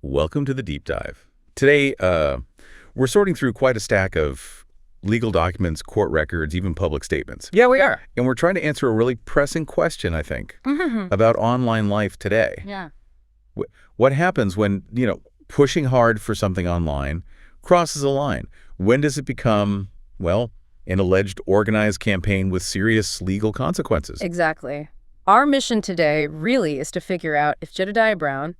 Welcome to the Deep Dive. Today, we're sorting through quite a stack of legal documents, court records, even public statements. Yeah, we are. And we're trying to answer a really pressing question, I think, about online life today. Yeah. What happens when, pushing hard for something online crosses a line? When does it become, well, an alleged organized campaign with serious legal consequences? Exactly. Our mission today really is to figure out if Jedidiah Brown,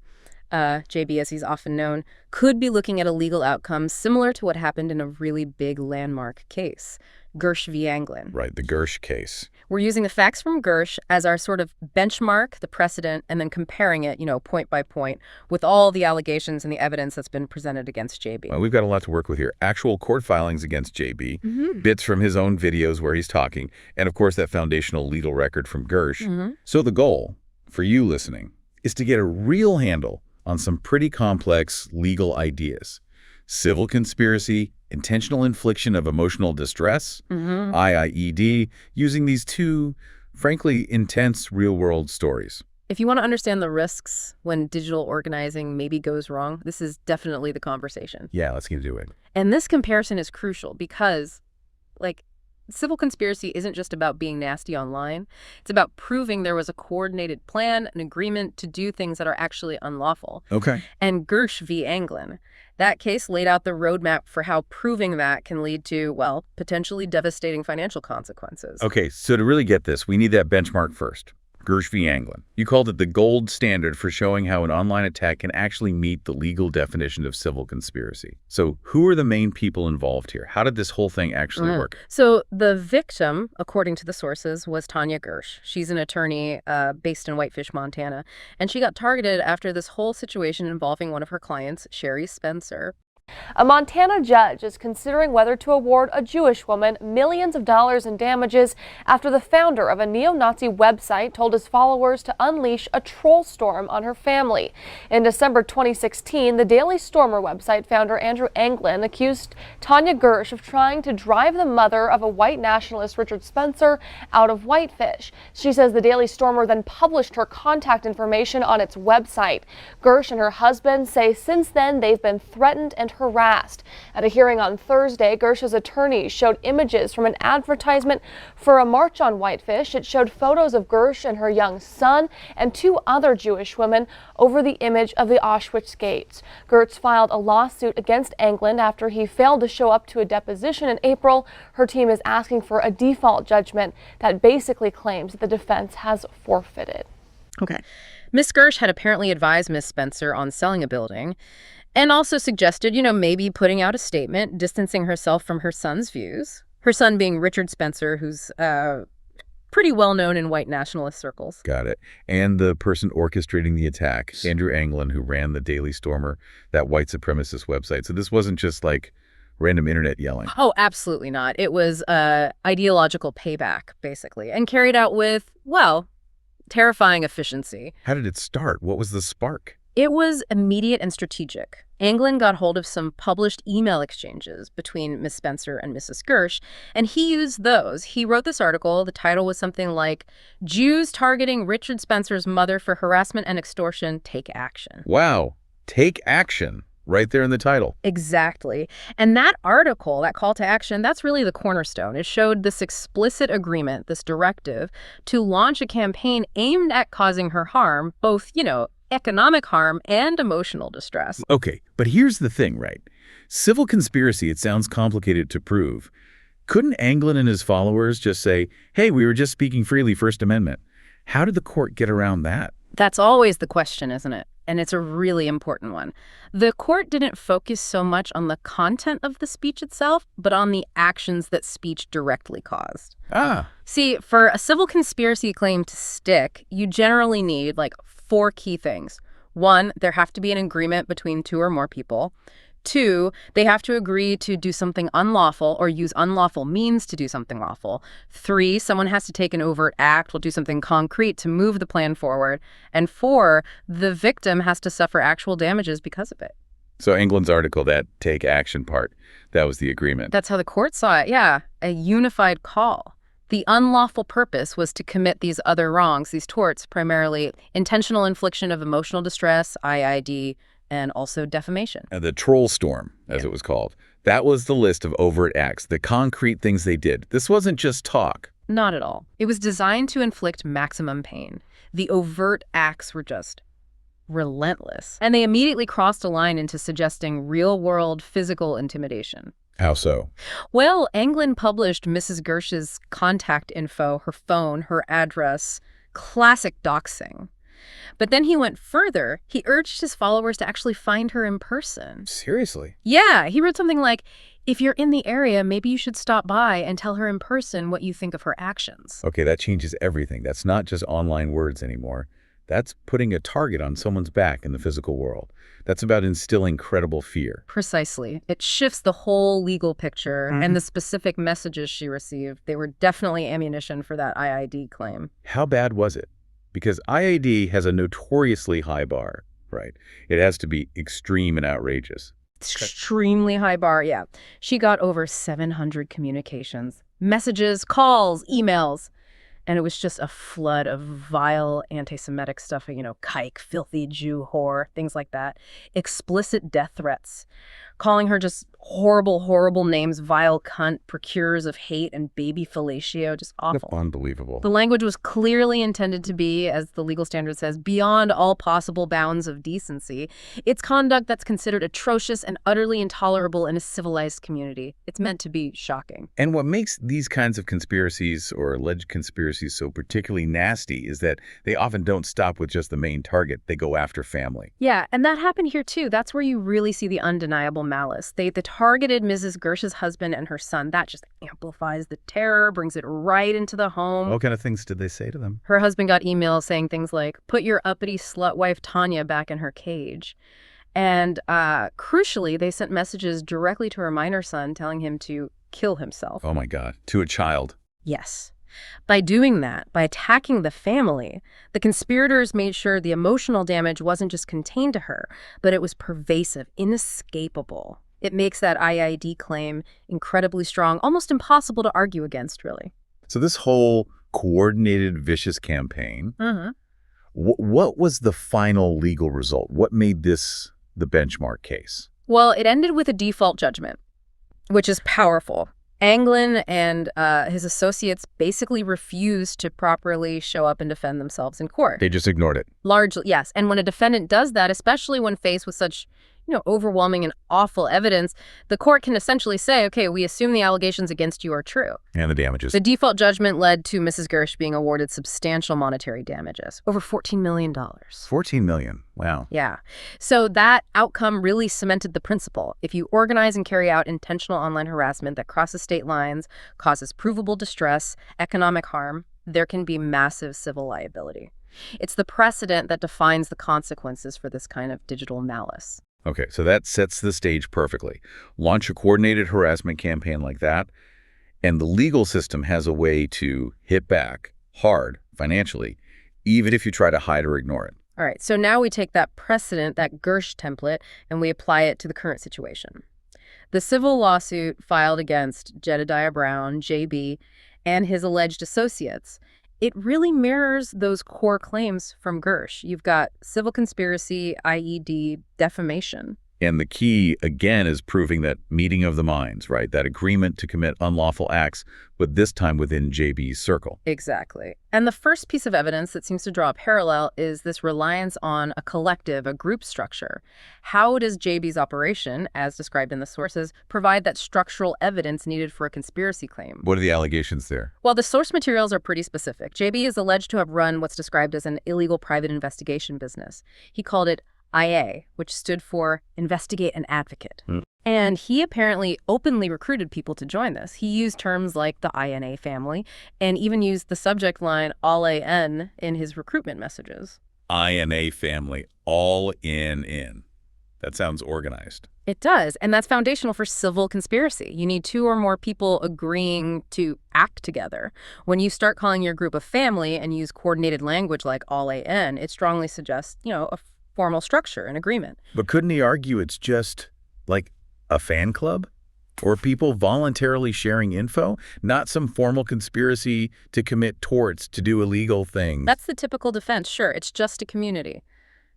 JB as he's often known, could be looking at a legal outcome similar to what happened in a really big landmark case, Gersh v. Anglin. Right, the Gersh case. We're using the facts from Gersh as our sort of benchmark, the precedent, and then comparing it, point by point with all the allegations and the evidence that's been presented against JB. Well, we've got a lot to work with here. Actual court filings against JB, bits from his own videos where he's talking, and of course that foundational legal record from Gersh. So the goal, for you listening, is to get a real handle on some pretty complex legal ideas. Civil conspiracy, intentional infliction of emotional distress, IIED, using these two, frankly, intense real-world stories. If you want to understand the risks when digital organizing maybe goes wrong, this is definitely the conversation. Yeah, let's get into it. And this comparison is crucial because, civil conspiracy isn't just about being nasty online. It's about proving there was a coordinated plan, an agreement to do things that are actually unlawful. Okay. And Gersh v. Anglin, that case laid out the roadmap for how proving that can lead to, well, potentially devastating financial consequences. Okay, so to really get this, we need that benchmark first. Gersh v. Anglin. You called it the gold standard for showing how an online attack can actually meet the legal definition of civil conspiracy. So who are the main people involved here? How did this whole thing actually work? So the victim, according to the sources, was Tanya Gersh. She's an attorney based in Whitefish, Montana. And she got targeted after this whole situation involving one of her clients, Sherry Spencer. A Montana judge is considering whether to award a Jewish woman millions of dollars in damages after the founder of a neo-Nazi website told his followers to unleash a troll storm on her family. In December 2016, the Daily Stormer website founder Andrew Anglin accused Tanya Gersh of trying to drive the mother of a white nationalist, Richard Spencer, out of Whitefish. She says the Daily Stormer then published her contact information on its website. Gersh and her husband say since then they've been threatened and harassed. At a hearing on Thursday, Gersh's attorney showed images from an advertisement for a march on Whitefish. It showed photos of Gersh and her young son and two other Jewish women over the image of the Auschwitz gates. Gersh filed a lawsuit against Anglin after he failed to show up to a deposition in April. Her team is asking for a default judgment that basically claims that the defense has forfeited. Okay. Miss Gersh had apparently advised Miss Spencer on selling a building, and also suggested, maybe putting out a statement distancing herself from her son's views. Her son being Richard Spencer, who's pretty well known in white nationalist circles. Got it. And the person orchestrating the attack, Andrew Anglin, who ran the Daily Stormer, that white supremacist website. So this wasn't just like random internet yelling. Oh, absolutely not. It was ideological payback, basically, and carried out with, well, terrifying efficiency. How did it start? What was the spark? It was immediate and strategic. Anglin got hold of some published email exchanges between Miss Spencer and Mrs. Gersh, and he used those. He wrote this article. The title was something like, "Jews Targeting Richard Spencer's Mother for Harassment and Extortion, Take Action." Wow. Take action. Right there in the title. Exactly. And that article, that call to action, that's really the cornerstone. It showed this explicit agreement, this directive, to launch a campaign aimed at causing her harm, both, economic harm and emotional distress. Okay, but here's the thing, right? Civil conspiracy, it sounds complicated to prove. Couldn't Anglin and his followers just say, hey, we were just speaking freely, First Amendment? How did the court get around that? That's always the question, isn't it? And it's a really important one. The court didn't focus so much on the content of the speech itself, but on the actions that speech directly caused. See, for a civil conspiracy claim to stick, you generally need, 4 key things. 1, there have to be an agreement between 2 or more people. 2, they have to agree to do something unlawful or use unlawful means to do something lawful. 3, someone has to take an overt act, will do something concrete to move the plan forward. And 4, the victim has to suffer actual damages because of it. So Anglin's article, that take action part, that was the agreement. That's how the court saw it, yeah. A unified call. The unlawful purpose was to commit these other wrongs, these torts, primarily intentional infliction of emotional distress, IID, and also defamation. And the troll storm, as it was called. That was the list of overt acts, the concrete things they did. This wasn't just talk. Not at all. It was designed to inflict maximum pain. The overt acts were just relentless. And they immediately crossed a line into suggesting real-world physical intimidation. How so? Well, Anglin published Mrs. Gersh's contact info, her phone, her address, classic doxing. But then he went further. He urged his followers to actually find her in person. Seriously? Yeah, he wrote something like, if you're in the area, maybe you should stop by and tell her in person what you think of her actions. Okay, that changes everything. That's not just online words anymore. That's putting a target on someone's back in the physical world. That's about instilling credible fear. Precisely. It shifts the whole legal picture, and the specific messages she received, they were definitely ammunition for that IID claim. How bad was it? Because IID has a notoriously high bar, right? It has to be extreme and outrageous. Extremely high bar, yeah. She got over 700 communications, messages, calls, emails. And it was just a flood of vile anti-Semitic stuff, kike, filthy Jew whore, things like that. Explicit death threats, calling her just horrible, horrible names, vile cunt, procurers of hate, and baby fellatio, just awful. Unbelievable. The language was clearly intended to be, as the legal standard says, beyond all possible bounds of decency. It's conduct that's considered atrocious and utterly intolerable in a civilized community. It's meant to be shocking. And what makes these kinds of conspiracies or alleged conspiracies so particularly nasty is that they often don't stop with just the main target. They go after family. Yeah, and that happened here too. That's where you really see the undeniable malice. They targeted Mrs. Gersh's husband and her son. That just amplifies the terror, brings it right into the home. What kind of things did they say to them? Her husband got emails saying things like, put your uppity slut wife Tanya back in her cage. And crucially, they sent messages directly to her minor son telling him to kill himself. Oh my God, to a child. Yes. By doing that, by attacking the family, the conspirators made sure the emotional damage wasn't just contained to her, but it was pervasive, inescapable. It makes that IID claim incredibly strong, almost impossible to argue against, really. So this whole coordinated, vicious campaign, what was the final legal result? What made this the benchmark case? Well, it ended with a default judgment, which is powerful. Anglin and his associates basically refused to properly show up and defend themselves in court. They just ignored it. Largely, yes. And when a defendant does that, especially when faced with such overwhelming and awful evidence, the court can essentially say, okay, we assume the allegations against you are true. And the damages. The default judgment led to Mrs. Gersh being awarded substantial monetary damages, over $14 million. $14 million. Wow. Yeah. So that outcome really cemented the principle. If you organize and carry out intentional online harassment that crosses state lines, causes provable distress, economic harm, there can be massive civil liability. It's the precedent that defines the consequences for this kind of digital malice. Okay, so that sets the stage perfectly. Launch a coordinated harassment campaign like that, and the legal system has a way to hit back hard financially, even if you try to hide or ignore it. All right, so now we take that precedent, that Gersh template, and we apply it to the current situation. The civil lawsuit filed against Jedidiah Brown, JB, and his alleged associates, it really mirrors those core claims from Gersh. You've got civil conspiracy, IED, defamation. And the key, again, is proving that meeting of the minds, right? That agreement to commit unlawful acts, but this time within JB's circle. Exactly. And the first piece of evidence that seems to draw a parallel is this reliance on a collective, a group structure. How does JB's operation, as described in the sources, provide that structural evidence needed for a conspiracy claim? What are the allegations there? Well, the source materials are pretty specific. JB is alleged to have run what's described as an illegal private investigation business. He called it IA, which stood for Investigate and Advocate. And he apparently openly recruited people to join this. He used terms like the INA family and even used the subject line all AN in his recruitment messages. INA family, all in. That sounds organized. It does, and that's foundational for civil conspiracy. You need two or more people agreeing to act together. When you start calling your group a family and use coordinated language like all AN, it strongly suggests, a formal structure and agreement. But couldn't he argue it's just like a fan club? Or people voluntarily sharing info? Not some formal conspiracy to commit torts, to do illegal things. That's the typical defense. Sure, it's just a community.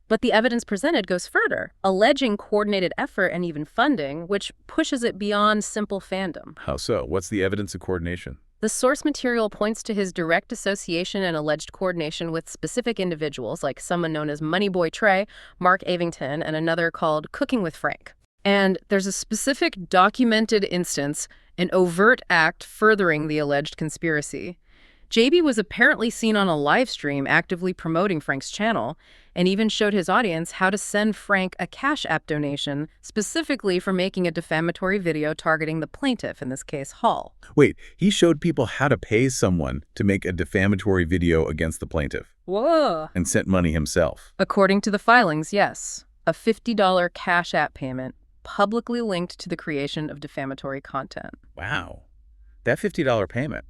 But the evidence presented goes further, alleging coordinated effort and even funding, which pushes it beyond simple fandom. How so? What's the evidence of coordination? The source material points to his direct association and alleged coordination with specific individuals, like someone known as Moneyboy Trey, Mark Avington, and another called Cooking with Frank. And there's a specific documented instance, an overt act furthering the alleged conspiracy. JB was apparently seen on a live stream actively promoting Frank's channel, and even showed his audience how to send Frank a Cashapp donation specifically for making a defamatory video targeting the plaintiff, in this case, Hall. Wait, he showed people how to pay someone to make a defamatory video against the plaintiff. Whoa. And sent money himself. According to the filings, yes. A $50 Cash App payment publicly linked to the creation of defamatory content. Wow. That $50 payment,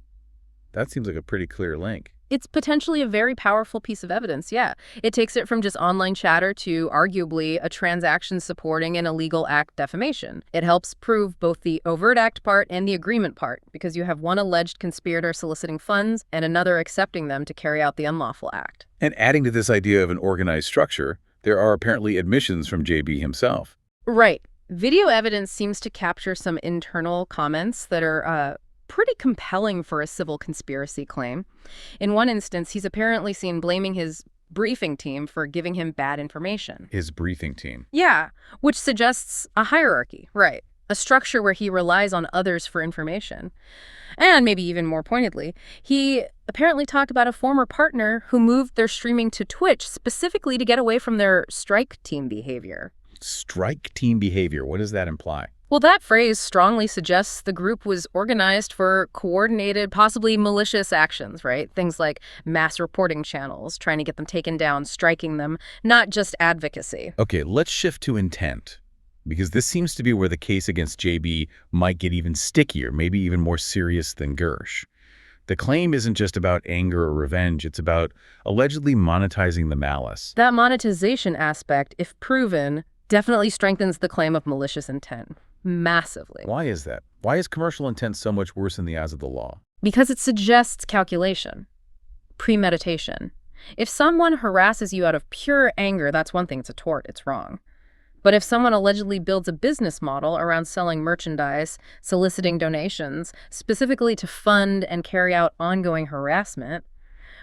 that seems like a pretty clear link. It's potentially a very powerful piece of evidence, yeah. It takes it from just online chatter to arguably a transaction supporting an illegal act defamation. It helps prove both the overt act part and the agreement part, because you have one alleged conspirator soliciting funds and another accepting them to carry out the unlawful act. And adding to this idea of an organized structure, there are apparently admissions from JB himself. Right. Video evidence seems to capture some internal comments that are pretty compelling for a civil conspiracy claim. In one instance, he's apparently seen blaming his briefing team for giving him bad information. His briefing team? Yeah, which suggests a hierarchy, right? A structure where he relies on others for information. And maybe even more pointedly, he apparently talked about a former partner who moved their streaming to Twitch specifically to get away from their strike team behavior. Strike team behavior, what does that imply? Well, that phrase strongly suggests the group was organized for coordinated, possibly malicious actions, right? Things like mass reporting channels, trying to get them taken down, striking them, not just advocacy. Okay, let's shift to intent, because this seems to be where the case against JB might get even stickier, maybe even more serious than Gersh. The claim isn't just about anger or revenge, it's about allegedly monetizing the malice. That monetization aspect, if proven, definitely strengthens the claim of malicious intent. Massively. Why is that? Why is commercial intent so much worse in the eyes of the law? Because it suggests calculation, premeditation. If someone harasses you out of pure anger, that's one thing, it's a tort, it's wrong. But if someone allegedly builds a business model around selling merchandise, soliciting donations, specifically to fund and carry out ongoing harassment,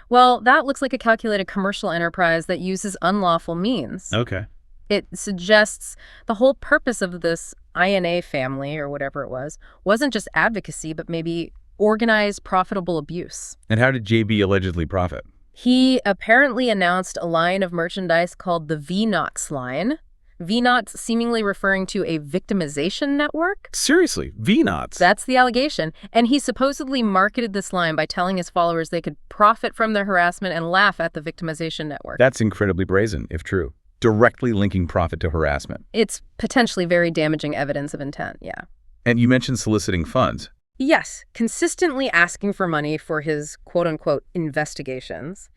well, that looks like a calculated commercial enterprise that uses unlawful means. Okay. It suggests the whole purpose of this INA family, or whatever it was, wasn't just advocacy, but maybe organized, profitable abuse. And how did JB allegedly profit? He apparently announced a line of merchandise called the V-Knots line. V-Knots seemingly referring to a victimization network. Seriously, V-Knots? That's the allegation. And he supposedly marketed this line by telling his followers they could profit from their harassment and laugh at the victimization network. That's incredibly brazen, if true. Directly linking profit to harassment. It's potentially very damaging evidence of intent, yeah. And you mentioned soliciting funds. Yes, consistently asking for money for his quote-unquote investigations.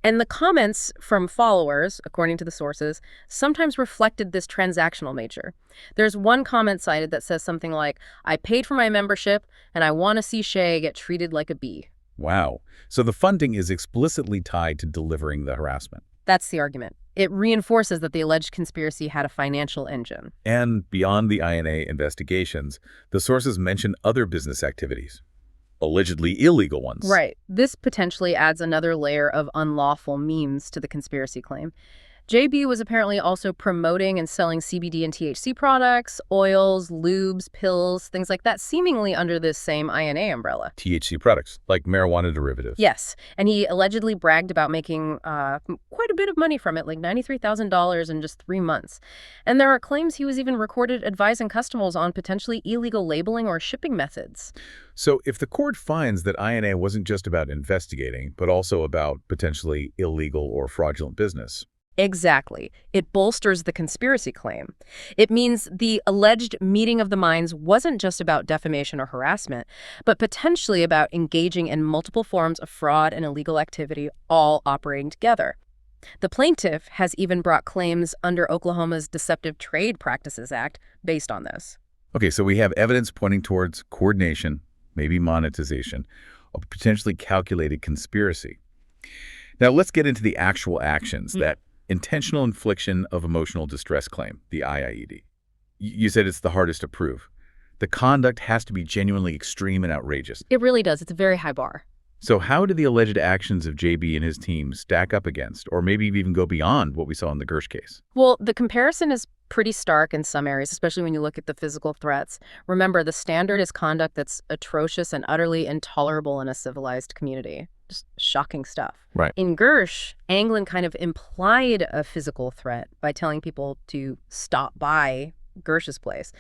And the comments from followers, according to the sources, sometimes reflected this transactional nature. There's one comment cited that says something like, "I paid for my membership, and I want to see Shay get treated like a bee." Wow. So the funding is explicitly tied to delivering the harassment. That's the argument. It reinforces that the alleged conspiracy had a financial engine. And beyond the INA investigations, the sources mention other business activities, allegedly illegal ones. Right. This potentially adds another layer of unlawful means to the conspiracy claim. JB was apparently also promoting and selling CBD and THC products, oils, lubes, pills, things like that, seemingly under this same INA umbrella. THC products, like marijuana derivatives. Yes, and he allegedly bragged about making quite a bit of money from it, like $93,000 in just 3 months. And there are claims he was even recorded advising customers on potentially illegal labeling or shipping methods. So if the court finds that INA wasn't just about investigating, but also about potentially illegal or fraudulent business, exactly. It bolsters the conspiracy claim. It means the alleged meeting of the minds wasn't just about defamation or harassment, but potentially about engaging in multiple forms of fraud and illegal activity, all operating together. The plaintiff has even brought claims under Oklahoma's Deceptive Trade Practices Act based on this. Okay, so we have evidence pointing towards coordination, maybe monetization, of a potentially calculated conspiracy. Now let's get into the actual actions that intentional infliction of emotional distress claim, the IIED. You said it's the hardest to prove. The conduct has to be genuinely extreme and outrageous. It really does. It's a very high bar. So how do the alleged actions of JB and his team stack up against, or maybe even go beyond what we saw in the Gersh case? Well, the comparison is pretty stark in some areas, especially when you look at the physical threats. Remember, the standard is conduct that's atrocious and utterly intolerable in a civilized community. Just shocking stuff. Right. In Gersh, Anglin kind of implied a physical threat by telling people to stop by Gersh's place.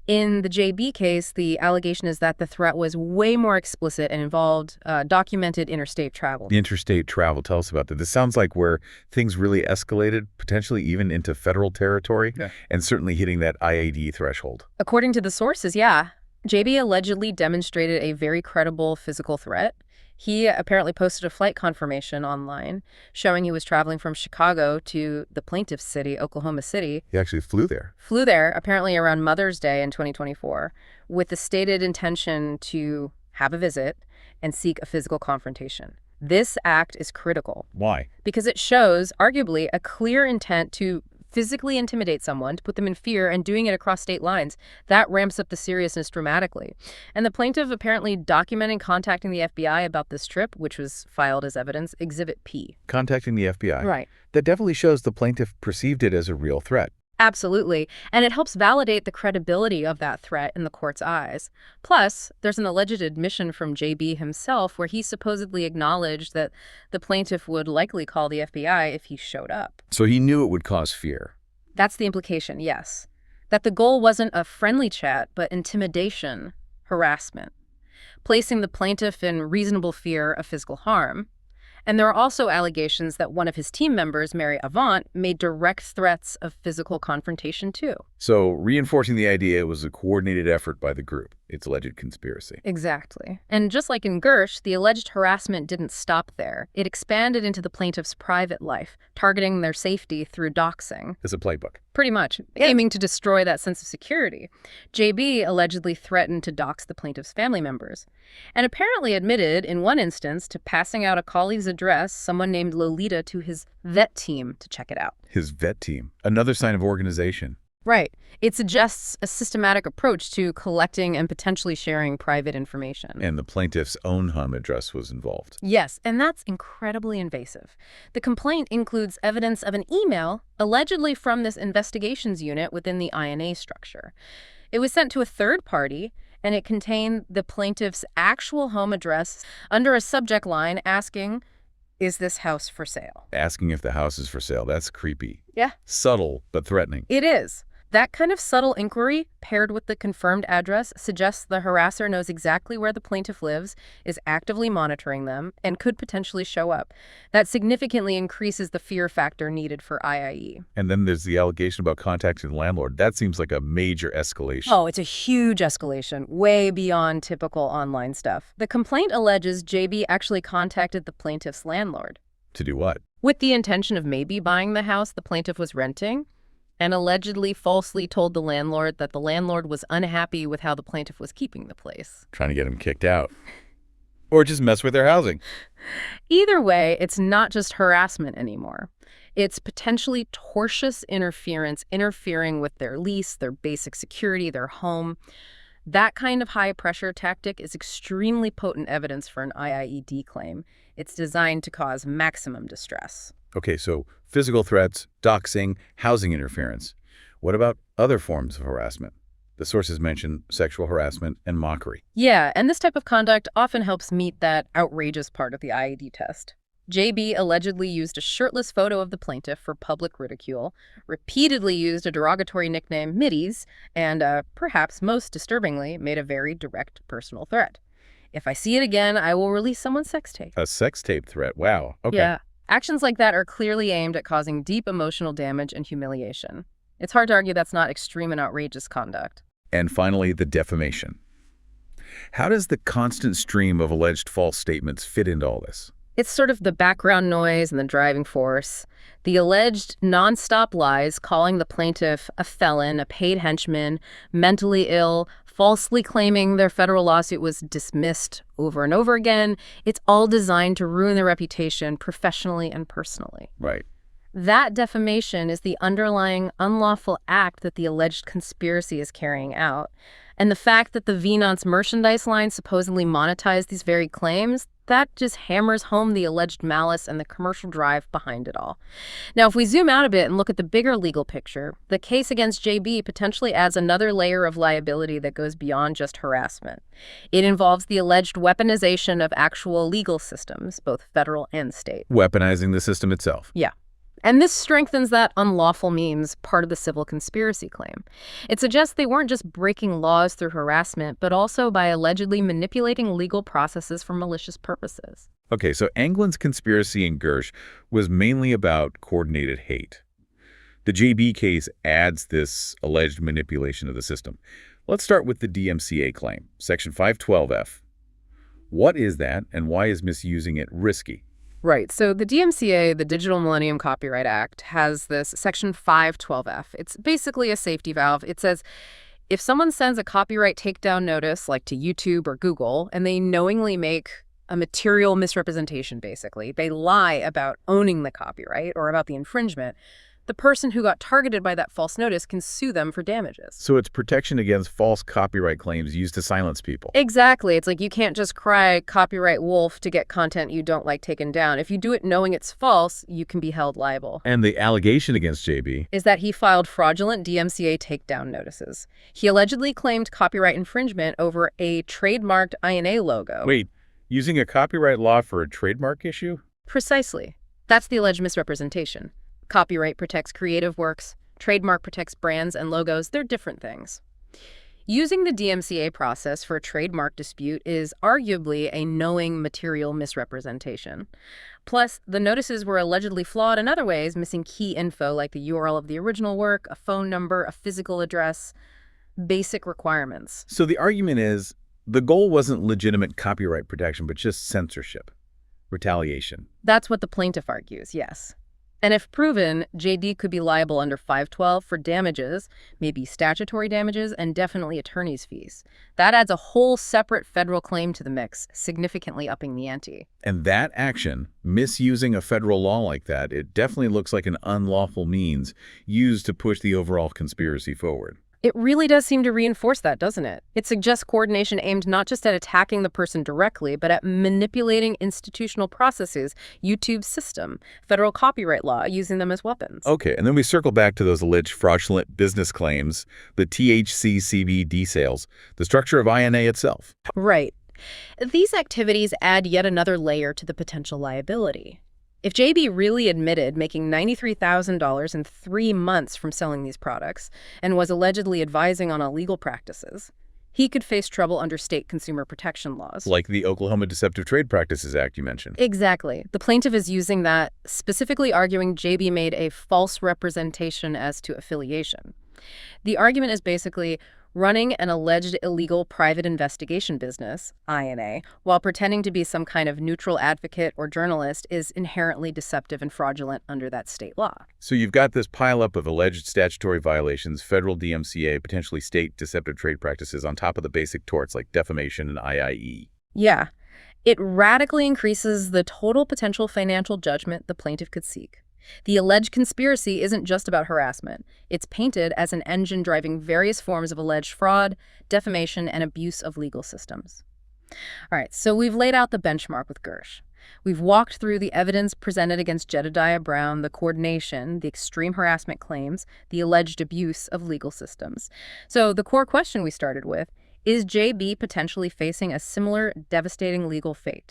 In the JB case, the allegation is that the threat was way more explicit and involved documented interstate travel. The interstate travel, tell us about that. This sounds like where things really escalated, potentially even into federal territory, and certainly hitting that IAD threshold. According to the sources, yeah. JB allegedly demonstrated a very credible physical threat. He apparently posted a flight confirmation online showing he was traveling from Chicago to the plaintiff's city, Oklahoma City. He actually flew there. Flew there, apparently around Mother's Day in 2024, with the stated intention to have a visit and seek a physical confrontation. This act is critical. Why? Because it shows, arguably, a clear intent to physically intimidate someone, to put them in fear, and doing it across state lines. That ramps up the seriousness dramatically. And the plaintiff apparently documenting contacting the FBI about this trip, which was filed as evidence, Exhibit P. Contacting the FBI. Right. That definitely shows the plaintiff perceived it as a real threat. Absolutely. And it helps validate the credibility of that threat in the court's eyes. Plus, there's an alleged admission from JB himself where he supposedly acknowledged that the plaintiff would likely call the FBI if he showed up. So he knew it would cause fear. That's the implication, yes. That the goal wasn't a friendly chat, but intimidation, harassment, placing the plaintiff in reasonable fear of physical harm. And there are also allegations that one of his team members, Mary Avant, made direct threats of physical confrontation, too. So reinforcing the idea it was a coordinated effort by the group, its alleged conspiracy. Exactly. And just like in Gersh, the alleged harassment didn't stop there. It expanded into the plaintiff's private life, targeting their safety through doxing. It's a playbook. Pretty much, aiming to destroy that sense of security. JB allegedly threatened to dox the plaintiff's family members, and apparently admitted, in one instance, to passing out a colleague's address, someone named Lolita, to his vet team to check it out. His vet team. Another sign of organization. Right. It suggests a systematic approach to collecting and potentially sharing private information. And the plaintiff's own home address was involved. Yes, and that's incredibly invasive. The complaint includes evidence of an email allegedly from this investigations unit within the INA structure. It was sent to a third party, and it contained the plaintiff's actual home address under a subject line asking, "Is this house for sale?" Asking if the house is for sale. That's creepy. Yeah. Subtle, but threatening. It is. That kind of subtle inquiry, paired with the confirmed address, suggests the harasser knows exactly where the plaintiff lives, is actively monitoring them, and could potentially show up. That significantly increases the fear factor needed for IIE. And then there's the allegation about contacting the landlord. That seems like a major escalation. Oh, it's a huge escalation, way beyond typical online stuff. The complaint alleges JB actually contacted the plaintiff's landlord. To do what? With the intention of maybe buying the house the plaintiff was renting, and allegedly falsely told the landlord that the landlord was unhappy with how the plaintiff was keeping the place. Trying to get him kicked out. Or just mess with their housing. Either way, it's not just harassment anymore. It's potentially tortious interference, interfering with their lease, their basic security, their home. That kind of high-pressure tactic is extremely potent evidence for an IIED claim. It's designed to cause maximum distress. Okay, so physical threats, doxing, housing interference. What about other forms of harassment? The sources mention sexual harassment and mockery. Yeah, and this type of conduct often helps meet that outrageous part of the IIED test. JB allegedly used a shirtless photo of the plaintiff for public ridicule, repeatedly used a derogatory nickname, Middies, and perhaps most disturbingly, made a very direct personal threat. If I see it again, I will release someone's sex tape. A sex tape threat. Wow. Okay. Yeah. Actions like that are clearly aimed at causing deep emotional damage and humiliation. It's hard to argue that's not extreme and outrageous conduct. And finally, the defamation. How does the constant stream of alleged false statements fit into all this? It's sort of the background noise and the driving force. The alleged nonstop lies calling the plaintiff a felon, a paid henchman, mentally ill, falsely claiming their federal lawsuit was dismissed over and over again. It's all designed to ruin their reputation professionally and personally. Right. That defamation is the underlying unlawful act that the alleged conspiracy is carrying out. And the fact that the Venance merchandise line supposedly monetized these very claims, that just hammers home the alleged malice and the commercial drive behind it all. Now, if we zoom out a bit and look at the bigger legal picture, the case against JB potentially adds another layer of liability that goes beyond just harassment. It involves the alleged weaponization of actual legal systems, both federal and state. Weaponizing the system itself. Yeah. And this strengthens that unlawful means part of the civil conspiracy claim. It suggests they weren't just breaking laws through harassment, but also by allegedly manipulating legal processes for malicious purposes. Okay, so Anglin's conspiracy in Gersh was mainly about coordinated hate. The JB case adds this alleged manipulation of the system. Let's start with the DMCA claim, Section 512F. What is that, and why is misusing it risky? Right. So the DMCA, the Digital Millennium Copyright Act, has this Section 512F. It's basically a safety valve. It says if someone sends a copyright takedown notice, like to YouTube or Google, and they knowingly make a material misrepresentation, basically, they lie about owning the copyright or about the infringement, the person who got targeted by that false notice can sue them for damages. So it's protection against false copyright claims used to silence people. Exactly. It's like you can't just cry copyright wolf to get content you don't like taken down. If you do it knowing it's false, you can be held liable. And the allegation against JB is that he filed fraudulent DMCA takedown notices. He allegedly claimed copyright infringement over a trademarked INA logo. Wait, using a copyright law for a trademark issue? Precisely. That's the alleged misrepresentation. Copyright protects creative works. Trademark protects brands and logos. They're different things. Using the DMCA process for a trademark dispute is arguably a knowing material misrepresentation. Plus, the notices were allegedly flawed in other ways, missing key info like the URL of the original work, a phone number, a physical address, basic requirements. So the argument is the goal wasn't legitimate copyright protection, but just censorship, retaliation. That's what the plaintiff argues, yes. And if proven, JD could be liable under 512 for damages, maybe statutory damages, and definitely attorney's fees. That adds a whole separate federal claim to the mix, significantly upping the ante. And that action, misusing a federal law like that, it definitely looks like an unlawful means used to push the overall conspiracy forward. It really does seem to reinforce that, doesn't it? It suggests coordination aimed not just at attacking the person directly, but at manipulating institutional processes, YouTube's system, federal copyright law, using them as weapons. Okay, and then we circle back to those alleged fraudulent business claims, the THC CBD sales, the structure of INA itself. Right. These activities add yet another layer to the potential liability. If JB really admitted making $93,000 in 3 months from selling these products and was allegedly advising on illegal practices, he could face trouble under state consumer protection laws. Like the Oklahoma Deceptive Trade Practices Act you mentioned. Exactly. The plaintiff is using that, specifically arguing JB made a false representation as to affiliation. The argument is basically running an alleged illegal private investigation business, INA, while pretending to be some kind of neutral advocate or journalist is inherently deceptive and fraudulent under that state law. So you've got this pileup of alleged statutory violations, federal DMCA, potentially state deceptive trade practices on top of the basic torts like defamation and IIE. Yeah. It radically increases the total potential financial judgment the plaintiff could seek. The alleged conspiracy isn't just about harassment. It's painted as an engine driving various forms of alleged fraud, defamation, and abuse of legal systems. All right, so we've laid out the benchmark with Gersh. We've walked through the evidence presented against Jedidiah Brown, the coordination, the extreme harassment claims, the alleged abuse of legal systems. So the core question we started with, is JB potentially facing a similar devastating legal fate?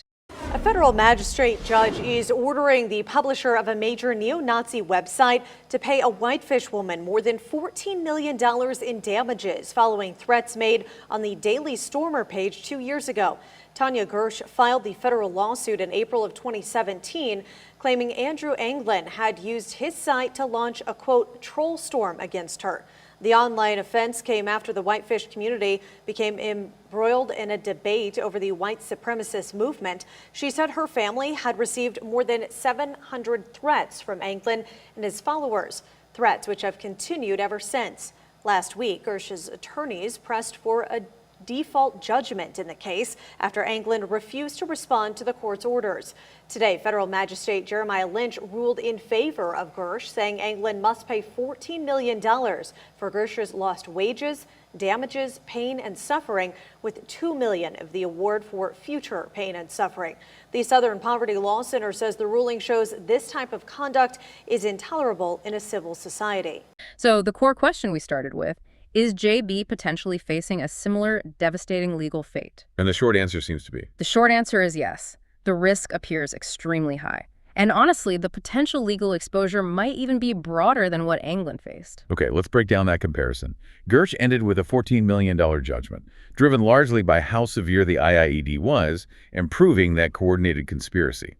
A federal magistrate judge is ordering the publisher of a major neo-Nazi website to pay a Whitefish woman more than $14 million in damages following threats made on the Daily Stormer page 2 years ago. Tanya Gersh filed the federal lawsuit in April of 2017, claiming Andrew Anglin had used his site to launch a, quote, troll storm against her. The online offense came after the Whitefish community became embroiled in a debate over the white supremacist movement. She said her family had received more than 700 threats from Anglin and his followers, threats which have continued ever since. Last week, Gersh's attorneys pressed for a default judgment in the case after Anglin refused to respond to the court's orders. Today, federal magistrate Jeremiah Lynch ruled in favor of Gersh, saying Anglin must pay $14 million for Gersh's lost wages, damages, pain, and suffering, with $2 million of the award for future pain and suffering. The Southern Poverty Law Center says the ruling shows this type of conduct is intolerable in a civil society. So the core question we started with, is JB potentially facing a similar devastating legal fate? And the short answer seems to be. The short answer is yes. The risk appears extremely high. And honestly, the potential legal exposure might even be broader than what Anglin faced. Okay, let's break down that comparison. Gersh ended with a $14 million judgment, driven largely by how severe the IIED was and proving that coordinated conspiracy.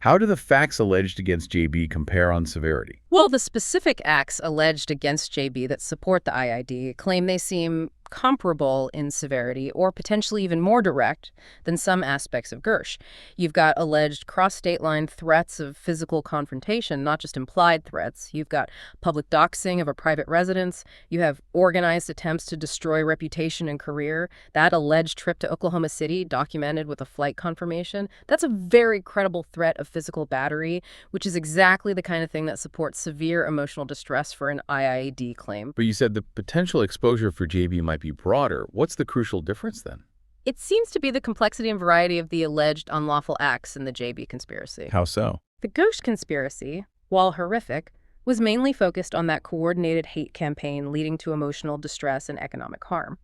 How do the facts alleged against JB compare on severity? Well, the specific acts alleged against JB that support the IID claim they seem comparable in severity or potentially even more direct than some aspects of Gersh. You've got alleged cross-state line threats of physical confrontation, not just implied threats. You've got public doxing of a private residence. You have organized attempts to destroy reputation and career. That alleged trip to Oklahoma City, documented with a flight confirmation, that's a very credible threat of physical battery, which is exactly the kind of thing that supports severe emotional distress for an IID claim. But you said the potential exposure for JB might be broader. What's the crucial difference then? It seems to be the complexity and variety of the alleged unlawful acts in the JB conspiracy. How so? The Gersh conspiracy, while horrific, was mainly focused on that coordinated hate campaign leading to emotional distress and economic harm.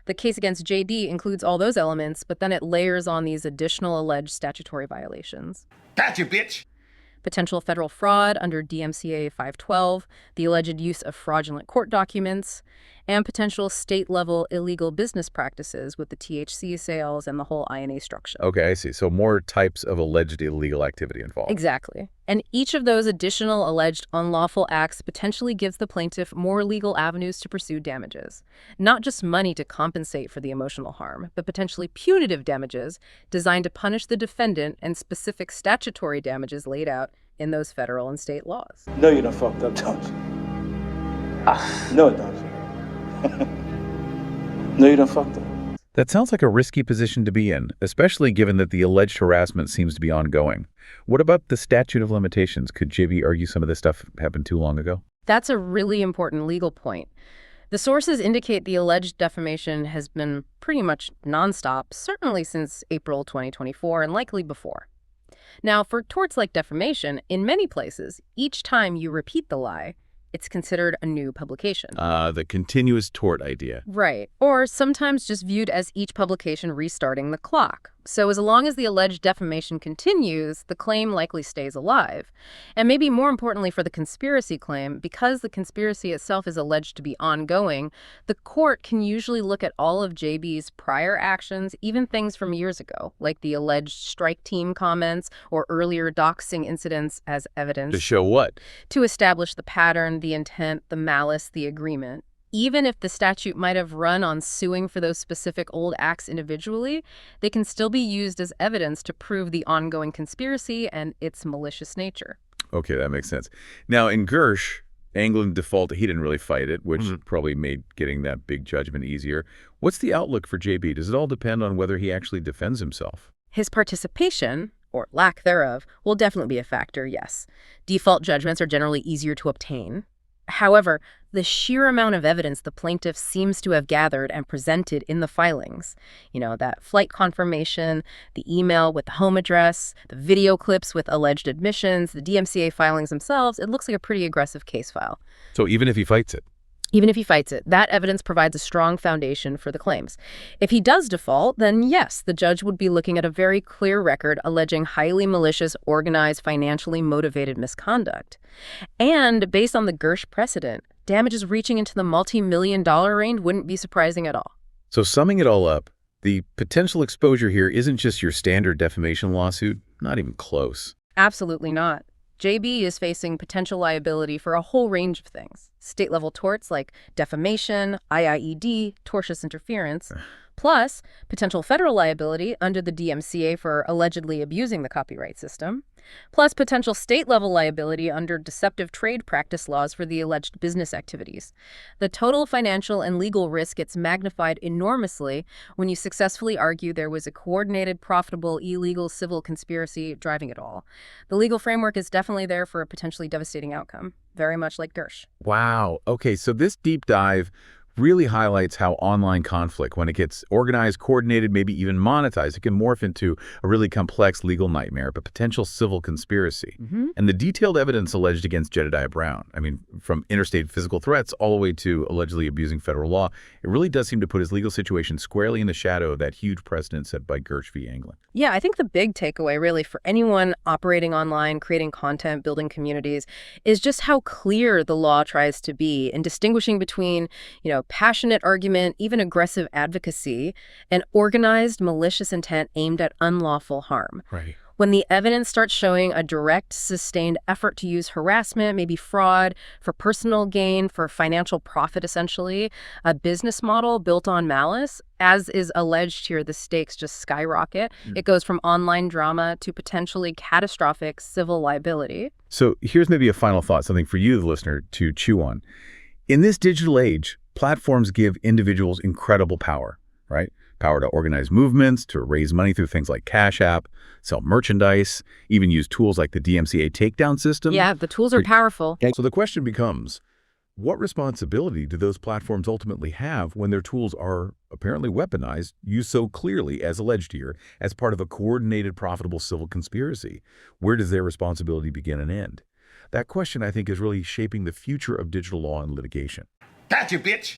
The case against JB includes all those elements, but then it layers on these additional alleged statutory violations. Gotcha, bitch! Potential federal fraud under DMCA 512, the alleged use of fraudulent court documents, and potential state-level illegal business practices with the THC sales and the whole INA structure. Okay, I see. So more types of alleged illegal activity involved. Exactly. And each of those additional alleged unlawful acts potentially gives the plaintiff more legal avenues to pursue damages. Not just money to compensate for the emotional harm, but potentially punitive damages designed to punish the defendant and specific statutory damages laid out in those federal and state laws. No, you done fucked up, don't you? No, don't you? No, you done fucked up. That sounds like a risky position to be in, especially given that the alleged harassment seems to be ongoing. What about the statute of limitations? Could JB argue some of this stuff happened too long ago? That's a really important legal point. The sources indicate the alleged defamation has been pretty much nonstop, certainly since April 2024 and likely before. Now, for torts like defamation, in many places, each time you repeat the lie, it's considered a new publication. The continuous tort idea. Right. Or sometimes just viewed as each publication restarting the clock. So as long as the alleged defamation continues, the claim likely stays alive. And maybe more importantly for the conspiracy claim, because the conspiracy itself is alleged to be ongoing, the court can usually look at all of JB's prior actions, even things from years ago, like the alleged strike team comments or earlier doxing incidents as evidence. To show what? To establish the pattern, the intent, the malice, the agreement. Even if the statute might have run on suing for those specific old acts individually, they can still be used as evidence to prove the ongoing conspiracy and its malicious nature. Okay, that makes sense. Now, in Gersh, Anglin defaulted. He didn't really fight it, which probably made getting that big judgment easier. What's the outlook for JB? Does it all depend on whether he actually defends himself? His participation, or lack thereof, will definitely be a factor, yes. Default judgments are generally easier to obtain. However, the sheer amount of evidence the plaintiff seems to have gathered and presented in the filings, that flight confirmation, the email with the home address, the video clips with alleged admissions, the DMCA filings themselves, it looks like a pretty aggressive case file. So even if he fights it? Even if he fights it, that evidence provides a strong foundation for the claims. If he does default, then yes, the judge would be looking at a very clear record alleging highly malicious, organized, financially motivated misconduct. And based on the Gersh precedent, damages reaching into the multi-million-dollar range wouldn't be surprising at all. So summing it all up, the potential exposure here isn't just your standard defamation lawsuit, not even close. Absolutely not. JB is facing potential liability for a whole range of things. State-level torts like defamation, IIED, tortious interference, plus potential federal liability under the DMCA for allegedly abusing the copyright system, plus potential state-level liability under deceptive trade practice laws for the alleged business activities. The total financial and legal risk gets magnified enormously when you successfully argue there was a coordinated, profitable, illegal civil conspiracy driving it all. The legal framework is definitely there for a potentially devastating outcome, very much like Gersh. Wow. Okay, so this deep dive really highlights how online conflict, when it gets organized, coordinated, maybe even monetized, it can morph into a really complex legal nightmare, a potential civil conspiracy. And the detailed evidence alleged against Jedidiah Brown, I mean, from interstate physical threats all the way to allegedly abusing federal law, it really does seem to put his legal situation squarely in the shadow of that huge precedent set by Gersh v. Anglin. Yeah, I think the big takeaway really for anyone operating online, creating content, building communities, is just how clear the law tries to be in distinguishing between, passionate argument, even aggressive advocacy, and organized malicious intent aimed at unlawful harm. Right. When the evidence starts showing a direct, sustained effort to use harassment, maybe fraud, for personal gain, for financial profit, essentially, a business model built on malice, as is alleged here, the stakes just skyrocket. It goes from online drama to potentially catastrophic civil liability. So here's maybe a final thought, something for you, the listener, to chew on. In this digital age, platforms give individuals incredible power, right? Power to organize movements, to raise money through things like Cashapp, sell merchandise, even use tools like the DMCA takedown system. Yeah, the tools are powerful. So the question becomes, what responsibility do those platforms ultimately have when their tools are apparently weaponized, used so clearly, as alleged here, as part of a coordinated, profitable civil conspiracy? Where does their responsibility begin and end? That question, I think, is really shaping the future of digital law and litigation. Gotcha, bitch.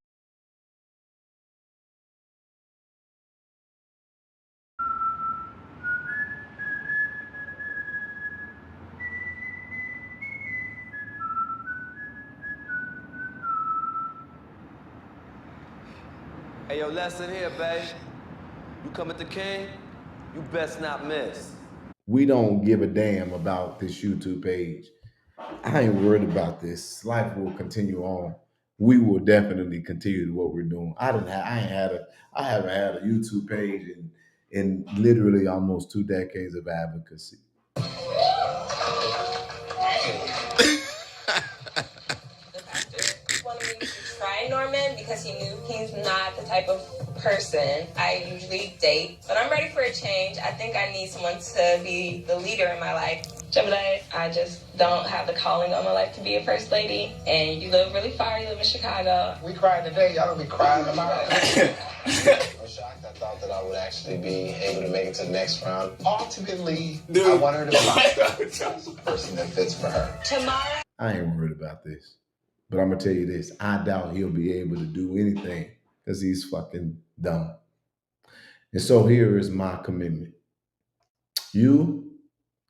Hey, yo, lesson here, babe. You come at the king, you best not miss. We don't give a damn about this YouTube page. I ain't worried about this. Life will continue on. We will definitely continue what we're doing. I haven't had a YouTube page in literally almost 2 decades of advocacy. Wanted me to try Norman because he knew he's not the type of person I usually date. But I'm ready for a change. I think I need someone to be the leader in my life. Jedidiah, I just don't have the calling on my life to be a first lady. And you live really far. You live in Chicago. We crying today, y'all gonna be crying tomorrow. I'm shocked. I thought that I would actually be able to make it to the next round. Ultimately, I want her to be the person that fits for her. Tomorrow. I ain't worried about this. But I'm gonna tell you this, I doubt he'll be able to do anything because he's fucking dumb. And so here is my commitment. You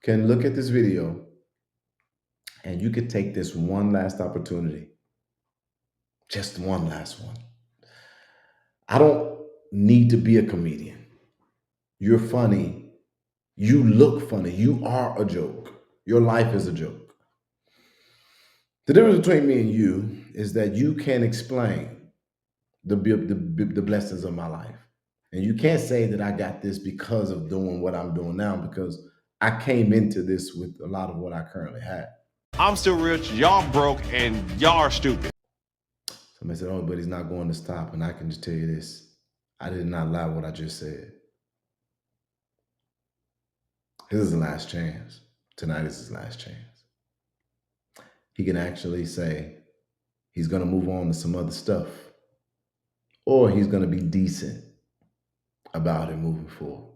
can look at this video and you could take this one last opportunity. Just one last one. I don't need to be a comedian. You're funny. You look funny. You are a joke. Your life is a joke. The difference between me and you is that you can explain the blessings of my life. And you can't say that I got this because of doing what I'm doing now, because I came into this with a lot of what I currently have. I'm still rich, y'all broke, and y'all are stupid. Somebody said, oh, but he's not going to stop. And I can just tell you this, I did not lie what I just said. This is the last chance. Tonight is his last chance. He can actually say he's going to move on to some other stuff, or he's going to be decent about it moving forward.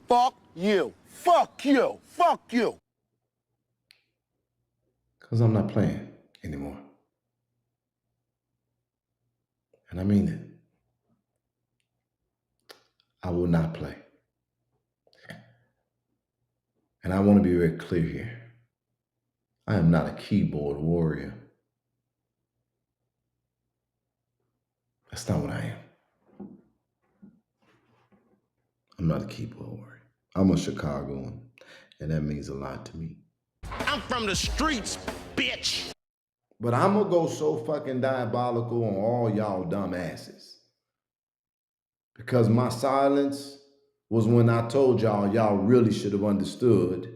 Fuck you. Fuck you. Fuck you. Because I'm not playing anymore. And I mean it. I will not play. And I want to be very clear here. I am not a keyboard warrior. That's not what I am. I'm not a keyboard warrior. I'm a Chicagoan, and that means a lot to me. I'm from the streets, bitch. But I'm gonna go so fucking diabolical on all y'all dumb asses. Because my silence was when I told y'all really should have understood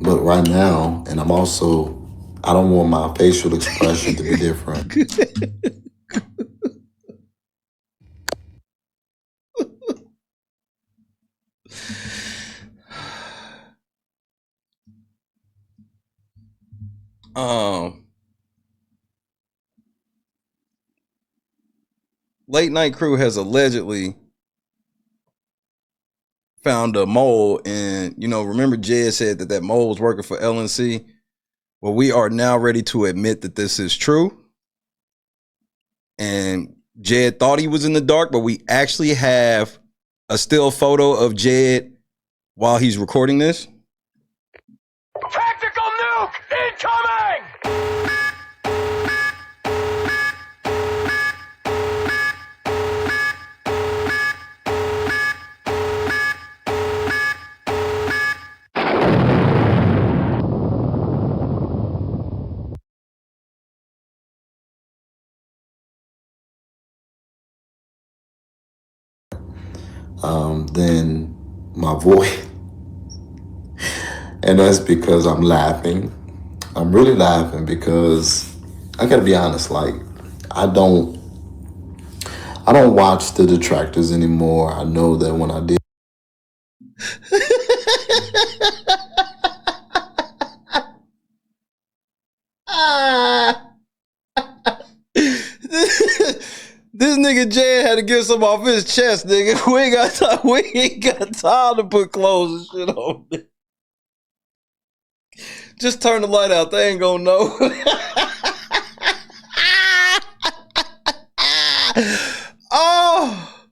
But right now, and I don't want my facial expression to be different. Late Night Crew has allegedly found a mole, and remember Jed said that mole was working for LNC. Well, we are now ready to admit that this is true. And Jed thought he was in the dark, but we actually have a still photo of Jed while he's recording this. Tactical nuke incoming! Then my voice, and that's because I'm laughing. I'm really laughing because I gotta be honest, like I don't watch the detractors anymore. I know that when I did This nigga Jed had to get some off his chest, nigga. We ain't got time to put clothes and shit on. Just turn the light out. They ain't gonna know. Oh.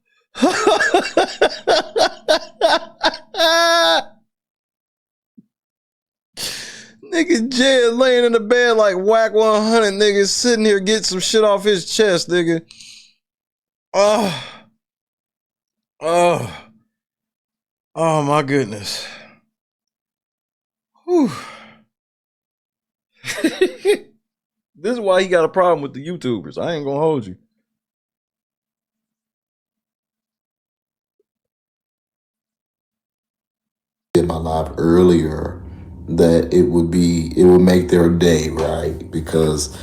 Nigga Jed laying in the bed like whack 100, nigga, sitting here getting some shit off his chest, nigga. Oh my goodness. Whew. This is why he got a problem with the YouTubers. I ain't gonna hold you. did my live earlier, that it would make their day, right? Because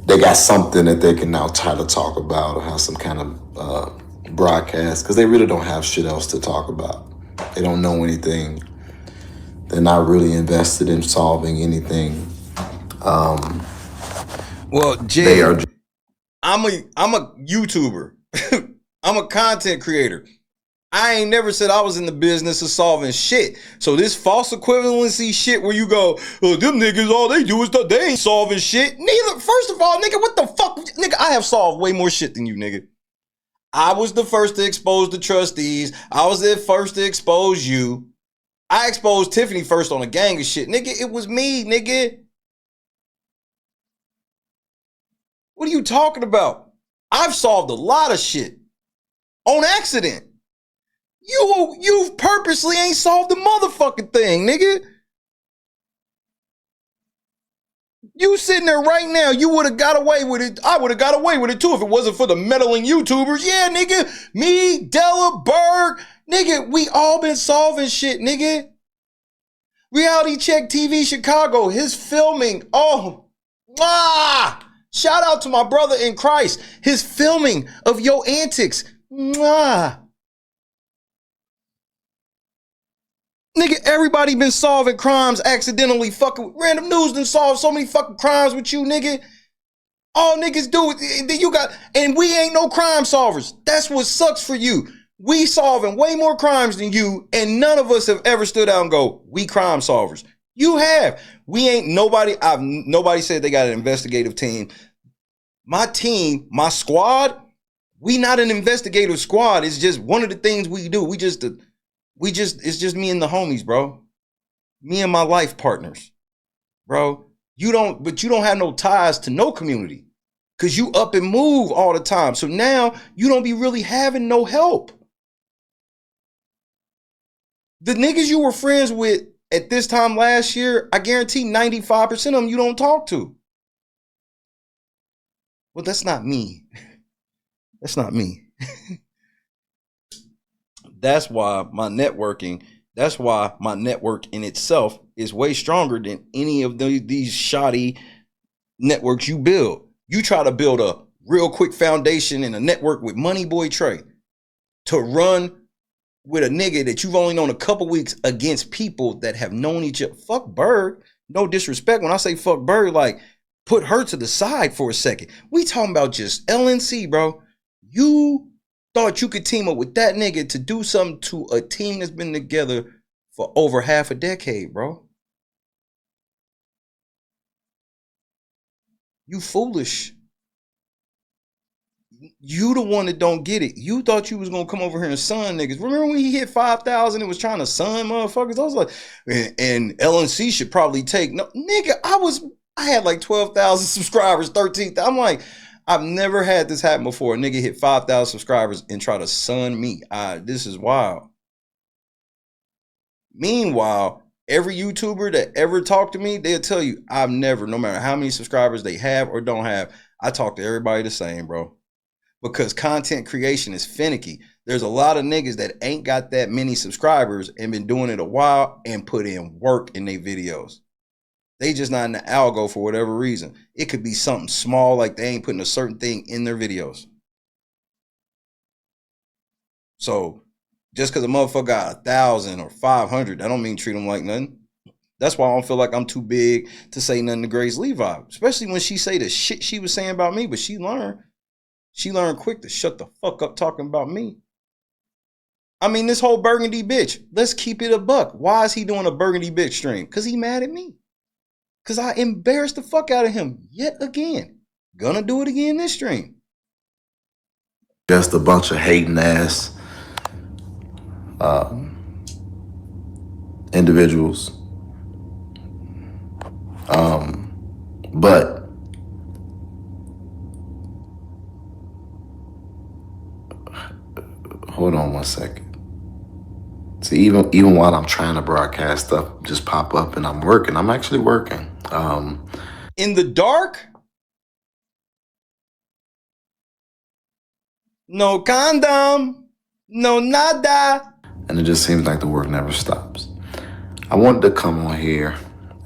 they got something that they can now try to talk about or have some kind of broadcast, because they really don't have shit else to talk about. They don't know anything. They're not really invested in solving anything. Well, Jay, I'm a YouTuber. I'm a content creator. I ain't never said I was in the business of solving shit. So this false equivalency shit where you go, oh, them niggas, all they do is they ain't solving shit. Neither. First of all, nigga, what the fuck? Nigga, I have solved way more shit than you, nigga. I was the first to expose the trustees. I was the first to expose you. I exposed Tiffany first on a gang of shit. Nigga, it was me, nigga. What are you talking about? I've solved a lot of shit on accident. You purposely ain't solved the motherfucking thing, nigga. You sitting there right now, you would have got away with it. I would have got away with it too if it wasn't for the meddling YouTubers. Yeah, nigga. Me, Della, Berg. Nigga, we all been solving shit, nigga. Reality Check TV Chicago, his filming. Oh, mwah! Shout out to my brother in Christ. His filming of your antics. Mwah! Nigga, everybody been solving crimes accidentally. Fucking Random News done solved so many fucking crimes with you, nigga. All niggas do it. And we ain't no crime solvers. That's what sucks for you. We solving way more crimes than you, and none of us have ever stood out and go, we crime solvers. You have. We ain't nobody. Nobody said they got an investigative team. My team, my squad, we not an investigative squad. It's just one of the things we do. It's just me and the homies, bro. Me and my life partners, bro. You don't have no ties to no community because you up and move all the time. So now you don't be really having no help. The niggas you were friends with at this time last year, I guarantee 95% of them you don't talk to. Well, that's not me. That's not me. That's why my networking That's why my network in itself is way stronger than any of these shoddy networks you build. You try to build a real quick foundation and a network with Money Boy Trey to run with a nigga that you've only known a couple weeks against people that have known each other. Fuck Bird. No disrespect. When I say fuck Bird, like, put her to the side for a second. We talking about just LNC, bro. You thought you could team up with that nigga to do something to a team that's been together for over half a decade, bro. You foolish. You the one that don't get it. You thought you was gonna come over here and sun niggas. Remember when he hit 5,000 and was trying to sun motherfuckers? I was like, and LNC should probably take no nigga. I had like 12,000 subscribers, 13,000. I'm like, I've never had this happen before. A nigga hit 5,000 subscribers and try to sun me. This is wild. Meanwhile, every YouTuber that ever talked to me, they'll tell you, I've never, no matter how many subscribers they have or don't have, I talk to everybody the same, bro. Because content creation is finicky. There's a lot of niggas that ain't got that many subscribers and been doing it a while and put in work in their videos. They just not in the algo for whatever reason. It could be something small, like they ain't putting a certain thing in their videos. So just because a motherfucker got 1,000 or 500, that don't mean treat them like nothing. That's why I don't feel like I'm too big to say nothing to Grace Levi, especially when she say the shit she was saying about me, but she learned. She learned quick to shut the fuck up talking about me. I mean, this whole Burgundy bitch, let's keep it a buck. Why is he doing a Burgundy bitch stream? Because he mad at me. Because I embarrassed the fuck out of him yet again. Gonna do it again this stream. Just a bunch of hating ass individuals. But hold on one second. See, even while I'm trying to broadcast stuff, just pop up and I'm working. I'm actually working. In the dark? No condom. No nada. And it just seems like the work never stops. I wanted to come on here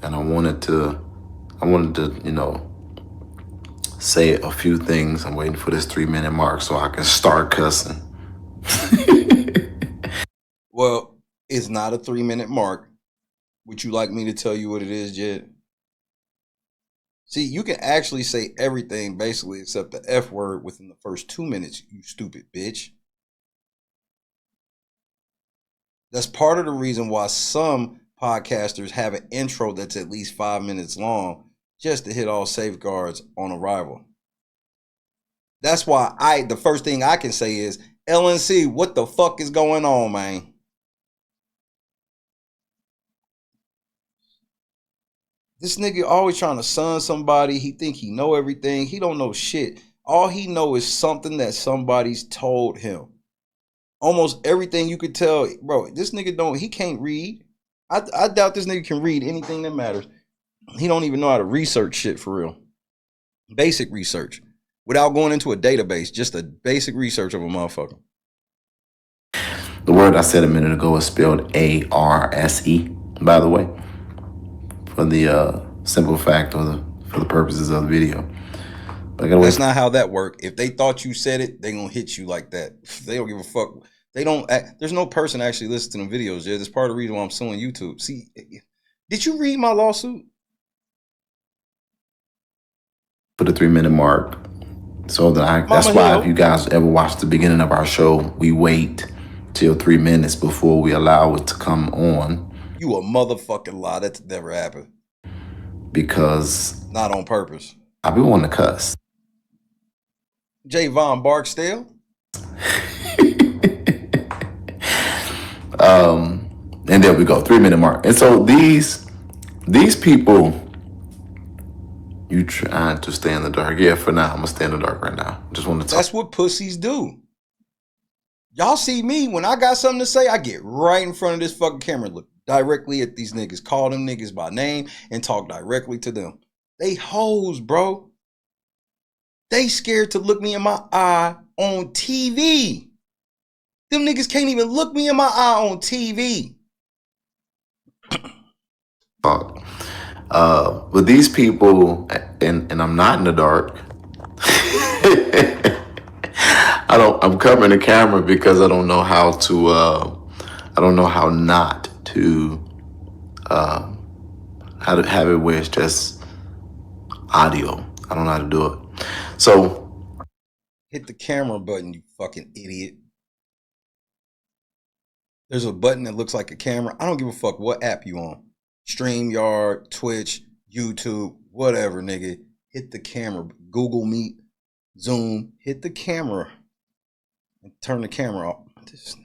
and I wanted to, you know, say a few things. I'm waiting for this 3-minute mark so I can start cussing. Well, it's not a 3-minute mark. Would you like me to tell you what it is, Jed? See, you can actually say everything basically except the F word within the first 2 minutes, you stupid bitch. That's part of the reason why some podcasters have an intro that's at least 5 minutes long just to hit all safeguards on arrival. That's why the first thing I can say is, LNC, what the fuck is going on, man? This nigga always trying to sun somebody. He think he know everything. He don't know shit. All he know is something that somebody's told him. Almost everything you could tell, bro, this nigga he can't read. I doubt this nigga can read anything that matters. He don't even know how to research shit for real. Basic research. Without going into a database, just a basic research of a motherfucker. The word I said a minute ago is spelled A-R-S-E, by the way. For the simple fact or for the purposes of the video. That's not how that works. If they thought you said it, they gonna hit you like that. They don't give a fuck. They don't. There's no person actually listening to the videos. Yeah, that's part of the reason why I'm suing YouTube. See, did you read my lawsuit? For the 3-minute mark, so that that's why if you guys ever watch the beginning of our show, we wait till 3 minutes before we allow it to come on. You a motherfucking lie. That's never happened. Because not on purpose. I be wanting to cuss. J. Von Barksdale. And there we go, 3-minute mark. And so these people, you trying to stay in the dark. Yeah, for now, I'm gonna stay in the dark right now. Just want to talk. That's what pussies do. Y'all see me, when I got something to say, I get right in front of this fucking camera, look directly at these niggas, call them niggas by name, and talk directly to them. They hoes, bro. They scared to look me in my eye on TV. Them niggas can't even look me in my eye on TV. Fuck. But these people, and I'm not in the dark. I'm covering the camera because I don't know how to, I don't know how not to, how to have it where it's just audio. I don't know how to do it. So. Hit the camera button, you fucking idiot. There's a button that looks like a camera. I don't give a fuck what app you on. StreamYard, Twitch, YouTube, whatever, nigga. Hit the camera. Google Meet, Zoom. Hit the camera. And turn the camera off. Jesus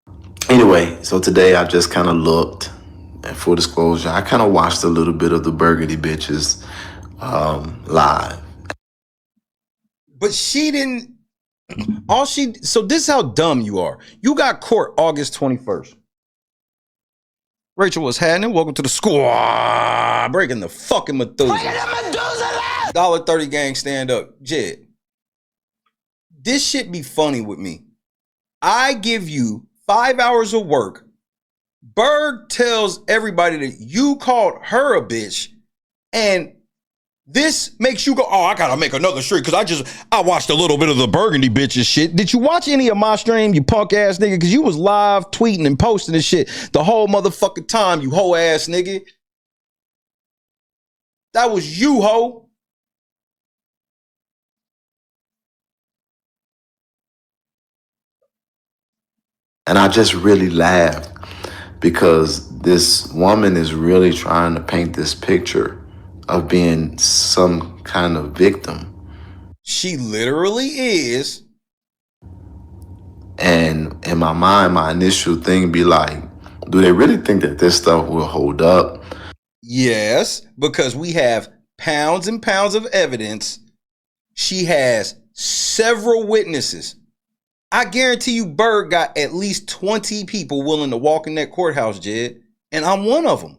Christ. Anyway, so today I just kind of looked, and full disclosure, I kind of watched a little bit of the Burgundy Bitches live. But she didn't. So this is how dumb you are. You got court August 21st. Rachel was happening. Welcome to the squad. Breaking the fucking Methuselah. $1.30 gang stand up. Jed. This shit be funny with me. I give you 5 hours of work. Berg tells everybody that you called her a bitch, and this makes you go, oh, I gotta make another stream because I watched a little bit of the Burgundy Bitches shit. Did you watch any of my stream, you punk ass nigga? Because you was live tweeting and posting this shit the whole motherfucking time, you hoe ass nigga. That was you, hoe. And I just really laughed because this woman is really trying to paint this picture of being some kind of victim. She literally is. And in my mind, my initial thing be like, do they really think that this stuff will hold up? Yes, because we have pounds and pounds of evidence. She has several witnesses. I guarantee you Berg got at least 20 people willing to walk in that courthouse, Jed. And I'm one of them.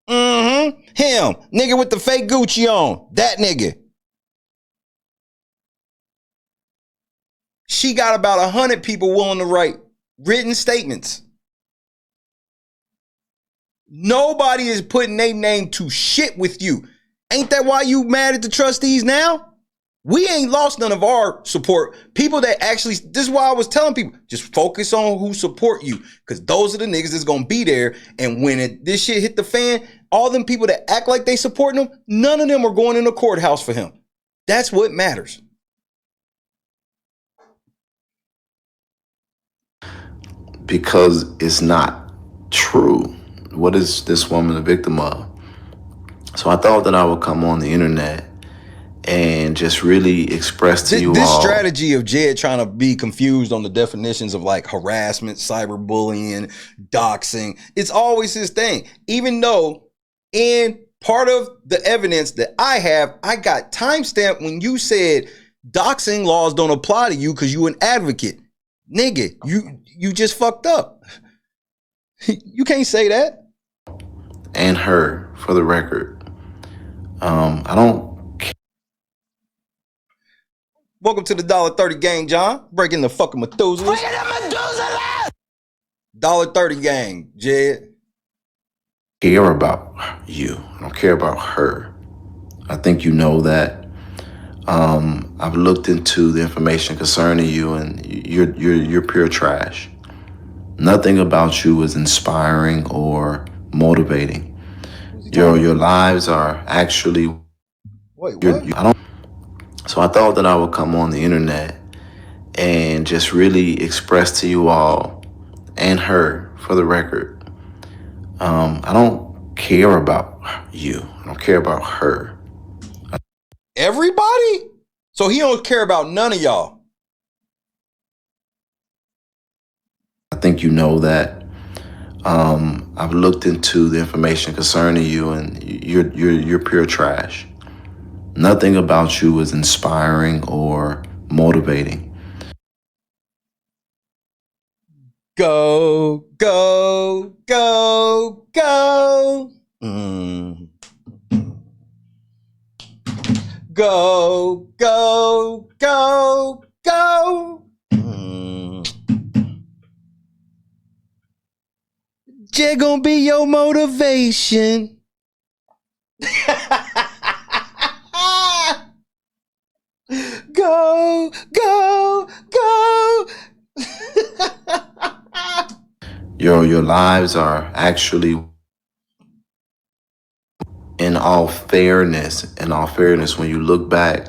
Him. Nigga with the fake Gucci on. That nigga. She got about 100 people willing to write written statements. Nobody is putting their name to shit with you. Ain't that why you mad at the trustees now? We ain't lost none of our support. People that actually, this is why I was telling people, just focus on who support you. Because those are the niggas that's going to be there. And when this shit hit the fan, all them people that act like they supporting him, none of them are going in the courthouse for him. That's what matters. Because it's not true. What is this woman a victim of? So I thought that I would come on the internet and just really express to you all. This strategy of Jed trying to be confused on the definitions of like harassment, cyberbullying, doxing, it's always his thing. Even though in part of the evidence that I have, I got timestamped when you said doxing laws don't apply to you because you an advocate. Nigga, you just fucked up. You can't say that. And her, for the record. I don't. Welcome to the $1.30 gang, John. Breaking the fucking Methuselah. $1.30 gang, Jed. Care about you. I don't care about her. I think you know that. I've looked into the information concerning you, and you're pure trash. Nothing about you is inspiring or motivating. Your lives are actually. Wait, what? So I thought that I would come on the internet and just really express to you all, and her, for the record. I don't care about you. I don't care about her. Everybody? So he don't care about none of y'all. I think you know that. I've looked into the information concerning you, and you're pure trash. Nothing about you is inspiring or motivating. Go, go, go, go. Go, go, go, go. Jed gonna be your motivation. Go, go, go. Your lives are actually, in all fairness, when you look back,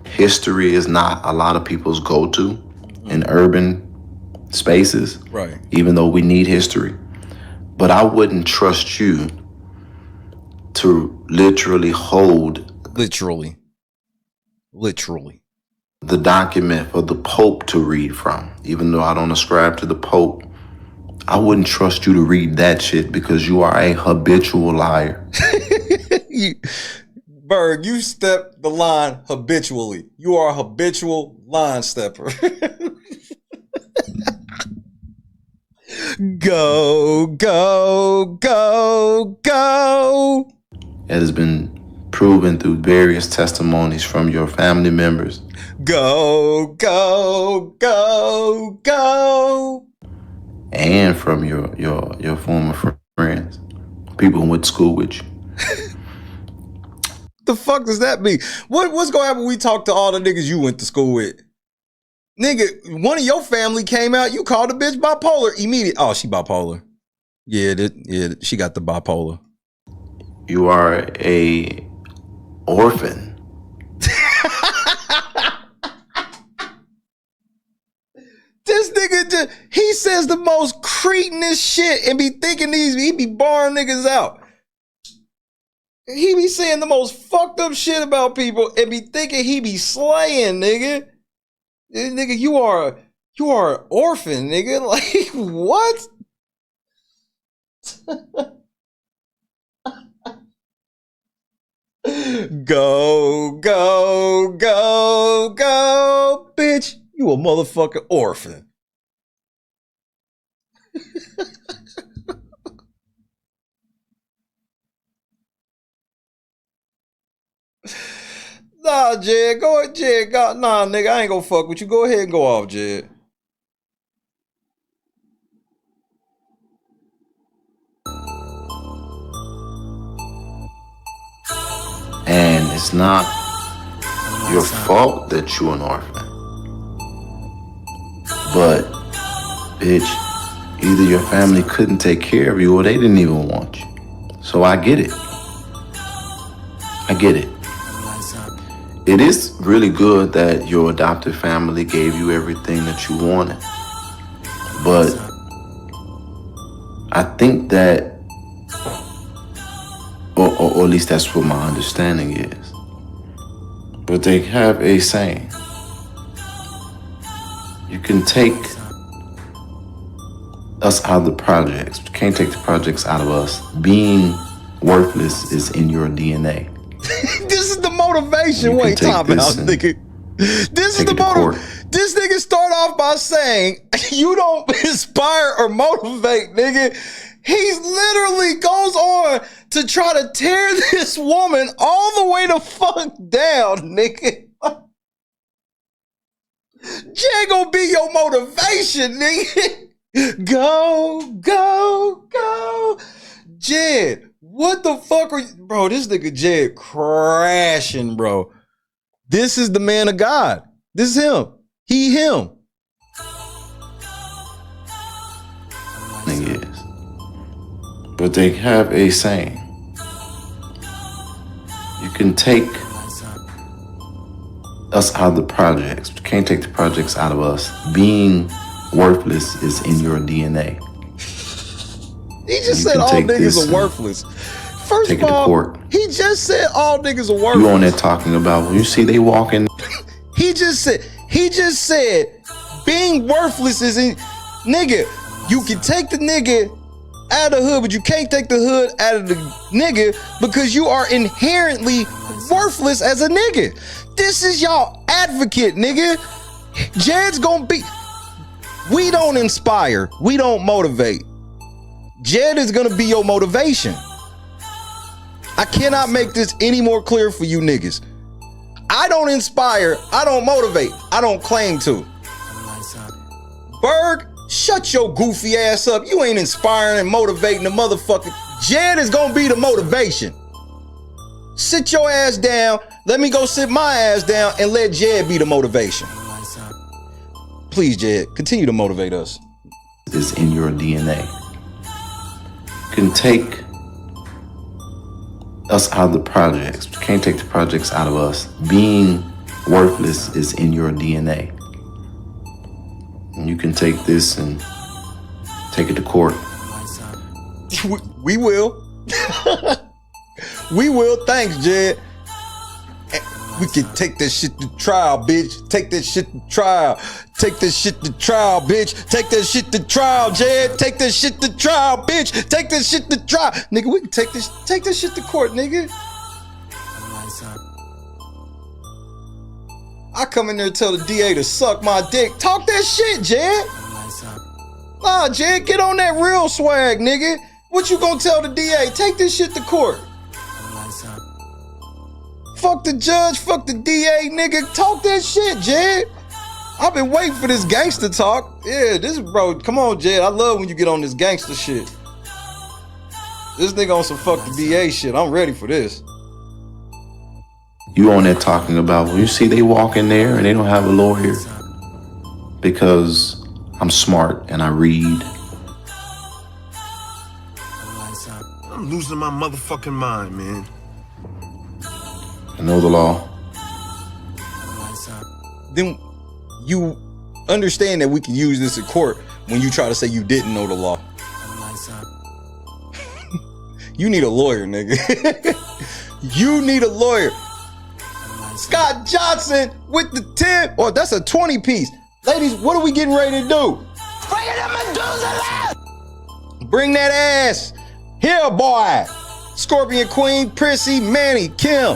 history is not a lot of people's go-to in urban spaces. Right. Even though we need history. But I wouldn't trust you to literally hold the document for the Pope to read from. Even though I don't ascribe to the Pope, I wouldn't trust you to read that shit because you are a habitual liar. Berg, you step the line habitually. You are a habitual line stepper. Go, go, go, go. It has been proven through various testimonies from your family members. Go, go, go, go. And from your former friends. People who went to school with you. The fuck does that mean? What's gonna happen when we talk to all the niggas you went to school with? Nigga, one of your family came out, you called the bitch bipolar immediately. Oh, she bipolar. Yeah, she got the bipolar. You are a orphan. This nigga, he says the most cretinous shit and be thinking he be barring niggas out. He be saying the most fucked up shit about people and be thinking he be slaying, nigga. Nigga, you are an orphan, nigga. Like, what? Go, go, go, go, bitch. You a motherfucking orphan. Nah, Jed, go ahead, Jed. Nah, nigga, I ain't gonna fuck with you. Go ahead and go off, Jed. And it's not your fault that you're an orphan. But, bitch, either your family couldn't take care of you or they didn't even want you. So I get it. I get it. It is really good that your adopted family gave you everything that you wanted. But I think that, or at least that's what my understanding is. But they have a saying. You can take us out of the projects, but you can't take the projects out of us. Being worthless is in your DNA. This is the motivation. Wait, time out, nigga. This is the motivation. This nigga start off by saying, you don't inspire or motivate, nigga. He literally goes on to try to tear this woman all the way the fuck down, nigga. Jed gonna be your motivation, nigga. Go, go, go. Jed, what the fuck are you? Bro, this nigga Jed crashing, bro. This is the man of God. This is him. He, him. Thing is. But they have a saying. You can take us out of the projects, but you can't take the projects out of us. Being worthless is in your DNA. He just said all niggas are worthless. First of all, he just said all niggas are worthless. You on there talking about when you see they walking. He just said being worthless is in, nigga, you can take the nigga out of the hood, but you can't take the hood out of the nigga because you are inherently worthless as a nigga. This is y'all advocate, nigga. Jed's gonna be, we don't inspire, we don't motivate. Jed is gonna be your motivation. I cannot make this any more clear for you niggas. I don't inspire, I don't motivate, I don't claim to. Berg Shut your goofy ass up. You ain't inspiring and motivating the motherfucker. Jed is gonna be the motivation. Sit your ass down. Let me go sit my ass down and let Jed be the motivation. Please, Jed, continue to motivate us. Is in your DNA. You can take us out of the projects. You can't take the projects out of us. Being worthless is in your DNA. And you can take this and take it to court. We will. We will. Thanks, Jed. We can take that shit to trial, bitch. Take that shit to trial. Take that shit to trial, bitch. Take that shit to trial, Jed. Take that shit to trial, bitch. Take that shit to trial. Nigga, we can take this shit to court, nigga. I come in there and tell the DA to suck my dick. Talk that shit, Jed. Nah, Jed, get on that real swag, nigga. What you gonna tell the DA? Take this shit to court. Fuck the judge, fuck the DA, nigga. Talk that shit, Jed. I've been waiting for this gangster talk. Yeah, bro, come on, Jed. I love when you get on this gangster shit. This nigga on some fuck the DA shit. I'm ready for this. You on there talking about, well, you see they walk in there and they don't have a lawyer because I'm smart and I read. I'm losing my motherfucking mind, man. I know the law. Then you understand that we can use this in court when you try to say you didn't know the law. You need a lawyer, nigga. You need a lawyer. Scott Johnson with the 10. Oh, that's a 20 piece. Ladies, what are we getting ready to do? Bring that ass. Here, boy. Scorpion Queen, Prissy, Manny, Kim.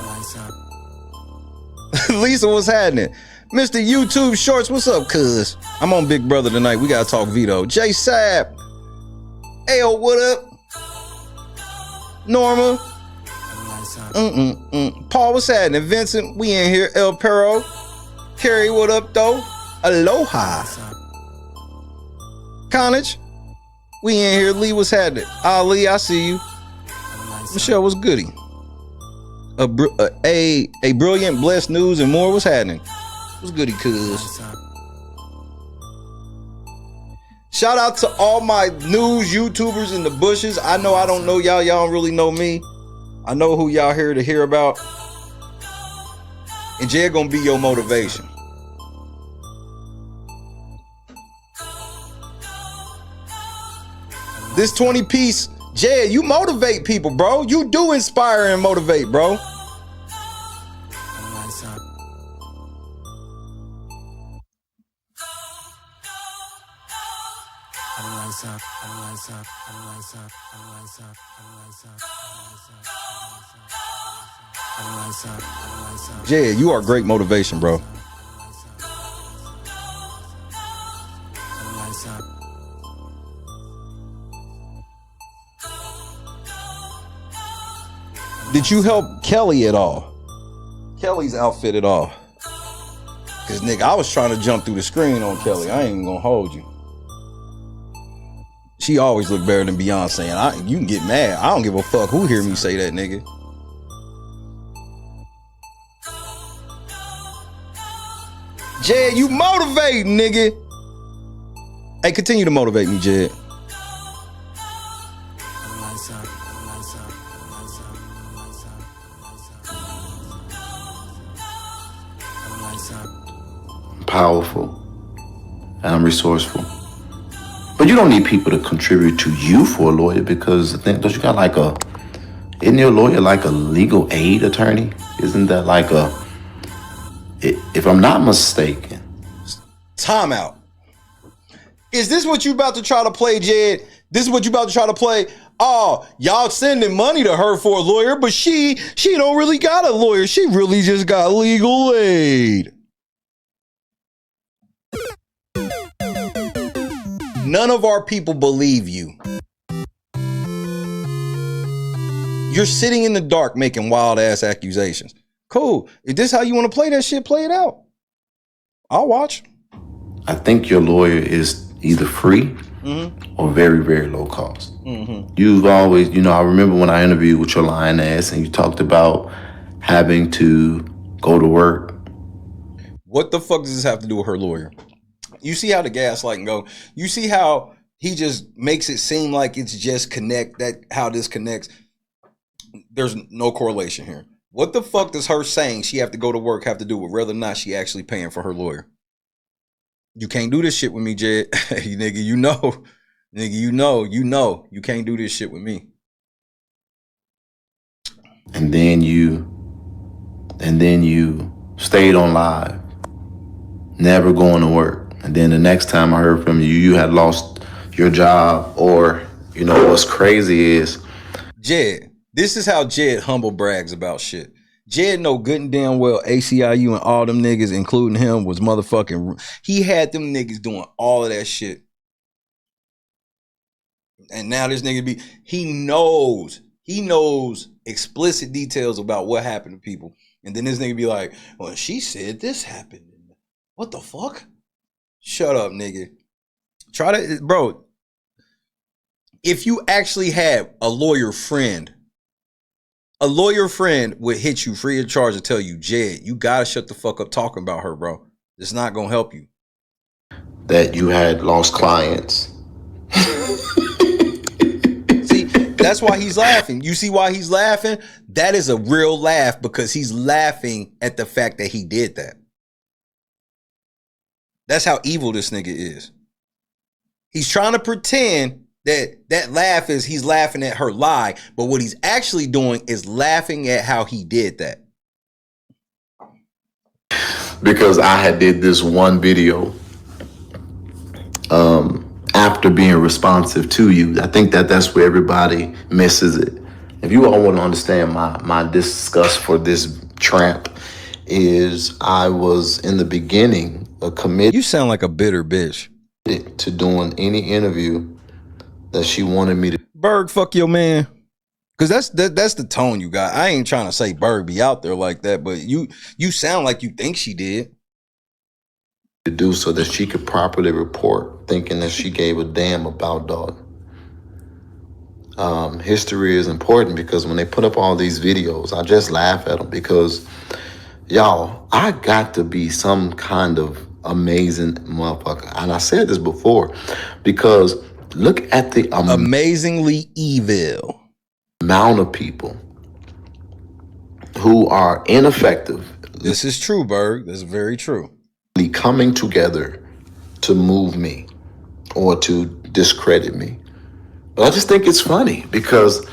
Lisa, what's happening? Mr. YouTube Shorts, what's up, cuz? I'm on Big Brother tonight. We gotta talk Vito. J Sap. Ayo, what up? Norma. Paul, what's happening? Vincent, we in here. El Perro. Carrie, what up, though? Aloha. Connage, we in here. Lee, what's happening? Ali, I see you. Michelle, what's goody? A brilliant, blessed news and more. What's happening? What's goody, cuz? Shout out to all my news YouTubers in the bushes. I know I don't know y'all. Y'all don't really know me. I know who y'all here to hear about. And Jed gonna be your motivation. This 20 piece, Jed, you motivate people, bro. You do inspire and motivate, bro. Jed, you are great motivation, bro. Did you help Kelly at all? Kelly's outfit at all? Cause nigga, I was trying to jump through the screen on Kelly. I ain't even gonna hold you. She always look better than Beyonce, and you can get mad. I don't give a fuck who hear me say that, nigga. Jed, you motivate, nigga. Hey, continue to motivate me, Jed. I'm powerful and I'm resourceful. But you don't need people to contribute to you for a lawyer, because I think, don't you got isn't your lawyer like a legal aid attorney? Isn't that like if I'm not mistaken? Time out. Is this what you about to try to play, Jed? This is what you about to try to play? Oh, y'all sending money to her for a lawyer, but she don't really got a lawyer. She really just got legal aid. None of our people believe you. You're sitting in the dark making wild ass accusations. Cool. If this how you want to play that shit, play it out. I'll watch. I think your lawyer is either free or very, very low cost. You've always, I remember when I interviewed with your lying ass and you talked about having to go to work. What the fuck does this have to do with her lawyer? You see how the gaslighting go? You see how he just makes it seem like it's just how this connects? There's no correlation here. What the fuck does her saying she have to go to work have to do with whether or not she actually paying for her lawyer? You can't do this shit with me, Jed. Nigga, you know. Nigga, you know. You can't do this shit with me. And then you stayed on live, never going to work. And then the next time I heard from you, you had lost your job, or, what's crazy is... Jed, this is how Jed humble brags about shit. Jed know good and damn well ACIU and all them niggas, including him, was motherfucking... He had them niggas doing all of that shit. And now this nigga he knows explicit details about what happened to people. And then this nigga be like, well, she said this happened. What the fuck? Shut up, nigga. Bro, if you actually have a lawyer friend would hit you free of charge and tell you, Jed, you gotta shut the fuck up talking about her, bro. It's not gonna help you. That you had lost clients. See, that's why he's laughing. You see why he's laughing? That is a real laugh because he's laughing at the fact that he did that. That's how evil this nigga is. He's trying to pretend that laugh is he's laughing at her lie, but what he's actually doing is laughing at how he did that. Because I had did this one video after being responsive to you. I think that's where everybody misses it. If you all want to understand my disgust for this tramp is I was in the beginning committed. You sound like a bitter bitch. To doing any interview that she wanted me to. Berg, fuck your man. Cause that's the tone you got. I ain't trying to say Berg be out there like that, but you sound like you think she did. To do so that she could properly report, thinking that she gave a damn about dog. History is important because when they put up all these videos, I just laugh at them because, y'all, I got to be some kind of amazing motherfucker. And I said this before because look at the amazingly evil amount of people who are ineffective. This is true, Berg. This is very true. Coming together to move me or to discredit me. But I just think it's funny because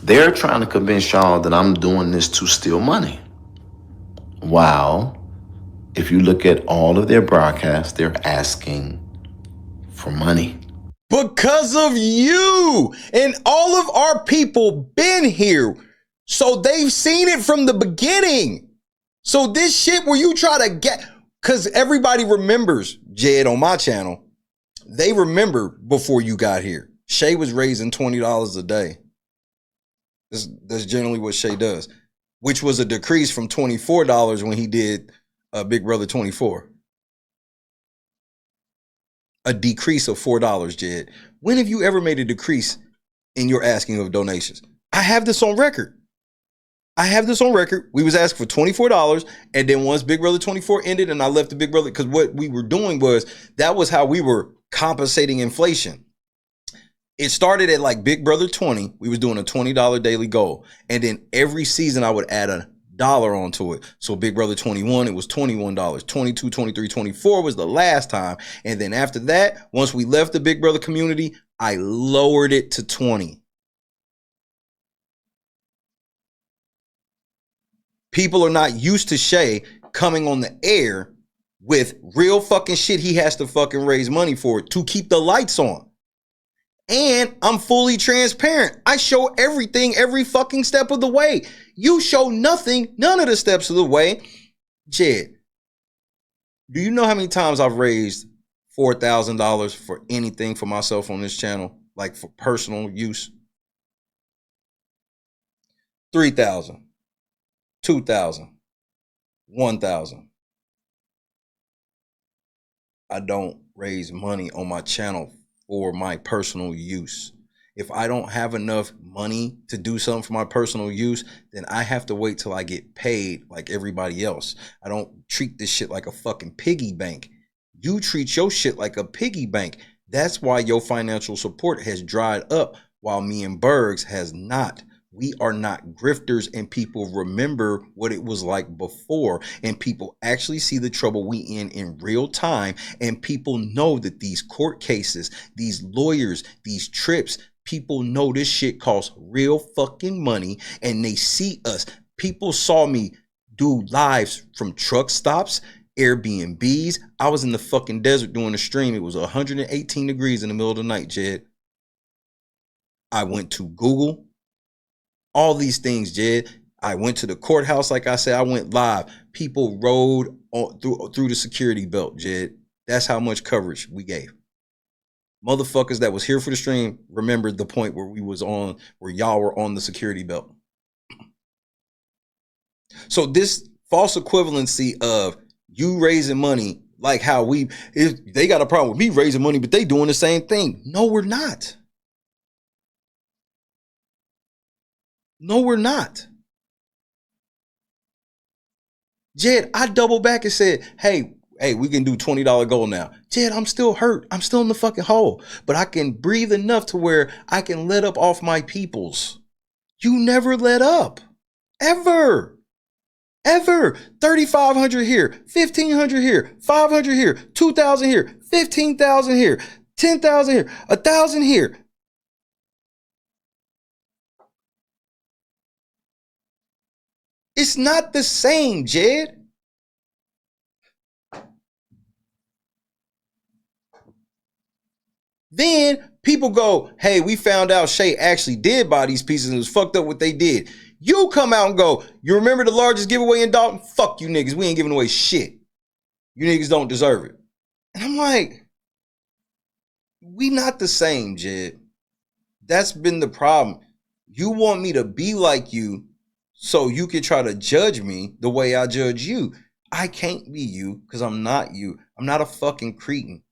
they're trying to convince y'all that I'm doing this to steal money. Wow. If you look at all of their broadcasts, they're asking for money. Because of you and all of our people been here. So they've seen it from the beginning. So this shit where you try to get, because everybody remembers, Jed, on my channel, they remember before you got here. Shay was raising $20 a day. That's generally what Shay does, which was a decrease from $24 when he did Big Brother 24. A decrease of $4, Jed. When have you ever made a decrease in your asking of donations? I have this on record. We was asking for $24, and then once Big Brother 24 ended and I left the Big Brother, because what we were doing was, that was how we were compensating inflation. It started at like Big Brother 20. We was doing a $20 daily goal. And then every season I would add $1 onto it. So Big Brother 21, it was $21. 22, 23, 24 was the last time. And then after that, once we left the Big Brother community, I lowered it to 20. People are not used to Shay coming on the air with real fucking shit he has to fucking raise money for to keep the lights on. And I'm fully transparent. I show everything, every fucking step of the way. You show nothing, none of the steps of the way. Jed, do you know how many times I've raised $4,000 for anything for myself on this channel? Like for personal use? 3,000, 2,000, 1,000. I don't raise money on my channel for my personal use. If I don't have enough money to do something for my personal use, then I have to wait till I get paid like everybody else. I don't treat this shit like a fucking piggy bank. You treat your shit like a piggy bank. That's why your financial support has dried up while me and Bergs has not. We are not grifters, and people remember what it was like before, and people actually see the trouble we in real time, and people know that these court cases, these lawyers, these trips, people know this shit costs real fucking money, and they see us. People saw me do lives from truck stops, Airbnbs. I was in the fucking desert doing a stream. It was 118 degrees in the middle of the night, Jed. I went to Google. All these things, Jed. I went to the courthouse, like I said. I went live. People rode on, through the security belt, Jed. That's how much coverage we gave. Motherfuckers that was here for the stream remembered the point where we was on, where y'all were on the security belt. So this false equivalency of you raising money, like how they got a problem with me raising money, but they doing the same thing. No, we're not. No, we're not. Jed, I doubled back and said, hey, we can do $20 goal now. Jed, I'm still hurt. I'm still in the fucking hole. But I can breathe enough to where I can let up off my peoples. You never let up. Ever. Ever. 3,500 here, 1,500 here, 500 here, 2,000 here, 15,000 here, 10,000 here, 1,000 here. It's not the same, Jed. Then people go, hey, we found out Shay actually did buy these pieces and it was fucked up what they did. You come out and go, you remember the largest giveaway in Dalton? Fuck you niggas. We ain't giving away shit. You niggas don't deserve it. And I'm like, we not the same, Jed. That's been the problem. You want me to be like you so you can try to judge me the way I judge you. I can't be you because I'm not you. I'm not a fucking cretin.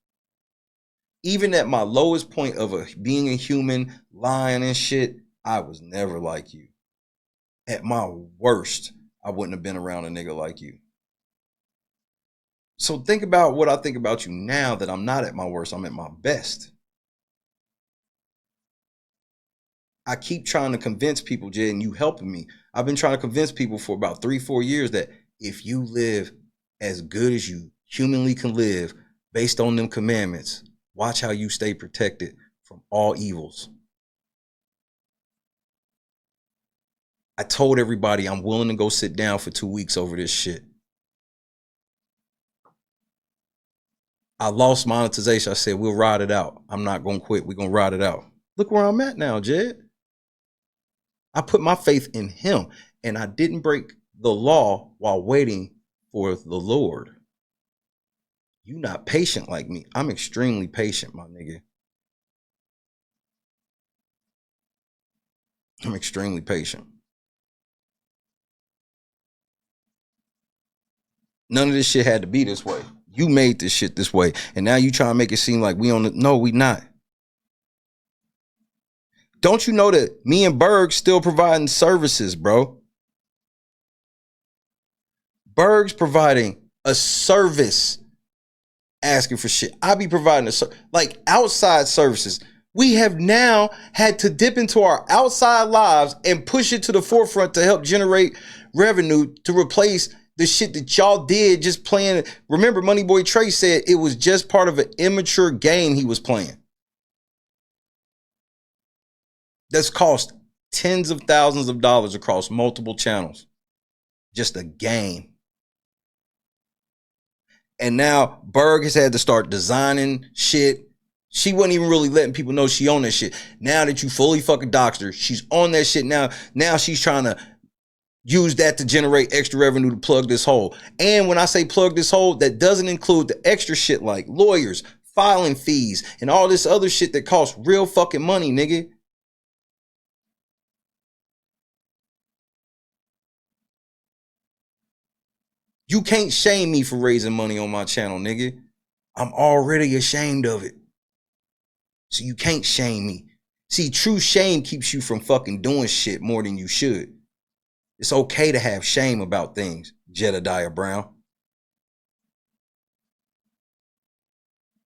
Even at my lowest point of being a human, lying and shit, I was never like you. At my worst, I wouldn't have been around a nigga like you. So think about what I think about you now that I'm not at my worst, I'm at my best. I keep trying to convince people, Jay, and you helping me. I've been trying to convince people for about 3-4 years that if you live as good as you humanly can live based on them commandments, watch how you stay protected from all evils. I told everybody I'm willing to go sit down for 2 weeks over this shit. I lost monetization. I said, we'll ride it out. I'm not going to quit. We're going to ride it out. Look where I'm at now, Jed. I put my faith in him, and I didn't break the law while waiting for the Lord. You not patient like me. I'm extremely patient, my nigga. I'm extremely patient. None of this shit had to be this way. You made this shit this way. And now you try to make it seem like we on the... No, we not. Don't you know that me and Berg still providing services, bro? Berg's providing a service, asking for shit. I be providing like outside services. We have now had to dip into our outside lives and push it to the forefront to help generate revenue to replace the shit that y'all did just playing. Remember, Moneyboy Trey said it was just part of an immature game he was playing. That's cost tens of thousands of dollars across multiple channels. Just a game. And now Berg has had to start designing shit. She wasn't even really letting people know she on that shit. Now that you fully fucking doxed her, she's on that shit now. Now she's trying to use that to generate extra revenue to plug this hole. And when I say plug this hole, that doesn't include the extra shit like lawyers, filing fees, and all this other shit that costs real fucking money, nigga. You can't shame me for raising money on my channel, nigga. I'm already ashamed of it. So you can't shame me. See, true shame keeps you from fucking doing shit more than you should. It's okay to have shame about things, Jedidiah Brown.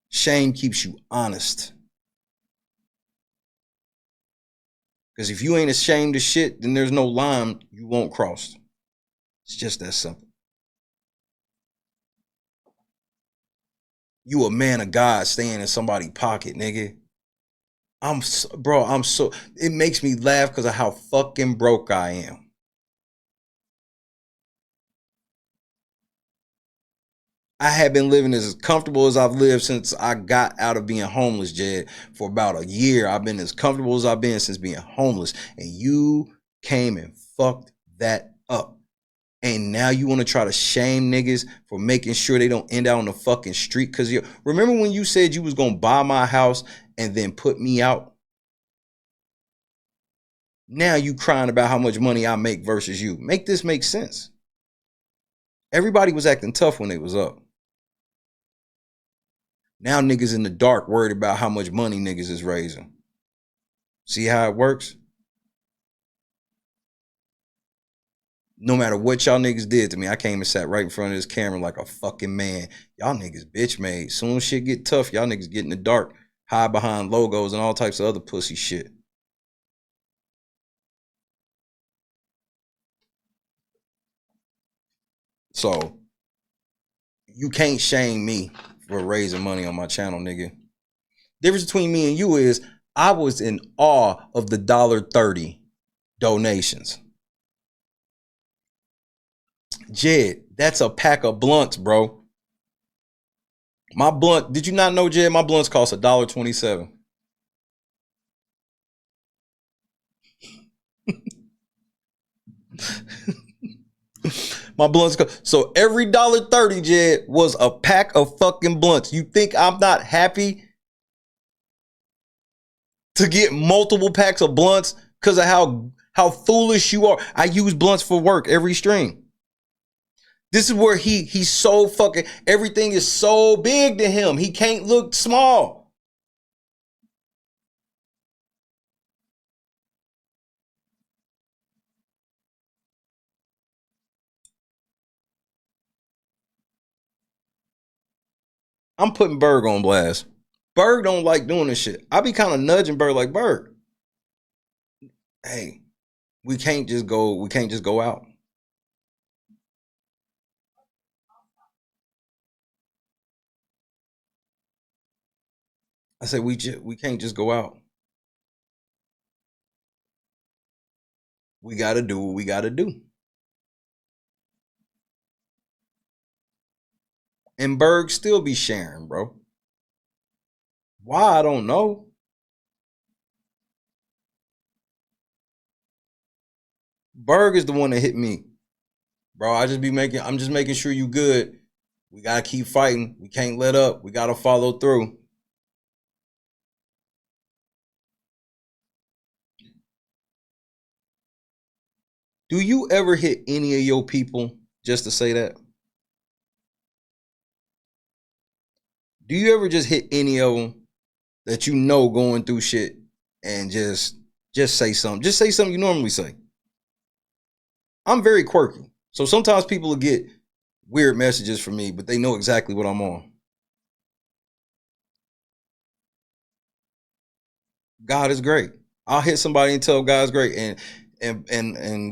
Shame keeps you honest. Because if you ain't ashamed of shit, then there's no line you won't cross. It's just that simple. You a man of God staying in somebody's pocket, nigga. It makes me laugh because of how fucking broke I am. I have been living as comfortable as I've lived since I got out of being homeless, Jed. For about a year, I've been as comfortable as I've been since being homeless. And you came and fucked that up. And now you want to try to shame niggas for making sure they don't end out on the fucking street. Because you remember when you said you was going to buy my house and then put me out? Now you crying about how much money I make versus you. Make this make sense. Everybody was acting tough when they was up. Now niggas in the dark worried about how much money niggas is raising. See how it works? No matter what y'all niggas did to me, I came and sat right in front of this camera like a fucking man. Y'all niggas bitch made. Soon as shit get tough, y'all niggas get in the dark, hide behind logos and all types of other pussy shit. So, you can't shame me for raising money on my channel, nigga. Difference between me and you is I was in awe of the $1.30 donations. Jed, that's a pack of blunts, bro. My blunt, did you not know, Jed, my blunts cost $1.27. My blunts, so every $1.30, Jed, was a pack of fucking blunts. You think I'm not happy to get multiple packs of blunts because of how foolish you are? I use blunts for work every stream. This is where he's so fucking, everything is so big to him. He can't look small. I'm putting Berg on blast. Berg don't like doing this shit. I be kind of nudging Berg like, Berg, hey, we can't just go out. I said, we can't just go out. We got to do what we got to do. And Berg still be sharing, bro. Why? I don't know. Berg is the one that hit me. Bro, I'm just making sure you good. We got to keep fighting. We can't let up. We got to follow through. Do you ever hit any of your people just to say that? Do you ever just hit any of them that you know going through shit and just say something? Just say something you normally say. I'm very quirky. So sometimes people will get weird messages from me, but they know exactly what I'm on. God is great. I'll hit somebody and tell God's great. And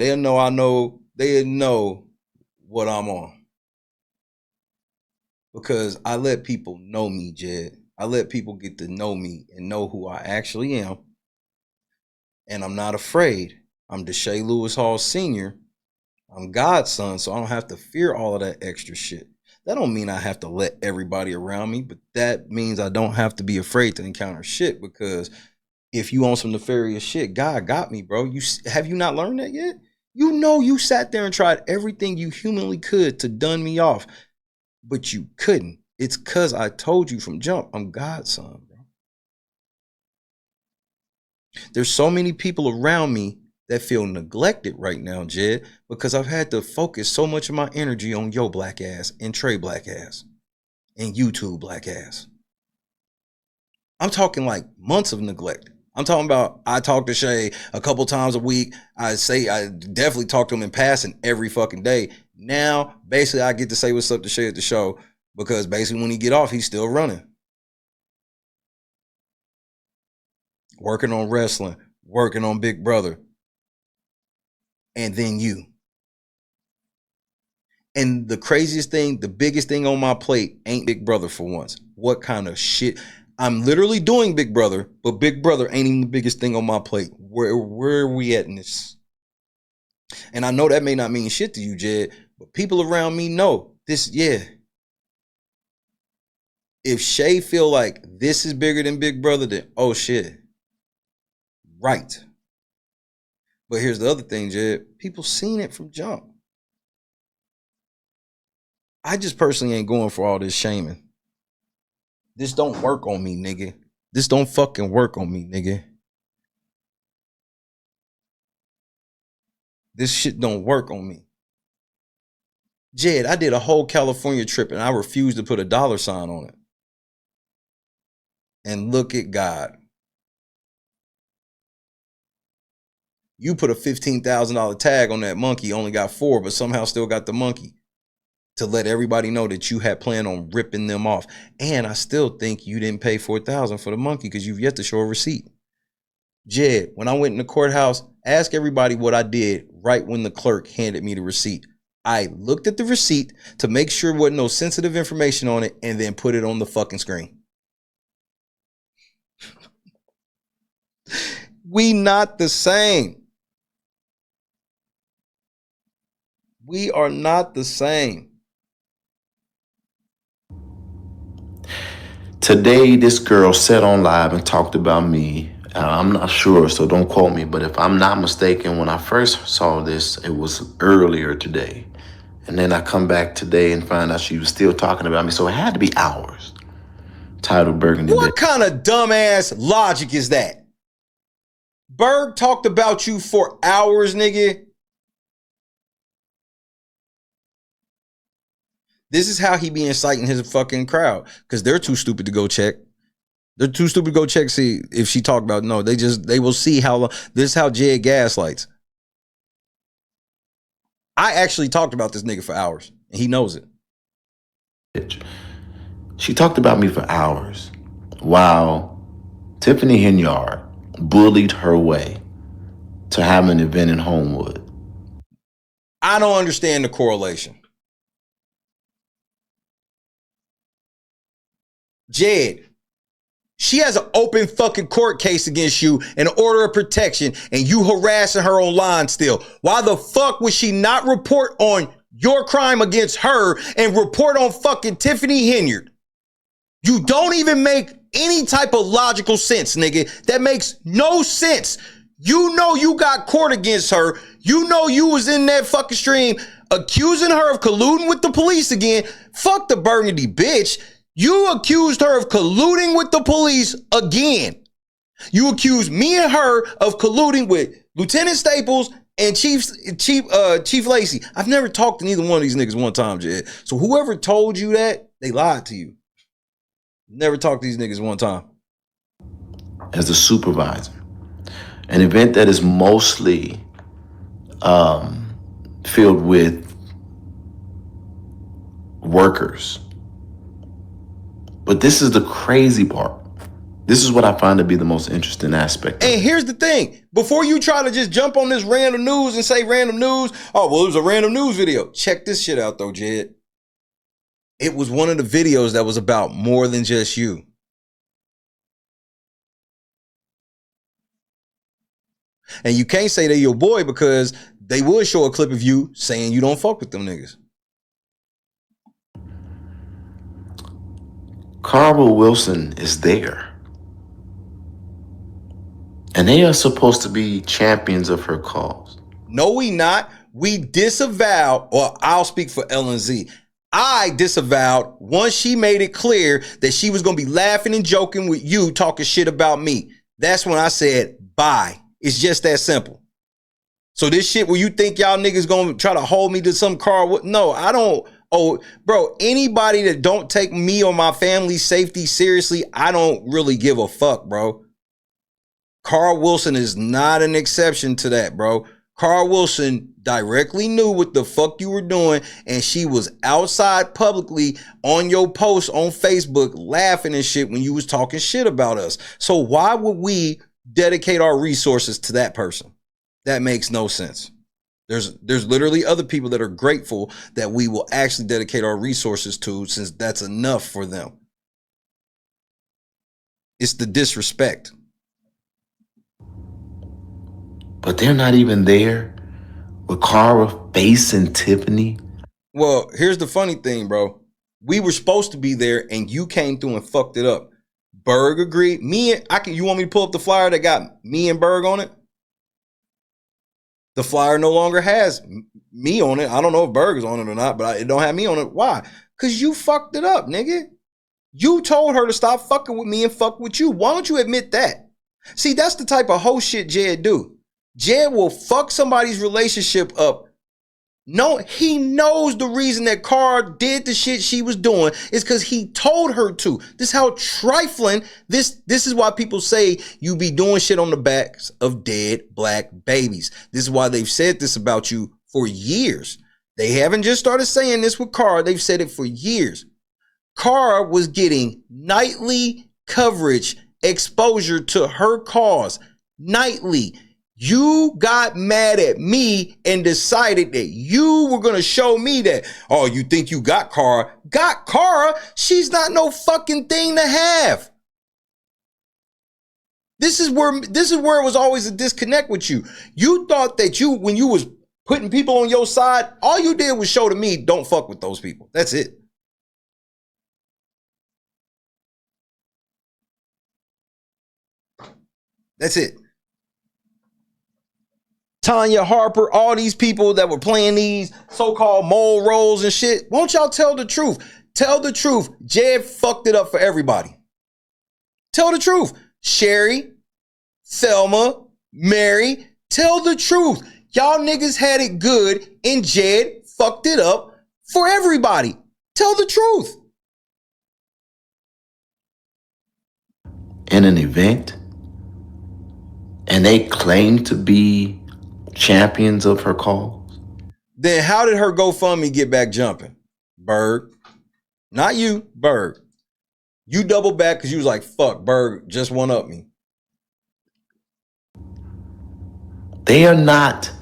they'll know they'll know what I'm on. Because I let people know me, Jed. I let people get to know me and know who I actually am. And I'm not afraid. I'm Deshae Lewis Hall Sr. I'm God's son, so I don't have to fear all of that extra shit. That don't mean I have to let everybody around me, but that means I don't have to be afraid to encounter shit, because if you on some nefarious shit, God got me, bro. Have you not learned that yet? You know you sat there and tried everything you humanly could to dun me off, but you couldn't. It's because I told you from jump, I'm God's son, bro. There's so many people around me that feel neglected right now, Jed, because I've had to focus so much of my energy on your black ass and Trey black ass. and YouTube black ass. I'm talking like months of neglect. I'm talking about I talk to Shay a couple times a week. I definitely talk to him in passing every fucking day. Now, basically, I get to say what's up to Shay at the show because basically when he get off, he's still running. Working on wrestling, working on Big Brother. And then you. And the craziest thing, the biggest thing on my plate ain't Big Brother for once. What kind of shit? I'm literally doing Big Brother, but Big Brother ain't even the biggest thing on my plate. Where are we at in this? And I know that may not mean shit to you, Jed, but people around me know this, yeah. If Shay feel like this is bigger than Big Brother, then oh shit. Right. But here's the other thing, Jed. People seen it from jump. I just personally ain't going for all this shaming. This don't work on me, nigga. This don't fucking work on me, nigga. This shit don't work on me. Jed, I did a whole California trip and I refused to put a $sign on it. And look at God. You put a $15,000 tag on that monkey, only got 4, but somehow still got the monkey. To let everybody know that you had planned on ripping them off. And I still think you didn't pay $4,000 for the monkey because you've yet to show a receipt. Jed, when I went in the courthouse, ask everybody what I did right when the clerk handed me the receipt. I looked at the receipt to make sure there wasn't no sensitive information on it and then put it on the fucking screen. We not the same. We are not the same. Today, this girl sat on live and talked about me. I'm not sure, so don't quote me. But if I'm not mistaken, when I first saw this, it was earlier today. And then I come back today and find out she was still talking about me. So it had to be hours. Title Burgundy. What kind of dumbass logic is that? Berg talked about you for hours, nigga. This is how he be inciting his fucking crowd. Because they're too stupid to go check. They're too stupid to go check, see if she talked about, no, they will see how long. This is how Jed gaslights. I actually talked about this nigga for hours. And he knows it. She talked about me for hours. While Tiffany Henyard bullied her way to have an event in Homewood. I don't understand the correlation. Jed, she has an open fucking court case against you, an order of protection, and you harassing her online still. Why the fuck would she not report on your crime against her and report on fucking Tiffany Henyard? You don't even make any type of logical sense, nigga. That makes no sense. You know you got court against her. You know you was in that fucking stream accusing her of colluding with the police again. Fuck the Burgundy bitch. You accused her of colluding with the police again. You accused me and her of colluding with Lieutenant Staples and Chief Lacey. I've never talked to neither one of these niggas one time, Jed. So whoever told you that, they lied to you. Never talked to these niggas one time. As the supervisor, an event that is mostly filled with workers. But this is the crazy part. This is what I find to be the most interesting aspect. And here's the thing. Before you try to just jump on this random news and say random news, oh, well, it was a random news video. Check this shit out, though, Jed. It was one of the videos that was about more than just you. And you can't say they're your boy because they would show a clip of you saying you don't fuck with them niggas. Carl Wilson is there. And they are supposed to be champions of her cause. No, we not. We disavowed, or I'll speak for L&Z. I disavowed once she made it clear that she was going to be laughing and joking with you, talking shit about me. That's when I said, bye. It's just that simple. So this shit where you think y'all niggas going to try to hold me to some Carl, no, I Oh, bro, anybody that don't take me or my family's safety seriously, I don't really give a fuck, bro. Carl Wilson is not an exception to that, bro. Carl Wilson directly knew what the fuck you were doing, and she was outside publicly on your post on Facebook laughing and shit when you was talking shit about us. So why would we dedicate our resources to that person? That makes no sense. There's literally other people that are grateful that we will actually dedicate our resources to, since that's enough for them. It's the disrespect. But they're not even there with Cara facing Tiffany. Well, here's the funny thing, bro. We were supposed to be there and you came through and fucked it up. Berg agreed. You want me to pull up the flyer that got me and Berg on it? The flyer no longer has me on it. I don't know if Berg is on it or not, but it don't have me on it. Why? Because you fucked it up, nigga. You told her to stop fucking with me and fuck with you. Why don't you admit that? See, that's the type of hoe shit Jed do. Jed will fuck somebody's relationship up. No, he knows the reason that Cara did the shit she was doing is because he told her to. This is how trifling this is why people say you be doing shit on the backs of dead black babies. This is why they've said this about you for years. They haven't just started saying this with Cara. They've said it for years. Cara was getting nightly coverage, exposure to her cause nightly. You got mad at me and decided that you were going to show me that, oh, you think you got Cara? Got Cara? She's not no fucking thing to have. This is where it was always a disconnect with you. You thought that when you was putting people on your side, all you did was show to me, don't fuck with those people. That's it. That's it. Tanya Harper, all these people that were playing these so-called mole roles and shit. Won't y'all tell the truth? Tell the truth. Jed fucked it up for everybody. Tell the truth. Sherry, Thelma, Mary, tell the truth. Y'all niggas had it good and Jed fucked it up for everybody. Tell the truth. In an event, and they claim to be champions of her cause. Then how did her GoFundMe get back jumping? Berg. Not you, Berg. You double back because you was like, fuck, Berg just one up me. They are not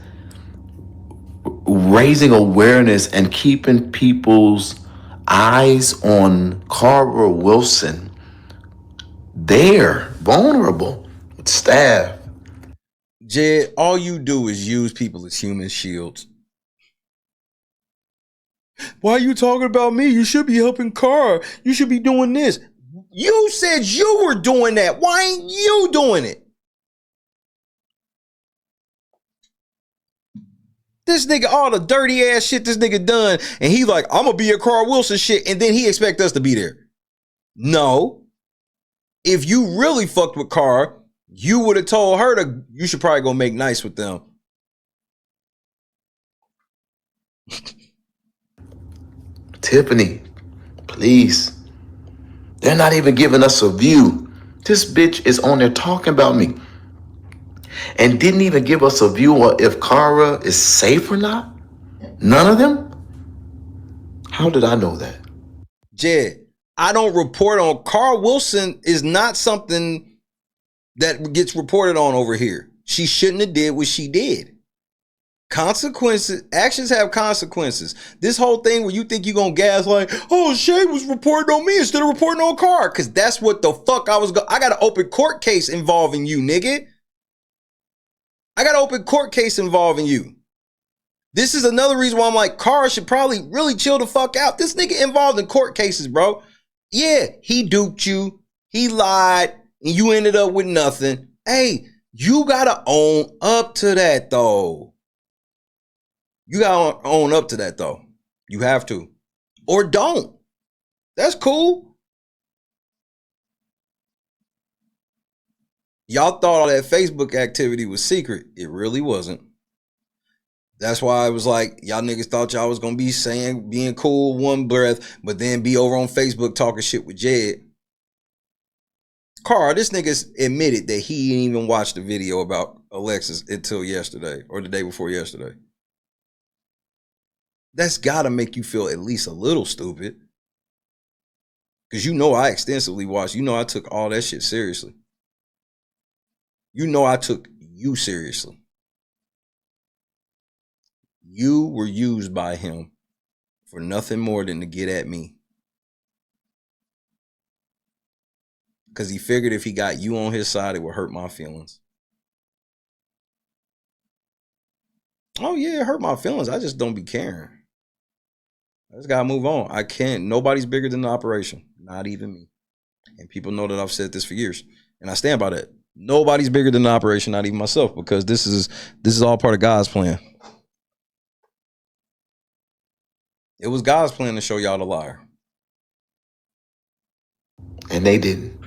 raising awareness and keeping people's eyes on Cara Wilson. They're vulnerable with staff. Jed, all you do is use people as human shields. Why are you talking about me? You should be helping Cara. You should be doing this. You said you were doing that. Why ain't you doing it? This nigga, all the dirty ass shit this nigga done, and he like, I'm gonna be a Cara Wilson shit, and then he expect us to be there. No. If you really fucked with Cara, you would have told her you should probably go make nice with them. Tiffany, please. They're not even giving us a view. This bitch is on there talking about me. And didn't even give us a view on if Cara is safe or not. None of them? How did I know that? Jed, I don't report on. Cara Wilson is not something that gets reported on over here. She shouldn't have did what she did. Consequences, actions have consequences. This whole thing where you think you're gonna gaslight, oh, Shay was reporting on me instead of reporting on Cara, because that's what the fuck I got an open court case involving you, nigga. I got an open court case involving you. This is another reason why I'm like, Cara should probably really chill the fuck out. This nigga involved in court cases, bro. Yeah, he duped you. He lied. And you ended up with nothing. Hey, you gotta own up to that, though. You gotta own up to that, though. You have to. Or don't. That's cool. Y'all thought all that Facebook activity was secret. It really wasn't. That's why I was like, y'all niggas thought y'all was gonna be being cool one breath, but then be over on Facebook talking shit with Jed. Carl, this nigga's admitted that he didn't even watch the video about Alexis until yesterday or the day before yesterday. That's gotta make you feel at least a little stupid. Because you know I extensively watched. You know I took all that shit seriously. You know I took you seriously. You were used by him for nothing more than to get at me. Because he figured if he got you on his side, it would hurt my feelings. Oh, yeah, it hurt my feelings. I just don't be caring. I just got to move on. I can't. Nobody's bigger than the operation. Not even me. And people know that I've said this for years. And I stand by that. Nobody's bigger than the operation, not even myself, because this is all part of God's plan. It was God's plan to show y'all the liar. And they didn't.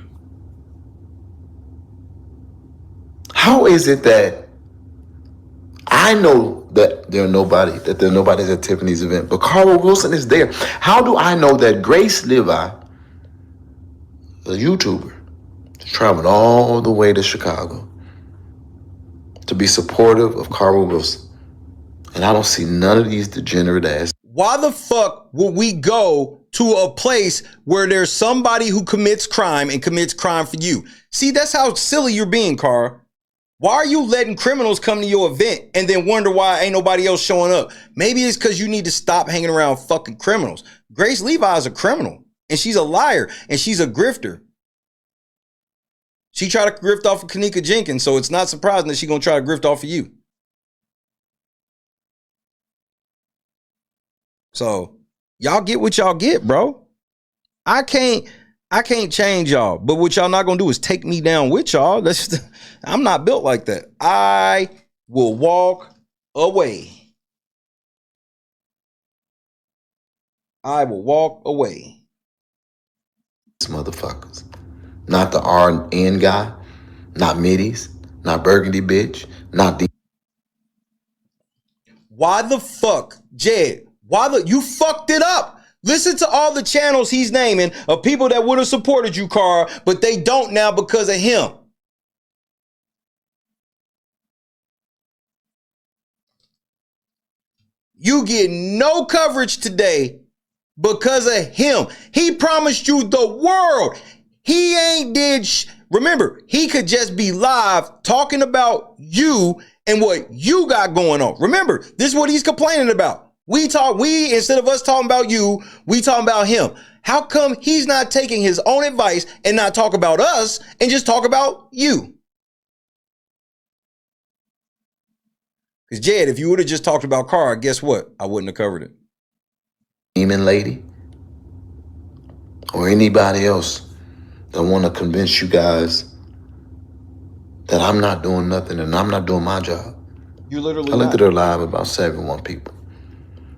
How is it that I know that there are nobody's at Tiffany's event, but Carl Wilson is there? How do I know that Grace Levi, a YouTuber, traveled all the way to Chicago to be supportive of Carl Wilson, and I don't see none of these degenerate ass? Why the fuck would we go to a place where there's somebody who commits crime and commits crime for you? See, that's how silly you're being, Carl. Why are you letting criminals come to your event and then wonder why ain't nobody else showing up? Maybe it's because you need to stop hanging around fucking criminals. Grace Levi is a criminal, and she's a liar, and she's a grifter. She tried to grift off of Kanika Jenkins, so it's not surprising that she's going to try to grift off of you. So y'all get what y'all get, bro. I can't change y'all, but what y'all not gonna do is take me down with y'all. I'm not built like that. I will walk away. I will walk away. These motherfuckers. Not the RN guy, not Middies, not Burgundy bitch, not the. Why the fuck, Jed? You fucked it up. Listen to all the channels he's naming of people that would have supported you, Carl, but they don't now because of him. You get no coverage today because of him. He promised you the world. He ain't did remember, he could just be live talking about you and what you got going on. Remember, this is what he's complaining about. We instead of us talking about you, we talking about him. How come he's not taking his own advice and not talk about us and just talk about you? Because Jed, if you would have just talked about Carl, guess what? I wouldn't have covered it. Demon lady or anybody else that want to convince you guys that I'm not doing nothing and I'm not doing my job. You literally I looked at her live about 71 people.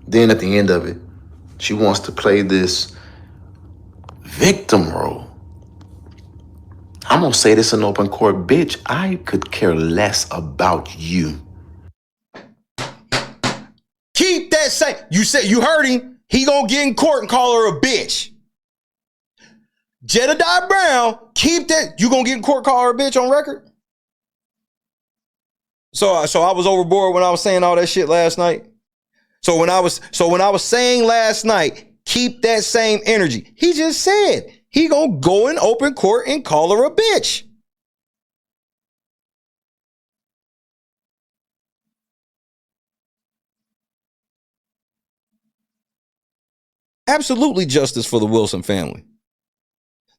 Then at the end of it, she wants to play this victim role. I'm gonna say this in open court, bitch. I could care less about you. Keep that same. You said you heard him. He gonna get in court and call her a bitch. Jedidiah Brown, keep that. You gonna get in court, call her a bitch on record? So I was overboard when I was saying all that shit last night. So when I was saying last night, keep that same energy. He just said he gonna go in open court and call her a bitch. Absolutely justice for the Wilson family.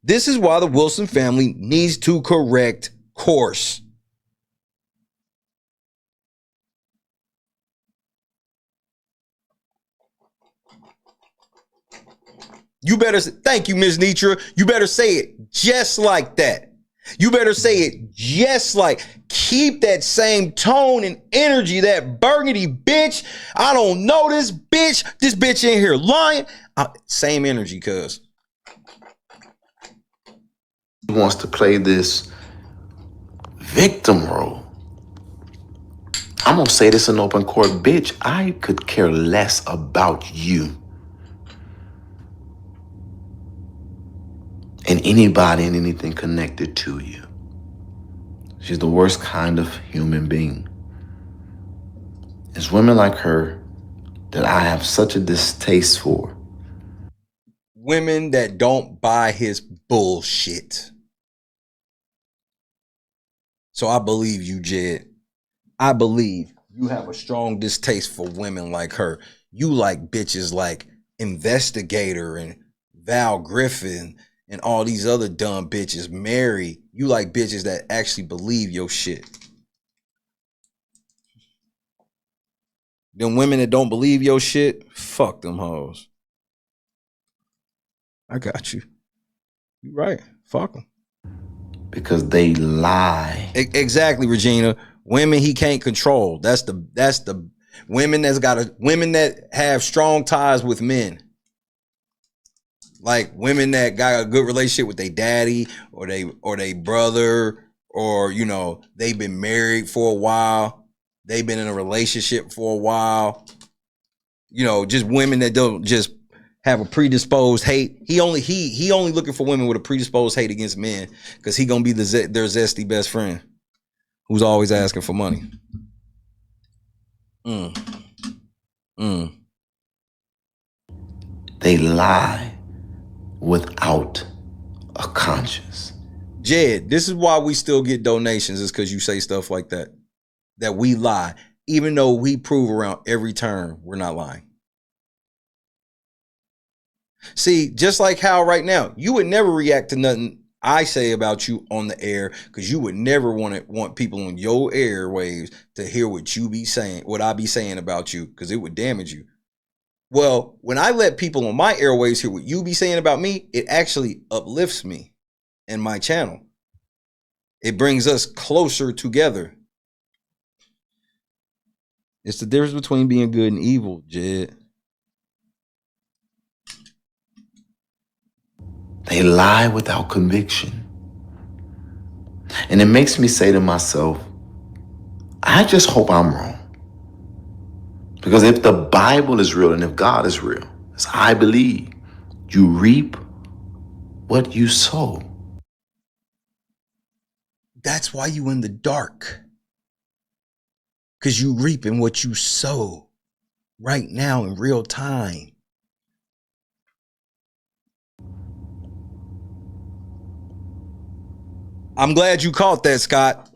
This is why the Wilson family needs to correct course. You better say, thank you, Ms. Nitra. You better say it just like that. You better say it just like, keep that same tone and energy, that burgundy bitch. I don't know this bitch in here lying. Same energy, cuz. He wants to play this victim role. I'm I'm gonna say this in open court, bitch. I could care less about you and anybody and anything connected to you. She's the worst kind of human being. It's women like her that I have such a distaste for. Women that don't buy his bullshit. So I believe you, Jed. I believe you have a strong distaste for women like her. You like bitches like Investigator and Val Griffin and all these other dumb bitches. Mary, you like bitches that actually believe your shit. Them women that don't believe your shit, fuck them hoes. I got you. You right. Fuck them. Because they lie. Exactly, Regina. Women he can't control. That's the women women that have strong ties with men. Like women that got a good relationship with their daddy or they brother, or you know, they've been married for a while, they've been in a relationship for a while. You know, just women that don't just have a predisposed hate. He only looking for women with a predisposed hate against men because he gonna be their zesty best friend who's always asking for money. They lie without a conscience. Jed, this is why we still get donations, is because you say stuff like that. That we lie. Even though we prove around every turn we're not lying. See, just like how right now, you would never react to nothing I say about you on the air because you would never want people on your airwaves to hear what you be saying, what I be saying about you, because it would damage you. Well, when I let people on my airwaves hear what you be saying about me, it actually uplifts me and my channel. It brings us closer together. It's the difference between being good and evil, Jed. They lie without conviction. And it makes me say to myself, I just hope I'm wrong. Because if the Bible is real and if God is real, as I believe, you reap what you sow. That's why you in the dark. Because you reaping what you sow right now in real time. I'm glad you caught that, Scott.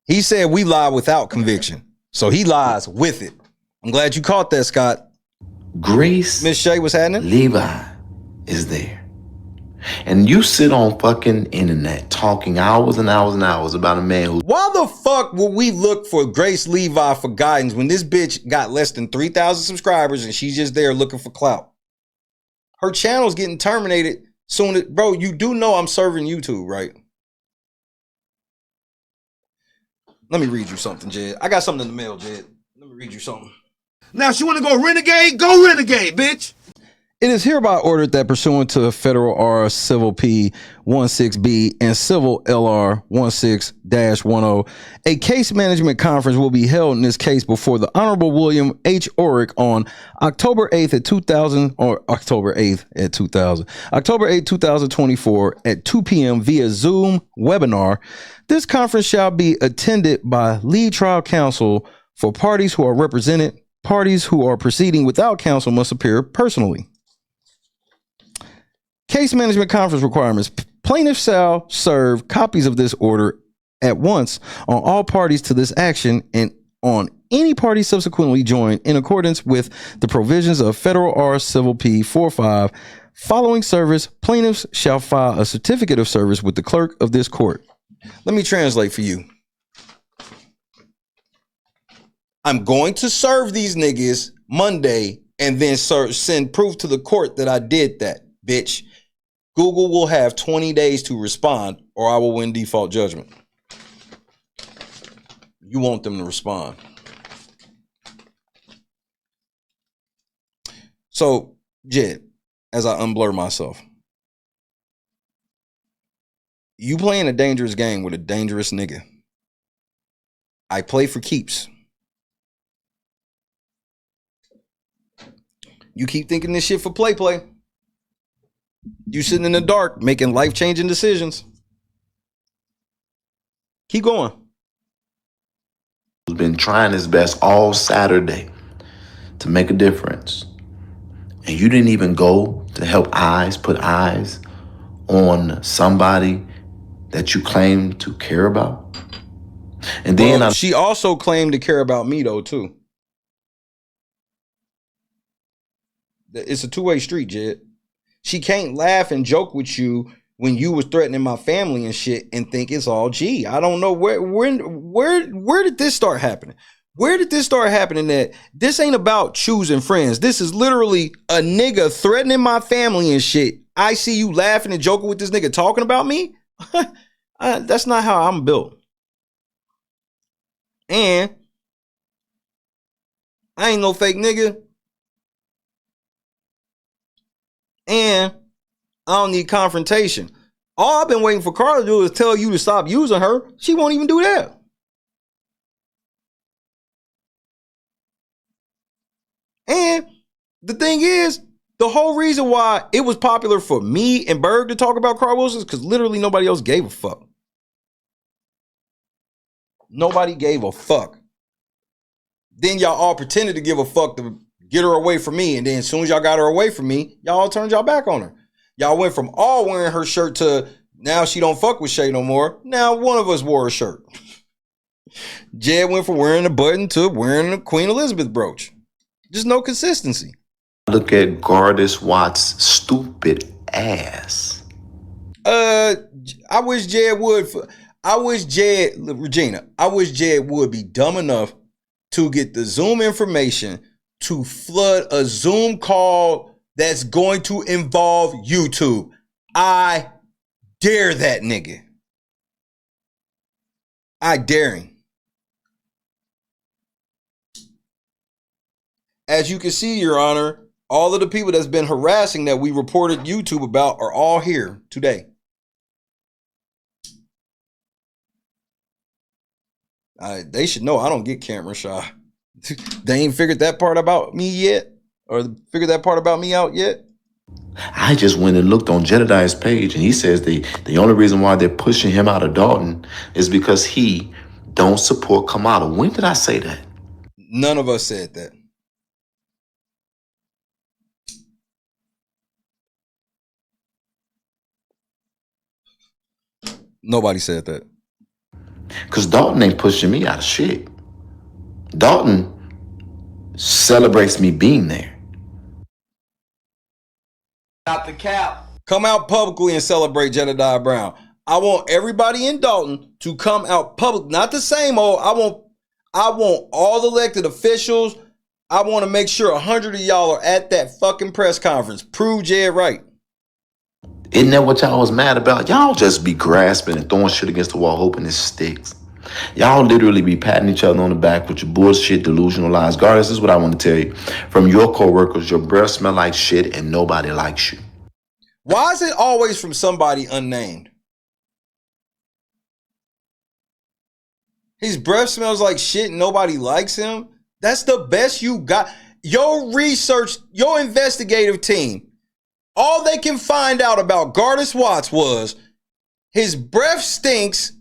He said we lie without conviction. So he lies with it. I'm glad you caught that, Scott. Grace, Miss Shay, what's happening? Levi is there. And you sit on fucking internet talking hours and hours and hours about a man who... Why the fuck would we look for Grace Levi for guidance when this bitch got less than 3,000 subscribers and she's just there looking for clout? Her channel's getting terminated soon. Bro, you do know I'm serving YouTube, right? Let me read you something, Jed. I got something in the mail, Jed. Let me read you something. Now, she want to go renegade? Go renegade, bitch. It is hereby ordered that pursuant to Federal R Civil P 16B and Civil LR 16-10, a case management conference will be held in this case before the Honorable William H. Orrick on October 8th at 2024 at 2 p.m. via Zoom webinar. This conference shall be attended by lead trial counsel for parties who are represented. Parties who are proceeding without counsel must appear personally. Case management conference requirements. Plaintiffs shall serve copies of this order at once on all parties to this action and on any party subsequently joined in accordance with the provisions of Federal R Civil P 45. Following service, plaintiffs shall file a certificate of service with the clerk of this court. Let me translate for you. I'm going to serve these niggas Monday and then send proof to the court that I did that, bitch. Google will have 20 days to respond or I will win default judgment. You want them to respond. So, Jed, as I unblur myself, you playing a dangerous game with a dangerous nigga. I play for keeps. You keep thinking this shit for play. You sitting in the dark making life-changing decisions. Keep going. He's been trying his best all Saturday to make a difference. And you didn't even go to help put eyes on somebody that you claim to care about. And then she also claimed to care about me though too. It's a two-way street, Jed. She can't laugh and joke with you when you was threatening my family and shit and think it's all G. I don't know where did this start happening? Where did this start happening that this ain't about choosing friends? This is literally a nigga threatening my family and shit. I see you laughing and joking with this nigga talking about me? That's not how I'm built. And I ain't no fake nigga. And I don't need confrontation. All I've been waiting for Carla to do is tell you to stop using her. She won't even do that. And the thing is, the whole reason why it was popular for me and Berg to talk about Carl Wilson is because literally nobody else gave a fuck. Nobody gave a fuck. Then y'all all pretended to give a fuck to get her away from me. And then as soon as y'all got her away from me, y'all all turned y'all back on her. Y'all went from all wearing her shirt to now she don't fuck with Shay no more. Now one of us wore a shirt. Jed went from wearing a button to wearing a Queen Elizabeth brooch. Just no consistency. Look at Gardis Watts' stupid ass. I wish Jed would. Regina, I wish Jed would be dumb enough to get the Zoom information to flood a Zoom call that's going to involve YouTube. I dare that nigga. I dare him. As you can see, Your Honor, all of the people that's been harassing that we reported YouTube about are all here today. They should know I don't get camera shy. They ain't figured that part about me yet, or figured that part about me out yet. I just went and looked on Jedidiah's page, and he says the only reason why they're pushing him out of Dalton is because he don't support Kamala. When did I say that? None of us said that. Nobody said that. Because Dalton ain't pushing me out of shit. Dalton celebrates me being there. Stop the cap. Come out publicly and celebrate Jedidiah Brown. I want everybody in Dalton to come out public. Not the same old. I want all the elected officials. I want to make sure 100 of y'all are at that fucking press conference. Prove Jed right. Isn't that what y'all was mad about? Y'all just be grasping and throwing shit against the wall, hoping it sticks. Y'all literally be patting each other on the back with your bullshit, delusional lies. Guard, this is what I want to tell you. From your co-workers, your breath smell like shit and nobody likes you. Why is it always from somebody unnamed? His breath smells like shit and nobody likes him? That's the best you got. Your research, your investigative team, all they can find out about Gardis Watts was his breath stinks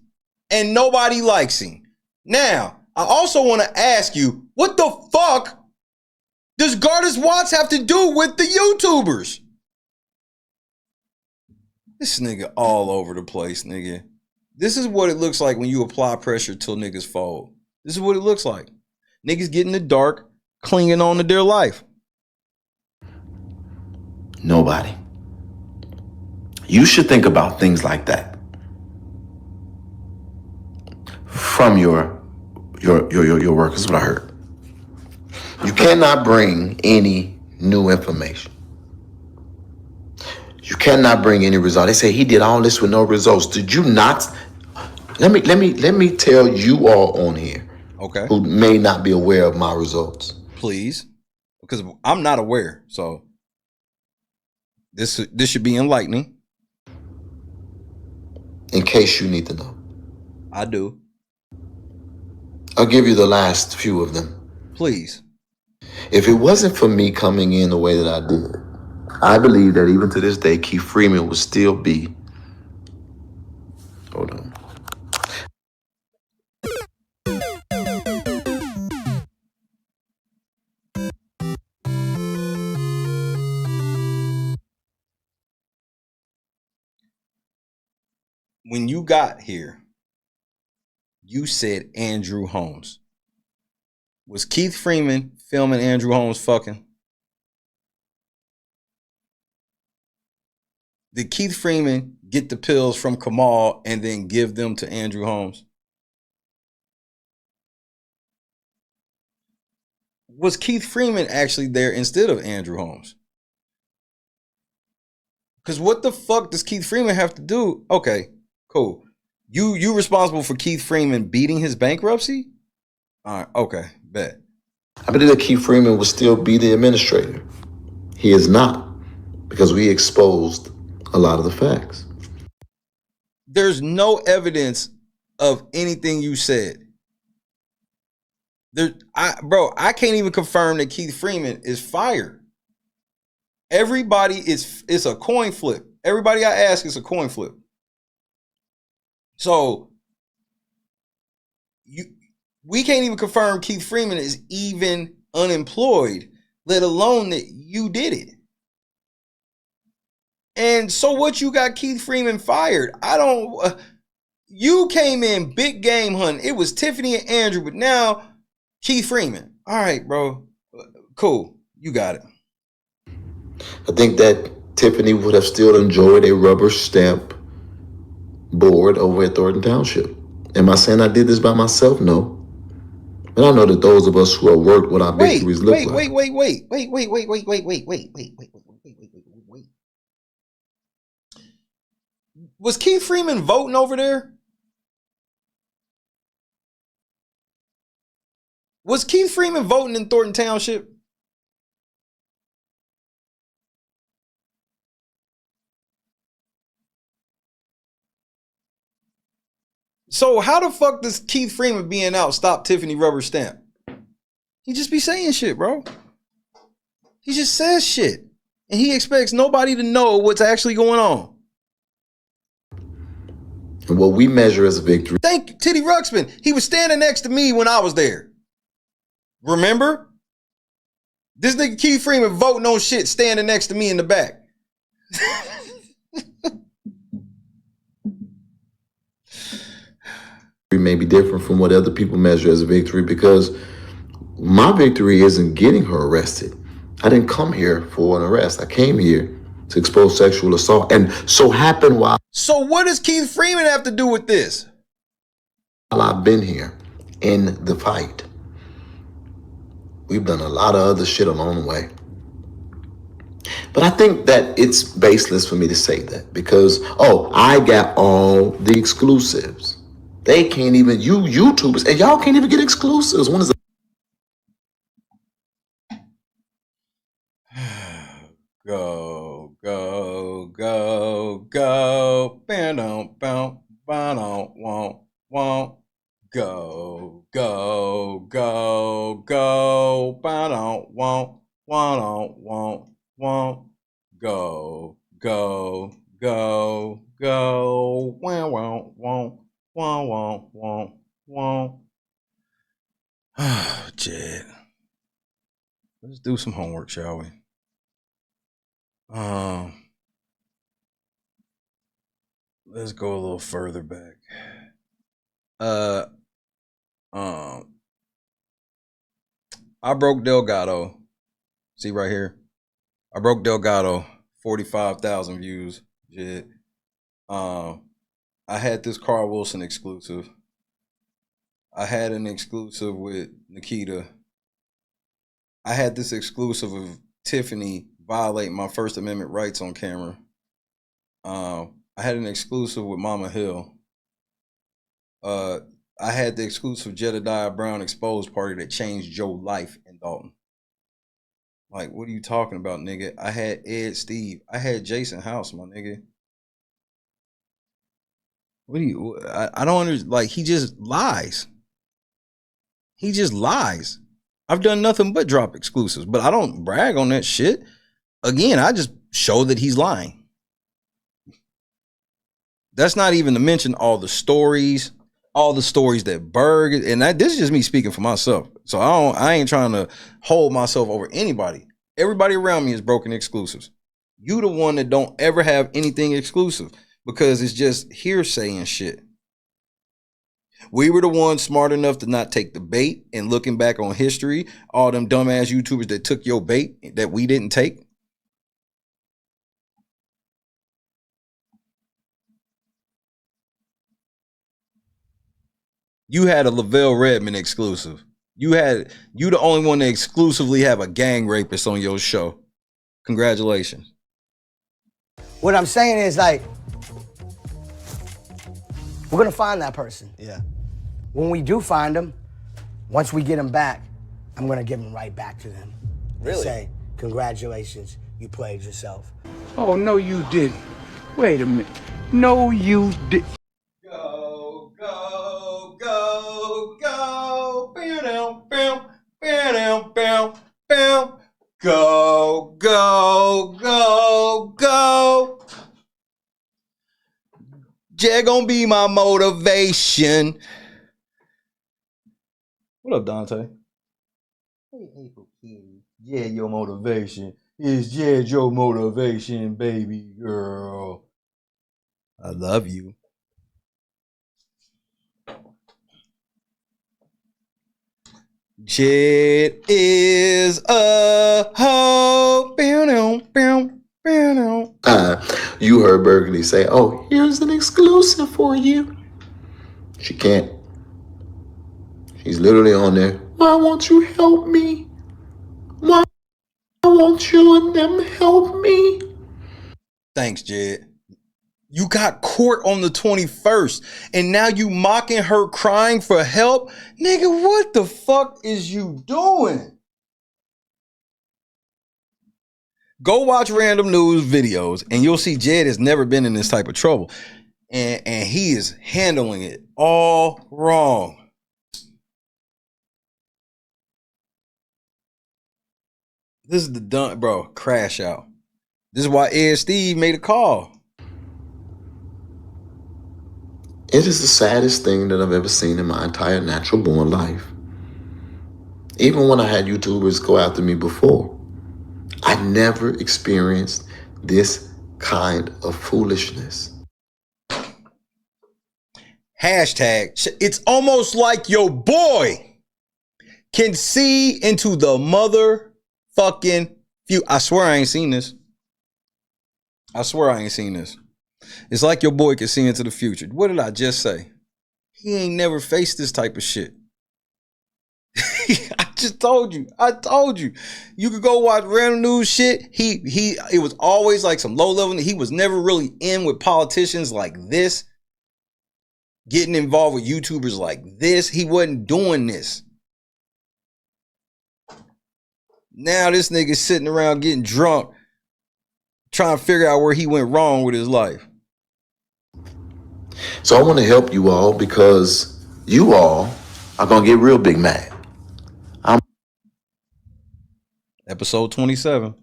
and nobody likes him. Now, I also want to ask you, what the fuck does Gardis Watts have to do with the YouTubers? This nigga all over the place, nigga. This is what it looks like when you apply pressure till niggas fold. This is what it looks like. Niggas get in the dark, clinging on to their life. Nobody. You should think about things like that. From your work, this is what I heard. You cannot bring any new information. You cannot bring any result. They say he did all this with no results. Did you not? Let me tell you all on here, okay, who may not be aware of my results. Please, because I'm not aware. So this should be enlightening. In case you need to know. I do. I'll give you the last few of them. Please. If it wasn't for me coming in the way that I did, I believe that even to this day, Keith Freeman would still be. Hold on. When you got here, you said Andrew Holmes. Was Keith Freeman filming Andrew Holmes fucking? Did Keith Freeman get the pills from Kamal and then give them to Andrew Holmes? Was Keith Freeman actually there instead of Andrew Holmes? Because what the fuck does Keith Freeman have to do? Okay, cool. You responsible for Keith Freeman beating his bankruptcy? All right, okay, bet. I believe that Keith Freeman would still be the administrator. He is not, because we exposed a lot of the facts. There's no evidence of anything you said. I can't even confirm that Keith Freeman is fired. Everybody it's a coin flip. Everybody I ask is a coin flip. So we can't even confirm Keith Freeman is even unemployed, let alone that you did it. And so what, you got Keith Freeman fired? You came in big game hunting. It was Tiffany and Andrew, but now Keith Freeman. All right, bro. Cool. You got it. I think that Tiffany would have still enjoyed a rubber stamp board over at Thornton Township. Am I saying I did this by myself? No. But I know that those of us who have worked what our victories look like. Wait. Was Keith Freeman voting over there? Was Keith Freeman voting in Thornton Township? So how the fuck does Keith Freeman being out stop Tiffany rubber stamp? He just be saying shit, bro. He just says shit. And he expects nobody to know what's actually going on. And what we measure as a victory. Thank you, Titty Ruxpin. He was standing next to me when I was there. Remember? This nigga Keith Freeman voting on shit standing next to me in the back. May be different from what other people measure as a victory, because my victory isn't getting her arrested. I didn't come here for an arrest. I came here to expose sexual assault, and so happened while. So what does Keith Freeman have to do with this? While I've been here in the fight, we've done a lot of other shit along the way. But I think that it's baseless for me to say that, because, I got all the exclusives. They can't even, you YouTubers, and y'all can't even get exclusives. When is Go, go, go, go. Won't. Go, go, go, go. Won't. Go, go, go, go. Won't. Jed. Let's do some homework, shall we? Let's go a little further back. I broke Delgado. See right here? I broke Delgado. 45,000 views. Jed. I had this Carl Wilson exclusive. I had an exclusive with Nikita. I had this exclusive of Tiffany violate my First Amendment rights on camera. I had an exclusive with Mama Hill. I had the exclusive Jedidiah Brown exposed party that changed Joe's life in Dalton. Like, what are you talking about, nigga? I had Ed Steve. I had Jason House, my nigga. What do you, I don't understand. Like, he just lies. He just lies. I've done nothing but drop exclusives, but I don't brag on that shit. Again, I just show that he's lying. That's not even to mention all the stories that Berg, and this is just me speaking for myself. So I ain't trying to hold myself over anybody. Everybody around me is broken exclusives. You the one that don't ever have anything exclusive because it's just hearsay and shit. We were the ones smart enough to not take the bait, and looking back on history, all them dumbass YouTubers that took your bait that we didn't take. You had a Lavelle Redmond exclusive. You the only one that exclusively have a gang rapist on your show. Congratulations. What I'm saying is, like, we're gonna find that person. Yeah. When we do find them, once we get them back, I'm gonna give them right back to them. Really? And say, congratulations, you played yourself. Oh, no, you didn't. Wait a minute. No, you didn't. Go, go, go, go. Bam, bam, bam, bam, bam. Go, go, go, go. Jay gonna be my motivation. What up, Dante? Hey, April Kitty. Yeah, your motivation. Is Jed your motivation, baby girl? I love you. Jed is a hoe. You heard Burgundy say, oh, here's an exclusive for you. She can't. She's literally on there. Why won't you help me? Why won't you and them help me? Thanks, Jed. You got court on the 21st, and now you mocking her crying for help? Nigga, what the fuck is you doing? Go watch random news videos, and you'll see Jed has never been in this type of trouble. And he is handling it all wrong. This is the done, bro. Crash out. This is why Ed Steve made a call. It is the saddest thing that I've ever seen in my entire natural born life. Even when I had YouTubers go after me before, I never experienced this kind of foolishness. Hashtag, it's almost like your boy can see into the motherfucking future. I swear I ain't seen this. I swear I ain't seen this. It's like your boy can see into the future. What did I just say? He ain't never faced this type of shit. I just told you. I told you. You could go watch random news shit. It was always like some low level. He was never really in with politicians like this. Getting involved with YouTubers like this. He wasn't doing this. Now this nigga's sitting around getting drunk, trying to figure out where he went wrong with his life. So I want to help you all because you all are going to get real big mad. Episode 27.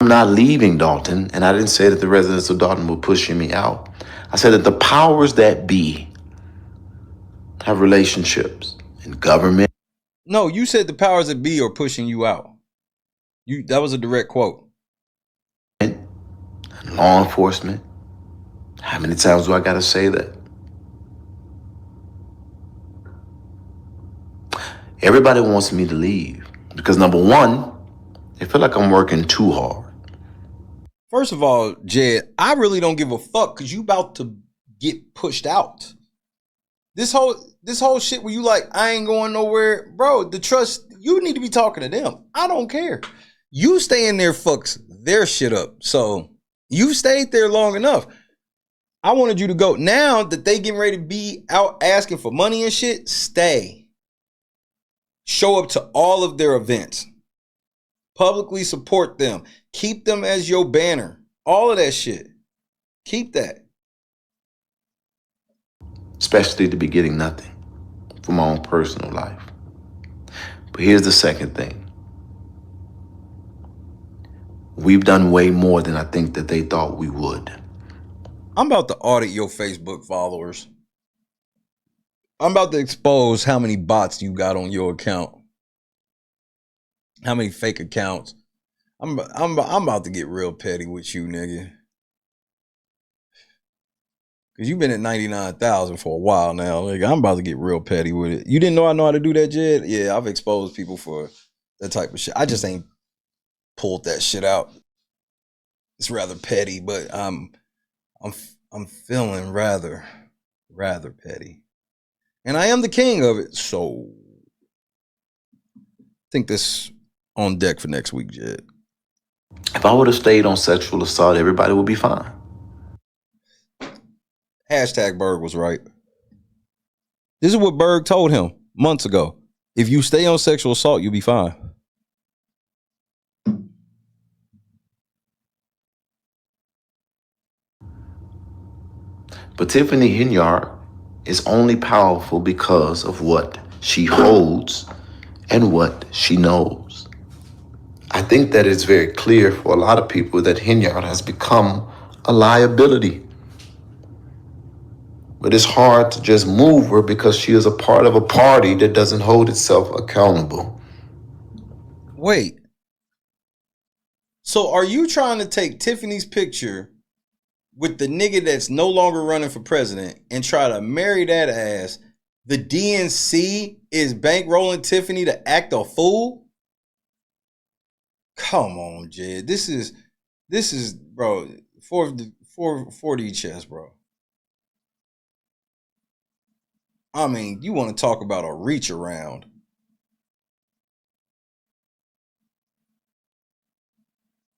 I'm not leaving Dalton, and I didn't say that the residents of Dalton were pushing me out. I said that the powers that be have relationships in government. No, you said the powers that be are pushing you out. That was a direct quote. And law enforcement. How many times do I got to say that? Everybody wants me to leave because, number one, they feel like I'm working too hard. First of all, Jed, I really don't give a fuck because you about to get pushed out. This whole shit where you like, I ain't going nowhere. Bro, the trust, you need to be talking to them. I don't care. You stay in there fucks their shit up. So you stayed there long enough. I wanted you to go. Now that they getting ready to be out asking for money and shit, stay. Show up to all of their events. Publicly support them. Keep them as your banner. All of that shit. Keep that. Especially to be getting nothing for my own personal life. But here's the second thing. We've done way more than I think that they thought we would. I'm about to audit your Facebook followers. I'm about to expose how many bots you got on your account. How many fake accounts. I'm about to get real petty with you, nigga. Cause you've been at 99,000 for a while now. Nigga, I'm about to get real petty with it. You didn't know I know how to do that, Jed? Yeah, I've exposed people for that type of shit. I just ain't pulled that shit out. It's rather petty, but I'm feeling rather petty. And I am the king of it, so I think this on deck for next week, Jed. If I would have stayed on sexual assault, everybody would be fine. Hashtag Berg was right. This is what Berg told him months ago. If you stay on sexual assault, you'll be fine. But Tiffany Hinyard is only powerful because of what she holds and what she knows. I think that it's very clear for a lot of people that Hinyard has become a liability. But it's hard to just move her because she is a part of a party that doesn't hold itself accountable. Wait. So are you trying to take Tiffany's picture with the nigga that's no longer running for president and try to marry that ass? The DNC is bankrolling Tiffany to act a fool? Come on, Jed. This is bro, 4D chess, bro. I mean, you want to talk about a reach around.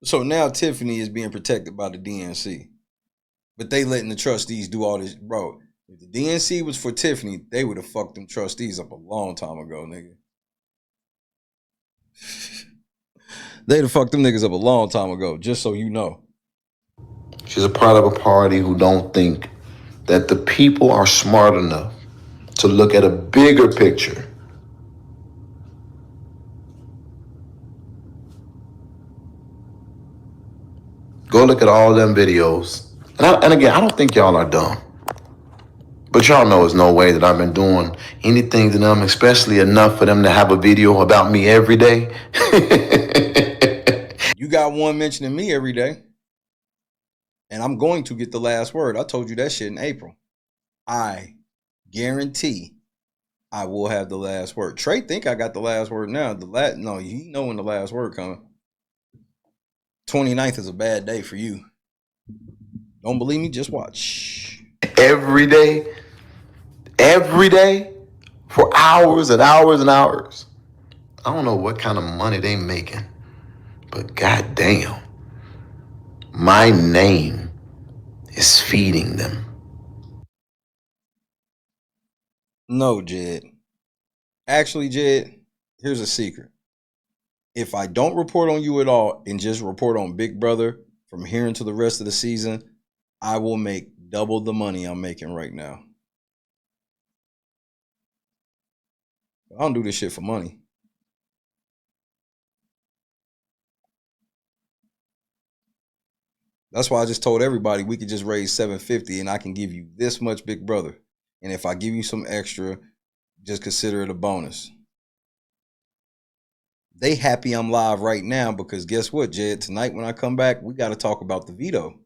So now Tiffany is being protected by the DNC. But they letting the trustees do all this. Bro, if the DNC was for Tiffany, they would have fucked them trustees up a long time ago, nigga. They'd have fucked them niggas up a long time ago, just so you know. She's a part of a party who don't think that the people are smart enough to look at a bigger picture. Go look at all them videos. And again, I don't think y'all are dumb. But y'all know there's no way that I've been doing anything to them, especially enough for them to have a video about me every day. You got one mentioning me every day. And I'm going to get the last word. I told you that shit in April. I guarantee I will have the last word. Trey think I got the last word now. No, you know when the last word coming. 29th is a bad day for you. Don't believe me? Just watch. Every day, for hours and hours and hours. I don't know what kind of money they making, but goddamn, my name is feeding them. No, Jed. Actually, Jed, here's a secret. If I don't report on you at all and just report on Big Brother from here until the rest of the season, I will make double the money I'm making right now. I don't do this shit for money. That's why I just told everybody we could just raise $750 and I can give you this much, Big Brother. And if I give you some extra, just consider it a bonus. They happy I'm live right now because guess what, Jed? Tonight when I come back, we got to talk about the veto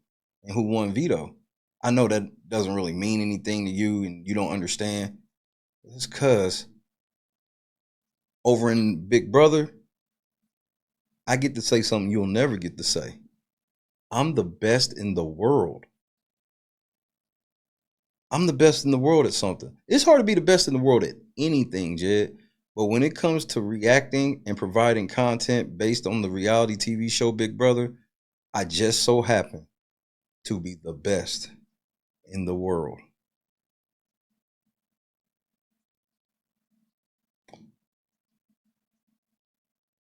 and who won veto. I know that doesn't really mean anything to you and you don't understand. It's because over in Big Brother, I get to say something you'll never get to say. I'm the best in the world. I'm the best in the world at something. It's hard to be the best in the world at anything, Jed. But when it comes to reacting and providing content based on the reality TV show Big Brother, I just so happen to be the best in the world.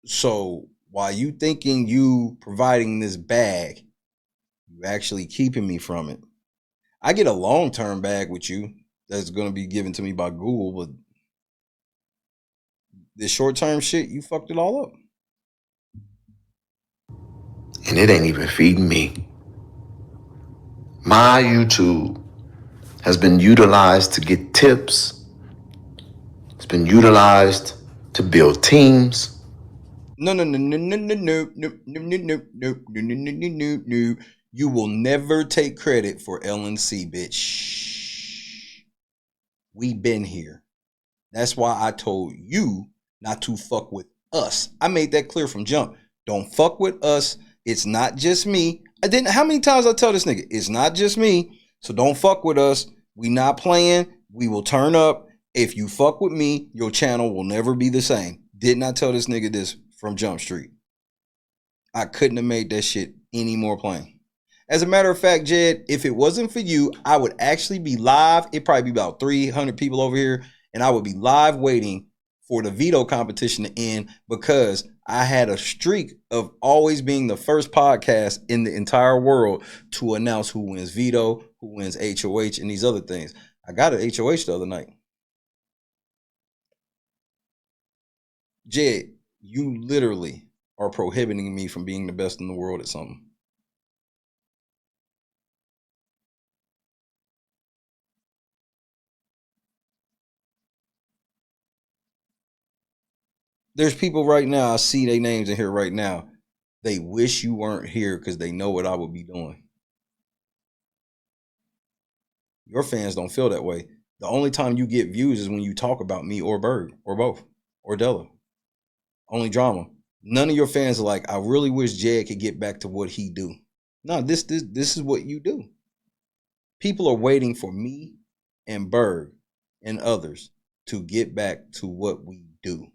So while you thinking you providing this bag, you actually keeping me from it. I get a long-term bag with you that's going to be given to me by Google, but This short-term shit, you fucked it all up. And it ain't even feeding me. My YouTube has been utilized to get tips. It's been utilized to build teams. No. You will never take credit for LNC, bitch. We been here. That's why I told you not to fuck with us. I made that clear from jump. Don't fuck with us. It's not just me. How many times I tell this nigga? It's not just me. So don't fuck with us. We not playing. We will turn up. If you fuck with me, your channel will never be the same. Did not tell this nigga this from Jump Street. I couldn't have made that shit any more plain. As a matter of fact, Jed, if it wasn't for you, I would actually be live. It'd probably be about 300 people over here. And I would be live waiting for the veto competition to end because I had a streak of always being the first podcast in the entire world to announce who wins veto, who wins HOH, and these other things. I got an HOH the other night. Jed, you literally are prohibiting me from being the best in the world at something. There's people right now, I see their names in here right now. They wish you weren't here because they know what I would be doing. Your fans don't feel that way. The only time you get views is when you talk about me or Berg or both or Della. Only drama. None of your fans are like, I really wish Jed could get back to what he do. No, this is what you do. People are waiting for me and Berg and others to get back to what we do.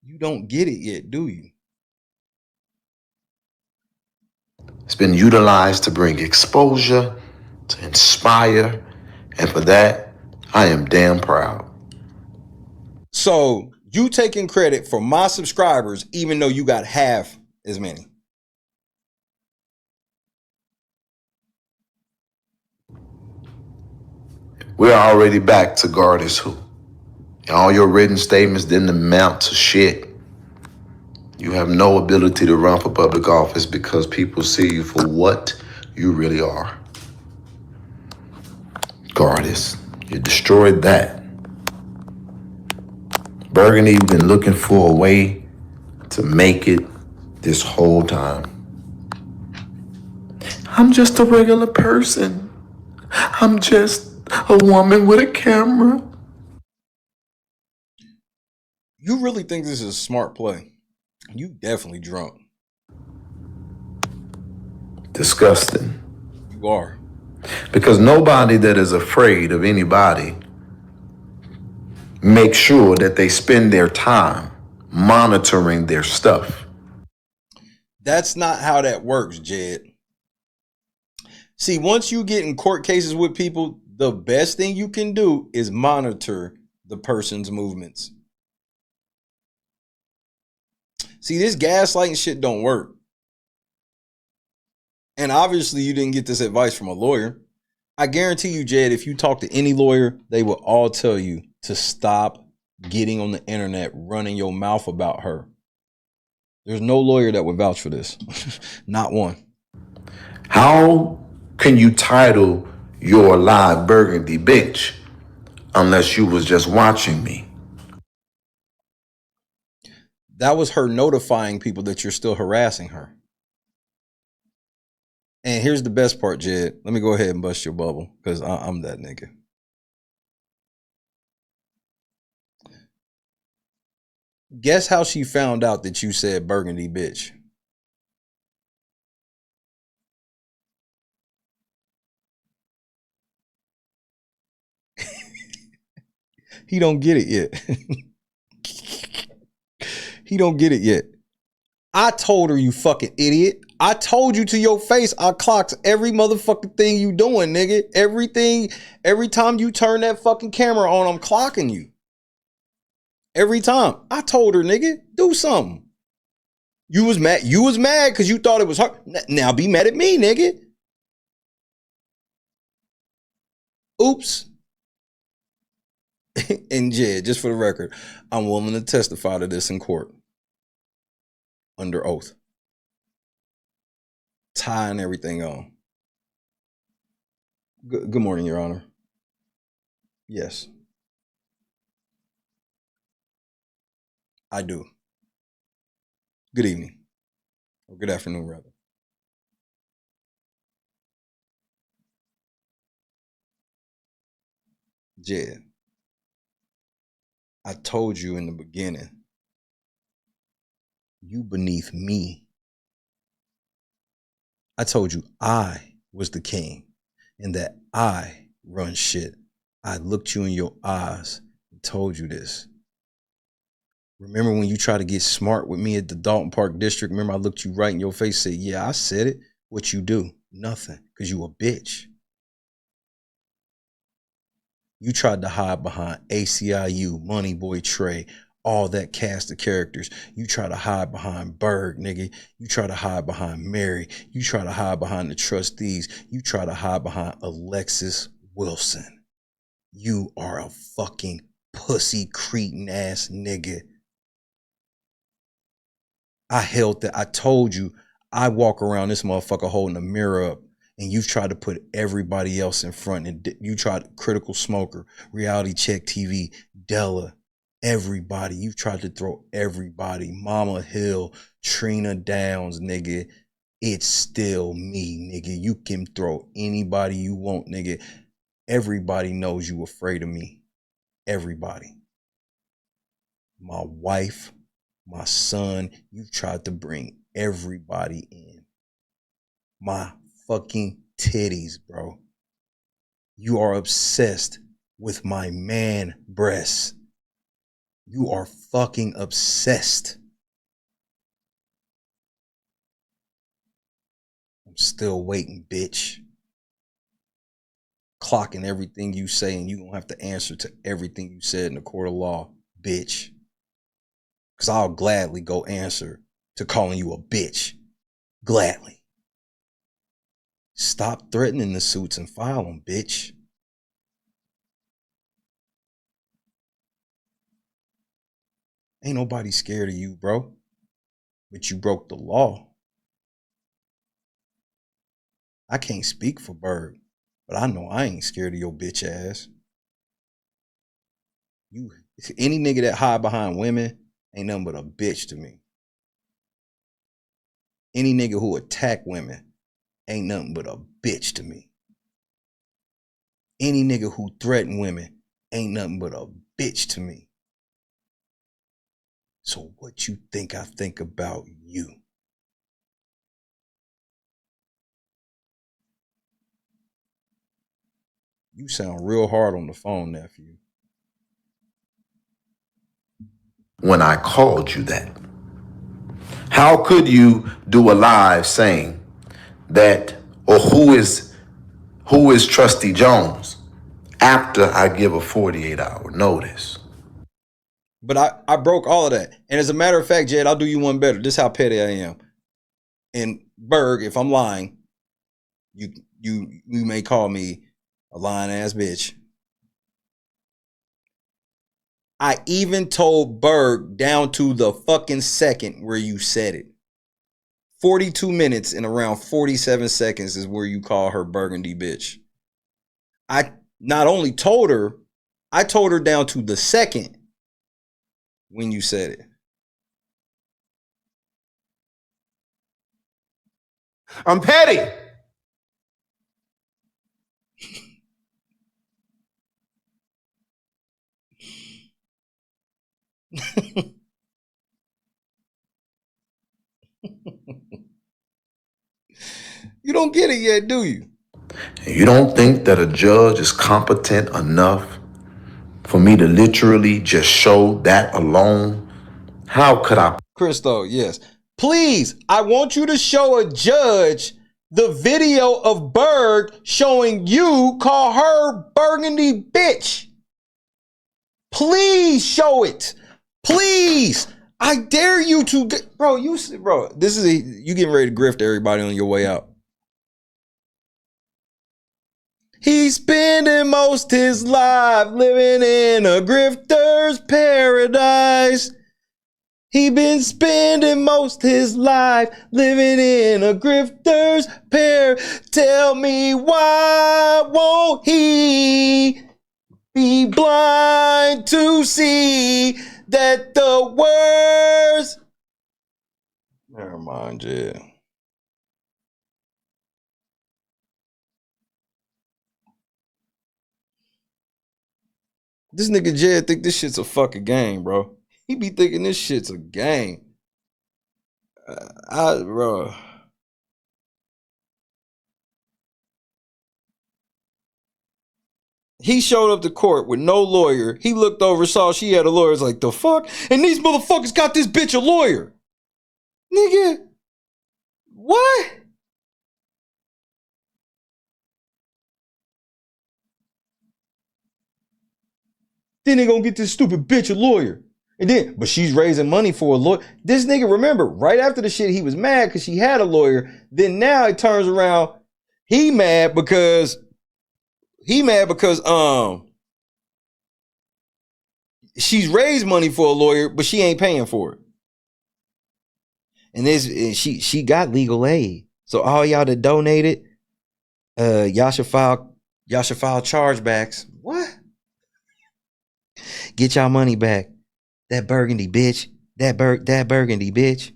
You don't get it yet, do you? It's been utilized to bring exposure, to inspire, and for that, I am damn proud. So you taking credit for my subscribers, even though you got half as many. We're already back to God is who. And all your written statements didn't amount to shit. You have no ability to run for public office because people see you for what you really are. Goddess, you destroyed that. Burgundy, you've been looking for a way to make it this whole time. I'm just a regular person. I'm just a woman with a camera. You really think this is a smart play? You definitely drunk. Disgusting. You are. Because nobody that is afraid of anybody makes sure that they spend their time monitoring their stuff. That's not how that works, Jed. See, once you get in court cases with people, the best thing you can do is monitor the person's movements. See, this gaslighting shit don't work. And obviously you didn't get this advice from a lawyer. I guarantee you, Jed, if you talk to any lawyer, they will all tell you to stop getting on the internet running your mouth about her. There's no lawyer that would vouch for this. Not one. How can you title your live Burgundy bitch unless you was just watching me? That was her notifying people that you're still harassing her. And here's the best part, Jed. Let me go ahead and bust your bubble because I'm that nigga. Guess how she found out that you said Burgundy bitch? He don't get it yet. He don't get it yet. I told her, you fucking idiot. I told you to your face, I clocked every motherfucking thing you doing, nigga. Everything, every time you turn that fucking camera on, I'm clocking you. Every time. I told her, nigga, do something. You was mad because you thought it was her. Now be mad at me, nigga. Oops. And Jed, just for the record, I'm willing to testify to this in court. Under oath. Tying everything on. Good morning, Your Honor. Yes. I do. Good evening. Or good afternoon, rather. Jed, I told you in the beginning, you beneath me. I told you I was the king and that I run shit. I looked you in your eyes and told you this. Remember when you tried to get smart with me at the Dalton Park District? Remember I looked you right in your face and said, yeah, I said it. What you do? Nothing, because you a bitch. You tried to hide behind ACIU, Money Boy Trey, all that cast of characters. You try to hide behind Berg, nigga. You try to hide behind Mary. You try to hide behind the trustees. You try to hide behind Alexis Wilson. You are a fucking pussy cretin ass nigga. I held that. I told you I walk around this motherfucker holding a mirror up. And you've tried to put everybody else in front. And you tried Critical Smoker, Reality Check TV, Della, everybody. You've tried to throw everybody. Mama Hill, Trina Downs, nigga. It's still me, nigga. You can throw anybody you want, nigga. Everybody knows you afraid of me. Everybody. My wife, my son. You've tried to bring everybody in. My fucking titties, bro. You are obsessed with my man breasts. You are fucking obsessed. I'm still waiting, bitch. Clocking everything you say, and you gonna have to answer to everything you said in the court of law, bitch. Because I'll gladly go answer to calling you a bitch. Gladly. Stop threatening the suits and file them, bitch. Ain't nobody scared of you, bro. But you broke the law. I can't speak for Berg, but I know I ain't scared of your bitch ass. Any nigga that hide behind women ain't nothing but a bitch to me. Any nigga who attack women ain't nothing but a bitch to me. Any nigga who threaten women ain't nothing but a bitch to me. So what you think I think about you? You sound real hard on the phone, nephew. When I called you that, how could you do a live saying that, or who is Trustee Jones after I give a 48-hour notice? But I broke all of that. And as a matter of fact, Jed, I'll do you one better. This is how petty I am. And Berg, if I'm lying, you may call me a lying ass bitch. I even told Berg down to the fucking second where you said it. 42 minutes and around 47 seconds is where you call her burgundy bitch. I not only told her, I told her down to the second when you said it. I'm petty. You don't get it yet, do you? You don't think that a judge is competent enough for me to literally just show that alone? How could I? Christo, yes. Please, I want you to show a judge the video of Berg showing you call her burgundy bitch. Please show it. Please. I dare you to get, bro, this is you getting ready to grift everybody on your way out. He's spending most his life living in a grifter's paradise. He been spending most his life living in a grifter's Tell me why won't he be blind to see that the worst... Never mind, Jed. This nigga Jed think this shit's a fucking game, bro. He be thinking this shit's a game. Bro. He showed up to court with no lawyer. He looked over, saw she had a lawyer. Was like, the fuck? And these motherfuckers got this bitch a lawyer. Nigga. What? Then they gonna get this stupid bitch a lawyer. And then, but she's raising money for a lawyer. This nigga, remember, right after the shit, he was mad because she had a lawyer. Then now it turns around, he mad because she's raised money for a lawyer, but she ain't paying for it. And she got legal aid. So all y'all that donated, y'all should file chargebacks. What? Get y'all money back. That burgundy bitch. That burgundy bitch.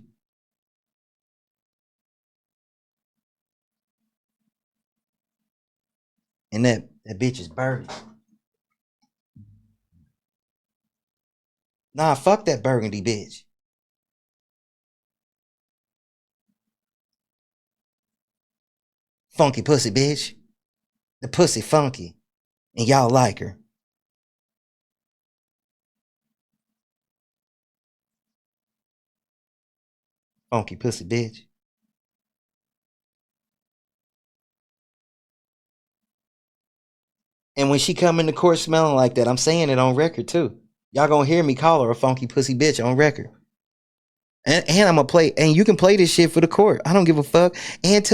And that bitch is burgundy. Nah, fuck that burgundy bitch. Funky pussy bitch. The pussy funky. And y'all like her. Funky pussy bitch. And when she come into court smelling like that, I'm saying it on record too. Y'all gonna hear me call her a funky pussy bitch on record. And I'm gonna play, and you can play this shit for the court. I don't give a fuck. And I'm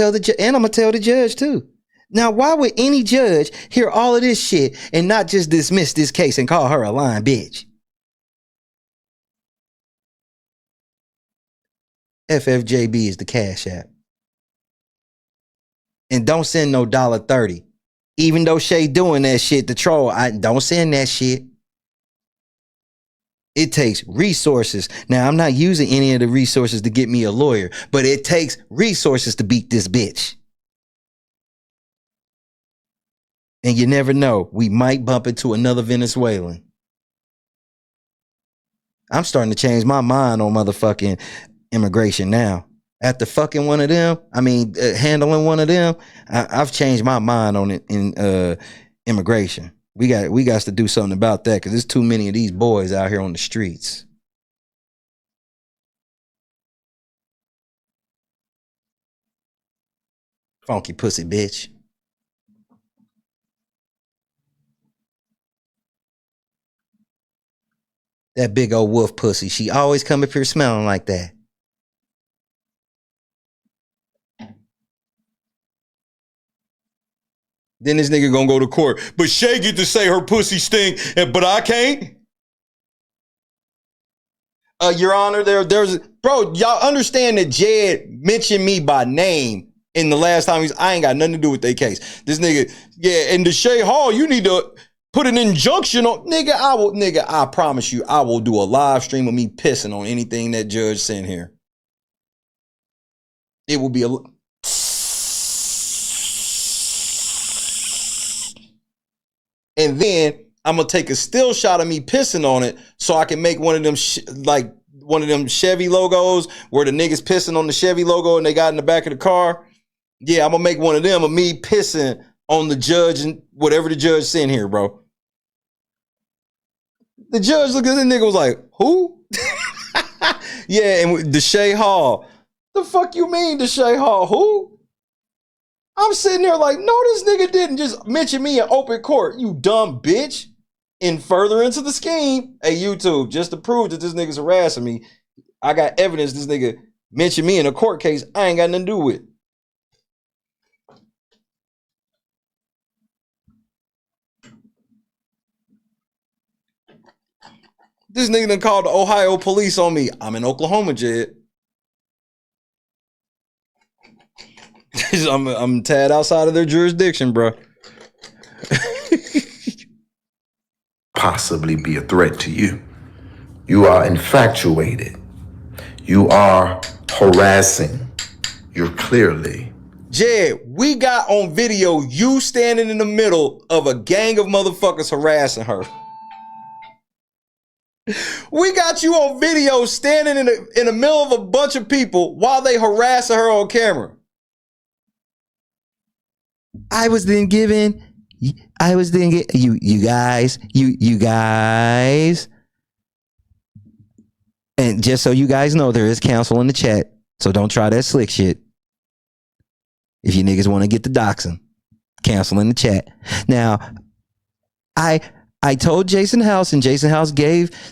gonna tell the judge too. Now, why would any judge hear all of this shit and not just dismiss this case and call her a lying bitch? FFJB is the Cash App. And don't send no $30. Even though Shay doing that shit to troll, I don't send that shit. It takes resources. Now, I'm not using any of the resources to get me a lawyer, but it takes resources to beat this bitch. And you never know, we might bump into another Venezuelan. I'm starting to change my mind on motherfucking immigration now. After fucking one of them, handling one of them, I've changed my mind on it in immigration. We got to do something about that because there's too many of these boys out here on the streets. Funky pussy bitch. That big old wolf pussy. She always come up here smelling like that. Then this nigga gonna go to court. But Shay get to say her pussy stink, but I can't? Your Honor, there's... Bro, y'all understand that Jed mentioned me by name in the last time I ain't got nothing to do with their case. This nigga, yeah, and the Shay Hall, you need to put an injunction on... Nigga, I promise you, I will do a live stream of me pissing on anything that judge sent here. It will be a... And then I'm gonna take a still shot of me pissing on it so I can make one of them one of them Chevy logos where the niggas pissing on the Chevy logo and they got in the back of the car. Yeah, I'm gonna make one of them of me pissing on the judge and whatever the judge sent here, bro. The judge looked at the nigga was like, who? Yeah, and Deshae Hall. The fuck you mean Deshae Hall? Who? I'm sitting there like, no, this nigga didn't just mention me in open court, you dumb bitch. And further into the scheme, hey, YouTube, just to prove that this nigga's harassing me, I got evidence this nigga mentioned me in a court case I ain't got nothing to do with. This nigga done called the Ohio police on me. I'm in Oklahoma, Jed. I'm tad outside of their jurisdiction, bro. Possibly be a threat to you. You are infatuated. You are harassing. You're clearly. Jed, we got on video you standing in the middle of a gang of motherfuckers harassing her. We got you on video standing in the middle of a bunch of people while they harassing her on camera. I was then given you guys. And just so you guys know, there is counsel in the chat. So don't try that slick shit. If you niggas want to get the doxing, counsel in the chat. Now, I told Jason House, and Jason House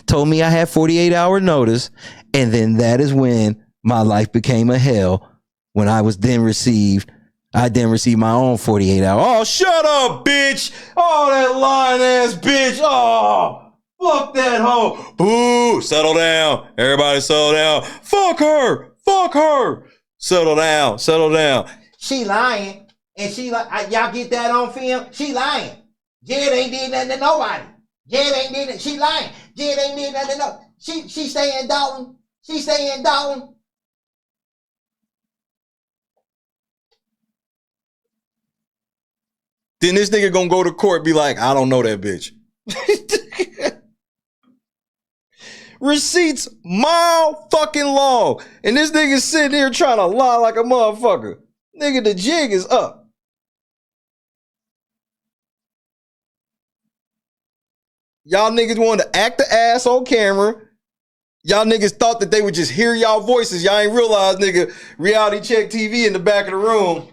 told me I had 48-hour notice, and then that is when my life became a hell. When I then received my own 48 hours. Oh, shut up, bitch! Oh, that lying ass bitch! Oh, fuck that hoe! Boo! Settle down, everybody, settle down. Fuck her! Fuck her! Settle down, settle down. She lying, and y'all get that on film? She lying. Jed ain't did nothing to nobody. Jed ain't did it. She lying. Jed ain't did nothing to nobody. She stay in Dalton. She stay in Dalton. Then this nigga gonna go to court, be like, I don't know that bitch. Receipts mile fucking long. And this nigga sitting here trying to lie like a motherfucker. Nigga, the jig is up. Y'all niggas wanted to act the ass on camera. Y'all niggas thought that they would just hear y'all voices. Y'all ain't realize, nigga, Reality Check TV in the back of the room.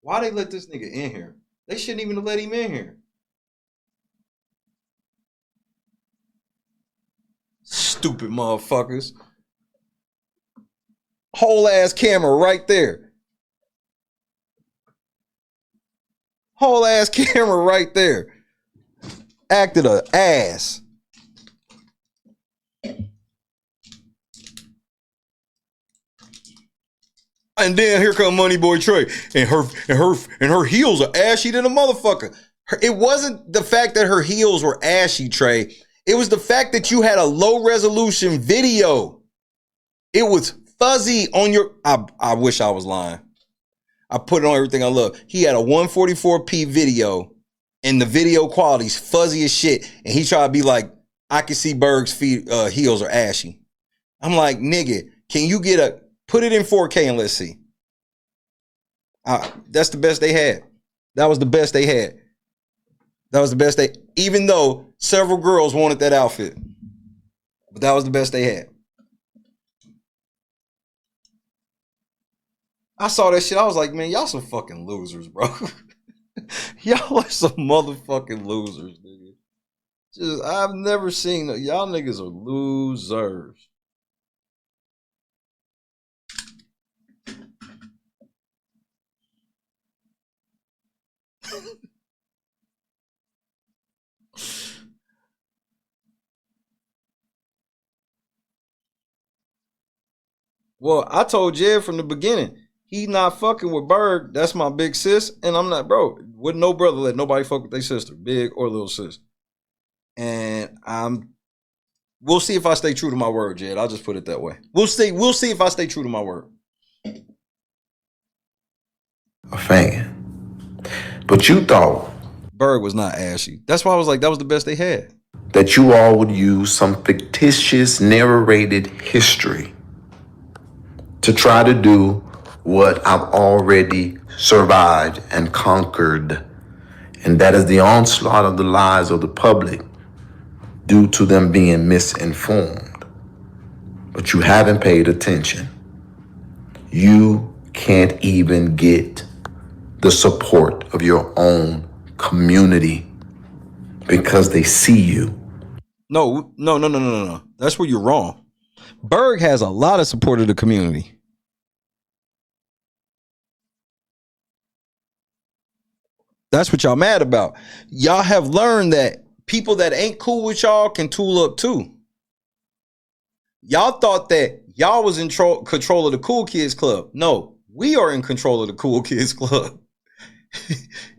Why they let this nigga in here? They shouldn't even have let him in here. Stupid motherfuckers. Whole ass camera right there. Whole ass camera right there. Acted a ass. And then here come Money Boy Trey. And her heels are ashy than a motherfucker. It wasn't the fact that her heels were ashy, Trey. It was the fact that you had a low resolution video. It was fuzzy on your... I wish I was lying. I put it on everything I love. He had a 144p video, and the video quality's fuzzy as shit. And he tried to be like, I can see Berg's feet, heels are ashy. I'm like, nigga, can you put it in 4K and let's see. That's the best they had. That was the best they had. That was the best even though several girls wanted that outfit. But that was the best they had. I saw that shit. I was like, man, y'all some fucking losers, bro. Y'all are some motherfucking losers, nigga. I've never seen y'all niggas are losers. Well, I told Jed from the beginning, he not fucking with Berg. That's my big sis. And I'm not, bro. Wouldn't no brother let nobody fuck with their sister, big or little sis. And we'll see if I stay true to my word, Jed. I'll just put it that way. We'll see if I stay true to my word. A fan. But you thought Berg was not ashy. That's why I was like, that was the best they had. That you all would use some fictitious narrated history to try to do what I've already survived and conquered. And that is the onslaught of the lies of the public due to them being misinformed. But you haven't paid attention. You can't even get the support of your own community because they see you. No. That's where you're wrong. Berg has a lot of support of the community. That's what y'all mad about. Y'all have learned that people that ain't cool with y'all can tool up too. Y'all thought that y'all was in control of the cool kids club. No, we are in control of the cool kids club.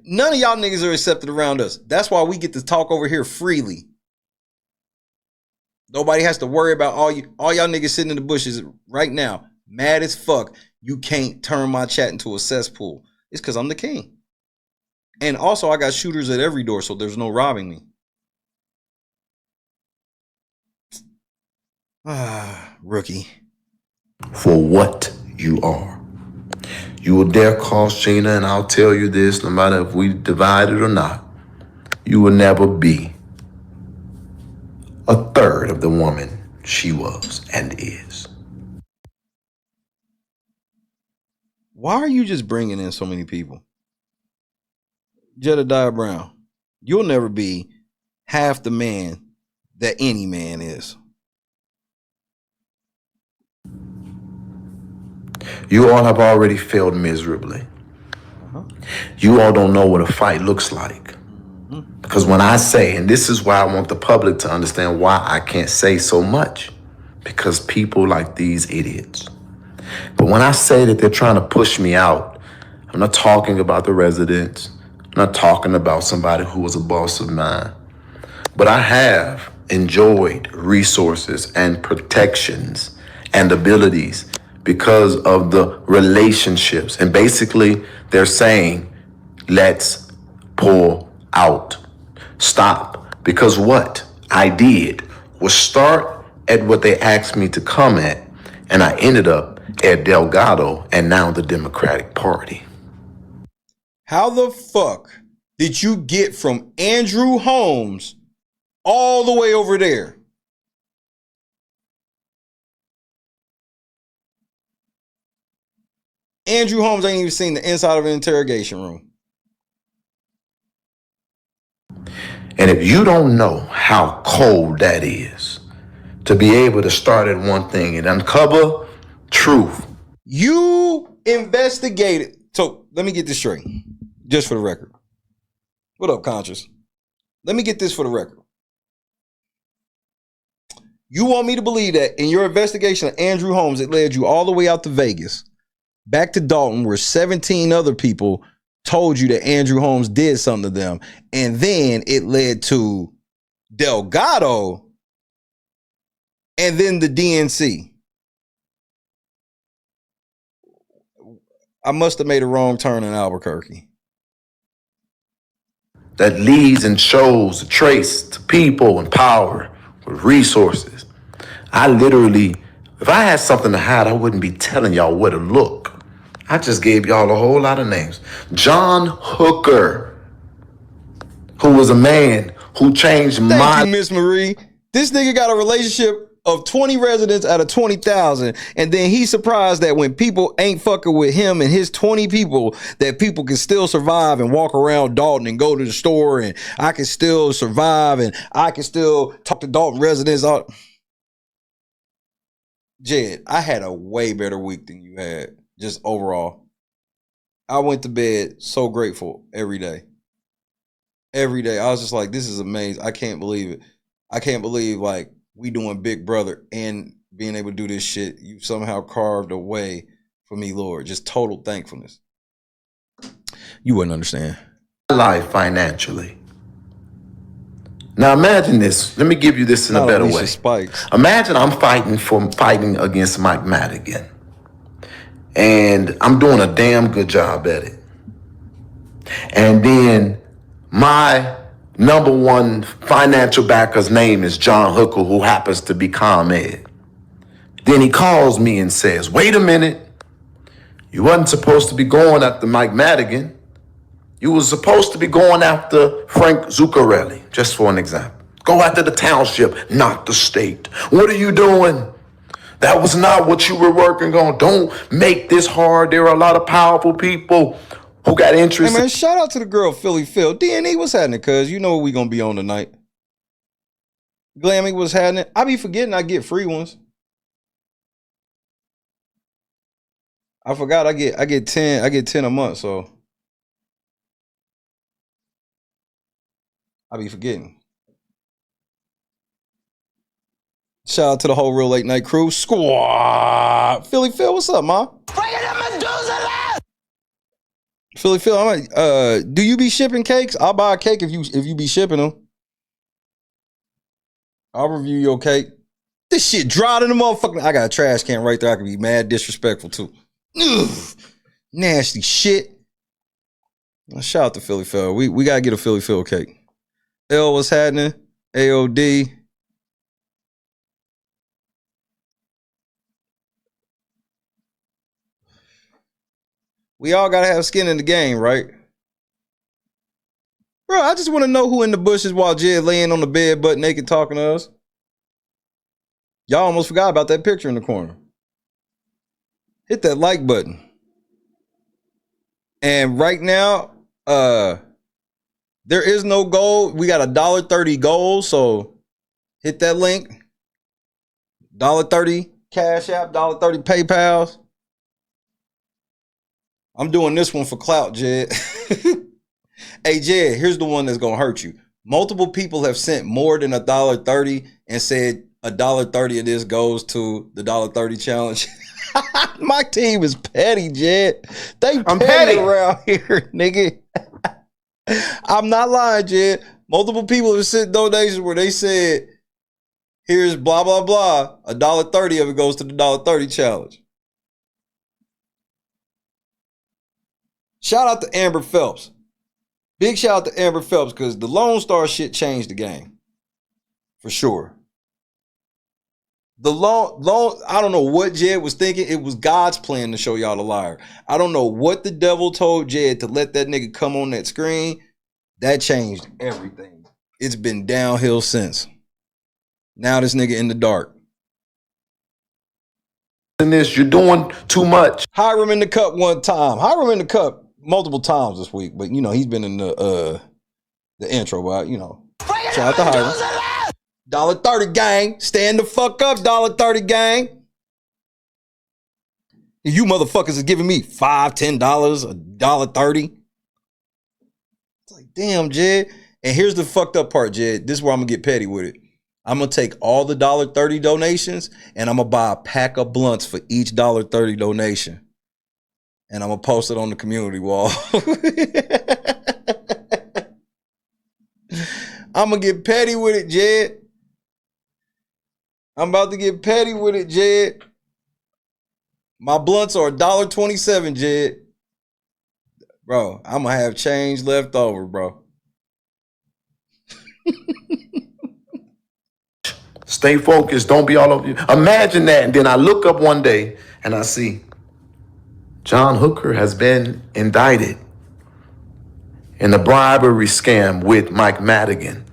None of y'all niggas are accepted around us. That's why we get to talk over here freely. Nobody has to worry about all y'all niggas sitting in the bushes right now, mad as fuck. You can't turn my chat into a cesspool. It's because I'm the king. And also, I got shooters at every door, so there's no robbing me. Rookie. For what you are. You will dare call Sheena, and I'll tell you this, no matter if we divide it or not, you will never be a third of the woman she was and is. Why are you just bringing in so many people? Jedidiah Brown, you'll never be half the man that any man is. You all have already failed miserably. You all don't know what a fight looks like. Because when I say, and this is why I want the public to understand why I can't say so much, because people like these idiots. But when I say that they're trying to push me out, I'm not talking about the residents. I'm not talking about somebody who was a boss of mine. But I have enjoyed resources and protections and abilities because of the relationships. And basically, they're saying, let's pull out. Stop. Because what I did was start at what they asked me to come at, and I ended up at Delgado and now the Democratic Party. How the fuck did you get from Andrew Holmes all the way over there? Andrew Holmes ain't even seen the inside of an interrogation room. And if you don't know how cold that is, to be able to start at one thing and uncover truth. You investigated. So let me get this straight, just for the record. What up, Conscious? Let me get this for the record. You want me to believe that in your investigation of Andrew Holmes, it led you all the way out to Vegas, back to Dalton, where 17 other people told you that Andrew Holmes did something to them. And then it led to Delgado and then the DNC. I must have made a wrong turn in Albuquerque. That leads and shows a trace to people and power with resources. I literally, if I had something to hide, I wouldn't be telling y'all where to look. I just gave y'all a whole lot of names. John Hooker, who was a man who changed my... Thank you, Miss Marie. This nigga got a relationship of 20 residents out of 20,000, and then he's surprised that when people ain't fucking with him and his 20 people, that people can still survive and walk around Dalton and go to the store, and I can still survive and I can still talk to Dalton residents. Jed, I had a way better week than you had, just overall. I went to bed so grateful every day. Every day. I was just like, this is amazing. I can't believe it. I can't believe, like, we doing Big Brother and being able to do this shit. You somehow carved a way for me, Lord. Just total thankfulness. You wouldn't understand. Life financially. Now imagine this. Let me give you this in a better way. Spikes. Imagine I'm fighting against Mike Madigan. And I'm doing a damn good job at it. And then my number one financial backer's name is John Hooker, who happens to be ComEd. Then he calls me and says, wait a minute. You wasn't supposed to be going after Mike Madigan. You was supposed to be going after Frank Zuccarelli, just for an example. Go after the township, not the state. What are you doing? That was not what you were working on. Don't make this hard. There are a lot of powerful people who got interest. Hey man, shout out to the girl Philly Phil. D&E, what's happening? Cuz you know what we gonna be on tonight. Glammy, what's happening? I be forgetting I get free ones. I forgot I get 10 a month, so I be forgetting. Shout out to the whole Real Late Night Crew squad. Philly Phil, what's up, ma? Philly Phil, do you be shipping cakes? I'll buy a cake if you be shipping them. I'll review your cake. This shit dry in the motherfucking. I got a trash can right there. I can be mad disrespectful too. Ugh, nasty shit. Shout out to Philly Phil. We gotta get a Philly Phil cake. L, what's happening? AOD. We all gotta have skin in the game, right? Bro, I just want to know who in the bushes while Jed laying on the bed butt naked talking to us. Y'all almost forgot about that picture in the corner. Hit that like button. And right now, there is no goal. We got a $1.30 goal, so hit that link. $1.30 Cash App, $1.30 PayPal. I'm doing this one for clout, Jed. Hey, Jed, here's the one that's gonna hurt you. Multiple people have sent more than $1.30 and said $1.30 of this goes to the $1.30 challenge. My team is petty, Jed. I'm petty around here, nigga. I'm not lying, Jed. Multiple people have sent donations where they said, here's blah, blah, blah. $1.30 of it goes to the $1.30 challenge. Shout out to Amber Phelps. Big shout out to Amber Phelps because the Lone Star shit changed the game. For sure. The I don't know what Jed was thinking. It was God's plan to show y'all the liar. I don't know what the devil told Jed to let that nigga come on that screen. That changed everything. It's been downhill since. Now this nigga in the dark. In this, you're doing too much. Hiram in the cup one time. Hiram in the cup multiple times this week, but you know he's been in the intro, but you know. Shout out to Hiram. $1.30 gang. Stand the fuck up, $1.30 gang. You motherfuckers is giving me $5, $10, $1.30. It's like, damn, Jed. And here's the fucked up part, Jed. This is where I'm gonna get petty with it. I'm gonna take all the $1.30 donations and I'm gonna buy a pack of blunts for each $1.30 donation. And I'm gonna post it on the community wall. I'm gonna get petty with it, Jed. I'm about to get petty with it, Jed. My blunts are $1.27, Jed. Bro, I'm gonna have change left over, bro. Stay focused. Don't be all over you. Imagine that. And then I look up one day and I see John Hooker has been indicted in the bribery scam with Mike Madigan.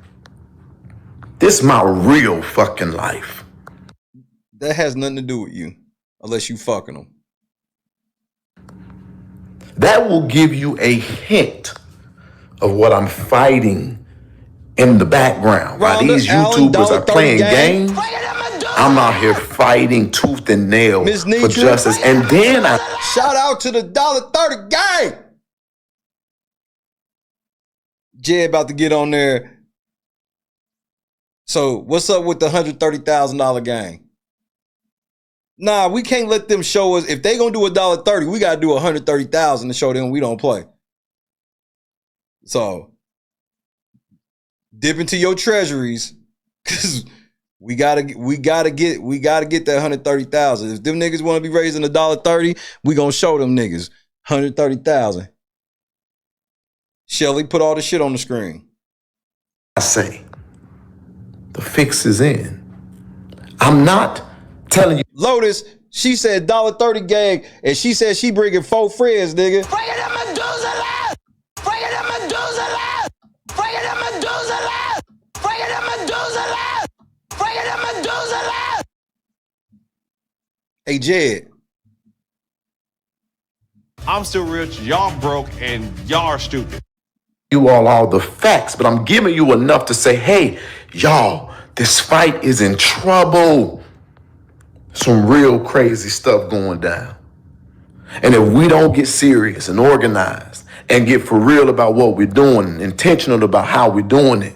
This is my real fucking life. That has nothing to do with you unless you fucking them. That will give you a hint of what I'm fighting in the background. While these YouTubers are playing games, I'm out here fighting tooth and nail for justice. And then shout out to the $1.30 gang. Jed about to get on there. So what's up with the $130,000 gang? Nah, we can't let them show us. If they gonna do $1.30, we gotta do $130,000 to show them we don't play. So dip into your treasuries, cause we gotta get that $130,000. If them niggas want to be raising $1.30, we gonna show them niggas $130,000. Shelly, put all the shit on the screen. I say, the fix is in. I'm not telling you. Lotus, she said $1.30 gang, and she said she bringing 4 friends, nigga. Bring it up, Medusa left! Bring it up, Medusa left! Bring it up, Medusa left! Bring it up, Medusa left! Bring it up, Medusa left! Hey, Jed. I'm still rich, y'all broke, and y'all are stupid. You all the facts, but I'm giving you enough to say, hey, y'all, this fight is in trouble. Some real crazy stuff going down. And if we don't get serious and organized and get for real about what we're doing, intentional about how we're doing it,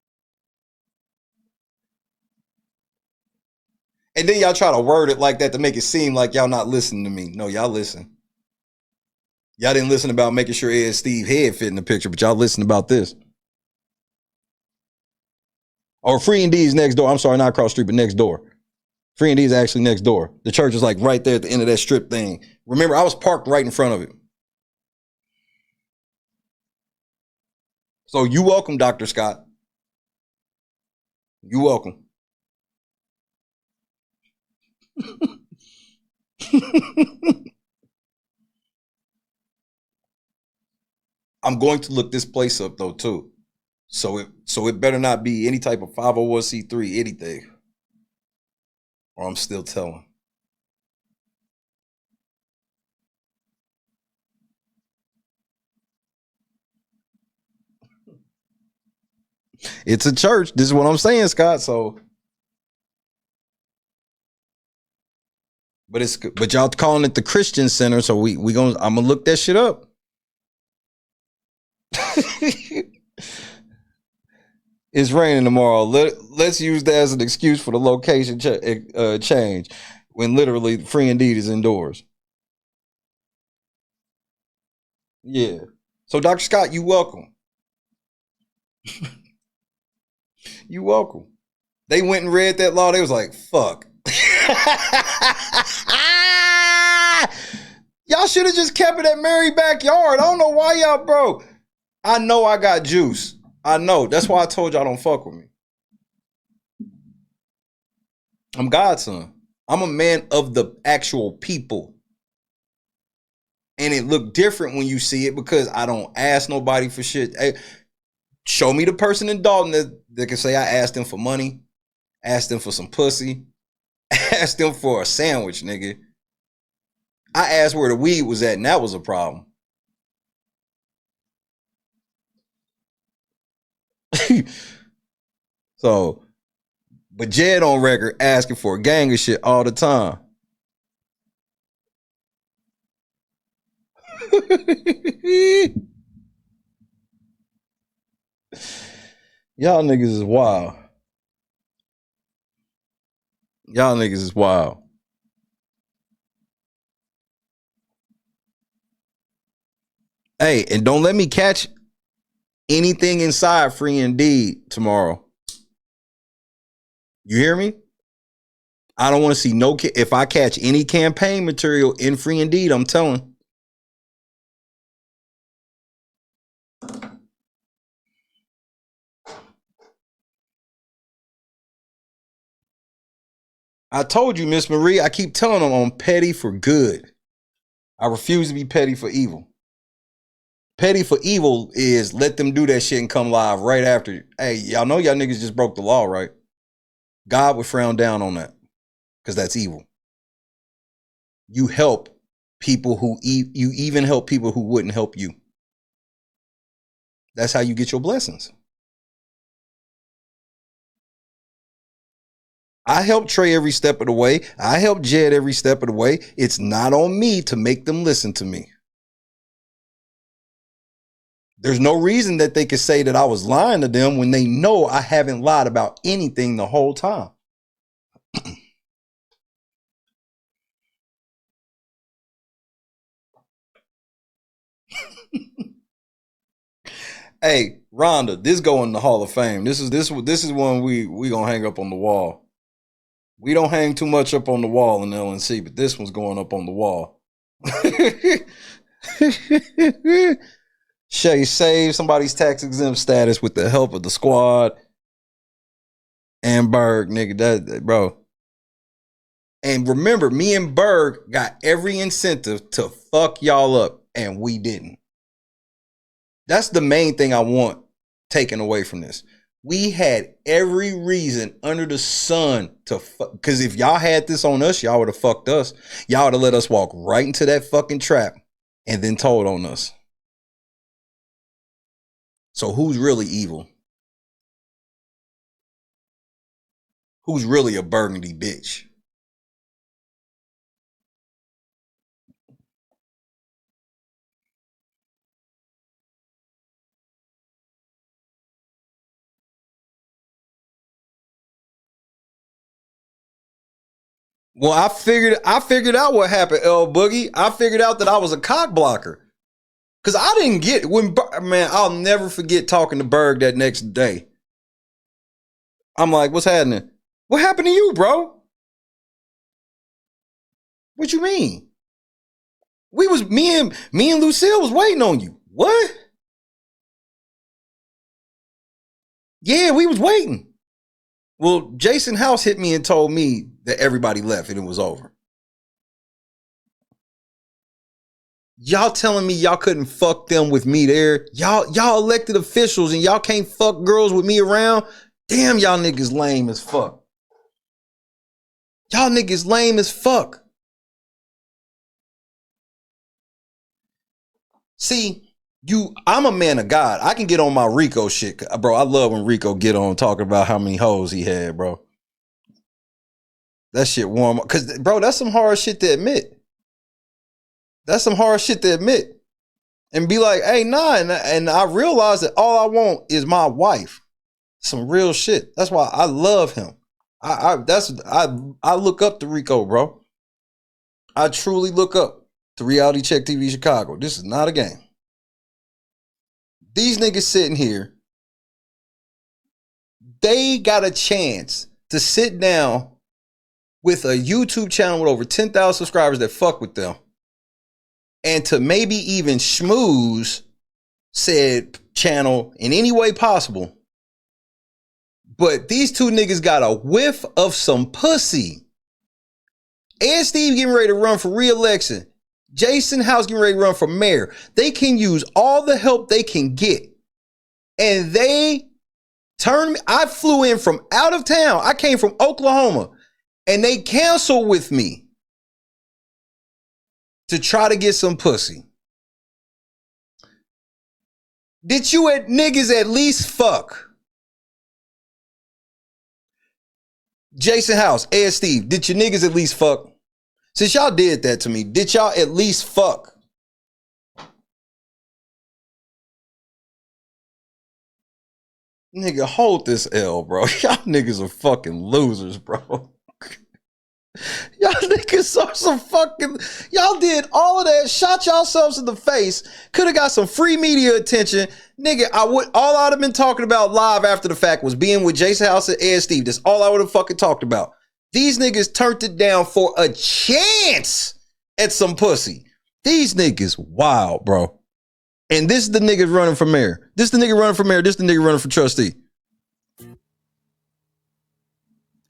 And then y'all try to word it like that to make it seem like y'all not listening to me. No, y'all listen. Y'all didn't listen about making sure Ed Steve head fit in the picture, but y'all listen about this. Or Free and D's next door. I'm sorry, not across the street, but next door. Free and D's actually next door. The church is like right there at the end of that strip thing. Remember, I was parked right in front of it. So you welcome, Dr. Scott. You welcome. I'm going to look this place up though too. So it better not be any type of 501c3 anything. Or I'm still telling. It's a church. This is what I'm saying, Scott. So but y'all calling it the Christian Center, so I'm gonna look that shit up. It's raining tomorrow. Let's use that as an excuse for the location change when literally Free Indeed is indoors. Yeah. So Dr. Scott, you welcome. You welcome. They went and read that law. They was like, fuck. Y'all should have just kept it at Mary backyard. I don't know why y'all broke. I know I got juice. I know. That's why I told y'all don't fuck with me. I'm God's son. I'm a man of the actual people. And it looked different when you see it because I don't ask nobody for shit. Hey, show me the person in Dalton that can say I asked them for money, asked them for some pussy, asked them for a sandwich, nigga. I asked where the weed was at, and that was a problem. So, but Jed on record asking for a gang of shit all the time. Y'all niggas is wild. Y'all niggas is wild. Hey, and don't let me catch anything inside Free Indeed tomorrow. You hear me? I don't want to see no. If I catch any campaign material in Free Indeed, I'm telling. I told you, Miss Marie, I keep telling them I'm petty for good. I refuse to be petty for evil. Petty for evil is let them do that shit and come live right after. Hey, y'all know y'all niggas just broke the law, right? God would frown down on that because that's evil. You help people who you even help people who wouldn't help you. That's how you get your blessings. I help Trey every step of the way. I help Jed every step of the way. It's not on me to make them listen to me. There's no reason that they could say that I was lying to them when they know I haven't lied about anything the whole time. Hey, Rhonda, this go in the Hall of Fame. This is one we gonna hang up on the wall. We don't hang too much up on the wall in LNC, but this one's going up on the wall. Shay saved somebody's tax exempt status with the help of the squad. And Berg, nigga, that bro. And remember, me and Berg got every incentive to fuck y'all up, and we didn't. That's the main thing I want taken away from this. We had every reason under the sun to fuck. Because if y'all had this on us, y'all would have fucked us. Y'all would have let us walk right into that fucking trap and then told on us. So who's really evil? Who's really a burgundy bitch? Well, I figured out what happened, L Boogie. I figured out that I was a cock blocker. Cause I didn't get man, I'll never forget talking to Berg that next day. I'm like, what's happening? What happened to you, bro? What you mean? Me and Lucille was waiting on you. What? Yeah, we was waiting. Well, Jason House hit me and told me that everybody left and it was over. Y'all telling me y'all couldn't fuck them with me there? Y'all elected officials and y'all can't fuck girls with me around? Damn, y'all niggas lame as fuck. Y'all niggas lame as fuck. See, I'm a man of God. I can get on my Rico shit. Bro, I love when Rico get on talking about how many hoes he had, bro. That shit warm up. Cause, bro, that's some hard shit to admit. That's some hard shit to admit. And be like, hey, nah. And I realize that all I want is my wife. Some real shit. That's why I love him. I look up to Rico, bro. I truly look up to Reality Check TV Chicago. This is not a game. These niggas sitting here, they got a chance to sit down with a YouTube channel with over 10,000 subscribers that fuck with them. And to maybe even schmooze said channel in any way possible. But these two niggas got a whiff of some pussy. Ed Steve getting ready to run for re-election. Jason House getting ready to run for mayor. They can use all the help they can get. And they turned me. I flew in from out of town. I came from Oklahoma. And they canceled with me to try to get some pussy. Did you niggas at least fuck? Jason House, Ed Steve, did you niggas at least fuck? Since y'all did that to me, did y'all at least fuck? Nigga, hold this L, bro. Y'all niggas are fucking losers, bro. Y'all niggas are some fucking... Y'all did all of that, shot yourselves in the face, could have got some free media attention. Nigga, all I'd have been talking about live after the fact was being with Jason House and Ed Steve. That's all I would have fucking talked about. These niggas turned it down for a chance at some pussy. These niggas wild, bro. And this is the niggas running for mayor. This is the nigga running for mayor. This is the nigga running for trustee.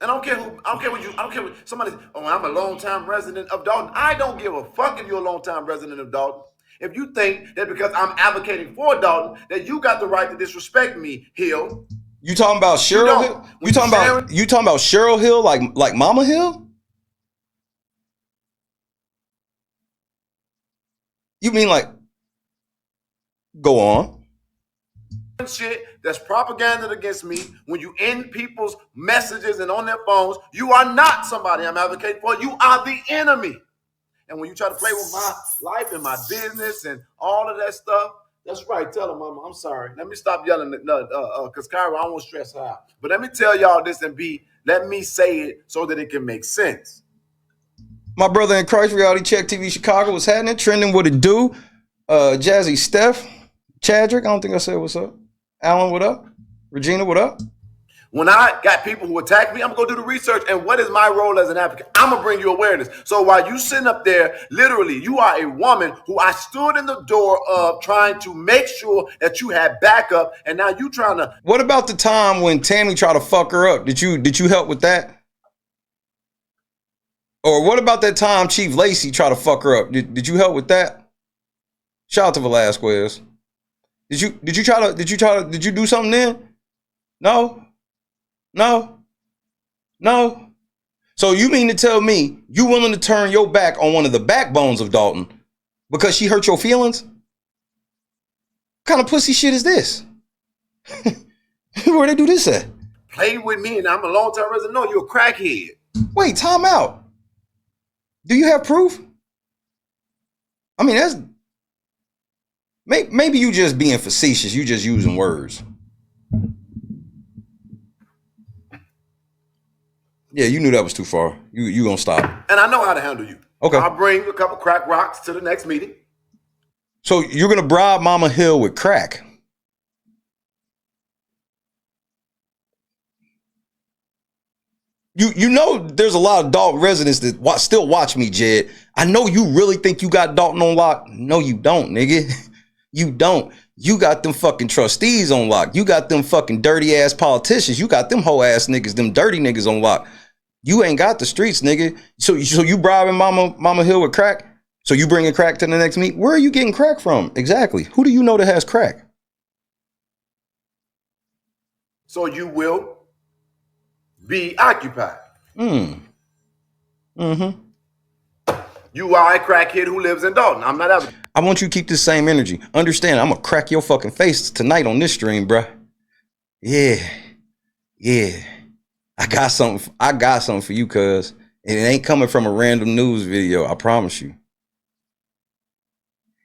And I don't care what somebody, oh, I'm a long-time resident of Dalton. I don't give a fuck if you're a long-time resident of Dalton. If you think that because I'm advocating for Dalton, that you got the right to disrespect me, Hill. You talking about Cheryl Hill? You talking about Cheryl Hill like Mama Hill? You mean like, go on. Shit that's propaganda against me, when you end people's messages and on their phones, you are not somebody I'm advocating for. You are the enemy. And when you try to play with my life and my business and all of that stuff, that's right. Tell them, Mama, I'm sorry. Let me stop yelling, because Kyra, I won't stress her out. But let me tell y'all this and let me say it so that it can make sense. My brother in Christ, Reality Check TV Chicago, what's happening? Trending, what it do? Jazzy Steph, Chadrick, I don't think I said what's up. Alan, what up? Regina, what up? When I got people who attack me, I'm going to go do the research. And what is my role as an advocate? I'm going to bring you awareness. So while you sitting up there, literally, you are a woman who I stood in the door of trying to make sure that you had backup. And now you trying to... What about the time when Tammy tried to fuck her up? Did you help with that? Or what about that time Chief Lacey tried to fuck her up? Did you help with that? Shout out to Velasquez. Did you do something then? No. So you mean to tell me you willing to turn your back on one of the backbones of Dalton because she hurt your feelings? What kind of pussy shit is this? Where they do this at? Play with me and I'm a long-time resident. No, you're a crackhead. Wait, time out. Do you have proof? I mean, that's... Maybe you just being facetious. You just using words. Yeah, you knew that was too far. You gonna stop. And I know how to handle you. Okay. I'll bring a couple crack rocks to the next meeting. So you're gonna bribe Mama Hill with crack? You know there's a lot of Dalton residents that still watch me, Jed. I know you really think you got Dalton on lock. No, you don't, nigga. You don't. You got them fucking trustees on lock. You got them fucking dirty ass politicians. You got them hoe ass niggas, them dirty niggas on lock. You ain't got the streets, nigga. So you bribing Mama Hill with crack? So you bringing crack to the next meet? Where are you getting crack from? Exactly. Who do you know that has crack? So you will be occupied. Mm-hmm. You are a crackhead who lives in Dalton. I'm not ever. I want you to keep this same energy. Understand, I'm gonna crack your fucking face tonight on this stream, bruh. Yeah. I got something for you, cuz. And it ain't coming from a random news video, I promise you.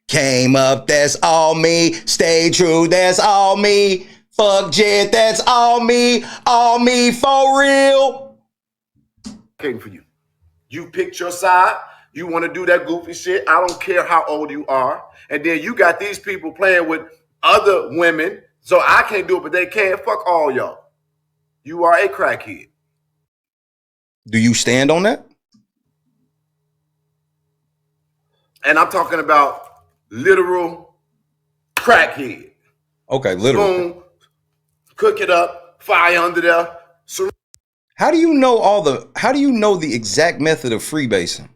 Came up, that's all me. Stay true, that's all me. Fuck Jed, that's all me for real. Came for you. You picked your side. You want to do that goofy shit. I don't care how old you are. And then you got these people playing with other women. So I can't do it, but they can. Fuck all y'all. You are a crackhead. Do you stand on that? And I'm talking about literal crackhead. Okay, literal. Boom, cook it up, fire under there. How do you know the exact method of freebasing?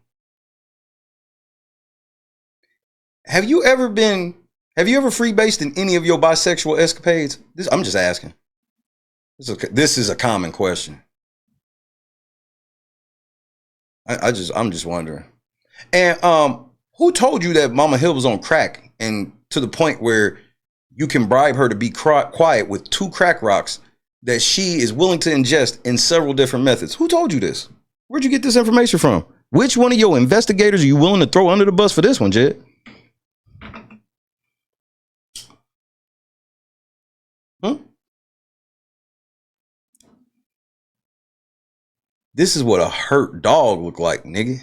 Have you ever freebased in any of your bisexual escapades? I'm just asking. This is a common question. I'm just wondering. And who told you that Mama Hill was on crack and to the point where you can bribe her to be quiet with 2 crack rocks that she is willing to ingest in several different methods? Who told you this? Where'd you get this information from? Which one of your investigators are you willing to throw under the bus for this one, Jed? This is what a hurt dog look like, nigga.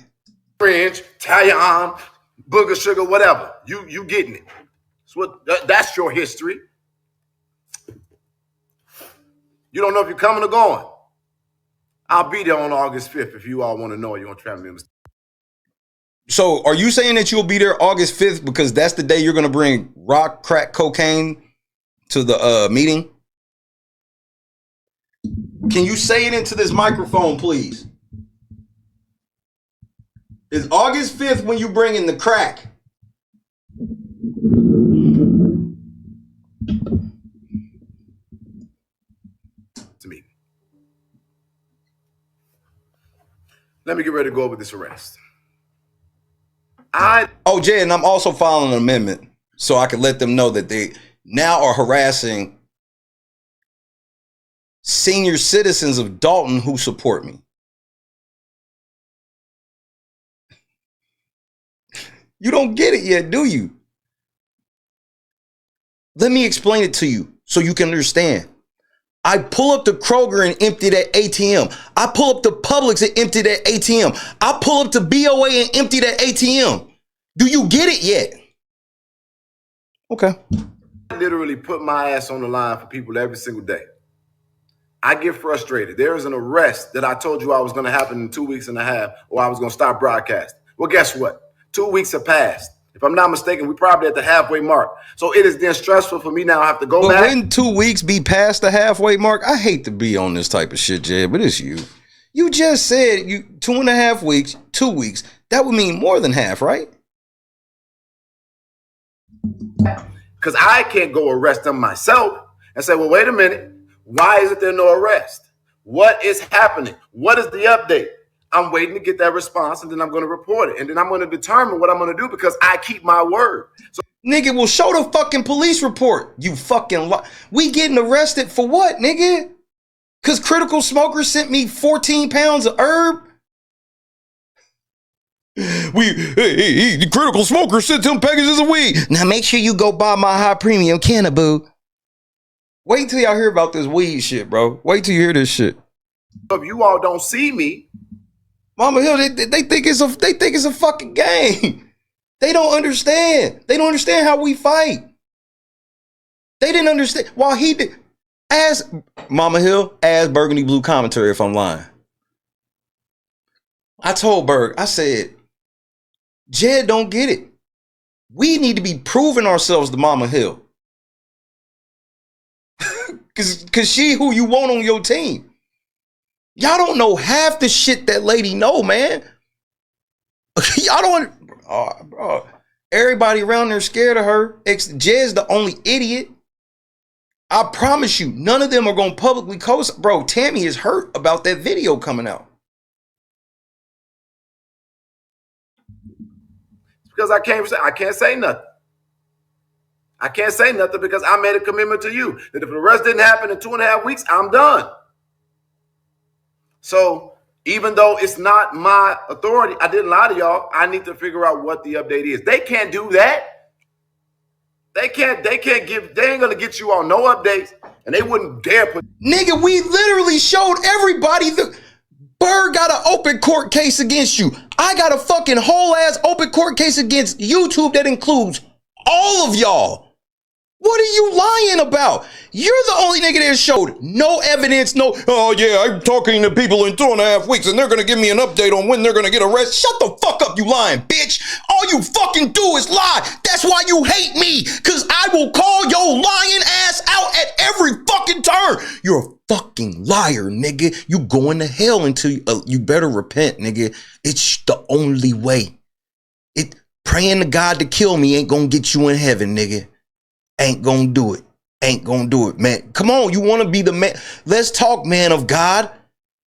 French, tie your arm, booger sugar, whatever. You getting it. That's your history. You don't know if you're coming or going. I'll be there on August 5th if you all want to know. You're going to travel me. So are you saying that you'll be there August 5th because that's the day you're going to bring rock, crack, cocaine to the meeting? Can you say it into this microphone, please? Is August 5th when you bring in the crack? To me. Let me get ready to go over this arrest. Jay, and I'm also filing an amendment so I can let them know that they now are harassing senior citizens of Dalton who support me. You don't get it yet, do you? Let me explain it to you so you can understand. I pull up to Kroger and empty that ATM. I pull up to Publix and empty that ATM. I pull up to BOA and empty that ATM. Do you get it yet? Okay. I literally put my ass on the line for people every single day. I get frustrated. There is an arrest that I told you I was going to happen in 2.5 weeks or I was going to stop broadcasting. Well, guess what? 2 weeks have passed. If I'm not mistaken, we're probably at the halfway mark. So it is then stressful for me now. I have to go back. Wouldn't 2 weeks be past the halfway mark? I hate to be on this type of shit, Jed, but it's you. You just said 2.5 weeks, 2 weeks. That would mean more than half, right? Because I can't go arrest them myself and say, well, wait a minute. Why isn't there no arrest? What is happening? What is the update? I'm waiting to get that response, and then I'm going to report it. And then I'm going to determine what I'm going to do because I keep my word. So, nigga, well, show the fucking police report. You fucking we getting arrested for what, nigga? Because Critical Smoker sent me 14 pounds of herb? The Critical Smoker sent 10 packages of weed. Now make sure you go buy my high premium cannabis. Wait till y'all hear about this weed shit, bro. Wait till you hear this shit. If you all don't see me, Mama Hill, they think it's a fucking game. They don't understand. They don't understand how we fight. They didn't understand. While he did, as Mama Hill, as Burgundy Blue commentary, if I'm lying. I told Berg, I said, Jed don't get it. We need to be proving ourselves to Mama Hill. Cause she who you want on your team. Y'all don't know half the shit that lady know, man. Y'all don't, bro. Everybody around there scared of her. Jed's the only idiot. I promise you, none of them are going to publicly coast. Bro, Tammy is hurt about that video coming out. because I can't say nothing. I can't say nothing because I made a commitment to you that if the rest didn't happen in 2.5 weeks, I'm done. So even though it's not my authority, I didn't lie to y'all. I need to figure out what the update is. They can't do that. They ain't gonna get you on no updates, and they wouldn't dare put. Nigga, we literally showed everybody Bird got an open court case against you. I got a fucking whole ass open court case against YouTube that includes all of y'all. What are you lying about? You're the only nigga that showed no evidence, oh yeah, I'm talking to people in 2.5 weeks and they're gonna give me an update on when they're gonna get arrested. Shut the fuck up, you lying bitch. All you fucking do is lie. That's why you hate me, cause I will call your lying ass out at every fucking turn. You're a fucking liar, nigga. You going to hell until you better repent, nigga. It's the only way. Praying to God to kill me ain't gonna get you in heaven, nigga. Ain't gonna do it. Ain't gonna do it, man. Come on, you wanna be the man? Let's talk, man of God.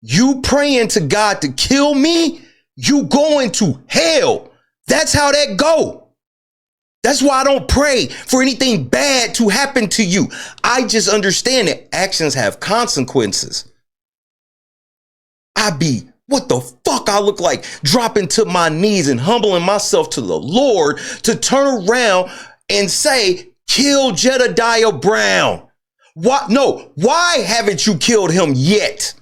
You praying to God to kill me, you going to hell. That's how that go. That's why I don't pray for anything bad to happen to you. I just understand that actions have consequences. What the fuck I look like dropping to my knees and humbling myself to the Lord to turn around and say, kill Jedidiah Brown. What? No, why haven't you killed him yet?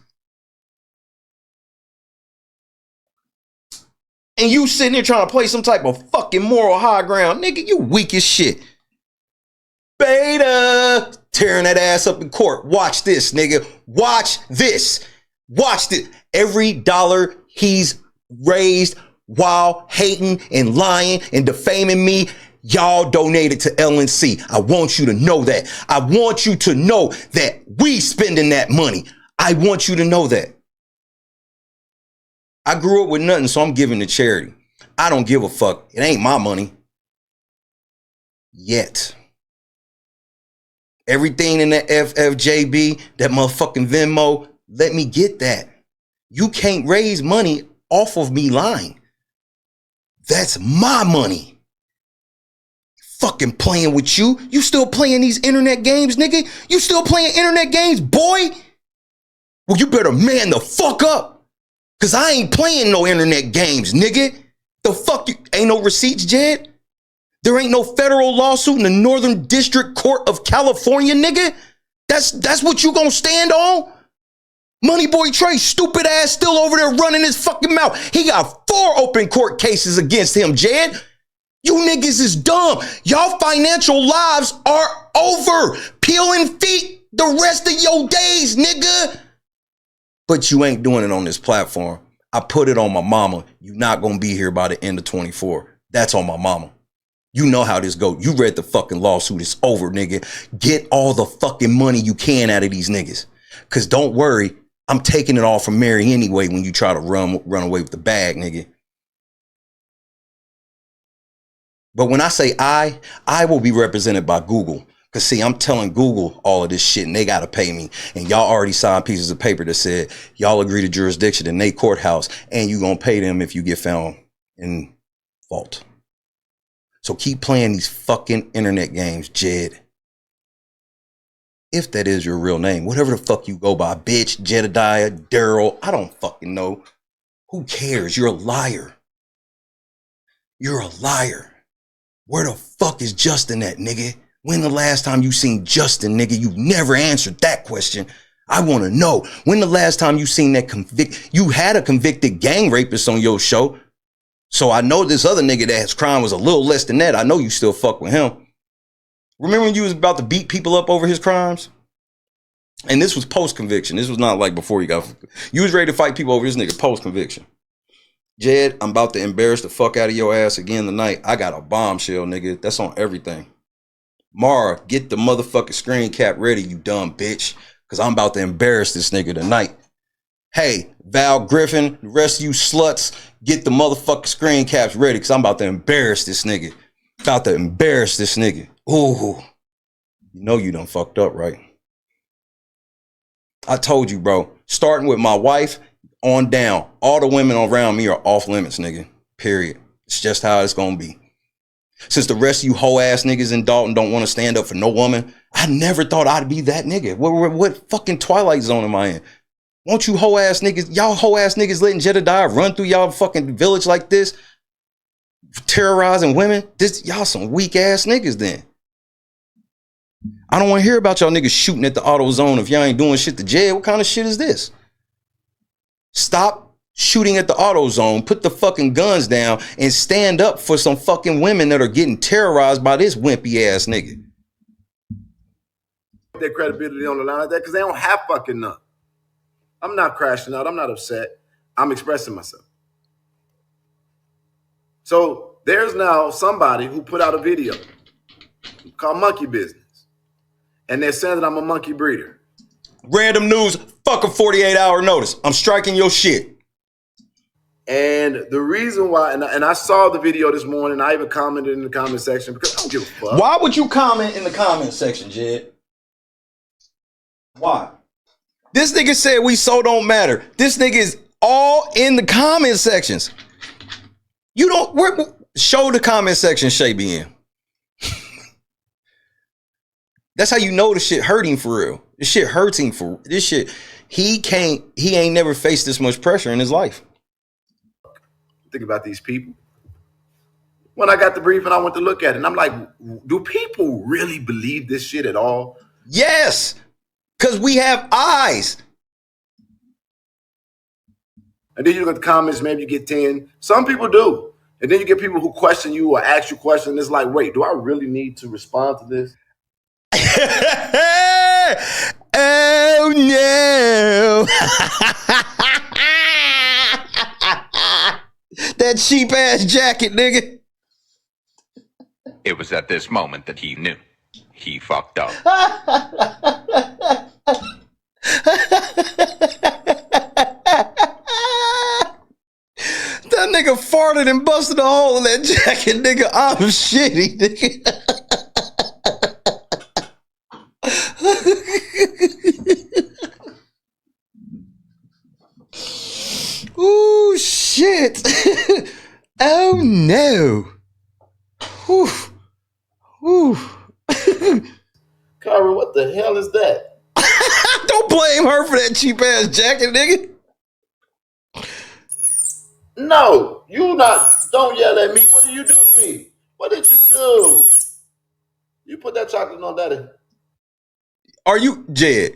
And you sitting there trying to play some type of fucking moral high ground. Nigga, you weak as shit. Beta. Tearing that ass up in court. Watch this, nigga. Watch this. Watch this. Every dollar he's raised while hating and lying and defaming me, y'all donated to LNC. I want you to know that. I want you to know that we spending that money. I want you to know that. I grew up with nothing, so I'm giving to charity. I don't give a fuck. It ain't my money. Yet. Everything in that FFJB, that motherfucking Venmo, let me get that. You can't raise money off of me lying. That's my money. Fucking playing with you. You still playing these internet games, nigga? You still playing internet games, boy? Well, you better man the fuck up. Cause I ain't playing no internet games, nigga. The fuck you ain't no receipts, Jed? There ain't no federal lawsuit in the Northern District Court of California, nigga? That's what you gonna stand on? Money Boy Trey, stupid ass, still over there running his fucking mouth. He got 4 open court cases against him, Jed. You niggas is dumb. Y'all financial lives are over. Peeling feet the rest of your days, nigga. But you ain't doing it on this platform. I put it on my mama. You not gonna be here by the end of 24. That's on my mama. You know how this go. You read the fucking lawsuit. It's over, nigga. Get all the fucking money you can out of these niggas. Cause don't worry, I'm taking it all from Mary anyway when you try to run away with the bag, nigga. But when I say I will be represented by Google. Cause see, I'm telling Google all of this shit and they gotta pay me. And y'all already signed pieces of paper that said y'all agree to jurisdiction in their courthouse and you gonna pay them if you get found in fault. So keep playing these fucking internet games, Jed. If that is your real name, whatever the fuck you go by, bitch, Jedidiah, Daryl, I don't fucking know. Who cares? You're a liar. You're a liar. Where the fuck is Justin at, nigga? When the last time you seen Justin, nigga? You never answered that question. I want to know, when the last time you seen that you had a convicted gang rapist on your show. So I know this other nigga that's crime was a little less than that. I know you still fuck with him. Remember when you was about to beat people up over his crimes? And this was post-conviction. This was not like before you was ready to fight people over this nigga post-conviction. Jed, I'm about to embarrass the fuck out of your ass again tonight. I got a bombshell, nigga. That's on everything. Mara, get the motherfucking screen cap ready, you dumb bitch. Because I'm about to embarrass this nigga tonight. Hey, Val Griffin, the rest of you sluts, get the motherfucking screen caps ready. Because I'm about to embarrass this nigga. About to embarrass this nigga. Ooh. You know you done fucked up, right? I told you, bro. Starting with my wife on down. All the women around me are off limits, nigga. Period. It's just how it's gonna be. Since the rest of you hoe ass niggas in Dalton don't want to stand up for no woman, I never thought I'd be that nigga. What fucking Twilight Zone am I in? Won't you hoe ass niggas, y'all hoe ass niggas letting Jedidiah run through y'all fucking village like this? Terrorizing women? Y'all some weak ass niggas then. I don't want to hear about y'all niggas shooting at the auto zone if y'all ain't doing shit to jail. What kind of shit is this? Stop shooting at the auto zone, put the fucking guns down, and stand up for some fucking women that are getting terrorized by this wimpy ass nigga. Their credibility on the line like that because they don't have fucking none. I'm not crashing out. I'm not upset. I'm expressing myself. So there's now somebody who put out a video called Monkey Business. And they're saying that I'm a monkey breeder. Random news, fuck a 48-hour notice. I'm striking your shit. And the reason why, and I saw the video this morning, I even commented in the comment section because I don't give a fuck. Why would you comment in the comment section, Jed? Why? This nigga said we so don't matter. This nigga is all in the comment sections. You don't, show the comment section Shay be in. That's how you know the shit hurting for real. This shit hurting for this shit. He ain't never faced this much pressure in his life. Think about these people. When I got the brief and I went to look at it, and I'm like, do people really believe this shit at all? Yes, because we have eyes. And then you look at the comments, maybe you get 10. Some people do. And then you get people who question you or ask you questions. It's like, wait, do I really need to respond to this? Oh no. That cheap ass jacket, nigga. It was at this moment that he knew. He fucked up. That nigga farted and busted a hole in that jacket, nigga. I'm shitty, nigga. Ooh, shit. Oh, no. Whew. Whew. Kyra, what the hell is that? Don't blame her for that cheap ass jacket, nigga. No, don't yell at me. What did you do to me? What did you do? You put that chocolate on daddy. Are you, Jed,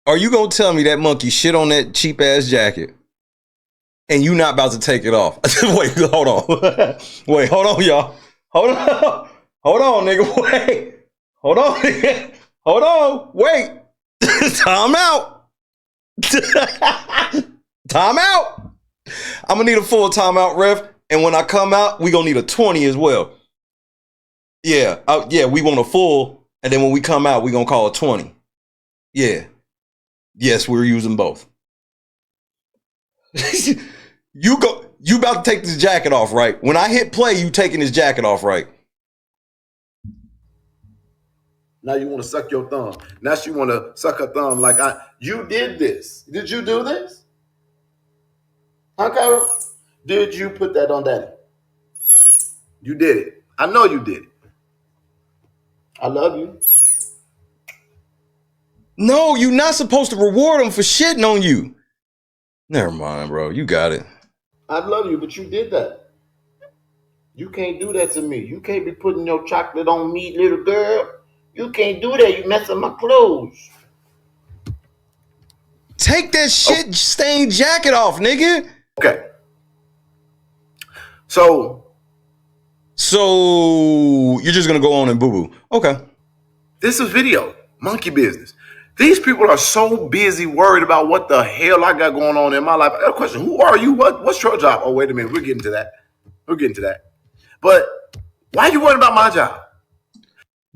are you going to tell me that monkey shit on that cheap ass jacket and you not about to take it off? Wait, hold on. Wait, hold on, y'all. Hold on. Hold on, nigga. Wait. Hold on, nigga. Hold on. Wait. Time out. Time out. I'm going to need a full timeout, ref. And when I come out, we going to need a 20 as well. Yeah. Yeah, we want a full. And then when we come out, we going to call it 20. Yeah. Yes, we're using both. You about to take this jacket off, right? When I hit play, you taking this jacket off, right? Now you want to suck your thumb. Now she want to suck her thumb like you did this. Did you do this? Huh, Kyra? Did you put that on daddy? You did it. I know you did it. I love you. No, you're not supposed to reward them for shitting on you. Never mind, bro. You got it. I love you, but you did that. You can't do that to me. You can't be putting your chocolate on me, little girl. You can't do that. You mess up my clothes. Take that shit stained jacket off, nigga. Okay. So you're just gonna go on and boo-boo. Okay. This is video. Monkey business. These people are so busy worried about what the hell I got going on in my life. I got a question. Who are you? What's your job? Oh, wait a minute. We're getting to that. But why are you worried about my job?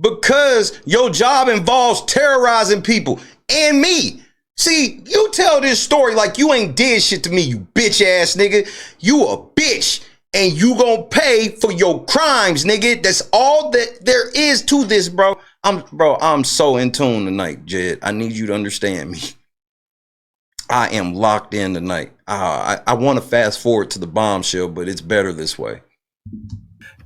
Because your job involves terrorizing people and me. See, you tell this story like you ain't did shit to me, you bitch ass nigga. You a bitch and you gonna pay for your crimes, nigga. That's all that there is to this, bro. I'm so in tune tonight, Jed. I need you to understand me. I am locked in tonight. I want to fast forward to the bombshell, but it's better this way.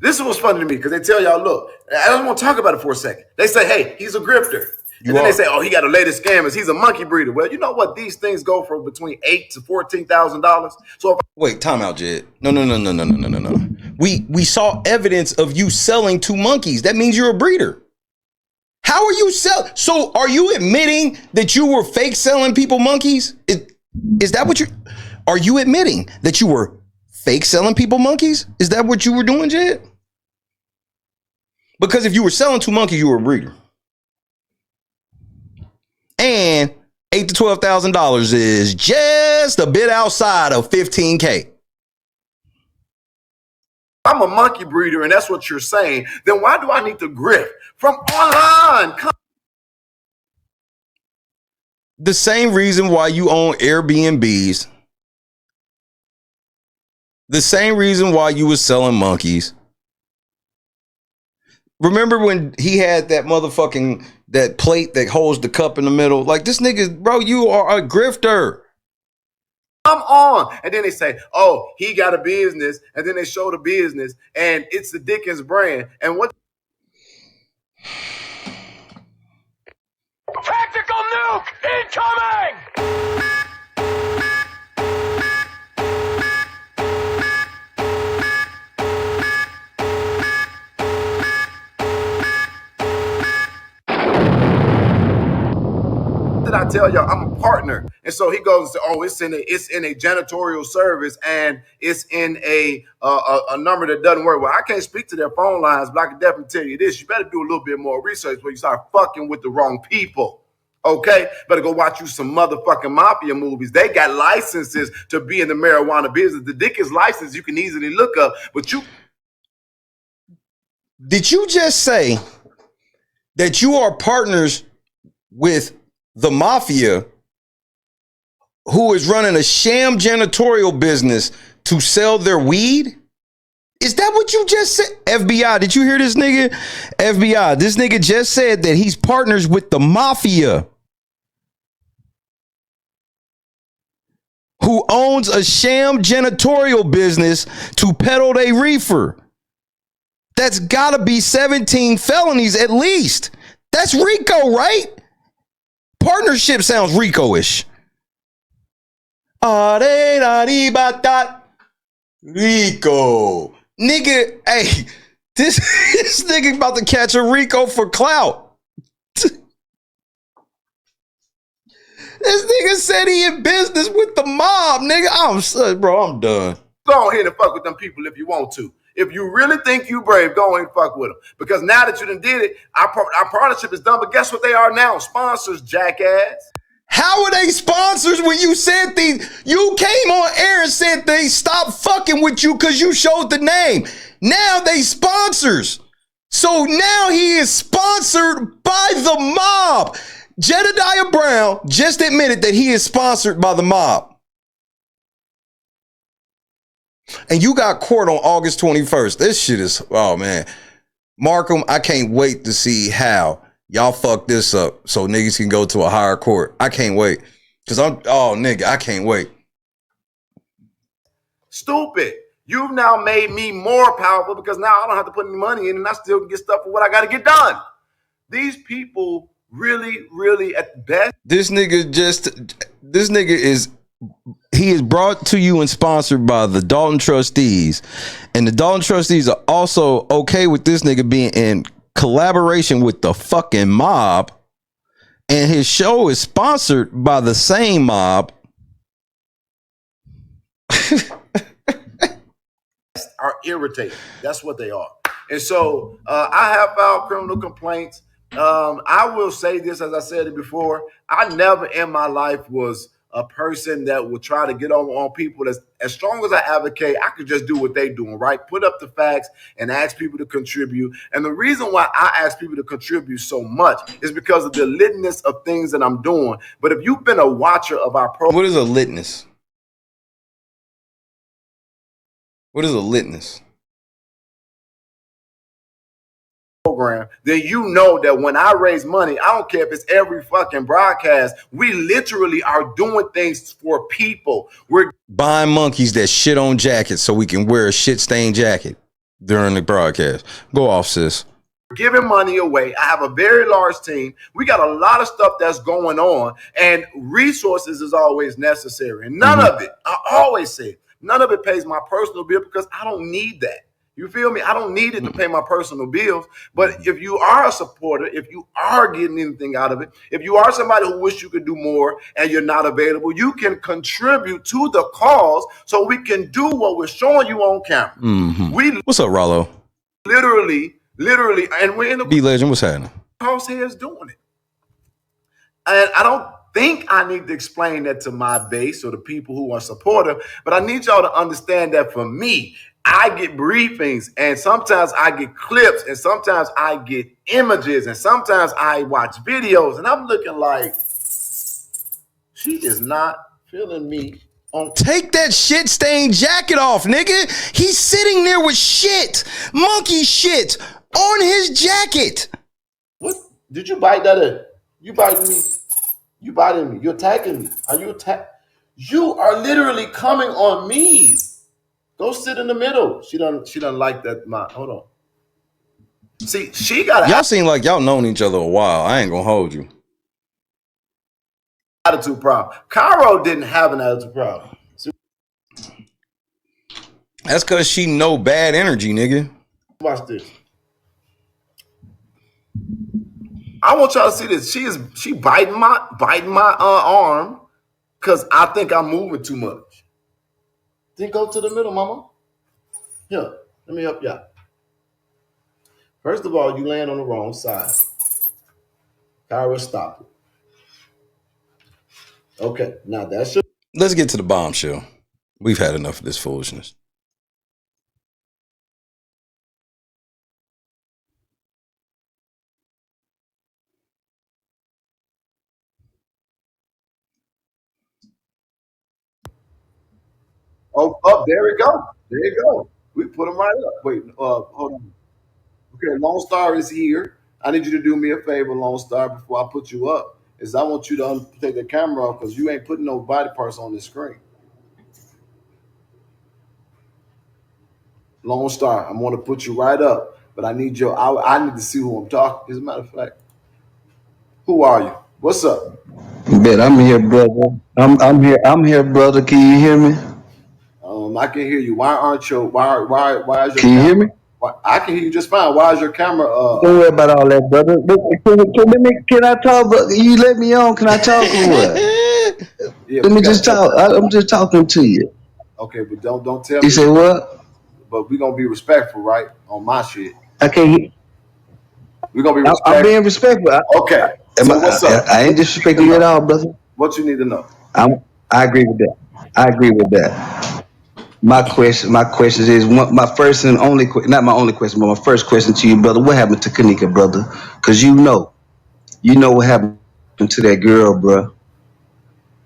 This is what's funny to me because they tell y'all, look, I don't want to talk about it for a second. They say, hey, he's a grifter. And then they say, oh, he got the latest scammers. He's a monkey breeder. Well, you know what? These things go for between $8,000 to $14,000. So wait, time out, Jed. No. We saw evidence of you selling to monkeys. That means you're a breeder. How are you selling? So are you admitting that you were fake selling people monkeys? Is that what are you admitting that you were fake selling people monkeys? Is that what you were doing, Jed? Because if you were selling to monkeys, you were a breeder. And $8,000 to $12,000 is just a bit outside of $15K. I'm a monkey breeder, and that's what you're saying. Then why do I need to grift from online? The same reason why you own Airbnbs. The same reason why you was selling monkeys. Remember when he had that motherfucking, that plate that holds the cup in the middle? Like, this nigga, bro, you are a grifter. I'm on. And then they say, oh, he got a business. And then they show the business. And it's the Dickens brand. And what? Tactical nuke incoming! Did I tell y'all I'm a partner? And so he goes and says, oh, it's in a janitorial service and it's in a number that doesn't work. Well, I can't speak to their phone lines, but I can definitely tell you this. You better do a little bit more research before you start fucking with the wrong people. Okay? Better go watch you some motherfucking mafia movies. They got licenses to be in the marijuana business. The Dickens license you can easily look up, but you... Did you just say that you are partners with the mafia who is running a sham janitorial business to sell their weed? Is that what you just said? FBI, did you hear this nigga? FBI, this nigga just said that he's partners with the mafia who owns a sham janitorial business to peddle they reefer. That's gotta be 17 felonies at least. That's RICO, right? Partnership sounds RICO-ish. RICO. Nigga, hey, this nigga about to catch a RICO for clout. This nigga said he in business with the mob, nigga. I'm done. Go ahead and fuck with them people if you want to. If you really think you brave, go ahead and fuck with them. Because now that you done did it, our partnership is done. But guess what they are now? Sponsors, jackass. How are they sponsors when you said you came on air and said they stopped fucking with you because you showed the name? Now they sponsors. So now he is sponsored by the mob. Jedidiah Brown just admitted that he is sponsored by the mob. And you got court on August 21st. This shit is, oh man. Markham, I can't wait to see how y'all fuck this up so niggas can go to a higher court. I can't wait. Because nigga, I can't wait. Stupid. You've now made me more powerful because now I don't have to put any money in and I still can get stuff for what I got to get done. These people really at best. This nigga he is brought to you and sponsored by the Dalton trustees. And the Dalton trustees are also okay with this nigga being in collaboration with the fucking mob And his show is sponsored by the same mob. Are irritating. That's what they are. And so I have filed criminal complaints. I will say this, as I said it before, I never in my life was a person that would try to get over on people. As strong as I advocate, I could just do what they doing, right? Put up the facts and ask people to contribute. And the reason why I ask people to contribute so much is because of the litness of things that I'm doing. But if you've been a watcher of our program, what is a litness? What is a litness? Then you know that when I raise money, I don't care if it's every fucking broadcast, we literally are doing things for people. We're buying monkeys that shit on jackets so we can wear a shit stained jacket during the broadcast. Go off, sis. Giving money away. I have a very large team. We got a lot of stuff that's going on, and resources is always necessary. And none of it, I always say, none of it pays my personal bill because I don't need that. You feel me? I don't need it to pay my personal bills. But if you are a supporter, if you are getting anything out of it, if you are somebody who wish you could do more and you're not available, you can contribute to the cause so we can do what we're showing you on camera. Mm-hmm. What's up, Rollo? Literally, and we're in the D-Legend, what's happening? crosshairs doing it. And I don't think I need to explain that to my base or the people who are supportive, but I need y'all to understand that for me, I get briefings, and sometimes I get clips, and sometimes I get images, and sometimes I watch videos, and I'm looking like, she is not feeling me. Take that shit stained jacket off, nigga. He's sitting there with shit, monkey shit, on his jacket. What? Did you bite that in? You biting me? You biting me? You're attacking me? Are you You are literally coming on me. Go sit in the middle. She doesn't like that. Hold on. See, she got y'all seem like y'all known each other a while. I ain't gonna hold you. Attitude problem. Cairo didn't have an attitude problem. That's because she know bad energy, nigga. Watch this. I want y'all to see this. She biting my arm because I think I'm moving too much. Then go to the middle, mama. Here, let me help y'all. First of all, you land on the wrong side. Kyra, stop it. Okay, now that's your... Let's get to the bombshell. We've had enough of this foolishness. Oh, there we go. There you go. We put them right up. Wait, hold on. Okay, Lone Star is here. I need you to do me a favor, Lone Star, before I put you up. Is I want you to take the camera off because you ain't putting no body parts on the screen. Lone Star, I'm going to put you right up, but I need I need to see who I'm talking. As a matter of fact, who are you? What's up? Bet I'm here, brother. I'm here. I'm here, brother. Can you hear me? I can hear you. Why aren't your why is your Can you hear me? I can hear you just fine. Why is your camera Don't worry about all that, brother. Can I talk? Brother? You let me on. Can I talk or what? Yeah, let me just talk. I'm just talking to you. Okay, but don't tell me. You say what? But we're gonna be respectful, right? On my shit. I can't. We're gonna be respectful. I'm being respectful. Okay. So what's up? I ain't disrespecting you at all, brother. What you need to know? I agree with that. I agree with that. My question is my first and only, not my only question, but my first question to you, brother. What happened to Kanika, brother? Because you know what happened to that girl, bro.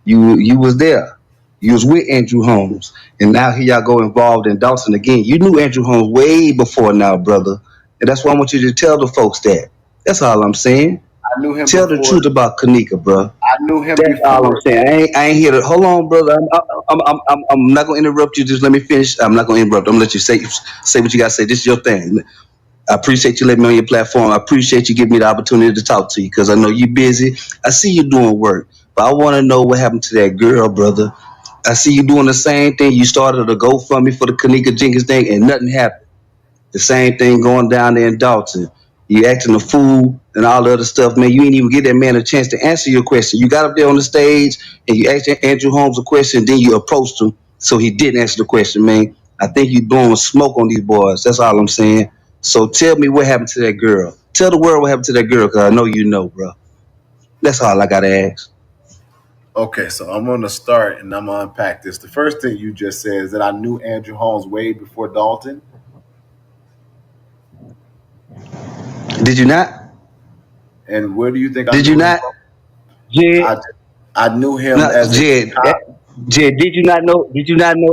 You was there. You was with Andrew Holmes, and now here y'all go involved in Dawson again. You knew Andrew Holmes way before now, brother, and that's why I want you to tell the folks that. That's all I'm saying. I knew him. Tell the truth about Kanika, bro. I knew him. That's all I'm saying. I ain't here to hold on, brother. I'm not gonna interrupt you. Just let me finish. I'm not gonna interrupt. I'm gonna let you say what you gotta say. This is your thing. I appreciate you letting me on your platform. I appreciate you giving me the opportunity to talk to you because I know you're busy. I see you doing work, but I want to know what happened to that girl, brother. I see you doing the same thing. You started a GoFundMe for the Kanika Jenkins thing, and nothing happened. The same thing going down there in Dalton. You acting a fool and all the other stuff, man. You didn't even give that man a chance to answer your question. You got up there on the stage and you asked Andrew Holmes a question, then you approached him, so he didn't answer the question, man. I think you blowing smoke on these boys. That's all I'm saying. So tell me what happened to that girl. Tell the world what happened to that girl, because I know you know, bro. That's all I gotta ask. Okay, so I'm gonna start and I'm gonna unpack this. The first thing you just said is that I knew Andrew Holmes way before Dalton. Did you not? And where do you think I Did knew you him not? from? Jed? I knew him No, as Jed, Jed, did you not know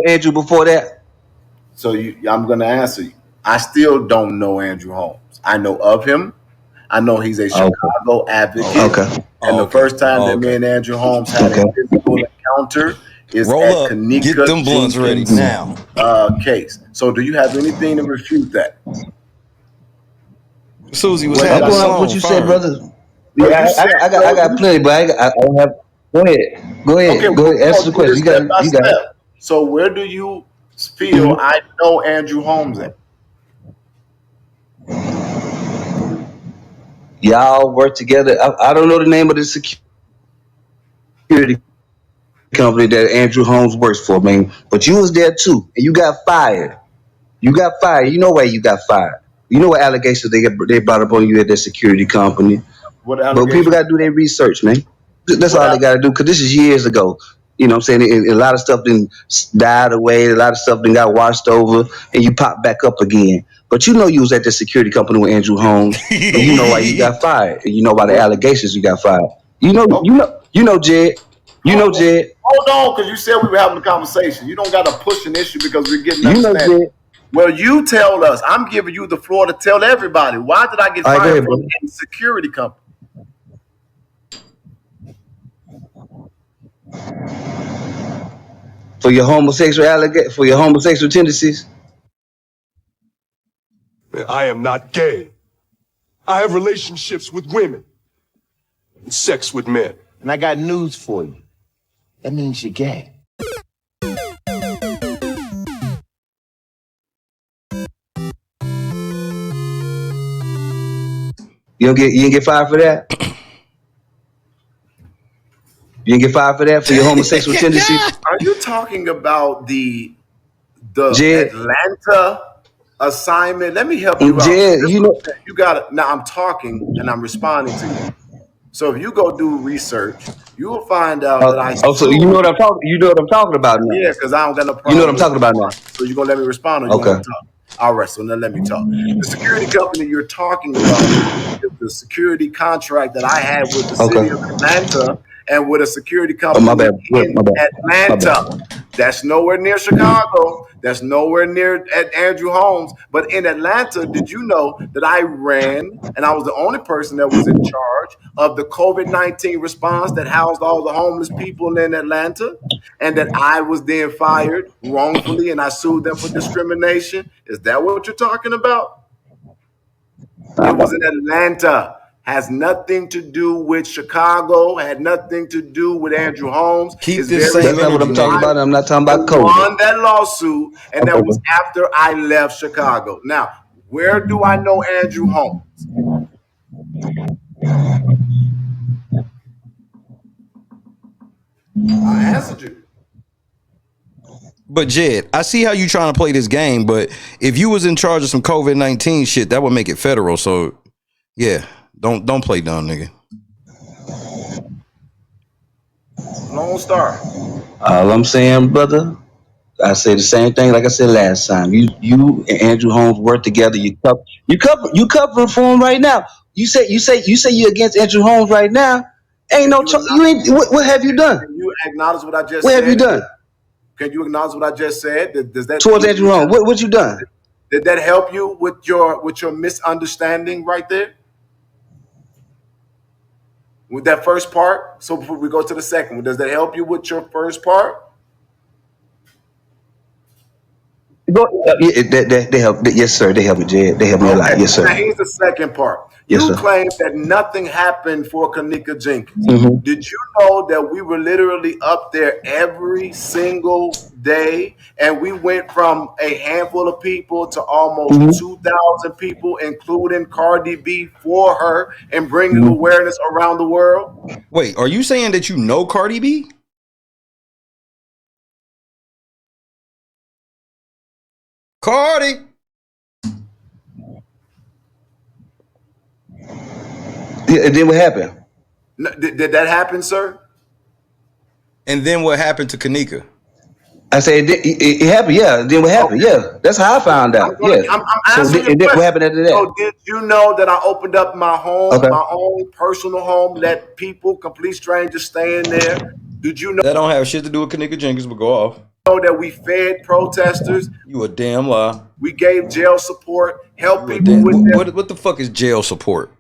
Andrew before that? So I'm gonna answer you. I still don't know Andrew Holmes. I know of him. I know he's a Chicago advocate. Okay. And the first time that me and Andrew Holmes had a physical encounter is Roll at up. Kanika Get them blunts ready Jenkins' now. case. So do you have anything to refute that? Susie was I'm going off what you said, brother. Bro, Yeah, you said, I got plenty, but I don't have. Go ahead. Okay, Go well, ahead. we're Answer the gonna do question. this You got step it. by You got it. step. So where do you feel I know Andrew Holmes at? Y'all work together. I don't know the name of the security company that Andrew Holmes works for, man. But you was there too, and you got fired. You got fired. You know why you got fired. You know what allegations they brought up on you at that security company. What But people allegations? got to do their research, man. That's What all they got to do, because this is years ago. You know what I'm saying? And a lot of stuff then died away. A lot of stuff then got washed over, and you pop back up again. But you know you was at the security company with Andrew Holmes, and you know why you got fired, and you know why the allegations you got fired. You know, Jed. You know, Jed. Hold on, because you said we were having a conversation. You don't got to push an issue because we're getting You know, understanding. Jed. Well, you tell us. I'm giving you the floor to tell everybody. Why did I get All right, go fired ahead, from brother. a security company? For your homosexual tendencies. I am not gay. I have relationships with women and sex with men. And I got news for you. That means you're gay. You didn't get fired for that? You didn't get fired for that, for your homosexual tendencies? Are you talking about the Jed. Atlanta assignment? Let me help you out. Jed, you know. You got it. Now I'm talking and I'm responding to you. So if you go do research, you will find out that I. So you know what I'm talking. You know what I'm talking about now. Yeah, because I don't got no problem. You know what I'm talking about now. So you gonna let me respond, or you want me to talk? All right, so now let me talk. The security company you're talking about is the security contract that I had with the city of Atlanta and with a security company in Atlanta. That's nowhere near Chicago. That's nowhere near at Andrew Holmes. But in Atlanta, did you know that I ran and I was the only person that was in charge of the COVID-19 response that housed all the homeless people in Atlanta, and that I was then fired wrongfully and I sued them for discrimination? Is that what you're talking about? It was in Atlanta. Has nothing to do with Chicago. Had nothing to do with Andrew Holmes. That's not what I'm talking about. I'm not talking about COVID. I won that lawsuit, and that was after I left Chicago. Now, where do I know Andrew Holmes? I answered you. But Jed, I see how you trying to play this game, but if you was in charge of some COVID-19 shit, that would make it federal. So yeah, don't play dumb, nigga. Lone Star. All I'm saying, brother, I say the same thing like I said last time. You and Andrew Holmes work together. You cover for him right now. You say you're against Andrew Holmes right now. Ain't no you ain't. What have you done? Can you acknowledge what I just said? What have you done? Can you acknowledge what I just said? Does that towards Andrew Holmes? What you done? Did that help you with your misunderstanding right there? With that first part? So before we go to the second one, does that help you with your first part? They help. Yes, sir. They help me, Jed. They help me a lot. Yes, sir. Now here's the second part. Yes, You sir. claim that nothing happened for Kanika Jenkins. Mhm. Did you know that we were literally up there every single day, and we went from a handful of people to almost 2,000 people, including Cardi B, for her and bringing awareness around the world? Wait, are you saying that you know Cardi B? Cardi. Yeah, and then what happened? No, did that happen, sir? And then what happened to Kanika? I said it happened. Yeah. Then what happened? Yeah. That's how I found out. Yeah. I'm So answering then, your what question. happened after that? So did you know that I opened up my home, Okay. my own personal home, let people, complete strangers, stay in there? Did you know That don't have shit to do with Kanika Jenkins, but go off. that we fed protesters? You a damn lie. We gave jail support, helped You a people damn, with their, what the fuck is jail support?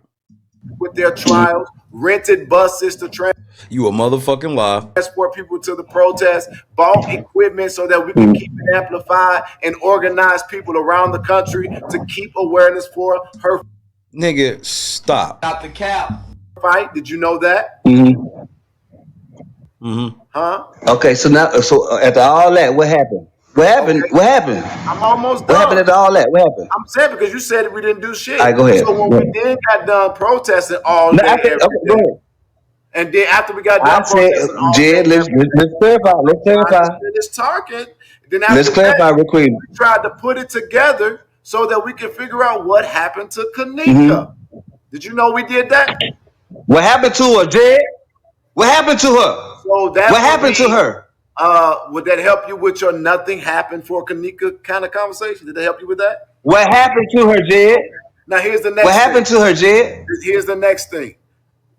with their trials, rented buses to You a motherfucking lie. transport people to the protest, bought equipment so that we can keep it amplified, and organize people around the country to keep awareness for her Nigga, stop. Not the cap fight. Did you know that? Huh? Okay. So now, after all that, what happened? What happened? Okay. What happened? I'm almost done. What happened after all that? What happened? I'm saying because you said we didn't do shit. All right, go ahead. So when Go we ahead. then got done protesting all No, day, I said, every okay, go day, ahead. and then after we got I done said, protesting all Jed, day, let's clarify. Let's clarify. This target. Then after Let's clarify that, real quick. we tried to put it together so that we can figure out what happened to Kanika. Did you know we did that? What happened to her, Jed? What happened to her? So that What happened to her? Would that help you with your nothing happened for Kanika kind of conversation? Did they help you with that? What happened to her, Jed? Now here's the next What happened thing. to her, Jed? Here's the next thing.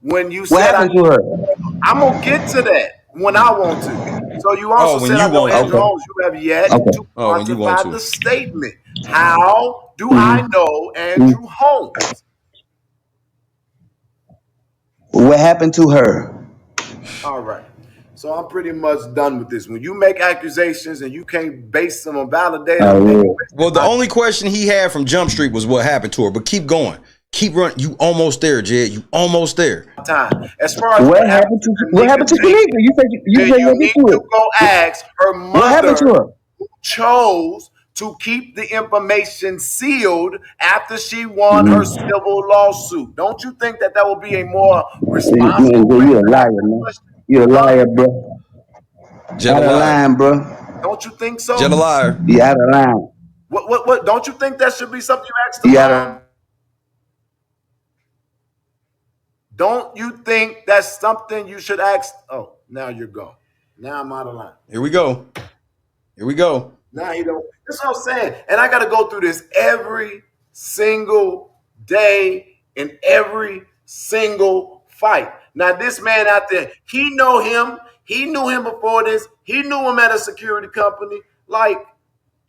When you What said happened to her? I'm gonna get to that when I want to. So you also when said you I know want Andrew to. Holmes, you have yet Okay. to When you want quantify to. the statement. How do I know Andrew Holmes? What happened to her? All right. So I'm pretty much done with this. When you make accusations and you can't base them on validated, Well, the only question he had from Jump Street was what happened to her. But keep going. Keep running. You almost there, Jed. You almost there. time. As far as What happened to Kanika? You said you need to go ask her What happened to mother her? who chose to keep the information sealed after she won her civil lawsuit. Don't you think that would be a more responsible way? You're a liar, man. You're a liar, bro. Out of line, bro. Don't you think so? Jed a liar. You out of line. What? Don't you think that should be something you ask the You mom? out of Don't you think that's something you should ask? Oh, now you're gone. Now I'm out of line. Here we go. Here we go. Now he don't. That's what I'm saying. And I got to go through this every single day in every single fight. Now this man out there, he know him. He knew him before this. He knew him at a security company. Like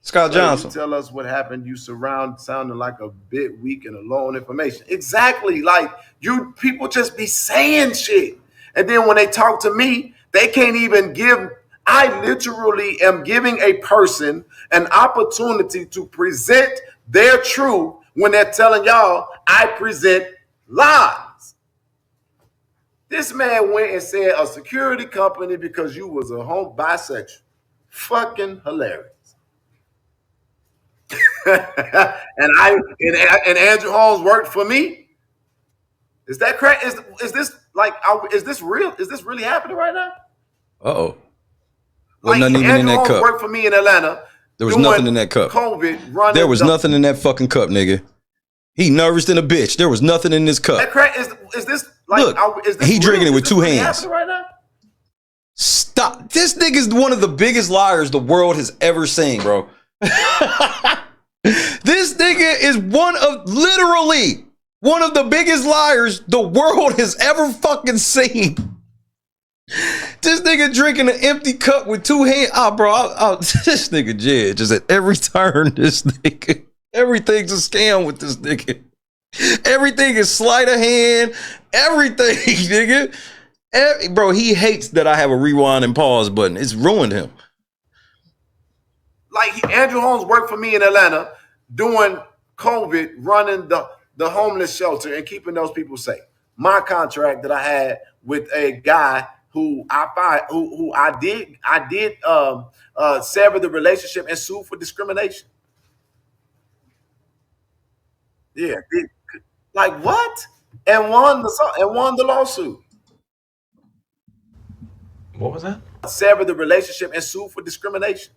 Scott Johnson. You tell us what happened. You sounding like a bit weak and alone information. Exactly. Like you people just be saying shit. And then when they talk to me, they can't even give. I literally am giving a person an opportunity to present their truth when they're telling y'all I present lies. This man went and said a security company because you was a home bisexual. Fucking hilarious. and Andrew Holmes worked for me. Is that correct? Is this like is this real? Is this really happening right now? Uh-oh. Like Wasn't nothing even in Andrew that Holmes cup. worked for me in Atlanta. There was nothing in that cup. COVID running. There was nothing in that fucking cup, nigga. He nervous than a bitch. There was nothing in this cup. That correct? Is this like? Look, is this he drinking real? it with Is two this really hands. happening right now? Stop. This nigga's one of the biggest liars the world has ever seen, bro. This nigga is literally one of the biggest liars the world has ever fucking seen. This nigga drinking an empty cup with two hands. Bro, this nigga Jed just at every turn, this nigga. Everything's a scam with this nigga. Everything is sleight of hand. Everything, nigga. Bro, he hates that I have a rewind and pause button. It's ruined him. Andrew Holmes worked for me in Atlanta doing COVID, running the homeless shelter and keeping those people safe. My contract that I had with a guy who I did sever the relationship and sue for discrimination. Yeah, like what? And won the lawsuit. What was that? Sever the relationship and sue for discrimination.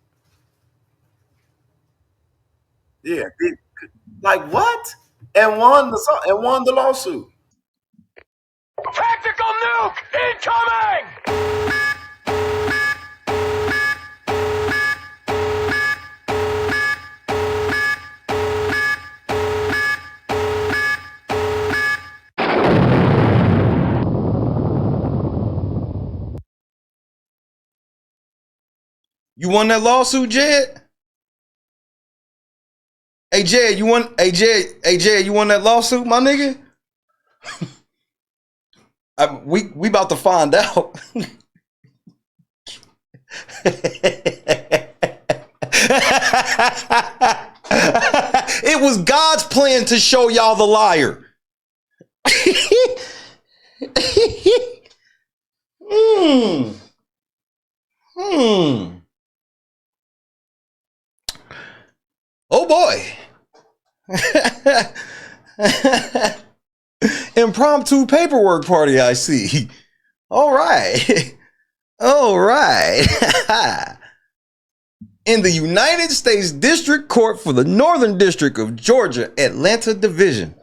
Yeah, like what? And won the lawsuit. Tactical nuke incoming! You won that lawsuit, Jed? Hey, Jed, you won that lawsuit, my nigga? We about to find out. It was God's plan to show y'all the liar. Oh boy. Impromptu paperwork party, I see. All right. All right. In the United States District Court for the Northern District of Georgia, Atlanta Division,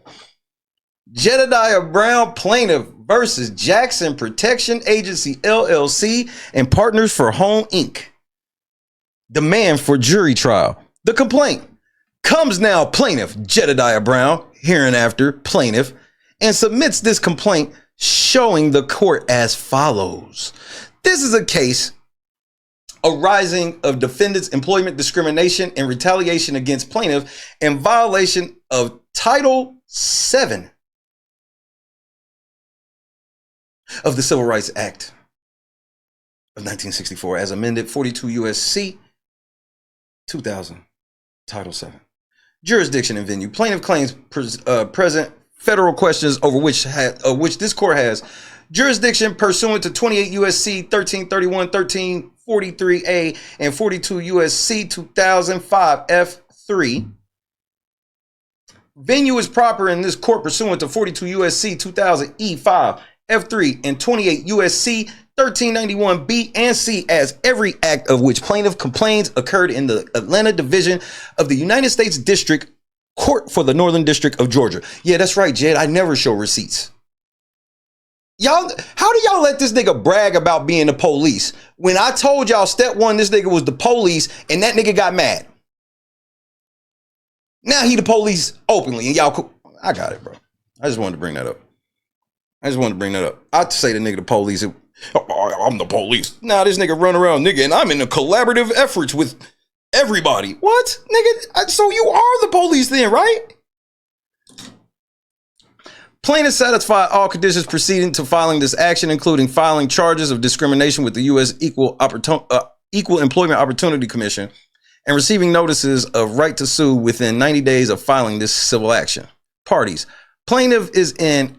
Jedidiah Brown plaintiff versus Jackson Protection Agency, LLC, and Partners for Home, Inc. Demand for jury trial. The complaint comes now plaintiff Jedidiah Brown, hereinafter plaintiff, and submits this complaint showing the court as follows. This is a case arising of defendant's employment discrimination and retaliation against plaintiff in violation of Title VII of the Civil Rights Act of 1964 as amended 42 U.S.C. 2000, Title VII. Jurisdiction and venue. Plaintiff claims present federal questions over which this court has jurisdiction pursuant to 28 U.S.C. 1331, 1343A, and 42 U.S.C. 2005 F3. Venue is proper in this court pursuant to 42 U.S.C. 2000 E5 F3 and 28 U.S.C. 1391 B and C, as every act of which plaintiff complains occurred in the Atlanta Division of the United States District Court for the Northern District of Georgia. Yeah, that's right, Jed. I never show receipts. Y'all, how do y'all let this nigga brag about being the police when I told y'all step one, this nigga was the police and that nigga got mad? Now he the police openly and y'all cool. I got it, bro. I just wanted to bring that up. I'd say the nigga the police. I'm the police. Nah, this nigga run around, nigga, and I'm in a collaborative efforts with everybody. What? Nigga, so you are the police then, right? Plaintiff satisfied all conditions preceding to filing this action, including filing charges of discrimination with the U.S. Equal Employment Opportunity Commission and receiving notices of right to sue within 90 days of filing this civil action. Parties. Plaintiff is an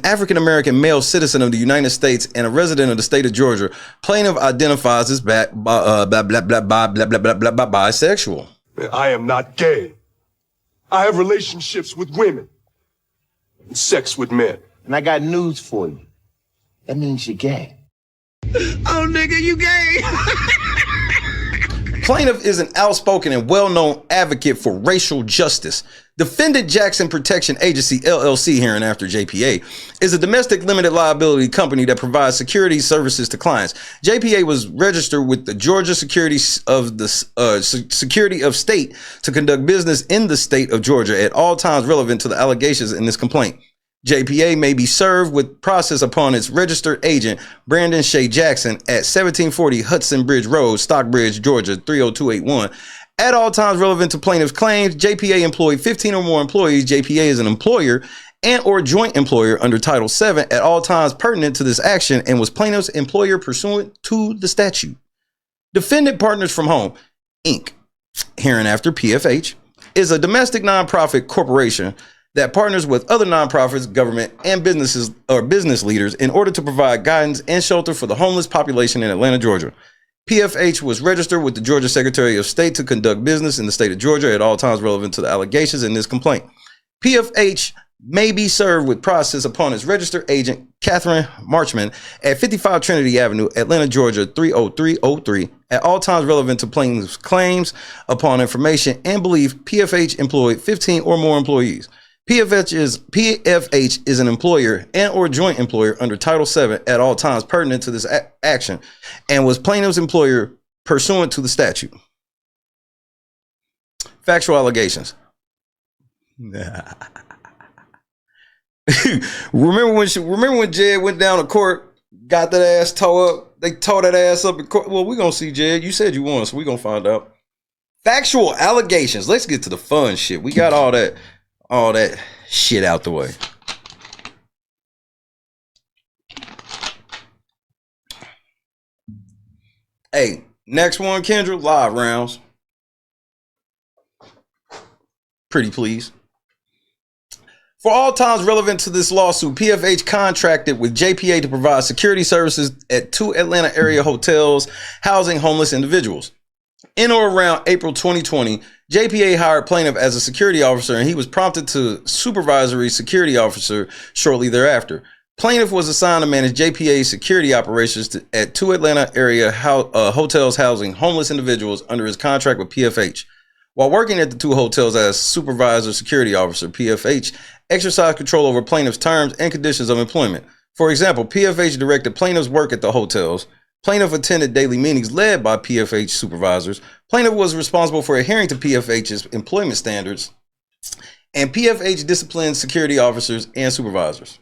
African-American male citizen of the United States and a resident of the state of Georgia. Plaintiff identifies as bisexual. I am not gay. I have relationships with women and sex with men. And I got news for you. That means you're gay. Oh, nigga, you gay. Plaintiff is an outspoken and well-known advocate for racial justice. Defendant Jackson Protection Agency, LLC, hereinafter JPA, is a domestic limited liability company that provides security services to clients. JPA was registered with the Georgia Security of State to conduct business in the state of Georgia at all times relevant to the allegations in this complaint. JPA may be served with process upon its registered agent, Brandon Shea Jackson, at 1740 Hudson Bridge Road, Stockbridge, Georgia, 30281. At all times relevant to plaintiff's claims, JPA employed 15 or more employees. JPA is an employer and or joint employer under Title VII at all times pertinent to this action and was plaintiff's employer pursuant to the statute. Defendant Partners from Home, Inc. hereinafter PFH, is a domestic nonprofit corporation that partners with other nonprofits, government, and businesses or business leaders in order to provide guidance and shelter for the homeless population in Atlanta, Georgia. PFH was registered with the Georgia Secretary of State to conduct business in the state of Georgia at all times relevant to the allegations in this complaint. PFH may be served with process upon its registered agent, Catherine Marchman, at 55 Trinity Avenue, Atlanta, Georgia, 30303, at all times relevant to plaintiff's claims upon information and belief PFH employed 15 or more employees. PFH is an employer and or joint employer under Title VII at all times pertinent to this action and was plaintiff's employer pursuant to the statute. Factual allegations. remember when Jed went down to court, got that ass towed up? They tore that ass up in court. Well, we're going to see, Jed. You said you won, so we're going to find out. Factual allegations. Let's get to the fun shit. We got all that shit out the way. Hey, next one, Kendra, live rounds. Pretty please. For all times relevant to this lawsuit, PFH contracted with JPA to provide security services at 2 Atlanta area hotels housing homeless individuals. In or around April 2020, JPA hired plaintiff as a security officer, and he was prompted to supervisory security officer shortly thereafter. Plaintiff was assigned to manage JPA's security operations at 2 Atlanta area hotels housing homeless individuals under his contract with PFH. While working at the 2 hotels as supervisor security officer, PFH exercised control over plaintiff's terms and conditions of employment. For example, PFH directed plaintiff's work at the hotels. Plaintiff attended daily meetings led by PFH supervisors. Plaintiff was responsible for adhering to PFH's employment standards, and PFH disciplined security officers and supervisors.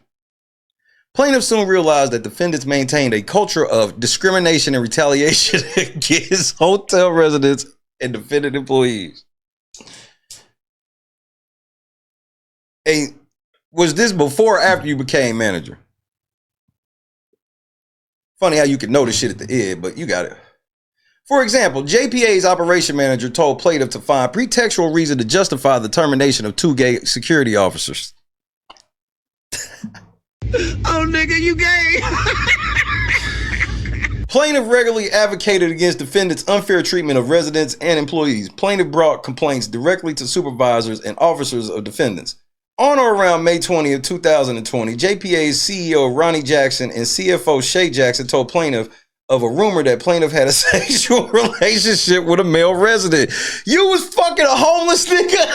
Plaintiff soon realized that defendants maintained a culture of discrimination and retaliation against hotel residents and defendant employees. Hey, was this before or after you became manager? Funny how you can know this shit at the end, but you got it. For example, JPA's operation manager told plaintiff to find pretextual reason to justify the termination of 2 gay security officers. Oh, nigga, you gay. Plaintiff regularly advocated against defendants' unfair treatment of residents and employees. Plaintiff brought complaints directly to supervisors and officers of defendants. On or around May 20th, 2020, JPA's CEO Ronnie Jackson and CFO Shay Jackson told plaintiff of a rumor that plaintiff had a sexual relationship with a male resident. You was fucking a homeless nigga.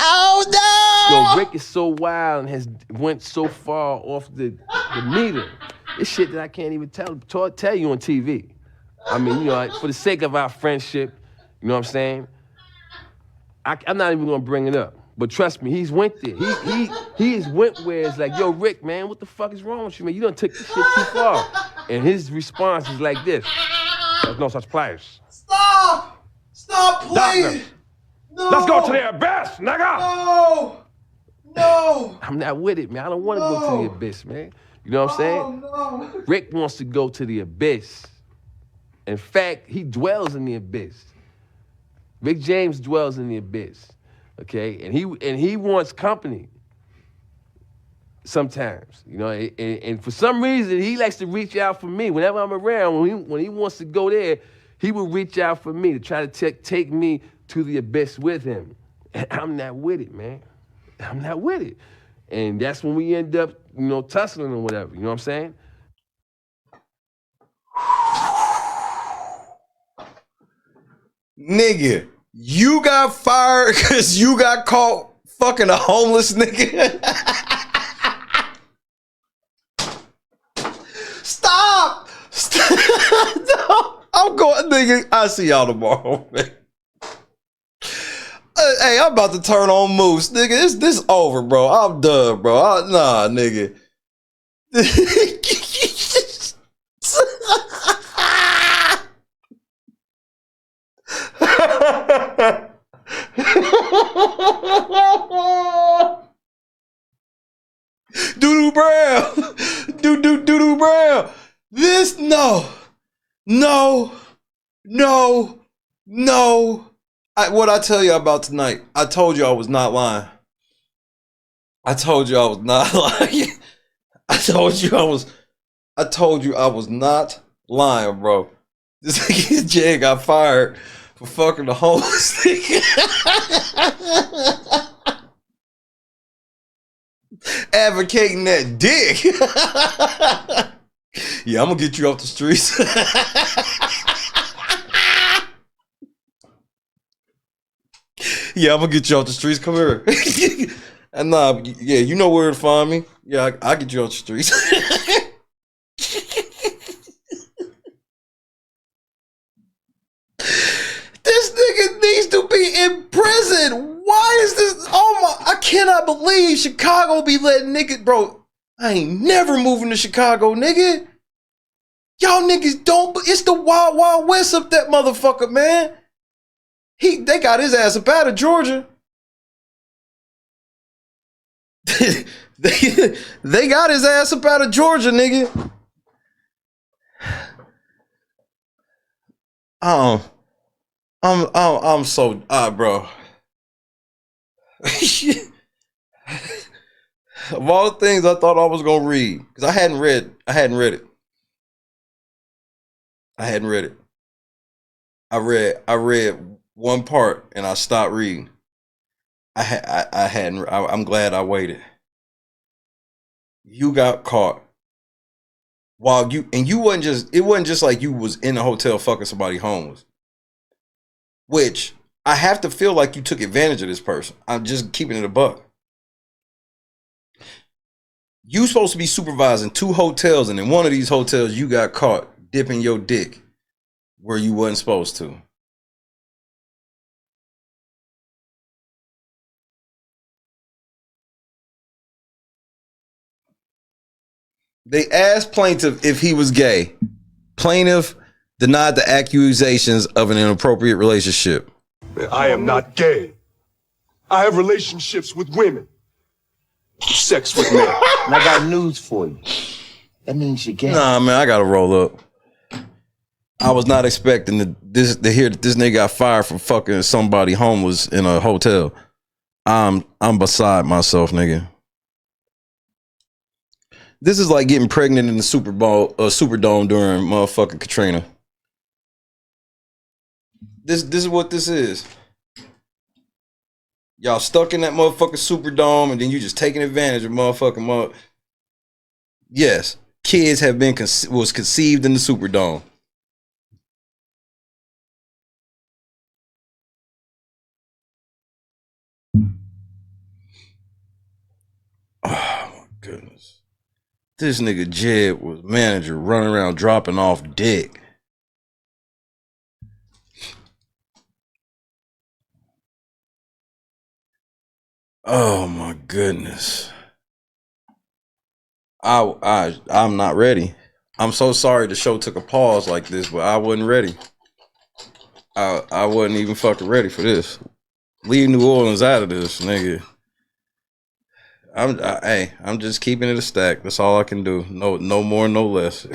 Oh no! Yo, Rick is so wild and has went so far off the meter. It's shit that I can't even tell you on TV. I mean, you know, for the sake of our friendship, you know what I'm saying? I'm not even gonna bring it up. But trust me, he's went there. He has went where it's like, yo, Rick, man, what the fuck is wrong with you, man? You done took this shit too far. And his response is like this. There's no such place. Stop! Stop, please! No! Let's go to the abyss, nigga! No! No! I'm not with it, man. I don't want to go to the abyss, man. You know what I'm saying? No. Rick wants to go to the abyss. In fact, he dwells in the abyss. Rick James dwells in the abyss, okay? And he wants company sometimes, you know? And for some reason, he likes to reach out for me. Whenever I'm around, when he wants to go there, he will reach out for me to try to take me to the abyss with him. And I'm not with it, man. I'm not with it. And that's when we end up, you know, tussling or whatever, you know what I'm saying? Nigga, you got fired because you got caught fucking a homeless nigga. Stop! No, I'm going, nigga. I'll see y'all tomorrow, man. Hey, I'm about to turn on Moose, nigga. This over, bro. I'm done, bro. Nah, nigga. Doo-doo Brown. Doo-doo Brown. This, no. No. What I tell you about tonight, I told you I was not lying. I told you I was not lying. I told you I was not lying, bro. This nigga Jay got fired for fucking the homeless nigga. Advocating that dick. Yeah, I'm gonna get you off the streets. Yeah, I'm gonna get you off the streets. Come here. And yeah, you know where to find me. Yeah, I'll get you off the streets. This nigga needs to be in prison. Why is this? Oh my, I cannot believe Chicago be letting niggas, bro. I ain't never moving to Chicago, nigga. Y'all niggas don't, it's the wild, wild west up that motherfucker, man. They got his ass up out of Georgia. they got his ass up out of Georgia, nigga. I'm so bro. Of all the things I thought I was gonna read, because I hadn't read it. I read one part and I stopped reading. I'm glad I waited. You got caught while it wasn't just like you was in a hotel fucking somebody homeless. Which I have to feel like you took advantage of this person. I'm just keeping it a buck. You supposed to be supervising 2 hotels, and in one of these hotels you got caught dipping your dick where you wasn't supposed to. They asked plaintiff if he was gay. Plaintiff denied the accusations of an inappropriate relationship. I am not gay. I have relationships with women. Sex with men. And I got news for you. That means you're gay. Nah, man, I gotta roll up. I was not expecting to hear that this nigga got fired for fucking somebody homeless in a hotel. I'm beside myself, nigga. This is like getting pregnant in the Superdome during motherfucking Katrina. This is what this is. Y'all stuck in that motherfucking Superdome, and then you just taking advantage of motherfucking Yes, kids have been was conceived in the Superdome. Oh my goodness. This nigga Jed was manager running around dropping off dick. Oh my goodness. I'm not ready. I'm so sorry the show took a pause like this, but I wasn't ready. I wasn't even fucking ready for this. Leave New Orleans out of this, nigga. I'm just keeping it a stack. That's all I can do. No more, no less.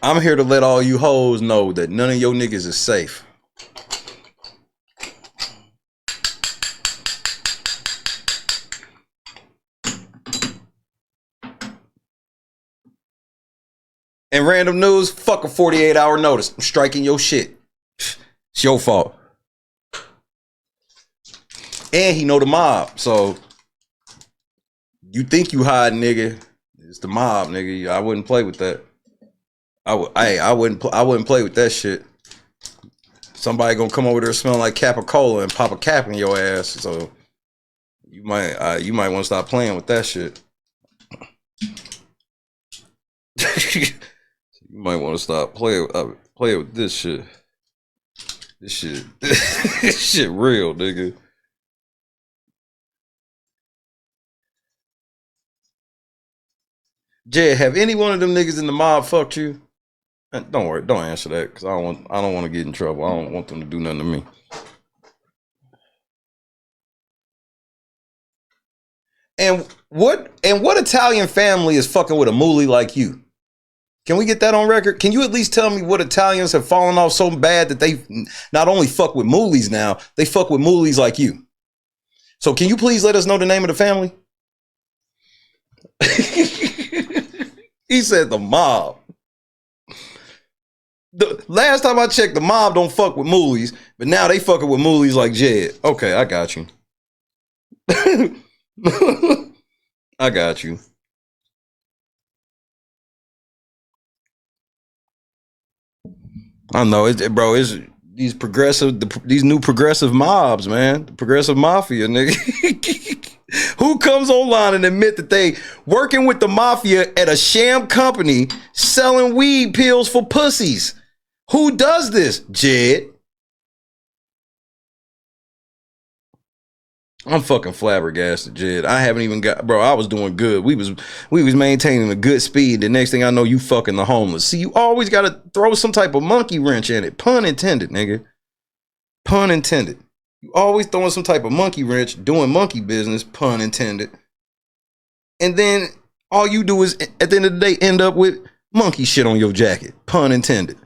I'm here to let all you hoes know that none of your niggas is safe. And random news, fuck a 48-hour notice. I'm striking your shit. It's your fault. And he know the mob, so you think you hide, nigga? It's the mob, nigga. I wouldn't play with that. I wouldn't play with that shit. Somebody gonna come over there smelling like Capicola and pop a cap in your ass. So you might want to stop playing with that shit. You might want to stop playing with this shit. This shit real, nigga. Jed, have any one of them niggas in the mob fucked you? Don't worry, don't answer that, because I don't want to get in trouble. I don't want them to do nothing to me. And what Italian family is fucking with a moolie like you? Can we get that on record? Can you at least tell me what Italians have fallen off so bad that they not only fuck with moolies now, they fuck with moolies like you? So can you please let us know the name of the family? He said the mob. The last time I checked, the mob don't fuck with moolies, but now they fucking with moolies like Jed. Okay, I got you. I got you. I know it, bro. It's these new progressive mobs, man. The progressive mafia, nigga. Who comes online and admit that they working with the mafia at a sham company selling weed pills for pussies? Who does this, Jed? I'm fucking flabbergasted, Jed. I haven't even got, bro. I was doing good. We was maintaining a good speed. The next thing I know, you fucking the homeless. See, you always gotta throw some type of monkey wrench in it. Pun intended, nigga. Pun intended. You always throwing some type of monkey wrench, doing monkey business. Pun intended. And then all you do is, at the end of the day, end up with monkey shit on your jacket. Pun intended.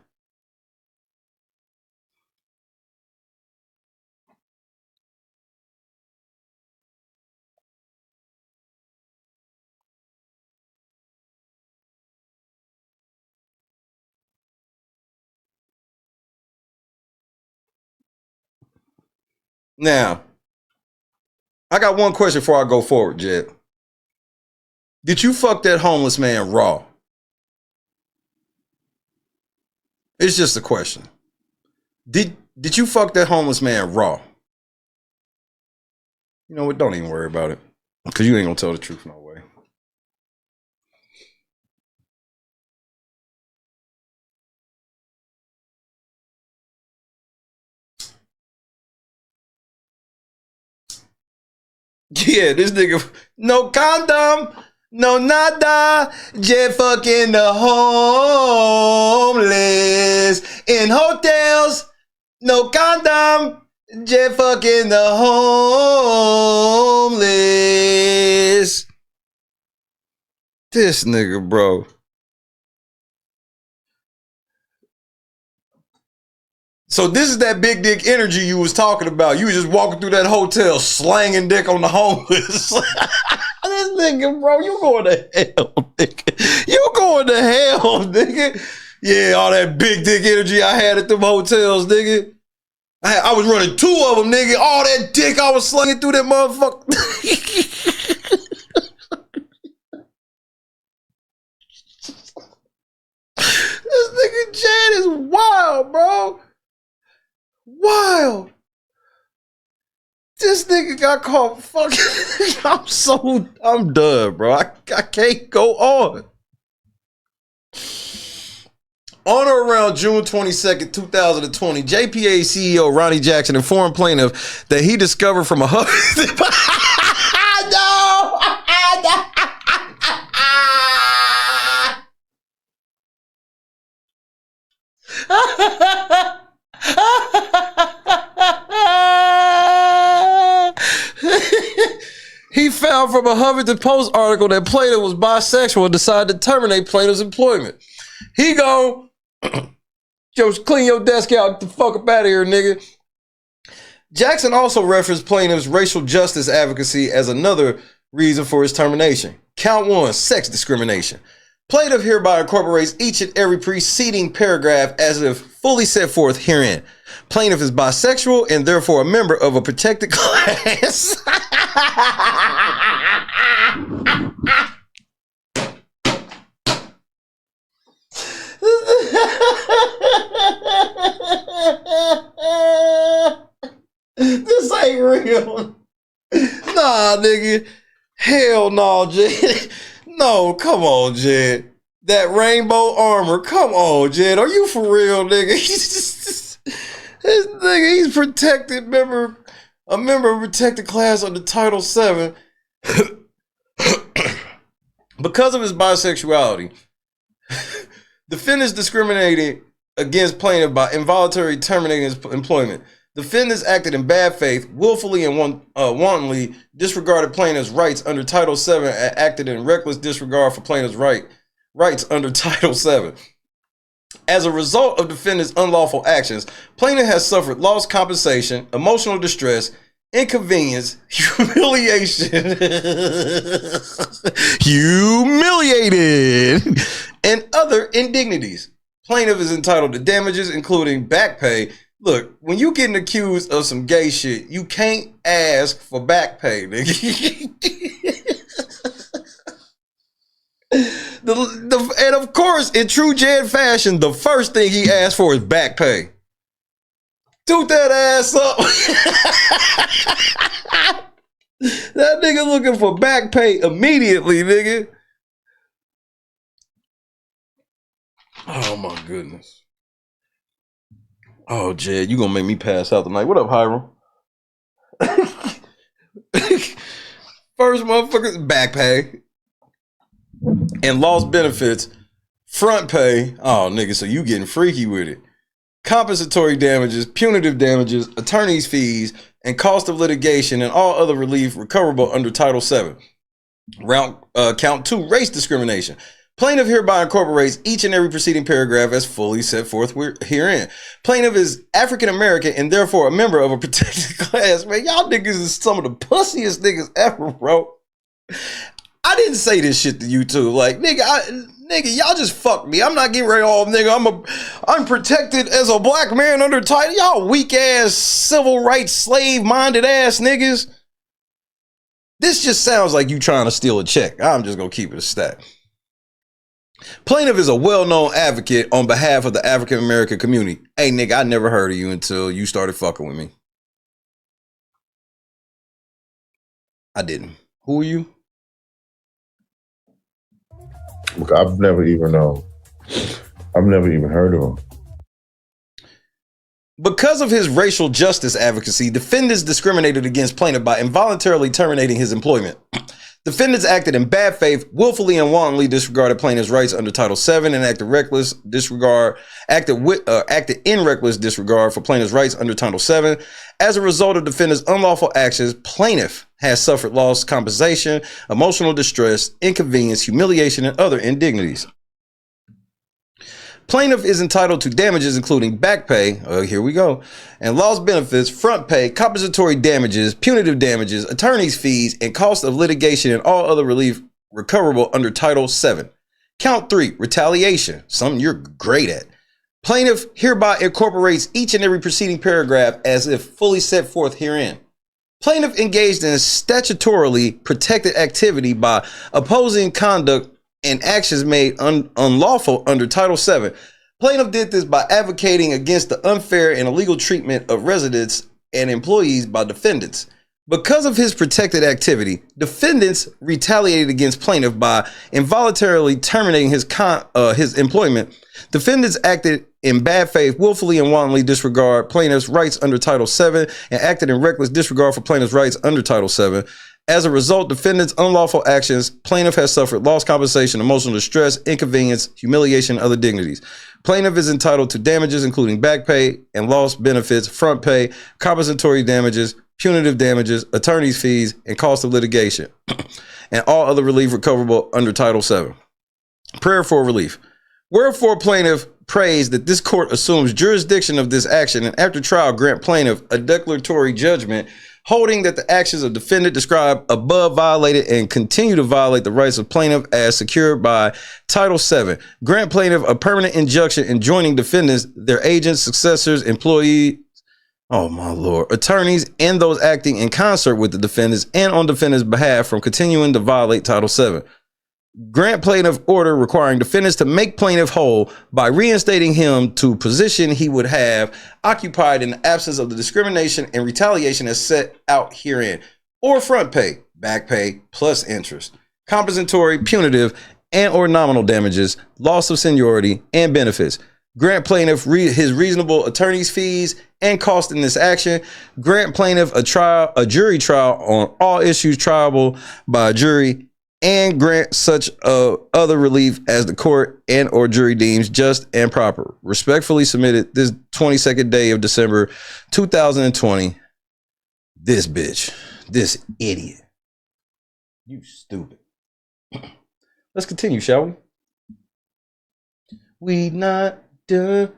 Now, I got one question before I go forward, Jed. Did you fuck that homeless man raw? It's just a question. Did you fuck that homeless man raw? You know what? Don't even worry about it. Because you ain't gonna tell the truth no way. Yeah, this nigga, no condom, no nada, just fucking the homeless in hotels, no condom, just fucking the homeless. This nigga, bro. So this is that big dick energy you was talking about. You was just walking through that hotel slanging dick on the homeless. This nigga, bro, you going to hell, nigga. You going to hell, nigga. Yeah, all that big dick energy I had at them hotels, nigga. I was running 2 of them, nigga. All that dick I was slinging through that motherfucker. This nigga Chad is wild, bro. Wild. This nigga got caught fucking. I'm done, bro. I can't go on. On or around June 22nd, 2020, JPA CEO Ronnie Jackson informed plaintiff that he discovered from a He found from a Huffington Post article that plaintiff was bisexual and decided to terminate plaintiff's employment. He go, just clean your desk out, get the fuck up out of here, nigga. Jackson also referenced plaintiff's racial justice advocacy as another reason for his termination. Count 1, sex discrimination. Plaintiff hereby incorporates each and every preceding paragraph as if fully set forth herein. Plaintiff is bisexual and therefore a member of a protected class. This ain't real. Nah, nigga. Hell no, Jed. No, come on, Jed. That rainbow armor. Come on, Jed. Are you for real, nigga? This nigga, he's protected member, a member of a protected class under Title VII. Because of his bisexuality, defendants discriminated against plaintiff by involuntarily terminating his employment. Defendants acted in bad faith, willfully and wantonly disregarded plaintiff's rights under Title VII and acted in reckless disregard for plaintiff's right rights under Title VII. As a result of defendant's unlawful actions, plaintiff has suffered loss, compensation, emotional distress, inconvenience, humiliation, humiliated, and other indignities. Plaintiff is entitled to damages, including back pay. Look, when you getting accused of some gay shit, you can't ask for back pay, nigga. And of course, in true Jed fashion, the first thing he asked for is back pay. Toot that ass up. That nigga looking for back pay immediately, nigga. Oh my goodness. Oh, Jed, you gonna make me pass out tonight. What up, Hiram? First motherfucker, back pay. And lost benefits, front pay. Oh, nigga, so you getting freaky with it. Compensatory damages, punitive damages, attorney's fees, and cost of litigation and all other relief recoverable under Title VII. Count 2, race discrimination. Plaintiff hereby incorporates each and every preceding paragraph as fully set forth herein. Plaintiff is African American and therefore a member of a protected class. Man, y'all niggas is some of the pussiest niggas ever, bro. I didn't say this shit to you too. Like, nigga, y'all just fucked me. I'm not getting ready off, nigga. I'm protected as a black man under title. Y'all weak ass, civil rights, slave minded ass niggas. This just sounds like you trying to steal a check. I'm just gonna keep it a stack. Plaintiff is a well-known advocate on behalf of the African American community. Hey, nigga, I never heard of you until you started fucking with me. I didn't. Who are you? Look, I've never even heard of him. Because of his racial justice advocacy, defendants discriminated against plaintiff by involuntarily terminating his employment. Defendants acted in bad faith, willfully and wantonly disregarded plaintiff's rights under Title VII, and acted in reckless disregard for plaintiff's rights under Title VII. As a result of defendant's unlawful actions, plaintiff has suffered loss, compensation, emotional distress, inconvenience, humiliation, and other indignities. Plaintiff is entitled to damages including back pay, here we go, and lost benefits, front pay, compensatory damages, punitive damages, attorney's fees, and cost of litigation and all other relief recoverable under Title VII. Count 3, retaliation, something you're great at. Plaintiff hereby incorporates each and every preceding paragraph as if fully set forth herein. Plaintiff engaged in statutorily protected activity by opposing conduct and actions made unlawful under Title VII. Plaintiff did this by advocating against the unfair and illegal treatment of residents and employees by defendants. Because of his protected activity, defendants retaliated against plaintiff by involuntarily terminating his employment. Defendants acted in bad faith, willfully and wantonly disregard plaintiff's rights under Title VII, and acted in reckless disregard for plaintiff's rights under Title VII. As a result, defendants' unlawful actions, plaintiff has suffered loss, compensation, emotional distress, inconvenience, humiliation, and other dignities. Plaintiff is entitled to damages including back pay and lost benefits, front pay, compensatory damages, punitive damages, attorney's fees, and cost of litigation, and all other relief recoverable under Title VII. Prayer for relief. Wherefore plaintiff prays that this court assumes jurisdiction of this action and after trial grant plaintiff a declaratory judgment holding that the actions of defendant described above violated and continue to violate the rights of plaintiff as secured by Title VII. Grant plaintiff a permanent injunction enjoining defendants, their agents, successors, employees, oh my Lord, attorneys, and those acting in concert with the defendants and on defendants' behalf from continuing to violate Title VII. Grant plaintiff order requiring defendants to make plaintiff whole by reinstating him to position he would have occupied in the absence of the discrimination and retaliation as set out herein, or front pay, back pay plus interest, compensatory, punitive, and or nominal damages, loss of seniority, and benefits. Grant plaintiff his reasonable attorney's fees and cost in this action. Grant plaintiff a jury trial on all issues triable by a jury, and grant such other relief as the court and or jury deems just and proper. Respectfully submitted this 22nd day of December 2020. This bitch, this idiot. You stupid. Let's continue, shall we? We not done.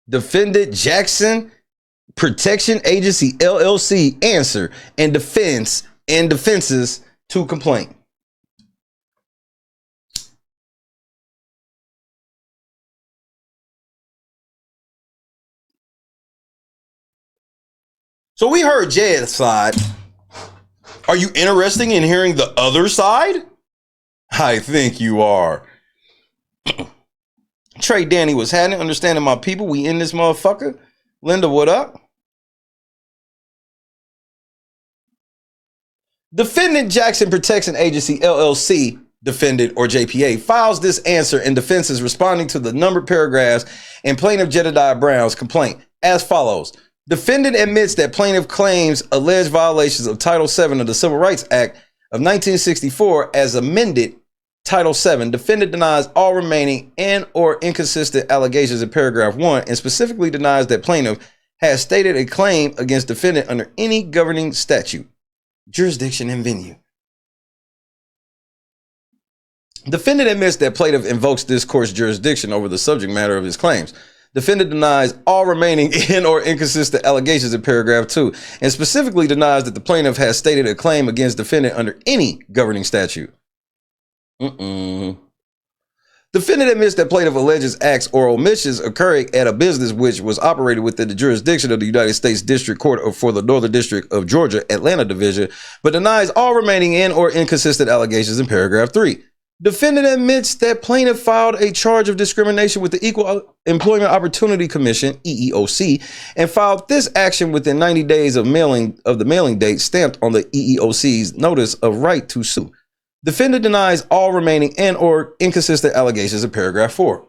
Defendant Jackson Protection Agency LLC answer and defenses to complaint. So we heard Jed's side. Are you interested in hearing the other side? I think you are. Trey Danny was having understanding my people. We in this motherfucker. Linda, what up? Defendant Jackson Protection Agency LLC, defendant or JPA, files this answer and defenses responding to the numbered paragraphs in plaintiff Jedidiah Brown's complaint as follows. Defendant admits that plaintiff claims alleged violations of Title VII of the Civil Rights Act of 1964 as amended Title VII. Defendant denies all remaining and or inconsistent allegations in paragraph 1 and specifically denies that plaintiff has stated a claim against defendant under any governing statute, jurisdiction, and venue. Defendant admits that plaintiff invokes this court's jurisdiction over the subject matter of his claims. Defendant denies all remaining and or inconsistent allegations in paragraph 2 and specifically denies that the plaintiff has stated a claim against defendant under any governing statute. Defendant admits that plaintiff alleges acts or omissions occurring at a business which was operated within the jurisdiction of the United States District Court for the Northern District of Georgia, Atlanta Division, but denies all remaining and or inconsistent allegations in paragraph 3. Defendant admits that plaintiff filed a charge of discrimination with the Equal Employment Opportunity Commission, EEOC, and filed this action within 90 days of the mailing date stamped on the EEOC's notice of right to sue. Defendant denies all remaining and or inconsistent allegations in paragraph 4.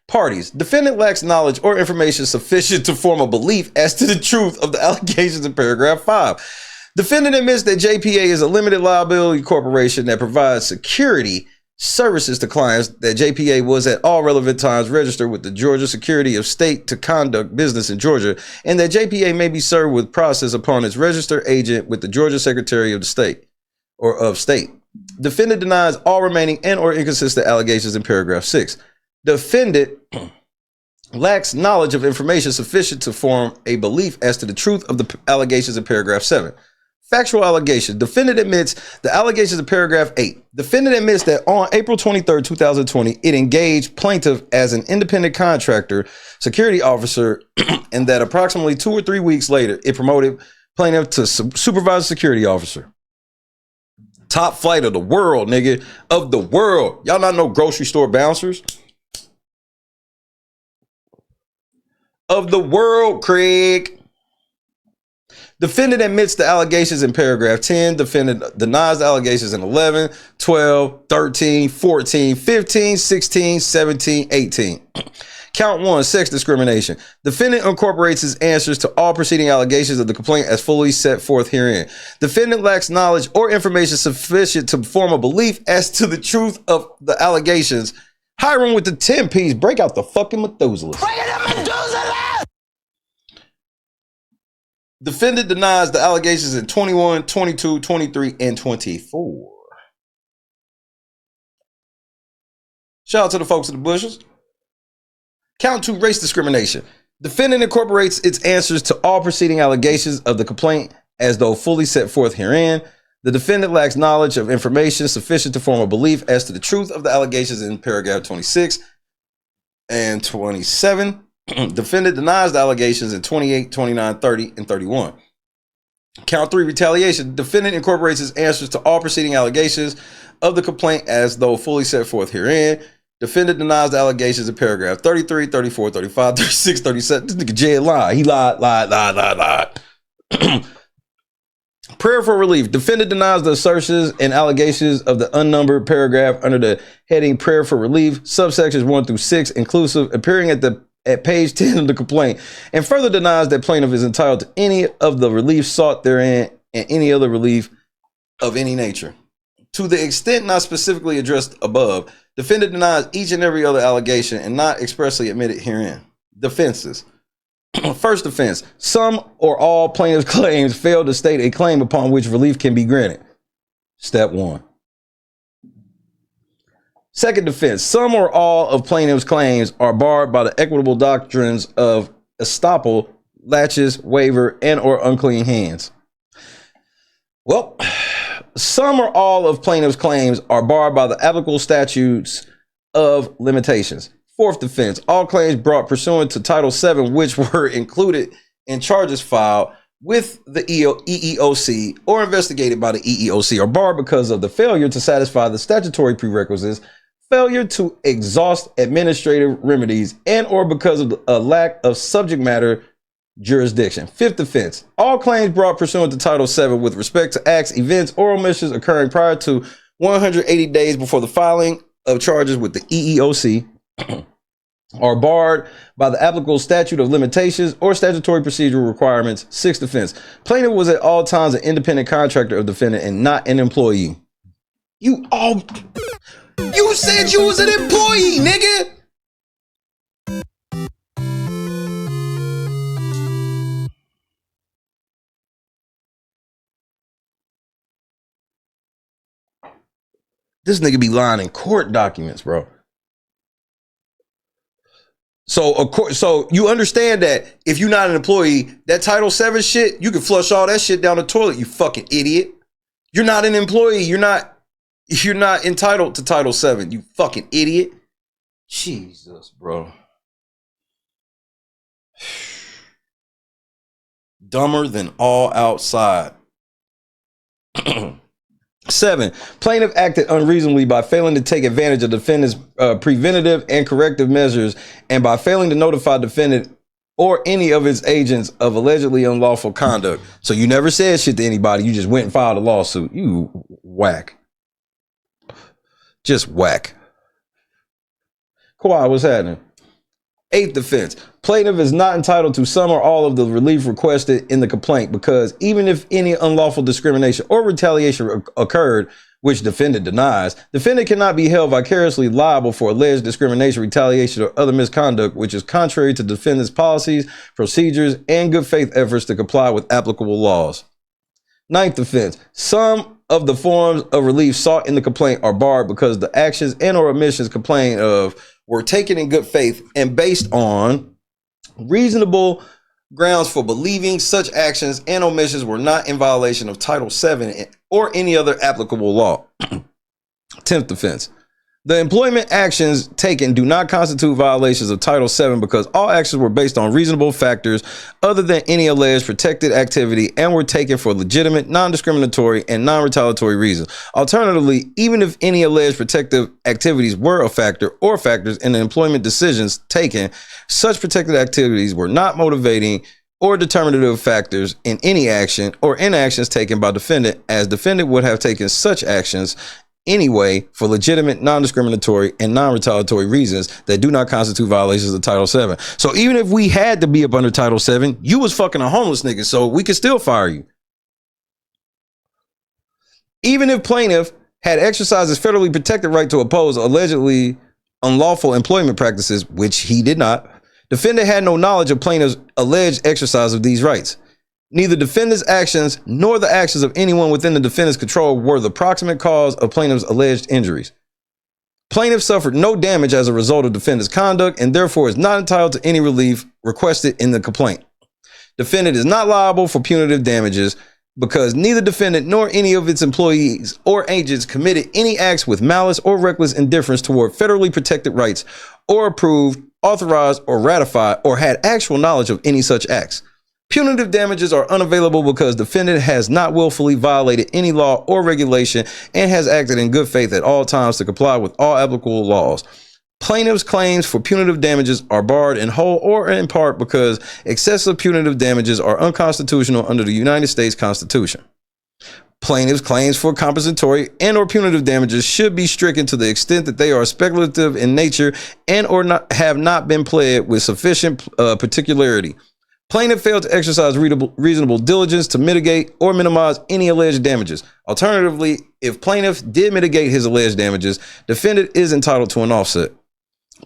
Parties. Defendant lacks knowledge or information sufficient to form a belief as to the truth of the allegations in paragraph 5. Defendant admits that JPA is a limited liability corporation that provides security services to clients, that JPA was at all relevant times registered with the Georgia Secretary of State to conduct business in Georgia, and that JPA may be served with process upon its registered agent with the Georgia Secretary of State. Defendant denies all remaining and or inconsistent allegations in paragraph 6. Defendant lacks knowledge of information sufficient to form a belief as to the truth of the allegations in paragraph 7. Factual allegations. Defendant admits the allegations in paragraph 8. Defendant admits that on April 23, 2020, it engaged plaintiff as an independent contractor, security officer, and that approximately 2 or 3 weeks later, it promoted plaintiff to supervisor security officer. Top flight of the world, nigga. Of the world. Y'all not no grocery store bouncers? Of the world, Craig. Defendant admits the allegations in paragraph 10. Defendant denies the allegations in 11, 12, 13, 14, 15, 16, 17, 18. Count 1, sex discrimination. Defendant incorporates his answers to all preceding allegations of the complaint as fully set forth herein. Defendant lacks knowledge or information sufficient to form a belief as to the truth of the allegations. Hiram with the 10-piece. Break out the fucking Methuselah. Defendant denies the allegations in 21, 22, 23, and 24. Shout out to the folks in the bushes. Count 2, race discrimination. Defendant incorporates its answers to all preceding allegations of the complaint as though fully set forth herein. The defendant lacks knowledge of information sufficient to form a belief as to the truth of the allegations in paragraph 26 and 27. Defendant denies the allegations in 28, 29, 30, and 31. Count 3, retaliation. Defendant incorporates his answers to all preceding allegations of the complaint as though fully set forth herein. Defendant denies the allegations in paragraph 33, 34, 35, 36, 37. This nigga Jay lied. He lied. Prayer for relief. Defendant denies the assertions and allegations of the unnumbered paragraph under the heading Prayer for Relief, subsections 1 through 6 inclusive, appearing at page 10 of the complaint, and further denies that plaintiff is entitled to any of the relief sought therein and any other relief of any nature. To the extent not specifically addressed above, defendant denies each and every other allegation and not expressly admitted herein. Defenses. First offense, some or all plaintiff's claims fail to state a claim upon which relief can be granted. Step 1. Second defense, some or all of plaintiff's claims are barred by the equitable doctrines of estoppel, laches, waiver, and or unclean hands. Well, some or all of plaintiff's claims are barred by the applicable statutes of limitations. Fourth defense, all claims brought pursuant to Title VII, which were included in charges filed with the EEOC or investigated by the EEOC, are barred because of the failure to satisfy the statutory prerequisites, failure to exhaust administrative remedies, and or because of a lack of subject matter jurisdiction. Fifth defense, all claims brought pursuant to Title VII with respect to acts, events, or omissions occurring prior to 180 days before the filing of charges with the EEOC are barred by the applicable statute of limitations or statutory procedural requirements. Sixth defense, plaintiff was at all times an independent contractor of defendant and not an employee. You said you was an employee, nigga. This nigga be lying in court documents, bro. So, of course, so you understand that if you're not an employee, that Title VII shit, you can flush all that shit down the toilet, you fucking idiot. You're not an employee. You're not entitled to Title VII, you fucking idiot. Jesus, bro. Dumber than all outside. 7, plaintiff acted unreasonably by failing to take advantage of defendant's preventative and corrective measures and by failing to notify defendant or any of his agents of allegedly unlawful conduct. So you never said shit to anybody. You just went and filed a lawsuit. You whack. Just whack. Kawhi, what's happening? 8th defense, plaintiff is not entitled to some or all of the relief requested in the complaint because even if any unlawful discrimination or retaliation occurred, which defendant denies, defendant cannot be held vicariously liable for alleged discrimination, retaliation, or other misconduct, which is contrary to defendant's policies, procedures, and good faith efforts to comply with applicable laws. 9th defense, some of the forms of relief sought in the complaint are barred because the actions and or omissions complained of were taken in good faith and based on reasonable grounds for believing such actions and omissions were not in violation of Title VII or any other applicable law. 10th defense, the employment actions taken do not constitute violations of Title VII because all actions were based on reasonable factors other than any alleged protected activity and were taken for legitimate, non-discriminatory, and non-retaliatory reasons. Alternatively, even if any alleged protective activities were a factor or factors in the employment decisions taken, such protected activities were not motivating or determinative factors in any action or inactions taken by defendant, as defendant would have taken such actions anyway for legitimate, non-discriminatory, and non-retaliatory reasons that do not constitute violations of Title VII. So even if we had to be up under Title VII, you was fucking a homeless nigga, so we could still fire you. Even if plaintiff had exercised his federally protected right to oppose allegedly unlawful employment practices, which he did not, defendant had no knowledge of plaintiff's alleged exercise of these rights. Neither defendant's actions nor the actions of anyone within the defendant's control were the proximate cause of plaintiff's alleged injuries. Plaintiff suffered no damage as a result of defendant's conduct and therefore is not entitled to any relief requested in the complaint. Defendant is not liable for punitive damages because neither defendant nor any of its employees or agents committed any acts with malice or reckless indifference toward federally protected rights or approved, authorized, or ratified or had actual knowledge of any such acts. Punitive damages are unavailable because defendant has not willfully violated any law or regulation and has acted in good faith at all times to comply with all applicable laws. Plaintiff's claims for punitive damages are barred in whole or in part because excessive punitive damages are unconstitutional under the United States Constitution. Plaintiff's claims for compensatory and or punitive damages should be stricken to the extent that they are speculative in nature and or have not been pled with sufficient particularity. Plaintiff failed to exercise reasonable diligence to mitigate or minimize any alleged damages. Alternatively, if plaintiff did mitigate his alleged damages, defendant is entitled to an offset.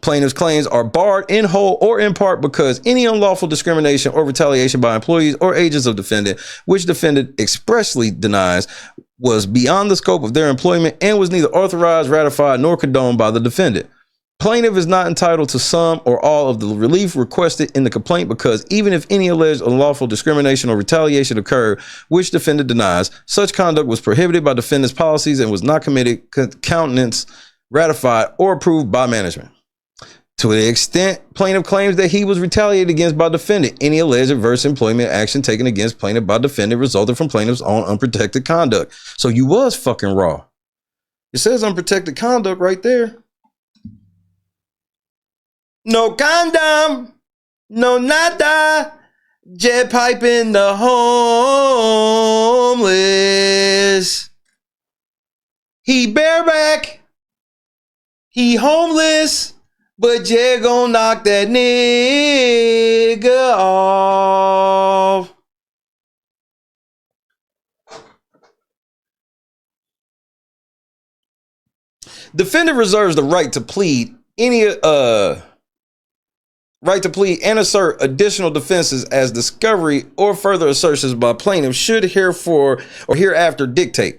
Plaintiff's claims are barred in whole or in part because any unlawful discrimination or retaliation by employees or agents of defendant, which defendant expressly denies, was beyond the scope of their employment and was neither authorized, ratified, nor condoned by the defendant. Plaintiff is not entitled to some or all of the relief requested in the complaint because even if any alleged unlawful discrimination or retaliation occurred, which defendant denies, such conduct was prohibited by defendant's policies and was not committed, countenanced, ratified, or approved by management. To the extent plaintiff claims that he was retaliated against by defendant, any alleged adverse employment action taken against plaintiff by defendant resulted from plaintiff's own unprotected conduct. So you was fucking raw. It says unprotected conduct right there. No condom, no nada, jet piping the homeless. He bareback, he homeless. But you gon' knock that nigga off. Defendant reserves the right to plead and assert additional defenses as discovery or further assertions by plaintiff should hereafter dictate.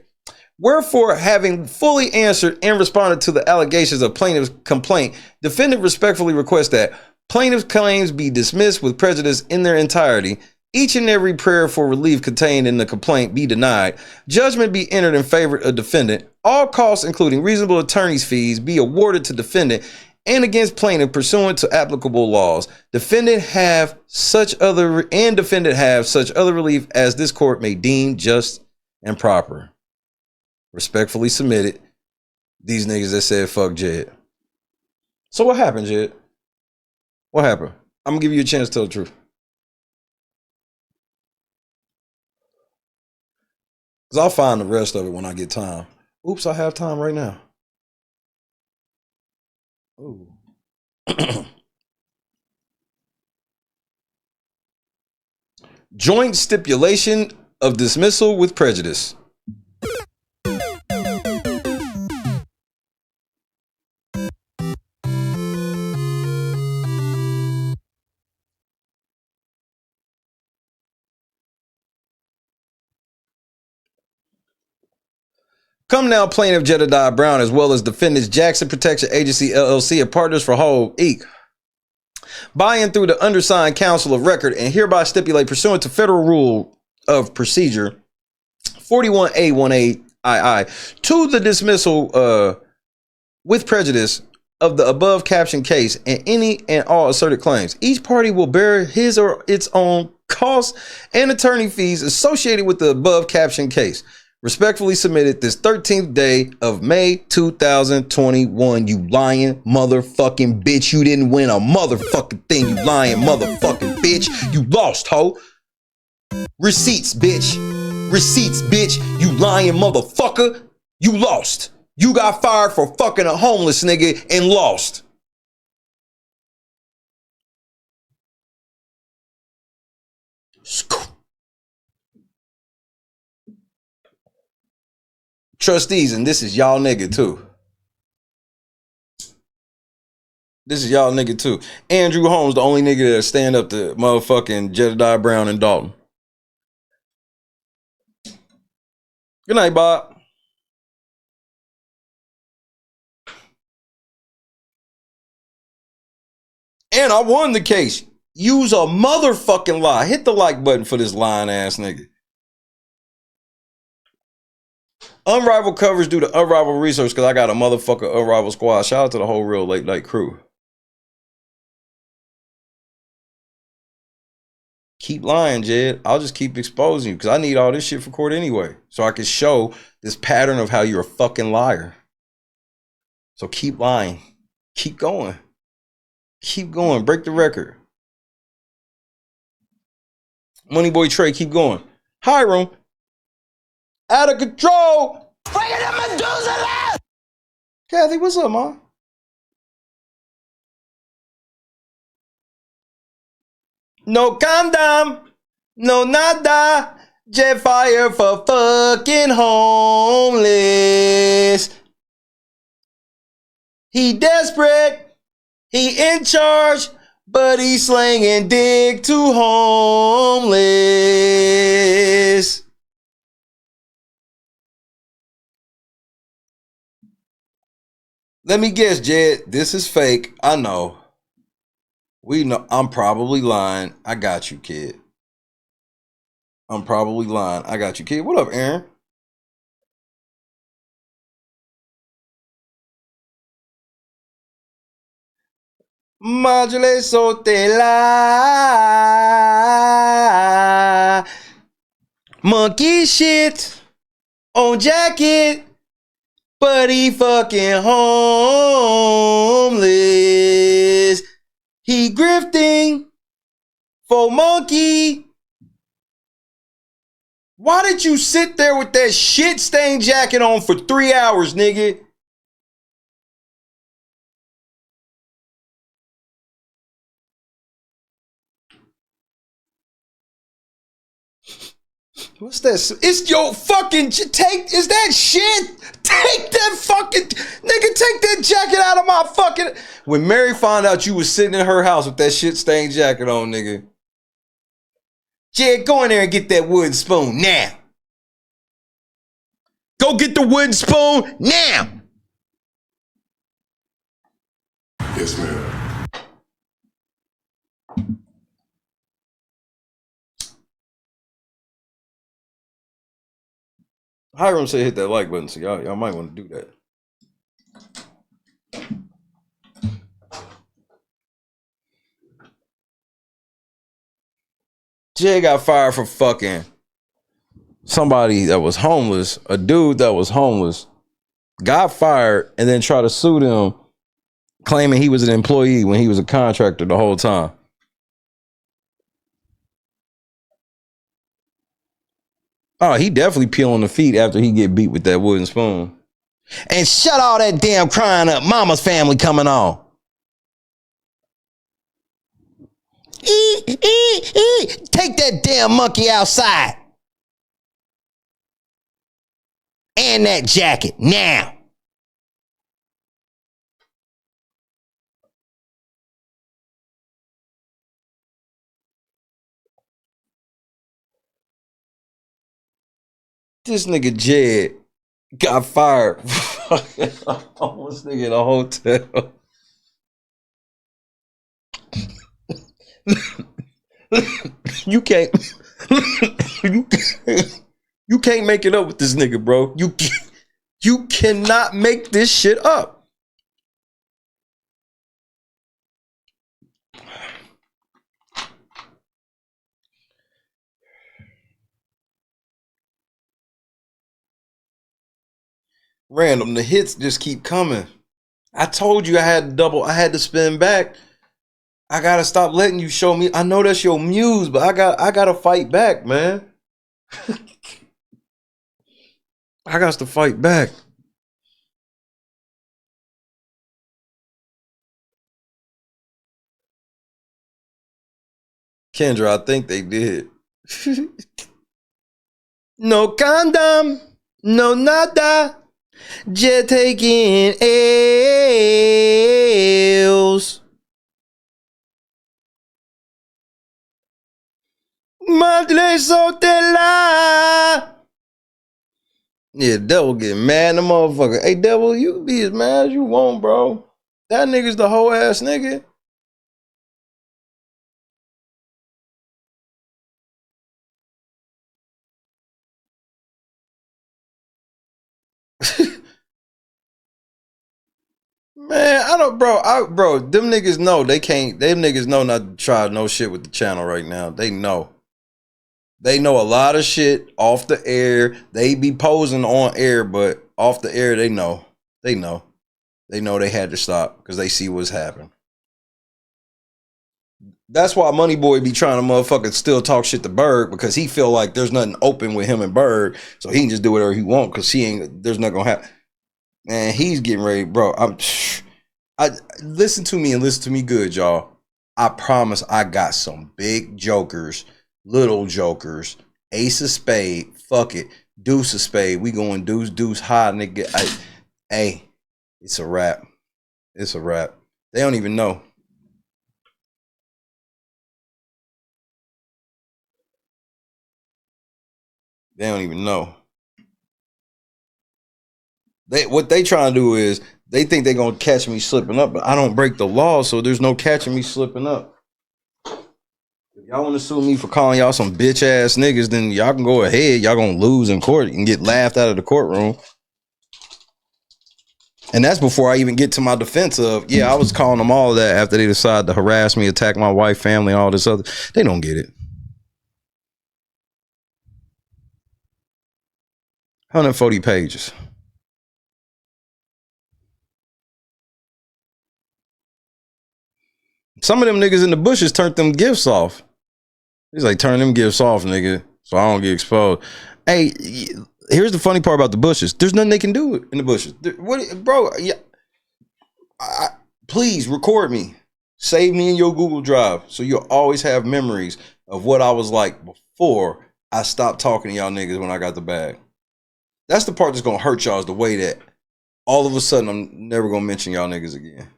Wherefore, having fully answered and responded to the allegations of plaintiff's complaint, defendant respectfully requests that plaintiff's claims be dismissed with prejudice in their entirety, each and every prayer for relief contained in the complaint be denied, judgment be entered in favor of defendant, all costs including reasonable attorney's fees be awarded to defendant and against plaintiff pursuant to applicable laws. Defendant have such other relief as this court may deem just and proper. Respectfully submitted, these niggas that said fuck Jed. So what happened, Jed? What happened? I'm gonna give you a chance to tell the truth. Because I'll find the rest of it when I get time. Oops, I have time right now. Ooh. Joint stipulation of dismissal with prejudice. Come now, plaintiff Jedidiah Brown, as well as defendants Jackson Protection Agency, LLC, and Partners for Whole, Inc. By and through the undersigned counsel of record and hereby stipulate pursuant to Federal Rule of Procedure 41A18II to the dismissal with prejudice of the above captioned case and any and all asserted claims. Each party will bear his or its own costs and attorney fees associated with the above captioned case. Respectfully submitted this 13th day of May 2021. You lying motherfucking bitch. You didn't win a motherfucking thing. You lying motherfucking bitch. You lost, ho. Receipts, bitch. Receipts, bitch. You lying motherfucker. You lost. You got fired for fucking a homeless nigga and lost. Trustees, and this is y'all nigga too. This is y'all nigga too. Andrew Holmes, the only nigga that stand up to motherfucking Jedidiah Brown and Dalton. Good night, Bob. And I won the case. Use a motherfucking lie. Hit the like button for this lying ass nigga. Unrivaled coverage due to unrivaled research because I got a motherfucker unrivaled squad. Shout out to the whole real late night crew. Keep lying, Jed. I'll just keep exposing you because I need all this shit for court anyway. So I can show this pattern of how you're a fucking liar. So keep lying. Keep going. Keep going. Break the record. Moneyboy Trey, keep going. Hiram. Out of control. Bring it to Medusa! Kathy, what's up, ma? No condom. No nada. Jet fire for fucking homeless. He desperate. He in charge, but he's slinging dick to homeless. Let me guess, Jed. This is fake. I know. We know. I'm probably lying. I got you, kid. I'm probably lying. I got you, kid. What up, Aaron? Module Sotela. Monkey shit on jacket, but he fucking homeless. He grifting for monkey. Why did you sit there with that shit stained jacket on for 3 hours, nigga? What's that? It's your fucking take. Is that shit? Take that fucking nigga. Take that jacket out of my fucking. When Mary found out you was sitting in her house with that shit stained jacket on, nigga. Jed, go in there and get that wooden spoon now. Go get the wooden spoon now. Yes, ma'am. Hiram said hit that like button, so y'all might want to do that. Jay got fired for fucking somebody that was homeless, a dude that was homeless, got fired and then tried to sue them, claiming he was an employee when he was a contractor the whole time. Oh, he definitely peeling the feet after he get beat with that wooden spoon. And shut all that damn crying up. Mama's Family coming on. Take that damn monkey outside. And that jacket now. This nigga Jed got fired. Almost nigga in a hotel. You can't make it up with this nigga, bro. You cannot make this shit up. Random, the hits just keep coming. I told you I had to spin back. I gotta stop letting you show me. I know that's your muse, but I gotta fight back, man. I got to fight back. Kendra, I think they did. No condom, no nada. Just taking L's. Madre Sotela. Yeah, Devil getting mad in the motherfucker. Hey, Devil, you can be as mad as you want, bro. That nigga's the whole ass nigga. Man, I don't, bro, them niggas know they can't, them niggas know not to try no shit with the channel right now. They know. They know a lot of shit off the air. They be posing on air, but off the air, they know. They know. They know they had to stop because they see what's happening. That's why Money Boy be trying to motherfucking still talk shit to Berg, because he feel like there's nothing open with him and Berg, so he can just do whatever he want because there's nothing gonna happen. Man, he's getting ready, bro. Listen to me and listen to me good, y'all. I promise I got some big jokers, little jokers, ace of spade, fuck it, deuce of spade. We going deuce, high, nigga. Hey, it's a wrap. It's a wrap. They don't even know. They don't even know. What they trying to do is they think they're gonna catch me slipping up, but I don't break the law, so there's no catching me slipping up. If y'all want to sue me for calling y'all some bitch ass niggas, then y'all can go ahead. Y'all gonna lose in court and get laughed out of the courtroom. And that's before I even get to my defense of, yeah, I was calling them all that after they decided to harass me, attack my wife, family, and all this other. They don't get it. 140 pages. Some of them niggas in the bushes turned them gifts off. He's like, turn them gifts off, nigga, so I don't get exposed. Hey, here's the funny part about the bushes. There's nothing they can do in the bushes. What, bro? Yeah, please record me. Save me in your Google Drive so you'll always have memories of what I was like before I stopped talking to y'all niggas when I got the bag. That's the part that's gonna hurt y'all, is the way that all of a sudden I'm never gonna mention y'all niggas again.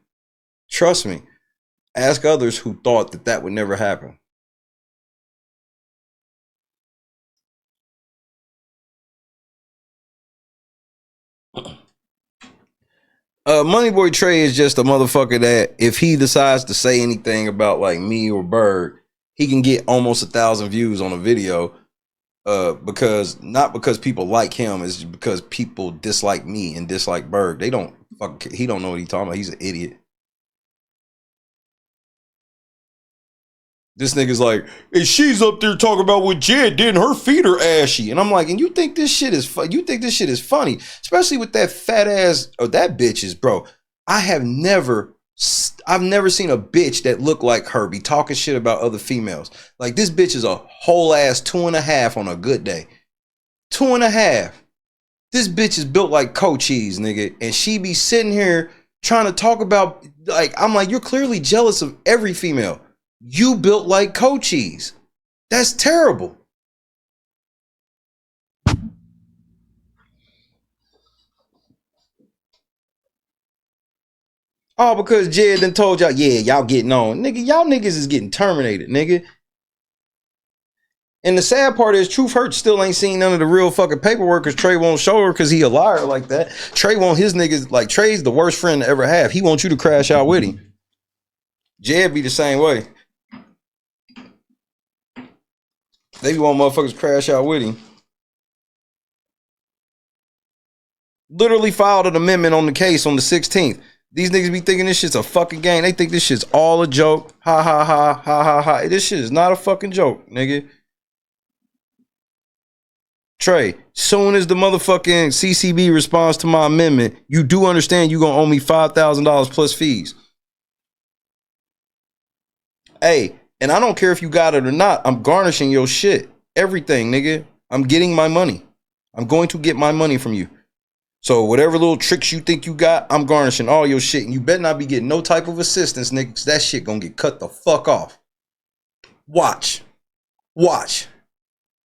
Trust me. Ask others who thought that that would never happen. Moneyboy Trey is just a motherfucker that if he decides to say anything about like me or Berg, he can get almost 1,000 views on a video. Because not because people like him, it's because people dislike me and dislike Berg. He don't know what he's talking about. He's an idiot. This nigga's like, hey, she's up there talking about what Jed did and her feet are ashy. And I'm like, and you think this shit is funny? Especially with that fat ass, or that bitch bro. I've never seen a bitch that looked like her be talking shit about other females. Like, this bitch is a whole ass 2.5 on a good day. 2.5. This bitch is built like co-cheese, nigga. And she be sitting here trying to talk about, like, I'm like, you're clearly jealous of every female. You built like co-cheese. That's terrible. Oh, because Jed done told y'all, yeah, y'all getting on. Nigga, y'all niggas is getting terminated, nigga. And the sad part is, Truth Hurts still ain't seen none of the real fucking paperwork because Trey won't show her because he a liar like that. Trey want his niggas, like, Trey's the worst friend to ever have. He wants you to crash out with him. Jed be the same way. They be want motherfuckers to crash out with him. Literally filed an amendment on the case on the 16th. These niggas be thinking this shit's a fucking game. They think this shit's all a joke. Ha ha ha ha ha ha. This shit is not a fucking joke, nigga. Trey, soon as the motherfucking CCB responds to my amendment, you do understand you gonna owe me $5,000 plus fees. Hey, and I don't care if you got it or not. I'm garnishing your shit. Everything, nigga. I'm getting my money. I'm going to get my money from you. So whatever little tricks you think you got, I'm garnishing all your shit. And you better not be getting no type of assistance, nigga, because that shit gonna get cut the fuck off. Watch. Watch.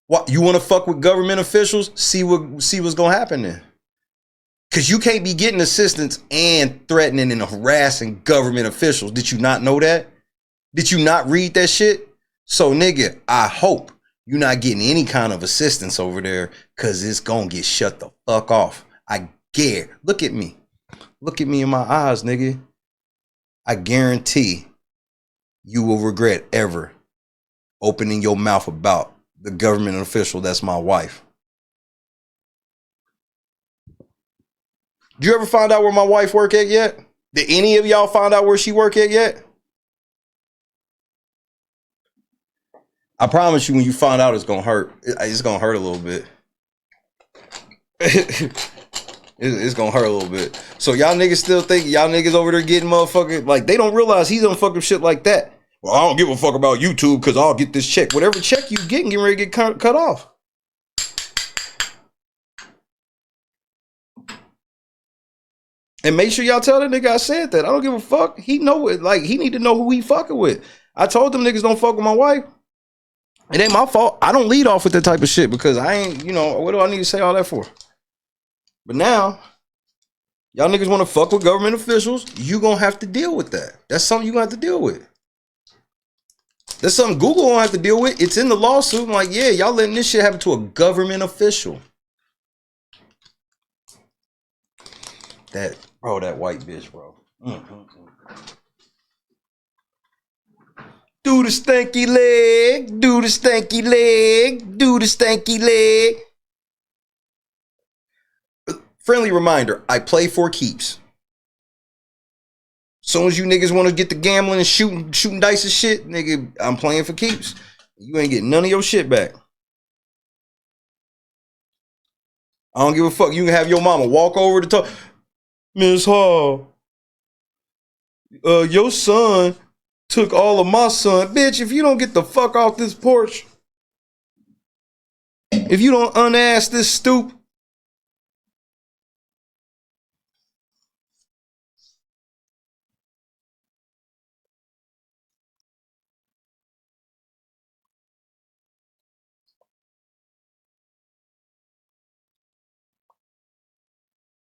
What, you want to fuck with government officials? See what's gonna happen then. Because you can't be getting assistance and threatening and harassing government officials. Did you not know that? Did you not read that shit? So, nigga, I hope you're not getting any kind of assistance over there, because it's gonna get shut the fuck off. I guarantee. Look at me. Look at me in my eyes, nigga. I guarantee you will regret ever opening your mouth about the government official that's my wife. Did you ever find out where my wife work at yet? Did any of y'all find out where she work at yet? I promise you, when you find out, it's gonna hurt. It's gonna hurt a little bit. It's gonna hurt a little bit. So y'all niggas still think y'all niggas over there getting motherfucking, like, they don't realize he's on fucking shit like that. Well, I don't give a fuck about YouTube because I'll get this check. Whatever check you getting ready to get cut off. And make sure y'all tell that nigga I said that. I don't give a fuck. He know it. Like, he need to know who he fucking with. I told them niggas don't fuck with my wife. It ain't my fault. I don't lead off with that type of shit because I ain't, you know, what do I need to say all that for? But now, Y'all niggas want to fuck with government officials, you gonna have to deal with that. That's something you gonna have to deal with. That's something Google gonna have to deal with. It's in the lawsuit. I'm like, yeah, y'all letting this shit happen to a government official. That white bitch, bro. Do the stanky leg, do the stanky leg, do the stanky leg. Friendly reminder, I play for keeps. Soon as you niggas want to get the gambling and shooting dice and shit, nigga, I'm playing for keeps. You ain't getting none of your shit back. I don't give a fuck. You can have your mama walk over to talk. Miss Hall, your son took all of my son. Bitch, if you don't get the fuck off this porch, if you don't unass this stoop,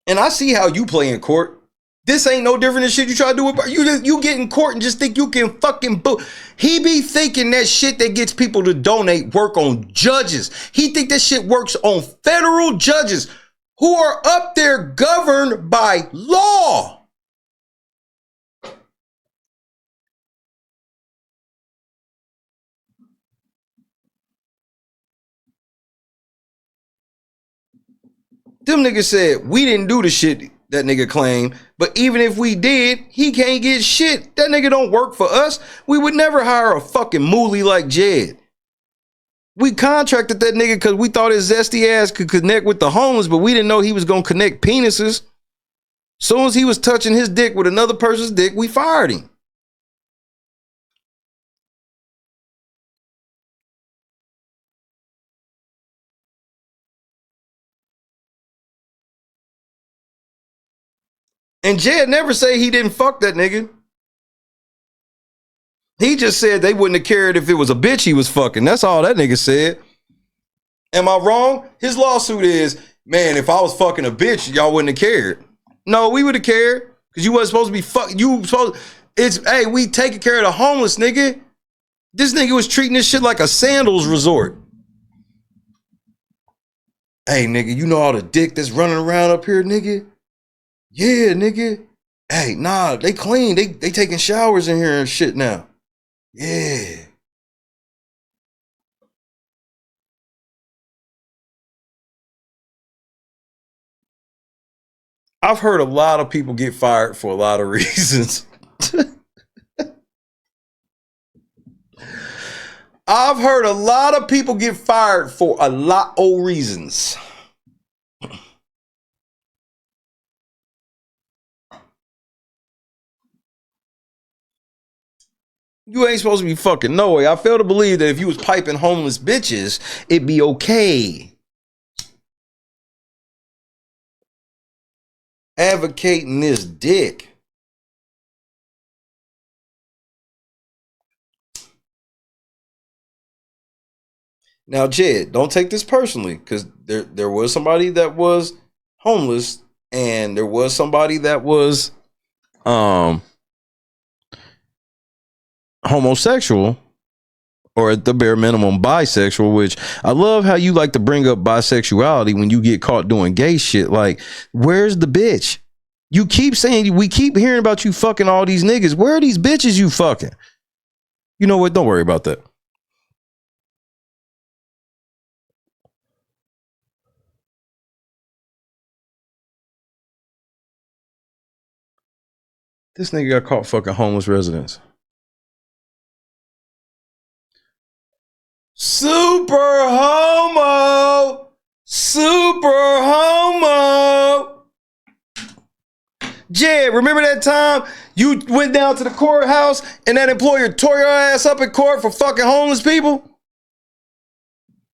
and I see how you play in court. This ain't no different than shit you try to do with you get in court and just think you can fucking boo. He be thinking that shit that gets people to donate work on judges. He think that shit works on federal judges who are up there governed by law. Them niggas said we didn't do the shit that nigga claimed, but even if we did, he can't get shit. That nigga don't work for us. We would never hire a fucking moolie like Jed. We contracted that nigga because we thought his zesty ass could connect with the homeless, but we didn't know he was gonna connect penises. Soon as he was touching his dick with another person's dick, we fired him. And Jed never say he didn't fuck that nigga. He just said they wouldn't have cared if it was a bitch he was fucking. That's all that nigga said. Am I wrong? His lawsuit is, man, if I was fucking a bitch, y'all wouldn't have cared. No, we would have cared. Because you wasn't supposed to be fucking. Hey, we taking care of the homeless, nigga. This nigga was treating this shit like a sandals resort. Hey, nigga, you know all the dick that's running around up here, nigga? Yeah, nigga. Hey, nah, they clean. They taking showers in here and shit now. Yeah. I've heard a lot of people get fired for a lot of reasons. I've heard a lot of people get fired for a lot of reasons. You ain't supposed to be fucking no way. I fail to believe that if you was piping homeless bitches, it'd be okay. Advocating this dick. Now, Jed, don't take this personally, because there was somebody that was homeless, and there was somebody that was homosexual, or at the bare minimum bisexual, which I love how you like to bring up bisexuality when you get caught doing gay shit. Like, where's the bitch? You keep saying, we keep hearing about you fucking all these niggas. Where are these bitches you fucking? You know what? Don't worry about that. This nigga got caught fucking homeless residents. Super homo. Super homo. Jed, remember that time you went down to the courthouse and that employer tore your ass up in court for fucking homeless people?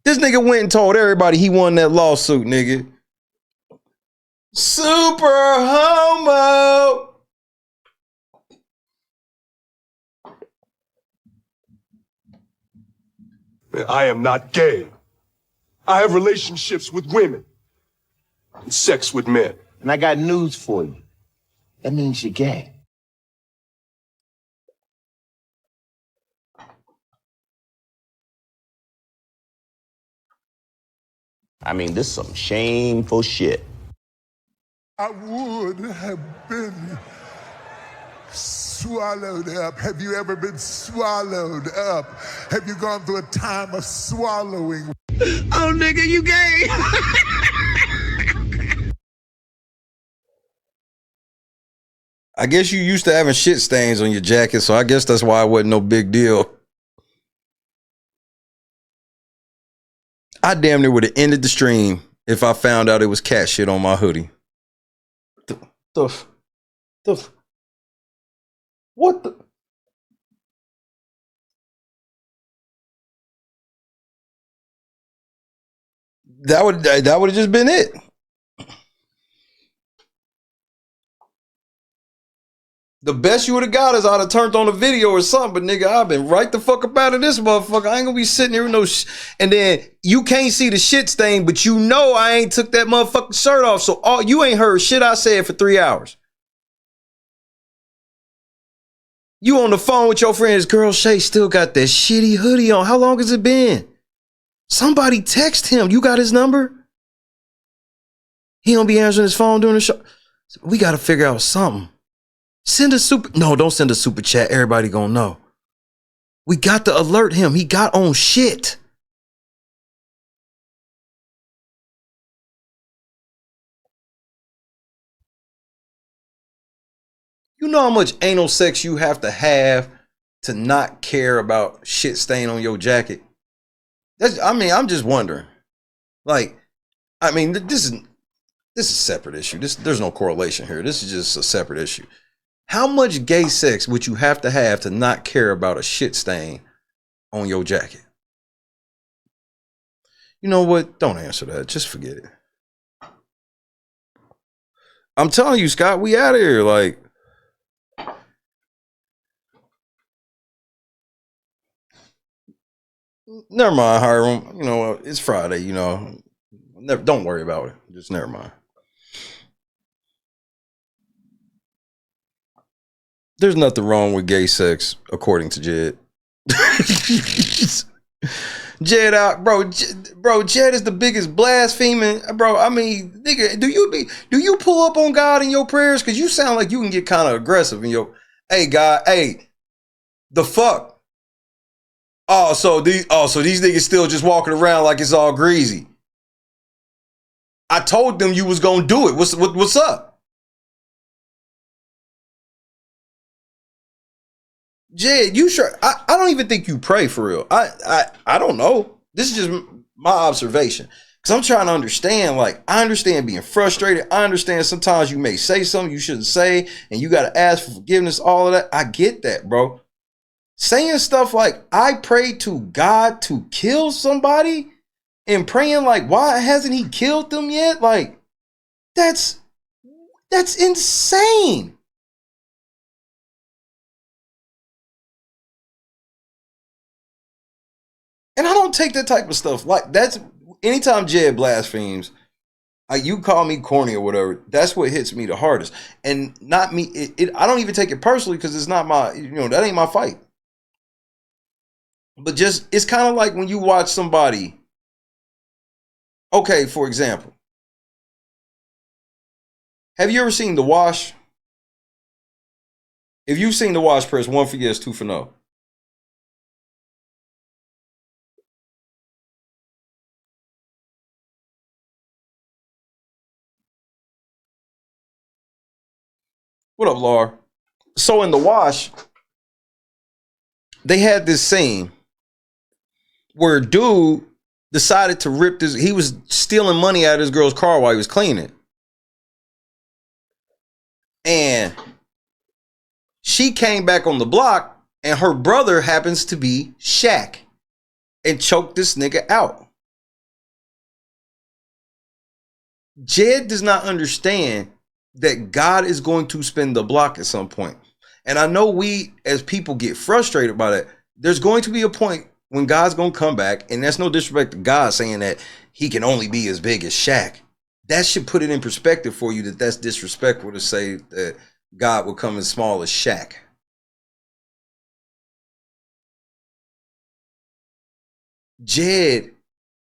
This nigga went and told everybody he won that lawsuit, nigga. Super homo. I am not gay. I have relationships with women and sex with men. And I got news for you. That means you're gay. I mean, this is some shameful shit. I would have been swallowed up. Have you ever been swallowed up? Have you gone through a time of swallowing? Oh, nigga, you gay. I guess you used to having shit stains on your jacket, so I guess that's why it wasn't no big deal. I damn near would have ended the stream if I found out it was cat shit on my hoodie. What the? That would have just been it. The best you would have got is I'd have turned on a video or something, but nigga, I've been right the fuck up out of this motherfucker. I ain't gonna be sitting here with no and then you can't see the shit stain, but you know I ain't took that motherfucking shirt off, so you ain't heard shit I said for 3 hours. You on the phone with your friends, girl Shay still got that shitty hoodie on. How long has it been? Somebody text him. You got his number? He don't be answering his phone during the show. We gotta figure out something. Send a super. No, don't send a super chat. Everybody gonna know. We got to alert him. He got on shit. You know how much anal sex you have to not care about shit stain on your jacket? I'm just wondering. Like, I mean, this is a separate issue. There's no correlation here. This is just a separate issue. How much gay sex would you have to not care about a shit stain on your jacket? You know what? Don't answer that. Just forget it. I'm telling you, Scott, we out of here. Like, never mind, Hiram. You know, it's Friday, you know. Don't worry about it. Just never mind. There's nothing wrong with gay sex, according to Jed. Jed out, bro. Jed is the biggest blaspheming, bro. I mean, nigga, do you pull up on God in your prayers? Because you sound like you can get kind of aggressive in your. Hey, God, hey, the fuck. So these niggas still just walking around like it's all greasy. I told them you was gonna do it. What's up? Jed, you sure? I don't even think you pray for real. I don't know. This is just my observation. Because I'm trying to understand, like, I understand being frustrated. I understand sometimes you may say something you shouldn't say, and you got to ask for forgiveness, all of that. I get that, bro. Saying stuff like, I prayed to God to kill somebody, and praying like, why hasn't he killed them yet? Like, that's insane. And I don't take that type of stuff. Like, that's anytime Jed blasphemes, you call me corny or whatever, that's what hits me the hardest. And not me, I don't even take it personally because it's not my, that ain't my fight. But just, it's kind of like when you watch somebody, okay, for example, have you ever seen The Wash? If you've seen The Wash, press 1 for yes, 2 for no. What up, Laura? So in The Wash, they had this scene where a dude decided to rip this. He was stealing money out of his girl's car while he was cleaning. And she came back on the block, and her brother happens to be Shaq and choked this nigga out. Jed does not understand that God is going to spin the block at some point. And I know we as people get frustrated by that. There's going to be a point when God's going to come back, and that's no disrespect to God saying that he can only be as big as Shaq. That should put it in perspective for you that that's disrespectful to say that God would come as small as Shaq. Jed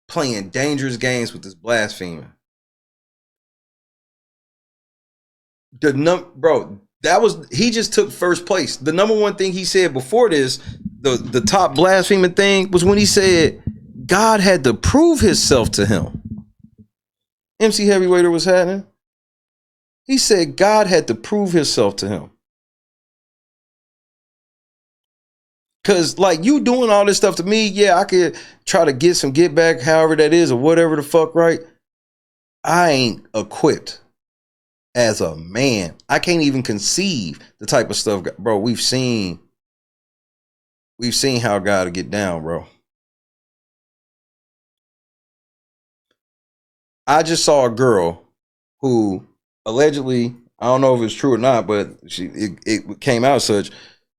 playing dangerous games with this blaspheming. Bro, he just took first place. The number one thing he said before this, the top blaspheming thing, was when he said God had to prove himself to him. MC Heavyweighter was happening. He said God had to prove himself to him. Cause like you doing all this stuff to me, yeah, I could try to get some get back, however that is, or whatever the fuck, right? I ain't equipped as a man. I can't even conceive the type of stuff, bro. We've seen how God to get down, bro. I just saw a girl who allegedly, I don't know if it's true or not, but it came out such,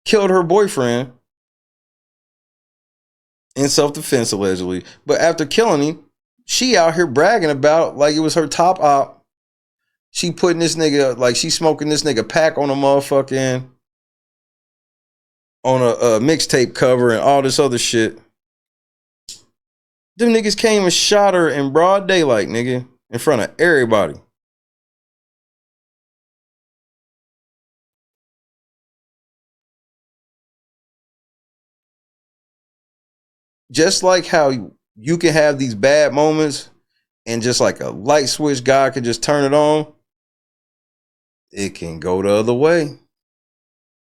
killed her boyfriend in self-defense allegedly. But after killing him, she out here bragging about like it was her top op. She putting this nigga, like she smoking this nigga pack on a motherfucking, on a mixtape cover and all this other shit. Them niggas came and shot her in broad daylight, nigga, in front of everybody. Just like how you can have these bad moments and just like a light switch, God can just turn it on. It can go the other way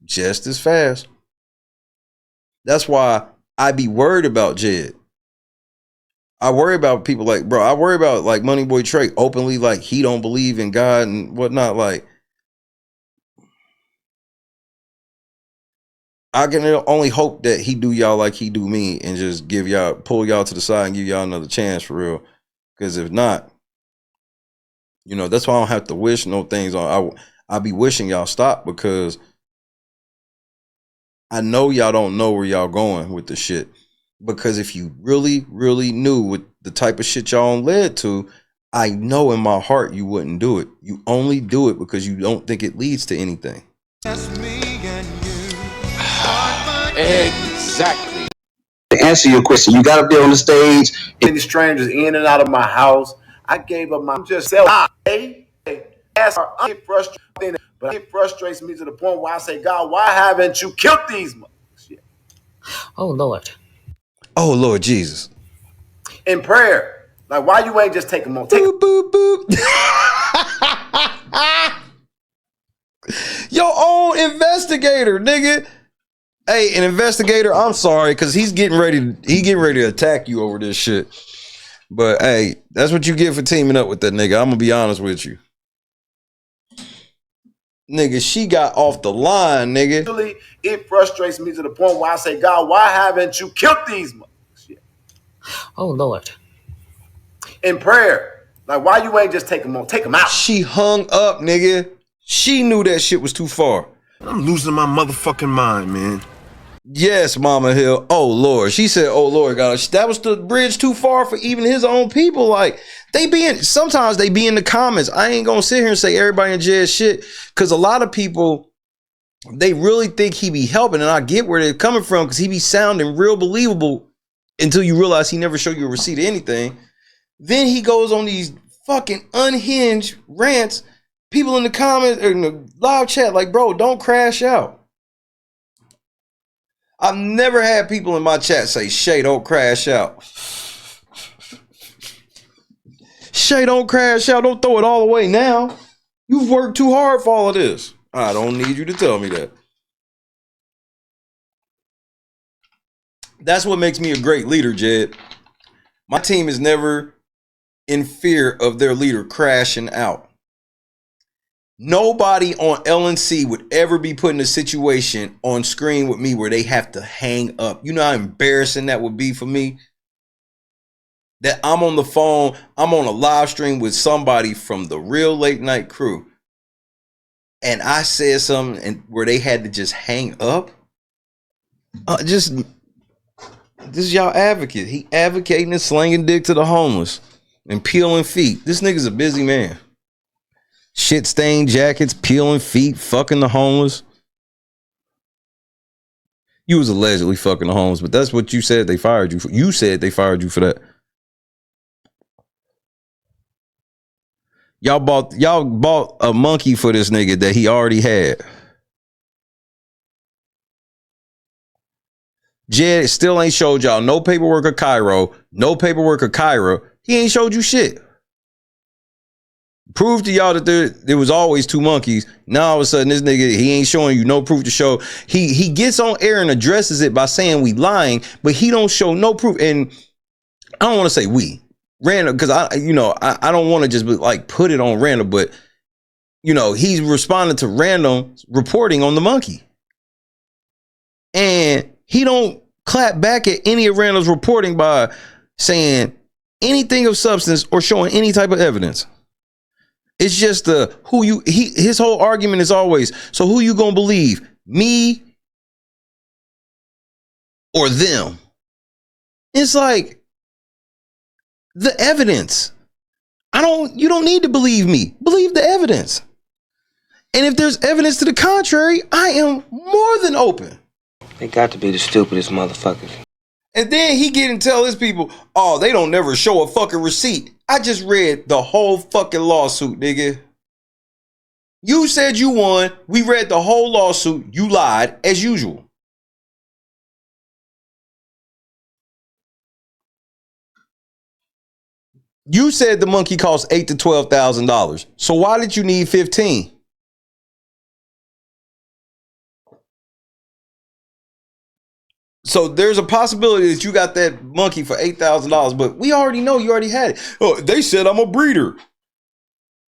just as fast. That's why I be worried about Jed. I worry about people like, bro, I worry about like Money Boy Trey openly, like he don't believe in God and whatnot. Like, I can only hope that he do y'all like he do me and just pull y'all to the side and give y'all another chance for real. Because if not, you know, that's why I don't have to wish no things on. I be wishing y'all stop because I know y'all don't know where y'all going with the shit. Because if you really, really knew what the type of shit y'all led to, I know in my heart you wouldn't do it. You only do it because you don't think it leads to anything. That's me and you. Exactly. To answer your question, you got to be on the stage. Any strangers in and out of my house, I gave up my just self. But it frustrates me to the point where I say, God, why haven't you killed these motherfuckers? Oh Lord. Oh Lord Jesus. In prayer, like why you ain't just take them on? Boop, boop, boop. Your own investigator, nigga. Hey, an investigator, I'm sorry, because he's getting ready to attack you over this shit. But hey, that's what you get for teaming up with that nigga. I'm gonna be honest with you. Nigga, she got off the line, nigga. It frustrates me to the point where I say, God, why haven't you killed these motherfuckers? Oh Lord. In prayer, like why you ain't just take them out? She hung up, nigga. She knew that shit was too far. I'm losing my motherfucking mind, man. Yes, Mama Hill. Oh Lord. She said, oh Lord, God. That was the bridge too far for even his own people. Like, sometimes they be in the comments. I ain't gonna sit here and say everybody in jail shit. Cause a lot of people, they really think he be helping. And I get where they're coming from because he be sounding real believable until you realize he never showed you a receipt of anything. Then he goes on these fucking unhinged rants. People in the comments or in the live chat like, bro, don't crash out. I've never had people in my chat say, Shay, don't crash out. Shay, don't crash out. Don't throw it all away now. You've worked too hard for all of this. I don't need you to tell me that. That's what makes me a great leader, Jed. My team is never in fear of their leader crashing out. Nobody on LNC would ever be put in a situation on screen with me where they have to hang up. You know how embarrassing that would be for me? That I'm on the phone, I'm on a live stream with somebody from the real late night crew. And I said something where they had to just hang up. This is y'all advocate. He advocating and slinging dick to the homeless and peeling feet. This nigga's a busy man. Shit-stained jackets, peeling feet, fucking the homeless. You was allegedly fucking the homeless, but that's what you said they fired you for. You said they fired you for that. Y'all bought a monkey for this nigga that he already had. Jed still ain't showed y'all no paperwork of Cairo, no paperwork of Kyra. He ain't showed you shit. Prove to y'all that there was always two monkeys. Now all of a sudden this nigga, he ain't showing you no proof to show. He gets on air and addresses it by saying we lying, but he don't show no proof. And I don't want to say we. Random, because I don't want to just like put it on Random, but he's responding to Random reporting on the monkey. And he don't clap back at any of Randall's reporting by saying anything of substance or showing any type of evidence. It's just his whole argument is always, so who you gonna believe? Me or them? It's like the evidence. You don't need to believe me. Believe the evidence. And if there's evidence to the contrary, I am more than open. They got to be the stupidest motherfuckers. And then he get and tell his people, oh, they don't never show a fucking receipt. I just read the whole fucking lawsuit, nigga. You said you won. We read the whole lawsuit. You lied as usual. You said the monkey cost $8,000 to $12,000. So why did you need 15? So there's a possibility that you got that monkey for $8,000, but we already know you already had it. Oh, they said I'm a breeder.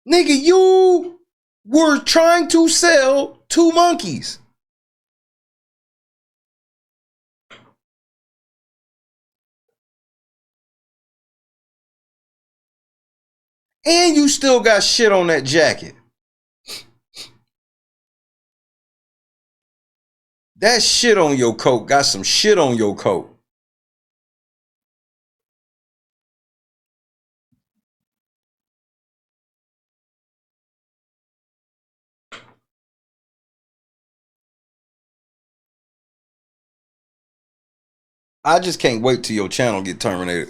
Nigga, you were trying to sell 2 monkeys. And you still got shit on that jacket. That shit on your coat got some shit on your coat. I just can't wait till your channel get terminated.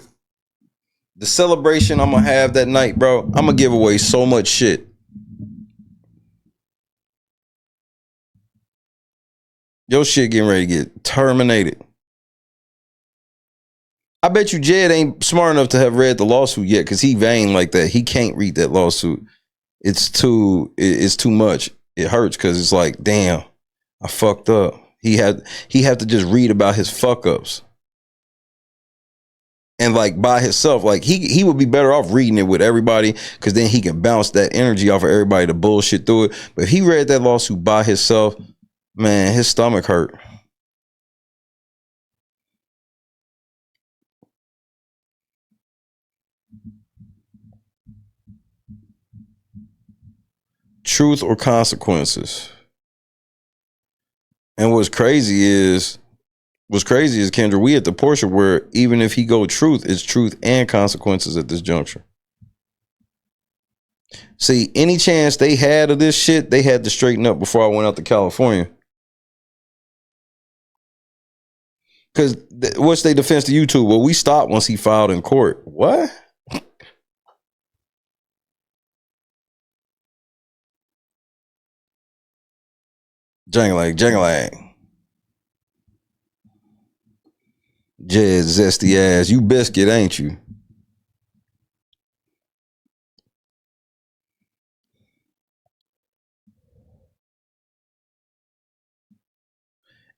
The celebration I'm gonna have that night, bro, I'm gonna give away so much shit. Your shit getting ready to get terminated. I bet you Jed ain't smart enough to have read the lawsuit yet, because he vain like that. He can't read that lawsuit. It's too much. It hurts because it's like, damn, I fucked up. He had to just read about his fuck ups. And like by himself, like he would be better off reading it with everybody, because then he can bounce that energy off of everybody to bullshit through it. But if he read that lawsuit by himself, man, his stomach hurt. Truth or consequences. And what's crazy is Kendra, we at the portion where even if he go truth, it's truth and consequences at this juncture. See, any chance they had of this shit, they had to straighten up before I went out to California. Because what's their defense to YouTube? Well, we stopped once he filed in court. What? Jangalang, jangalang. Jed zesty ass. You biscuit, ain't you?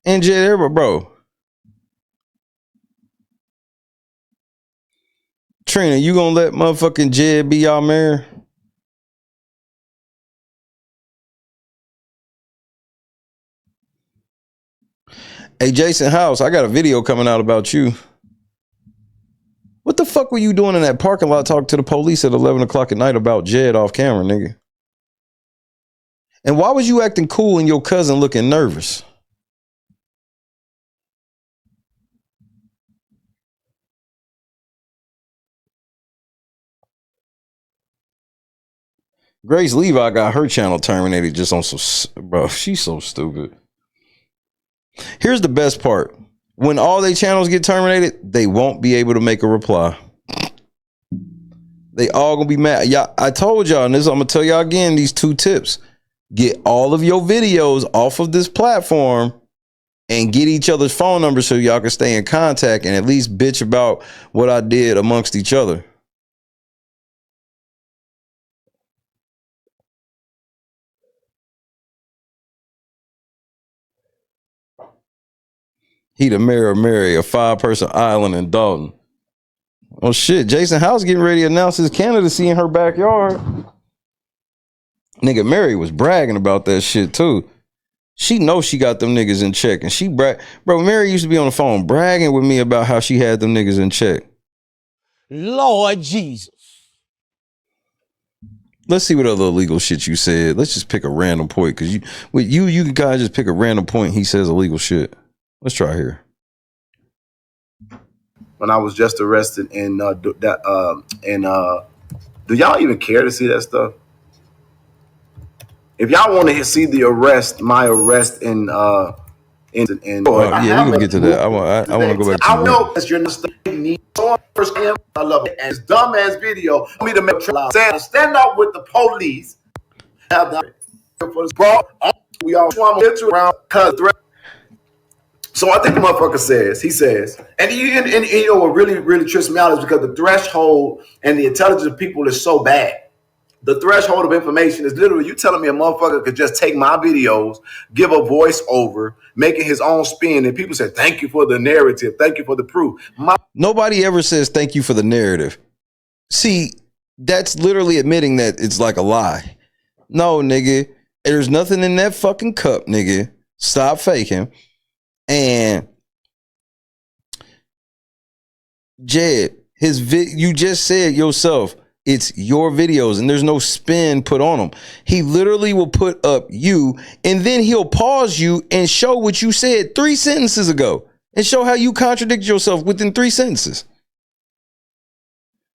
And Jed, bro. Trina, you gonna let motherfucking Jed be y'all mayor? Hey, Jason House, I got a video coming out about you. What the fuck were you doing in that parking lot talking to the police at 11 o'clock at night about Jed off camera, nigga? And why was you acting cool and your cousin looking nervous? Grace Levi got her channel terminated just on some, bro, she's so stupid. Here's the best part. When all their channels get terminated, they won't be able to make a reply. They all gonna be mad. Y'all, I told y'all, and this I'm gonna tell y'all again, these 2 tips. Get all of your videos off of this platform and get each other's phone numbers so y'all can stay in contact and at least bitch about what I did amongst each other. He the mayor of Mary, a 5-person island in Dalton. Oh shit, Jason House getting ready to announce his candidacy in her backyard. Nigga, Mary was bragging about that shit too. She knows she got them niggas in check, and she bro, Mary used to be on the phone bragging with me about how she had them niggas in check. Lord Jesus. Let's see what other illegal shit you said. Let's just pick a random point, because you can kind of just pick a random point. He says illegal shit. Let's try here. When I was just arrested in do y'all even care to see that stuff? If y'all want to see the arrest, my arrest in yeah, we can get to that. I want to go back to I know that you're not first. I love it. And it's dumbass video. Me to make stand up with the police. Have the we all around cause threat. So I think the motherfucker says, and you know what really trips me out is because the threshold and the intelligence of people is so bad. The threshold of information is literally you telling me a motherfucker could just take my videos, give a voiceover, making his own spin, and people say, thank you for the narrative, thank you for the proof. Nobody ever says thank you for the narrative. See, that's literally admitting that it's like a lie. No, nigga, there's nothing in that fucking cup, nigga. Stop faking. And Jed, you just said yourself, it's your videos and there's no spin put on them. He literally will put up you and then he'll pause you and show what you said 3 sentences ago and show how you contradict yourself within 3 sentences.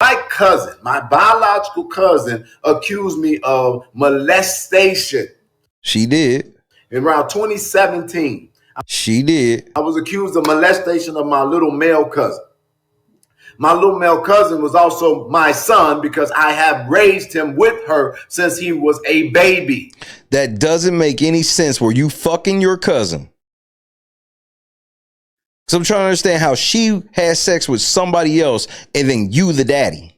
My cousin, my biological cousin, accused me of molestation. She did. In around 2017. She did. I was accused of molestation of my little male cousin. My little male cousin was also my son because I have raised him with her since he was a baby. That doesn't make any sense. Were you fucking your cousin? So I'm trying to understand how she had sex with somebody else and then you the daddy.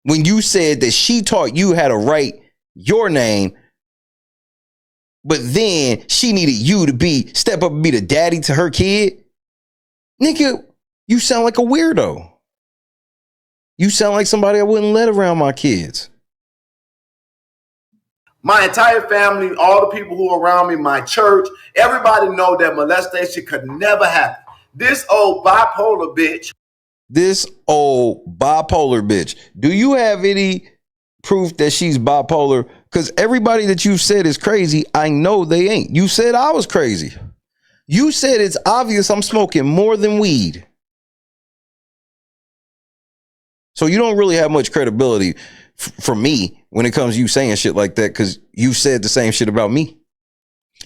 When you said that she taught you how to write your name, but then she needed you to step up and be the daddy to her kid. Nigga, you sound like a weirdo. You sound like somebody I wouldn't let around my kids. My entire family, all the people who are around me, my church, everybody know that molestation could never happen. This old bipolar bitch. Do you have any proof that she's bipolar? Because everybody that you've said is crazy, I know they ain't. You said I was crazy. You said it's obvious I'm smoking more than weed. So you don't really have much credibility for me when it comes to you saying shit like that, because you said the same shit about me.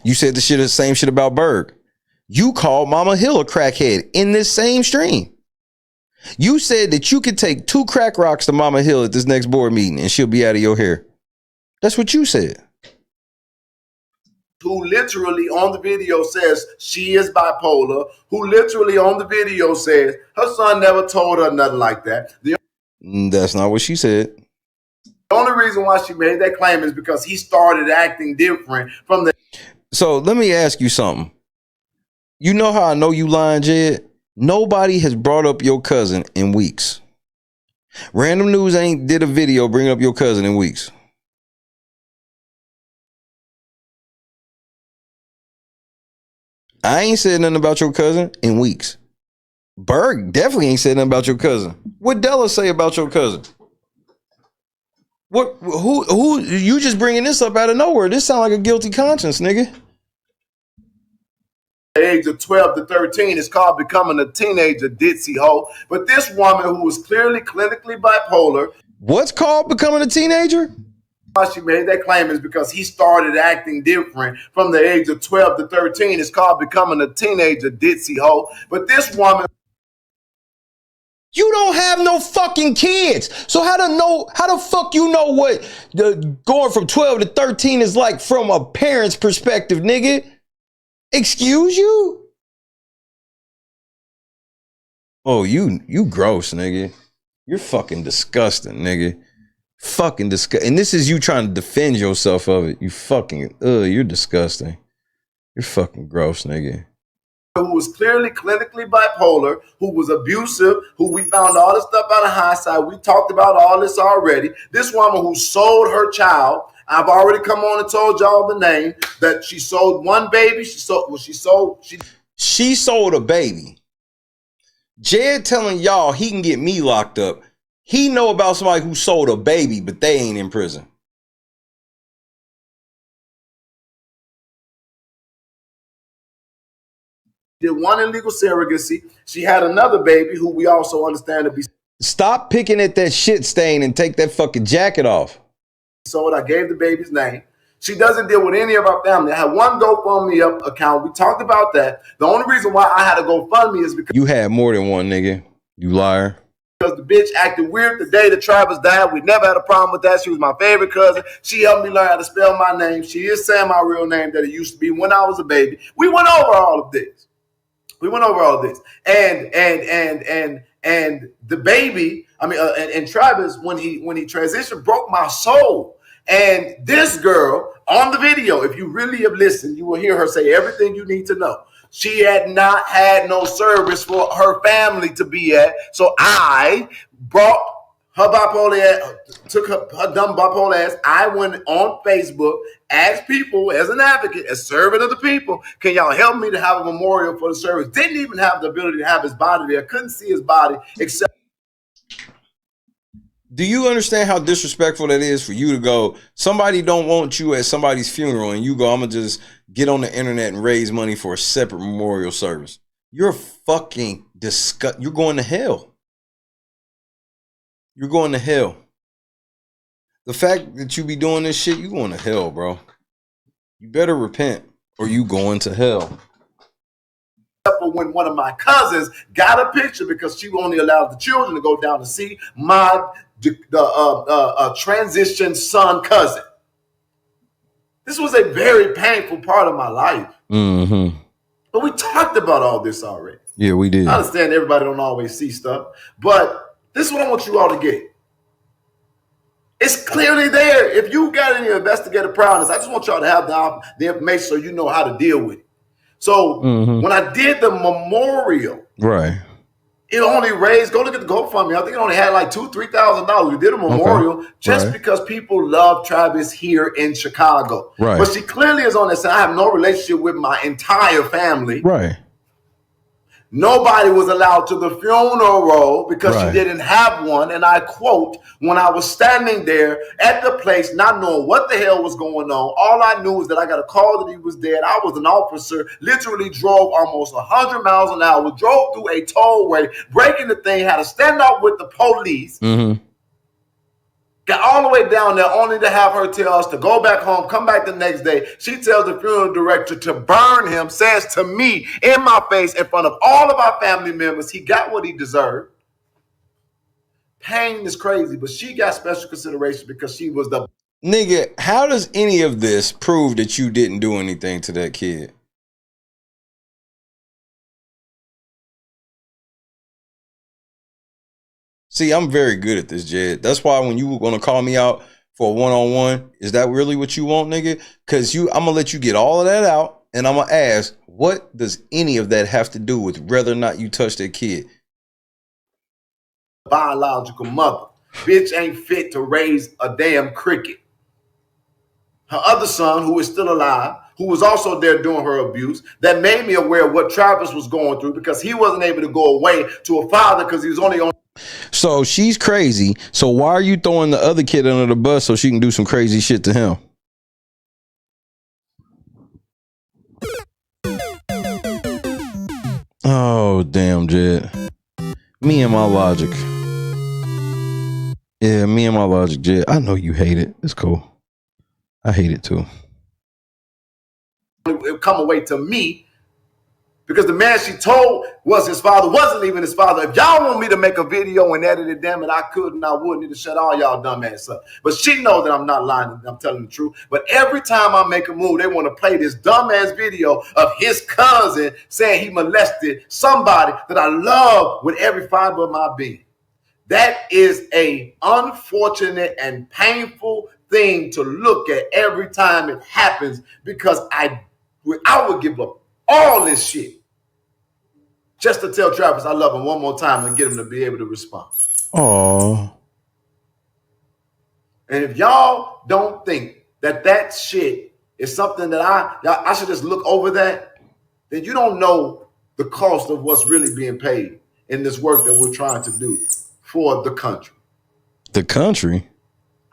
You said the same shit about Berg. You called Mama Hill a crackhead in this same stream. You said that you could take 2 crack rocks to Mama Hill at this next board meeting and she'll be out of your hair. That's what you said. Who literally on the video says she is bipolar, who literally on the video says her son never told her nothing like that. That's not what she said. The only reason why she made that claim is because he started acting different from the. So let me ask you something. You know how I know you lying, Jed? Nobody has brought up your cousin in weeks. Random News ain't did a video bringing up your cousin in weeks. I ain't said nothing about your cousin in weeks. Berg definitely ain't said nothing about your cousin. What Della say about your cousin? Who you just bringing this up out of nowhere? This sound like a guilty conscience, nigga. Age of 12 to 13 is called becoming a teenager, ditzy hoe. But this woman who was clearly clinically bipolar. What's called becoming a teenager? Why she made that claim is because he started acting different from the age of 12 to 13. It's called becoming a teenager, ditzy hoe. But this woman... You don't have no fucking kids. So how the fuck you know what going from 12 to 13 is like from a parent's perspective, nigga? Excuse you? Oh, you gross, nigga. You're fucking disgusting, nigga. Fucking disgusting. And this is you trying to defend yourself of it. You fucking, you're disgusting. You're fucking gross, nigga. Who was clearly clinically bipolar, who was abusive, who we found all this stuff out of hindsight. We talked about all this already. This woman who sold her child. I've already come on and told y'all the name, that she sold one baby. She sold a baby. Jed telling y'all he can get me locked up. He know about somebody who sold a baby, but they ain't in prison. Did one illegal surrogacy. She had another baby who we also understand to be... Stop picking at that shit stain and take that fucking jacket off. So I gave the baby's name. She doesn't deal with any of our family. I had one GoFundMe account. We talked about that. The only reason why I had a GoFundMe is because... You had more than one, nigga. You liar. Because the bitch acted weird the day that Travis died. We never had a problem with that. She was my favorite cousin. She helped me learn how to spell my name. She is saying my real name that it used to be when I was a baby. We went over all of this. And the baby, and Travis, when he transitioned, broke my soul. And this girl on the video, if you really have listened, you will hear her say everything you need to know. She had not had no service for her family to be at. So I brought her bipolar ass, took her dumb bipolar ass. I went on Facebook, asked people as an advocate, as servant of the people, can y'all help me to have a memorial for the service? Didn't even have the ability to have his body there. Couldn't see his body except... Do you understand how disrespectful that is for you to go, somebody don't want you at somebody's funeral and you go, I'm going to just get on the internet and raise money for a separate memorial service? You're fucking disgusting. You're going to hell. You're going to hell. The fact that you be doing this shit, you going to hell, bro. You better repent or you going to hell. When one of my cousins got a picture because she only allowed the children to go down to see my transition son cousin. This was a very painful part of my life. Mm-hmm. But we talked about all this already. Yeah, we did. I understand everybody don't always see stuff, but this is what I want you all to get. It's clearly there. If you got any investigative prowess, I just want y'all to have the information so you know how to deal with it. So when I did the memorial, right, it only raised, go look at the GoFundMe, I think it only had like $2,000-$3,000. We did a memorial just because people love Travis here in Chicago. Right. But she clearly is on this, and I have no relationship with my entire family. Right. Nobody was allowed to the funeral because she didn't have one. And I quote, when I was standing there at the place, not knowing what the hell was going on, all I knew was that I got a call that he was dead. I was an officer, literally drove almost 100 miles an hour, drove through a tollway, breaking the thing, had a standoff with the police. Got all the way down there only to have her tell us to go back home, come back the next day. She tells the funeral director to burn him, says to me in my face in front of all of our family members, he got what he deserved. Pain is crazy, but she got special consideration because she was the... Nigga, how does any of this prove that you didn't do anything to that kid? See, I'm very good at this, Jed. That's why when you were going to call me out for a one-on-one, is that really what you want, nigga? Because I'm going to let you get all of that out, and I'm going to ask, what does any of that have to do with whether or not you touch that kid? Biological mother. Bitch ain't fit to raise a damn cricket. Her other son, who is still alive, who was also there doing her abuse, that made me aware of what Travis was going through because he wasn't able to go away to a father because he was only on... So she's crazy. So why are you throwing the other kid under the bus so she can do some crazy shit to him? Oh, damn, Jed. Me and my logic. Yeah, me and my logic, Jed. I know you hate it. It's cool. I hate it too. It come away to me because the man she told was his father wasn't even his father. If y'all want me to make a video and edit it, damn it, I could and I would. Need to shut all y'all dumb ass up. But she knows that I'm not lying. I'm telling the truth. But every time I make a move, they want to play this dumb ass video of his cousin saying he molested somebody that I love with every fiber of my being. That is a unfortunate and painful thing to look at every time it happens, because I would give up all this shit just to tell Travis I love him one more time and get him to be able to respond. Oh. And if y'all don't think that that shit is something that I should just look over that, then you don't know the cost of what's really being paid in this work that we're trying to do for the country. The country?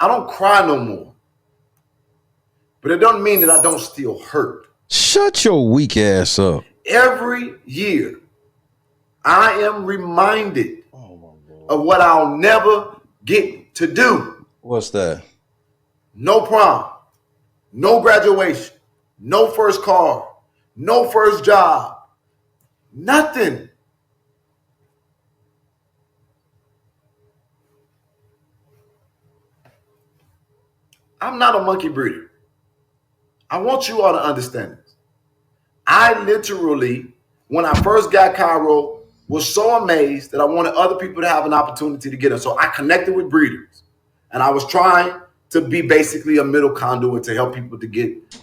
I don't cry no more. But it doesn't mean that I don't still hurt. Shut your weak ass up. Every year, I am reminded of what I'll never get to do. What's that? No prom, no graduation, no first car, no first job, nothing. I'm not a monkey breeder. I want you all to understand this. I literally, when I first got Cairo, was so amazed that I wanted other people to have an opportunity to get it. So I connected with breeders, and I was trying to be basically a middle conduit to help people to get.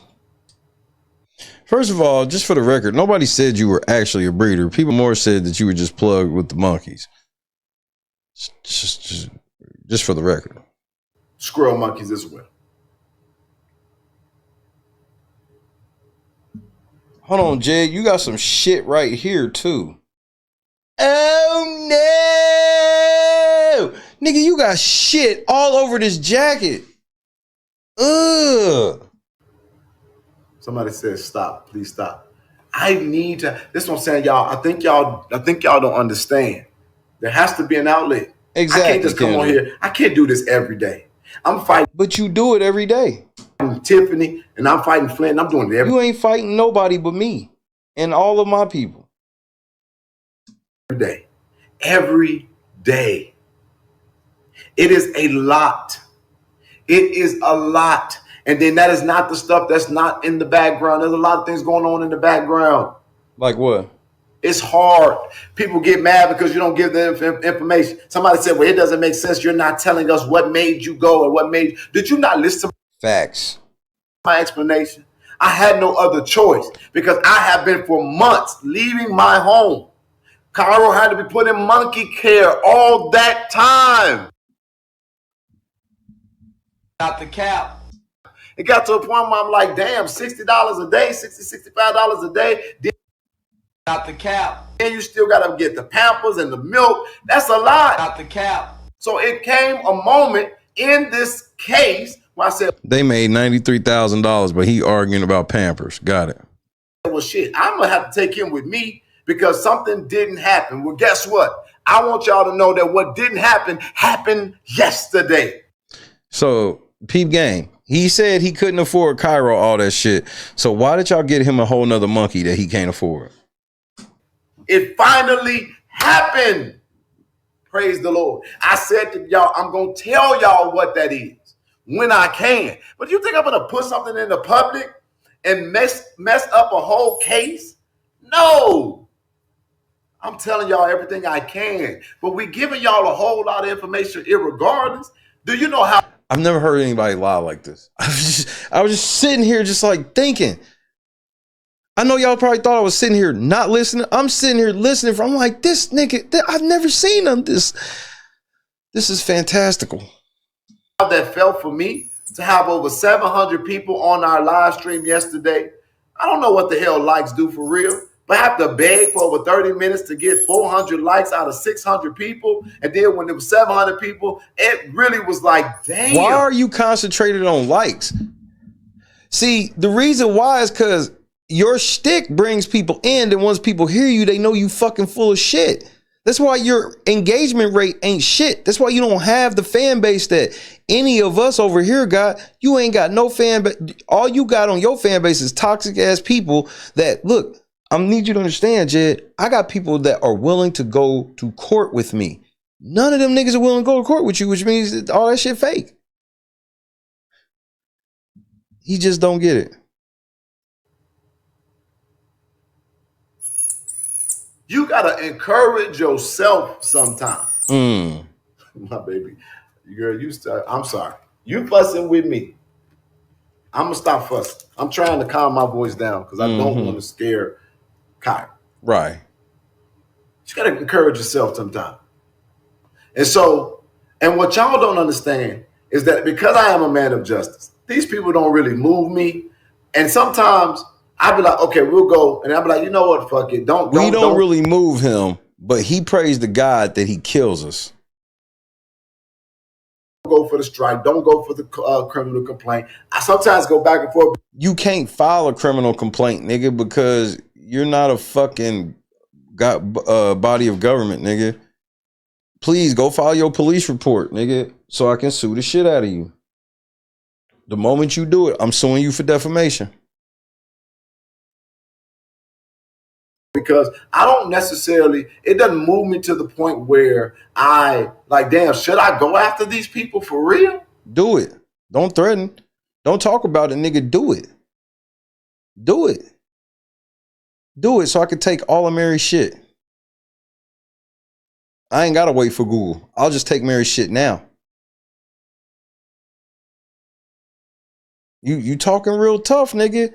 First of all, just for the record, nobody said you were actually a breeder. People more said that you were just plugged with the monkeys. Just for the record. Squirrel monkeys as well. Hold on, Jed. You got some shit right here, too. Oh, no. Nigga, you got shit all over this jacket. Ugh. Somebody said, stop. Please stop. I need to. This is what I'm saying, y'all. I think y'all don't understand. There has to be an outlet. Exactly. I can't just come on here. I can't do this every day. I'm fighting. But you do it every day. I'm Tiffany, and I'm fighting Flint, and I'm doing it every day. You ain't fighting nobody but me and all of my people. Every day. Every day. It is a lot. It is a lot. And then that is not the stuff that's not in the background. There's a lot of things going on in the background. Like what? It's hard. People get mad because you don't give them information. Somebody said, well, it doesn't make sense. You're not telling us what made you go or what made. Did you not listen to facts? My explanation? I had no other choice because I have been for months leaving my home. Cairo had to be put in monkey care all that time. Not the cap. It got to a point where I'm like, damn, $60 a day, $60, $65 a day. Not the cap. Then you still got to get the Pampers and the milk. That's a lot. Not the cap. So it came a moment in this case where I said, they made $93,000, but he arguing about Pampers. Got it. Well, shit, I'm going to have to take him with me because something didn't happen. Well, guess what? I want y'all to know that what didn't happen happened yesterday. So, peep game. He said he couldn't afford Cairo, all that shit. So why did y'all get him a whole nother monkey that he can't afford? It finally happened. Praise the Lord. I said to y'all, I'm going to tell y'all what that is when I can. But you think I'm going to put something in the public and mess up a whole case? No. I'm telling y'all everything I can. But we giving y'all a whole lot of information irregardless. Do you know how? I've never heard anybody lie like this. I was just sitting here just like thinking. I know y'all probably thought I was sitting here not listening. I'm sitting here listening. I'm like, this nigga, I've never seen him. This is fantastical. That felt for me to have over 700 people on our live stream yesterday. I don't know what the hell likes do for real, but I have to beg for over 30 minutes to get 400 likes out of 600 people. And then when there was 700 people, it really was like, damn. Why are you concentrated on likes? See, the reason why is because your shtick brings people in, and once people hear you, they know you fucking full of shit. That's why your engagement rate ain't shit. That's why you don't have the fan base that any of us over here got. You ain't got no fan base. All you got on your fan base is toxic ass people that, look, I need you to understand, Jed, I got people that are willing to go to court with me. None of them niggas are willing to go to court with you, which means that all that shit fake. He just don't get it. You gotta encourage yourself sometimes. My baby, girl, I'm sorry. You fussing with me. I'm gonna stop fussing. I'm trying to calm my voice down because I don't want to scare Kai. Right. You gotta encourage yourself sometimes. And so, and what y'all don't understand is that because I am a man of justice, these people don't really move me. And sometimes I'll be like, okay, we'll go. And I'll be like, you know what? Fuck it. We don't really move him, but he prays to God that he kills us. Don't go for the strike. Don't go for the criminal complaint. I sometimes go back and forth. You can't file a criminal complaint, nigga, because you're not a fucking body of government, nigga. Please go file your police report, nigga, so I can sue the shit out of you. The moment you do it, I'm suing you for defamation. Because I don't necessarily, it doesn't move me to the point where I like, damn, should I go after these people for real? Do it. Don't threaten. Don't talk about it, nigga. Do it. Do it. Do it so I can take all of Mary's shit. I ain't gotta wait for Google. I'll just take Mary's shit now. You talking real tough, nigga.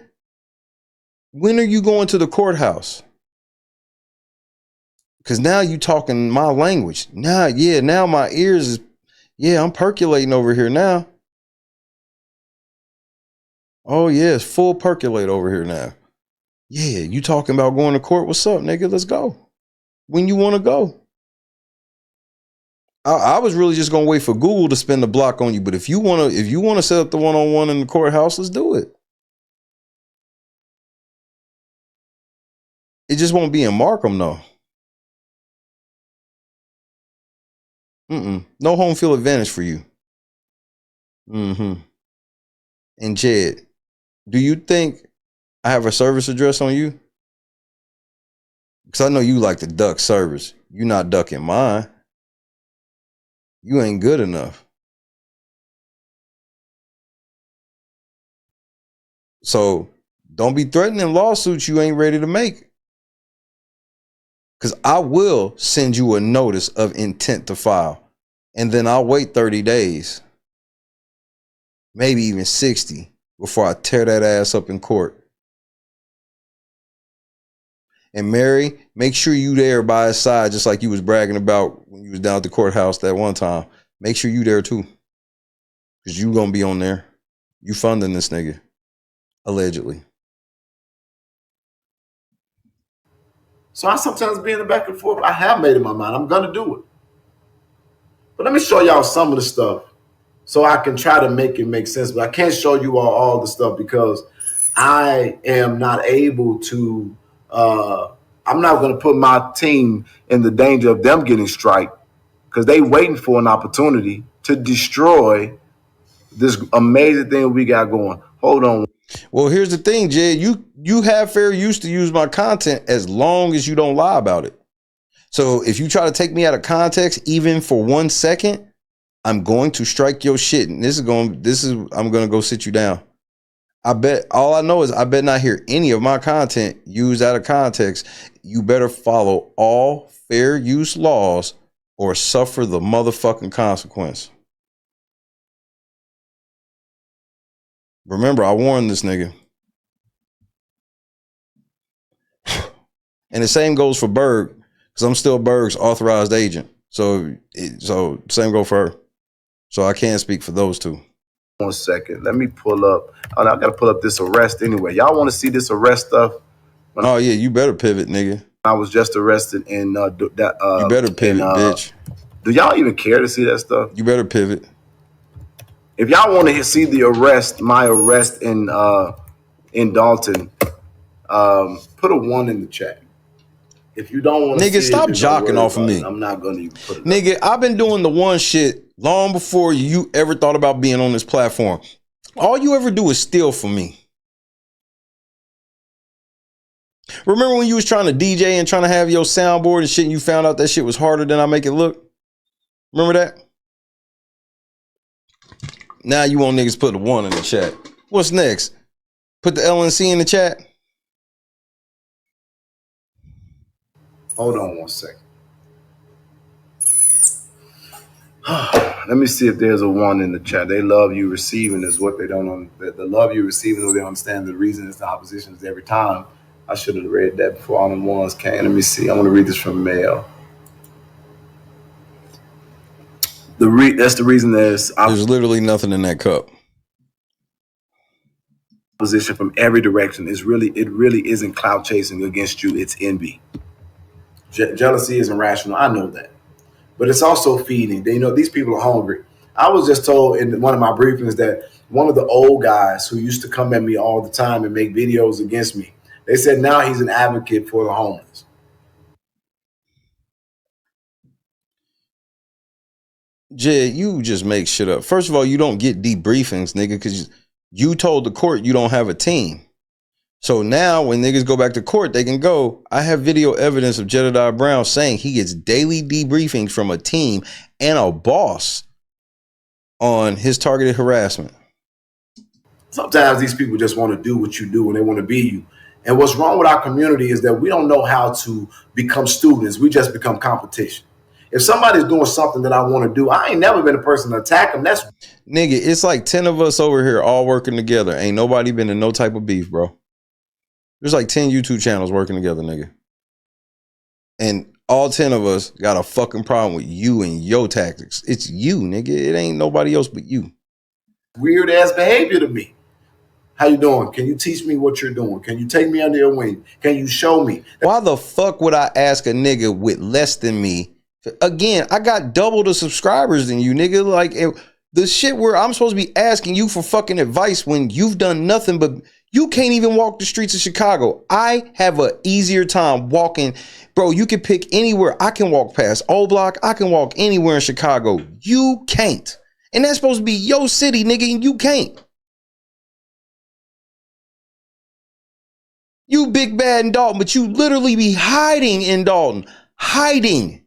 When are you going to the courthouse? Because now you talking my language. Now, yeah, now my ears is, yeah, I'm percolating over here now. Oh, yeah, it's full percolate over here now. Yeah, you talking about going to court? What's up, nigga? Let's go. When you want to go. I was really just gonna wait for Google to spin the block on you, but if you wanna set up the one-on-one in the courthouse, let's do it. It just won't be in Markham though. No home field advantage for you. And Jed, do you think I have a service address on you? Because I know you like to duck service. You're not ducking mine. You ain't good enough. So don't be threatening lawsuits you ain't ready to make. Because I will send you a notice of intent to file. And then I'll wait 30 days. Maybe even 60 before I tear that ass up in court. And Mary, make sure you there by his side, just like you was bragging about when you was down at the courthouse that one time. Make sure you there too. Because you gonna be on there. You funding this nigga. Allegedly. So I sometimes be in the back and forth. I have made up my mind. I'm gonna do it. But let me show y'all some of the stuff so I can try to make it make sense. But I can't show you all the stuff because I am not able to, I'm not going to put my team in the danger of them getting strike because they waiting for an opportunity to destroy this amazing thing we got going. Hold on. Well, here's the thing, Jed. You have fair use to use my content as long as you don't lie about it. So if you try to take me out of context, even for 1 second, I'm going to strike your shit. And I'm going to go sit you down. I bet all I know is I bet not hear any of my content used out of context. You better follow all fair use laws or suffer the motherfucking consequence. Remember, I warned this nigga. And the same goes for Berg, because I'm still Berg's authorized agent. So same go for her. So I can't speak for those two. 1 second. Let me pull up. I got to pull up this arrest anyway. Y'all want to see this arrest stuff? Oh, yeah. You better pivot, nigga. I was just arrested in you better pivot, bitch. Do y'all even care to see that stuff? You better pivot. If y'all want to see the arrest, my arrest in Dalton, put a 1 in the chat. If you don't want to, nigga, stop jocking off of me. I'm not gonna even put it. Nigga, I've been doing the one shit long before you ever thought about being on this platform. All you ever do is steal from me. Remember when you was trying to DJ and trying to have your soundboard and shit, and you found out that shit was harder than I make it look? Remember that? Now you want niggas put a 1 in the chat. What's next? Put the LNC in the chat. Hold on one second. Let me see if there's a 1 in the chat. They love you receiving is what they don't. The love you receiving, though they understand the reason is the opposition is every time. I should have read that before all them ones came. Let me see. I want to read this from Mail. That's the reason there's literally nothing in that cup. Opposition from every direction. It really isn't clout chasing against you. It's envy. Jealousy isn't rational. I know that. But it's also feeding. They know these people are hungry. I was just told in one of my briefings that one of the old guys who used to come at me all the time and make videos against me, they said now he's an advocate for the homeless. Jed, you just make shit up. First of all, you don't get debriefings, nigga, because you told the court you don't have a team. So now when niggas go back to court, they can go, I have video evidence of Jedidiah Brown saying he gets daily debriefings from a team and a boss on his targeted harassment. Sometimes these people just want to do what you do and they want to be you. And what's wrong with our community is that we don't know how to become students. We just become competition. If somebody's doing something that I want to do, I ain't never been a person to attack them. That's nigga, it's like 10 of us over here all working together. Ain't nobody been in no type of beef, bro. There's like 10 YouTube channels working together, nigga. And all 10 of us got a fucking problem with you and your tactics. It's you, nigga. It ain't nobody else but you. Weird ass behavior to me. How you doing? Can you teach me what you're doing? Can you take me under your wing? Can you show me? Why the fuck would I ask a nigga with less than me? Again, I got double the subscribers than you, nigga. Like the shit where I'm supposed to be asking you for fucking advice when you've done nothing but you can't even walk the streets of Chicago. I have an easier time walking. Bro, you can pick anywhere. I can walk past O Block. I can walk anywhere in Chicago. You can't. And that's supposed to be your city, nigga, and you can't. You big bad in Dalton, but you literally be hiding in Dalton. Hiding.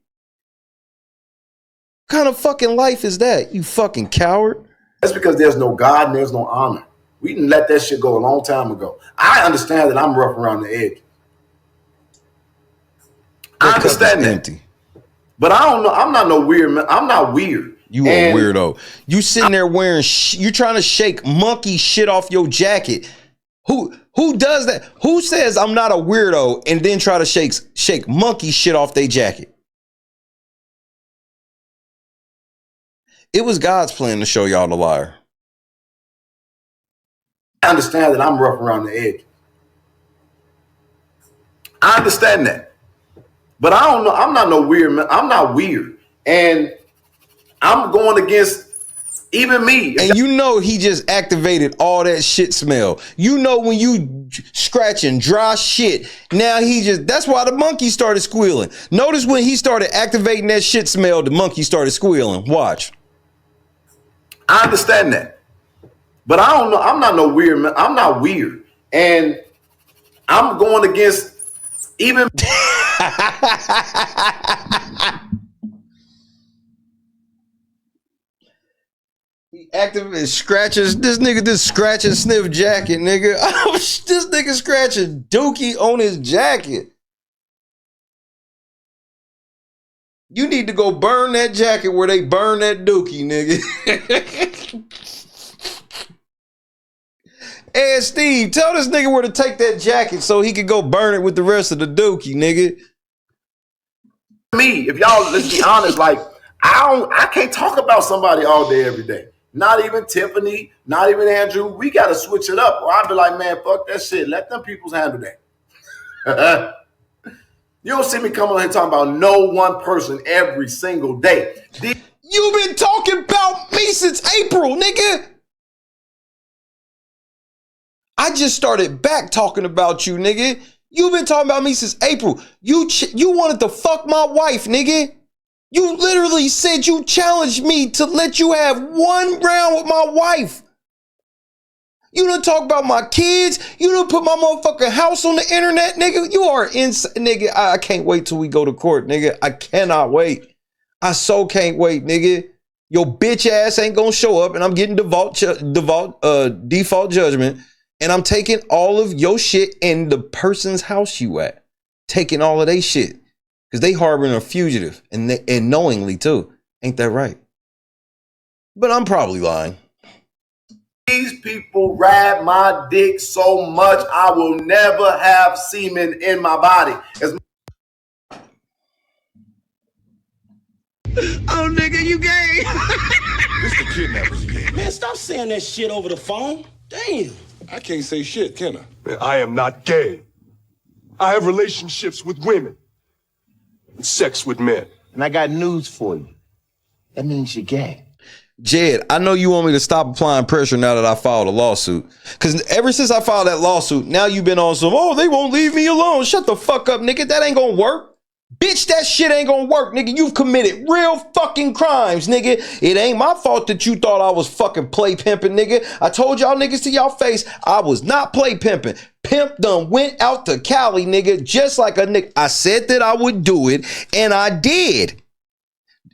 What kind of fucking life is that, you fucking coward? That's because there's no God and there's no honor. We didn't let that shit go a long time ago. I understand that I'm rough around the edge. I understand that. Empty. But I don't know. I'm not no weird man. I'm not weird. You a weirdo. You sitting there wearing, you trying to shake monkey shit off your jacket. Who does that? Who says I'm not a weirdo and then try to shake monkey shit off their jacket? It was God's plan to show y'all the liar. I understand that I'm rough around the edge. I understand that. But I don't know. I'm not no weird man. I'm not weird. And I'm going against even me. And you know he just activated all that shit smell. You know when you scratching dry shit, now that's why the monkey started squealing. Notice when he started activating that shit smell, the monkey started squealing. Watch. I understand that. But I don't know. I'm not no weird man. I'm not weird. And I'm going against even he activated scratches. This nigga just scratch and sniff jacket, nigga. This nigga scratching dookie on his jacket. You need to go burn that jacket where they burn that dookie, nigga. Hey, Steve, tell this nigga where to take that jacket so he could go burn it with the rest of the dookie, nigga. Me, if y'all, let's be honest, like, I can't talk about somebody all day, every day. Not even Tiffany, not even Andrew. We got to switch it up. Or I'd be like, man, fuck that shit. Let them peoples handle that. You don't see me coming on here talking about no one person every single day. You've been talking about me since April, nigga. I just started back talking about you, nigga. You've been talking about me since April. You wanted to fuck my wife, nigga. You literally said you challenged me to let you have one round with my wife. You done talk about my kids. You done put my motherfucking house on the internet, nigga. You are insane, nigga. I can't wait till we go to court, nigga. I cannot wait. I so can't wait, nigga. Your bitch ass ain't gonna show up, and I'm getting default judgment, and I'm taking all of your shit in the person's house you at, taking all of they shit, because they harboring a fugitive, and knowingly too. Ain't that right? But I'm probably lying. These people ride my dick so much, I will never have semen in my body. Oh, nigga, you gay. This the kidnappers again. Man, stop saying that shit over the phone. Damn. I can't say shit, can I? Man, I am not gay. I have relationships with women and sex with men. And I got news for you. That means you're gay. Jed, I know you want me to stop applying pressure now that I filed a lawsuit. Because ever since I filed that lawsuit, now you've been on some, oh, they won't leave me alone. Shut the fuck up, nigga. That ain't gonna work. Bitch, that shit ain't gonna work, nigga. You've committed real fucking crimes, nigga. It ain't my fault that you thought I was fucking play pimping, nigga. I told y'all niggas to y'all face, I was not play pimping. Pimp done went out to Cali, nigga, just like a nigga. I said that I would do it, and I did.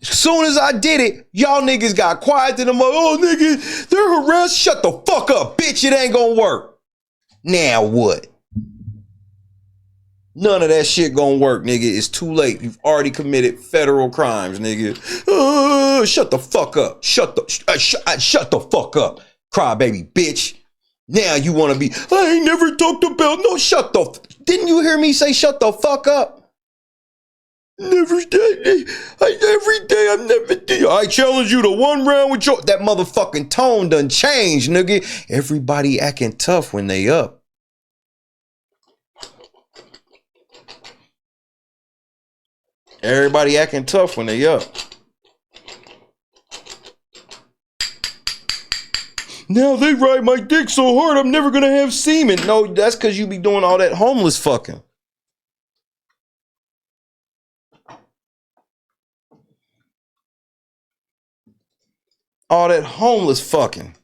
Soon as I did it, y'all niggas got quiet to them. Oh, nigga, they're harassed. Shut the fuck up, bitch. It ain't gonna work. Now what? None of that shit gonna work, nigga. It's too late. You've already committed federal crimes, nigga. Shut the fuck up. Shut the fuck up, crybaby bitch. Now you wanna be, I ain't never talked about, no, shut the, didn't you hear me say shut the fuck up? Never did. Every day I never did. I challenge you to one round with your, that motherfucking tone done changed, nigga. Everybody acting tough when they up. Everybody acting tough when they up. Now they ride my dick so hard I'm never gonna have semen. No, that's because you be doing all that homeless fucking. All that homeless fucking.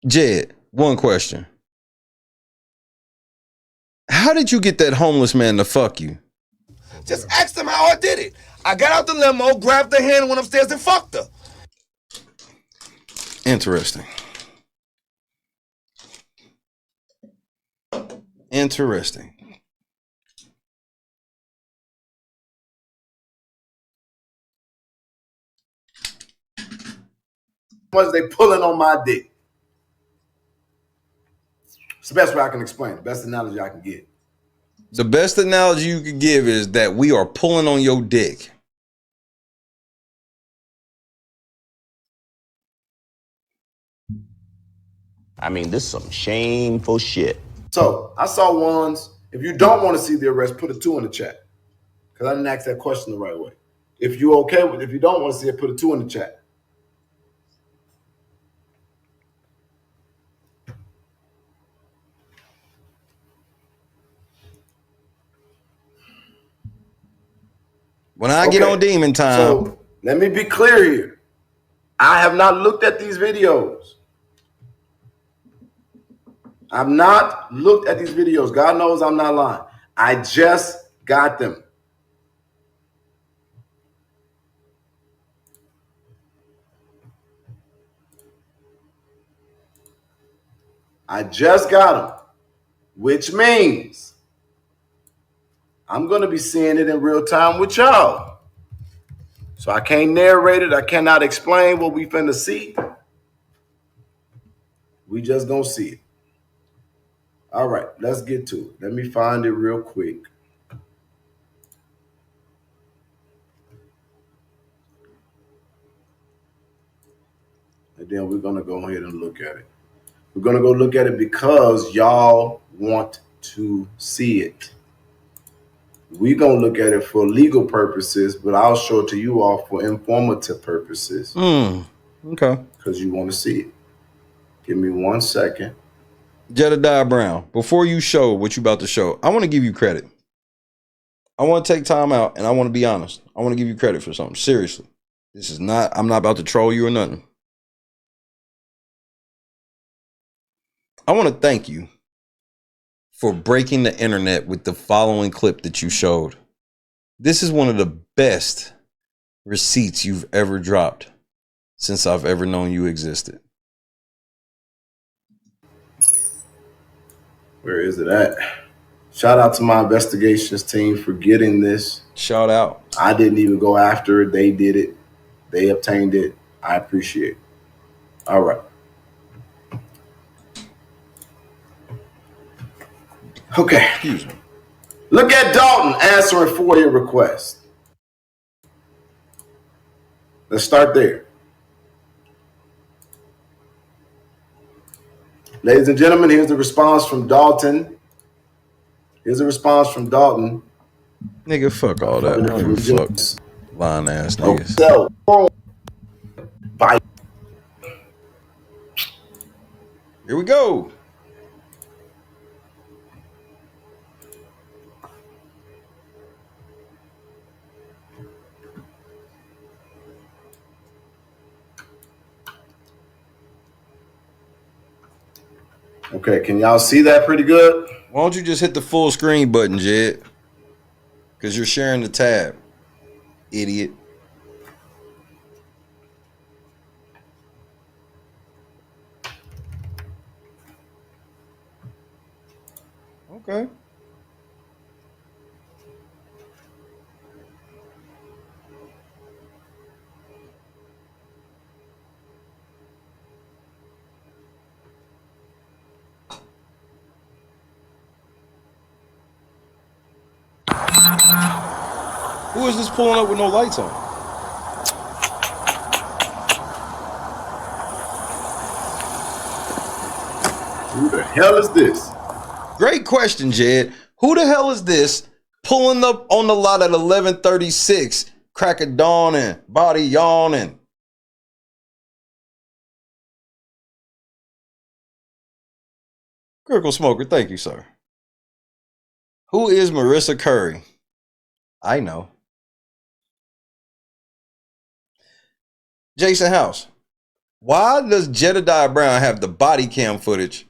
Jed, one question. How did you get that homeless man to fuck you? Just ask them how I did it. I got out the limo, grabbed her hand, went upstairs and fucked her. Interesting. Interesting. Much they pulling on my dick. It's the best way I can explain. The best analogy I can give. The best analogy you could give is that we are pulling on your dick. I mean, this is some shameful shit. So I saw ones. If you don't want to see the arrest, put a 2 in the chat. Because I didn't ask that question the right way. If you okay with it, if you don't want to see it, put a 2 in the chat. When I get on demon time. So let me be clear here. I have not looked at these videos. I've not looked at these videos. God knows I'm not lying. I just got them. I just got them, which means I'm going to be seeing it in real time with y'all. So I can't narrate it. I cannot explain what we finna see. We just gonna see it. All right, let's get to it. Let me find it real quick. And then we're gonna go ahead and look at it. We're gonna go look at it because y'all want to see it. We're gonna look at it for legal purposes, but I'll show it to you all for informative purposes. Okay. because you want to see it. Give me 1 second. Jedidiah Brown, before you show what you about to show, I want to give you credit. I want to take time out and I want to be honest. I want to give you credit for something. Seriously. This is not, I'm not about to troll you or nothing. I want to thank you for breaking the internet with the following clip that you showed. This is one of the best receipts you've ever dropped since I've ever known you existed. Where is it at? Shout out to my investigations team for getting this. Shout out. I didn't even go after it. They did it. They obtained it. I appreciate it. All right. Okay. Excuse me. Look at Dalton answering FOIA request. Let's start there. Ladies and gentlemen, here's the response from Dalton. Here's a response from Dalton. Nigga, fuck all that. Fuck lying ass niggas. Here we go. Okay, can y'all see that pretty good? Why don't you just hit the full screen button, Jed? Because you're sharing the tab, idiot. Okay. Who is this pulling up with no lights on? Who the hell is this? Great question, Jed. Who the hell is this pulling up on the lot at 11:36, crack of dawn and body yawning? Critical Smoker, thank you, sir. Who is Marissa Curry? I know. Jason House, why does Jedidiah Brown have the body cam footage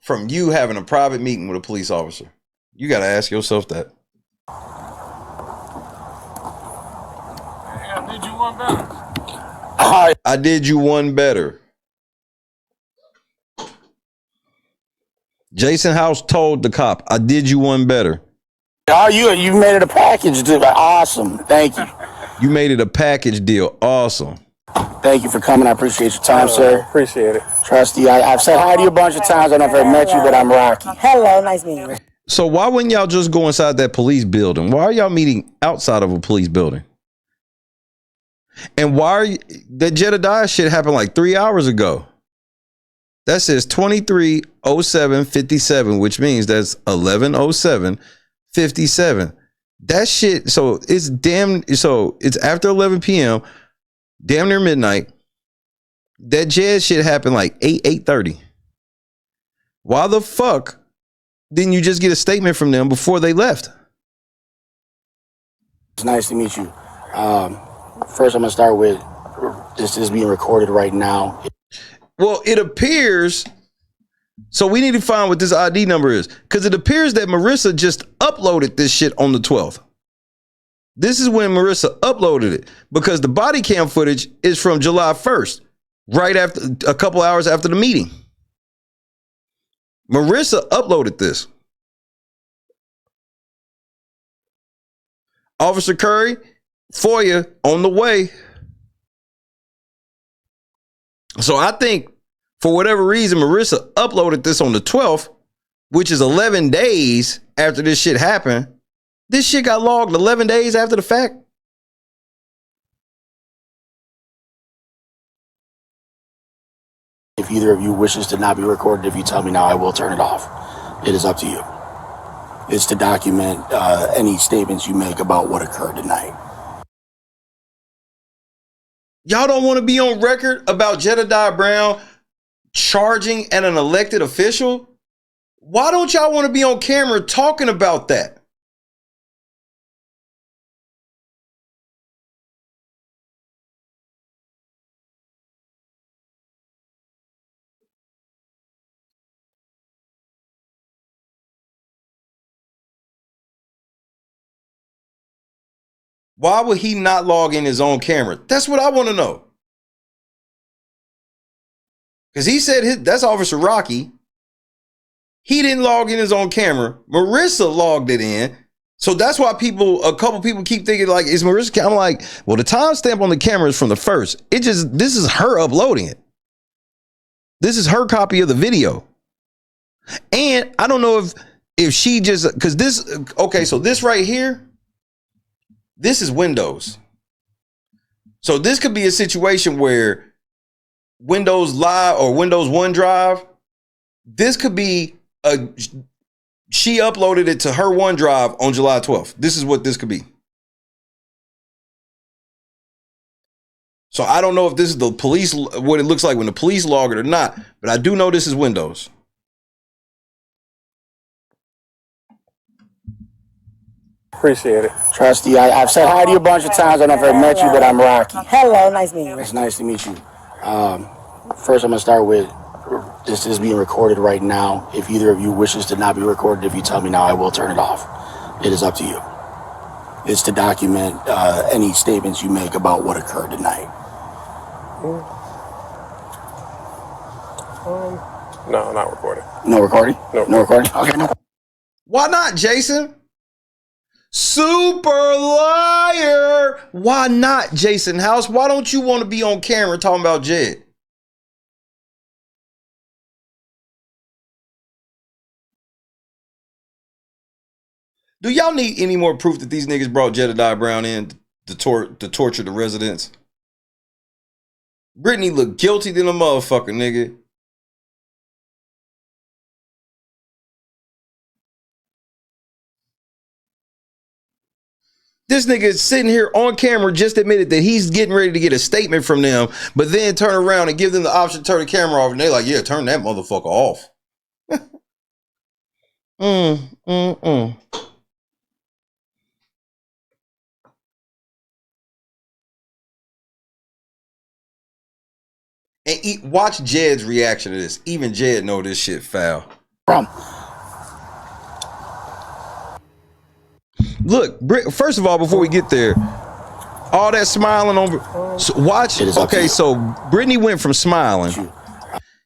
from you having a private meeting with a police officer? You got to ask yourself that. I did you one better. I did you one better. Jason House told the cop, I did you one better. Oh, you made it a package deal. Awesome. Thank you. You made it a package deal. Awesome. Thank you for coming. I appreciate your time, sir. Appreciate it. Trust you. I've said hi to you a bunch of times. I don't know if I've met you, but I'm Rocky. Hello, nice meeting you. So why wouldn't y'all just go inside that police building? Why are y'all meeting outside of a police building? And why are that Jedidiah shit happened like 3 hours ago? That says 23:07:57, which means that's 11:07:57. That shit, so it's after 11 p.m., damn near midnight. That Jed shit happened like 8:30. Why the fuck didn't you just get a statement from them before they left? It's nice to meet you. First, I'm going to start with this is being recorded right now. Well, it appears, so we need to find what this ID number is, because it appears that Marissa just uploaded this shit on the 12th. This is when Marissa uploaded it, because the body cam footage is from July 1st, right after, a couple hours after the meeting. Marissa uploaded this. Officer Curry, FOIA on the way. So I think for whatever reason, Marissa uploaded this on the 12th, which is 11 days after this shit happened. This shit got logged 11 days after the fact. If either of you wishes to not be recorded, if you tell me now, I will turn it off. It is up to you. It's to document any statements you make about what occurred tonight. Y'all don't want to be on record about Jedidiah Brown charging at an elected official? Why don't y'all want to be on camera talking about that? Why would he not log in his own camera? That's what I want to know. Because he said that's Officer Rocky. He didn't log in his own camera. Marissa logged it in. So that's why a couple people keep thinking like, is Marissa? I'm like, well, the timestamp on the camera is from the first. This is her uploading it. This is her copy of the video. And I don't know if she just, because this, okay, so this right here, this is Windows. So this could be a situation where Windows Live or Windows OneDrive, this could be she uploaded it to her OneDrive on July 12th. This is what this could be. So I don't know if this is the police, what it looks like when the police log it or not, but I do know this is Windows. Appreciate it. Trusty, I've said hi to you a bunch of times. I don't know if I've met you, but I'm Rocky. Hello, nice meeting you. It's nice to meet you. First, I'm going to start with, this is being recorded right now. If either of you wishes to not be recorded, if you tell me now, I will turn it off. It is up to you. It's to document any statements you make about what occurred tonight. No, not recording. No recording? No recording? Okay, no. Why not, Jason? Super liar. Why not, Jason House? Why don't you want to be on camera talking about Jed? Do y'all need any more proof that these niggas brought Jedidiah Brown in to torture the residents? Brittany looked guilty than a motherfucker, nigga. This nigga is sitting here on camera, just admitted that he's getting ready to get a statement from them, but then turn around and give them the option to turn the camera off, and they're like, yeah, turn that motherfucker off. And watch Jed's reaction to this. Even Jed know this shit foul. Look, first of all, before we get there, all that smiling on. So watch. Okay, so Brittany went from smiling.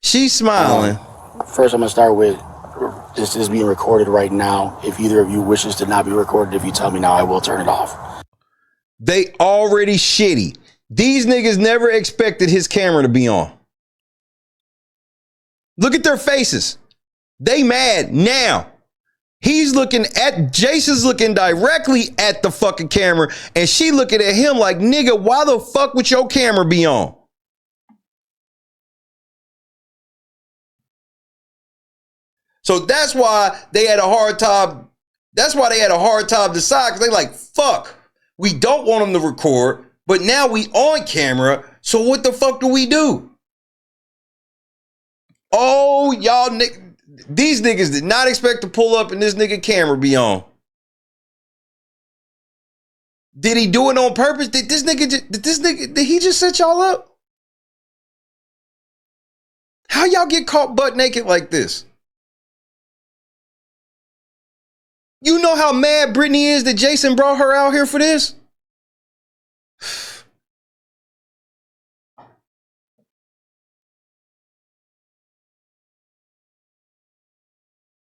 She's smiling. First, I'm going to start with, this is being recorded right now. If either of you wishes to not be recorded, if you tell me now, I will turn it off. They already shitty. These niggas never expected his camera to be on. Look at their faces. They mad now. Jason's looking directly at the fucking camera, and she looking at him like, nigga, why the fuck would your camera be on? So that's why they had a hard time. That's why they had a hard time deciding, because they like, fuck, we don't want them to record, but now we on camera, so what the fuck do we do? Oh, y'all these niggas did not expect to pull up and this nigga camera be on. Did he do it on purpose? Did he just set y'all up? How y'all get caught butt naked like this? You know how mad Brittany is that Jason brought her out here for this?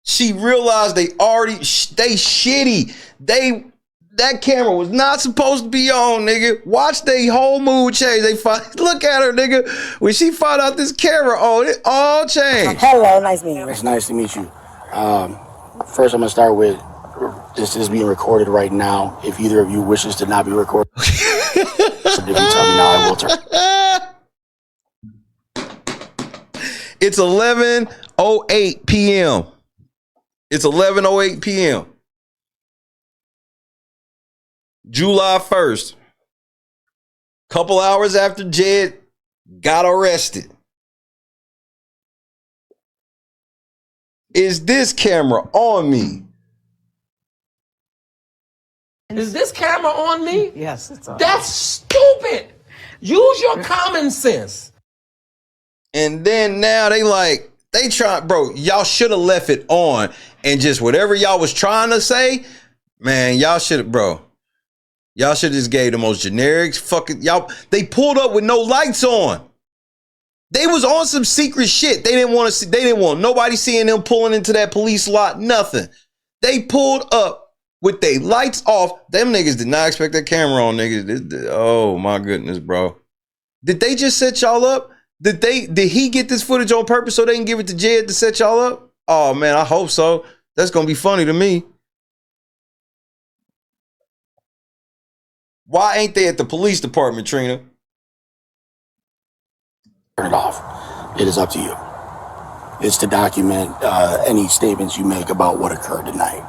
She realized they shitty. That camera was not supposed to be on, nigga. Watch they whole mood change. Look at her, nigga. When she found out this camera on, it all changed. Hello, nice meeting you. It's nice to meet you. First, I'm going to start with, this is being recorded right now. If either of you wishes to not be recorded, if you tell me now, I will turn. It's 11:08 p.m. It's 11:08 p.m. July 1st. Couple hours after Jed got arrested. Is this camera on me? Is this camera on me? Yes, it's on. That's stupid. Use your common sense. And then now they try, bro, y'all should have left it on and just whatever y'all was trying to say, man, y'all should have, bro. Y'all should have just gave the most generic fucking, they pulled up with no lights on. They was on some secret shit. They didn't want nobody seeing them pulling into that police lot, nothing. They pulled up with their lights off. Them niggas did not expect that camera on, niggas. Oh my goodness, bro. Did they just set y'all up? Did he get this footage on purpose so they can give it to Jed to set y'all up? Oh man, I hope so. That's gonna be funny to me. Why ain't they at the police department, Trina? Turn it off. It is up to you. It's to document any statements you make about what occurred tonight.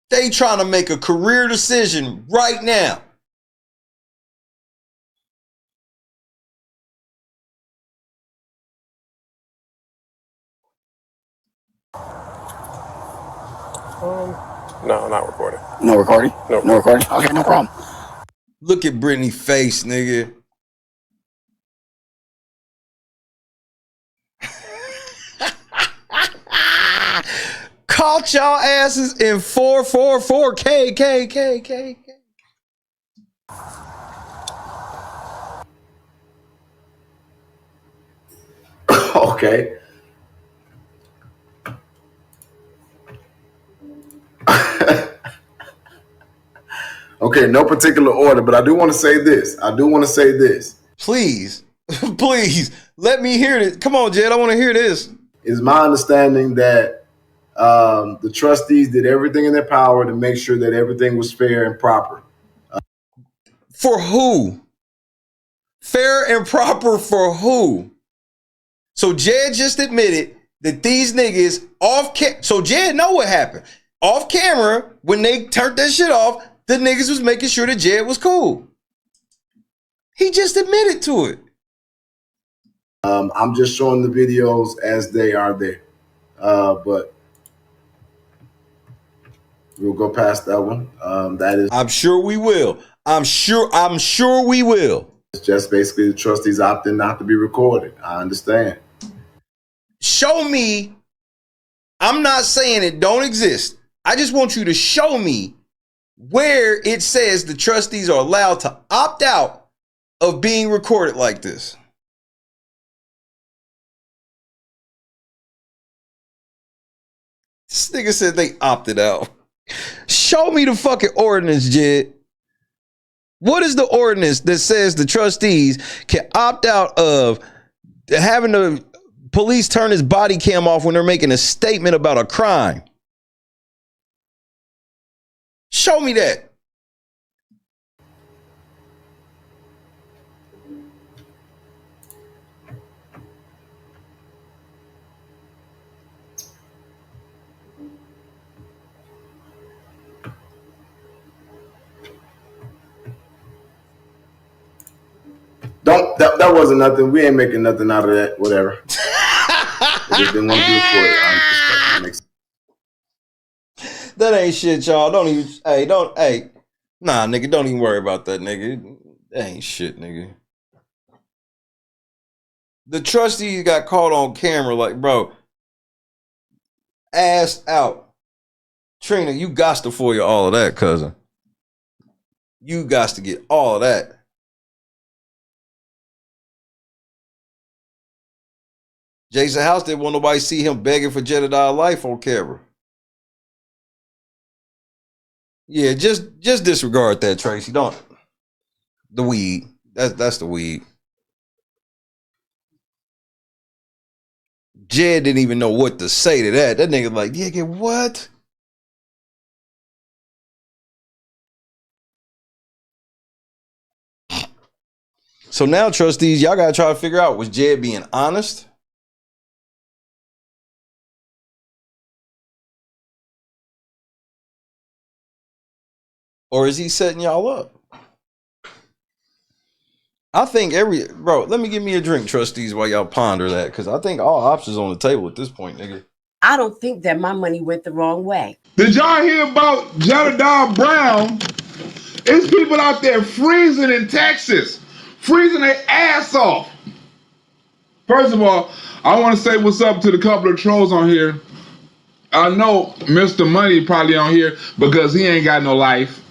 They trying to make a career decision right now. No, not recording. No recording? No. No recording? Okay, no problem. Look at Brittany's face, nigga. Caught y'all asses in 444K. Okay. Okay, no particular order, but I do want to say this. Please, please, let me hear this. Come on, Jed, I want to hear this. It's my understanding that the trustees did everything in their power to make sure that everything was fair and proper. For who? Fair and proper for who? So Jed just admitted that these niggas so Jed know what happened. Off camera, when they turned that shit off, the niggas was making sure that Jed was cool. He just admitted to it. I'm just showing the videos as they are there. But we'll go past that one. That is. I'm sure we will. I'm sure we will. It's just basically the trustees opting not to be recorded. I understand. Show me. I'm not saying it don't exist. I just want you to show me where it says the trustees are allowed to opt out of being recorded like this. This nigga said they opted out. Show me the fucking ordinance, Jed. What is the ordinance that says the trustees can opt out of having the police turn his body cam off when they're making a statement about a crime? Show me that. That wasn't nothing. We ain't making nothing out of that. Whatever. They just didn't want to be recorded. That ain't shit, y'all. Nah, nigga, don't even worry about that, nigga. That ain't shit, nigga. The trustees got caught on camera like, bro, ass out. Trina, you got to foil all of that, cousin. You got to get all of that. Jason House didn't want nobody see him begging for Jedidiah life on camera. Yeah, just disregard that, Tracy. Don't. The weed. That's the weed. Jed didn't even know what to say to that. That nigga like, yeah, get what? So now, trustees, y'all gotta try to figure out, was Jed being honest? Or is he setting y'all up? I think let me give me a drink, trustees, while y'all ponder that, because I think all options on the table at this point, nigga. I don't think that my money went the wrong way. Did y'all hear about Jedidiah Brown? It's people out there freezing in Texas, freezing their ass off. First of all, I want to say what's up to the couple of trolls on here. I know Mr. Money probably on here because he ain't got no life.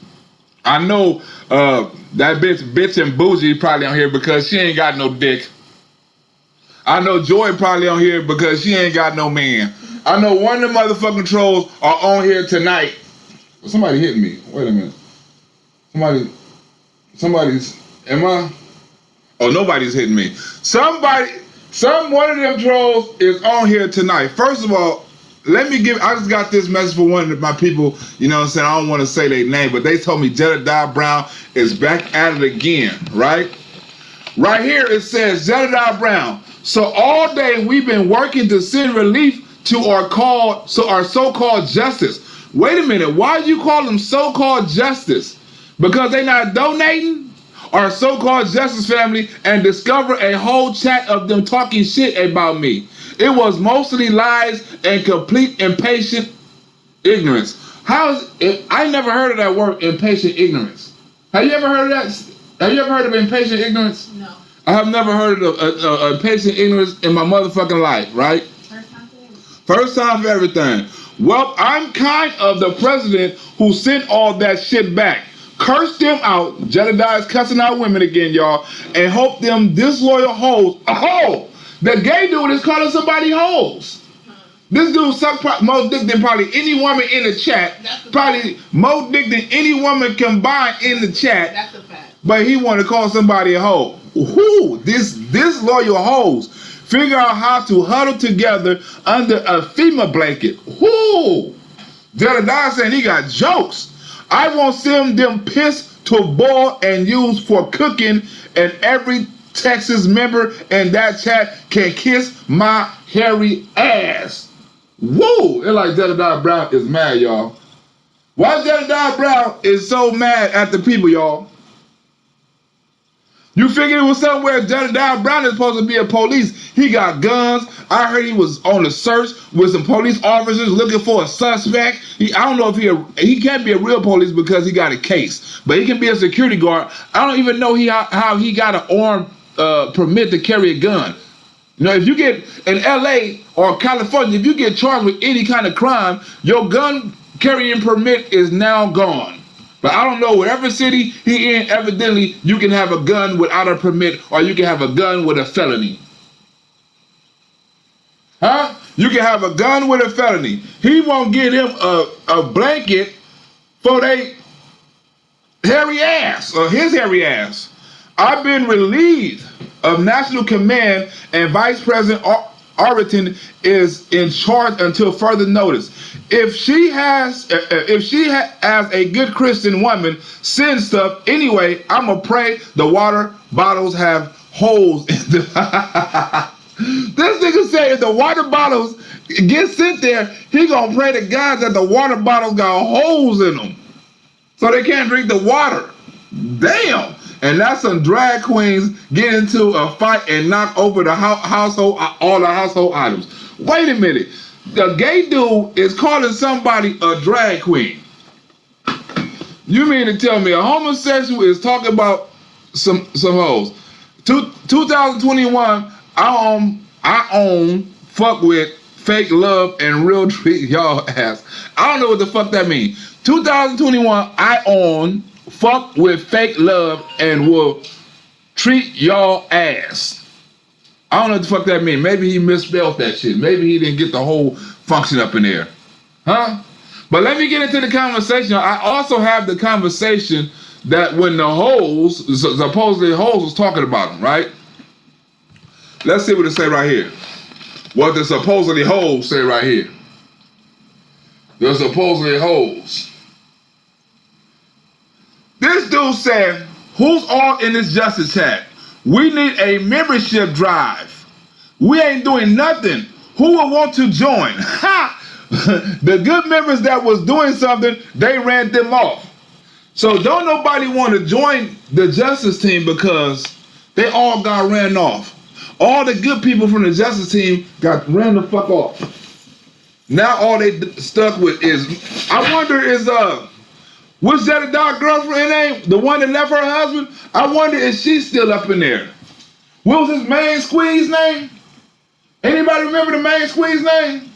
I know that bitch and Bougie probably on here because she ain't got no dick. I know Joy probably on here because she ain't got no man. I know one of the motherfucking trolls are on here tonight. Somebody hit me. Wait a minute. Somebody's, am I? Oh, nobody's hitting me. One of them trolls is on here tonight. First of all, I just got this message for one of my people, you know what I'm saying? I don't want to say their name, but they told me Jedidiah Brown is back at it again, right? Right here it says, Jedidiah Brown. So all day we've been working to send relief to our so-called justice. Wait a minute, why do you call them so-called justice? Because they not donating? Our so-called justice family and discover a whole chat of them talking shit about me. It was mostly lies and complete impatient ignorance. I never heard of that word, impatient ignorance. Have you ever heard of that? Have you ever heard of impatient ignorance? No. I have never heard of impatient ignorance in my motherfucking life, right? First time for everything. Well, I'm kind of the president who sent all that shit back. Curse them out. Jedidiah is cussing out women again, y'all. And hope them disloyal hoes. Oh! The gay dude is calling somebody hoes. This dude sucked more dick than probably any woman in the chat. Probably more dick than any woman combined in the chat. That's a fact. But he want to call somebody a hoe. Whoo! Disloyal hoes. Figure out how to huddle together under a FEMA blanket. Whoo! Jedidiah saying he got jokes. I won't send them piss to boil and use for cooking, and every Texas member in that chat can kiss my hairy ass. Woo! It's like Jedidiah Brown is mad, y'all. Why Jedidiah Brown is so mad at the people, y'all? You figured it was somewhere Jedidiah Brown is supposed to be a police. He got guns. I heard he was on the search with some police officers looking for a suspect. I don't know if he can't be a real police because he got a case, but he can be a security guard. I don't even know how he got an armed permit to carry a gun. You know, if you get in LA or California, if you get charged with any kind of crime, your gun carrying permit is now gone. But I don't know, whatever city he in, evidently you can have a gun without a permit, or you can have a gun with a felony. Huh? You can have a gun with a felony. He won't get him a blanket for they hairy ass, or his hairy ass. I've been relieved of National Command, and Vice President Arlington is in charge until further notice. If she as a good Christian woman sends stuff anyway, I'ma pray the water bottles have holes in them. This nigga say if the water bottles get sent there, he gonna pray to God that the water bottles got holes in them, so they can't drink the water. Damn. And that's some drag queens get into a fight and knock over the all the household items. Wait a minute. The gay dude is calling somebody a drag queen. You mean to tell me a homosexual is talking about some hoes? 2021, I own fuck with fake love and real treat y'all ass. I don't know what the fuck that means. 2021, I own fuck with fake love and will treat y'all ass. I don't know what the fuck that means. Maybe he misspelled that shit. Maybe he didn't get the whole function up in there. Huh? But let me get into the conversation. I also have the conversation that when the hoes, supposedly hoes was talking about him, right? Let's see what it say right here. What the supposedly hoes say right here. The supposedly hoes. This dude said, who's all in this justice chat? We need a membership drive. We ain't doing nothing. Who will want to join? Ha! The good members that was doing something, they ran them off. So don't nobody want to join the justice team because they all got ran off. All the good people from the justice team got ran the fuck off. Now all they stuck with is, I wonder what's Jedidiah's girlfriend name? The one that left her husband? I wonder if she's still up in there. What was his main squeeze name? Anybody remember the main squeeze name?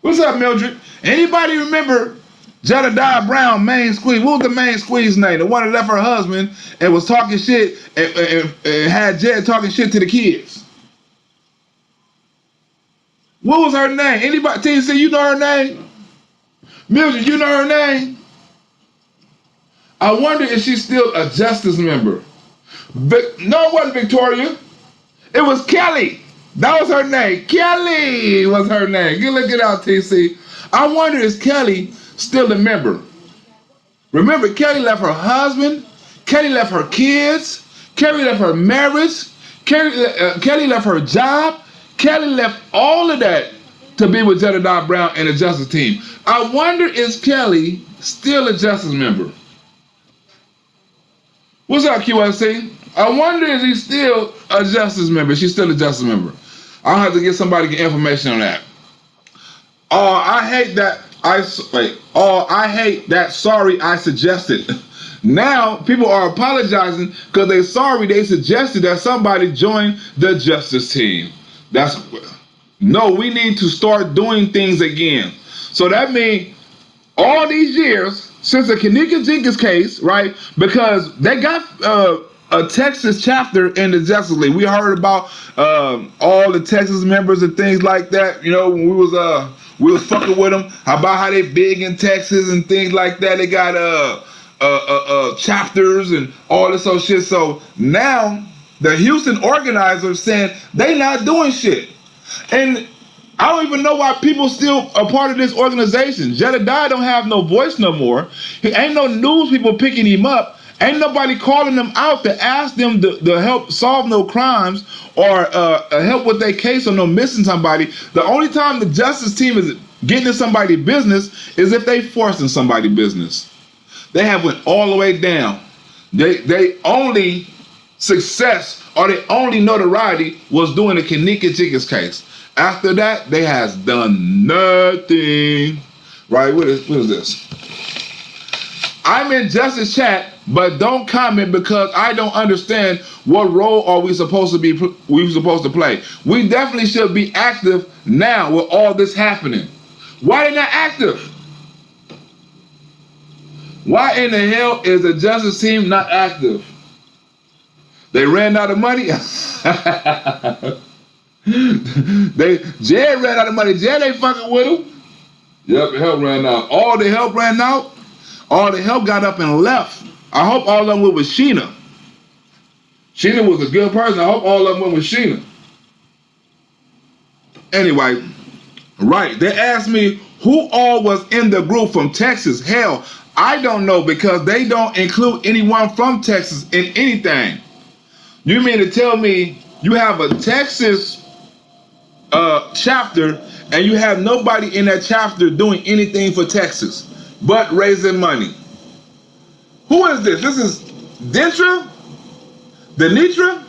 What's up, Mildred? Anybody remember Jedidiah Brown, main squeeze? What was the main squeeze name? The one that left her husband and was talking shit and had Jed talking shit to the kids. What was her name? Anybody? TC, you know her name? Mildred, you know her name? I wonder if she's still a justice member. But no, it wasn't Victoria. It was Kelly. That was her name. Kelly was her name. You look it out, TC. I wonder is Kelly still a member? Remember, Kelly left her husband. Kelly left her kids. Kelly left her marriage. Kelly left her job. Kelly left all of that to be with Jedidiah Brown and the justice team. I wonder is Kelly still a justice member? What's up, QLC? I wonder is he still a justice member? She's still a justice member. I'll have to get somebody to get information on that. Oh, I hate that. I hate that. Sorry, I suggested. Now people are apologizing because they're sorry they suggested that somebody join the justice team. No, we need to start doing things again. So that means all these years since the Kenneka Jenkins case, right? Because they got a Texas chapter in the Justice League. We heard about all the Texas members and things like that. You know, when we was fucking with them about how they big in Texas and things like that. They got chapters and all this old shit. So now the Houston organizers saying they not doing shit. And I don't even know why people still are part of this organization. Jedidiah don't have no voice no more. He ain't no news people picking him up. Ain't nobody calling them out to ask them to help solve no crimes or help with their case or no missing somebody. The only time the justice team is getting in somebody's business is if they forcing somebody's business. They have went all the way down. They only success or their only notoriety was doing the Kenneka Jenkins case. After that, they has done nothing. Right? What is this? I'm in Justice Chat, but don't comment because I don't understand what role are we supposed to play. We definitely should be active now with all this happening. Why they not active? Why in the hell is the justice team not active? They ran out of money. Jed ran out of money. Jed ain't fucking with him. Yep, the help ran out. All the help ran out. All the help got up and left. I hope all of them went with Sheena. Sheena was a good person. I hope all of them went with Sheena. Anyway, right. They asked me who all was in the group from Texas. Hell, I don't know because they don't include anyone from Texas in anything. You mean to tell me you have a Texas chapter and you have nobody in that chapter doing anything for Texas but raising money? Who is this? This is Dentra? Denitra?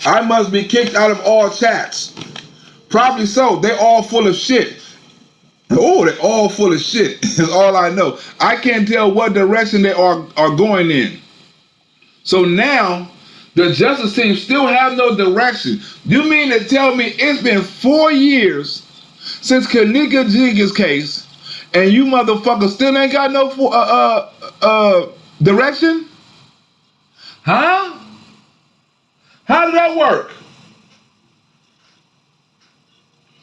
I must be kicked out of all chats. Probably so. They're all full of shit. Oh, they're all full of shit is all I know. I can't tell what direction they are going in. So now the justice team still have no direction. You mean to tell me it's been 4 years since Kenneka Jenkins case and you motherfuckers still ain't got no direction? Huh? How did that work?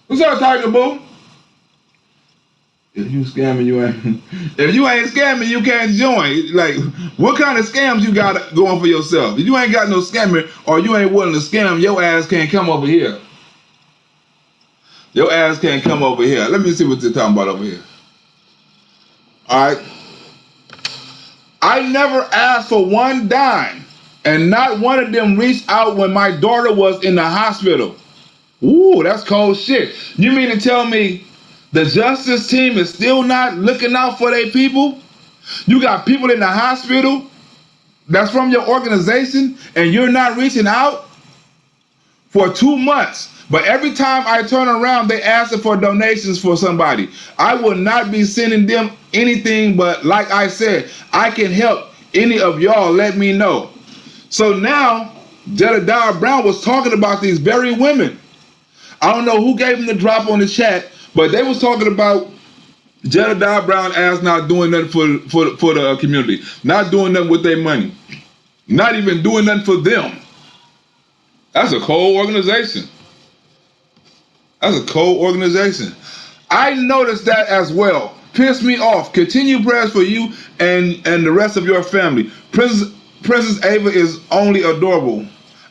What's up, Tiger Boo? If you scamming, you ain't. If you ain't scamming, you can't join. Like, what kind of scams you got going for yourself? If you ain't got no scamming or you ain't willing to scam, your ass can't come over here. Your ass can't come over here. Let me see what they're talking about over here. All right. I never asked for one dime, and not one of them reached out when my daughter was in the hospital. Ooh, that's cold shit. You mean to tell me The justice team is still not looking out for their people. You got people in the hospital that's from your organization and you're not reaching out for 2 months. But every time I turn around, they asking for donations for somebody. I will not be sending them anything, but like I said, I can help any of y'all, let me know. So now, Jedidiah Brown was talking about these very women. I don't know who gave him the drop on the chat, but they was talking about Jedidiah Brown ass not doing nothing for the community, not doing nothing with their money, not even doing nothing for them. That's a cold organization. That's a cold organization. I noticed that as well. Pissed me off. Continue prayers for you and the rest of your family. Princess Ava is only adorable.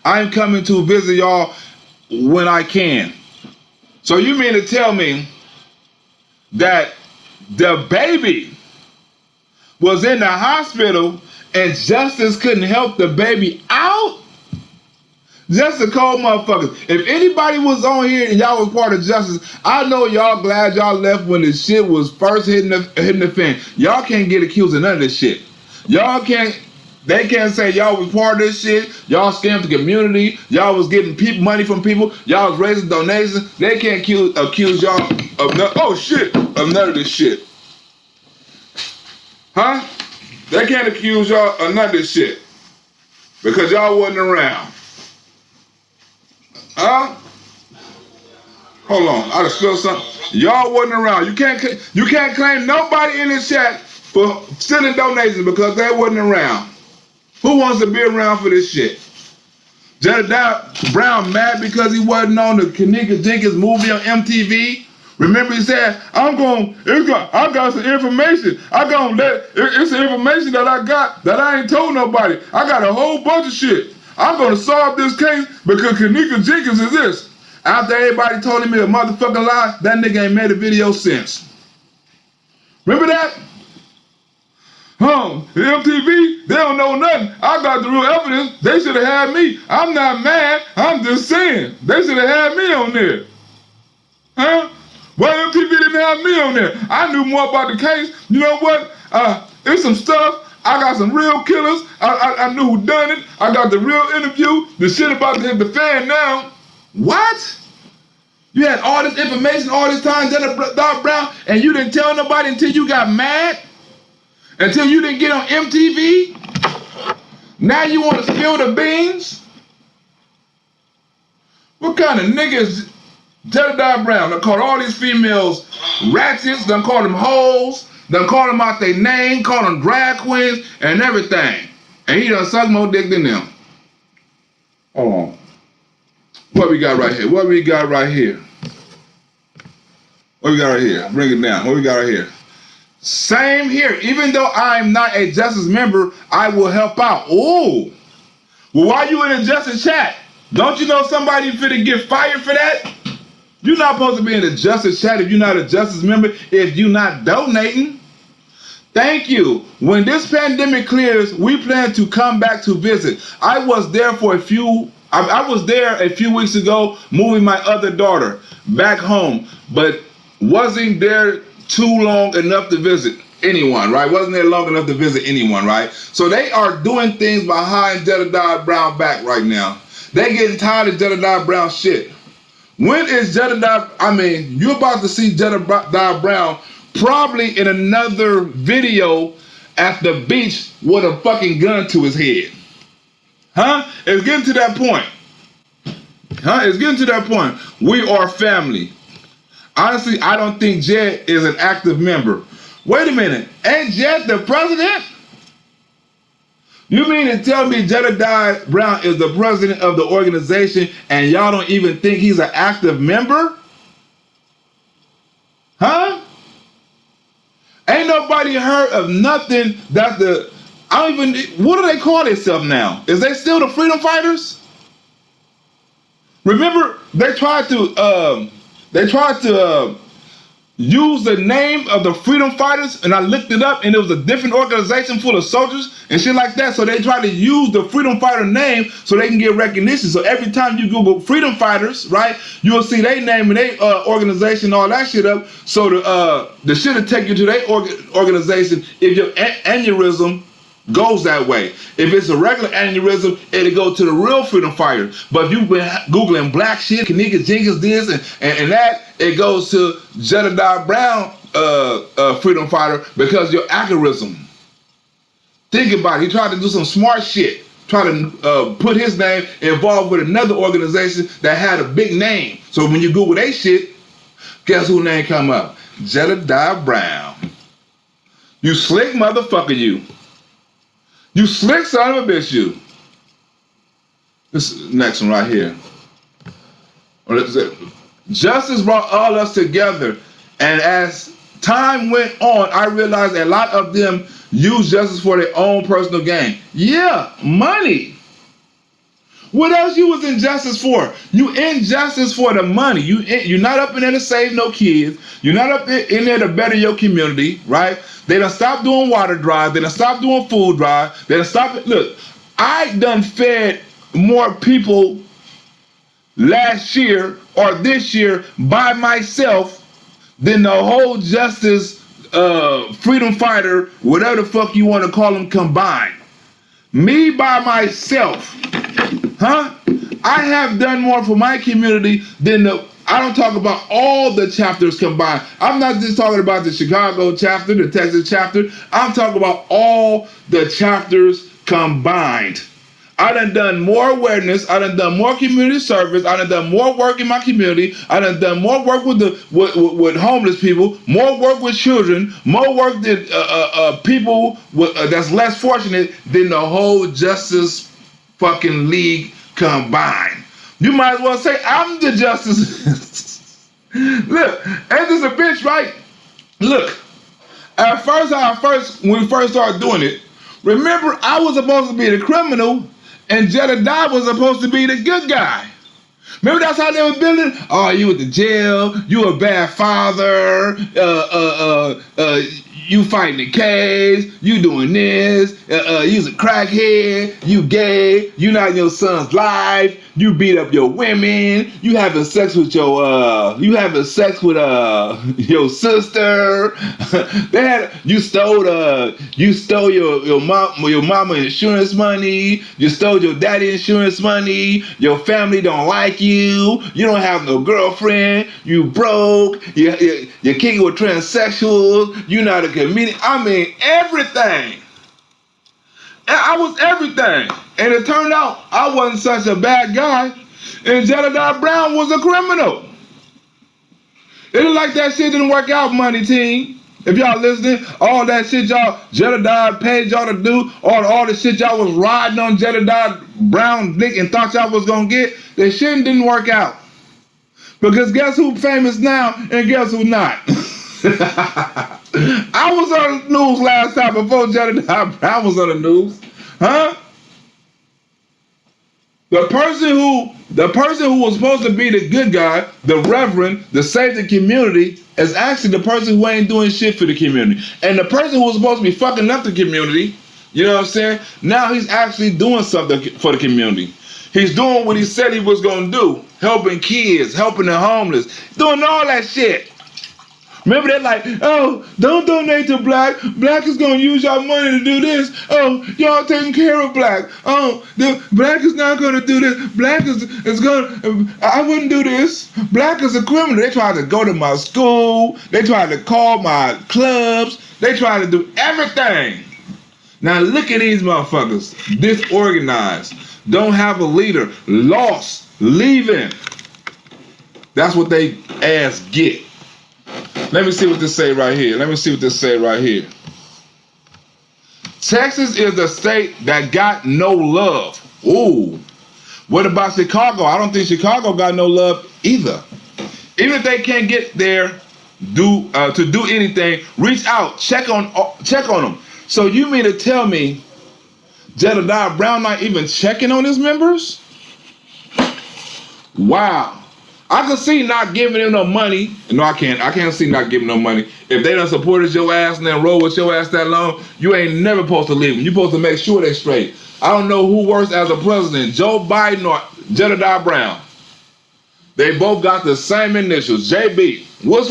I'm coming to visit y'all when I can. So you mean to tell me that the baby was in the hospital and Justice couldn't help the baby out? Just a cold motherfuckers. If anybody was on here and y'all was part of Justice, I know y'all glad y'all left when the shit was first hitting the fan. Y'all can't get accused of none of this shit. Y'all can't. They can't say y'all was part of this shit. Y'all scammed the community. Y'all was getting money from people. Y'all was raising donations. They can't accuse y'all of none of this shit. Huh? They can't accuse y'all of none of this shit because y'all wasn't around. Huh? Hold on, I just spilled something. Y'all wasn't around. You can't claim nobody in this chat for sending donations because they wasn't around. Who wants to be around for this shit? Jedidiah Brown mad because he wasn't on the Kanika Jenkins movie on MTV. Remember he said, I got some information. It's the information that I got that I ain't told nobody. I got a whole bunch of shit. I'm gonna solve this case because Kanika Jenkins is this. After everybody told him a motherfucking lie, that nigga ain't made a video since. Remember that? The MTV, they don't know nothing. I got the real evidence. They should have had me. I'm not mad. I'm just saying. They should have had me on there. Huh? Why MTV didn't have me on there? I knew more about the case. You know what? It's some stuff. I got some real killers. I knew who done it. I got the real interview. The shit about to hit the fan now. What? You had all this information all this time, Jedidiah Brown, and you didn't tell nobody until you got mad? Until you didn't get on MTV? Now you want to spill the beans? What kind of niggas Jedidiah Brown done called all these females ratchets, done called them hoes, done called them out their name, called them drag queens and everything. And he done sucked more dick than them. Hold on. What we got right here? What we got right here? What we got right here? Bring it down. What we got right here? Same here. Even though I'm not a Justice member, I will help out. Ooh. Well, why you in the Justice chat? Don't you know somebody finna get fired for that? You're not supposed to be in the Justice chat if you're not a Justice member, if you're not donating. Thank you. When this pandemic clears, we plan to come back to visit. I was there a few weeks ago moving my other daughter back home, but wasn't there too long enough to visit anyone, right? Wasn't there long enough to visit anyone, right? So they are doing things behind Jedidiah Brown back right now. They getting tired of Jedidiah Brown shit. When is you're about to see Jedidiah Brown probably in another video at the beach with a fucking gun to his head. Huh? It's getting to that point. Huh? It's getting to that point. We are family. Honestly, I don't think Jed is an active member. Wait a minute. Ain't Jed the president? You mean to tell me Jedidiah Brown is the president of the organization and y'all don't even think he's an active member? Huh? Ain't nobody heard of nothing that what do they call themselves now? Is they still the freedom fighters? Remember, they tried to use the name of the freedom fighters, and I looked it up, and it was a different organization full of soldiers and shit like that. So they try to use the freedom fighter name so they can get recognition. So every time you Google freedom fighters, right, you'll see their name and their organization, all that shit up. So the shit will take you to their organization if your aneurysm goes that way. If it's a regular aneurysm, it'll go to the real freedom fighter. But if you've been Googling black shit, Kanika Jenkins this and that, it goes to Jedidiah Brown freedom fighter because your activism. Think about it. He tried to do some smart shit. Try to put his name involved with another organization that had a big name. So when you Google that shit, guess whose name come up? Jedidiah Brown. You slick motherfucker, you. You slick son of a bitch, you. This next one right here. Justice brought all us together, and as time went on, I realized a lot of them use justice for their own personal gain. Yeah, money. What else you was in justice for? You in justice for the money. You're not up in there to save no kids. You're not up in there to better your community, right? They done stopped doing water drive. They done stopped doing food drive. They done stopped. Look, I done fed more people last year or this year by myself than the whole justice, freedom fighter, whatever the fuck you want to call them combined. Me by myself. Huh? I have done more for my community than I don't talk about all the chapters combined. I'm not just talking about the Chicago chapter, the Texas chapter. I'm talking about all the chapters combined. I done more awareness. I done more community service. I done more work in my community. I done more work with homeless people, more work with children, more work than people that's less fortunate than the whole Justice fucking League combined. You might as well say I'm the Justice. Look, ain't this a bitch, right? Look, at first, when we first started doing it, remember I was supposed to be the criminal and Jedidiah was supposed to be the good guy. Remember that's how they were building? Oh, you went to jail, you a bad father, you fighting the case, you doing this, you's a crackhead, you gay, you not in your son's life, you beat up your women, you having sex with your sister. You stole your mama insurance money, you stole your daddy insurance money, your family don't like you, you don't have no girlfriend, you broke, you're kicking with transsexuals, you're not a comedian. I mean everything. I was everything. And it turned out I wasn't such a bad guy. And Jedidiah Brown was a criminal. It looked like that shit didn't work out, money team. If y'all listening, all that shit Jedidiah paid y'all to do, all the shit y'all was riding on Jedidiah Brown dick and thought y'all was gonna get, that shit didn't work out. Because guess who famous now and guess who not? I was on the news last time before Jedidiah Brown was on the news. Huh? The person who was supposed to be the good guy, the reverend, the save the community, is actually the person who ain't doing shit for the community. And the person who was supposed to be fucking up the community, you know what I'm saying? Now he's actually doing something for the community. He's doing what he said he was gonna do. Helping kids, helping the homeless, doing all that shit. Remember they're like, oh, don't donate to Black. Black is going to use y'all money to do this. Oh, y'all taking care of Black. Oh, Black is not going to do this. Black is going to, I wouldn't do this. Black is a criminal. They tried to go to my school. They tried to call my clubs. They tried to do everything. Now look at these motherfuckers. Disorganized. Don't have a leader. Lost. Leaving. That's what they ass get. Let me see what this say right here. Texas is the state that got no love. Ooh. What about Chicago? I don't think Chicago got no love either. Even if they can't get there to do anything, reach out, check on them. So you mean to tell me Jedidiah Brown not even checking on his members? Wow. I can see not giving them no money. No, I can't. I can't see not giving no money. If they done supported your ass and then roll with your ass that long, you ain't never supposed to leave them. You supposed to make sure they straight. I don't know who works as a president, Joe Biden or Jedidiah Brown. They both got the same initials, JB. What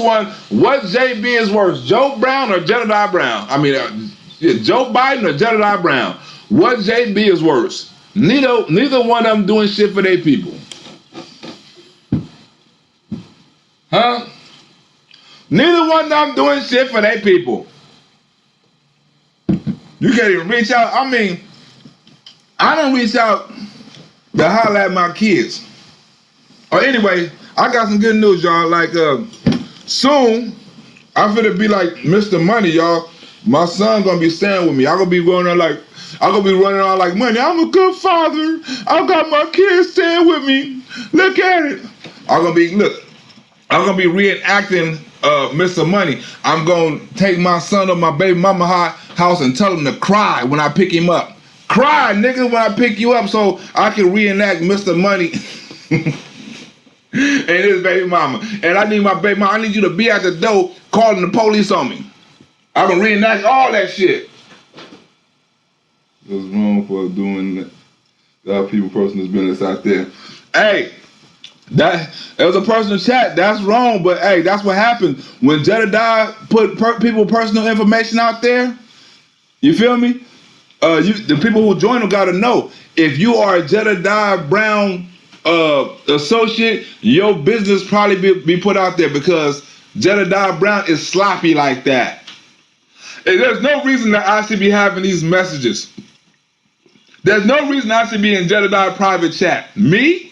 JB is worse, Joe Brown or Jedidiah Brown? I mean, Joe Biden or Jedidiah Brown? What JB is worse? Neither one of them doing shit for their people. Huh? Neither one of them doing shit for their people. You can't even reach out. I mean, I don't reach out to holler at my kids. Or anyway, I got some good news, y'all. Like, soon, I'm finna be like Mr. Money, y'all. My son gonna be staying with me. I'm gonna be running around like Money. I'm a good father. I got my kids staying with me. Look at it. I'm gonna be reenacting Mr. Money. I'm gonna take my son to my baby mama house and tell him to cry when I pick him up. Cry, nigga, when I pick you up so I can reenact Mr. Money and his baby mama. And I need my baby mama, I need you to be at the door calling the police on me. I can reenact all that shit. What's wrong for doing that? Got people personal business out there. Hey, that it was a personal chat. That's wrong, but hey, that's what happened when Jedidiah put people personal information out there. You feel me? The people who join them gotta know if you are a Jedidiah Brown associate, your business probably be put out there because Jedidiah Brown is sloppy like that. And there's no reason that I should be having these messages. There's no reason I should be in Jedidiah private chat. Me,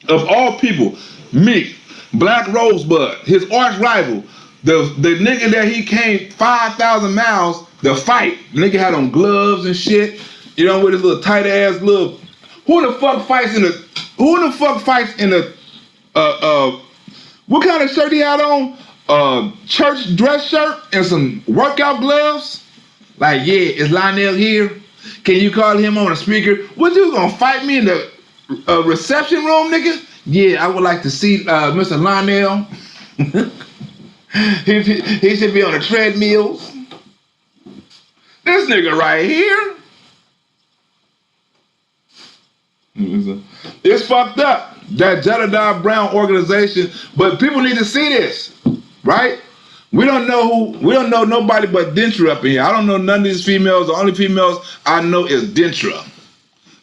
of all people, me, Black Rosebud, his arch rival, the nigga that he came 5,000 miles to fight. The nigga had on gloves and shit, you know, with his little tight ass little. Who the fuck fights in the what kind of shirt he had on? Church dress shirt and some workout gloves? Like, yeah, is Lionel here? Can you call him on a speaker? What, you gonna fight me in the reception room, nigga? Yeah, I would like to see Mr. Lionel. he should be on the treadmills. This nigga right here. It's fucked up, that Jedidiah Brown organization, but people need to see this, right? We don't know nobody but Dentra up in here. I don't know none of these females. The only females I know is Dentra.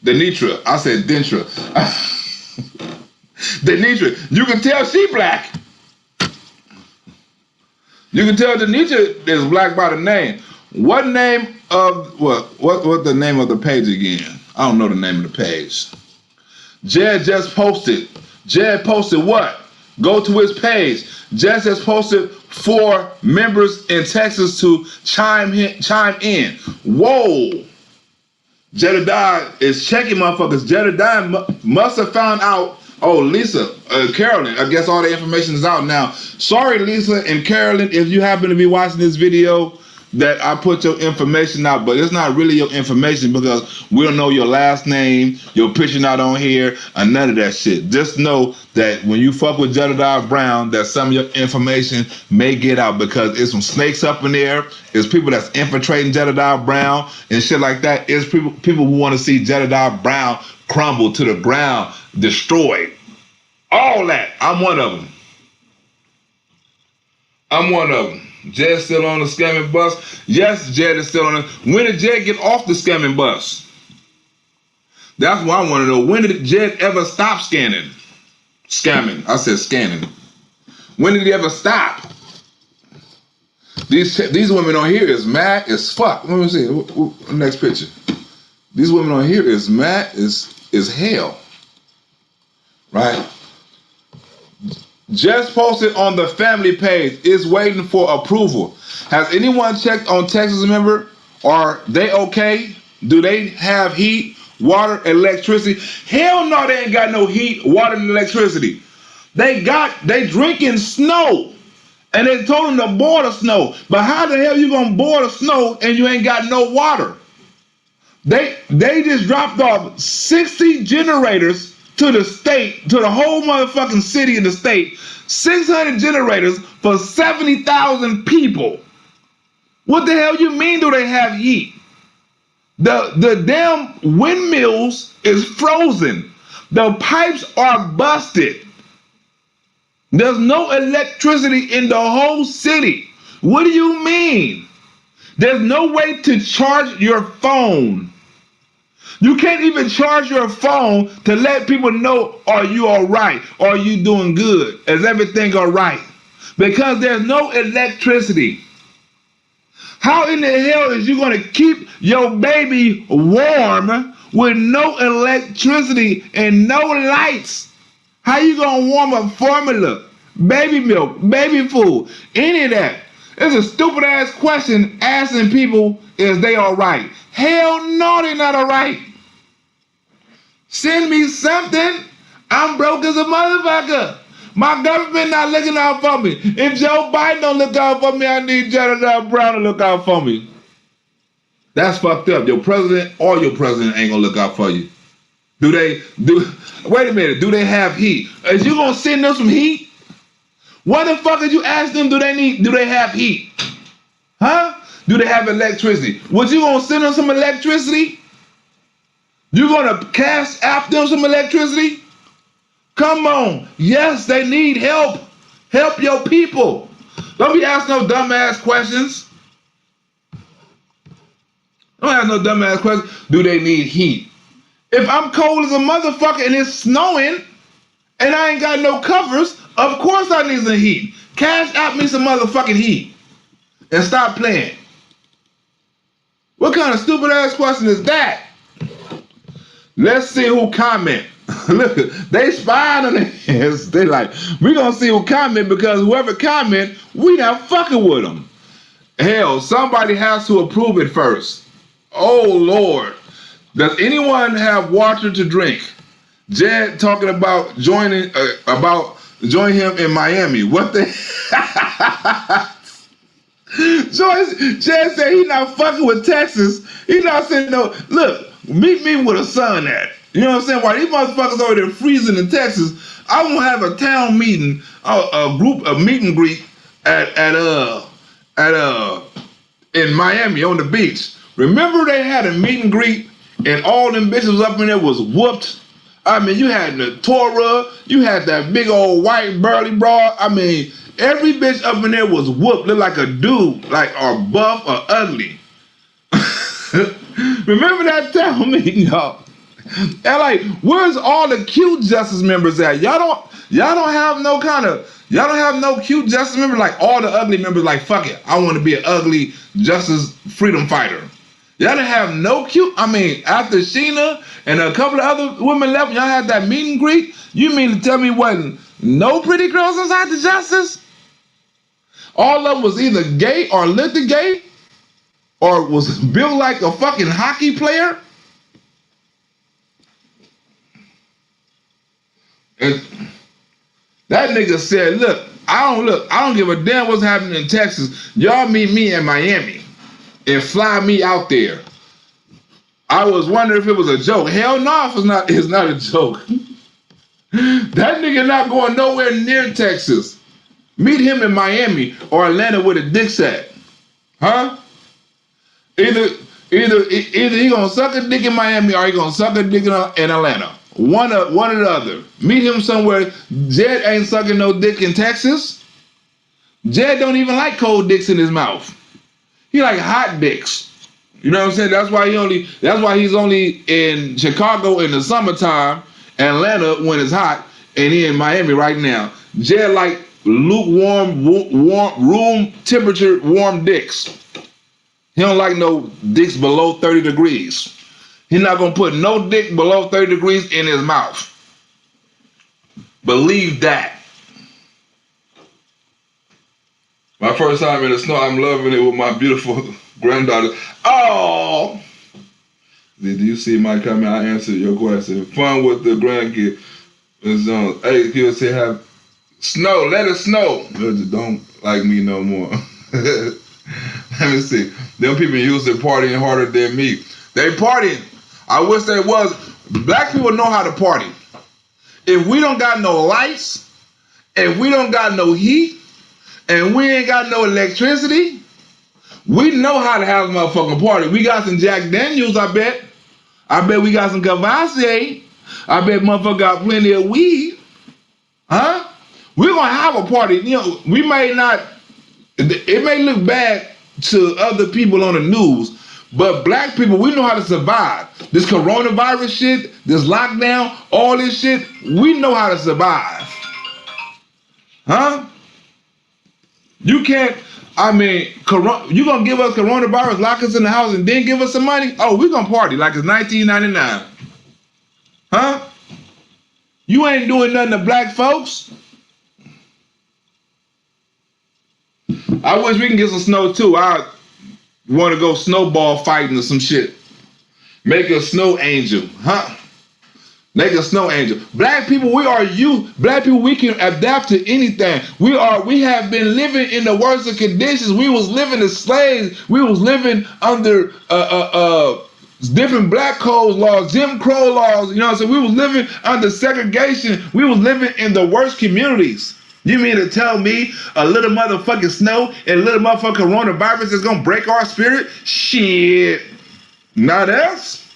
Denitra. I said Dentra. Denitra. You can tell she black. You can tell Denitra is black by the name. What name of what the name of the page again? I don't know the name of the page. Jed just posted. Jed posted what? Go to his page. Jed has posted for members in Texas to chime in. Whoa. Jedidiah is checking motherfuckers. Jedidiah must have found out. Oh, Lisa, Carolyn, I guess all the information is out now. Sorry, Lisa and Carolyn, if you happen to be watching this video, that I put your information out, but it's not really your information because we don't know your last name, your picture not on here, and none of that shit. Just know that when you fuck with Jedidiah Brown, that some of your information may get out because it's some snakes up in there. It's people that's infiltrating Jedidiah Brown and shit like that. It's people who want to see Jedidiah Brown crumble to the ground, destroyed. All that. I'm one of them. I'm one of them. Jed's still on the scamming bus. Yes, Jed is still on it. When did Jed get off the scamming bus? That's what I want to know. When did Jed ever stop scamming? I said scanning. When did he ever stop? These women on here is mad as fuck. Let me see. Next picture. These women on here is mad as hell. Right? Just posted on the family page is waiting for approval. Has anyone checked on Texas member? Are they okay? Do they have heat, water, electricity? Hell no, they ain't got no heat, water, and electricity. They drinking snow. And they told them to boil the snow. But how the hell you gonna boil the snow and you ain't got no water? They just dropped off 60 generators to the state, to the whole motherfucking city and the state, 600 generators for 70,000 people. What the hell you mean do they have heat? The damn windmills is frozen. The pipes are busted. There's no electricity in the whole city. What do you mean? There's no way to charge your phone. You can't even charge your phone to let people know, are you all right? Are you doing good? Is everything all right? Because there's no electricity. How in the hell is you going to keep your baby warm with no electricity and no lights? How you going to warm up formula, baby milk, baby food, any of that? It's a stupid ass question asking people, is they all right? Hell no, they're not all right. Send me something. I'm broke as a motherfucker. My government not looking out for me. If Joe Biden don't look out for me, I need Jedidiah Brown to look out for me. That's fucked up. Your president or your president ain't gonna look out for you. Wait a minute, do they have heat? Is you gonna send them some heat? What the fuck did you ask them, do they have heat? Huh? Do they have electricity? Was you gonna send them some electricity? You gonna Cashapp them some electricity? Come on. Yes, they need help. Help your people. Don't be asking no dumbass questions. Don't ask no dumbass questions. Do they need heat? If I'm cold as a motherfucker and it's snowing and I ain't got no covers, of course I need some heat. Cashapp me some motherfucking heat. And stop playing. What kind of stupid ass question is that? Let's see who comment. Look, they spying on this. They like, we gonna see who comment because whoever comment, we not fucking with them. Hell, somebody has to approve it first. Oh Lord. Does anyone have water to drink? Jed talking about joining him in Miami. What the Jed said he not fucking with Texas. He not saying no. Look, meet me with a sun at. You know what I'm saying? While these motherfuckers over there freezing in Texas, I won't have a town meeting, a meet and greet in Miami on the beach. Remember they had a meet and greet and all them bitches up in there was whooped? I mean, you had the Torah, you had that big old white burly broad. I mean, every bitch up in there was whooped, looked like a dude, like or buff or ugly. Remember that town meeting, y'all? And like, where's all the cute justice members at? Y'all don't have no cute justice members, like all the ugly members, like fuck it, I want to be an ugly justice freedom fighter. Y'all didn't have no cute, I mean, after Sheena and a couple of other women left, y'all had that meet and greet? You mean to tell me wasn't no pretty girls inside the justice? All of them was either gay or looked gay or was built like a fucking hockey player? And that nigga said, look, I don't give a damn what's happening in Texas. Y'all meet me in Miami and fly me out there. I was wondering if it was a joke. Hell no, it's not a joke. That nigga not going nowhere near Texas. Meet him in Miami or Atlanta with a dick at. Huh? Either he gonna suck a dick in Miami or he gonna suck a dick in Atlanta. One or the other. Meet him somewhere. Jed ain't sucking no dick in Texas. Jed don't even like cold dicks in his mouth. He like hot dicks. You know what I'm saying? That's why he's only in Chicago in the summertime, Atlanta when it's hot, and he in Miami right now. Jed like lukewarm, room temperature warm dicks. He don't like no dicks below 30 degrees. He's not gonna put no dick below 30 degrees in his mouth. Believe that. My first time in the snow, I'm loving it with my beautiful granddaughter. Oh! Did you see my comment? I answered your question. Fun with the grandkid. Hey, kids say have snow, let it snow. Don't like me no more. Let me see. Them people used to partying harder than me. They partying. I wish they was. Black people know how to party. If we don't got no lights, if we don't got no heat, and we ain't got no electricity, we know how to have a motherfucking party. We got some Jack Daniels, I bet. I bet we got some Cavassier. I bet motherfucker got plenty of weed. Huh? We're gonna have a party. You know, we may not, it may look bad to other people on the news, but black people, we know how to survive. This coronavirus shit, this lockdown, all this shit, we know how to survive. Huh? You can't, I mean, you gonna give us coronavirus, lock us in the house, and then give us some money? Oh, we gonna party like it's 1999. Huh? You ain't doing nothing to black folks. I wish we can get some snow too. I want to go snowball fighting or some shit. Make a snow angel, huh? Make a snow angel. Black people, we are you. Black people, we can adapt to anything. We have been living in the worst of conditions. We was living as slaves. We was living under different black code laws, Jim Crow laws. You know what I'm saying? We was living under segregation. We was living in the worst communities. You mean to tell me a little motherfucking snow and a little motherfucking coronavirus is gonna break our spirit? Shit. Not us.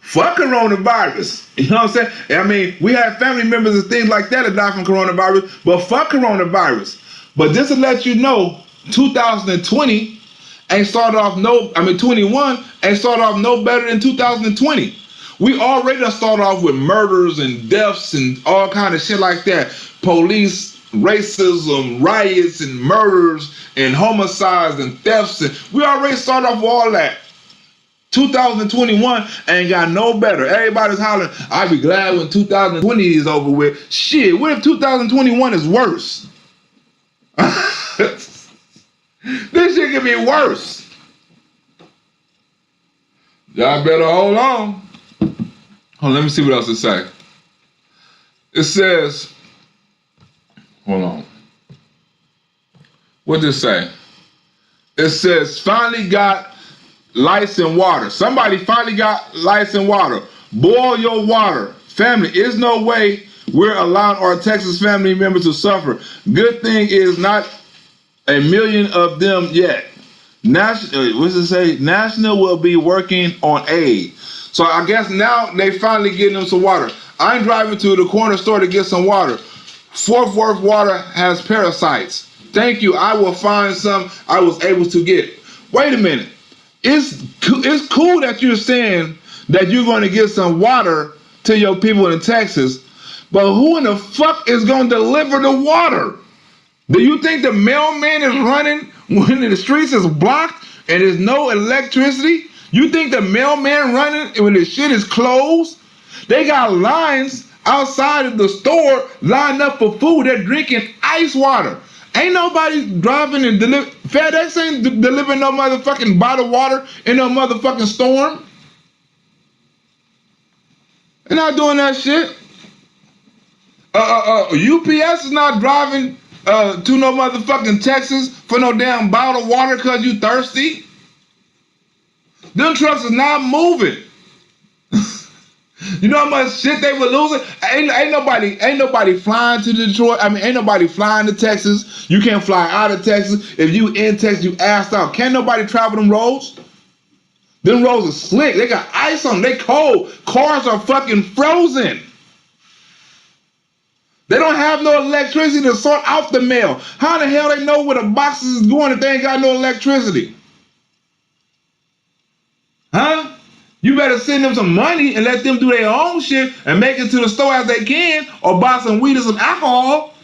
Fuck coronavirus. You know what I'm saying? I mean, we have family members and things like that died from coronavirus, but fuck coronavirus. But just to let you know, 2020 ain't started off 21 ain't started off no better than 2020. We already started off with murders and deaths and all kind of shit like that. Police, racism, riots and murders and homicides and thefts. And we already started off with all that. 2021 ain't got no better. Everybody's hollering, I'll be glad when 2020 is over with. Shit, what if 2021 is worse? This shit could be worse. Y'all better hold on. Hold on, let me see what else it say. It says, hold on. What does it say? It says, finally got lights and water. Somebody finally got lights and water. Boil your water. Family, there's no way we're allowing our Texas family members to suffer. Good thing is not a million of them yet. What does it say? National will be working on aid. So I guess now they finally getting them some water. I'm driving to the corner store to get some water. Fort Worth water has parasites. Thank you. I will find some I was able to get. Wait a minute. It's cool that you're saying that you're going to get some water to your people in Texas, but who in the fuck is going to deliver the water? Do you think the mailman is running when the streets is blocked and there's no electricity? You think the mailman running when the shit is closed? They got lines outside of the store lined up for food. They're drinking ice water. Ain't nobody driving and FedEx ain't delivering no motherfucking bottled water in no motherfucking storm. They're not doing that shit. UPS is not driving to no motherfucking Texas for no damn bottled water because you thirsty. Them trucks is not moving. You know how much shit they were losing? Ain't nobody flying to Detroit. I mean, ain't nobody flying to Texas. You can't fly out of Texas. If you in Texas, you assed out. Can't nobody travel them roads? Them roads are slick. They got ice on them. They cold. Cars are fucking frozen. They don't have no electricity to sort out the mail. How the hell they know where the boxes is going if they ain't got no electricity? Huh? You better send them some money and let them do their own shit and make it to the store as they can, or buy some weed or some alcohol.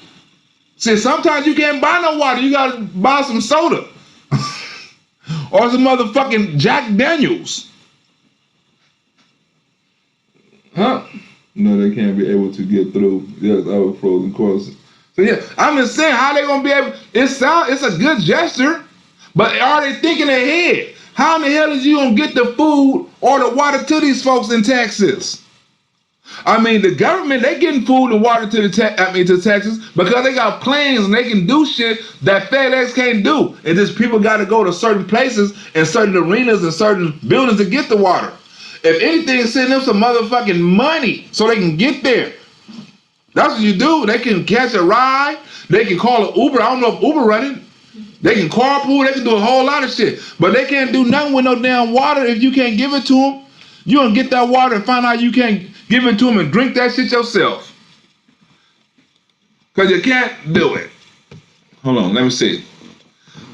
See, sometimes you can't buy no water. You gotta buy some soda. Or some motherfucking Jack Daniels. Huh? No, they can't be able to get through. Yes, I was frozen courses. So yeah, I'm just saying, how they gonna be able, it's a good gesture, but are they thinking ahead? How in the hell is you gonna get the food or the water to these folks in Texas? I mean, the government, they getting food and water to Texas because they got planes and they can do shit that FedEx can't do. And just people got to go to certain places and certain arenas and certain buildings to get the water. If anything, send them some motherfucking money so they can get there. That's what you do. They can catch a ride. They can call an Uber. I don't know if Uber running. They can carpool. They can do a whole lot of shit. But they can't do nothing with no damn water if you can't give it to them. You don't get that water and find out you can't give it to them and drink that shit yourself. Because you can't do it. Hold on, let me see.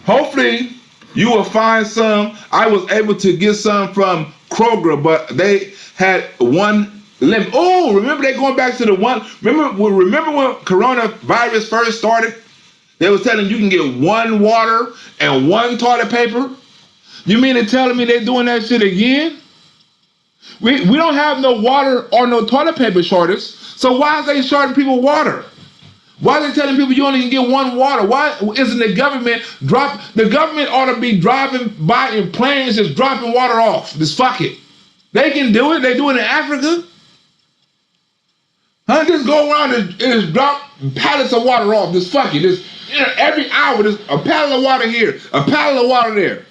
Hopefully, you will find some. I was able to get some from Kroger, but they had one limit. Oh, remember they going back to the one. Remember when coronavirus first started? They was telling you can get one water and one toilet paper. You mean they're telling me they're doing that shit again? We don't have no water or no toilet paper shortage. So why is they shorting people water? Why are they telling people you only can get one water? Why isn't the government the government ought to be driving by in planes just dropping water off. Just fuck it. They can do it. They do it in Africa. Huh? Just go around and just drop pallets of water off. Just fuck it. Just every hour, there's a pallet of water here, a pallet of water there.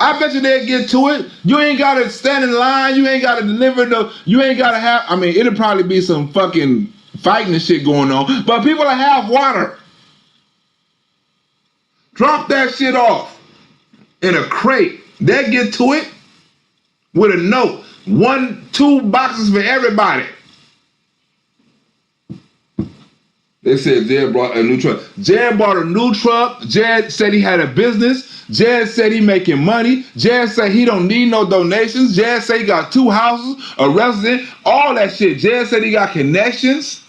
I bet you they'll get to it. You ain't gotta stand in line. You ain't gotta deliver you ain't gotta have. I mean, it'll probably be some fucking fighting and shit going on, but people that have water, drop that shit off in a crate. They'll get to it with a note. 1-2 boxes for everybody. They said Jed brought a new truck. Jed bought a new truck. Jed said he had a business. Jed said he making money. Jed said he don't need no donations. Jed said he got 2 houses, a resident, all that shit. Jed said he got connections.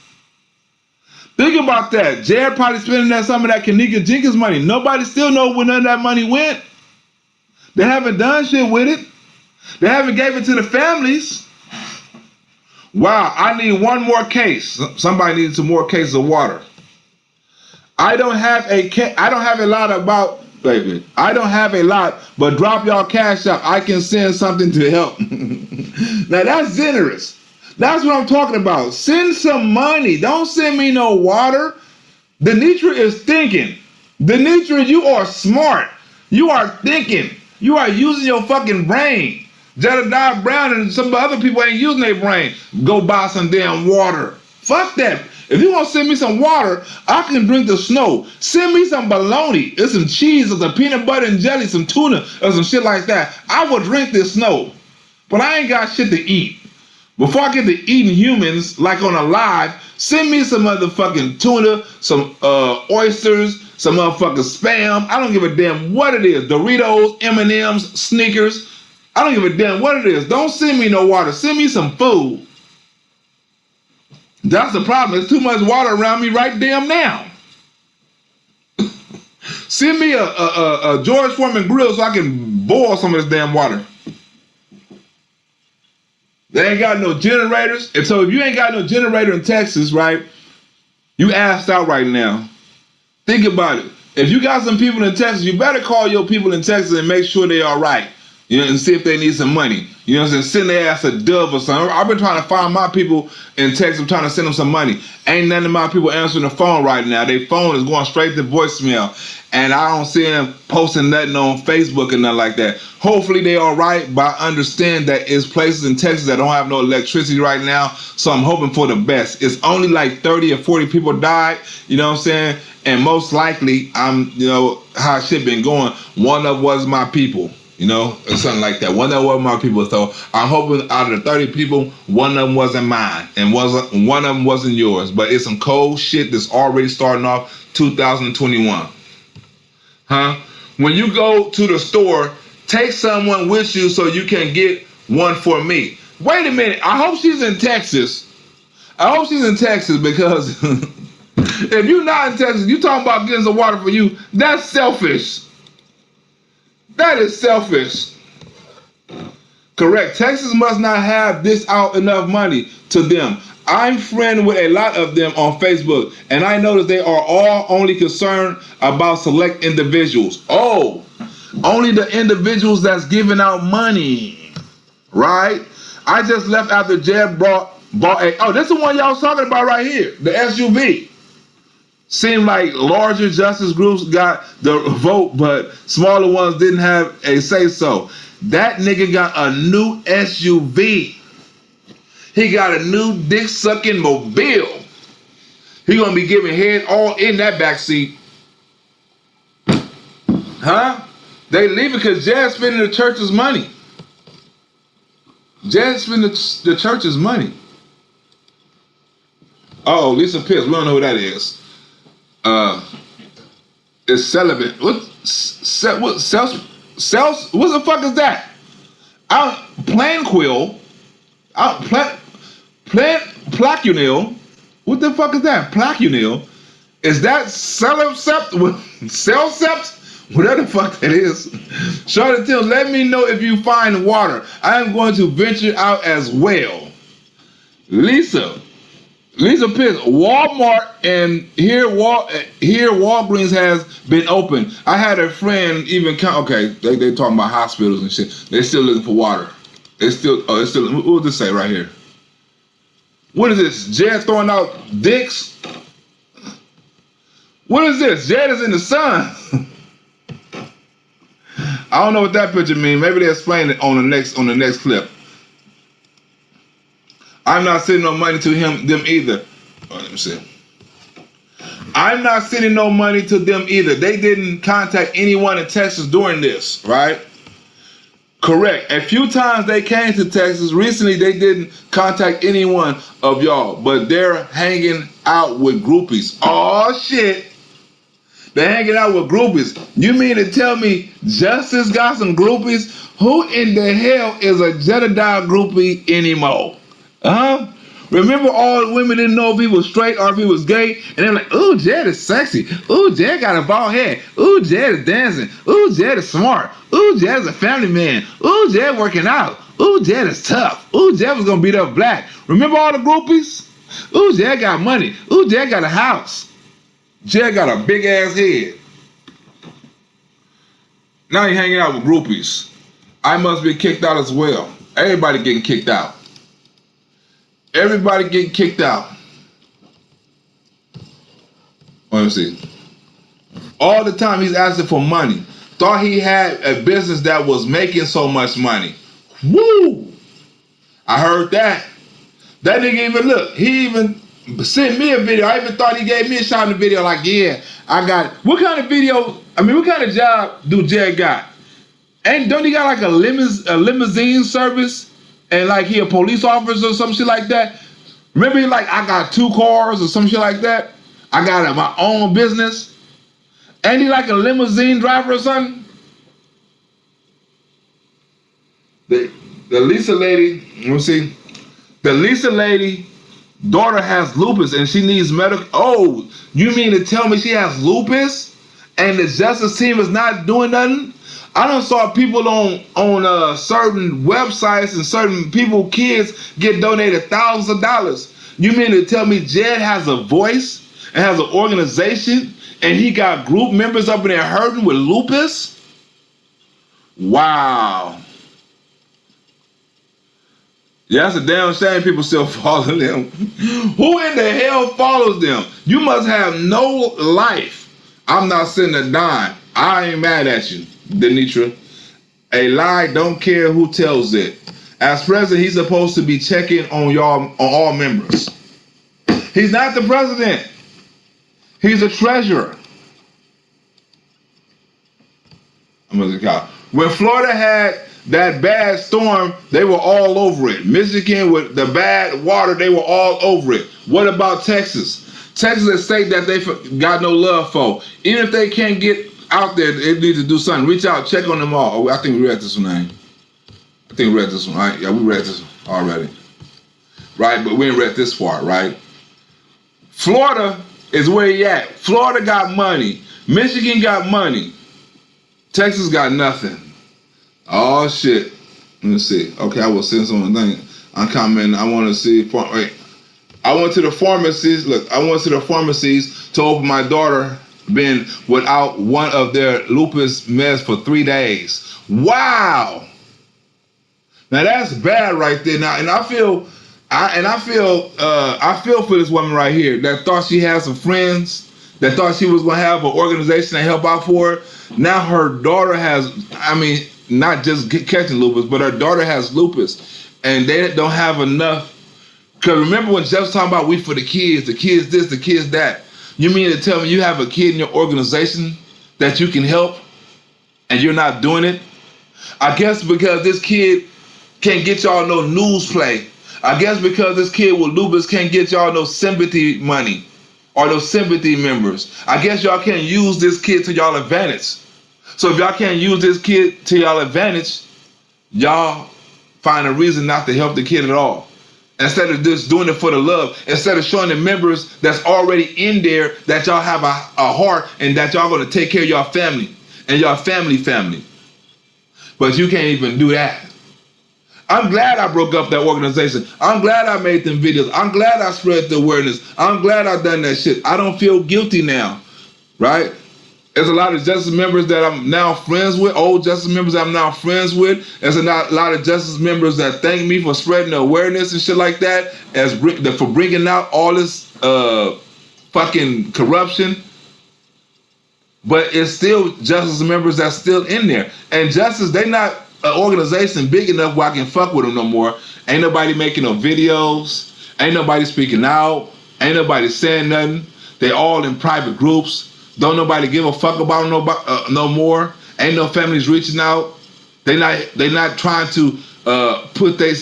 Think about that. Jed probably spending some of that Kanika Jenkins money. Nobody still know where none of that money went. They haven't done shit with it. They haven't gave it to the families. Wow, I need one more case. Somebody needs some more cases of water. I don't have a lot about, baby. I don't have a lot, but drop y'all cash out. I can send something to help. Now that's generous. That's what I'm talking about. Send some money. Don't send me no water. Denitra is thinking. Denitra, you are smart. You are thinking. You are using your fucking brain. Jedidiah Brown and some other people ain't using their brain. Go buy some damn water. Fuck that. If you want to send me some water, I can drink the snow. Send me some bologna. There's some cheese or some peanut butter and jelly, some tuna or some shit like that. I will drink this snow. But I ain't got shit to eat. Before I get to eating humans like on a live, send me some motherfucking tuna, some oysters, some motherfucking spam. I don't give a damn what it is. Doritos, M&Ms, Snickers. I don't give a damn what it is. Don't send me no water. Send me some food. That's the problem. There's too much water around me right damn now. Send me a George Foreman grill so I can boil some of this damn water. They ain't got no generators. And so if you ain't got no generator in Texas, right, you assed out right now. Think about it. If you got some people in Texas, you better call your people in Texas and make sure they all right. You know, and see if they need some money. You know what I'm saying? Send their ass a dub or something. I've been trying to find my people in Texas. I'm trying to send them some money. Ain't none of my people answering the phone right now. Their phone is going straight to voicemail. And I don't see them posting nothing on Facebook and nothing like that. Hopefully they all right, but I understand that it's places in Texas that don't have no electricity right now. So I'm hoping for the best. It's only like 30 or 40 people died. You know what I'm saying? And most likely, you know, how shit been going, one of was my people. You know, or something like that. One of them was my people. So I'm hoping out of the 30 people, one of them wasn't mine and one of them wasn't yours. But it's some cold shit that's already starting off 2021. Huh? When you go to the store, take someone with you so you can get one for me. Wait a minute. I hope she's in Texas. I hope she's in Texas because if you're not in Texas, you talking about getting some water for you, that's selfish. That is selfish. Correct. Texas must not have this out enough money to them. I'm friends with a lot of them on Facebook, and I notice they are all only concerned about select individuals. Oh, only the individuals that's giving out money, right? I just left after Jed bought a, oh, this is the one y'all was talking about right here, the SUV. Seemed like larger justice groups got the vote, but smaller ones didn't have a say-so. That nigga got a new SUV. He got a new dick-sucking mobile. He gonna be giving head all in that back seat. Huh? They leave it because Jed's spending the church's money. Jed's spending the church's money. Oh, Lisa Pierce. We don't know who that is. It's celibate. What the fuck is that? Plaquenil. Plaquenil. What the fuck is that? Plaquenil. Is that Celcept? Whatever the fuck that is. Charlotte Tim, let me know if you find water. I am going to venture out as well. Lisa Pierce, Walmart and here Walgreens has been open. I had a friend even okay, they talking about hospitals and shit. They still looking for water. It's still what does this say right here? What is this? Jed throwing out dicks? What is this? Jed is in the sun. I don't know what that picture means. Maybe they explain it on the next clip. I'm not sending no money to them either. Oh, let me see. I'm not sending no money to them either. They didn't contact anyone in Texas during this, right? Correct. A few times they came to Texas. Recently, they didn't contact anyone of y'all, but they're hanging out with groupies. Oh, shit. They're hanging out with groupies. You mean to tell me Justice got some groupies? Who in the hell is a Jedidiah groupie anymore? Remember all the women didn't know if he was straight or if he was gay? And they're like, ooh, Jed is sexy. Ooh, Jed got a bald head. Ooh, Jed is dancing. Ooh, Jed is smart. Ooh, Jed is a family man. Ooh, Jed working out. Ooh, Jed is tough. Ooh, Jed was gonna beat up black. Remember all the groupies? Ooh, Jed got money. Ooh, Jed got a house. Jed got a big ass head. Now he hanging out with groupies. I must be kicked out as well. Everybody getting kicked out. Everybody getting kicked out. Let me see. All the time he's asking for money. Thought he had a business that was making so much money. Woo! I heard that. That nigga even look. He even sent me a video. I even thought he gave me a shot in the video. Like, yeah, I got. What kind of video? I mean, what kind of job do Jed got? And don't he got like a limousine service? And like he a police officer or some shit like that? Remember he like, I got 2 cars or some shit like that? I got my own business? And he like a limousine driver or something? The Lisa lady, let me see. The Lisa lady daughter has lupus and she needs medical. Oh, you mean to tell me she has lupus and the justice team is not doing nothing? I done saw people on certain websites and certain people, kids, get donated thousands of dollars. You mean to tell me Jed has a voice and has an organization and he got group members up in there hurting with lupus? Wow. Yeah, that's a damn shame people still follow them. Who in the hell follows them? You must have no life. I'm not sending a dime. I ain't mad at you, Denitra. A lie, don't care who tells it. As president, he's supposed to be checking on y'all, on all members. He's not the president. He's a treasurer. When Florida had that bad storm, they were all over it. Michigan with the bad water, they were all over it. What about Texas? Texas is a state that they got no love for. Even if they can't get out there, they need to do something. Reach out, check on them all. Oh, I think we read this one, man. I think we read this one, right? Yeah, we read this one already. Right, but we ain't read this far, right? Florida is where he at. Florida got money. Michigan got money. Texas got nothing. Oh, shit. Let me see. Okay, I will send something. I'm commenting. I want to see. Wait. I went to the pharmacies. Look, I went to the pharmacies to open my daughter been without one of their lupus meds for 3 days. Wow. Now that's bad right there. Now, and I feel for this woman right here that thought she had some friends, that thought she was gonna have an organization to help out for her. Now her daughter has, I mean, not just catching lupus, but her daughter has lupus, and they don't have enough Because remember when Jeff was talking about we for the kids this, the kids that. You mean to tell me you have a kid in your organization that you can help and you're not doing it? I guess because this kid can't get y'all no news play. I guess because this kid with lupus can't get y'all no sympathy money or no sympathy members. I guess y'all can't use this kid to y'all advantage. So if y'all can't use this kid to y'all advantage, y'all find a reason not to help the kid at all. Instead of just doing it for the love, instead of showing the members that's already in there that y'all have a heart and that y'all gonna take care of y'all family and y'all family. But you can't even do that. I'm glad I broke up that organization. I'm glad I made them videos. I'm glad I spread the awareness. I'm glad I done that shit. I don't feel guilty now, right? There's a lot of Justice members that I'm now friends with, old Justice members I'm now friends with. There's a lot of Justice members that thank me for spreading the awareness and shit like that, for bringing out all this fucking corruption. But it's still Justice members that's still in there. And Justice, they not an organization big enough where I can fuck with them no more. Ain't nobody making no videos. Ain't nobody speaking out. Ain't nobody saying nothing. They all in private groups. Don't nobody give a fuck about them no more. Ain't no families reaching out. They not trying to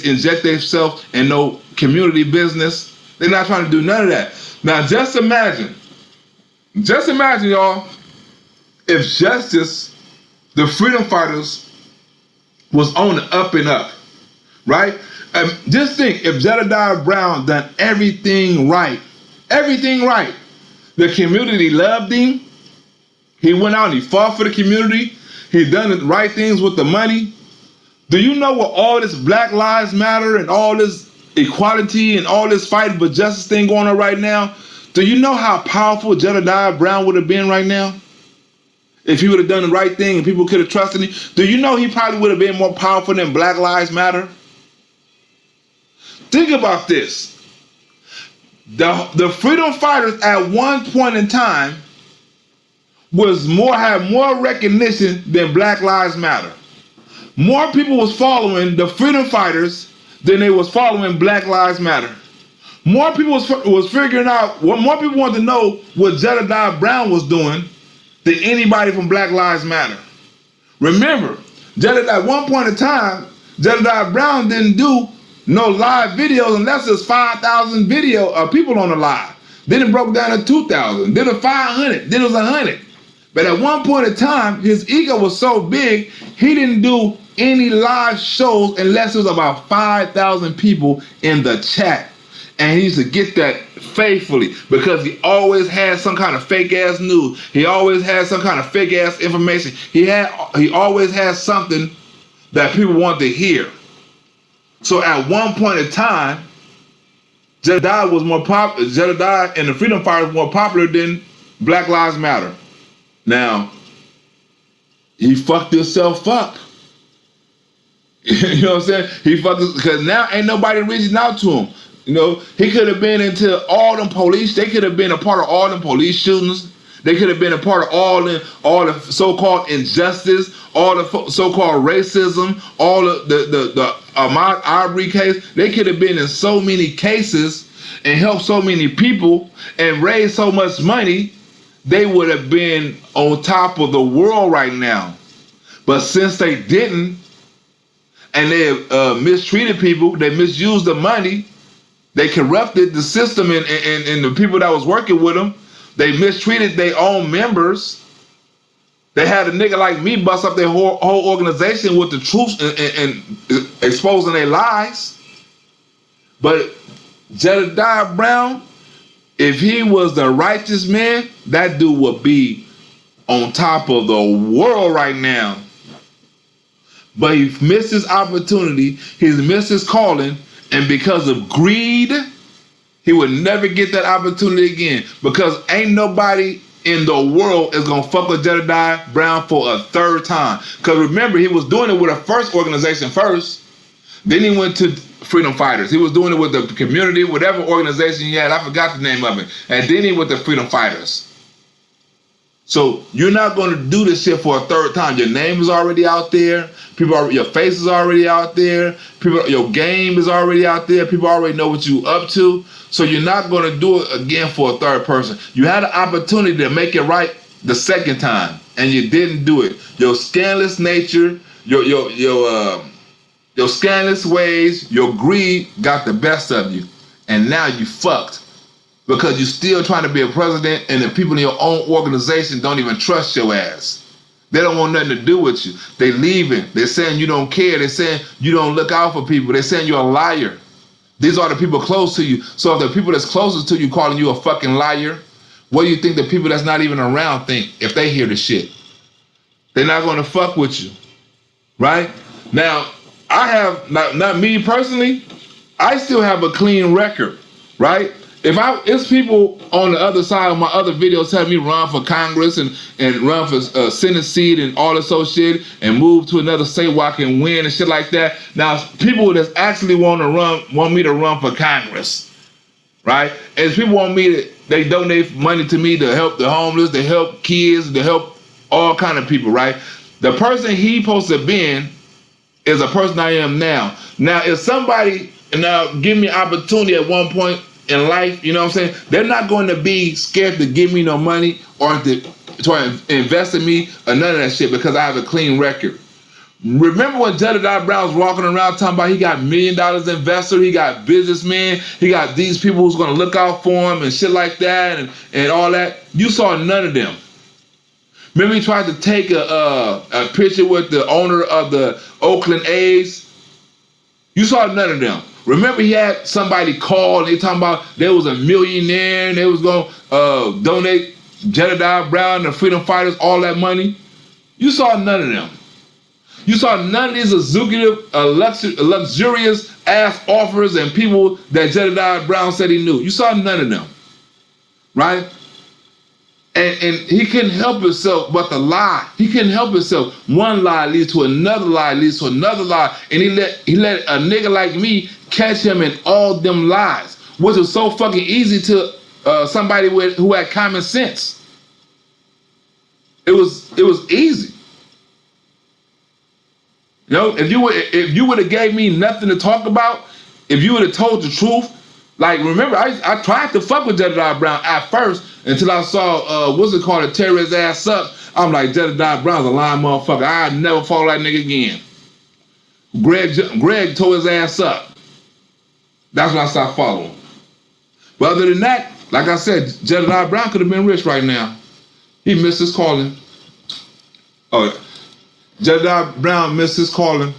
inject themselves in no community business. They're not trying to do none of that. Now just imagine, y'all, if Justice, the freedom fighters, was on the up and up, right? Just think, if Jedidiah Brown done everything right, the community loved him, he went out and he fought for the community, he done the right things with the money. Do you know what all this Black Lives Matter and all this equality and all this fight for justice thing going on right now? Do you know how powerful Jedidiah Brown would have been right now? If he would have done the right thing and people could have trusted him, do you know he probably would have been more powerful than Black Lives Matter? Think about this. The freedom fighters at one point in time had more recognition than Black Lives Matter. More people was following the freedom fighters than they was following Black Lives Matter. More people was figuring out, more people wanted to know what Jedidiah Brown was doing than anybody from Black Lives Matter. Remember, at one point in time, Jedidiah Brown didn't do no live videos unless there's 5,000 people on the live. Then it broke down to 2,000, then it 500, then it was 100. But at one point in time, his ego was so big, he didn't do any live shows unless it was about 5,000 people in the chat. And he used to get that faithfully because he always had some kind of fake ass news. He always had some kind of fake ass information. He always had something that people wanted to hear. So at one point in time, Jedidiah was more popular. Jedidiah and the Freedom Fighters were more popular than Black Lives Matter. Now, he fucked himself up. You know what I'm saying? He fucked because now ain't nobody reaching out to him. You know, he could have been into all them police. They could have been a part of all them police shootings. They could have been a part of all the so-called injustice, all the so-called racism, all the Ahmaud Arbery case. They could have been in so many cases and helped so many people and raised so much money. They would have been on top of the world right now. But since they didn't, and they mistreated people, they misused the money, they corrupted the system and the people that was working with them. They mistreated their own members. They had a nigga like me bust up their whole organization with the truth and exposing their lies. But Jedidiah Brown, if he was the righteous man, that dude would be on top of the world right now. But he missed his opportunity, he's missed his calling, and because of greed, he would never get that opportunity again. Because ain't nobody in the world is gonna fuck with Jedidiah Brown for a third time. Because remember, he was doing it with a first organization first, then he went to Freedom Fighters. He was doing it with the community, whatever organization he had, I forgot the name of it. And then he went to Freedom Fighters. So you're not going to do this shit for a third time. Your name is already out there. Your face is already out there. Your game is already out there. People already know what you up to. So you're not going to do it again for a third person. You had an opportunity to make it right the second time, and you didn't do it. Your scandalous nature, your scandalous ways, your greed got the best of you, and now you fucked. Because you're still trying to be a president and the people in your own organization don't even trust your ass. They don't want nothing to do with you. They leaving. They're saying you don't care. They're saying you don't look out for people. They're saying you're a liar. These are the people close to you. So if the people that's closest to you calling you a fucking liar, what do you think the people that's not even around think if they hear the shit? They're not going to fuck with you. Right? Now, I have, not me personally, I still have a clean record. Right? It's people on the other side of my other videos telling me run for Congress and run for Senate seat and all this shit and move to another state where I can win and shit like that. Now, people that actually want me to run for Congress, right? And people want me to, they donate money to me to help the homeless, to help kids, to help all kind of people, right? The person he supposed to been is a person I am now. Now, if somebody give me opportunity at one point in life, you know what I'm saying? They're not going to be scared to give me no money or to invest in me or none of that shit because I have a clean record. Remember when Jedidiah Brown was walking around talking about he got $1 million investor, he got businessmen, he got these people who's going to look out for him and shit like that and all that? You saw none of them. Remember he tried to take a picture with the owner of the Oakland A's? You saw none of them. Remember he had somebody call and they talking about there was a millionaire and they was going to donate Jedidiah Brown and the freedom fighters all that money? You saw none of them. You saw none of these executive, luxurious ass offers and people that Jedidiah Brown said he knew. You saw none of them, right? And he couldn't help himself but to lie. He couldn't help himself. One lie leads to another lie, leads to another lie. And he let a nigga like me catch him in all them lies, which was so fucking easy to somebody who had common sense. It was easy. You know, if you would have gave me nothing to talk about, if you would have told the truth, like remember, I tried to fuck with Jedidiah Brown at first until I saw to tear his ass up. I'm like, Jedidiah Brown's a lying motherfucker. I'll never follow that nigga again. Greg tore his ass up. That's when I stopped following. But other than that, like I said, Jedidiah Brown could have been rich right now. He missed his calling. Oh, Jedidiah Brown missed his calling.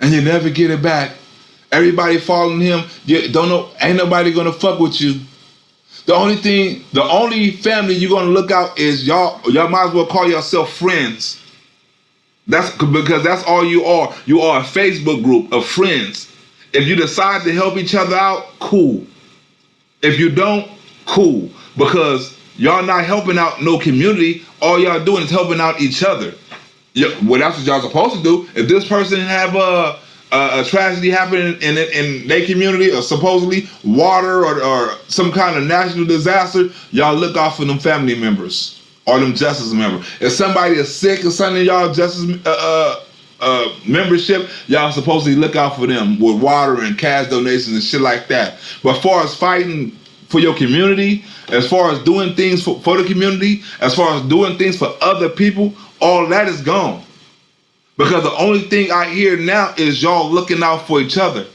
And you never get it back. Everybody following him, you don't know, ain't nobody gonna fuck with you. The only family you're gonna look out is y'all might as well call yourself friends. That's because that's all you are. You are a Facebook group of friends. If you decide to help each other out, cool. If you don't, cool. Because y'all not helping out no community, all y'all doing is helping out each other. Well, that's what y'all supposed to do. If this person have a tragedy happening in their community, or supposedly water or some kind of national disaster, y'all look out for them family members or them justice members. If somebody is sick or something, y'all justice membership, y'all supposedly look out for them with water and cash donations and shit like that. But as far as fighting for your community, as far as doing things for the community, as far as doing things for other people, all that is gone. Because the only thing I hear now is y'all looking out for each other.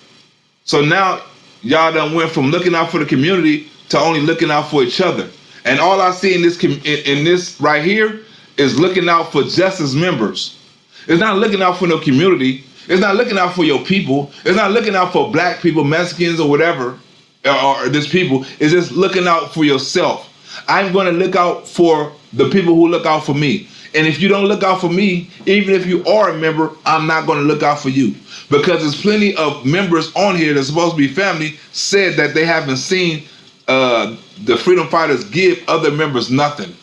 So now y'all done went from looking out for the community to only looking out for each other. And all I see in this right here is looking out for justice members. It's not looking out for no community. It's not looking out for your people. It's not looking out for black people, Mexicans or whatever, or this people. It's just looking out for yourself. I'm going to look out for the people who look out for me. And if you don't look out for me, even if you are a member, I'm not going to look out for you. Because there's plenty of members on here that's supposed to be family said that they haven't seen the freedom fighters give other members nothing.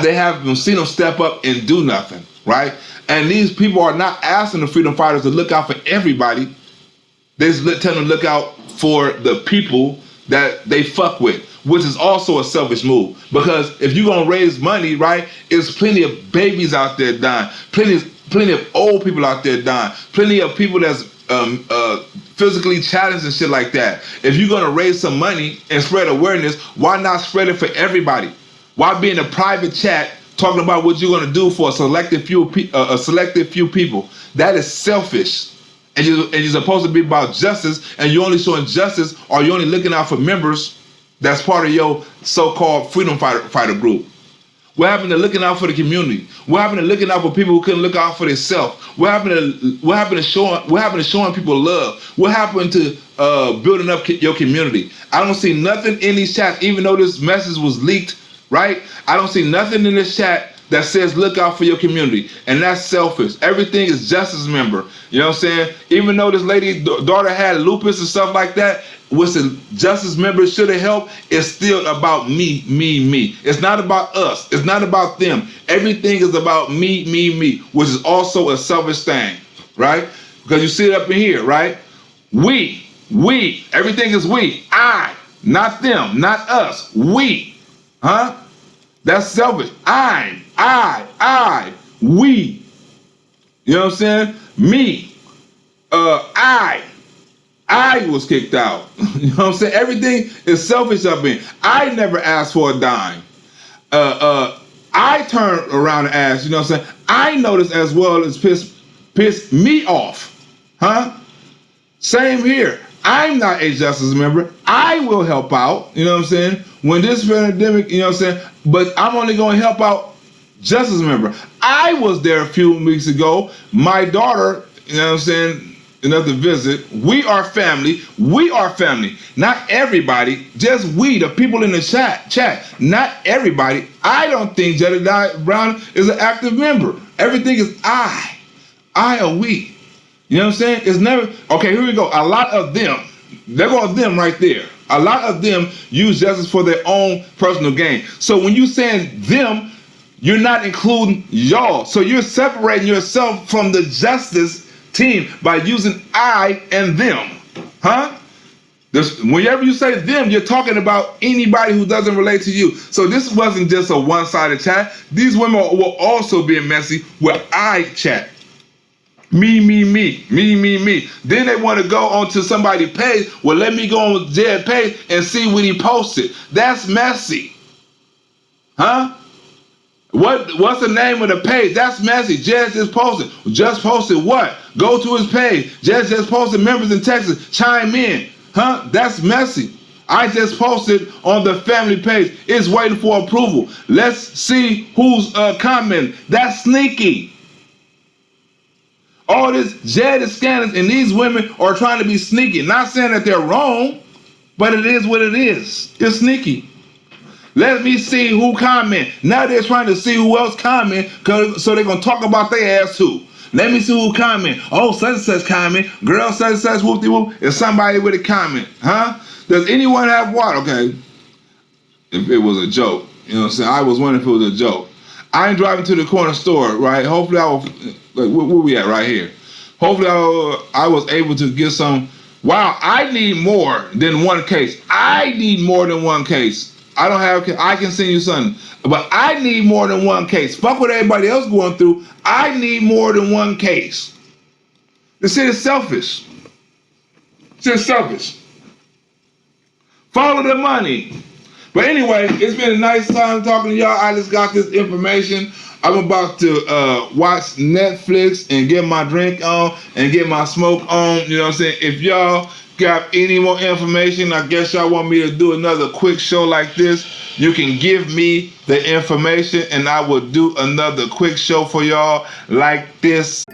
They haven't seen them step up and do nothing, right? And these people are not asking the freedom fighters to look out for everybody. They're telling them to look out for the people that they fuck with, which is also a selfish move. Because if you're gonna raise money, right, there's plenty of babies out there dying, plenty of old people out there dying, plenty of people that's physically challenged and shit like that. If you're gonna raise some money and spread awareness, why not spread it for everybody? Why be in a private chat talking about what you're gonna do for a selected few people? That is selfish. And you're supposed to be about justice, and you're only showing justice, or you're only looking out for members that's part of your so-called freedom fighter group. What happened to looking out for the community? What happened to looking out for people who couldn't look out for themselves? What happened to showing people love? What happened to building up your community? I don't see nothing in these chats, even though this message was leaked, right? I don't see nothing in this chat that says look out for your community, and that's selfish. Everything is justice member. You know what I'm saying? Even though this lady's daughter had lupus and stuff like that, which the justice members should have helped, it's still about me. It's not about us. It's not about them. Everything is about me, which is also a selfish thing, right? Because you see it up in here, right? We, everything is we. I, not them, not us. We, huh? That's selfish. I, we. You know what I'm saying? Me, I was kicked out. You know what I'm saying? Everything is selfish up in. I never asked for a dime. I turned around and asked, you know what I'm saying? I noticed as well as piss me off. Huh? Same here. I'm not a justice member. I will help out, you know what I'm saying? When this pandemic, you know what I'm saying? But I'm only going to help out justice member. I was there a few weeks ago. My daughter, you know what I'm saying, another visit. We are family. We are family. Not everybody, just we, the people in the chat. Not everybody. I don't think Jedidiah Brown is an active member. Everything is I or we. You know what I'm saying? It's never, okay, here we go. A lot of them, there go them right there. A lot of them use justice for their own personal gain. So when you saying them, you're not including y'all. So you're separating yourself from the justice team by using I and them. Huh? Whenever you say them, you're talking about anybody who doesn't relate to you. So this wasn't just a one-sided chat. These women will also be messy where I chat. Me. Then they want to go onto somebody's page. Well, let me go on Jed's page and see what he posted. That's messy. Huh? What's the name of the page? That's messy. Jed just posted. Just posted what? Go to his page. Jed just posted members in Texas. Chime in. Huh? That's messy. I just posted on the family page. It's waiting for approval. Let's see who's commenting. That's sneaky. All this Jed is scandalous, and these women are trying to be sneaky. Not saying that they're wrong, but it is what it is. It's sneaky. Let me see who comment. Now they're trying to see who else comment, so they're going to talk about their ass too. Let me see who comment. Oh, such and such comment. Girl, such and such, whoop-de-whoop. Is somebody with a comment. Huh? Does anyone have water? Okay. If it was a joke. You know what I'm saying? I was wondering if it was a joke. I ain't driving to the corner store, right? Hopefully I will, like, where we at right here? Hopefully I was able to get some. Wow, I need more than one case. I need more than one case. I don't have, I can send you something. But I need more than one case. Fuck what everybody else going through. I need more than one case. This shit is selfish. It's selfish. Follow the money. But anyway, it's been a nice time talking to y'all. I just got this information. I'm about to watch Netflix and get my drink on and get my smoke on. You know what I'm saying? If y'all got any more information, I guess y'all want me to do another quick show like this, you can give me the information and I will do another quick show for y'all like this.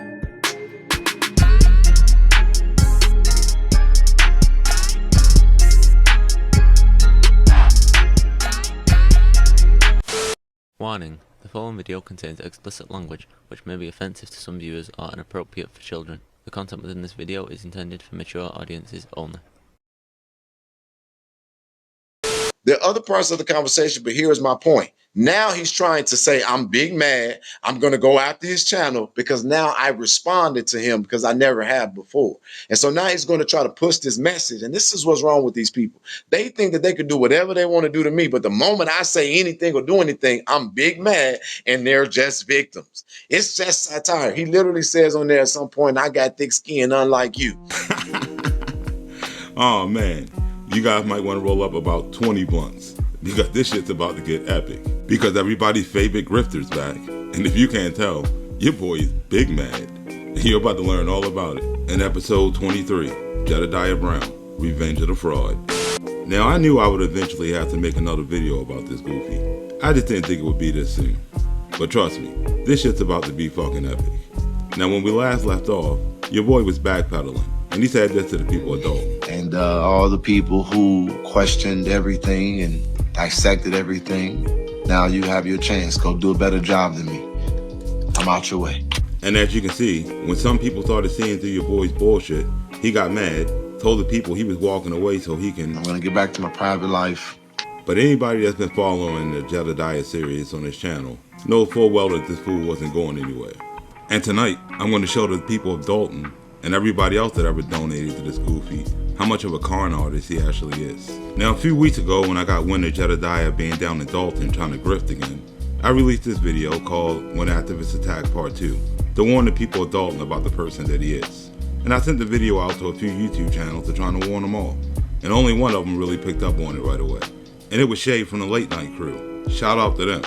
Warning, the following video contains explicit language which may be offensive to some viewers or inappropriate for children. The content within this video is intended for mature audiences only. There are other parts of the conversation, but here's my point. Now he's trying to say, I'm big mad. I'm going to go after his channel because now I responded to him because I never have before. And so now he's going to try to push this message. And this is what's wrong with these people. They think that they can do whatever they want to do to me. But the moment I say anything or do anything, I'm big mad and they're just victims. It's just satire. He literally says on there at some point, I got thick skin, unlike you. Oh, man. You guys might want to roll up about 20 blunts because this shit's about to get epic. Because everybody's favorite grifter's back. And if you can't tell, your boy is big mad. And you're about to learn all about it in episode 23, Jedidiah Brown, Revenge of the Fraud. Now, I knew I would eventually have to make another video about this goofy. I just didn't think it would be this soon. But trust me, this shit's about to be fucking epic. Now, when we last left off, your boy was backpedaling. And he said this to the people at Dalton. And all the people who questioned everything and dissected everything, now you have your chance. Go do a better job than me. I'm out your way. And as you can see, when some people started seeing through your boy's bullshit, he got mad, told the people he was walking away so he can... I'm gonna get back to my private life. But anybody that's been following the Jedidiah series on his channel knows full well that this fool wasn't going anywhere. And tonight, I'm going to show the people of Dalton and everybody else that ever donated to this goofy how much of a con artist he actually is. Now, a few weeks ago when I got wind of Jedidiah being down in Dalton trying to grift again, I released this video called When Activists Attack Part 2 to warn the people of Dalton about the person that he is. And I sent the video out to a few YouTube channels to try to warn them all. And only one of them really picked up on it right away. And it was Shay from the Late Night Crew. Shout out to them.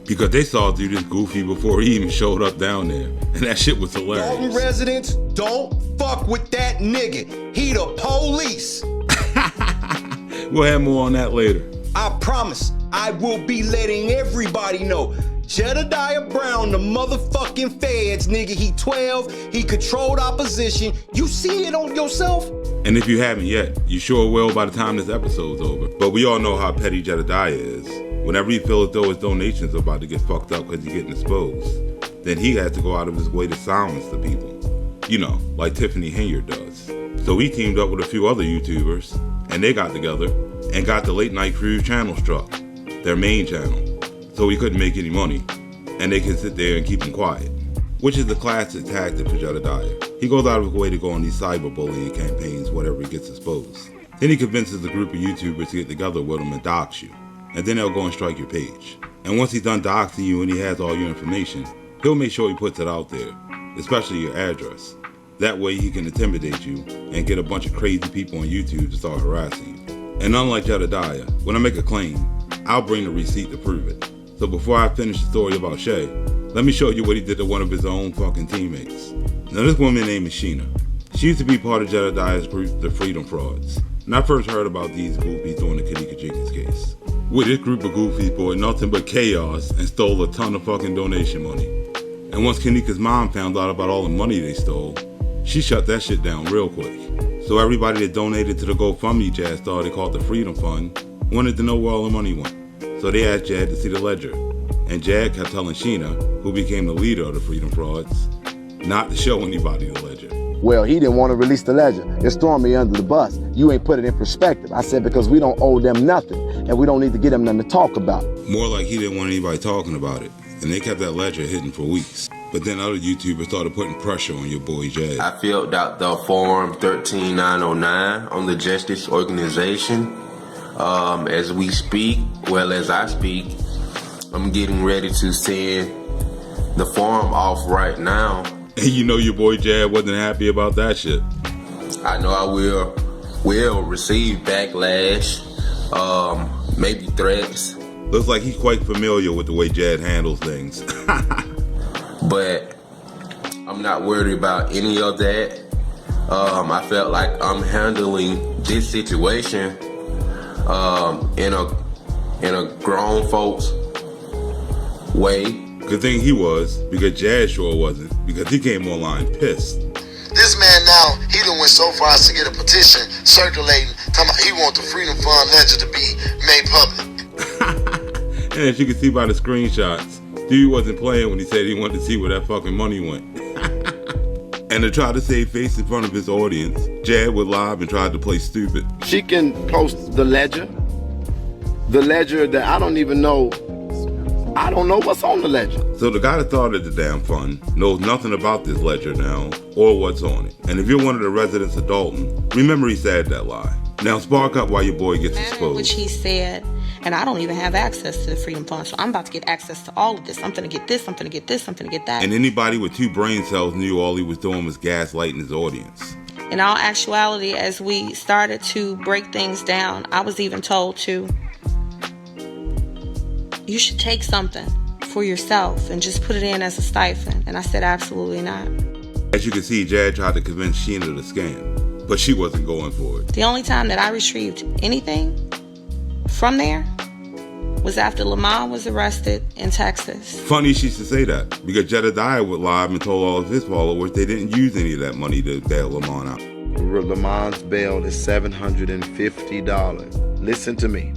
Because they saw through this goofy before he even showed up down there. And that shit was hilarious. Dalton residents, don't fuck with that nigga. He the police. We'll have more on that later. I promise I will be letting everybody know. Jedidiah Brown, the motherfucking feds, nigga. He 12, he controlled opposition. You see it on yourself? And if you haven't yet, you sure will by the time this episode's over. But we all know how petty Jedidiah is. Whenever he feels as though his donations are about to get fucked up because he's getting exposed, then he has to go out of his way to silence the people. You know, like Tiffany Henyard does. So he teamed up with a few other YouTubers, and they got together and got the Late Night Crew channel struck, their main channel, so he couldn't make any money, and they can sit there and keep him quiet, which is the classic tactic for Jedidiah. He goes out of his way to go on these cyberbullying campaigns whenever he gets exposed. Then he convinces a group of YouTubers to get together with him and dox you, and then they'll go and strike your page. And once he's done doxing you and he has all your information, he'll make sure he puts it out there, especially your address. That way he can intimidate you and get a bunch of crazy people on YouTube to start harassing you. And unlike Jedidiah, when I make a claim, I'll bring the receipt to prove it. So before I finish the story about Shay, let me show you what he did to one of his own fucking teammates. Now this woman named is Sheena. She used to be part of Jedidiah's group, the Freedom Frauds. And I first heard about these goofies during the Kanika Jenkins case, where this group of goofies brought nothing but chaos and stole a ton of fucking donation money. And once Kanika's mom found out about all the money they stole, she shut that shit down real quick. So everybody that donated to the GoFundMe Jad started called the Freedom Fund wanted to know where all the money went. So they asked Jad to see the ledger. And Jad kept telling Sheena, who became the leader of the Freedom Frauds, not to show anybody the ledger. Well, he didn't want to release the ledger. It's throwing me under the bus. You ain't put it in perspective. I said because we don't owe them nothing, and we don't need to get them nothing to talk about. More like he didn't want anybody talking about it, and they kept that ledger hidden for weeks. But then other YouTubers started putting pressure on your boy Jad. I filled out the form 13909 on the Justice Organization. As we speak, well, as I speak, I'm getting ready to send the form off right now. And you know your boy Jad wasn't happy about that shit. I know I will receive backlash, maybe threats. Looks like he's quite familiar with the way Jad handles things. But I'm not worried about any of that. I felt like I'm handling this situation in a grown folks way. Good thing he was, because Jad sure wasn't, because he came online pissed. This man now, he done went so far as to get a petition circulating, talking about he want the Freedom Fund ledger to be made public. And as you can see by the screenshots, dude wasn't playing when he said he wanted to see where that fucking money went. And to try to save face in front of his audience, Jad would live and tried to play stupid. She can post the ledger, The ledger that I don't even know. I don't know what's on the ledger. So the guy that started the damn fund knows nothing about this ledger now or what's on it. And if you're one of the residents of Dalton, remember he said that lie. Now spark up while your boy gets exposed. Which he said, and I don't even have access to the Freedom Fund, so I'm about to get access to all of this. I'm gonna get this, I'm gonna get this, I'm gonna get that. And anybody with 2 brain cells knew all he was doing was gaslighting his audience. In all actuality, as we started to break things down, I was even told to, you should take something for yourself and just put it in as a stipend. And I said, absolutely not. As you can see, Jad tried to convince Sheena to scam, but she wasn't going for it. The only time that I retrieved anything from there was after Lamont was arrested in Texas. Funny she should say that, because Jedidiah went live and told all of his followers they didn't use any of that money to bail Lamont out. Lamont's bail is $750. Listen to me.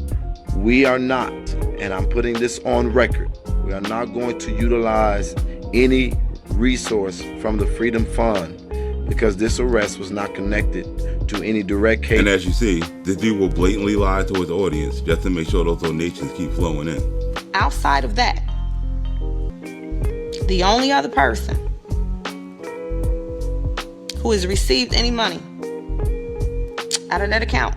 We are not, and I'm putting this on record, we are not going to utilize any resource from the Freedom Fund because this arrest was not connected to any direct case. And as you see, this dude will blatantly lie to his audience just to make sure those donations keep flowing in. Outside of that, the only other person who has received any money out of that account,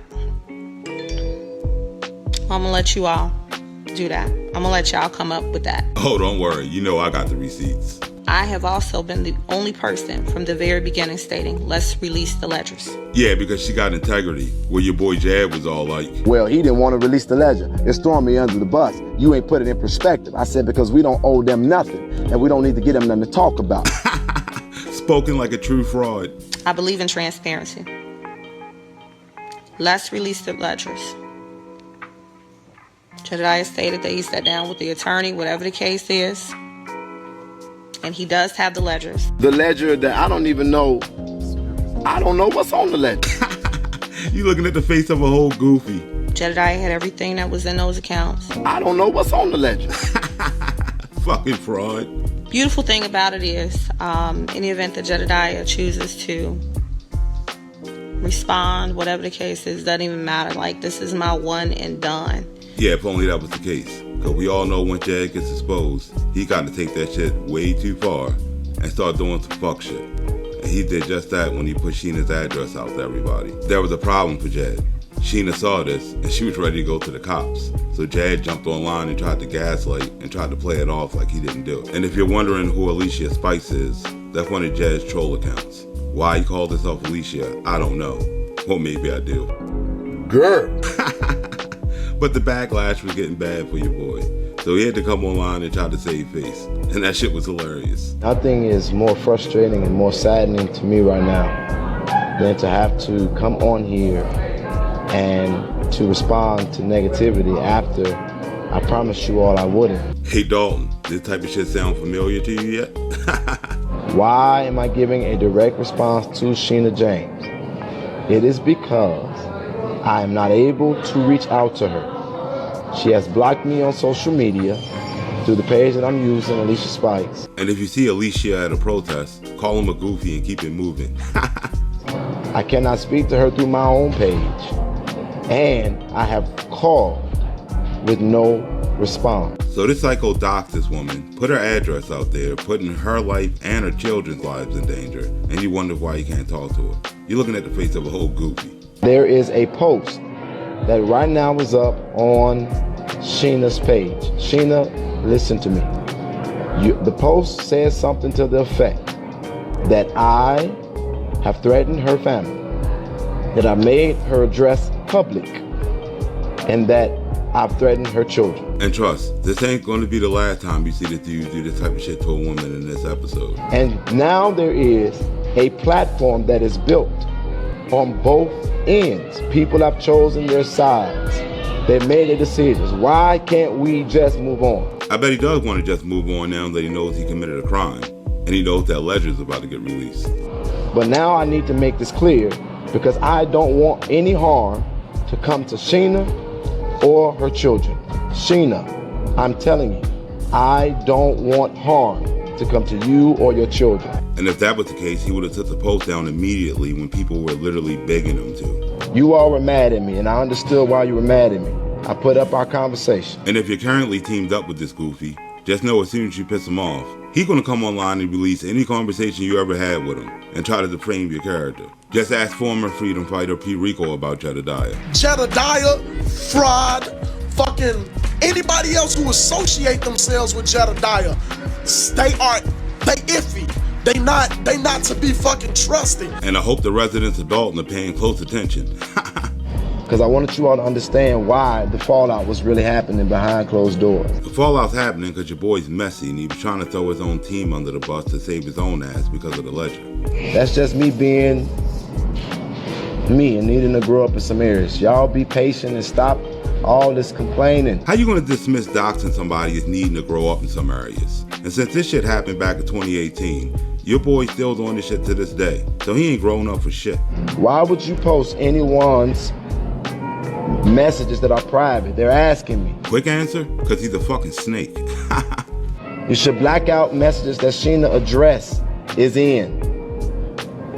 I'm gonna let you all do that. I'm gonna let y'all come up with that. Oh, don't worry. You know I got the receipts. I have also been the only person from the very beginning stating, let's release the ledgers. Yeah, because she got integrity, where your boy Jad was all like, well, he didn't want to release the ledger. It's throwing me under the bus. You ain't put it in perspective. I said because we don't owe them nothing, and we don't need to get them nothing to talk about. Spoken like a true fraud. I believe in transparency. Let's release the ledgers. Jedidiah stated that he sat down with the attorney, whatever the case is, and he does have the ledgers. The ledger that I don't even know. I don't know what's on the ledger. You looking at the face of a whole goofy. Jedidiah had everything that was in those accounts. I don't know what's on the ledger. Fucking fraud. Beautiful thing about it is, in the event that Jedidiah chooses to respond, whatever the case is, doesn't even matter. Like, this is my one and done. Yeah, if only that was the case. Because we all know when Jad gets exposed, he got to take that shit way too far and start doing some fuck shit. And he did just that when he put Sheena's address out to everybody. There was a problem for Jad. Sheena saw this and she was ready to go to the cops. So Jad jumped online and tried to gaslight and tried to play it off like he didn't do it. And if you're wondering who Alicia Spice is, that's one of Jad's troll accounts. Why he called himself Alicia, I don't know. Well, maybe I do. Girl. But the backlash was getting bad for your boy. So he had to come online and try to save face. And that shit was hilarious. Nothing is more frustrating and more saddening to me right now than to have to come on here and to respond to negativity after I promised you all I wouldn't. Hey Dalton, this type of shit sound familiar to you yet? Why am I giving a direct response to Sheena James? It is because I am not able to reach out to her. She has blocked me on social media through the page that I'm using, Alicia Spikes. And if you see Alicia at a protest, call him a goofy and keep it moving. I cannot speak to her through my own page. And I have called with no response. So this psycho doxed this woman, put her address out there, putting her life and her children's lives in danger. And you wonder why you can't talk to her. You're looking at the face of a whole goofy. There is a post that right now is up on Sheena's page. Sheena, listen to me. The post says something to the effect that I have threatened her family, that I made her address public, and that I've threatened her children. And trust, this ain't going to be the last time you see the dude do this type of shit to a woman in this episode. And now there is a platform that is built on both ends. People have chosen their sides. They've made their decisions. Why can't we just move on? I bet he does want to just move on now that he knows he committed a crime. And he knows that ledger's about to get released. But now I need to make this clear because I don't want any harm to come to Sheena or her children. Sheena, I'm telling you, I don't want harm to come to you or your children. And if that was the case, he would have took the post down immediately when people were literally begging him to. You all were mad at me, and I understood why you were mad at me. I put up our conversation. And if you're currently teamed up with this goofy, just know as soon as you piss him off, he's gonna come online and release any conversation you ever had with him and try to defame your character. Just ask former freedom fighter P. Rico about Jedidiah. Jedidiah, fraud, fucking anybody else who associate themselves with Jedidiah, they iffy. They not to be fucking trusting. And I hope the residents of Dalton are paying close attention. Because I wanted you all to understand why the fallout was really happening behind closed doors. The fallout's happening because your boy's messy and he was trying to throw his own team under the bus to save his own ass because of the ledger. That's just me being me and needing to grow up in some areas. Y'all be patient and stop all this complaining. How you gonna dismiss doxing somebody as needing to grow up in some areas? And since this shit happened back in 2018, your boy's still doing this shit to this day. So he ain't grown up for shit. Why would you post anyone's messages that are private? They're asking me. Quick answer, because he's a fucking snake. You should black out messages that Sheena address is in.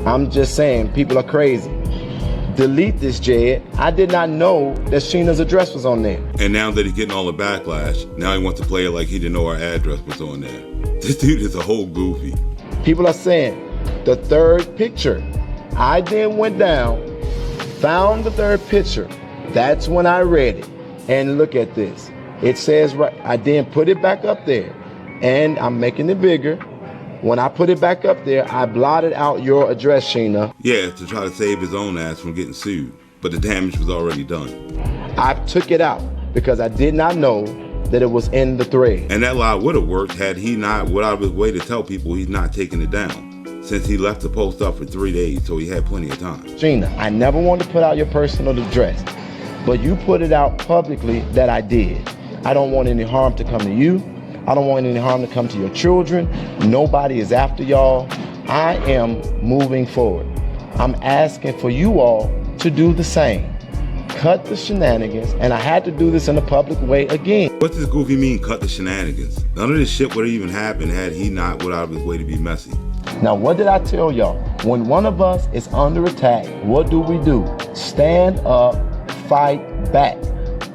I'm just saying, people are crazy. Delete this, Jed. I did not know that Sheena's address was on there. And now that he's getting all the backlash, now he wants to play it like he didn't know our address was on there. This dude is a whole goofy. People are saying, the third picture. I then went down, found the third picture. That's when I read it. And look at this. It says, right, I then put it back up there. And I'm making it bigger. When I put it back up there, I blotted out your address, Sheena. Yeah, to try to save his own ass from getting sued. But the damage was already done. I took it out because I did not know that it was in the thread. And that lie would have worked had he not went out of his way to tell people he's not taking it down, since he left the post up for 3 days, so he had plenty of time. Sheena, I never wanted to put out your personal address, but you put it out publicly that I did. I don't want any harm to come to you. I don't want any harm to come to your children. Nobody is after y'all. I am moving forward. I'm asking for you all to do the same. Cut the shenanigans, and I had to do this in a public way again. What's this goofy mean, cut the shenanigans? None of this shit would have even happened had he not went out of his way to be messy. Now, what did I tell y'all? When one of us is under attack, what do? Stand up, fight back,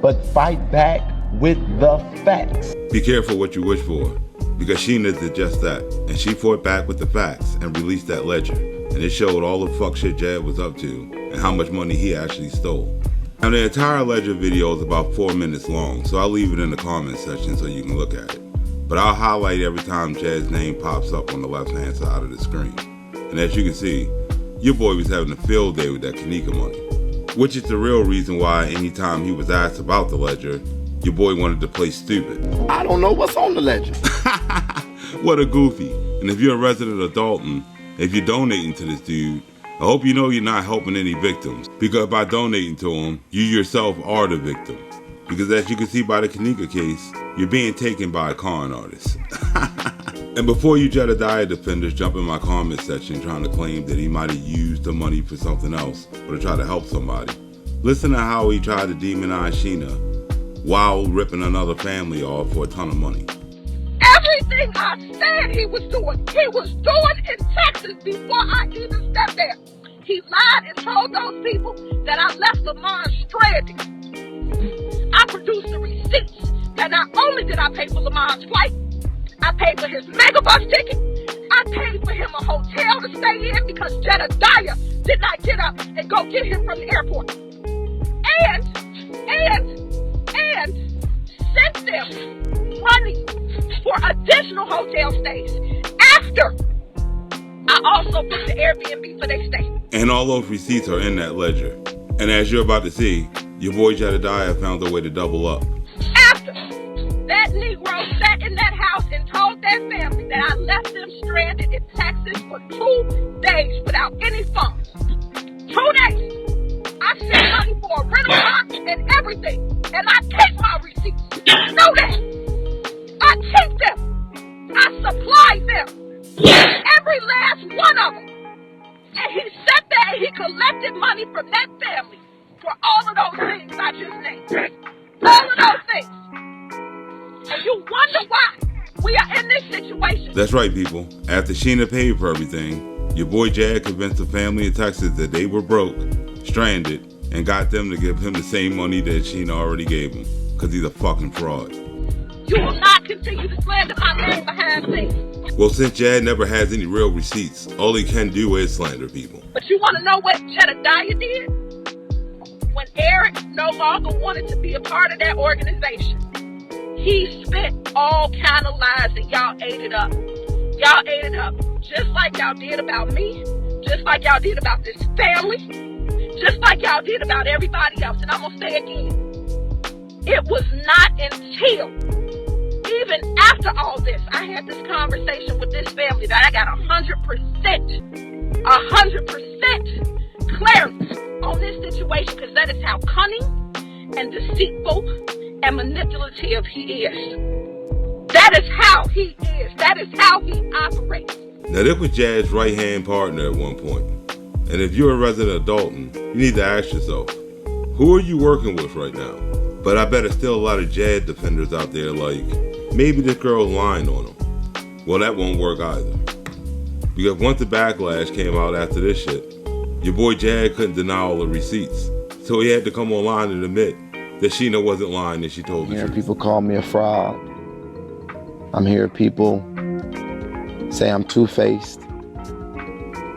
but fight back with the facts. Be careful what you wish for, because Sheena did just that, and she fought back with the facts and released that ledger, and it showed all the fuck shit Jed was up to and how much money he actually stole. Now the entire ledger video is about 4 minutes long, so I'll leave it in the comments section so you can look at it. But I'll highlight every time Jed's name pops up on the left hand side of the screen. And as you can see, your boy was having a field day with that Kanika money, which is the real reason why anytime he was asked about the ledger, your boy wanted to play stupid. I don't know what's on the ledger. What a goofy. And if you're a resident of Dalton, if you're donating to this dude, I hope you know you're not helping any victims, because by donating to him, you yourself are the victim. Because as you can see by the Kanika case, you're being taken by a con artist. And before you Jedidiah defenders jump in my comment section trying to claim that he might have used the money for something else or to try to help somebody, listen to how he tried to demonize Sheena while ripping another family off for a ton of money. Everything I said he was doing in Texas before I even stepped there. He lied and told those people that I left Lamont stranded. I produced the receipts that not only did I pay for Lamont's flight, I paid for his megabus ticket, I paid for him a hotel to stay in because Jedidiah did not get up and go get him from the airport. And sent them money for additional hotel stays after I also booked the Airbnb for their stay. And all those receipts are in that ledger. And as you're about to see, your boy Jedidiah found a way to double up. After that Negro sat in that house and told that family that I left them stranded in Texas for 2 days without any funds. 2 days. I sent money for a rental box and everything. And I keep my receipts. You know that. I keep them. I supply them. Every last one of them. And he sat there and he collected money from that family for all of those things I just named. All of those things. And you wonder why we are in this situation. That's right, people. After Sheena paid for everything, your boy Jed convinced the family in Texas that they were broke, stranded, and got them to give him the same money that Sheena already gave him, because he's a fucking fraud. You will not continue to slander my name behind me. Well, since Jad never has any real receipts, all he can do is slander people. But you want to know what Jedidiah did? When Eric no longer wanted to be a part of that organization, he spit all kind of lies and y'all ate it up. Y'all ate it up just like y'all did about me, just like y'all did about this family, just like y'all did about everybody else. And I'm going to say again, it was not until, even after all this, I had this conversation with this family that I got 100% clarity on this situation, because that is how cunning and deceitful and manipulative he is. That is how he is. That is how he operates. Now, this was Jad's right-hand partner at one point. And if you're a resident of Dalton, you need to ask yourself, who are you working with right now? But I bet there's still a lot of Jad defenders out there like, maybe this girl's lying on him. Well, that won't work either. Because once the backlash came out after this shit, your boy Jad couldn't deny all the receipts. So he had to come online and admit that Sheena wasn't lying and she told the truth. People call me a fraud. I'm hearing people say I'm two-faced.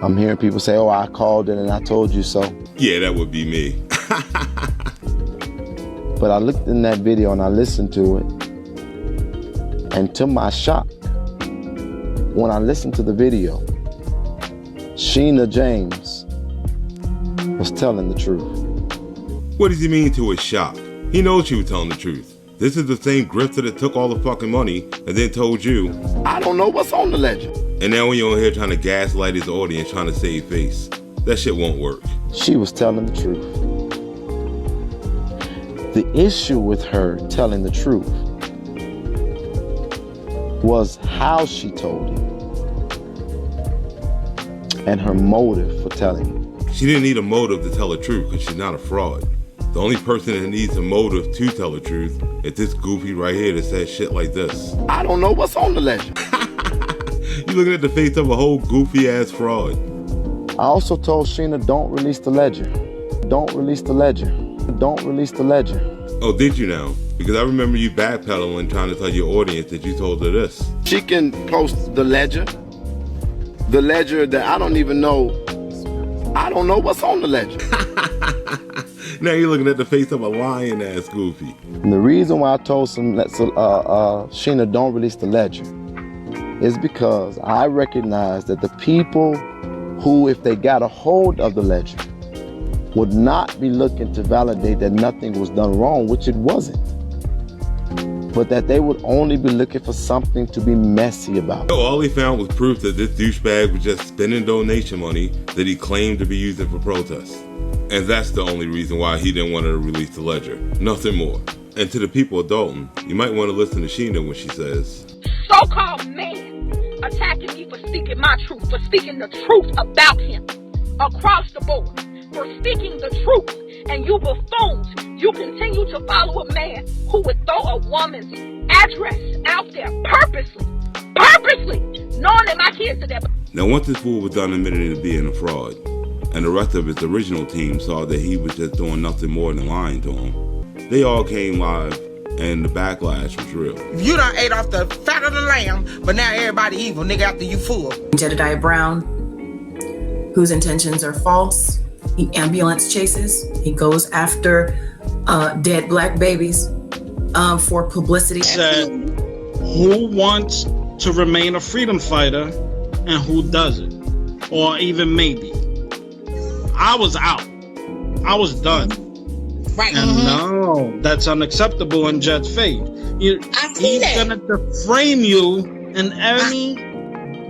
I'm hearing people say, oh, I called it and I told you so. Yeah, that would be me. But I looked in that video and I listened to it. And to my shock, when I listened to the video, Sheena James was telling the truth. What does he mean to his shock? He knows she was telling the truth. This is the same grifter that took all the fucking money and then told you, I don't know what's on the ledger. And now when you're on here trying to gaslight his audience, trying to save face, that shit won't work. She was telling the truth. The issue with her telling the truth was how she told it and her motive for telling it. She didn't need a motive to tell the truth because she's not a fraud. The only person that needs a motive to tell the truth is this goofy right here that says shit like this. I don't know what's on the ledger. You looking at the face of a whole goofy ass fraud. I also told Sheena, don't release the ledger. Don't release the ledger. Don't release the ledger. Oh, did you now? Because I remember you backpedaling trying to tell your audience that you told her this. She can post the ledger. The ledger that I don't even know. I don't know what's on the ledger. Now you're looking at the face of a lying ass goofy. And the reason why I told Sheena don't release the ledger is because I recognize that the people who, if they got a hold of the ledger, would not be looking to validate that nothing was done wrong, which it wasn't, but that they would only be looking for something to be messy about. So all he found was proof that this douchebag was just spending donation money that he claimed to be using for protests. And that's the only reason why he didn't want to release the ledger. Nothing more. And to the people of Dalton, you might want to listen to Sheena when she says, So-called man attacking me for speaking my truth, for speaking the truth about him across the board, for speaking the truth. And you buffoons, you continue to follow a man who would throw a woman's address out there purposely, knowing that my kids are there. Now once this fool was done admitting to being a fraud, and the rest of his original team saw that he was just doing nothing more than lying to them, they all came live and the backlash was real. You done ate off the fat of the lamb, but now everybody evil, nigga, after you full. Jedidiah Brown, whose intentions are false. He ambulance chases. He goes after dead black babies for publicity. Said, who wants to remain a freedom fighter and who doesn't? Or even maybe. I was out. I was done. Right. And no, that's unacceptable in Jed's faith. He's gonna deframe you in any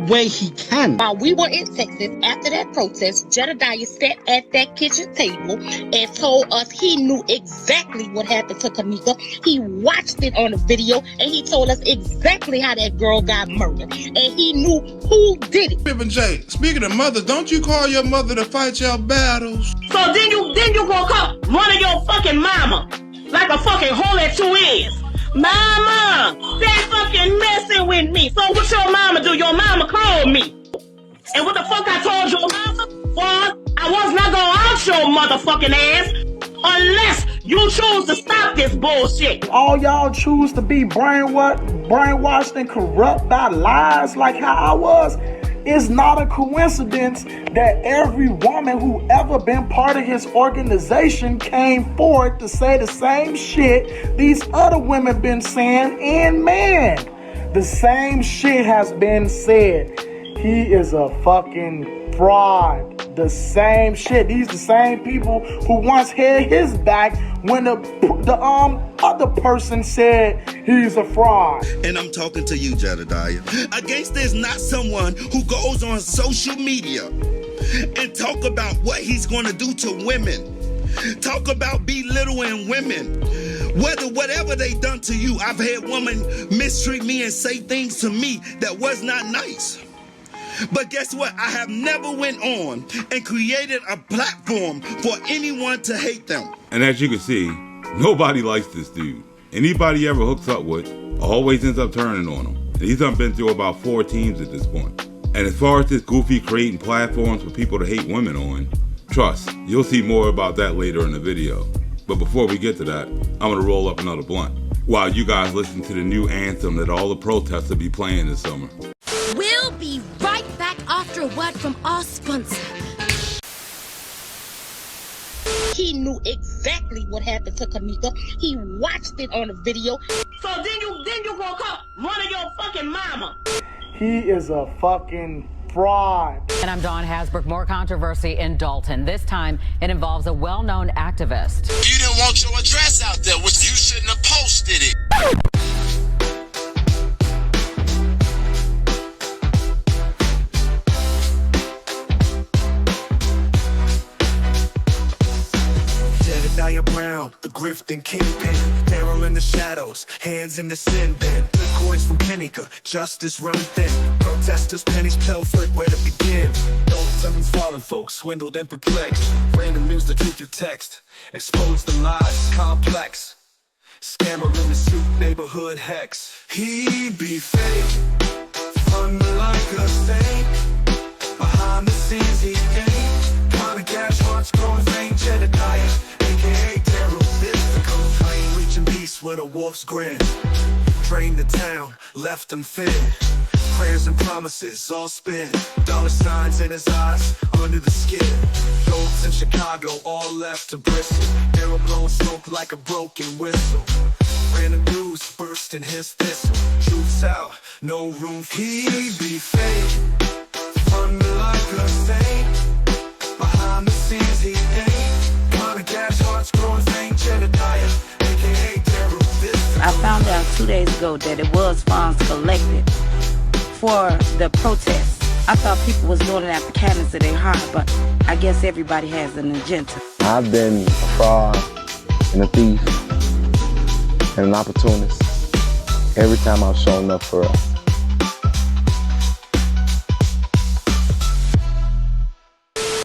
way he can. While we were in Texas after that protest, Jedidiah sat at that kitchen table and told us he knew exactly what happened to Kamika. He watched it on the video and he told us exactly how that girl got murdered. And he knew who did it. Pippin J, speaking of mother, don't you call your mother to fight your battles? So then you gonna come running your fucking mama like a fucking hole at 2 ends. Mama, they fucking messing with me. So what your mama do? Your mama called me. And what the fuck I told your mama was I was not gonna out your motherfucking ass. unless you choose to stop this bullshit. All y'all choose to be brainwashed and corrupt by lies like how I was. It's not a coincidence that every woman who ever been part of his organization came forward to say the same shit these other women been saying, and man, the same shit has been said. He is a fucking fraud. The same shit. These the same people who once had his back when the other person said he's a fraud. And I'm talking to you, Jedidiah. A gangster is not someone who goes on social media and talk about what he's going to do to women. Talk about belittling women. Whatever they done to you, I've had women mistreat me and say things to me that was not nice. But guess what? I have never went on and created a platform for anyone to hate them. And as you can see, nobody likes this dude. Anybody he ever hooks up with always ends up turning on him. And he's done been through about 4 teams at this point. And as far as this goofy creating platforms for people to hate women on, trust, you'll see more about that later in the video. But before we get to that, I'm gonna roll up another blunt while you guys listen to the new anthem that all the protesters will be playing this summer. We'll be right back after a word from our sponsor. He knew exactly what happened to Kamika. He watched it on a video. So then you woke up running your fucking mama. He is a fucking fraud. And I'm Dawn Hasbrook. More controversy in Dalton. This time it involves a well-known activist. You didn't want your address out there, which you shouldn't have posted it. Jedidiah Brown, the grifting kingpin, terror in the shadows, hands in the sin bin. Good coins from Kennica, justice run thin. Protesters, pennies pilfered, where to begin? Don't fallen folks, swindled and perplexed. Random news, the truth you text. Expose the lies, complex. Scammer in the suit, neighborhood hex. He be fake, fun like a saint. Behind the scenes, he ain't. Kinda cash hearts growing faint. Jedidiah, aka terroristical. Claim reaching beast with a wolf's grin. Drained the town, left them thin. Prayers and promises all spin. Dollar signs in his eyes, under the skin. Goats in Chicago, all left to bristle. Arrow blowing smoke like a broken whistle. Random news bursting his thistle. Truth's out, no room for he be fake. Fun like a saint. Behind the scenes he ain't. Kinda cash hearts growing faint. Jedidiah, aka terrorist. I found out 2 days ago that it was funds collected for the protests. I thought people was doing it at the kindness of their heart, but I guess everybody has an agenda. I've been a fraud and a thief and an opportunist every time I've shown up for us.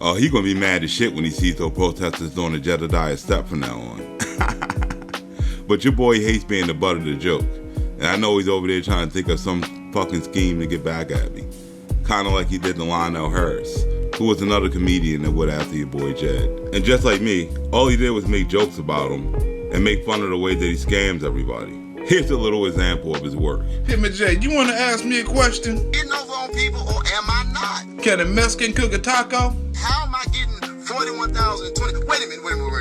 Oh, he gonna be mad as shit when he sees those protesters doing the Jedidiah step from now on. But your boy hates being the butt of the joke. And I know he's over there trying to think of some fucking scheme to get back at me. Kinda like he did to Lionel Harris, who was another comedian that went after your boy Jed. And just like me, all he did was make jokes about him and make fun of the way that he scams everybody. Here's a little example of his work. Hey, Jay, you want to ask me a question? Getting over on people, or am I not? Can a Mexican cook a taco? How am I getting 41,020? Wait a minute.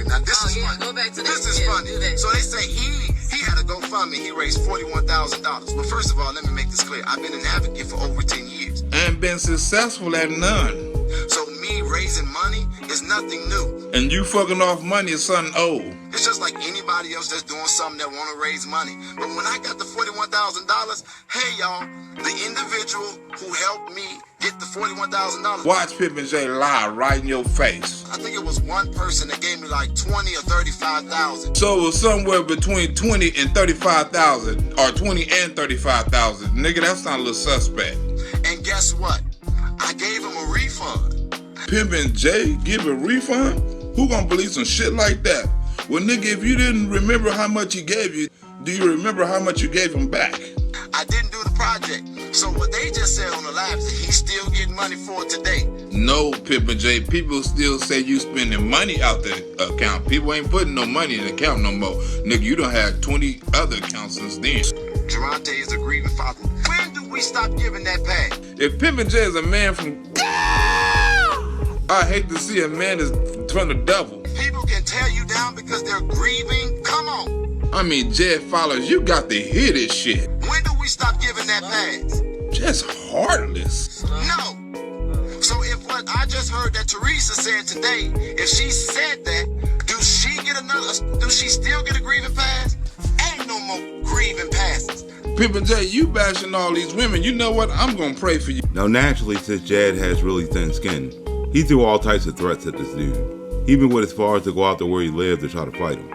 Now this is funny. Go back to this is funny. So they say he had a GoFundMe. He raised $41,000. Well, first of all, let me make this clear. I've been an advocate for over 10 years. And been successful at none. So me raising money is nothing new. And you fucking off money is something old. It's just like anybody else that's doing something that want to raise money. But when I got the $41,000, hey y'all, the individual who helped me get the $41,000. Watch Pimpin' J lie right in your face. I think it was one person that gave me like 20 or 35,000. So it was somewhere between 20 and 35,000, or 20 and 35,000. Nigga, that sound a little suspect. And guess what? I gave him a refund. Pimpin' J give a refund? Who gonna believe some shit like that? Well, nigga, if you didn't remember how much he gave you, do you remember how much you gave him back? I didn't do the project. So what they just said on the live is that he's still getting money for it today. No, Pimpin' J, people still say you spending money out the account. People ain't putting no money in the account no more. Nigga, you done had 20 other accounts since then. Geronte is a grieving father. When do we stop giving that pass? If Pimpin' J is a man from... I hate to see a man that's from the devil. People can tear you down because they're grieving. Come on. I mean, Jed followers, you got to hear this shit. When do we stop giving that pass? Just heartless. No. So if what I just heard that Teresa said today, if she said that, do she still get a grieving pass? Ain't no more grieving passes. Pimpin' J, you bashing all these women. You know what? I'm gonna pray for you. Now naturally, since Jed has really thin skin, he threw all types of threats at this dude. He even went as far as to go out to where he lived to try to fight him.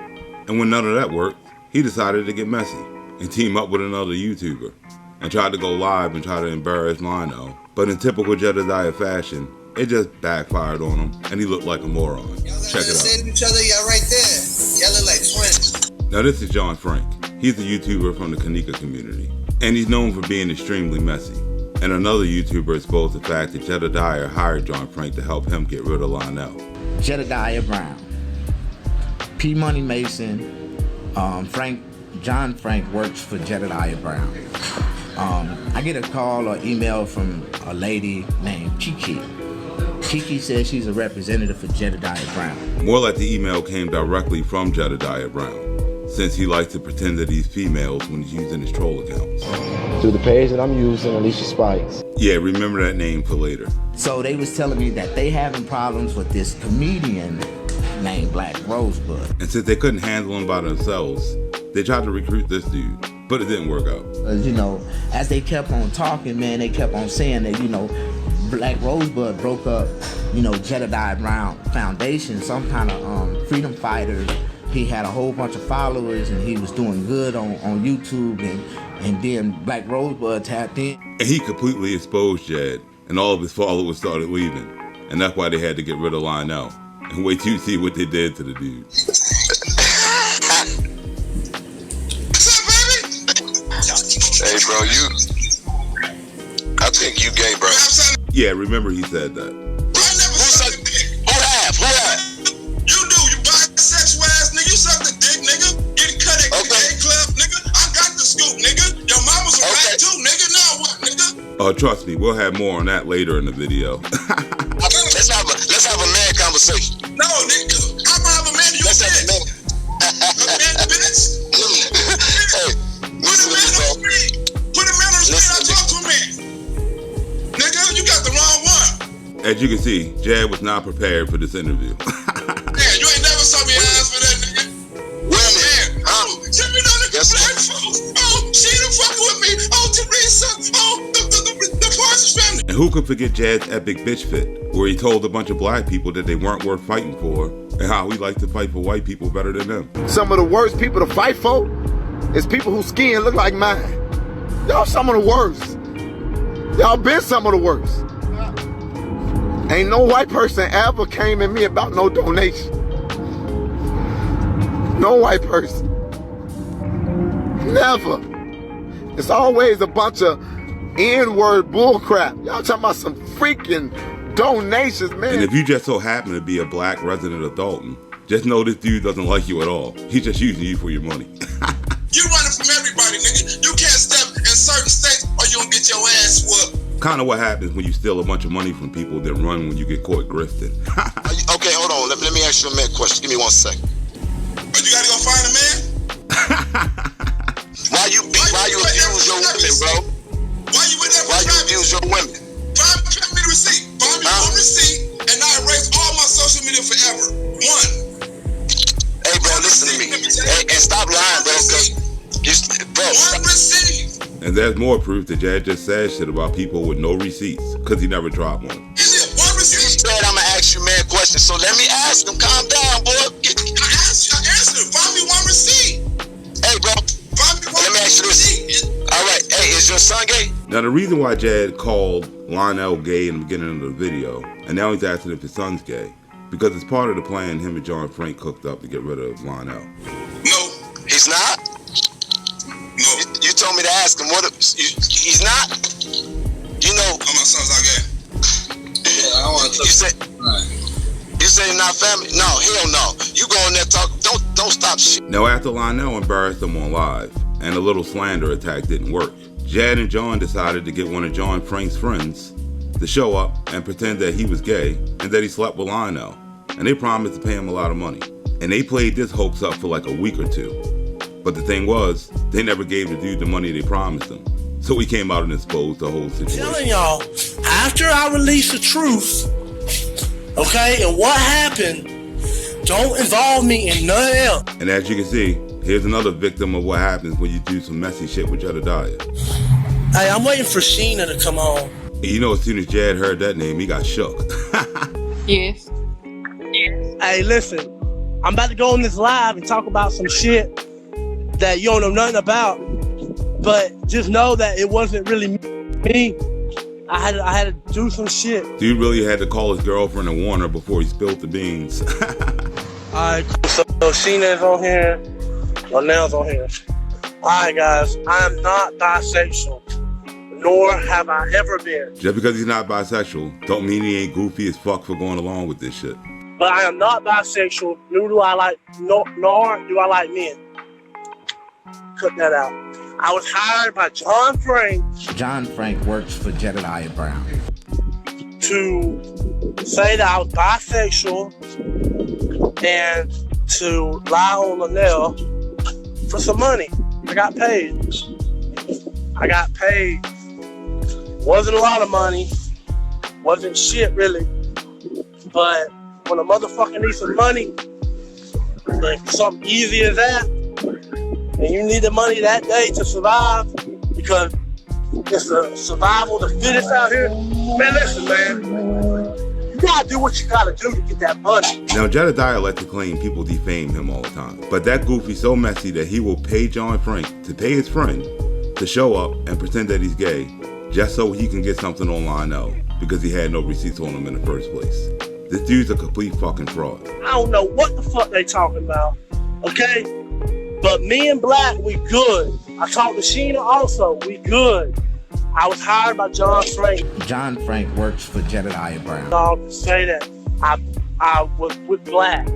And when none of that worked, he decided to get messy and team up with another YouTuber and tried to go live and try to embarrass Lionel. But in typical Jedidiah fashion, it just backfired on him and he looked like a moron. Check it out. Say to each other, y'all right there. Y'all look like twins. Now this is John Frank. He's a YouTuber from the Kanika community. And he's known for being extremely messy. And another YouTuber exposed the fact that Jedidiah hired John Frank to help him get rid of Lionel. Jedidiah Brown, P. Money Mason, John Frank works for Jedidiah Brown. I get a call or email from a lady named Kiki. Kiki says she's a representative for Jedidiah Brown. More like the email came directly from Jedidiah Brown, since he likes to pretend that he's females when he's using his troll accounts. Through the page that I'm using, Alicia Spikes. Yeah, remember that name for later. So they was telling me that they having problems with this comedian named Black Rosebud. And since they couldn't handle him by themselves, they tried to recruit this dude, but it didn't work out. You know, as they kept on talking, man, they kept on saying that, you know, Black Rosebud broke up, you know, Jedidiah Brown Foundation, some kind of freedom fighter. He had a whole bunch of followers and he was doing good on YouTube, and then Black Rosebud tapped in. And he completely exposed Jed, and all of his followers started leaving. And that's why they had to get rid of Lionel. And wait till you see what they did to the dude. Hey, bro, I think you gay, bro. Yeah, remember he said that. Who have? You do, you bisexual ass nigga. You suck the dick, nigga. Getting cut at the gay club, nigga. I got the scoop, nigga. Your mama's a rat too, nigga. Now what, nigga? Oh, trust me, we'll have more on that later in the video. Let's have a man conversation. No, nigga. I'm gonna have a man. You said. A man, bitch. Hey, put a man on the screen. Put a man on the screen. I talk to a man. Nigga, you got the wrong one. As you can see, Jed was not prepared for this interview. Yeah, you ain't never saw me ask for that, nigga. Women. Oh, send me down the black folks. Oh, she done fucking with me. Oh, Teresa. Oh, the Parsons family. And who could forget Jed's epic bitch fit, where he told a bunch of black people that they weren't worth fighting for, and how he liked to fight for white people better than them. Some of the worst people to fight for is people whose skin look like mine. Y'all some of the worst. Y'all been some of the worst. Ain't no white person ever came at me about no donation. No white person. Never. It's always a bunch of N-word bullcrap. Y'all talking about some freaking donations, man. And if you just so happen to be a black resident of Dalton, just know this dude doesn't like you at all. He's just using you for your money. You running from everybody, nigga. You can't step in certain states or you don't get your ass whooped. Kind of what happens when you steal a bunch of money from people, then run when you get caught grifting. Okay, hold on. Let me ask you a man question. Give me 1 second. But you gotta go find a man? Why you abuse your women, bro? Why you with that? Why you abuse your women? Find me the receipt. Find me one receipt, and I erase all my social media forever. One. Hey, bro, listen to me. Hey, and stop lying, bro. One receipt. And there's more proof that Jed just said shit about people with no receipts, because he never dropped one. Is it one receipt? You said I'm gonna ask you man questions, so let me ask him. Calm down, boy. I answered. Find me one receipt. Hey, bro. Find me one Let me ask you this. All right. Hey, is your son gay? Now, the reason why Jed called Lionel gay in the beginning of the video, and now he's asking if his son's gay, because it's part of the plan him and John Frank cooked up to get rid of Lionel. No. He's not? No. You told me to ask him. He's not? You know. How my sons I got? Yeah, I don't want to. You say you're not family? No, hell no. You go in there talk. Don't stop shit. Now, after Lionel embarrassed him on live and a little slander attack didn't work, Jed and John decided to get one of John Frank's friends to show up and pretend that he was gay and that he slept with Lionel. And they promised to pay him a lot of money. And they played this hoax up for like a week or two. But the thing was, they never gave the dude the money they promised him. So he came out and exposed the whole situation. I'm telling y'all, after I release the truth, okay, and what happened, don't involve me in none else. And as you can see, here's another victim of what happens when you do some messy shit with Jedidiah. Hey, I'm waiting for Sheena to come on. And you know, as soon as Jed heard that name, he got shook. Yes. Hey, listen, I'm about to go on this live and talk about some shit that you don't know nothing about, but just know that it wasn't really me. I had to do some shit. Dude really had to call his girlfriend and warn her before he spilled the beans. Alright, so Sheena's on here, Lionel's on here. Alright guys, I am not bisexual, nor have I ever been. Just because he's not bisexual, don't mean he ain't goofy as fuck for going along with this shit. But I am not bisexual, nor do I like men. Cut that out. I was hired by John Frank. John Frank works for Jedidiah Brown. To say that I was bisexual and to lie on Lionel for some money. I got paid. Wasn't a lot of money. Wasn't shit really. But when a motherfucker needs some money, like something easy as that, and you need the money that day to survive, because it's the survival of the fittest out here. Man, listen, man. You gotta do what you gotta do to get that money. Now, Jedidiah likes to claim people defame him all the time. But that goofy's so messy that he will pay John Frank to pay his friend to show up and pretend that he's gay just so he can get something on Lionel because he had no receipts on him in the first place. This dude's a complete fucking fraud. I don't know what the fuck they talking about, okay? But me and Black, we good. I talked to Sheena also, we good. I was hired by John Frank. John Frank works for Jedidiah Brown. I'll say that I was with Black.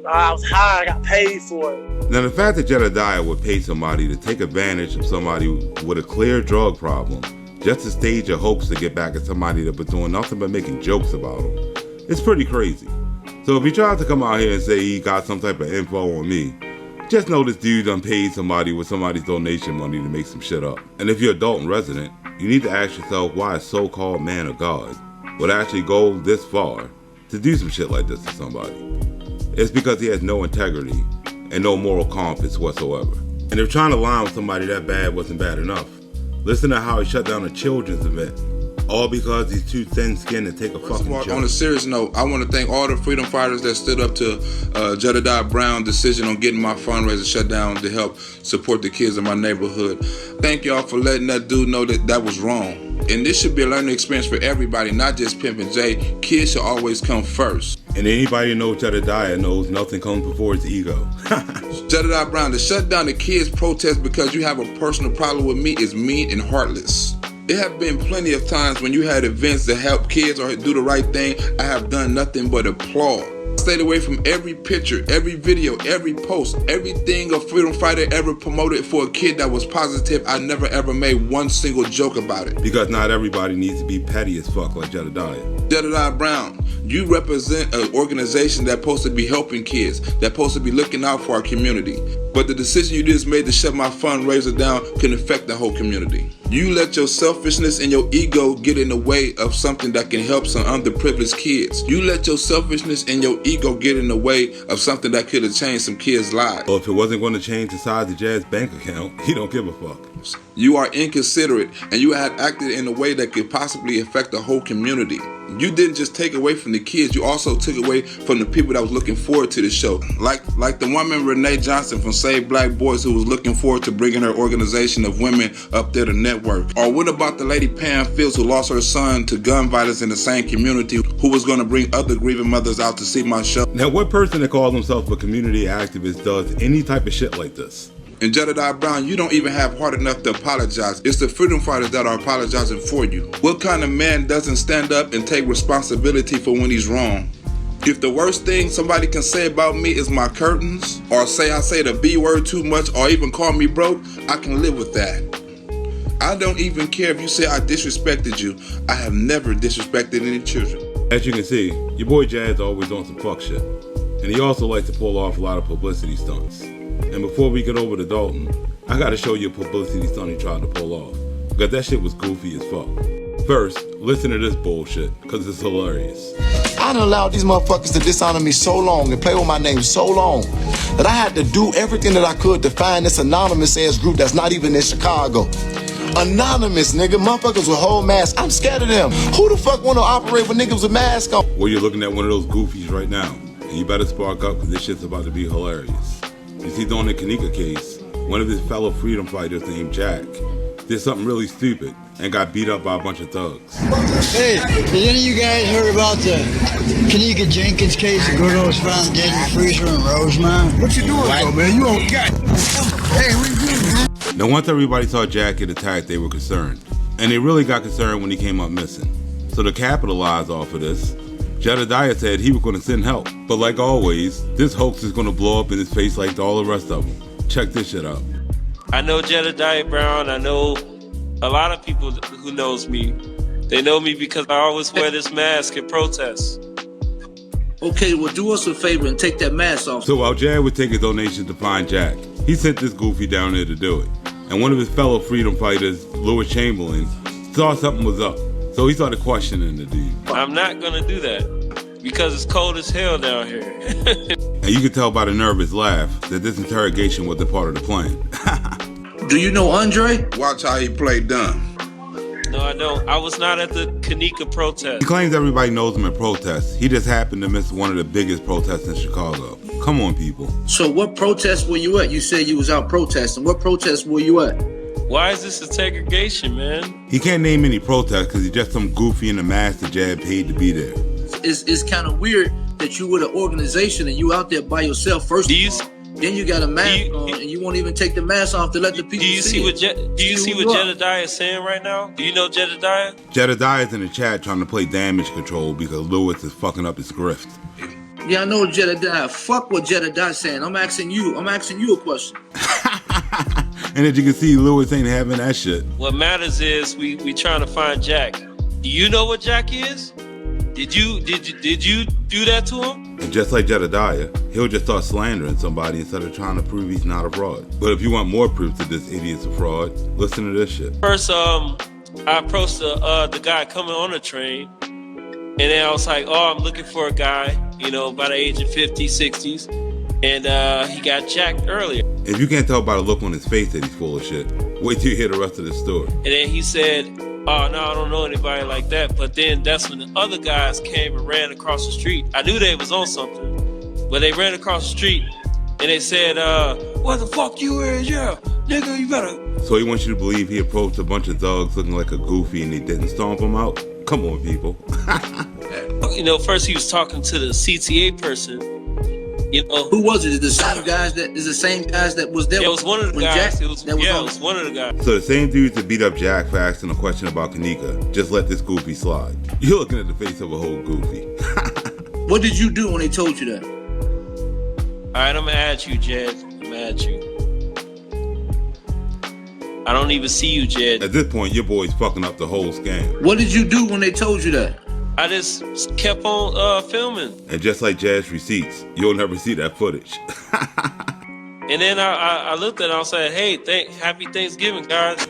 I was hired, I got paid for it. Now, the fact that Jedidiah would pay somebody to take advantage of somebody with a clear drug problem just to stage a hoax to get back at somebody that was doing nothing but making jokes about him, it's pretty crazy. So if he tries to come out here and say he got some type of info on me, just know this dude done paid somebody with somebody's donation money to make some shit up. And if you're an adult and resident, you need to ask yourself why a so-called man of God would actually go this far to do some shit like this to somebody. It's because he has no integrity and no moral compass whatsoever. And if trying to lie with somebody that bad wasn't bad enough, listen to how he shut down a children's event. All because he's too thin-skinned to take a fucking joke. On a serious note, I want to thank all the freedom fighters that stood up to Jedidiah Brown's decision on getting my fundraiser shut down to help support the kids in my neighborhood. Thank y'all for letting that dude know that that was wrong. And this should be a learning experience for everybody, not just Pimp and J. Kids should always come first. And anybody who knows Jedidiah knows nothing comes before his ego. Jedidiah Brown, to shut down the kids' protest because you have a personal problem with me is mean and heartless. There have been plenty of times when you had events to help kids or do the right thing. I have done nothing but applaud. Stayed away from every picture, every video, every post, everything a freedom fighter ever promoted for a kid that was positive. I never ever made one single joke about it. Because not everybody needs to be petty as fuck like Jedidiah. Jedidiah Brown, you represent an organization that's supposed to be helping kids, that's supposed to be looking out for our community. But the decision you just made to shut my fundraiser down can affect the whole community. You let your selfishness and your ego get in the way of something that can help some underprivileged kids. You let your selfishness and your ego get in the way of something that could have changed some kids' lives. Well, if it wasn't going to change the size of Jaz's bank account, he don't give a fuck. You are inconsiderate, and you had acted in a way that could possibly affect the whole community. You didn't just take away from the kids, you also took away from the people that was looking forward to the show. Like the woman Renee Johnson from Save Black Boys, who was looking forward to bringing her organization of women up there to network. Or what about the lady Pam Fields, who lost her son to gun violence in the same community, who was going to bring other grieving mothers out to see my show? Now, what person that calls himself a community activist does any type of shit like this? And Jedidiah Brown, you don't even have heart enough to apologize. It's the freedom fighters that are apologizing for you. What kind of man doesn't stand up and take responsibility for when he's wrong? If the worst thing somebody can say about me is my curtains, or say I say the B word too much, or even call me broke, I can live with that. I don't even care if you say I disrespected you. I have never disrespected any children. As you can see, your boy Jazz always on some fuck shit. And he also likes to pull off a lot of publicity stunts. And before we get over to Dalton, I gotta show you a publicity stunt he tried to pull off. Because that shit was goofy as fuck. First, listen to this bullshit, because it's hilarious. I done allowed these motherfuckers to dishonor me so long and play with my name so long that I had to do everything that I could to find this anonymous ass group that's not even in Chicago. Anonymous, nigga. Motherfuckers with whole masks. I'm scared of them. Who the fuck want to operate with niggas with masks on? Well, you're looking at one of those goofies right now. And you better spark up because this shit's about to be hilarious. You see, during the Kanika case, one of his fellow freedom fighters named Jack did something really stupid and got beat up by a bunch of thugs. Hey, has any of you guys heard about the Kanika Jenkins case? The girl was found dead in the freezer in Rosemont? What you doing, though, man? You don't got. Hey, what you doing, man? Now, once everybody saw Jack get attacked, they were concerned. And they really got concerned when he came up missing. So to capitalize off of this, Jedidiah said he was going to send help. But like always, this hoax is going to blow up in his face like all the rest of them. Check this shit out. I know Jedidiah Brown. I know a lot of people who knows me. They know me because I always wear this mask at protests. Okay, well, do us a favor and take that mask off. So while Jad would take his donation to find Jack, he sent this goofy down there to do it. And one of his fellow freedom fighters, Lewis Chamberlain, saw something was up. So he started questioning the dude. I'm not going to do that because it's cold as hell down here. And you could tell by the nervous laugh that this interrogation wasn't part of the plan. Do you know Andre? Watch how he played dumb. No, I don't. I was not at the Kanika protest. He claims everybody knows him at protests. He just happened to miss one of the biggest protests in Chicago. Come on, people. So what protest were you at? You said you was out protesting. What protest were you at? Why is this a segregation, man? He can't name any protests because he's just some goofy in the mask that Jad paid to be there. It's kind of weird that you with an organization and you out there by yourself first. Then you got a mask on and you won't even take the mask off to let the people see. Do you see what Jedidiah is saying right now? Do you know Jedidiah? Jedidiah's in the chat trying to play damage control because Lewis is fucking up his grift. Yeah, I know Jedidiah. Fuck what Jedidiah's saying. I'm asking you a question. And as you can see, Lewis ain't having that shit. What matters is we trying to find Jack. Do you know what Jack is? Did you do that to him? And just like Jedidiah, he'll just start slandering somebody instead of trying to prove he's not a fraud. But if you want more proof that this idiot's a fraud, listen to this shit. First, I approached the guy coming on the train, and then I was like, oh, I'm looking for a guy, by the age of 50s, 60s, and he got jacked earlier. If you can't tell by the look on his face that he's full of shit, wait till you hear the rest of the story. And then he said, oh, no, I don't know anybody like that. But then that's when the other guys came and ran across the street. I knew they was on something, but they ran across the street and they said, what the fuck you is? Yeah, nigga, you better. So he wants you to believe he approached a bunch of thugs looking like a goofy and they didn't stomp him out? Come on, people. First he was talking to the CTA person. Who was it? Is the same guys that was there? It was one of the guys. It was one of the guys. So the same dudes that beat up Jack for asking a question about Kanika just let this goofy slide. You're looking at the face of a whole goofy. What did you do when they told you that? All right, I'm gonna add you, Jed. I'm gonna add you. I don't even see you, Jed. At this point, your boy's fucking up the whole scam. What did you do when they told you that? I just kept on filming. And just like Jazz receipts, you'll never see that footage. And then I looked at it and I said, hey, happy Thanksgiving, guys.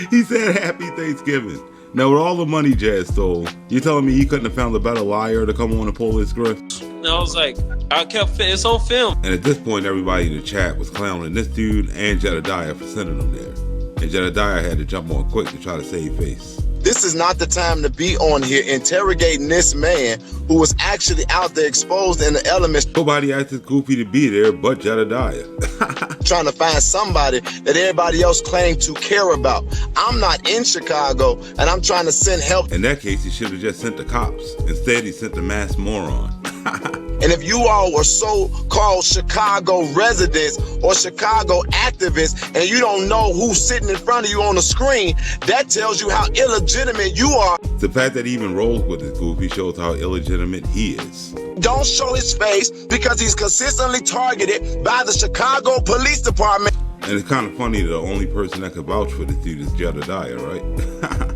He said happy Thanksgiving. Now, with all the money Jazz stole, you telling me he couldn't have found a better liar to come on and pull his grift? And I was like, it's on film. And at this point, everybody in the chat was clowning this dude and Jedidiah for sending him there. And Jedidiah had to jump on quick to try to save face. This is not the time to be on here interrogating this man who was actually out there exposed in the elements. Nobody asked this goofy to be there but Jedidiah. Trying to find somebody that everybody else claimed to care about. I'm not in Chicago and I'm trying to send help. In that case, he should have just sent the cops. Instead, he sent the masked moron. And if you all were so-called Chicago residents or Chicago activists and you don't know who's sitting in front of you on the screen, that tells you how illegitimate you are. The fact that he even rolls with this goofy shows how illegitimate he is. Don't show his face because he's consistently targeted by the Chicago Police Department. And it's kind of funny that the only person that can vouch for this dude is Jedidiah, right?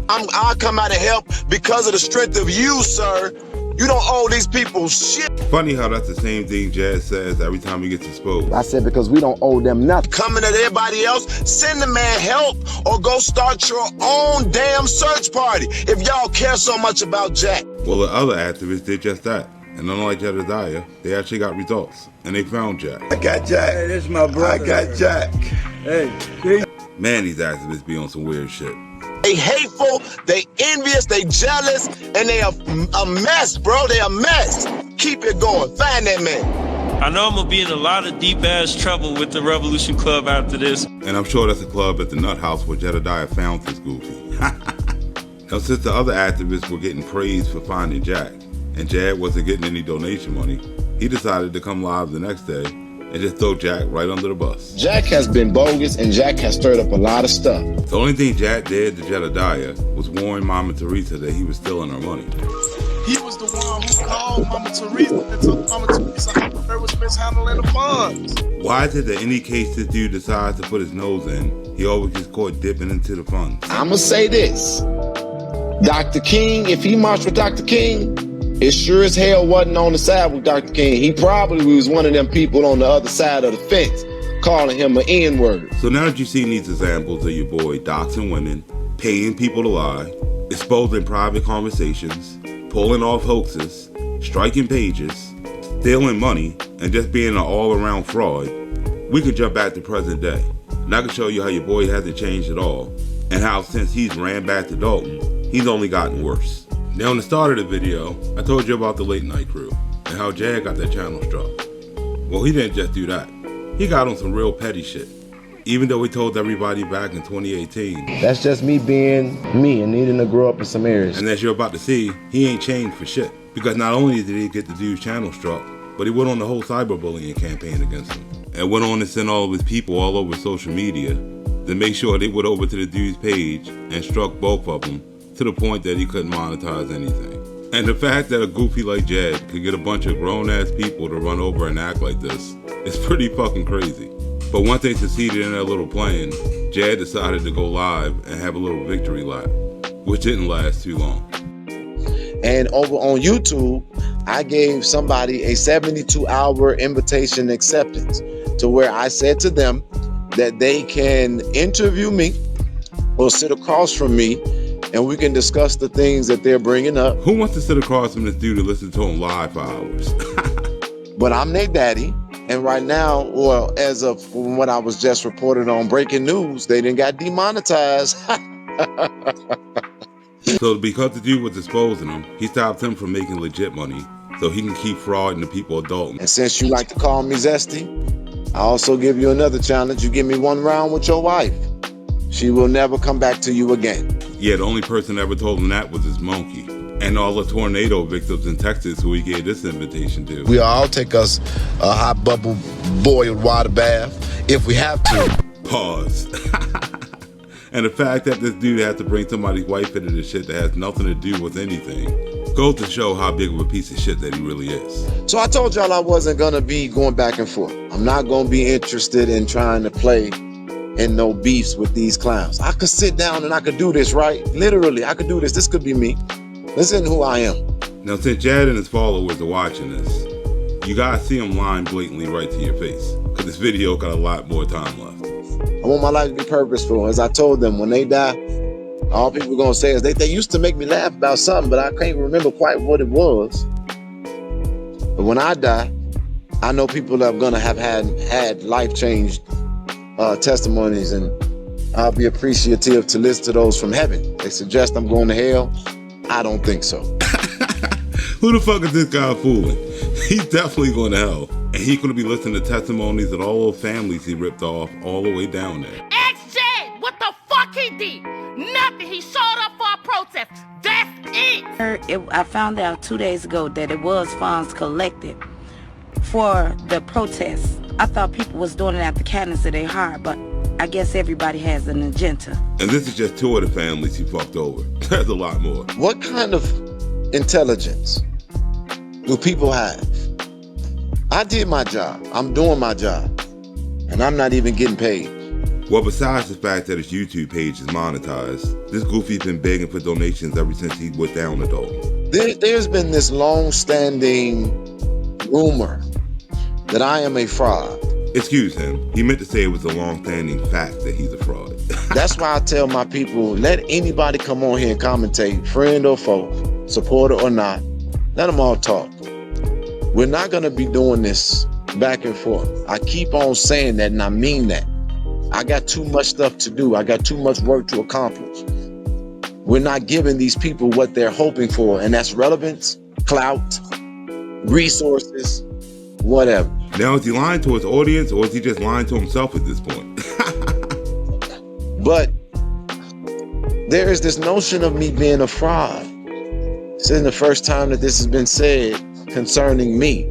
I'll come out and help because of the strength of you, sir. You don't owe these people shit. Funny how that's the same thing Jazz says every time he gets exposed. I said because we don't owe them nothing. Coming at everybody else, send the man help or go start your own damn search party if y'all care so much about Jack. Well, the other activists did just that. And unlike Jedidiah, they actually got results. And they found Jack. I got Jack. Hey, this is my brother. I got Jack. Hey, man, these activists be on some weird shit. They hateful, they envious, they jealous, and they a mess, bro. They a mess. Keep it going. Find that man. I know I'm gonna be in a lot of deep ass trouble with the Revolution Club after this. And I'm sure that's a club at the Nut House where Jedidiah found this goofy. Now, since the other activists were getting praised for finding Jack, and Jad wasn't getting any donation money, he decided to come live the next day and just throw Jack right under the bus. Jack has been bogus and Jack has stirred up a lot of stuff. The only thing Jack did to Jedidiah was warn Mama Teresa that he was stealing her money. He was the one who called Mama Teresa and told Mama Teresa how her was mishandling the funds. Why is it that any case this dude decides to put his nose in, he always gets caught dipping into the funds? I'ma say this. Dr. King, if he marched with Dr. King, it sure as hell wasn't on the side with Dr. King. He probably was one of them people on the other side of the fence calling him an N-word. So now that you've seen these examples of your boy doxing women, paying people to lie, exposing private conversations, pulling off hoaxes, striking pages, stealing money, and just being an all-around fraud, we can jump back to present day. And I can show you how your boy hasn't changed at all, and how since he's ran back to Dalton, he's only gotten worse. Now, in the start of the video, I told you about the Late Night Crew and how Jad got that channel struck. Well, he didn't just do that. He got on some real petty shit. Even though he told everybody back in 2018. That's just me being me and needing to grow up in some areas. And as you're about to see, he ain't changed for shit. Because not only did he get the dude's channel struck, but he went on the whole cyberbullying campaign against him. And went on to send all of his people all over social media to make sure they went over to the dude's page and struck both of them, to the point that he couldn't monetize anything. And the fact that a goofy like Jad could get a bunch of grown-ass people to run over and act like this is pretty fucking crazy. But once they succeeded in their little plan, Jad decided to go live and have a little victory lap, which didn't last too long. And over on YouTube, I gave somebody a 72-hour invitation acceptance to where I said to them that they can interview me or sit across from me and we can discuss the things that they're bringing up. Who wants to sit across from this dude and listen to him live for hours? But I'm their daddy. And right now, well, as of what I was just reported on breaking news, they didn't got demonetized. So because the dude was exposing him, he stopped him from making legit money so he can keep frauding the people of Dalton. And since you like to call me Zesty, I also give you another challenge. You give me one round with your wife. She will never come back to you again. Yeah, the only person that ever told him that was his monkey. And all the tornado victims in Texas who he gave this invitation to. We'll all take us a hot bubble boiled water bath if we have to. Pause. And the fact that this dude had to bring somebody's wife into this shit that has nothing to do with anything goes to show how big of a piece of shit that he really is. So I told y'all I wasn't gonna be going back and forth. I'm not gonna be interested in trying to play in no beefs with these clowns. I could sit down and I could do this, right? Literally, I could do this. This could be me. This isn't who I am. Now, since Jad and his followers are watching this, you gotta see them lying blatantly right to your face, because this video got a lot more time left. I want my life to be purposeful. As I told them, when they die, all people are gonna say is they used to make me laugh about something, but I can't remember quite what it was. But when I die, I know people that are gonna have had life-changed testimonies, and I'll be appreciative to listen to those from heaven. They suggest I'm going to hell. I don't think so. Who the fuck is this guy fooling? He's definitely going to hell. And he's going to be listening to testimonies of all those families he ripped off all the way down there. Ask Jed what the fuck he did. Nothing. He showed up for a protest. That's it. I found out 2 days ago that it was funds collected for the protests. I thought people was doing it out the kindness of their heart, but I guess everybody has an agenda. And this is just 2 of the families he fucked over. There's a lot more. What kind of intelligence do people have? I did my job. I'm doing my job. And I'm not even getting paid. Well, besides the fact that his YouTube page is monetized, this goofy's been begging for donations ever since he went down the dole. There's been this long-standing rumor that I am a fraud. Excuse him. He meant to say it was a long-standing fact that he's a fraud. That's why I tell my people, let anybody come on here and commentate, friend or foe, supporter or not. Let them all talk. We're not going to be doing this back and forth. I keep on saying that, and I mean that. I got too much stuff to do. I got too much work to accomplish. We're not giving these people what they're hoping for, and that's relevance, clout, resources, whatever. Now, is he lying to his audience, or is he just lying to himself at this point? But there is this notion of me being a fraud. This isn't the first time that this has been said concerning me.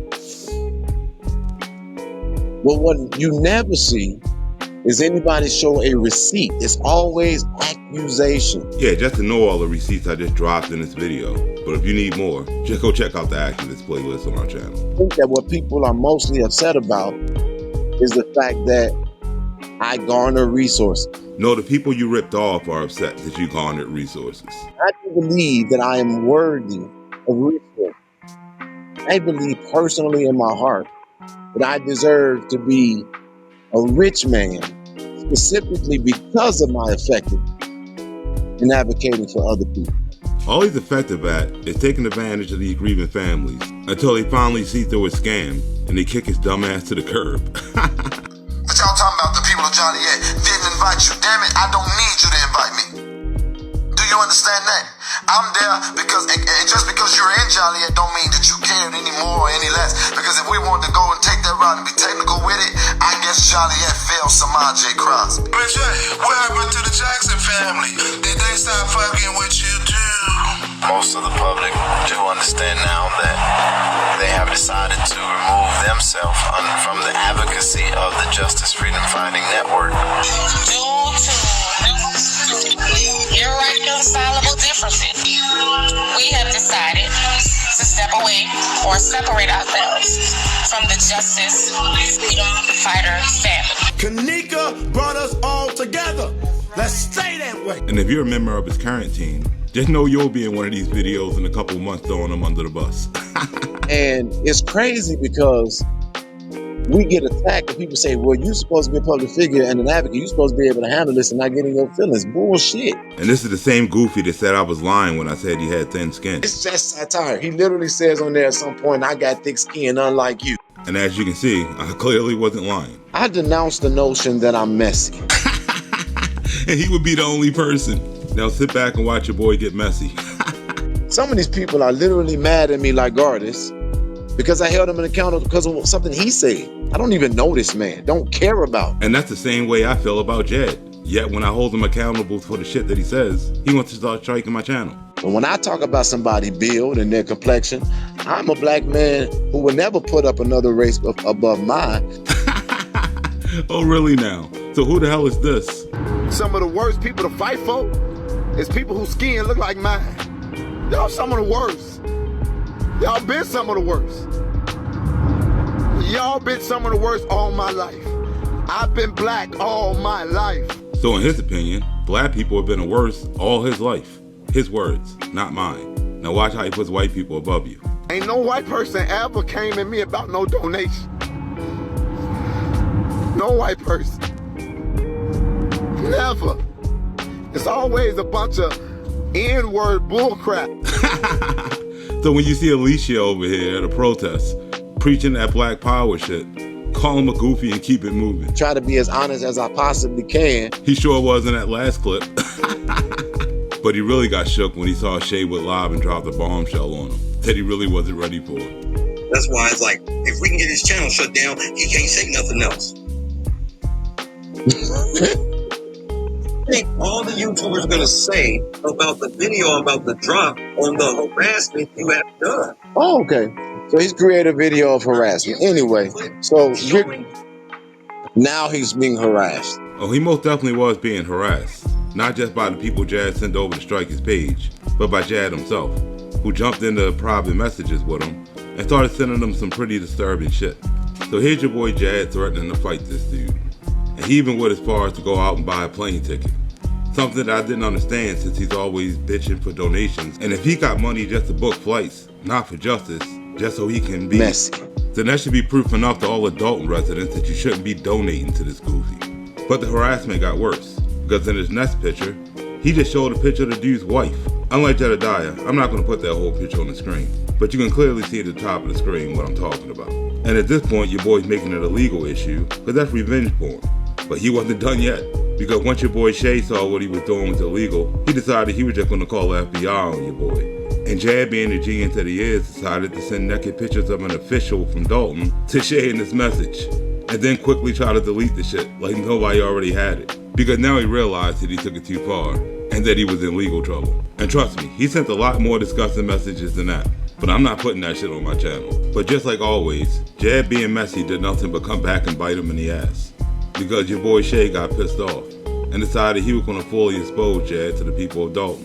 But what you never see is anybody show a receipt. It's always accusation. Yeah, just to know all the receipts I just dropped in this video. But if you need more, just go check out the activist playlist on our channel. I think that what people are mostly upset about is the fact that I garner resources. No, the people you ripped off are upset that you garnered resources. I do believe that I am worthy of resources. I believe personally in my heart that I deserve to be a rich man, specifically because of my effectiveness in advocating for other people. All he's effective at is taking advantage of these grieving families until they finally see through his scam and they kick his dumb ass to the curb. But y'all talking about the people of Joliet didn't invite you. Damn it, I don't need you to invite me. Do you understand that? I'm there because, and just because you're in Joliet don't mean that you cared any more or any less. Because if we wanted to go and take that route and be technical with it, I guess Joliet failed Samaj J. Crosby. But Jay, what happened to the Jackson family? Did they stop fucking with you too? Most of the public do understand now that they have decided to remove themselves from the advocacy of the Justice Freedom Fighting Network. Due to irreconcilable differences, we have decided to step away or separate ourselves from the Justice Freedom Fighter family. Kanika brought us all together. Let's stay that way. And if you're a member of his current team, just know you'll be in one of these videos in a couple of months throwing them under the bus. And it's crazy because we get attacked and people say, well, you're supposed to be a public figure and an advocate. You're supposed to be able to handle this and not get in your feelings. Bullshit. And this is the same goofy that said I was lying when I said he had thin skin. It's just satire. He literally says on there at some point, I got thick skin, unlike you. And as you can see, I clearly wasn't lying. I denounce the notion that I'm messy. And he would be the only person. Now sit back and watch your boy get messy. Some of these people are literally mad at me like artists because I held him accountable because of something he said. I don't even know this man, don't care about. And that's the same way I feel about Jed. Yet when I hold him accountable for the shit that he says, he wants to start striking my channel. But when I talk about somebody's build and their complexion, I'm a black man who will never put up another race above mine. Oh, really now? So who the hell is this? Some of the worst people to fight for is people whose skin look like mine. Y'all some of the worst. Y'all been some of the worst. Y'all been some of the worst all my life. I've been black all my life. So in his opinion, black people have been the worst all his life. His words, not mine. Now watch how he puts white people above you. Ain't no white person ever came at me about no donation. No white person. Never. It's always a bunch of N-word bullcrap. So when you see Alicia over here at a protest, preaching that black power shit, call him a goofy and keep it moving. Try to be as honest as I possibly can. He sure was in that last clip. But he really got shook when he saw Shay with Live and dropped a bombshell on him that he really wasn't ready for. That's why it's like, if we can get his channel shut down, he can't say nothing else. I think all the YouTubers are going to say about the video, about the drop on the harassment you have done. Oh, okay. So he's created a video of harassment. Anyway, so now he's being harassed. Oh, he most definitely was being harassed. Not just by the people Jad sent over to strike his page, but by Jad himself, who jumped into private messages with him and started sending him some pretty disturbing shit. So here's your boy Jad threatening to fight this dude. And he even went as far as to go out and buy a plane ticket. Something that I didn't understand since he's always bitching for donations. And if he got money just to book flights, not for justice, just so he can be messy, then that should be proof enough to all adult residents that you shouldn't be donating to this goofy. But the harassment got worse, because in his next picture, he just showed a picture of the dude's wife. Unlike Jedidiah, I'm not going to put that whole picture on the screen, but you can clearly see at the top of the screen what I'm talking about. And at this point, your boy's making it a legal issue, because that's revenge porn. But he wasn't done yet, because once your boy Shay saw what he was doing was illegal, he decided he was just going to call the FBI on your boy. And Jad, being the genius that he is, decided to send naked pictures of an official from Dalton to Shay in this message, and then quickly try to delete the shit like nobody already had it. Because now he realized that he took it too far, and that he was in legal trouble. And trust me, he sent a lot more disgusting messages than that, but I'm not putting that shit on my channel. But just like always, Jad being messy did nothing but come back and bite him in the ass. Because your boy Shay got pissed off, and decided he was going to fully expose Jad to the people of Dalton.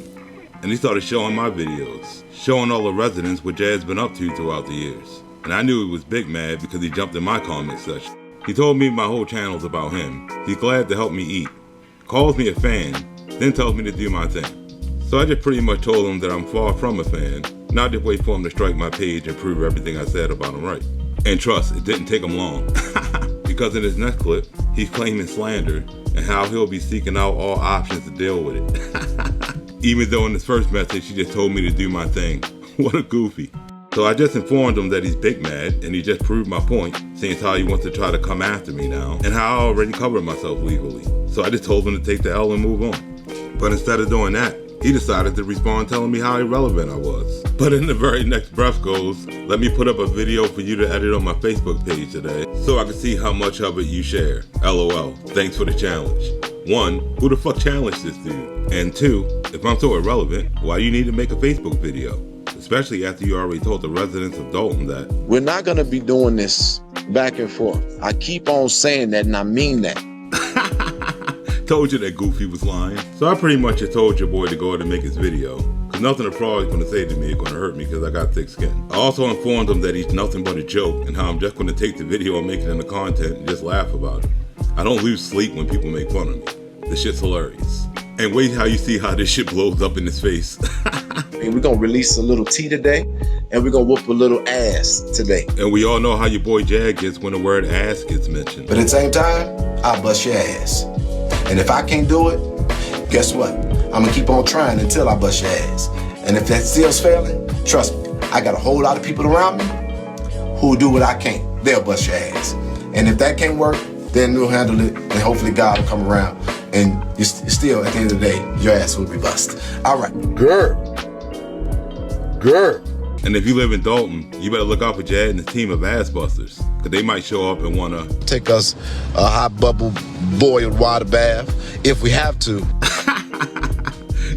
And he started showing my videos, showing all the residents what Jad's been up to throughout the years. And I knew he was big mad because he jumped in my comment section. He told me my whole channel's about him. He's glad to help me eat, calls me a fan, then tells me to do my thing. So I just pretty much told him that I'm far from a fan, not just wait for him to strike my page and prove everything I said about him right. And trust, it didn't take him long. Because in his next clip, he's claiming slander and how he'll be seeking out all options to deal with it. Even though in his first message, he just told me to do my thing. What a goofy. So I just informed him that he's big mad, and he just proved my point, seeing how he wants to try to come after me now, and how I already covered myself legally. So I just told him to take the L and move on. But instead of doing that, he decided to respond telling me how irrelevant I was. But in the very next breath goes, let me put up a video for you to edit on my Facebook page today, so I can see how much of it you share. LOL, thanks for the challenge. 1, who the fuck challenged this dude? And 2, if I'm so irrelevant, why do you need to make a Facebook video? Especially after you already told the residents of Dalton that we're not going to be doing this back and forth. I keep on saying that, and I mean that. Told you that Goofy was lying. So I pretty much just told your boy to go ahead and make his video, because nothing a fraud is going to say to me is going to hurt me because I got thick skin. I also informed him that he's nothing but a joke, and how I'm just going to take the video and make it into content and just laugh about it. I don't lose sleep when people make fun of me. This shit's hilarious. And wait how you see how this shit blows up in his face. And we're going to release a little tea today, and we're going to whoop a little ass today. And we all know how your boy Jag gets when the word ass gets mentioned. But at the same time, I'll bust your ass. And if I can't do it, guess what? I'm going to keep on trying until I bust your ass. And if that still's failing, trust me, I got a whole lot of people around me who will do what I can't. They'll bust your ass. And if that can't work, then we'll handle it, and hopefully God will come around. And you still, at the end of the day, your ass will be busted. All right. Girl. And if you live in Dalton, you better look out for Jad and his team of ass busters, because they might show up and want to take us a hot bubble boiled water bath if we have to.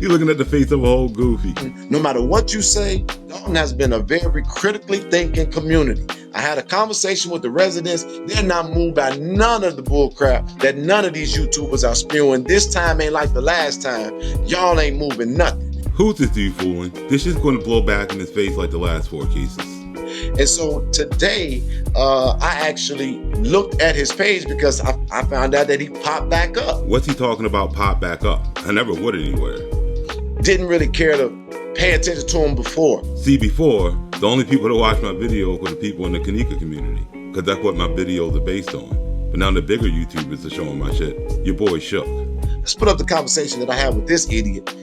You're looking at the face of a whole Goofy. No matter what you say, Dalton has been a very critically thinking community. I had a conversation with the residents. They're not moved by none of the bullcrap that none of these YouTubers are spewing. This time ain't like the last time. Y'all ain't moving nothing. Who's this dude fooling? This shit's going to blow back in his face like the last 4 cases. And so today, I actually looked at his page because I found out that he popped back up. What's he talking about pop back up? I never would anywhere. Didn't really care to pay attention to him before. See, before, the only people that watch my videos were the people in the Kanika community, because that's what my videos are based on. But now the bigger YouTubers are showing my shit. Your boy shook. Let's put up the conversation that I had with this idiot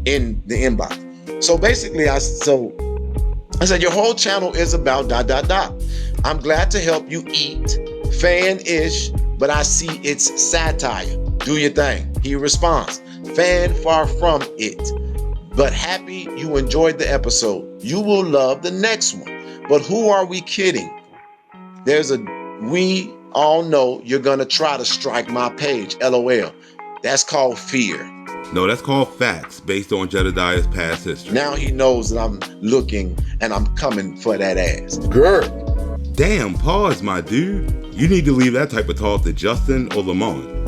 in the inbox. So basically, I said, your whole channel is about ... I'm glad to help you eat, fan-ish, but I see it's satire. Do your thing. He responds, fan far from it, but happy you enjoyed the episode. You will love the next one. But who are we kidding? We all know you're gonna try to strike my page, LOL. That's called fear. No, that's called facts based on Jedidiah's past history. Now he knows that I'm looking and I'm coming for that ass. Good. Damn, pause, my dude. You need to leave that type of talk to Justin or Lamont.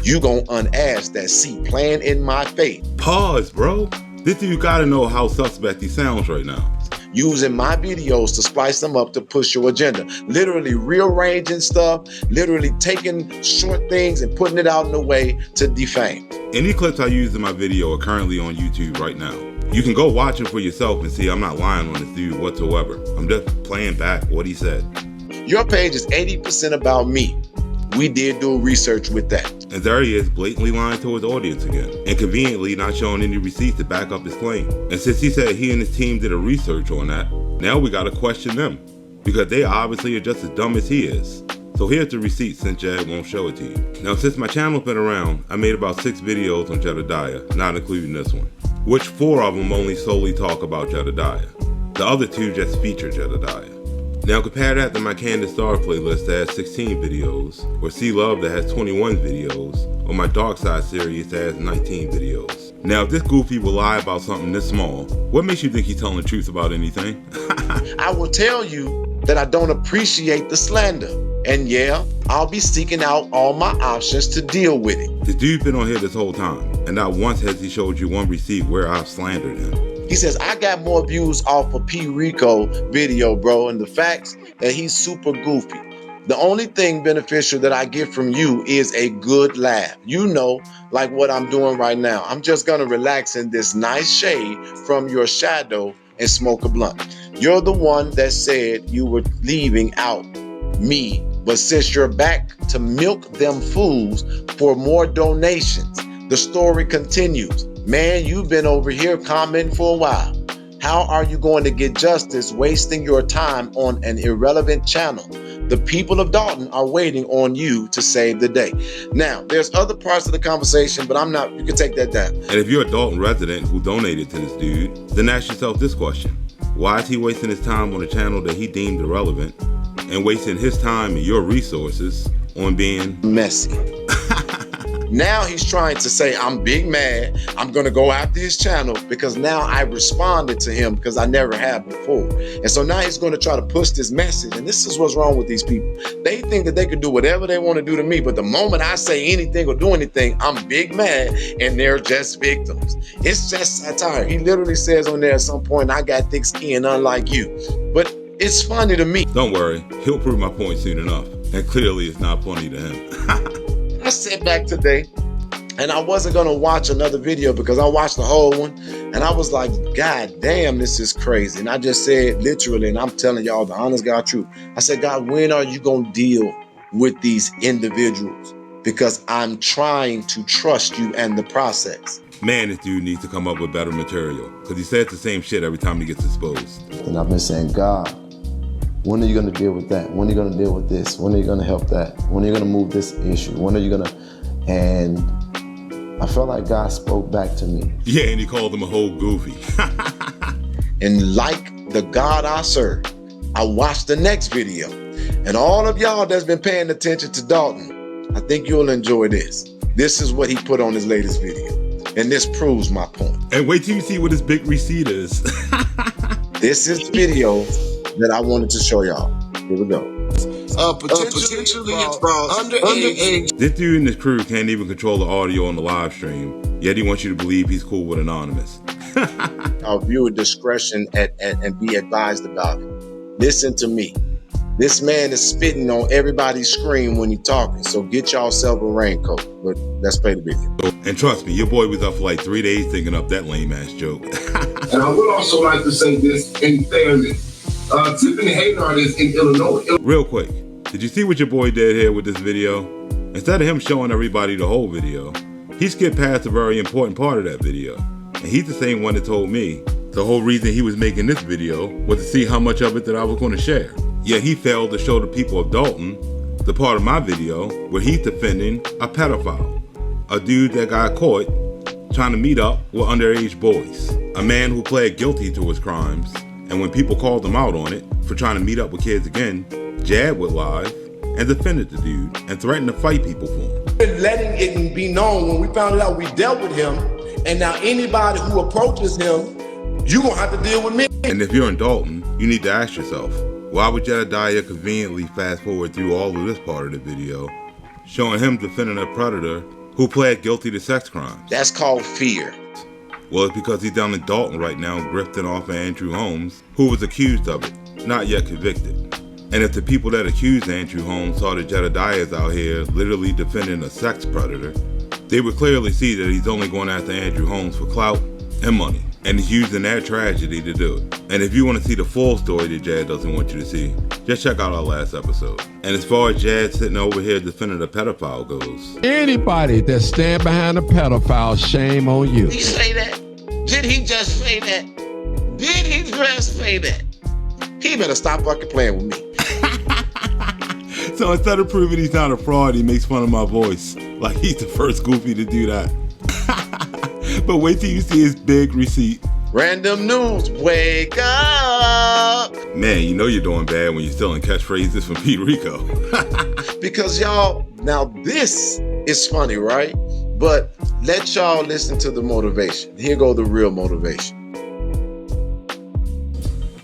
You gon' unask that seat playing in my face. Pause, bro. This dude gotta know how suspect he sounds right now. Using my videos to splice them up to push your agenda. Literally rearranging stuff, literally taking short things and putting it out in a way to defame. Any clips I used in my video are currently on YouTube right now. You can go watch them for yourself and see I'm not lying on this dude whatsoever. I'm just playing back what he said. Your page is 80% about me. We did do research with that. And there he is, blatantly lying to his audience again, and conveniently not showing any receipts to back up his claim. And since he said he and his team did a research on that, now we gotta question them, because they obviously are just as dumb as he is. So here's the receipt since Jed won't show it to you. Now since my channel's been around, I made about 6 videos on Jedidiah, not including this one, which 4 of them only solely talk about Jedidiah. The other 2 just feature Jedidiah. Now compare that to my Candace Star playlist that has 16 videos, or See Love that has 21 videos, or my Dark Side series that has 19 videos. Now if this goofy will lie about something this small, what makes you think he's telling the truth about anything? I will tell you that I don't appreciate the slander. And yeah, I'll be seeking out all my options to deal with it. This dude's been on here this whole time, and not once has he showed you one receipt where I've slandered him. He says, I got more views off of P. Rico video, bro, and the facts that he's super goofy. The only thing beneficial that I get from you is a good laugh. You know, like what I'm doing right now. I'm just gonna relax in this nice shade from your shadow and smoke a blunt. You're the one that said you were leaving out me, but since you're back to milk them fools for more donations, the story continues. Man, you've been over here commenting for a while. How are you going to get justice wasting your time on an irrelevant channel? The people of Dalton are waiting on you to save the day. Now, there's other parts of the conversation, but you can take that down. And if you're a Dalton resident who donated to this dude, then ask yourself this question. Why is he wasting his time on a channel that he deemed irrelevant and wasting his time and your resources on being messy? Now he's trying to say, I'm big mad. I'm going to go after his channel because now I responded to him because I never have before. And so now he's going to try to push this message. And this is what's wrong with these people. They think that they can do whatever they want to do to me. But the moment I say anything or do anything, I'm big mad and they're just victims. It's just satire. He literally says on there at some point, I got thick skin unlike you. But it's funny to me. Don't worry. He'll prove my point soon enough. And clearly it's not funny to him. I sat back today and I wasn't going to watch another video because I watched the whole one and I was like, God damn, this is crazy. And I just said literally, and I'm telling y'all the honest God truth. I said, God, when are you going to deal with these individuals? Because I'm trying to trust you and the process. Man, this dude needs to come up with better material because he says the same shit every time he gets exposed. And I've been saying, God, when are you going to deal with that? When are you going to deal with this? When are you going to help that? When are you going to move this issue? When are you going to... And I felt like God spoke back to me. Yeah, and he called him a whole goofy. And like the God I serve, I watched the next video. And all of y'all that's been paying attention to Dalton, I think you'll enjoy this. This is what he put on his latest video. And this proves my point. And wait till you see what his big receipt is. This is the video that I wanted to show y'all. Here we go. Potentially underage. This dude and his crew can't even control the audio on the live stream, yet he wants you to believe he's cool with Anonymous. Our viewer discretion and be advised about it. Listen to me. This man is spitting on everybody's screen when he's talking, so get yourself a raincoat. But let's play the video. And trust me, your boy was up for like 3 days thinking up that lame ass joke. And I would also like to say this in fairness. Tiffany Haynard is in Illinois. Real quick, did you see what your boy did here with this video? Instead of him showing everybody the whole video, he skipped past a very important part of that video. And he's the same one that told me the whole reason he was making this video was to see how much of it that I was going to share. Yet he failed to show the people of Dalton the part of my video where he's defending a pedophile, a dude that got caught trying to meet up with underage boys, a man who pled guilty to his crimes. And when people called him out on it for trying to meet up with kids again, Jad went live and defended the dude and threatened to fight people for him. letting it be known when we found it out we dealt with him, and now anybody who approaches him, you gonna have to deal with me. And if you're in Dalton, you need to ask yourself, why would Jedidiah conveniently fast forward through all of this part of the video, showing him defending a predator who pled guilty to sex crimes? That's called fear. Well, it's because he's down in Dalton right now grifting off of Andrew Holmes, who was accused of it, not yet convicted. And if the people that accused Andrew Holmes saw that Jedidiah's out here literally defending a sex predator, they would clearly see that he's only going after Andrew Holmes for clout and money, and he's using that tragedy to do it. And if you want to see the full story that Jad doesn't want you to see, just check out our last episode. And as far as Jad sitting over here defending a pedophile goes, anybody that stand behind a pedophile, shame on you. Did he say that? Did he just say that? Did he just say that? He better stop fucking playing with me. So instead of proving he's not a fraud, he makes fun of my voice. Like he's the first goofy to do that. But wait till you see his big receipt. Random news, wake up. Man, you know you're doing bad when you're stealing catchphrases from Pete Rico. Because y'all, now this is funny, right? But let y'all listen to the motivation. Here go the real motivation.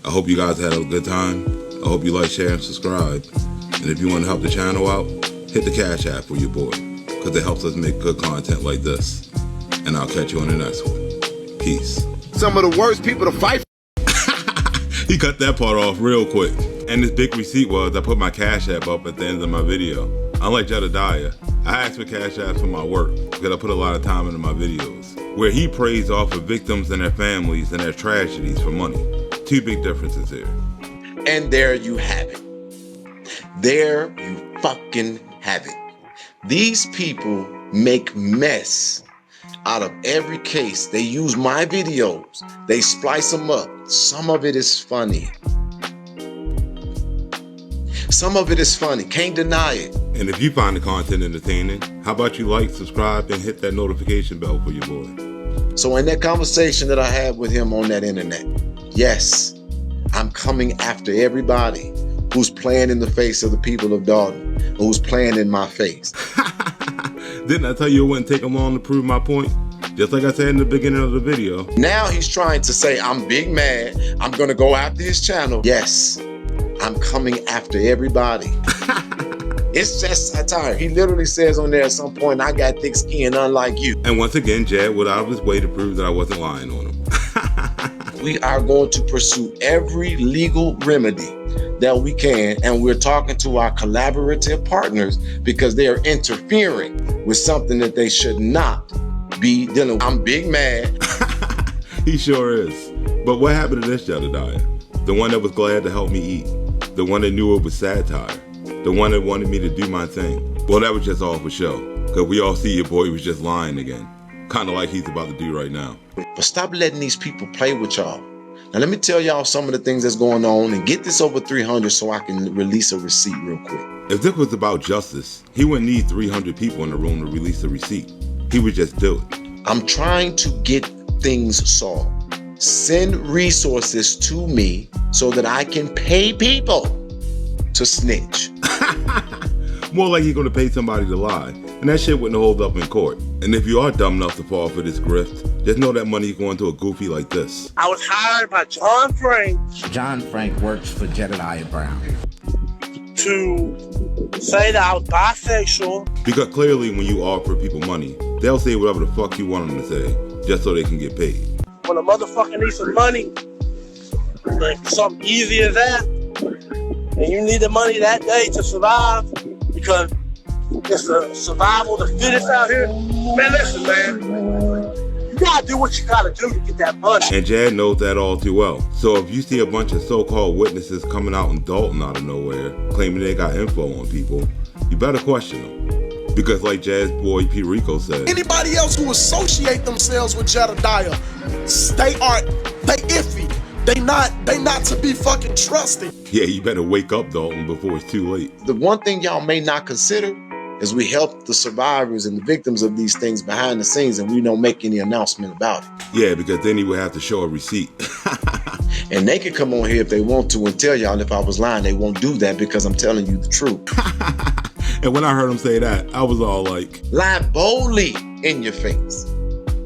I hope you guys had a good time. I hope you like, share, and subscribe. And if you want to help the channel out, hit the Cash App for your boy, because it helps us make good content like this. And I'll catch you on the next one. Peace. Some of the worst people to fight. He cut that part off real quick. And this big receipt was I put my Cash App up at the end of my video. Unlike Jedidiah, I asked for Cash Apps for my work because I put a lot of time into my videos, where he prays off of victims and their families and their tragedies for money. Two big differences here. And there you have it. There you fucking have it. These people make mess out of every case. They use my videos. They splice them up. Some of it is funny. Some of it is funny. Can't deny it. And if you find the content entertaining, how about you like, subscribe, and hit that notification bell for your boy? So in that conversation that I had with him on that internet, yes, I'm coming after everybody who's playing in the face of the people of Dalton, who's playing in my face. Didn't I tell you it wouldn't take him long to prove my point? Just like I said in the beginning of the video. Now he's trying to say, I'm big mad. I'm going to go after his channel. Yes, I'm coming after everybody. It's just satire. He literally says on there at some point, I got thick skin unlike you. And once again, Jed went out of his way to prove that I wasn't lying on him. We are going to pursue every legal remedy that we can, and we're talking to our collaborative partners because they are interfering with something that they should not be dealing with. I'm big mad. He sure is. But what happened to this Jedidiah? The one that was glad to help me eat. The one that knew it was satire. The one that wanted me to do my thing. Well, that was just all for show, because we all see your boy was just lying again. Kind of like he's about to do right now. But stop letting these people play with y'all. Now let me tell y'all some of the things that's going on and get this over 300 so I can release a receipt real quick. If this was about justice, he wouldn't need 300 people in the room to release a receipt. He would just do it. I'm trying to get things solved. Send resources to me so that I can pay people to snitch. More like you're going to pay somebody to lie. And that shit wouldn't hold up in court. And if you are dumb enough to fall for this grift, just know that money's going to a goofy like this. I was hired by John Frank. John Frank works for Jedidiah Brown. To say that I was bisexual. Because clearly when you offer people money, they'll say whatever the fuck you want them to say, just so they can get paid. When a motherfucker needs some money, like something easy as that, and you need the money that day to survive, because it's the survival of the fittest out here. Man, listen, man. You gotta do what you gotta do to get that money. And Jad knows that all too well. So if you see a bunch of so-called witnesses coming out in Dalton out of nowhere, claiming they got info on people, you better question them. Because like Jad's boy Pete Rico said, anybody else who associate themselves with Jedidiah, they iffy. They not to be fucking trusted. Yeah, you better wake up, Dalton, before it's too late. The one thing y'all may not consider is we help the survivors and the victims of these things behind the scenes, and we don't make any announcement about it. Yeah, because then he would have to show a receipt. And they could come on here if they want to and tell y'all if I was lying. They won't do that because I'm telling you the truth. And when I heard him say that, I was all like, lie boldly in your face.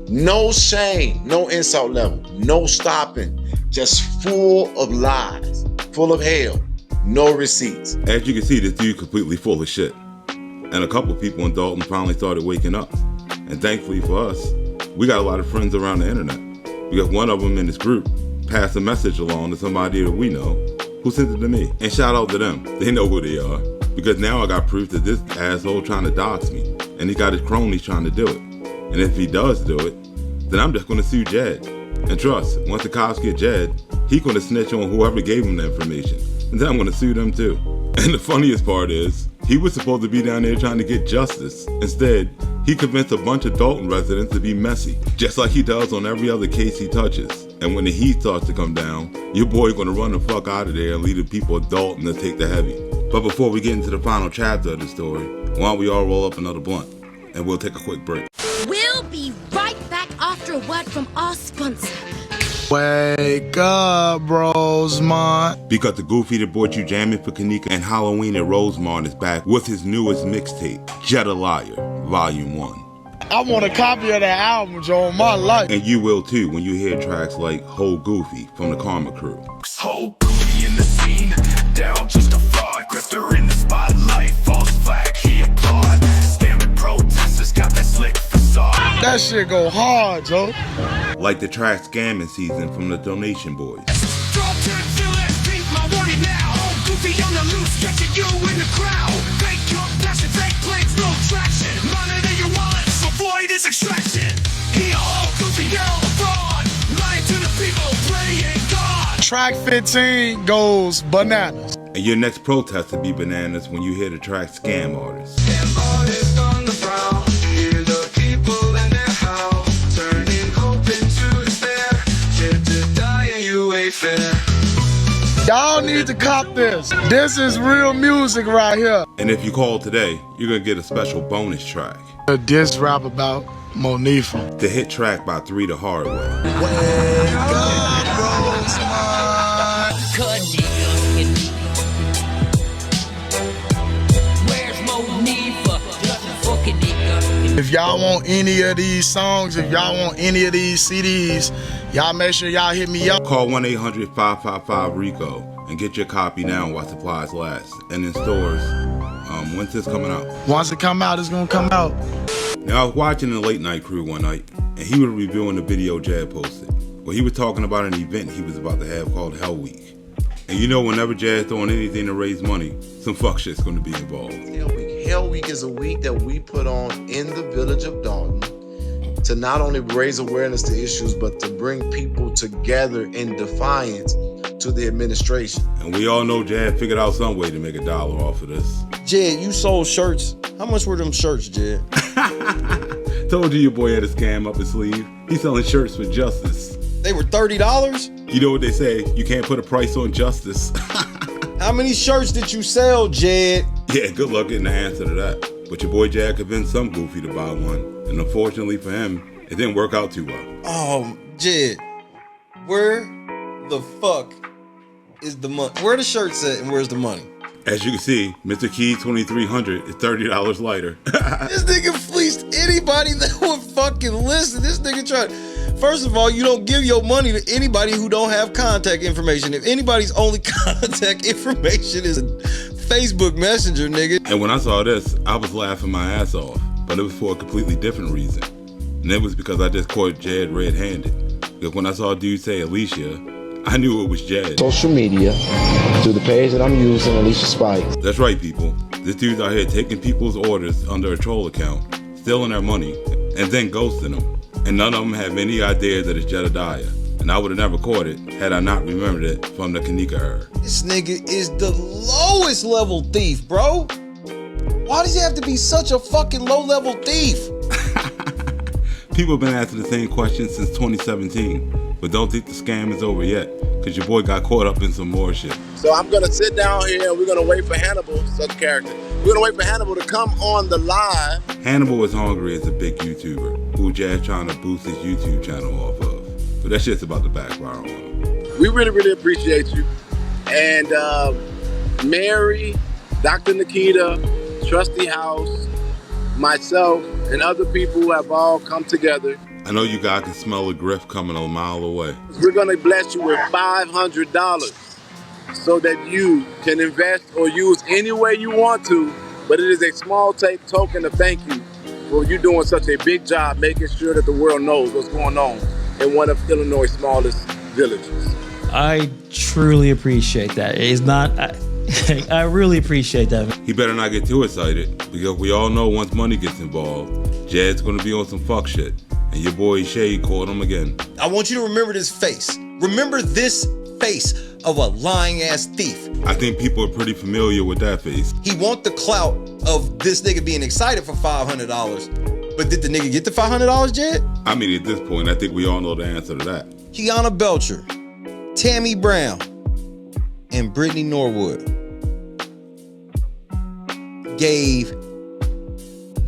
No shame, no insult level, no stopping, just full of lies, full of hell, no receipts. As you can see, this dude completely full of shit. And a couple people in Dalton finally started waking up. And thankfully for us, we got a lot of friends around the internet. Because one of them in this group passed a message along to somebody that we know who sent it to me. And shout out to them. They know who they are. Because now I got proof that this asshole trying to dox me. And he got his cronies trying to do it. And if he does do it, then I'm just going to sue Jed. And trust, once the cops get Jed, he going to snitch on whoever gave him the information. And then I'm going to sue them too. And the funniest part is, he was supposed to be down there trying to get justice. Instead, he convinced a bunch of Dalton residents to be messy, just like he does on every other case he touches. And when the heat starts to come down, your boy gonna run the fuck out of there and leave the people of Dalton to take the heavy. But before we get into the final chapter of the story, why don't we all roll up another blunt, and we'll take a quick break. We'll be right back after a word from our sponsor. Wake up, Rosemont. Because the goofy that brought you jamming for Kanika and Halloween at Rosemont is back with his newest mixtape, Jedidiah, Volume 1. I want a copy of that album, Joe, in my life. And you will too when you hear tracks like Whole Goofy from the Karma Crew. Whole Goofy in the scene, down just a fraud, grifter in the spotlight, false flag, he applaud, scamming protesters, got that slick facade. That shit go hard, Joe. Like the track Scamming Season from the Donation Boys. Draw to the filler, beat my warning now. Whole Goofy on the loose, catching you in the crowd. Fake compassion, fake plates, no traction. Monitor your wallet, avoid his extraction. He all Goofy, now a fraud. Lying to the people, playing God. Track 15 goes bananas. And your next protest will be bananas when you hear the track Scam Artist. Scam artists on the prowl. Hear the people in their howl. Turning hope into despair. Jedidiah, you ain't fair. Y'all need to cop this. This is real music right here. And if you call today, you're going to get a special bonus track. A diss rap about Monifa. The hit track by 3 the Hard Way. Wake up, Rosemont. Where's Monifa? Fucking nigga. If y'all want any of these songs, if y'all want any of these CDs, y'all make sure y'all hit me up. Call 1-800-555-RICO and get your copy now while supplies last. And in stores, when's this coming out? Once it come out, it's gonna come out. Now, I was watching the Late Night Crew one night, and he was reviewing the video Jad posted. Well, he was talking about an event he was about to have called Hell Week. And you know, whenever Jad's throwing anything to raise money, some fuck shit's gonna be involved. Hell Week. Hell Week is a week that we put on in the village of Dalton to not only raise awareness to issues, but to bring people together in defiance to the administration. And we all know Jad figured out some way to make $1 off of this. Jed, you sold shirts. How much were them shirts, Jed? Told you your boy had a scam up his sleeve. He's selling shirts for justice. They were $30? You know what they say, you can't put a price on justice. How many shirts did you sell, Jed? Yeah, good luck getting the answer to that. But your boy Jad convinced some goofy to buy one. And unfortunately for him, it didn't work out too well. Oh, Jed, where the fuck is the money? Where the shirts at and where's the money? As you can see, Mr. Key 2300 is $30 lighter. This nigga fleeced anybody that would fucking listen. This nigga tried. First of all, you don't give your money to anybody who don't have contact information. If anybody's only contact information is a Facebook Messenger, nigga. And when I saw this, I was laughing my ass off. But it was for a completely different reason. And it was because I just caught Jed red-handed. Because when I saw a dude say Alicia, I knew it was Jed. Social media, through the page that I'm using, Alicia Spikes. That's right, people. This dude's out here taking people's orders under a troll account, stealing their money, and then ghosting them. And none of them have any idea that it's Jedidiah. And I would have never caught it had I not remembered it from the Kanika era. This nigga is the lowest level thief, bro. Why does he have to be such a fucking low level thief? People have been asking the same question since 2017, but don't think the scam is over yet, because your boy got caught up in some more shit. So I'm gonna sit down here and we're gonna wait for Hannibal, such character. We're gonna wait for Hannibal to come on the live. Hannibal is hungry as a big YouTuber, who Jazz trying to boost his YouTube channel off of. But that shit's about to backfire on him. We really, really appreciate you. And Mary, Dr. Nikita, Trusty House, myself, and other people who have all come together. I know you guys can smell the grift coming a mile away. We're going to bless you with $500 so that you can invest or use any way you want to, but it is a small token of thank you for you doing such a big job making sure that the world knows what's going on in one of Illinois' smallest villages. I truly appreciate that. It's not... I really appreciate that. He better not get too excited, because we all know once money gets involved, Jed's gonna be on some fuck shit. And your boy Shay caught him again. I want you to remember this face. Remember this face of a lying ass thief. I think people are pretty familiar with that face. He want the clout of this nigga being excited for $500. But did the nigga get the $500, Jed? I mean, at this point, I think we all know the answer to that. Kiana Belcher, Tammy Brown, and Brittany Norwood gave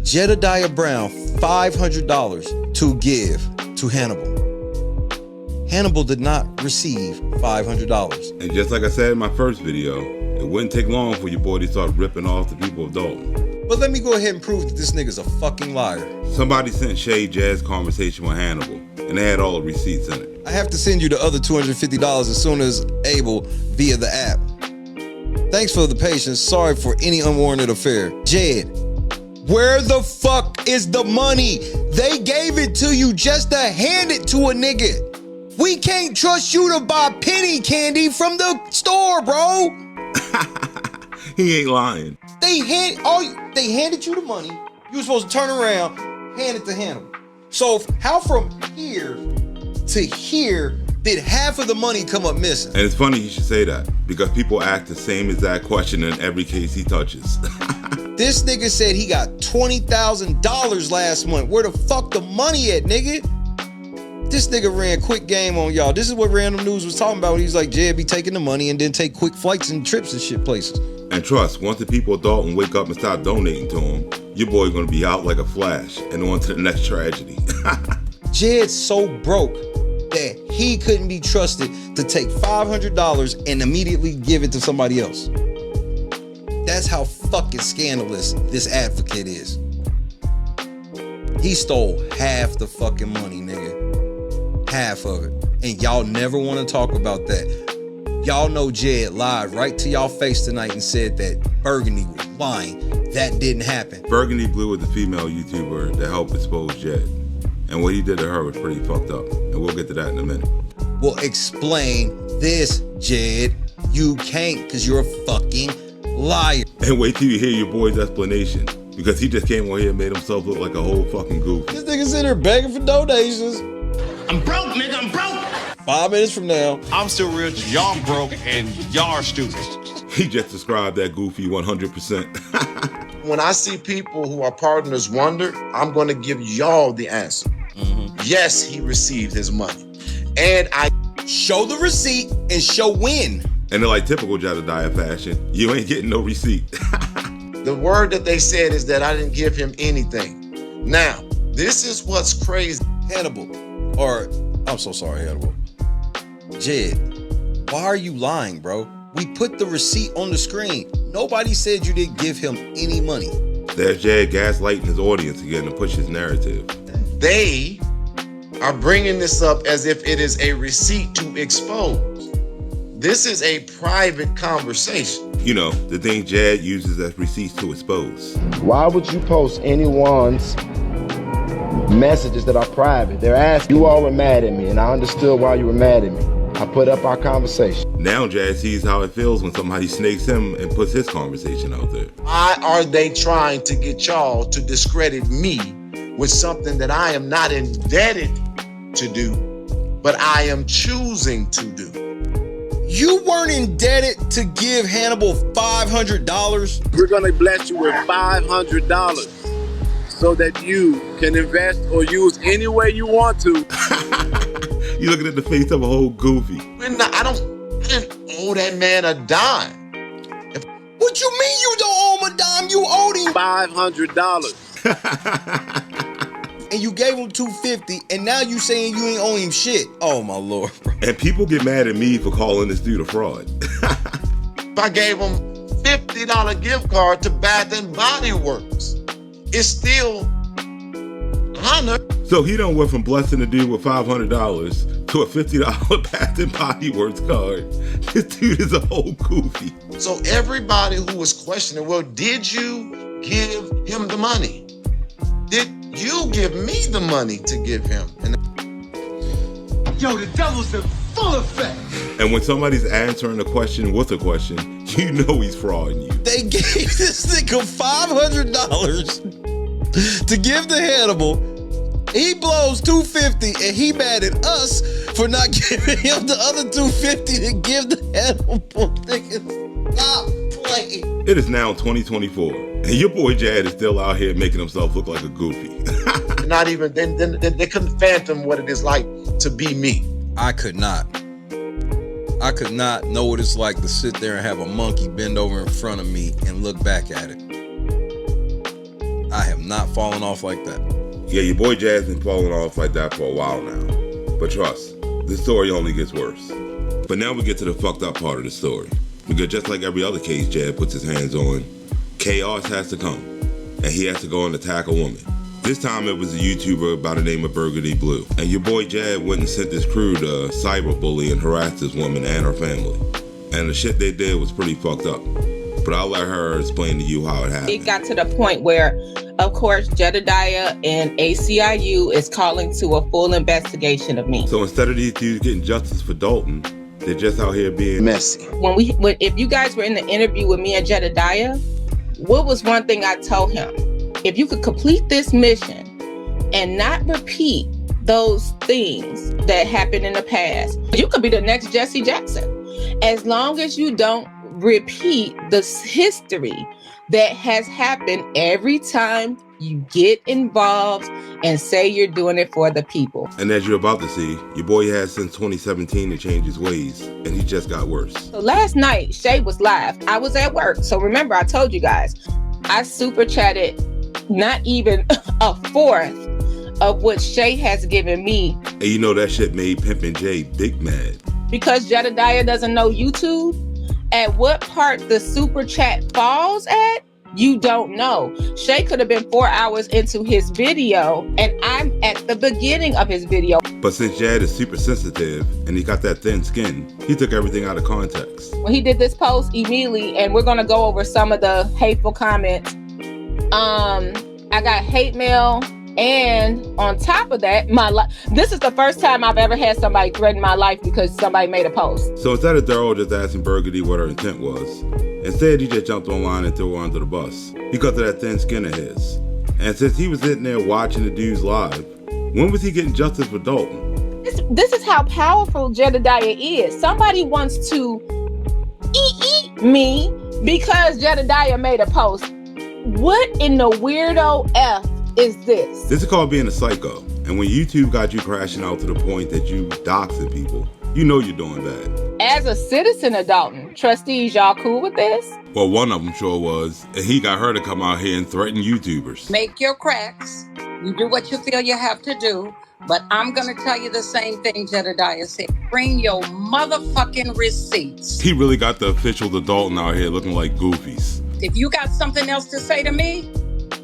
Jedidiah Brown $500 to give to Hannibal. Hannibal did not receive $500. And just like I said in my first video, it wouldn't take long for your boy to start ripping off the people of Dalton. But let me go ahead and prove that this nigga's a fucking liar. Somebody sent Shay Jazz conversation with Hannibal, and they had all the receipts in it. I have to send you the other $250 as soon as able via the app. Thanks for the patience. Sorry for any unwarranted affair. Jed, where the fuck is the money? They gave it to you just to hand it to a nigga. We can't trust you to buy penny candy from the store, bro. He ain't lying. They handed you the money. You were supposed to turn around, hand it to Hannibal. So how from here to here did half of the money come up missing? And it's funny you should say that, because people ask the same exact question in every case he touches. This nigga said he got $20,000 last month. Where the fuck the money at, nigga? This nigga ran quick game on y'all. This is what Random News was talking about when he was like, Jed be taking the money and then take quick flights and trips and shit places. And trust, once the people of Dalton wake up and start donating to him, your boy gonna be out like a flash and on to the next tragedy. Jed's so broke that he couldn't be trusted to take $500 and immediately give it to somebody else. That's how fucking scandalous this advocate is. He stole half the fucking money, nigga. Half of it. And y'all never want to talk about that. Y'all know Jed lied right to y'all face tonight and said that Burgundy was lying. That didn't happen. Burgundy Blue is the female YouTuber that helped expose Jed. And what he did to her was pretty fucked up. And we'll get to that in a minute. Well, explain this, Jed. You can't, because you're a fucking liar. And wait till you hear your boy's explanation, because he just came on here and made himself look like a whole fucking goof. This nigga's in there begging for donations. I'm broke, nigga, I'm broke. 5 minutes from now, I'm still rich, y'all broke, and y'all are stupid. He just described that goofy 100%. When I see people who are partners wonder, I'm going to give y'all the answer. Yes, he received his money. And I show the receipt and show when. And in like typical Jedidiah fashion, you ain't getting no receipt. The word that they said is that I didn't give him anything. Now, this is what's crazy. Hannibal, or I'm so sorry, Hannibal. Jed, why are you lying, bro? We put the receipt on the screen. Nobody said you didn't give him any money. There's Jed gaslighting his audience again to push his narrative. They are bringing this up as if it is a receipt to expose. This is a private conversation. You know, the thing Jed uses as receipts to expose. Why would you post anyone's messages that are private? They're asking, you all were mad at me, and I understood why you were mad at me. I put up our conversation. Now Jed sees how it feels when somebody snakes him and puts his conversation out there. Why are they trying to get y'all to discredit me with something that I am not indebted to do, but I am choosing to do? You weren't indebted to give Hannibal $500? We're gonna bless you with $500 so that you can invest or use any way you want to. You looking at the face of a whole goofy. I didn't owe that man a dime. What you mean you don't owe him a dime? You owed him $500. And you gave him $250, and now you saying you ain't owe him shit. Oh my Lord, bro. And people get mad at me for calling this dude a fraud. If I gave him $50, $50 gift card to Bath and Body Works. It's still honor. So he done went from blessing the dude with $500 to a $50 Bath and Body Works card. This dude is a whole goofy. So everybody who was questioning, well, did you give him the money? Did you give me the money to give him? And Yo, the devil's in full effect. And when somebody's answering a question with a question, you know he's frauding you. They gave this nigga $500 to give to Hannibal. He blows $250 and he mad at us for not giving him the other $250 to give to Hannibal. Nigga, stop playing. It is now 2024, and your boy Jad is still out here making himself look like a goofy. not even, they couldn't fathom what it is like to be me. I could not know what it's like to sit there and have a monkey bend over in front of me and look back at it. I have not fallen off like that. Yeah, your boy Jad's been falling off like that for a while now. But trust, this story only gets worse. But now we get to the fucked up part of the story. Because just like every other case Jad puts his hands on, chaos has to come. And he has to go and attack a woman. This time it was a YouTuber by the name of Burgundy Blue. And your boy Jad went and sent his crew to cyberbully and harass this woman and her family. And the shit they did was pretty fucked up. But I'll let her explain to you how it happened. It got to the point where, of course, Jedidiah and ACIU is calling to a full investigation of me. So instead of these dudes getting justice for Dalton, they're just out here being messy. If you guys were in the interview with me and Jedidiah, what was one thing I told him? If you could complete this mission and not repeat those things that happened in the past, you could be the next Jesse Jackson. As long as you don't repeat the history that has happened every time you get involved and say you're doing it for the people. And as you're about to see, your boy has since 2017 to change his ways, and he just got worse. So last night, Shay was live. I was at work. So remember, I told you guys, I super chatted not even a fourth of what Shay has given me. And you know that shit made Pimpin' J big mad. Because Jedidiah doesn't know YouTube, at what part the super chat falls at, you don't know. Shay could have been 4 hours into his video, and I'm at the beginning of his video. But since Jad is super sensitive and he got that thin skin, he took everything out of context. When he did this post immediately, and we're gonna go over some of the hateful comments. I got hate mail, and on top of that, this is the first time I've ever had somebody threaten my life because somebody made a post. So instead of Daryl just asking Burgundy what her intent was, instead he just jumped online and threw her under the bus because of that thin skin of his. And since he was sitting there watching the dudes live, when was he getting justice for Dalton? This is how powerful Jedidiah is. Somebody wants to eat me because Jedidiah made a post. What in the weirdo F is this? This is called being a psycho. And when YouTube got you crashing out to the point that you doxing people, you know you're doing bad. As a citizen of Dalton, trustees, y'all cool with this? Well, one of them sure was. And he got her to come out here and threaten YouTubers. Make your cracks. You do what you feel you have to do. But I'm going to tell you the same thing Jedidiah said. Bring your motherfucking receipts. He really got the officials of Dalton out here looking like goofies. If you got something else to say to me,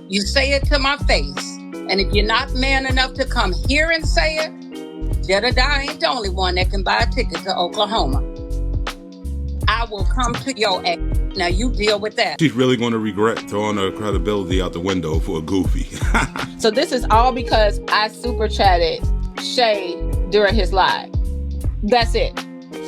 you say it to my face. And if you're not man enough to come here and say it, Jedidiah ain't the only one that can buy a ticket to Oklahoma. I will come to your ass. Now you deal with that. She's really going to regret throwing her credibility out the window for a goofy. So this is all because I super chatted Shay during his live. That's it.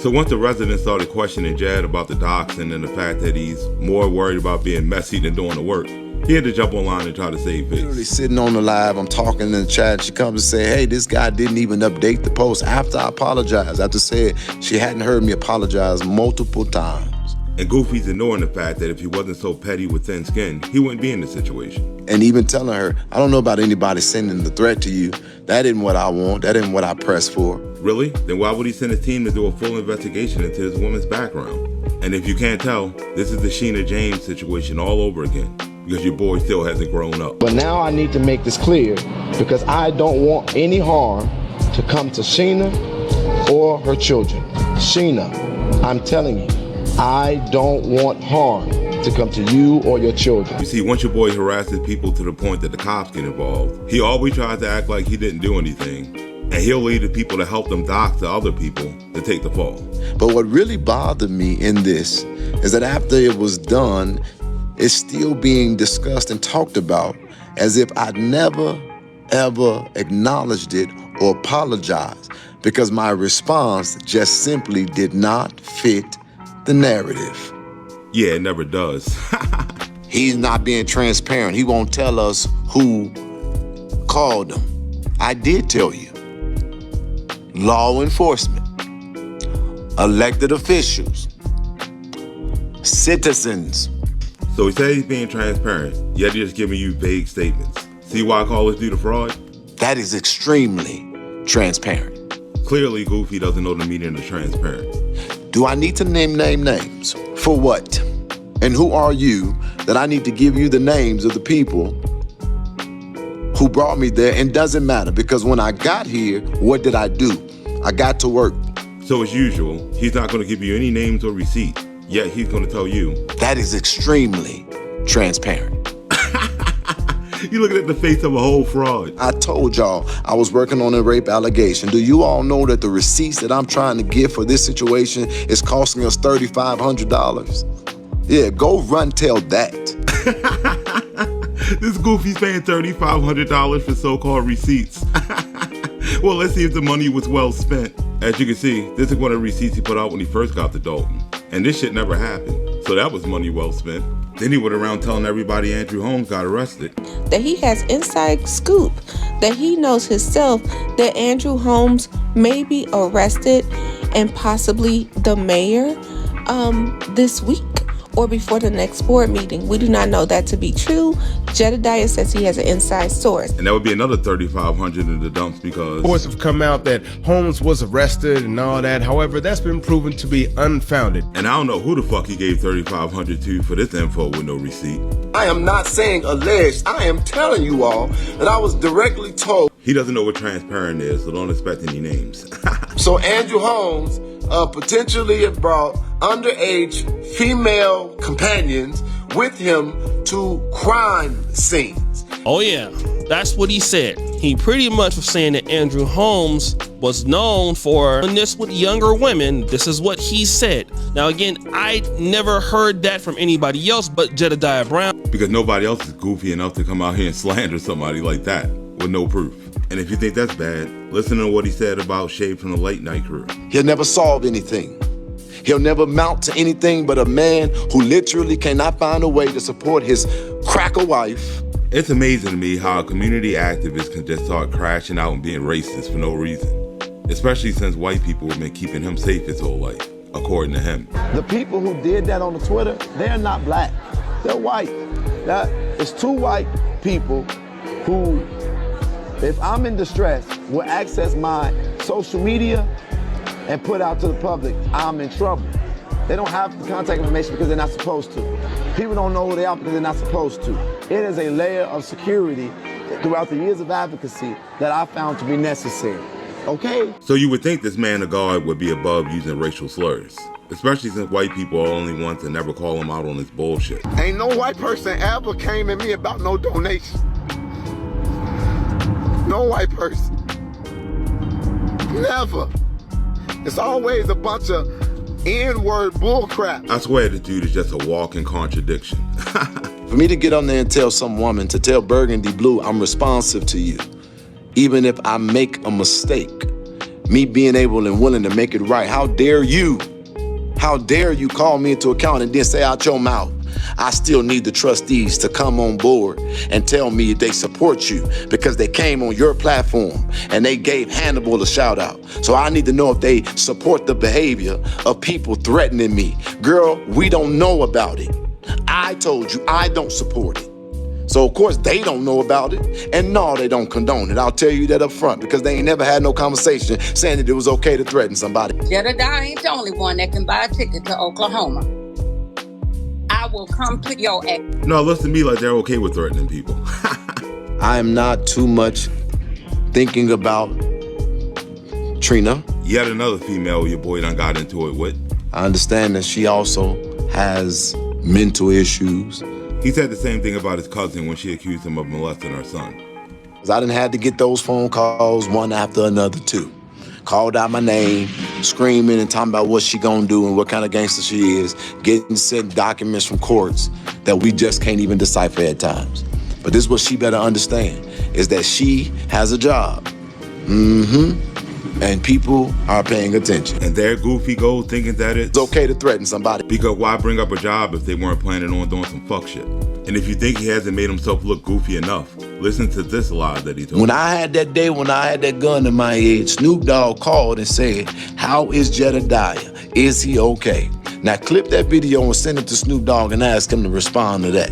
So once the residents started questioning Jad about the doxing and the fact that he's more worried about being messy than doing the work, he had to jump online and try to save face. Literally sitting on the live, I'm talking in the chat. She comes and say, hey, this guy didn't even update the post after I apologized. After saying she hadn't heard me apologize multiple times. And Goofy's ignoring the fact that if he wasn't so petty with thin skin, he wouldn't be in this situation. And even telling her, I don't know about anybody sending the threat to you. That isn't what I want. That isn't what I pressed for. Really? Then why would he send his team to do a full investigation into this woman's background? And if you can't tell, this is the Sheena James situation all over again. Because your boy still hasn't grown up. But now I need to make this clear because I don't want any harm to come to Sheena or her children. Sheena, I'm telling you, I don't want harm to come to you or your children. You see, once your boy harasses people to the point that the cops get involved, he always tries to act like he didn't do anything. And he'll leave the people to help them dox to other people to take the fall. But what really bothered me in this is that after it was done, it's still being discussed and talked about as if I'd never, ever acknowledged it or apologized, because my response just simply did not fit the narrative. Yeah, it never does. He's not being transparent. He won't tell us who called him. I did tell you. Law enforcement, elected officials, citizens. So he said he's being transparent, yet he's just giving you vague statements. See why I call this dude a fraud? That is extremely transparent. Clearly, Goofy doesn't know the meaning of transparent. Do I need to name names? For what? And who are you that I need to give you the names of the people who brought me there? And doesn't matter, because when I got here, what did I do? I got to work. So as usual, he's not going to give you any names or receipt, yet he's going to tell you. That is extremely transparent. You're looking at the face of a whole fraud. I told y'all I was working on a rape allegation. Do you all know that the receipts that I'm trying to get for this situation is costing us $3,500? Yeah, go run tell that. This Goofy's paying $3,500 for so-called receipts. Well, let's see if the money was well spent. As you can see, this is one of the receipts he put out when he first got to Dalton. And this shit never happened. So that was money well spent. Then he went around telling everybody Andrew Holmes got arrested. That he has inside scoop, that he knows himself that Andrew Holmes may be arrested and possibly the mayor this week or before the next board meeting. We do not know that to be true. Jedidiah says he has an inside source. And that would be another $3,500 in the dumps because reports have come out that Holmes was arrested and all that. However, that's been proven to be unfounded. And I don't know who the fuck he gave $3,500 to for this info with no receipt. I am not saying alleged. I am telling you all that I was directly told. He doesn't know what transparent is, so don't expect any names. So Andrew Holmes potentially had brought underage female companions with him to crime scenes. Oh yeah, that's what he said. He pretty much was saying that Andrew Holmes was known for doing this with younger women. This is what he said. Now again, I never heard that from anybody else but Jedidiah Brown. Because nobody else is goofy enough to come out here and slander somebody like that with no proof. And if you think that's bad, listen to what he said about Shade from the Late Night Crew. He'll never solve anything. He'll never amount to anything but a man who literally cannot find a way to support his cracker wife. It's amazing to me how a community activist can just start crashing out and being racist for no reason. Especially since white people have been keeping him safe his whole life, according to him. The people who did that on the Twitter, they're not black. They're white. It's two white people who, if I'm in distress, will access my social media and put out to the public, I'm in trouble. They don't have the contact information because they're not supposed to. People don't know who they are because they're not supposed to. It is a layer of security throughout the years of advocacy that I found to be necessary, okay? So you would think this man of God would be above using racial slurs, especially since white people are only ones to never call him out on his bullshit. Ain't no white person ever came at me about no donation. No white person. Never. It's always a bunch of N-word bullcrap. I swear the dude is just a walking contradiction. For me to get on there and tell some woman, to tell Burgundy Blue, I'm responsive to you, even if I make a mistake, me being able and willing to make it right, how dare you? How dare you call me into account and then say out your mouth, I still need the trustees to come on board and tell me they support you because they came on your platform and they gave Hannibal a shout out. So I need to know if they support the behavior of people threatening me. Girl, we don't know about it. I told you I don't support it. So of course they don't know about it, and no, they don't condone it. I'll tell you that up front because they ain't never had no conversation saying that it was okay to threaten somebody. Jedidiah ain't the only one that can buy a ticket to Oklahoma. I will come to your ex. No, it looks to me like they're okay with threatening people. I am not too much thinking about Trina. Yet another female your boy done got into it with. I understand that she also has mental issues. He said the same thing about his cousin when she accused him of molesting her son. I didn't have to get those phone calls one after another too. Called out my name, screaming and talking about what she gonna do and what kind of gangster she is, getting sent documents from courts that we just can't even decipher at times. But this is what she better understand, is that she has a job. And people are paying attention. And there Goofy goes thinking that it's okay to threaten somebody. Because why bring up a job if they weren't planning on doing some fuck shit? And if you think he hasn't made himself look goofy enough, listen to this lie that he told. When I had that day when I had that gun in my head, Snoop Dogg called and said, "How is Jedidiah? Is he okay?" Now clip that video and send it to Snoop Dogg and ask him to respond to that.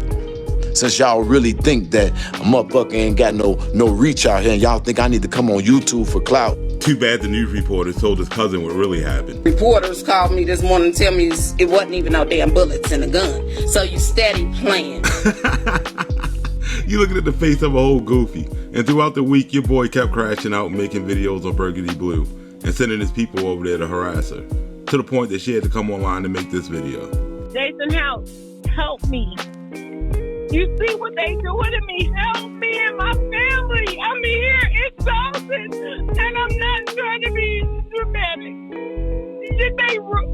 Since y'all really think that a motherfucker ain't got no reach out here and y'all think I need to come on YouTube for clout. Too bad the news reporters told his cousin what really happened. Reporters called me this morning to tell me it wasn't even no damn bullets in the gun. So you steady playing. You looking at the face of a whole Goofy. And throughout the week, your boy kept crashing out and making videos on Burgundy Blue and sending his people over there to harass her. To the point that she had to come online to make this video. Jason House, help me. You see what they doing to me? Help me and my family. I'm here exhausted, and I'm not trying to be dramatic.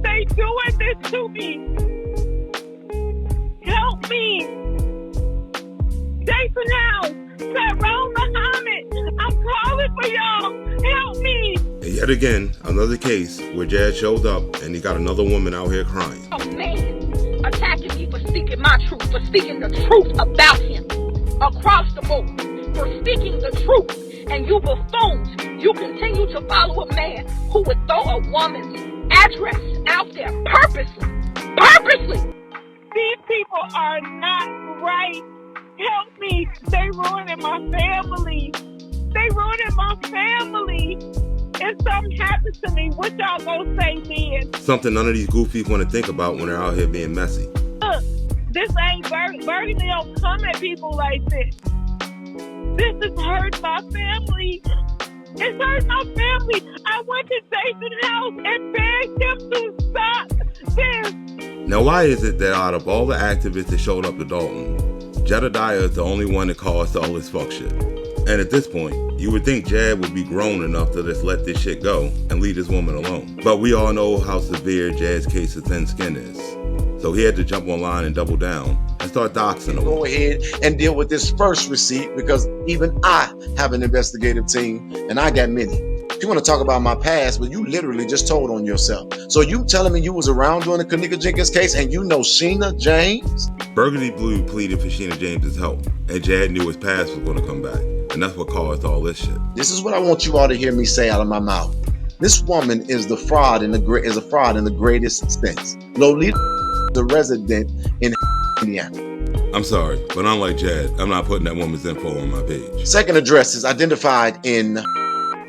They doing this to me. Help me. Jason House, Tyrone Muhammad, I'm calling for y'all. Help me. And yet again, another case where Jad showed up and he got another woman out here crying. Oh man. Attacking me for speaking my truth, for speaking the truth about him across the board, for speaking the truth. And you buffoons, you continue to follow a man who would throw a woman's address out there purposely. These people are not right. Help me. They ruining my family. If something happens to me, what y'all gonna say then? Something none of these goofies want to think about when they're out here being messy. Look, this ain't Burgundy don't come at people like this. This is hurting my family. It's hurting my family. I went to Jason's house and begged him to stop this. Now, why is it that out of all the activists that showed up to Dalton, Jedidiah is the only one that caused all this fuck shit? And at this point, you would think Jad would be grown enough to just let this shit go and leave this woman alone. But we all know how severe Jad's case of thin skin is. So he had to jump online and double down and start doxing him. Go ahead and deal with this first receipt because even I have an investigative team and I got many. If you want to talk about my past, but you literally just told on yourself. So you telling me you was around during the Kanika Jenkins case and you know Sheena James? Burgundy Blue pleaded for Sheena James's help, and Jad knew his past was going to come back. And that's what caused all this shit. This is what I want you all to hear me say out of my mouth. This woman is a fraud in the greatest sense. Lolita is a resident in Indiana. I'm sorry, but unlike Jad, I'm not putting that woman's info on my page. Second address is identified in...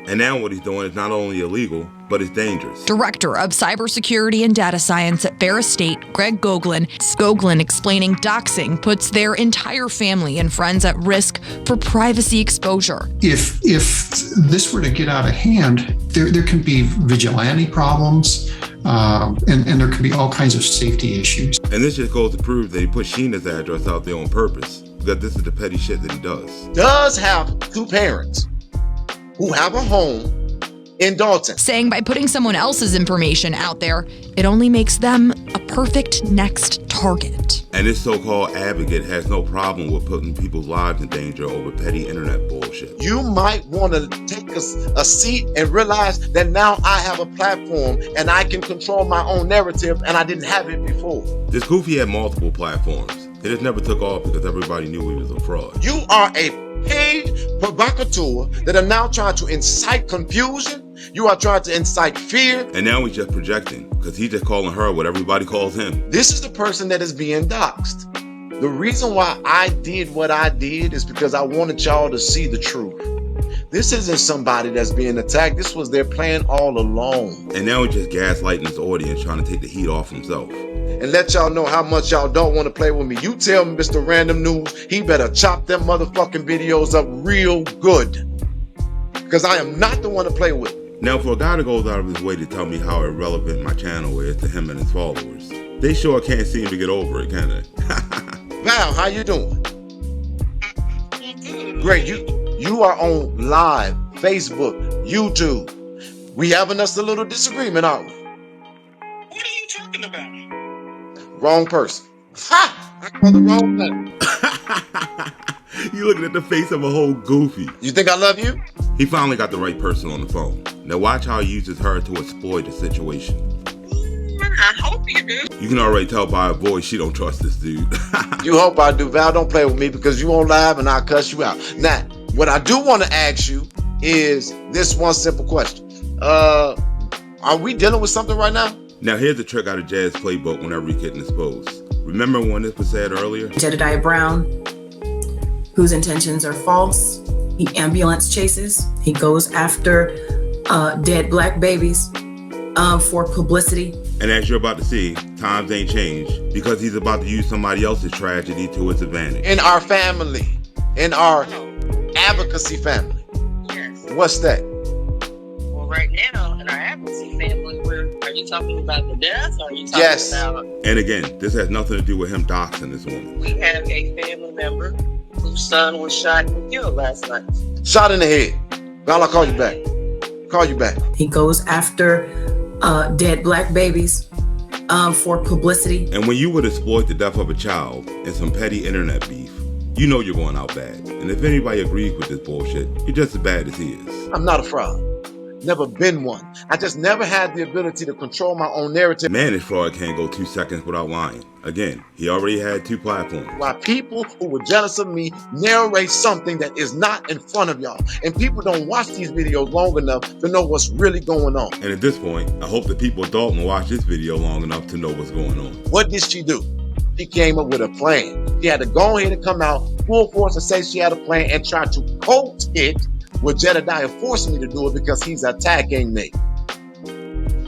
And now what he's doing is not only illegal, but it's dangerous. Director of Cybersecurity and Data Science at Ferris State, Greg Goglin. Goglin explaining doxing puts their entire family and friends at risk for privacy exposure. If this were to get out of hand, there can be vigilante problems, and there can be all kinds of safety issues. And this just goes to prove that he put Sheena's address out there on purpose, because this is the petty shit that he does. Does have two parents who have a home in Dalton. Saying by putting someone else's information out there, it only makes them a perfect next target. And this so-called advocate has no problem with putting people's lives in danger over petty internet bullshit. You might want to take a seat and realize that now I have a platform and I can control my own narrative and I didn't have it before. This goofy had multiple platforms. It just never took off because everybody knew he was a fraud. You are a paid provocateur that are now trying to incite confusion. You are trying to incite fear. And now he's just projecting because he's just calling her what everybody calls him. This is the person that is being doxxed. The reason why I did what I did is because I wanted y'all to see the truth. This isn't somebody that's being attacked. This was their plan all along. And now he's just gaslighting his audience, trying to take the heat off himself. And let y'all know how much y'all don't want to play with me. You tell me, Mr. Random News, he better chop them motherfucking videos up real good. Because I am not the one to play with. Now, for a guy that goes out of his way to tell me how irrelevant my channel is to him and his followers, they sure can't seem to get over it, can they? Val, how you doing? Great. You are on live, Facebook, YouTube. We having us a little disagreement, aren't we? What are you talking about? Wrong person. Ha! I called the wrong person. You looking at the face of a whole goofy. You think I love you? He finally got the right person on the phone. Now watch how he uses her to exploit the situation. I hope you do. You can already tell by her voice she don't trust this dude. You hope I do. Val, don't play with me because you on live and I'll cuss you out. Now, what I do want to ask you is this one simple question. Are we dealing with something right now? Now here's a trick out of Jed's playbook whenever he's getting exposed. Remember when this was said earlier? Jedidiah Brown, whose intentions are false. He ambulance chases. He goes after dead black babies for publicity. And as you're about to see, times ain't changed because he's about to use somebody else's tragedy to his advantage. In our family, in our advocacy family. Yes. What's that? Well, right now, in our advocacy family, are you talking about the death or are you talking about... And again, this has nothing to do with him doxing this woman. We have a family member whose son was shot and killed last night. Shot in the head. Val, I'll call you back. Call you back. He goes after dead black babies for publicity. And when you would exploit the death of a child in some petty internet beef, you know you're going out bad. And if anybody agrees with this bullshit, you're just as bad as he is. I'm not a fraud. Never been one. I just never had the ability to control my own narrative. Man, this fraud can't go 2 seconds without lying. Again, he already had 2 platforms. Why people who were jealous of me narrate something that is not in front of y'all. And people don't watch these videos long enough to know what's really going on. And at this point, I hope the people at Dalton watch this video long enough to know what's going on. What did she do? She came up with a plan. She had to go ahead and come out full force and say she had a plan and try to quote it. Well, Jedidiah forced me to do it because he's attacking me.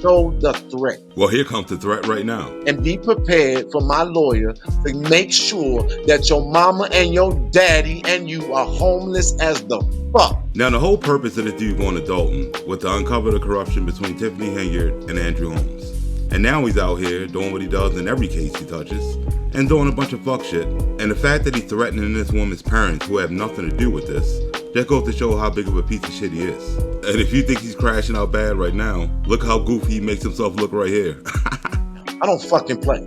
Show the threat. Well, here comes the threat right now. And be prepared for my lawyer to make sure that your mama and your daddy and you are homeless as the fuck. Now, the whole purpose of this dude going to Dalton was to uncover the corruption between Tiffany Henyard and Andrew Holmes. And now he's out here doing what he does in every case he touches and doing a bunch of fuck shit. And the fact that he's threatening this woman's parents who have nothing to do with this just goes to show how big of a piece of shit he is. And if you think he's crashing out bad right now, look how goofy he makes himself look right here. I don't fucking play.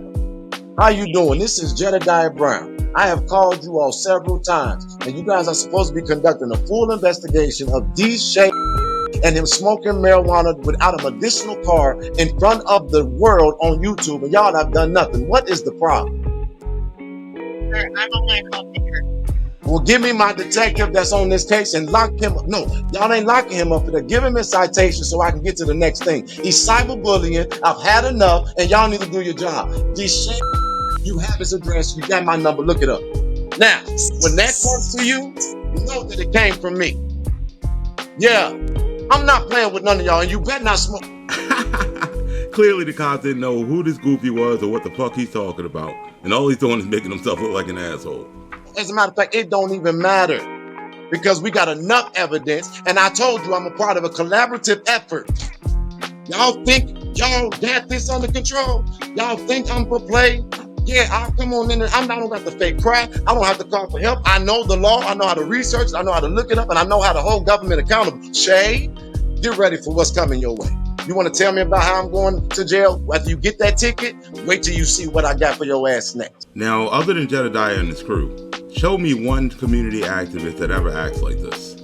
How you doing? This is Jedidiah Brown. I have called you all several times, and you guys are supposed to be conducting a full investigation of D-Shape and him smoking marijuana without a medicinal card in front of the world on YouTube, and y'all have done nothing. What is the problem? Sir, I'm a life officer. Well, give me my detective that's on this case and lock him up. No, y'all ain't locking him up for that. Give him a citation so I can get to the next thing. He's cyberbullying. I've had enough, and y'all need to do your job. This shit, you have his address. You got my number. Look it up. Now, when that comes to you, you know that it came from me. Yeah, I'm not playing with none of y'all, and you better not smoke. Clearly, the cops didn't know who this goofy was or what the fuck he's talking about. And all he's doing is making himself look like an asshole. As a matter of fact, it don't even matter because we got enough evidence. And I told you I'm a part of a collaborative effort. Y'all think y'all got this under control? Y'all think I'm for play? Yeah, I'll come on in there. I don't got to fake cry. I don't have to call for help. I know the law. I know how to research. I know how to look it up. And I know how to hold government accountable. Shay, get ready for what's coming your way. You want to tell me about how I'm going to jail after you get that ticket? Wait till you see what I got for your ass next. Now, other than Jedidiah and his crew, show me one community activist that ever acts like this,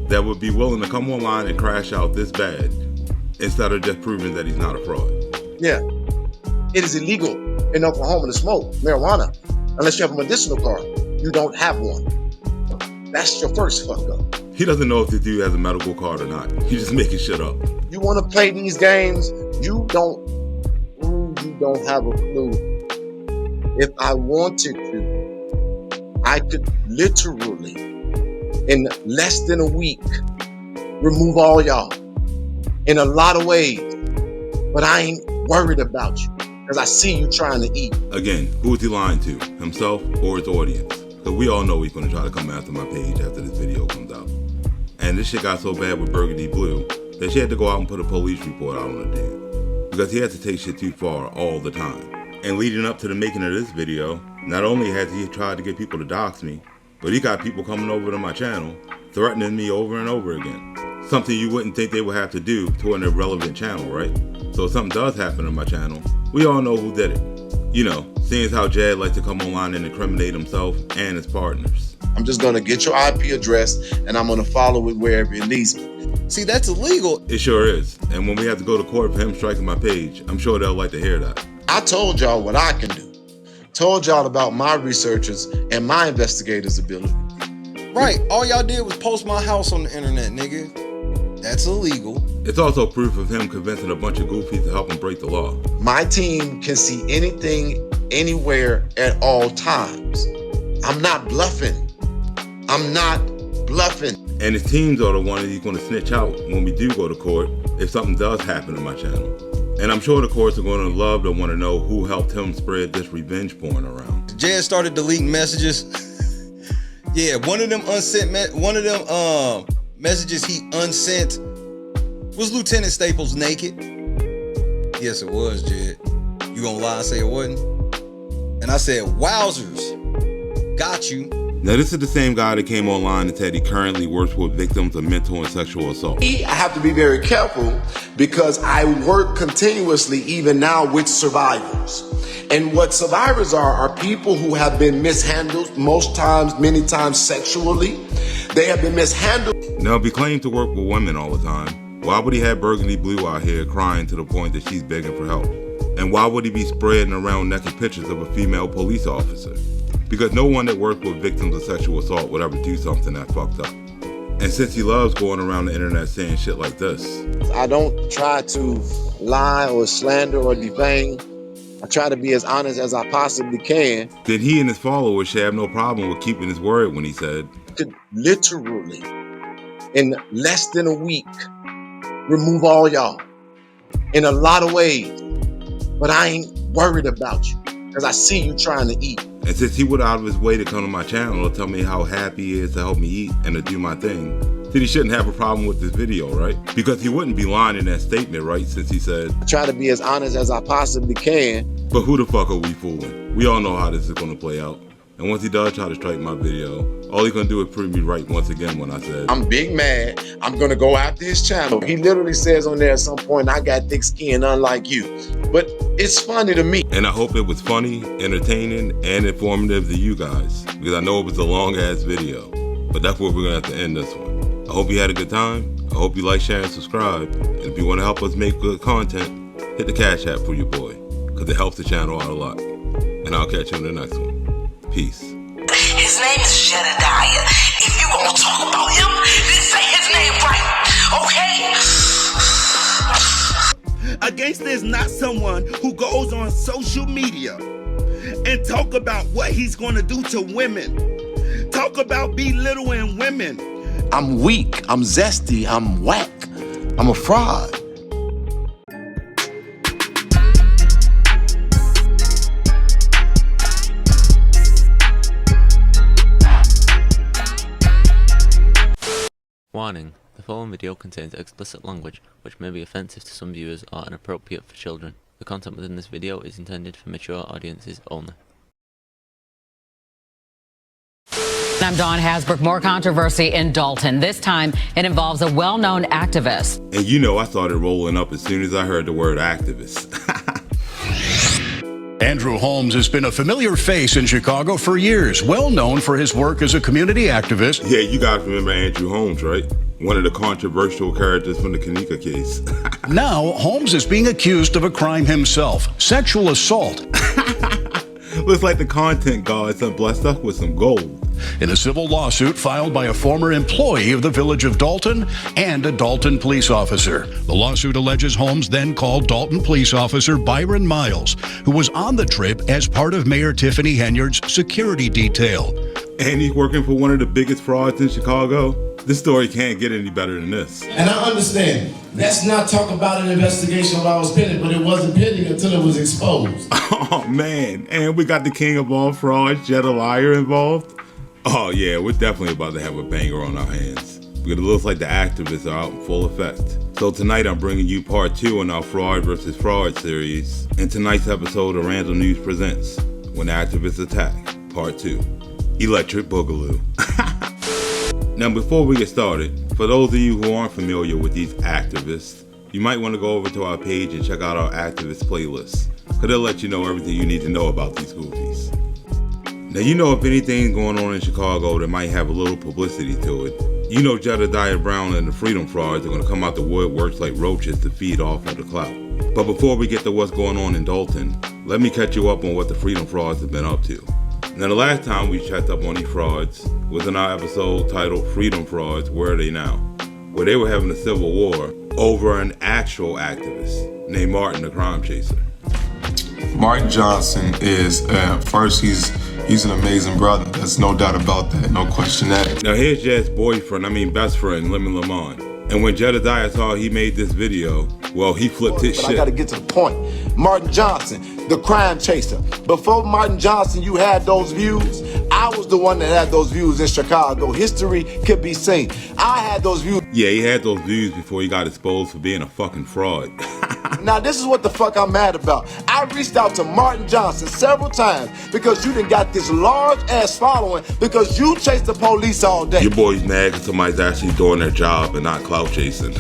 that would be willing to come online and crash out this bad instead of just proving that he's not a fraud. Yeah, it is illegal in Oklahoma to smoke marijuana unless you have a medicinal card. You don't have one. That's your first fuck up. He doesn't know if the dude has a medical card or not. He's just making shit up. You want to play these games? You don't have a clue. If I wanted to, I could literally, in less than a week, remove all y'all in a lot of ways. But I ain't worried about you because I see you trying to eat. Again, who is he lying to? Himself or his audience? Because we all know he's going to try to come after my page after this video comes out. And this shit got so bad with Burgundy Blue that she had to go out and put a police report out on the dude because he had to take shit too far all the time. And leading up to the making of this video, not only has he tried to get people to dox me, but he got people coming over to my channel threatening me over and over again. Something you wouldn't think they would have to do to an irrelevant channel, right? So if something does happen to my channel, we all know who did it. You know, seeing as how Jed likes to come online and incriminate himself and his partners. I'm just gonna get your IP address and I'm gonna follow it wherever it leads me. See, that's illegal. It sure is. And when we have to go to court for him striking my page, I'm sure they'll like to hear that. I told y'all what I can do. Told y'all about my researchers and my investigators' ability. Right, all y'all did was post my house on the internet, nigga. That's illegal. It's also proof of him convincing a bunch of goofies to help him break the law. My team can see anything, anywhere, at all times. I'm not bluffing. I'm not bluffing. And his teams are the ones he's going to snitch out when we do go to court if something does happen to my channel. And I'm sure the courts are going to love to want to know who helped him spread this revenge porn around. Jed started deleting messages. Yeah, one of them messages he unsent was Lieutenant Staples naked. Yes, it was, Jed. You gonna lie and say it wasn't? And I said, wowzers, got you. Now, this is the same guy that came online and said he currently works with victims of mental and sexual assault. I have to be very careful because I work continuously even now with survivors. And what survivors are people who have been mishandled, most times, many times sexually. They have been mishandled. Now, if he claimed to work with women all the time, why would he have Burgundy Blue out here crying to the point that she's begging for help? And why would he be spreading around naked pictures of a female police officer? Because no one that worked with victims of sexual assault would ever do something that fucked up. And since he loves going around the internet saying shit like this. I don't try to lie or slander or defame. I try to be as honest as I possibly can. Then he and his followers should have no problem with keeping his word when he said, could literally, in less than a week, remove all y'all in a lot of ways. But I ain't worried about you because I see you trying to eat. And since he went out of his way to come to my channel to tell me how happy he is to help me eat and to do my thing, then he shouldn't have a problem with this video, right? Because he wouldn't be lying in that statement, right? Since he said, I try to be as honest as I possibly can. But who the fuck are we fooling? We all know how this is going to play out. And once he does try to strike my video, all he's going to do is prove me right once again when I said, I'm big mad. I'm going to go after his channel. He literally says on there at some point, I got thick skin unlike you. But it's funny to me. And I hope it was funny, entertaining, and informative to you guys. Because I know it was a long ass video. But that's where we're going to have to end this one. I hope you had a good time. I hope you like, share, and subscribe. And if you want to help us make good content, hit the Cash App for your boy. Because it helps the channel out a lot. And I'll catch you in the next one. Peace. His name is Jedidiah. If you gonna talk about him, then say his name right, okay? A gangster is not someone who goes on social media and talk about what he's gonna do to women. Talk about belittling women. I'm weak, I'm zesty, I'm whack, I'm a fraud. Warning, the following video contains explicit language which may be offensive to some viewers or inappropriate for children. The content within this video is intended for mature audiences only. I'm Dawn Hasbrook. More controversy in Dalton. This time it involves a well-known activist. And you know I started rolling up as soon as I heard the word activist. Andrew Holmes has been a familiar face in Chicago for years, well known for his work as a community activist. Yeah, you guys remember Andrew Holmes, right? One of the controversial characters from the Kanika case. Now, Holmes is being accused of a crime himself, sexual assault. Looks like the content gods have blessed us with some gold. In a civil lawsuit filed by a former employee of the village of Dalton and a Dalton police officer. The lawsuit alleges Holmes then called Dalton police officer Byron Miles, who was on the trip as part of Mayor Tiffany Henyard's security detail. And he's working for one of the biggest frauds in Chicago. This story can't get any better than this. And I understand. Let's not talk about an investigation while I was pending, but it wasn't pending until it was exposed. Oh, man. And we got the king of all frauds, Jedidiah, involved. Oh, yeah, we're definitely about to have a banger on our hands. because it looks like the activists are out in full effect. So tonight I'm bringing you part 2 in our Fraud vs. Fraud series. In tonight's episode of Random News Presents, When Activists Attack, part 2, Electric Boogaloo. Now before we get started, for those of you who aren't familiar with these activists, you might want to go over to our page and check out our activist playlist, because they'll let you know everything you need to know about these goofies. Now you know if anything's going on in Chicago that might have a little publicity to it, you know Jedidiah Brown and the Freedom Frauds are going to come out the woodworks like roaches to feed off of the clout. But before we get to what's going on in Dalton, let me catch you up on what the Freedom Frauds have been up to. Now the last time we checked up on these frauds was in our episode titled Freedom Frauds, Where Are They Now?, where they were having a civil war over an actual activist named Martin the Crime Chaser. Martin Johnson is, first he's an amazing brother. There's no doubt about that, no question that. Now here's Jed's best friend, Lemon Lamont. And when Jedidiah saw he made this video, well, he flipped his shit. I gotta get to the point. Martin Johnson, the crime chaser. Before Martin Johnson, you had those views. I was the one that had those views in Chicago. History could be seen. I had those views. Yeah, he had those views before he got exposed for being a fucking fraud. Now, this is what the fuck I'm mad about. I reached out to Martin Johnson several times because you done got this large-ass following because you chase the police all day. Your boy's mad because somebody's actually doing their job and not clout chasing.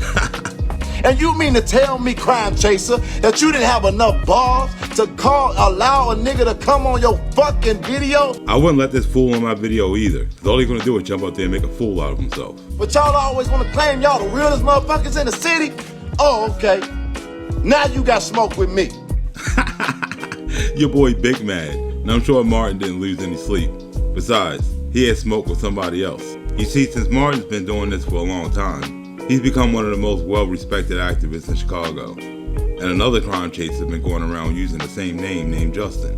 And you mean to tell me, crime chaser, that you didn't have enough balls to allow a nigga to come on your fucking video? I wouldn't let this fool on my video either, because all he's gonna do is jump up there and make a fool out of himself. But y'all always want to claim y'all the realest motherfuckers in the city? Oh, okay. Now you got smoke with me. Your boy big mad. Now I'm sure Martin didn't lose any sleep. Besides, he had smoke with somebody else. You see, since Martin's been doing this for a long time, he's become one of the most well-respected activists in Chicago. And another crime chaser has been going around using the same name named Justin.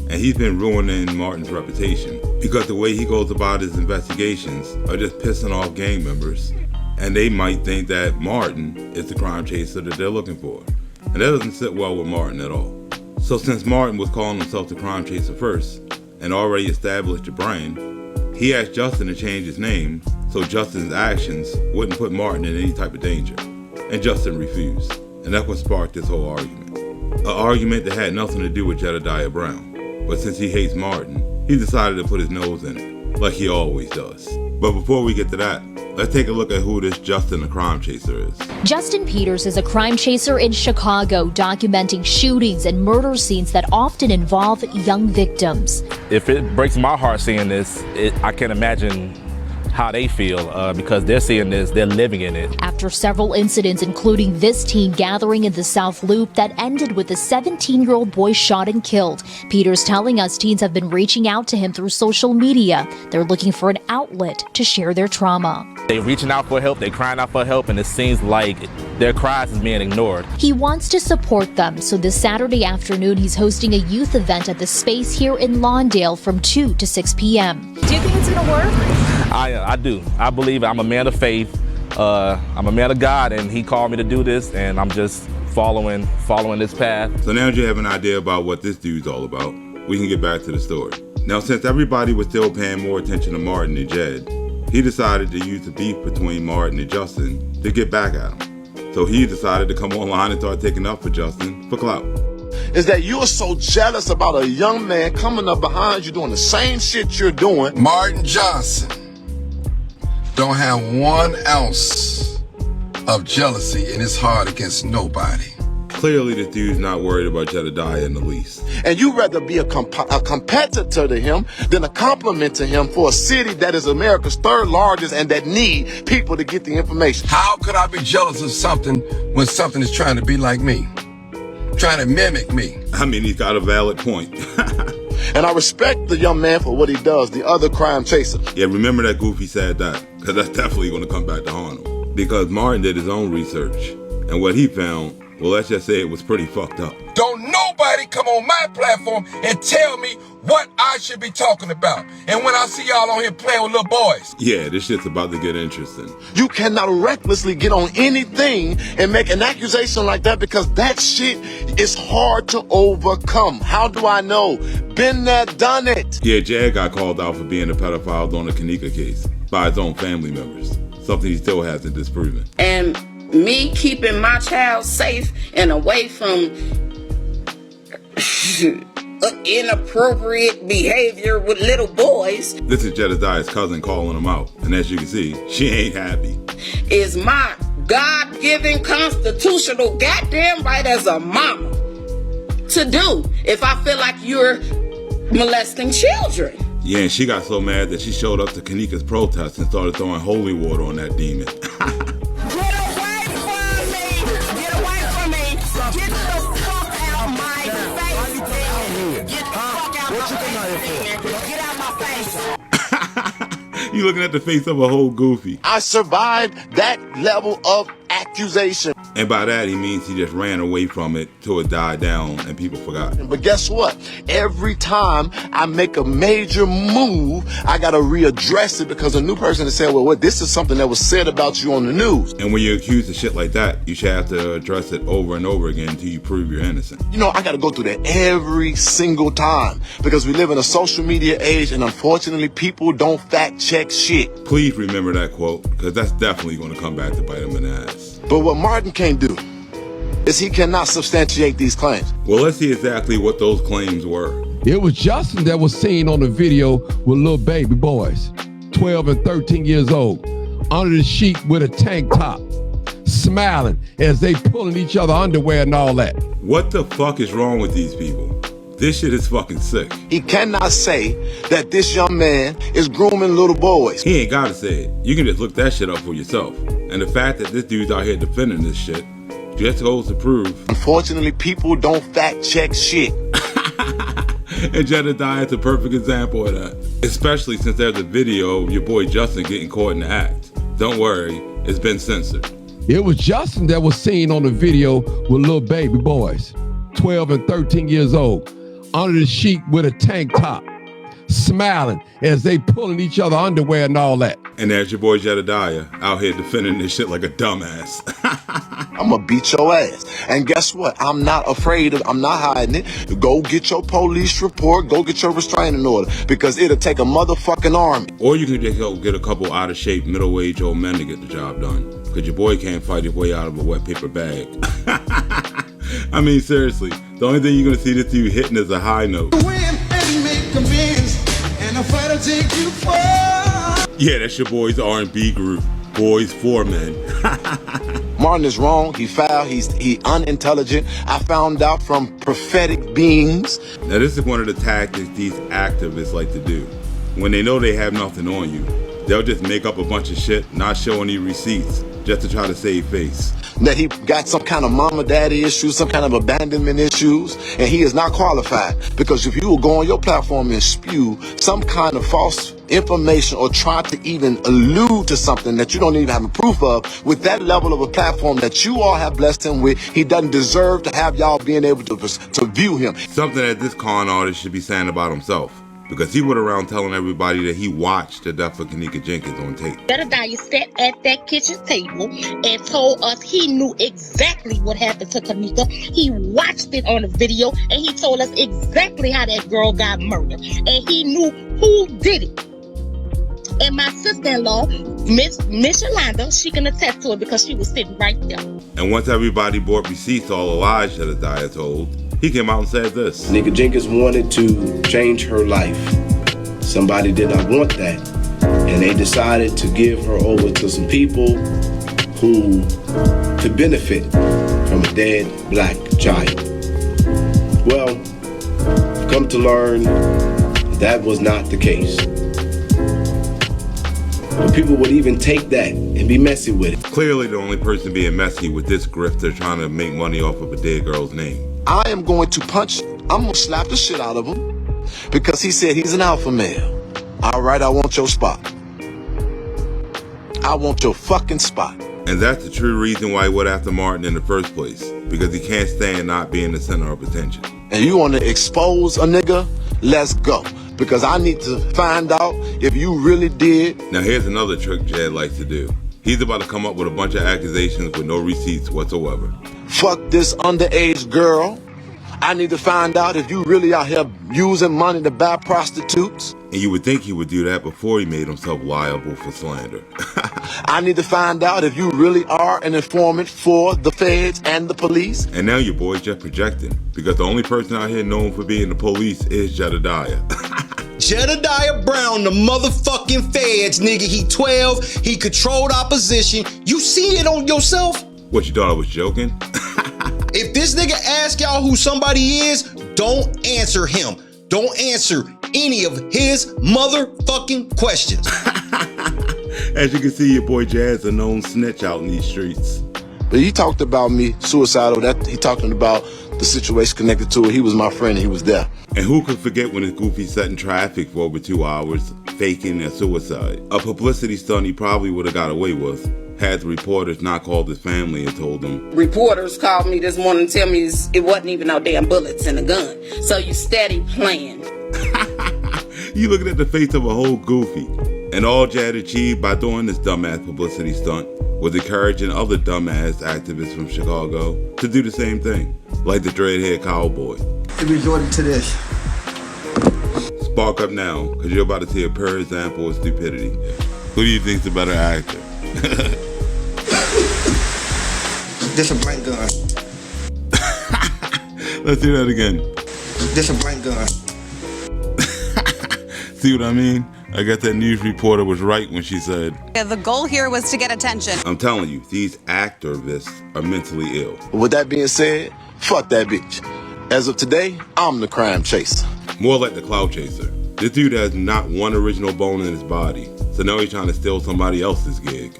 And he's been ruining Martin's reputation because the way he goes about his investigations are just pissing off gang members. And they might think that Martin is the crime chaser that they're looking for. And that doesn't sit well with Martin at all. So since Martin was calling himself the crime chaser first and already established a brand, he asked Justin to change his name so Justin's actions wouldn't put Martin in any type of danger. And Justin refused. And that's what sparked this whole argument. An argument that had nothing to do with Jedidiah Brown. But since he hates Martin, he decided to put his nose in it, like he always does. But before we get to that, let's take a look at who this Justin the Crime Chaser is. Justin Peters is a crime chaser in Chicago, documenting shootings and murder scenes that often involve young victims. If it breaks my heart seeing this, I can't imagine how they feel because they're seeing this, they're living in it. After several incidents, including this teen gathering in the South Loop that ended with a 17-year-old boy shot and killed, Peters telling us teens have been reaching out to him through social media. They're looking for an outlet to share their trauma. They're reaching out for help, they're crying out for help, and it seems like their cries is being ignored. He wants to support them, so this Saturday afternoon he's hosting a youth event at the Space here in Lawndale from 2 to 6 p.m. Do you think it's gonna work? I do. I believe I'm a man of faith. I'm a man of God, and he called me to do this, and I'm just following this path. So now that you have an idea about what this dude's all about, we can get back to the story. Now, since everybody was still paying more attention to Martin and Jed, he decided to use the beef between Martin and Justin to get back at him. So he decided to come online and start taking up for Justin for clout. Is that you are so jealous about a young man coming up behind you doing the same shit you're doing. Martin Johnson don't have 1 ounce of jealousy in his heart against nobody. Clearly, this dude's not worried about Jedidiah in the least. And you'd rather be a competitor to him than a compliment to him for a city that is America's 3rd largest and that need people to get the information. How could I be jealous of something when something is trying to be like me? Trying to mimic me? I mean, he's got a valid point. And I respect the young man for what he does, the other crime chaser. Yeah, remember that goofy said that, because that's definitely going to come back to haunt him. Because Martin did his own research, and what he found, well, let's just say it was pretty fucked up. Don't nobody come on my platform and tell me what I should be talking about. And when I see y'all on here playing with little boys. Yeah, this shit's about to get interesting. You cannot recklessly get on anything and make an accusation like that because that shit is hard to overcome. How do I know? Been there, done it. Yeah, Jed got called out for being a pedophile on the Kanika case. by his own family members, something he still hasn't disproven. And me keeping my child safe and away from inappropriate behavior with little boys. This is Jedidiah's cousin calling him out, and as you can see, she ain't happy. Is my God-given constitutional goddamn right as a mama to do if I feel like you're molesting children. Yeah, and she got so mad that she showed up to Kanika's protest and started throwing holy water on that demon. Get away from me! Get away from me! Get the fuck out my face! Get the fuck out my face! Get out my face! You looking at the face of a whole goofy. I survived that level of accusation. And by that, he means he just ran away from it till it died down and people forgot. But guess what? Every time I make a major move, I got to readdress it because a new person has said, well, this is something that was said about you on the news. And when you're accused of shit like that, you should have to address it over and over again until you prove you're innocent. You know, I got to go through that every single time because we live in a social media age and unfortunately people don't fact check shit. Please remember that quote because that's definitely going to come back to bite him in the ass. But what Martin can't do is he cannot substantiate these claims. Well, let's see exactly what those claims were. It was Justin that was seen on the video with little baby boys, 12 and 13 years old, under the sheet with a tank top, smiling as they pulling each other underwear and all that. What the fuck is wrong with these people? This shit is fucking sick. He cannot say that this young man is grooming little boys. He ain't gotta say it. You can just look that shit up for yourself. And the fact that this dude's out here defending this shit just goes to prove. Unfortunately, people don't fact check shit. And Jedidiah is a perfect example of that. Especially since there's a video of your boy Justin getting caught in the act. Don't worry, it's been censored. It was Justin that was seen on the video with little baby boys, 12 and 13 years old, under the sheet with a tank top, smiling as they pulling each other underwear and all that. And there's your boy Jedidiah out here defending this shit like a dumbass. I'm gonna beat your ass. And guess what? I'm not afraid of, I'm not hiding it. Go get your police report, go get your restraining order, because it'll take a motherfucking army. Or you can just go get a couple out of shape middle-aged old men to get the job done. Because your boy can't fight his way out of a wet paper bag. I mean, seriously, the only thing you're gonna see this dude hitting is a high note. Yeah, that's your boy's R&B group, Boys for Men. Martin is wrong, he foul, he unintelligent. I found out from prophetic beings. Now this is one of the tactics these activists like to do. When they know they have nothing on you, they'll just make up a bunch of shit, not show any receipts, just to try to save face. That he got some kind of mama daddy issues, some kind of abandonment issues, and he is not qualified. Because if you will go on your platform and spew some kind of false information or try to even allude to something that you don't even have a proof of, with that level of a platform that you all have blessed him with, he doesn't deserve to have y'all being able to view him. Something that this con artist should be saying about himself. Because he went around telling everybody that he watched the death of Kanika Jenkins on tape. Jedidiah sat at that kitchen table and told us he knew exactly what happened to Kanika. He watched it on the video and he told us exactly how that girl got murdered. And he knew who did it. And my sister-in-law, Miss Yolanda, she can attest to it because she was sitting right there. And once everybody bought receipts to all the lies Jedidiah told, he came out and said this. Kanika Jenkins wanted to change her life. Somebody did not want that. And they decided to give her over to some people who could benefit from a dead black child. Well, I've come to learn that was not the case. But people would even take that and be messy with it. Clearly the only person being messy with this grifter trying to make money off of a dead girl's name. I am going to punch, I'm going to slap the shit out of him because he said he's an alpha male. All right, I want your spot. I want your fucking spot. And that's the true reason why he went after Martin in the first place. Because he can't stand not being the center of attention. And you want to expose a nigga? Let's go. Because I need to find out if you really did. Now here's another trick Jed likes to do. He's about to come up with a bunch of accusations with no receipts whatsoever. Fuck this underage girl. I need to find out if you really out here using money to buy prostitutes. And you would think he would do that before he made himself liable for slander. I need to find out if you really are an informant for the feds and the police. And now your boy's just projecting, because the only person out here known for being the police is Jedidiah. Jedidiah Brown, the motherfucking feds, nigga. He 12, he controlled opposition. You see it on yourself? What, you thought I was joking? If this nigga ask y'all who somebody is, don't answer him. Don't answer any of his motherfucking questions. As you can see, your boy Jazz a known snitch out in these streets. But he talked about me suicidal. That he talking about the situation connected to it. He was my friend. He was there. And who could forget when his goofy sat in traffic for over 2 hours, faking a suicide? A publicity stunt he probably would have got away with had the reporters not called his family and told them. Reporters called me this morning to tell me it wasn't even no damn bullets in the gun. So you steady playing. You looking at the face of a whole goofy. And all Jad achieved by doing this dumbass publicity stunt was encouraging other dumbass activists from Chicago to do the same thing, like the dreadhead cowboy. They resorted to this. Spark up now, because you're about to see a pure example of stupidity. Who do you think's the better actor? This a blank gun. Let's do that again. This a blank gun. See what I mean? I guess that news reporter was right when she said, The goal here was to get attention. I'm telling you, these activists are mentally ill. With that being said, fuck that bitch. As of today, I'm the crime chaser. More like the cloud chaser. This dude has not one original bone in his body, so now he's trying to steal somebody else's gig.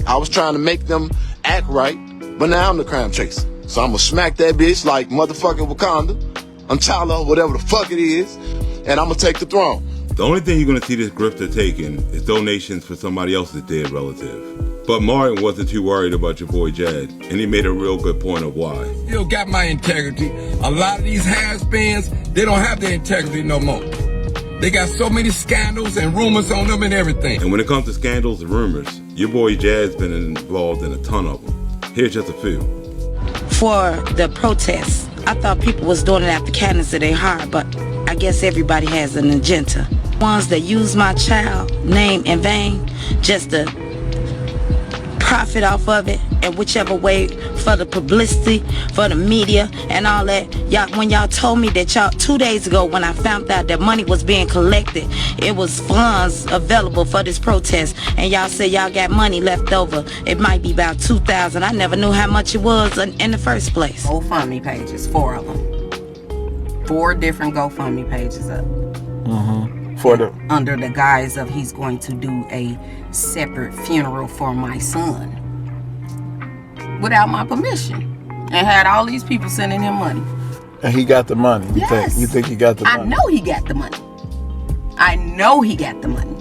I was trying to make them act right, but now I'm the crime chaser. So I'm gonna smack that bitch like motherfucking Wakanda, T'Challa, whatever the fuck it is, and I'm gonna take the throne. The only thing you're gonna see this grifter taking is donations for somebody else's dead relative. But Martin wasn't too worried about your boy Jad, and he made a real good point of why. Still got my integrity. A lot of these has-beens, they don't have their integrity no more. They got so many scandals and rumors on them and everything. And when it comes to scandals and rumors, your boy Jad's been involved in a ton of them. Here's just a few. For the protests, I thought people was doing it after kindness of their heart, but I guess everybody has an agenda. Ones that use my child name in vain just to profit off of it, and whichever way, for the publicity, for the media and all that. Y'all, when y'all told me that 2 days ago when I found out that money was being collected, it was funds available for this protest, and y'all said y'all got money left over. It might be about $2,000. I never knew how much it was in the first place. GoFundMe pages, 4 of them. 4 different GoFundMe pages up. Under the guise of he's going to do a separate funeral for my son. Without my permission. And had all these people sending him money. And he got the money. Yes. You think he got the money? I know he got the money. I know he got the money.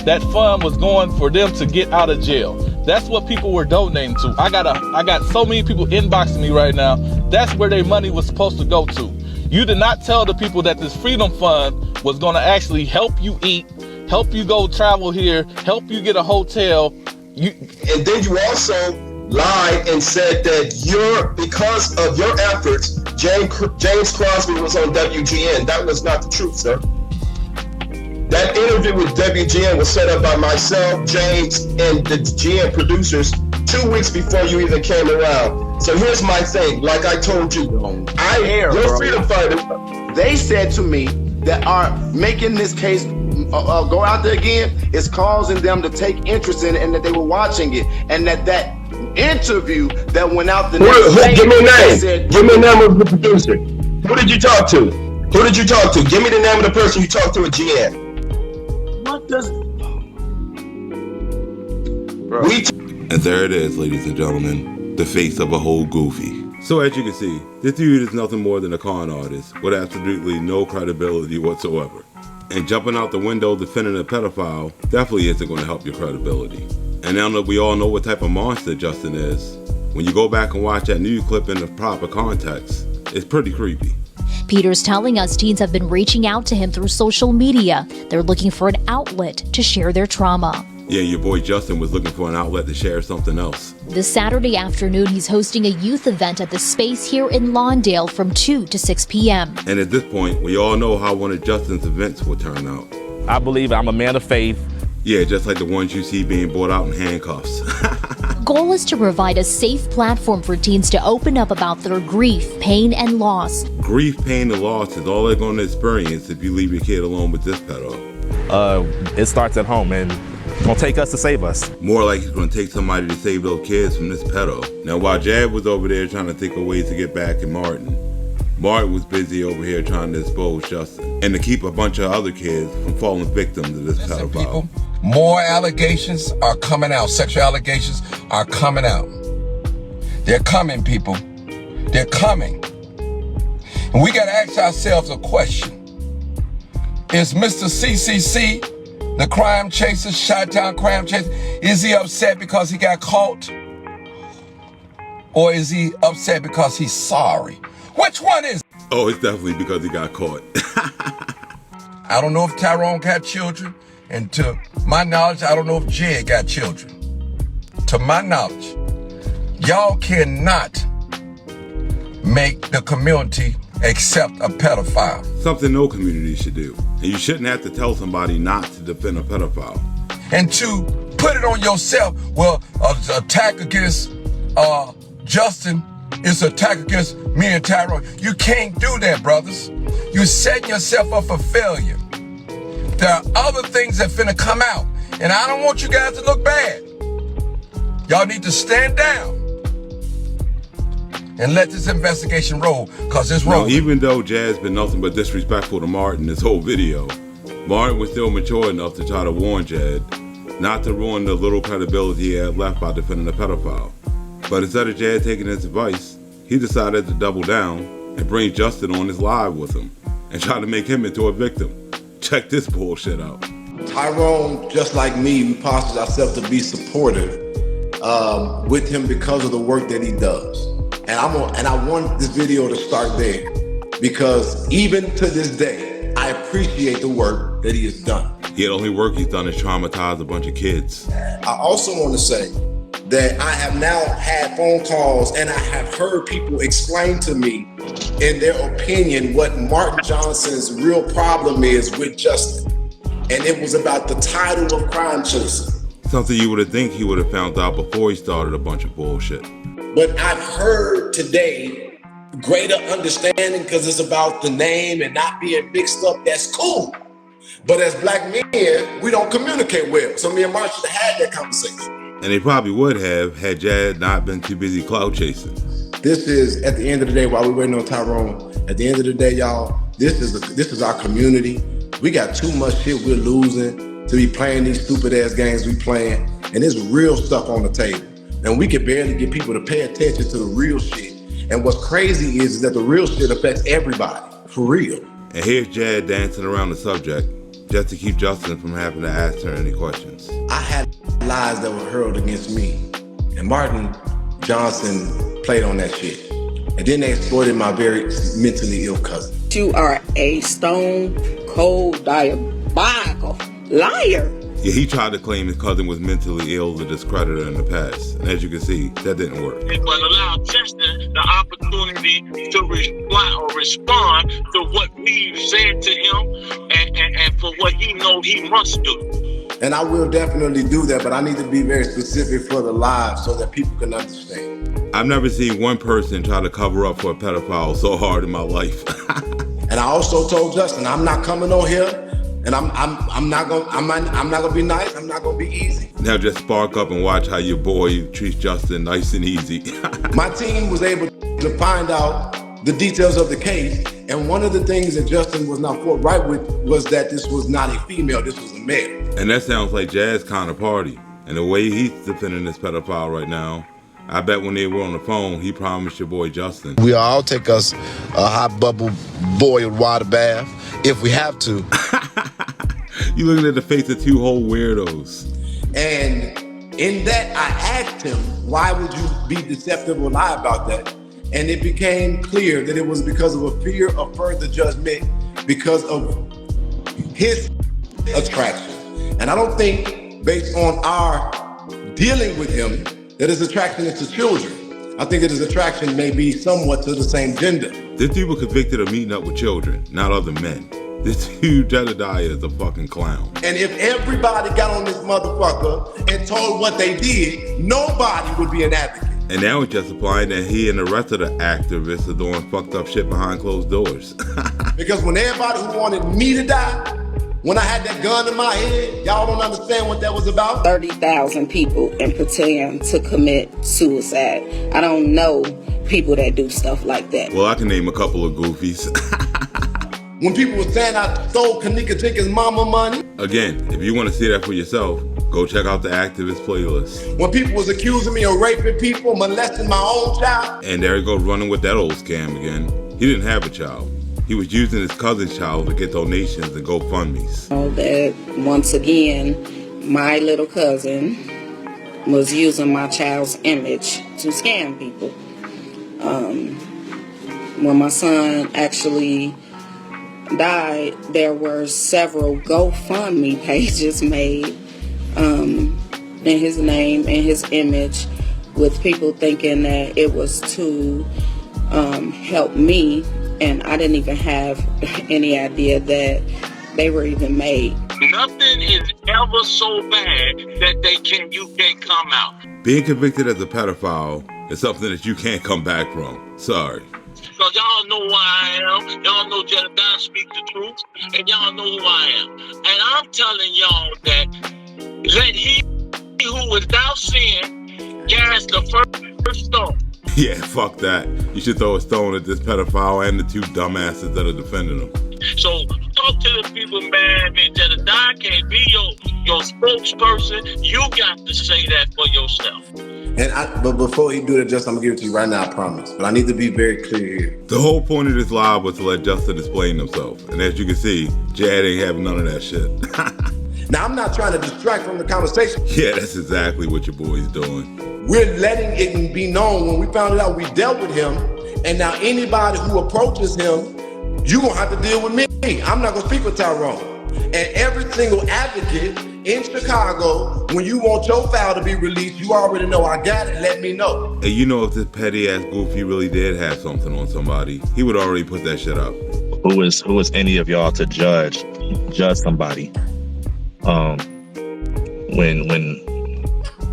That fund was going for them to get out of jail. That's what people were donating to. I got so many people inboxing me right now. That's where their money was supposed to go to. You did not tell the people that this Freedom Fund was going to actually help you eat, help you go travel here, help you get a hotel. And then you also lied and said that because of your efforts, James Crosby was on WGN. That was not the truth, sir. That interview with WGN was set up by myself, James, and the GN producers 2 weeks before you even came around. So here's my thing, like I told you, your freedom fighters. They said to me that are making this case go out there again is causing them to take interest in it, and that they were watching it, and that interview that went out the next day. Give me a name. Give me the name of the producer. Who did you talk to? Who did you talk to? Give me the name of the person you talked to at GN. What does? And there it is, ladies and gentlemen, the face of a whole goofy. So as you can see, this dude is nothing more than a con artist with absolutely no credibility whatsoever. And jumping out the window defending a pedophile definitely isn't going to help your credibility. And now that we all know what type of monster Justin is, when you go back and watch that news clip in the proper context, it's pretty creepy. Peter's telling us teens have been reaching out to him through social media. They're looking for an outlet to share their trauma. Yeah, your boy Justin was looking for an outlet to share something else. This Saturday afternoon, he's hosting a youth event at the Space here in Lawndale from 2 to 6 p.m. And at this point, we all know how one of Justin's events will turn out. I believe I'm a man of faith. Yeah, just like the ones you see being brought out in handcuffs. Goal is to provide a safe platform for teens to open up about their grief, pain, and loss. Grief, pain, and loss is all they're going to experience if you leave your kid alone with this pedo. It starts at home, and it's going to take us to save us. More like it's going to take somebody to save those kids from this pedo. Now, while Jad was over there trying to think of ways to get back at Martin was busy over here trying to expose Justin and to keep a bunch of other kids from falling victim to this pedophile. People, more allegations are coming out. Sexual allegations are coming out. They're coming, people. They're coming. And we got to ask ourselves a question. Is Mr. CCC, the crime chaser, Chi-Town crime chaser, is he upset because he got caught? Or is he upset because he's sorry? Which one is it? Oh, it's definitely because he got caught. I don't know if Tyrone got children. And to my knowledge, I don't know if Jed got children. To my knowledge, y'all cannot make the community accept a pedophile. Something no community should do. And you shouldn't have to tell somebody not to defend a pedophile. And to put it on yourself, well, an attack against Justin is an attack against me and Tyrone. You can't do that, brothers. You're setting yourself up for failure. There are other things that finna come out, and I don't want you guys to look bad. Y'all need to stand down and let this investigation roll, because it's rolling. Even though Jazz been nothing but disrespectful to Martin this whole video, Martin was still mature enough to try to warn Jed not to ruin the little credibility he had left by defending the pedophile. But instead of Jed taking his advice, he decided to double down and bring Justin on his live with him and try to make him into a victim. Check this bullshit out. Tyrone, just like me, we postured ourselves to be supportive with him because of the work that he does. And I want this video to start there, because even to this day, I appreciate the work that he has done. Yeah, the only work he's done is traumatize a bunch of kids. I also want to say that I have now had phone calls and I have heard people explain to me in their opinion what Martin Johnson's real problem is with Justin. And it was about the title of crime chaser. Something you would have think he would have found out before he started a bunch of bullshit. But I've heard today greater understanding because it's about the name and not being mixed up. That's cool. But as black men, we don't communicate well. So me and Martin should have had that conversation. And they probably would have had Jad not been too busy cloud chasing. This is, at the end of the day, while we're waiting on Tyrone, at the end of the day, y'all, this is our community. We got too much shit we're losing to be playing these stupid ass games we playing. And there's real stuff on the table. And we can barely get people to pay attention to the real shit. And what's crazy is that the real shit affects everybody, for real. And here's Jad dancing around the subject just to keep Justin from having to ask her any questions. I had lies that were hurled against me, and Martin Johnson played on that shit. And then they exploited my very mentally ill cousin. You are a stone cold diabolical liar. Yeah, he tried to claim his cousin was mentally ill to discredit her in the past. And as you can see, that didn't work. It will allow Justin the opportunity to respond to what we've said to him and for what he knows he must do. And I will definitely do that, but I need to be very specific for the live so that people can understand. I've never seen one person try to cover up for a pedophile so hard in my life. And I also told Justin, I'm not coming on here. And I'm not gonna be nice. I'm not gonna be easy. Now just spark up and watch how your boy treats Justin nice and easy. My team was able to find out the details of the case, and one of the things that Justin was not forthright with was that this was not a female, this was a male. And that sounds like Jazz kind of party. And the way he's defending this pedophile right now, I bet when they were on the phone, he promised your boy Justin. We all take us a hot bubble boiled water bath if we have to. You looking at the face of two whole weirdos. And in that, I asked him, why would you be deceptive or lie about that? And it became clear that it was because of a fear of further judgment because of his attraction. And I don't think based on our dealing with him that his attraction is to children. I think that his attraction may be somewhat to the same gender. This dude was convicted of meeting up with children, not other men. This dude, Jedidiah, is a fucking clown. And if everybody got on this motherfucker and told what they did, nobody would be an advocate. And now it's just applying that he and the rest of the activists are doing fucked up shit behind closed doors. Because when everybody who wanted me to die, when I had that gun in my head, y'all don't understand what that was about? 30,000 people and pretend to commit suicide. I don't know people that do stuff like that. Well, I can name a couple of goofies. When people were saying I stole Kanika Jenkins' mama money. Again, if you want to see that for yourself, go check out the activist playlist. When people was accusing me of raping people, molesting my own child. And there he goes running with that old scam again. He didn't have a child. He was using his cousin's child to get donations and GoFundMes. That once again, my little cousin was using my child's image to scam people. When my son actually died, there were several GoFundMe pages made in his name and his image, with people thinking that it was to help me, and I didn't even have any idea that they were even made. Nothing is ever so bad that you can't come out. Being convicted as a pedophile is something that you can't come back from. Sorry. Because y'all know who I am. Y'all know Jedidiah speak the truth. And y'all know who I am. And I'm telling y'all that let he who without sin cast the first stone. Yeah, fuck that. You should throw a stone at this pedophile and the two dumbasses that are defending him. So talk to the people, man. And Jedidiah can't be your spokesperson. You got to say that for yourself. But before he do that, Justin, I'm gonna give it to you right now, I promise. But I need to be very clear here. The whole point of this live was to let Justin explain himself. And as you can see, Jad ain't having none of that shit. Now, I'm not trying to distract from the conversation. Yeah, that's exactly what your boy's doing. We're letting it be known. When we found it out, we dealt with him. And now anybody who approaches him, you're gonna have to deal with me. I'm not gonna speak with Tyrone. And every single advocate in Chicago, when you want your file to be released, you already know I got it, let me know. And you know, if this petty ass goofy really did have something on somebody, he would already put that shit up. Who is any of y'all to judge somebody when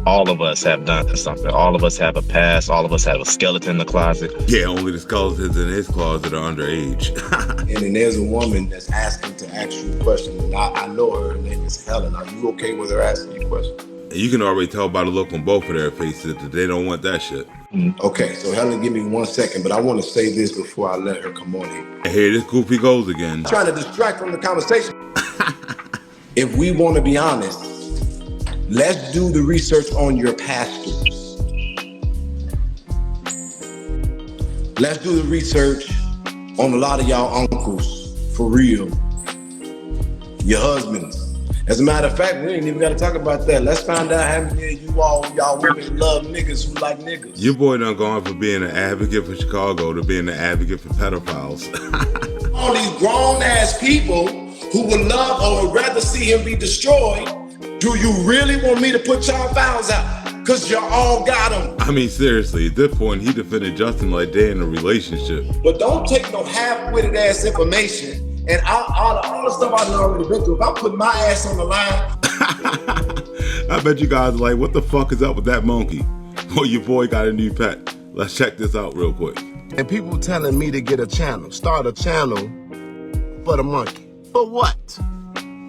all of us have done something? All of us have a past, all of us have a skeleton in the closet. Yeah, only the skeletons in his closet are underage. And then there's a woman that's asking to ask you a question, and I know her name is Helen. Are you okay with her asking you a question? And you can already tell by the look on both of their faces that they don't want that shit. Okay, so Helen, give me 1 second, but I want to say this before I let her come on here. And here this goofy goes again. I'm trying to distract from the conversation. If we want to be honest, let's do the research on your pastors. Let's do the research on a lot of y'all uncles, for real. Your husbands. As a matter of fact, we ain't even got to talk about that. Let's find out how many of y'all women love niggas who like niggas. Your boy done gone from being an advocate for Chicago to being an advocate for pedophiles. All these grown ass people who would love or would rather see him be destroyed. Do you really want me to put y'all files out? Because y'all all got them. I mean, seriously, at this point, he defended Justin like they're in a relationship. But don't take no half-witted ass information and all the stuff I've already been through. If I'm putting my ass on the line. I bet you guys are like, what the fuck is up with that monkey? Well, your boy got a new pet. Let's check this out real quick. And people telling me to get a channel, start a channel for the monkey. For what?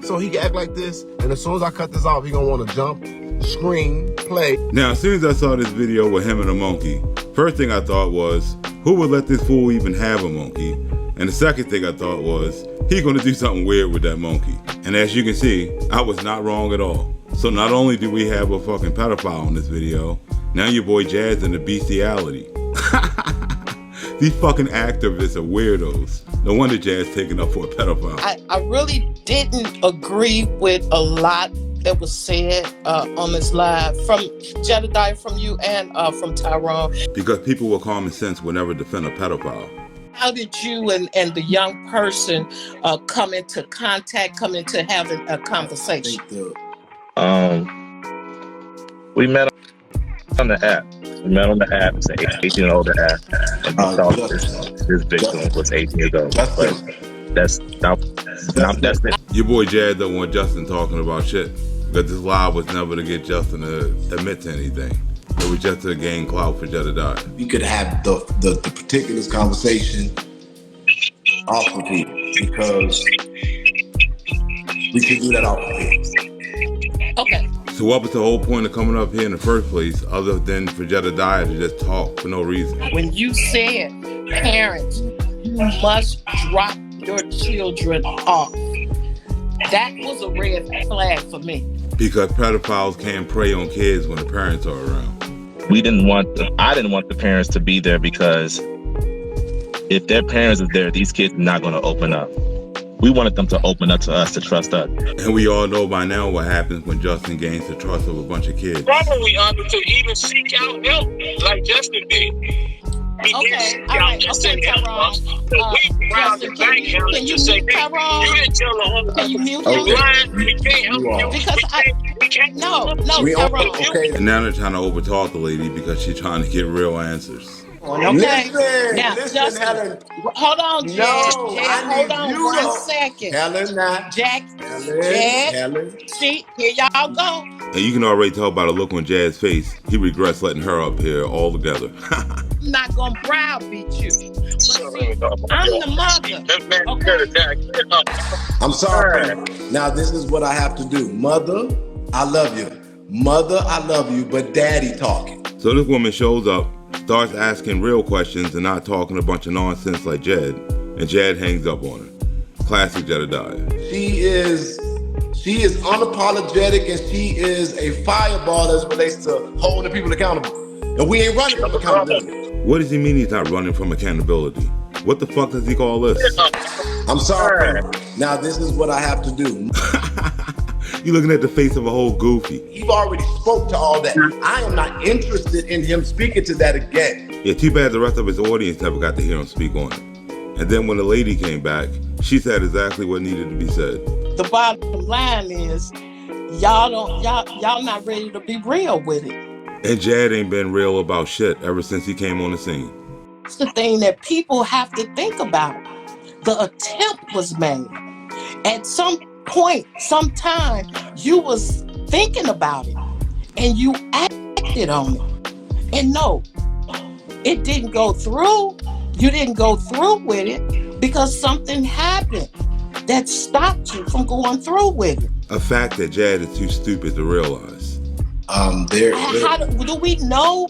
So he can act like this, and as soon as I cut this off, he gonna wanna jump, scream, play. Now, as soon as I saw this video with him and a monkey, first thing I thought was, who would let this fool even have a monkey? And the second thing I thought was, he gonna do something weird with that monkey. And as you can see, I was not wrong at all. So not only do we have a fucking pedophile in this video, now your boy Jazz into bestiality. These fucking activists are weirdos. No wonder Jazz taken up for a pedophile. I really didn't agree with a lot that was said on this live from Jedidiah, from you, and from Tyrone. Because people with common sense will never defend a pedophile. How did you and the young person come into contact, come into having a conversation? We met on the app. It's an 18-year-old app, and we thought this victim was 18 years old. But that's it. Your boy Jad don't want Justin talking about shit. Because this live was never to get Justin to admit to anything. It was just to gain clout for Jedidiah. We could have the particulars conversation off of here because we could do that off of here. Okay. So what was the whole point of coming up here in the first place other than for Jedidiah to just talk for no reason? When you said, parents, you must drop your children off, that was a red flag for me. Because pedophiles can't prey on kids when the parents are around. I didn't want the parents to be there because if their parents are there, these kids are not going to open up. We wanted them to open up to us, to trust us. And we all know by now what happens when Justin gains the trust of a bunch of kids. Probably to even seek out help like Justin did. He did seek out Justin help us. But we round the bank him and just say, you didn't tell the whole Can you mute him? him? We can't help you. Because we can't. No, okay. And now they're trying to overtalk the lady because she's trying to get real answers. Okay. Now, Listen, Justin, Helen. hold on, Jed. No, Jed, hold on you 1 second. Helen, not. Jed, Helen. see, here y'all go. And you can already tell by the look on Jad's face, he regrets letting her up here all together. I'm not going to browbeat you. But see, I'm the mother. Okay. I'm sorry. Now, this is what I have to do. Mother, I love you. Mother, I love you, but daddy talking. So this woman shows up, starts asking real questions and not talking a bunch of nonsense like Jed, and Jed hangs up on her. Classic Jedidiah. She is unapologetic and she is a fireball as it relates to holding people accountable. And we ain't running from accountability. What does he mean he's not running from accountability? What the fuck does he call this? I'm sorry. Now this is what I have to do. You're looking at the face of a whole goofy. You've already spoke to all that. I am not interested in him speaking to that again. Yeah, too bad the rest of his audience never got to hear him speak on it. And then when the lady came back, she said exactly what needed to be said. The bottom line is, y'all not ready to be real with it. And Jad ain't been real about shit ever since he came on the scene. It's the thing that people have to think about. The attempt was made. At some point, sometime, you was thinking about it and you acted on it. And no, it didn't go through. You didn't go through with it because something happened that stopped you from going through with it. A fact that Jad is too stupid to realize. How do we know?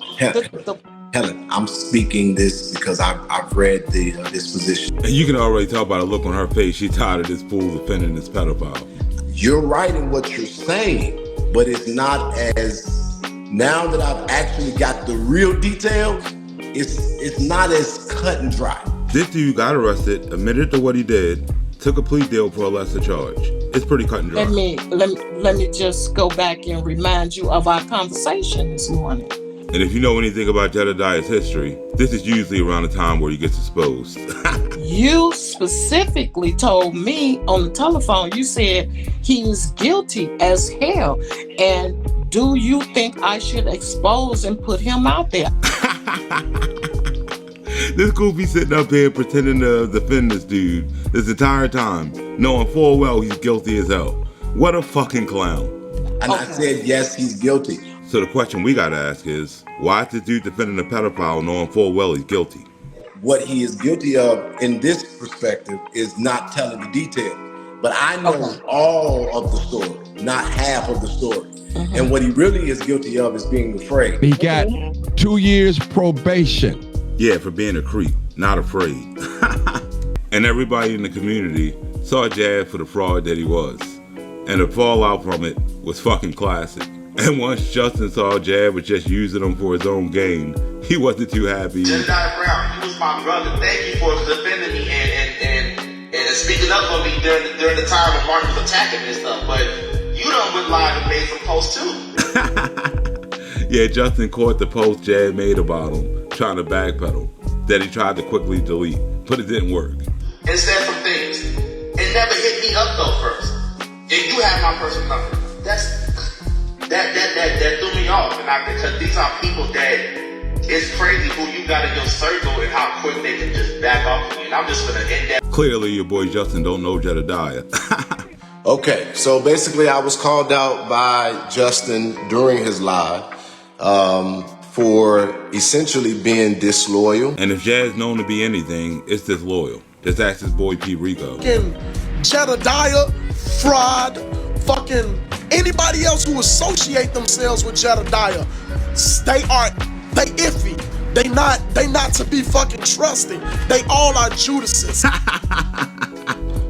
Helen, I'm speaking this because I've read the disposition. And you can already tell by the look on her face, she's tired of this fool defending this pedophile. You're right in what you're saying, but it's not as, now that I've actually got the real details, it's not as cut and dry. This dude got arrested, admitted to what he did, took a plea deal for a lesser charge. It's pretty cut and dry. Let me just go back and remind you of our conversation this morning. And if you know anything about Jedidiah's history, this is usually around the time where he gets exposed. You specifically told me on the telephone, you said he is guilty as hell. And do you think I should expose and put him out there? This goofy sitting up here pretending to defend this dude this entire time, knowing full well he's guilty as hell. What a fucking clown. And I said, yes, he's guilty. So the question we gotta ask is, why is this dude defending a pedophile knowing full well he's guilty? What he is guilty of in this perspective is not telling the details. But I know all of the story, not half of the story. Mm-hmm. And what he really is guilty of is being afraid. He got 2 years probation. Yeah, for being a creep, not afraid. And everybody in the community saw Jad for the fraud that he was. And the fallout from it was fucking classic. And once Justin saw Jad was just using him for his own gain, he wasn't too happy. Jedidiah Brown, you was my brother. Thank you for defending me and speaking up for me during the time when Martin was attacking me and stuff. But you done went live and made some posts too. Yeah, Justin caught the post Jad made about him, trying to backpedal, that he tried to quickly delete, but it didn't work. And said some things. It never hit me up though first. If you have my personal number, That threw me off, and because these are people that it's crazy who you got in your circle and how quick they can just back off of you. And I'm just gonna end that. Clearly, your boy Justin don't know Jedidiah. Okay, so basically I was called out by Justin during his live for essentially being disloyal. And if Jazz known to be anything, it's disloyal. Just ask his boy P. Rico. Fucking Jedidiah, fraud, fucking anybody else who associate themselves with Jedidiah, they iffy. They not to be fucking trusted. They all are Judases.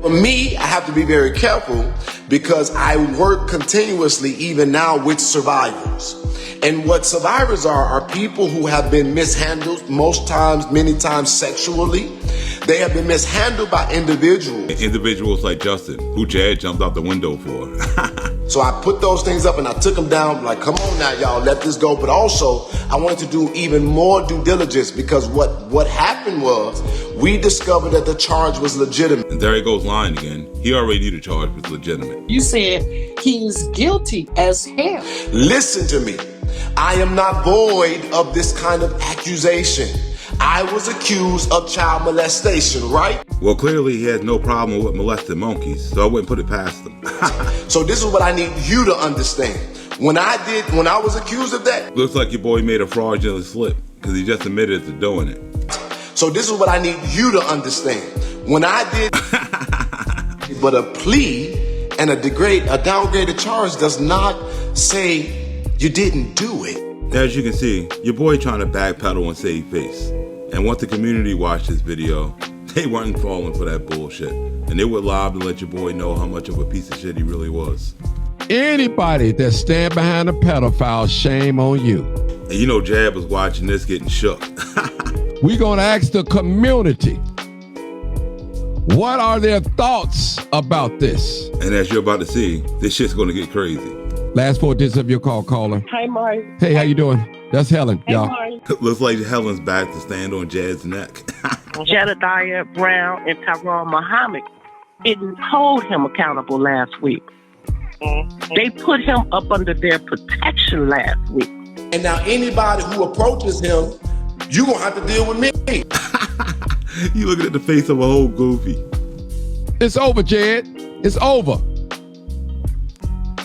For me, I have to be very careful because I work continuously even now with survivors. And what survivors are people who have been mishandled many times sexually. They have been mishandled by individuals. Individuals like Justin, who Jad jumped out the window for. So I put those things up and I took them down, like, come on now, y'all, let this go. But also, I wanted to do even more due diligence because what happened was we discovered that the charge was legitimate. And there he goes lying again. He already knew the charge was legitimate. You said he's guilty as hell. Listen to me. I am not void of this kind of accusation. I was accused of child molestation, right? Well, clearly he has no problem with molesting monkeys, so I wouldn't put it past him. So this is what I need you to understand. When I was accused of that. Looks like your boy made a fraudulent slip because he just admitted to doing it. So this is what I need you to understand. When I did, but a plea and a downgraded charge does not say you didn't do it. As you can see, your boy trying to backpedal and save face. And once the community watched this video, they weren't falling for that bullshit. And they would live to let your boy know how much of a piece of shit he really was. Anybody that stand behind a pedophile, shame on you. And you know Jab was watching this getting shook. We're gonna ask the community, what are their thoughts about this? And as you're about to see, this shit's gonna get crazy. Last 4 digits of your call, caller. Hi, Mark. Hey, how you doing? That's Helen, Hey, y'all. Mark. Looks like Helen's back to stand on Jad's neck. Jedidiah Brown and Tyrone Muhammad didn't hold him accountable last week. They put him up under their protection last week. And now anybody who approaches him, you gonna have to deal with me. You looking at the face of a whole goofy. It's over, Jed. It's over.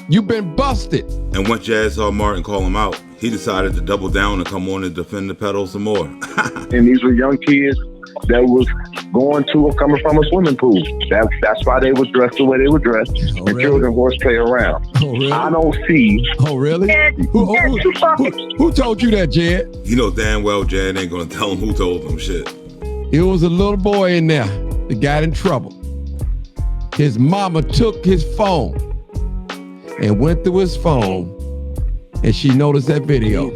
You've been busted. And once Jazz saw Martin call him out, he decided to double down and come on and defend the pedo some more. And these were young kids that was going to or coming from a swimming pool. That's why they were dressed the way they were dressed. Oh, and really? children horseplay around. Oh, really? I don't see. Oh, really? Who told you that, Jed? You know damn well Jad ain't gonna tell him who told him shit. It was a little boy in there that got in trouble. His mama took his phone and went through his phone, and she noticed that video.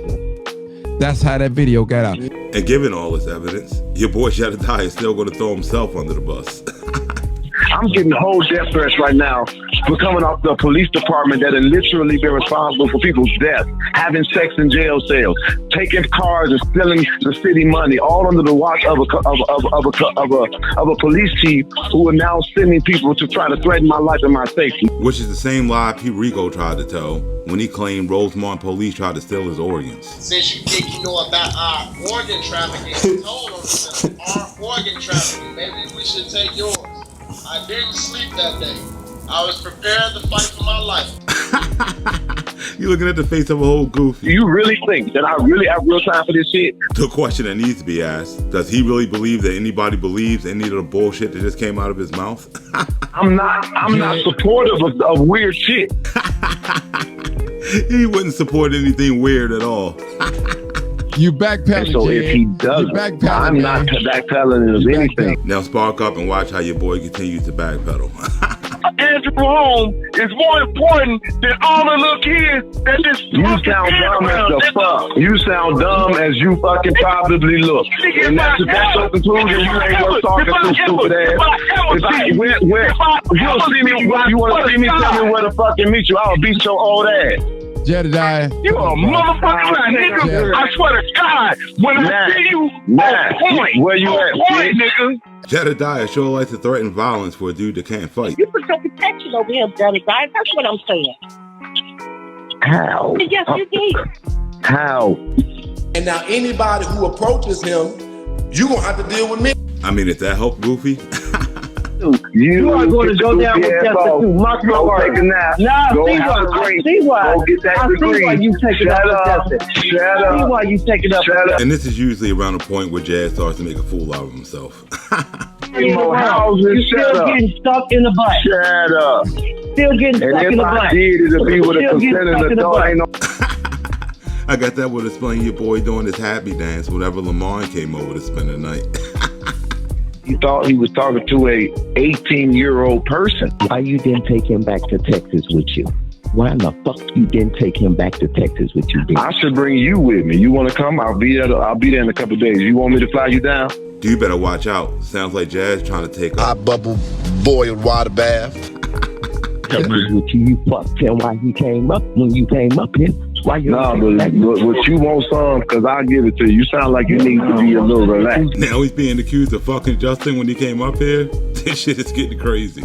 That's how that video got out. And given all this evidence, your boy Jedidiah is still gonna throw himself under the bus. I'm getting whole death threats right now for coming off the police department that have literally been responsible for people's death, having sex in jail cells, taking cars and stealing the city money, all under the watch of a police chief who are now sending people to try to threaten my life and my safety. Which is the same lie P. Rico tried to tell when he claimed Rosemont police tried to steal his organs. Since you think you know about our organ trafficking, you told us our organ trafficking, maybe we should take yours. I didn't sleep that day. I was prepared to fight for my life. You looking at the face of a whole goofy. You really think that I really have real time for this shit? The question that needs to be asked, does he really believe that anybody believes any of the bullshit that just came out of his mouth? I'm not supportive of weird shit. He wouldn't support anything weird at all. You backpedaling, so if he doesn't, I'm not backpedaling of anything. Now spark up and watch how your boy continues to backpedal. Andrew home is more important than all the little kids that just you sound dumb as the fuck. You sound dumb as you fucking probably look. And that's your conclusion. You ain't worth talking to, stupid ass. You don't see me, you want to see me, tell me where to fucking meet you. I'll beat your old ass. Jedidiah. You a motherfucking nigga. I swear to God, when I see you on point. Where you at, nigga? Jedidiah sure likes to threaten violence for a dude that can't fight. You put some protection over him, Jedidiah. That's what I'm saying. How? Yes, you did. How? And now anybody who approaches him, you gonna have to deal with me. I mean, if that helped Goofy. You are going to go down with Justin too. Mark my Go words. take a nap. Nah, Go see have why. a drink. See why. Go get that I degree. see why you take it up with Justin. Shut up. See why you take it up. Shut up. And this is usually around the point where Jazz starts to make a fool out of himself. More houses, You're shut still up. getting stuck in the butt. Shut up. Still getting And stuck in if the I butt. did, it'll be with a Still getting consenting stuck in the adult. butt. Ain't no. I got that with explaining your boy doing his happy dance whenever Lamar came over to spend the night. He thought he was talking to a 18-year-old person. Why you didn't take him back to Texas with you? Why in the fuck you didn't take him back to Texas with you? I should bring you with me. You want to come? I'll be there in a couple of days. You want me to fly you down? You better watch out. Sounds like Jazz trying to take Hot bubble boiled water bath. Texas with you. You fucked him while he came up. When you came up here, why you? No, but what you want some? Because I'll give it to you. You sound like you need to be a little relaxed. Now he's being accused of fucking Justin when he came up here. This shit is getting crazy.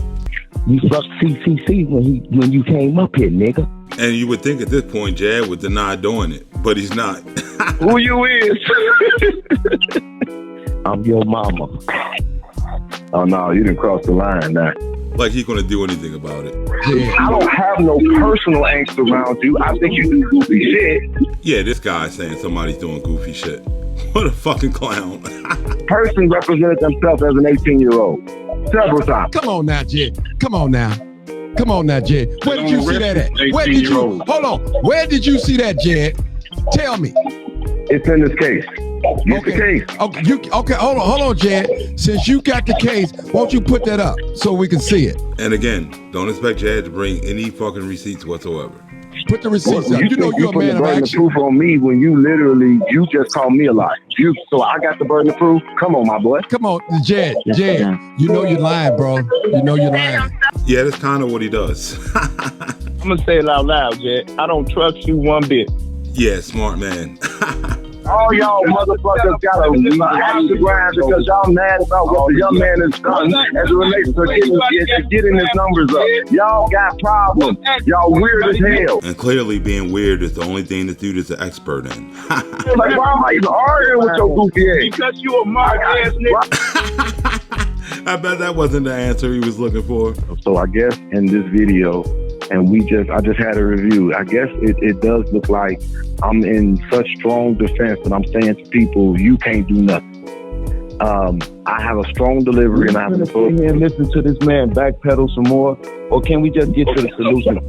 You fucked CCC when you came up here, nigga. And you would think at this point Jad would deny doing it, but he's not. Who you is? I'm your mama. Oh no, you didn't cross the line now. Like he's gonna do anything about it. I don't have no personal angst around you. I think you do goofy shit. Yeah, this guy's saying somebody's doing goofy shit. What a fucking clown. Person represented themselves as an 18-year-old several times. Come on now, Jed. Come on now. Come on now, Jed. Where did you see that at? Where did you? Hold on. Where did you see that, Jed? Tell me. It's in this case. Get the case. Okay. Hold on, Jed. Since you got the case, won't you put that up so we can see it? And again, don't expect Jad to bring any fucking receipts whatsoever. Put the receipts up. You know think you're a put man the of burden action. of proof on me when you just called me a lie. So I got the burden of proof. Come on, my boy. Come on, Jed. You know you're lying, bro. You know you're lying. Yeah, that's kind of what he does. I'm gonna say it out loud, Jed. I don't trust you one bit. Yeah, smart man. All y'all motherfuckers got a Instagram because y'all mad about what the young man has done as it relates to getting his numbers up. Y'all got problems. Y'all weird as hell. And clearly being weird is the only thing this dude is an expert in. Like, why am I even arguing with your goofy ass? Because you a mark ass nigga. I bet that wasn't the answer he was looking for. So I guess in this video, and I just had a review, I guess it does look like I'm in such strong defense that I'm saying to people, you can't do nothing. I have a strong delivery and I have to go here and listen to this man backpedal some more, or can we just get to the solution?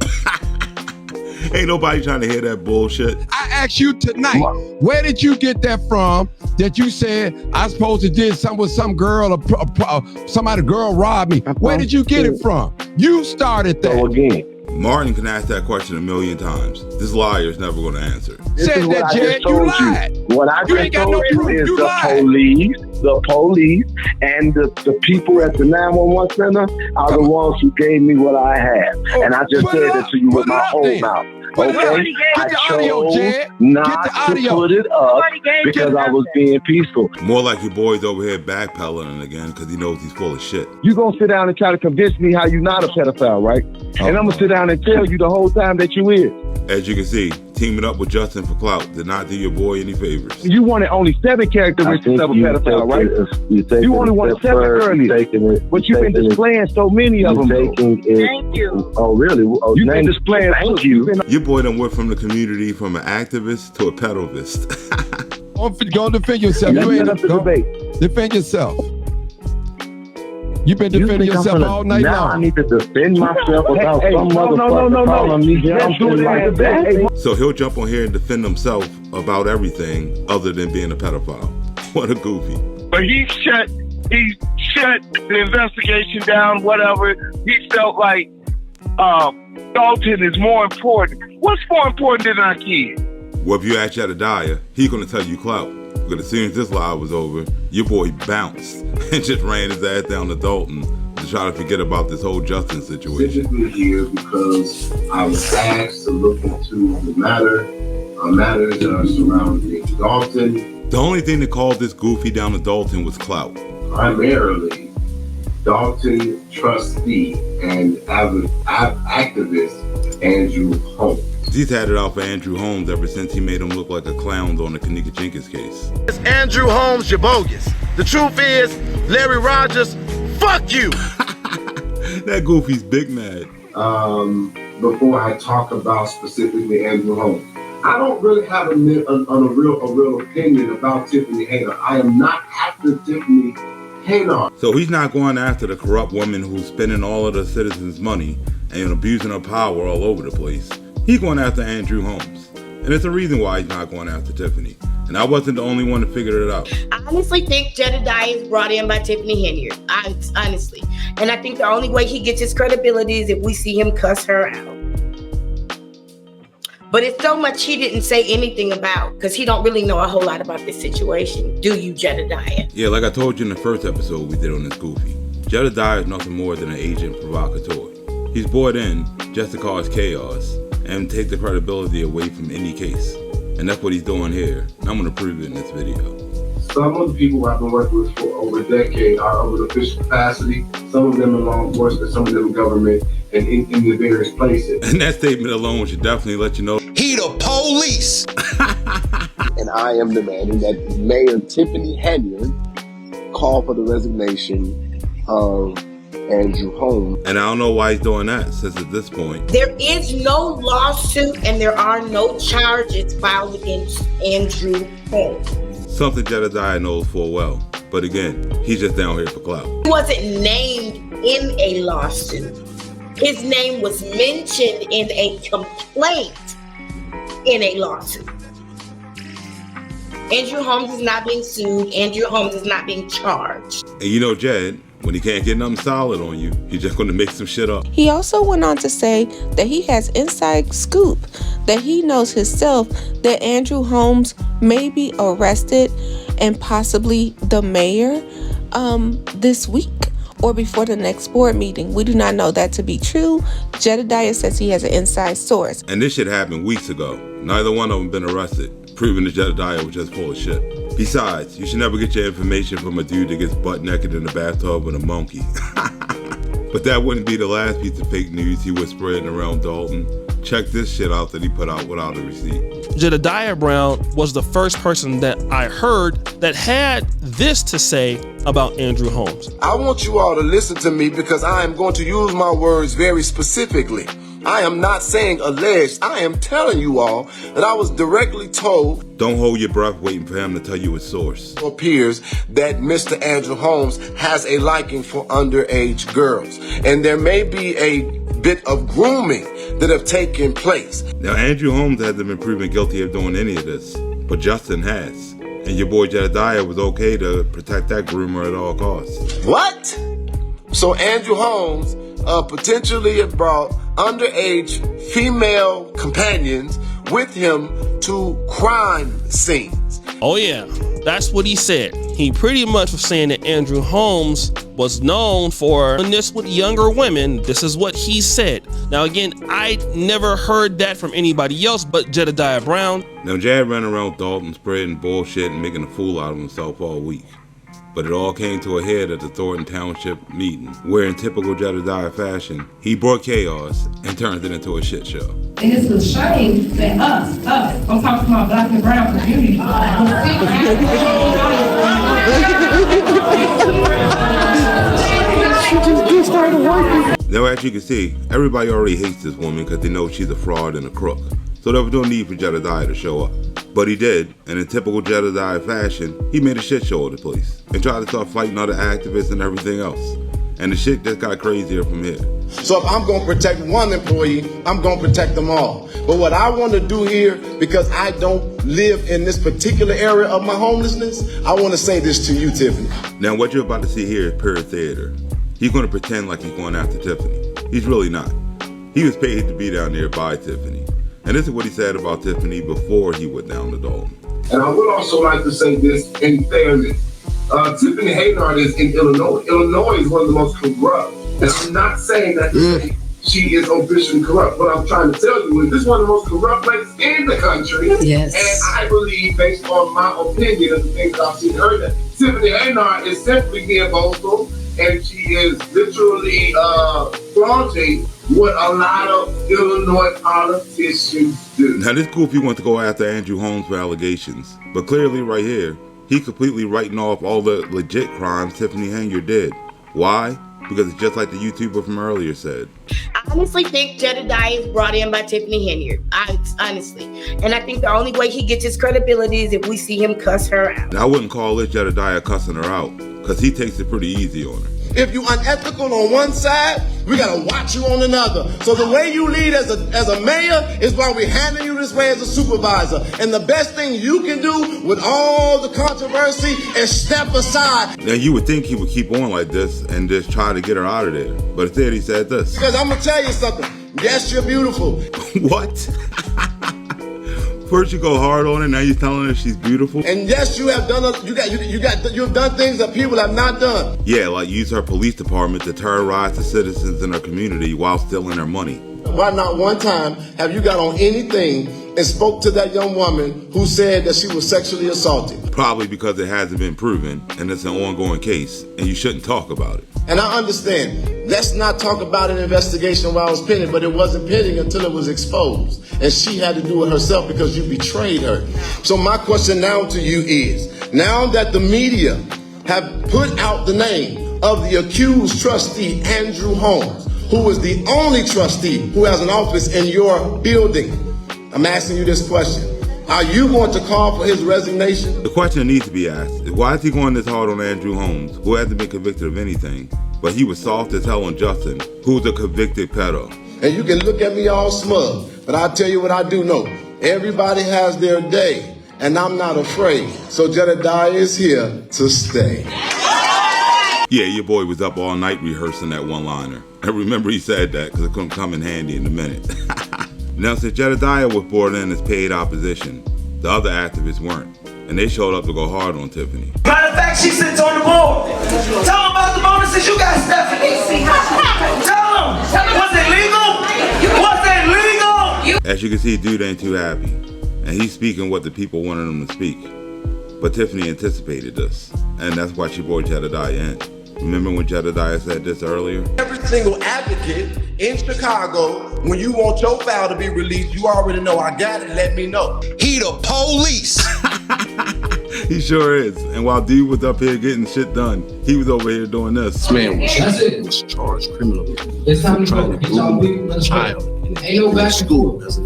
Ain't nobody trying to hear that bullshit. I asked you tonight, where did you get that from that you said I supposed to did something with some girl or somebody girl robbed me? Where did you get it from? You started that. So again, Martin can ask that question a million times. This liar is never going to answer. Said that, Jed, you lied. What I You just ain't got told no you proof. is You the lied. police and the people at the 911 center are the ones who gave me what I have. And I just said it to you with my whole mouth. Okay? I chose not to put it up because I was being peaceful. More like your boy's over here backpedaling again because he knows he's full of shit. You gonna sit down and try to convince me how you not a pedophile, right? And I'm gonna sit down and tell you the whole time that you is. As you can see, teaming up with Justin for clout did not do your boy any favors. You wanted only 7 characteristics of a pedophile, right? You only wanted 7 earlier, but you've been displaying so many of them. Thank you. Oh, really? Oh, you've been displaying. Thank you. Your boy done went from the community from an activist to a pedalist. Go defend yourself. You ain't defend yourself. You've been defending yourself all night long. I need to defend myself about some motherfucker calling me down. So he'll jump on here and defend himself about everything other than being a pedophile. What a goofy. But he shut the investigation down, whatever. He felt like Dalton is more important. What's more important than our kid? Well, if you ask Jedidiah, he's going to tell you clout. Because as soon as this live was over, your boy bounced and just ran his ass down to Dalton to try to forget about this whole Justin situation. Specifically here because I was asked to look into the matters that are surrounding Dalton. The only thing that called this goofy down to Dalton was clout. Primarily, Dalton trustee and activist Andrew Holmes. He's had it out for Andrew Holmes ever since he made him look like a clown on the Kanika Jenkins case. It's Andrew Holmes, you're bogus. The truth is, Larry Rogers, fuck you. That goofy's big mad. Before I talk about specifically Andrew Holmes, I don't really have a real opinion about Tiffany Haynard. I am not after Tiffany Haynard. So he's not going after the corrupt woman who's spending all of the citizens' money and abusing her power all over the place. He's going after Andrew Holmes. And it's a reason why he's not going after Tiffany. And I wasn't the only one to figure it out. I honestly think Jedidiah is brought in by Tiffany Haynard. Honestly. And I think the only way he gets his credibility is if we see him cuss her out. But it's so much he didn't say anything about, because he don't really know a whole lot about this situation. Do you, Jedidiah? Yeah, like I told you in the first episode we did on this goofy. Jedidiah is nothing more than an agent provocateur. He's brought in just to cause chaos and take the credibility away from any case. And that's what he's doing here. And I'm going to prove it in this video. Some of the people I've been working with for over a decade are of an official capacity. Some of them in law enforcement, some of them in government, and in the various places. And that statement alone should definitely let you know He the police. And I am demanding that Mayor Tiffany Haynard call for the resignation of Andrew Holmes. And I don't know why he's doing that, since at this point There is no lawsuit and there are no charges filed against Andrew Holmes. something Jedidiah knows full well. But again, he's just down here for clout. He wasn't named in a lawsuit. His name was mentioned in a complaint in a lawsuit. Andrew Holmes is not being sued. Andrew Holmes is not being charged. And you know Jed, when he can't get nothing solid on you, he's just going to make some shit up. He also went on to say that he has inside scoop, that he knows himself that Andrew Holmes may be arrested and possibly the mayor this week or before the next board meeting. We do not know that to be true. Jedidiah says he has an inside source. And this shit happened weeks ago. Neither one of them been arrested, proving that Jedidiah was just full of shit. Besides, you should never get your information from a dude that gets butt naked in the bathtub with a monkey. But that wouldn't be the last piece of fake news he was spreading around Dalton. Check this shit out that he put out without a receipt. Jedidiah Brown was the first person that I heard that had this to say about Andrew Holmes. I want you all to listen to me because I am going to use my words very specifically. I am not saying alleged. I am telling you all that I was directly told. Don't hold your breath waiting for him to tell you his source. It appears that Mr. Andrew Holmes has a liking for underage girls. And there may be a bit of grooming that have taken place. Now, Andrew Holmes hasn't been proven guilty of doing any of this, but Justin has. And your boy Jedidiah was okay to protect that groomer at all costs. What? So Andrew Holmes potentially brought underage female companions with him to crime scenes. Oh yeah, that's what he said. He pretty much was saying that Andrew Holmes was known for doing this with younger women. This is what he said. Now again, I never heard that from anybody else but Jedidiah Brown. Now Jed ran around Dalton spreading bullshit and making a fool out of himself all week. But it all came to a head at the Thornton Township meeting, where in typical Jedidiah fashion, he brought chaos and turned it into a shit show. And it's a shame that us, I'm talking about black and brown community. Now as you can see, everybody already hates this woman because they know she's a fraud and a crook. So there was no need for Jedidiah to show up. But he did, and in typical Jedidiah fashion, he made a shit show of the place and tried to start fighting other activists and everything else. And the shit just got crazier from here. So if I'm gonna protect one employee, I'm gonna protect them all. But what I wanna do here, because I don't live in this particular area of my homelessness, I wanna say this to you, Tiffany. Now what you're about to see here is pure theater. He's gonna pretend like he's going after Tiffany. He's really not. He was paid to be down there by Tiffany. And this is what he said about Tiffany before he went down to Dalton. And I would also like to say this in fairness. Tiffany Haynard is in Illinois. Illinois is one of the most corrupt. And I'm not saying that she is officially corrupt. What I'm trying to tell you is this is one of the most corrupt places in the country. Yes. And I believe, based on my opinion of the things I've seen her, that Tiffany Haynard is simply being boastful, and she is literally flaunting what a lot of Illinois politicians do. Now this goofy wants to go after Andrew Holmes for allegations, but clearly right here, he completely writing off all the legit crimes Tiffany Hayner did. Why? Because it's just like the YouTuber from earlier said. I honestly think Jedidiah is brought in by Tiffany Hayner. Honestly. And I think the only way he gets his credibility is if we see him cuss her out. Now, I wouldn't call this Jedidiah cussing her out, because he takes it pretty easy on her. If you unethical on one side, we gotta watch you on another. So the way you lead as a mayor is why we're handling you this way as a supervisor. And the best thing you can do with all the controversy is step aside. Now you would think he would keep on like this and just try to get her out of there. But instead he said this. Because I'm gonna tell you something. Yes, you're beautiful. What? First you go hard on her, now you're telling her she's beautiful. And yes, you have done you've done things that people have not done. Yeah, like use her police department to terrorize the citizens in her community while stealing her money. Why not one time have you got on anything and spoke to that young woman who said that she was sexually assaulted? Probably because it hasn't been proven and it's an ongoing case and you shouldn't talk about it. And I understand, let's not talk about an investigation while it was pending, but it wasn't pending until it was exposed. And she had to do it herself because you betrayed her. So my question now to you is, now that the media have put out the name of the accused trustee, Andrew Holmes, who is the only trustee who has an office in your building, I'm asking you this question. Are you going to call for his resignation? The question that needs to be asked is, why is he going this hard on Andrew Holmes, who hasn't been convicted of anything, but he was soft as hell on Justin, who's a convicted pedo? And you can look at me all smug, but I'll tell you what I do know. Everybody has their day, and I'm not afraid. So Jedidiah is here to stay. Yeah, your boy was up all night rehearsing that one-liner. I remember he said that because it couldn't come in handy in a minute. Now, since Jedidiah was brought in as paid opposition, the other activists weren't, and they showed up to go hard on Tiffany. Matter of fact, she sits on the board. Tell them about the bonuses you got, Stephanie. Tell them. Was it legal? Was it legal? As you can see, dude ain't too happy, and he's speaking what the people wanted him to speak. But Tiffany anticipated this, and that's why she brought Jedidiah in. Remember when Jedidiah said this earlier? Every single advocate in Chicago, when you want your file to be released, you already know I got it, let me know. He the police. He sure is. And while D was up here getting shit done, he was over here doing this. This man was charged criminally for trying to groom a child in school. That's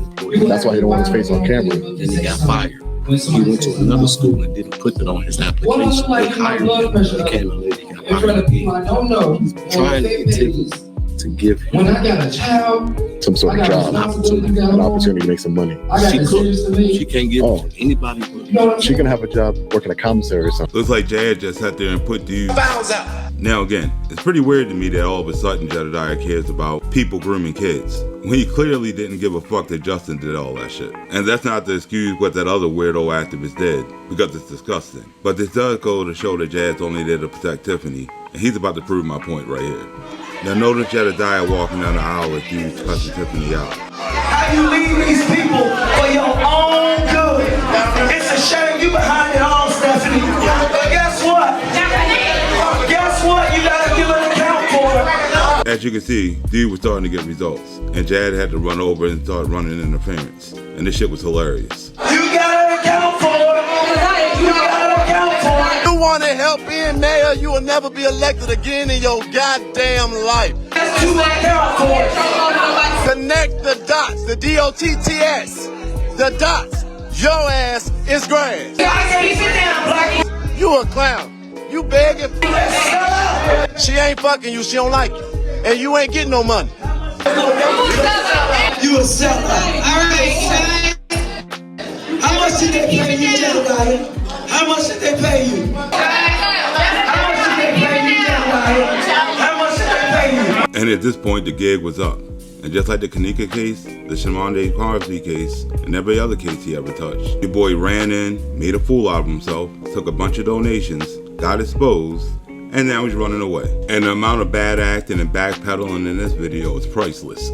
why he don't want his face on camera. And he got fired. He went to another school and didn't put it on his application. They hired him. He came and later got fired again. He's trying to get Tiffany to give him some sort of job, an opportunity to make some money. She could. She can't give it to anybody. She can have a job working a commissary or something. Looks like Jad just sat there and put dudes. Now again, it's pretty weird to me that all of a sudden Jedidiah cares about people grooming kids, when he clearly didn't give a fuck that Justin did all that shit. And that's not to excuse what that other weirdo activist did, because it's disgusting. But this does go to show that Jad's only there to protect Tiffany, and he's about to prove my point right here. Now notice Jedidiah walking down the aisle as dudes cussing Tiffany out. How you lead these people for your own good. It's a shame you behind it all, Stephanie. But guess what? Guess what? You gotta give an account for it. As you can see, dude was starting to get results, and Jad had to run over and start running interference, and this shit was hilarious. You gotta account for it. You gotta account for it. You want to help being mayor, you will never be elected again in your goddamn life. You account for it. Connect the dots, the D-O-T-T-S, the dots. Your ass is grass. You a clown. You begging. She ain't fucking you, she don't like you. And you ain't getting no money. You a sellout. All right, how much did they pay you, Jedidiah? How much did they pay you? How much did they pay you, Jedidiah? How much did they pay you? And at this point, the gig was up. And just like the Kanika case, the Shamonde Carvey case, and every other case he ever touched, your boy ran in, made a fool out of himself, took a bunch of donations, got exposed, and now he's running away. And the amount of bad acting and backpedaling in this video is priceless.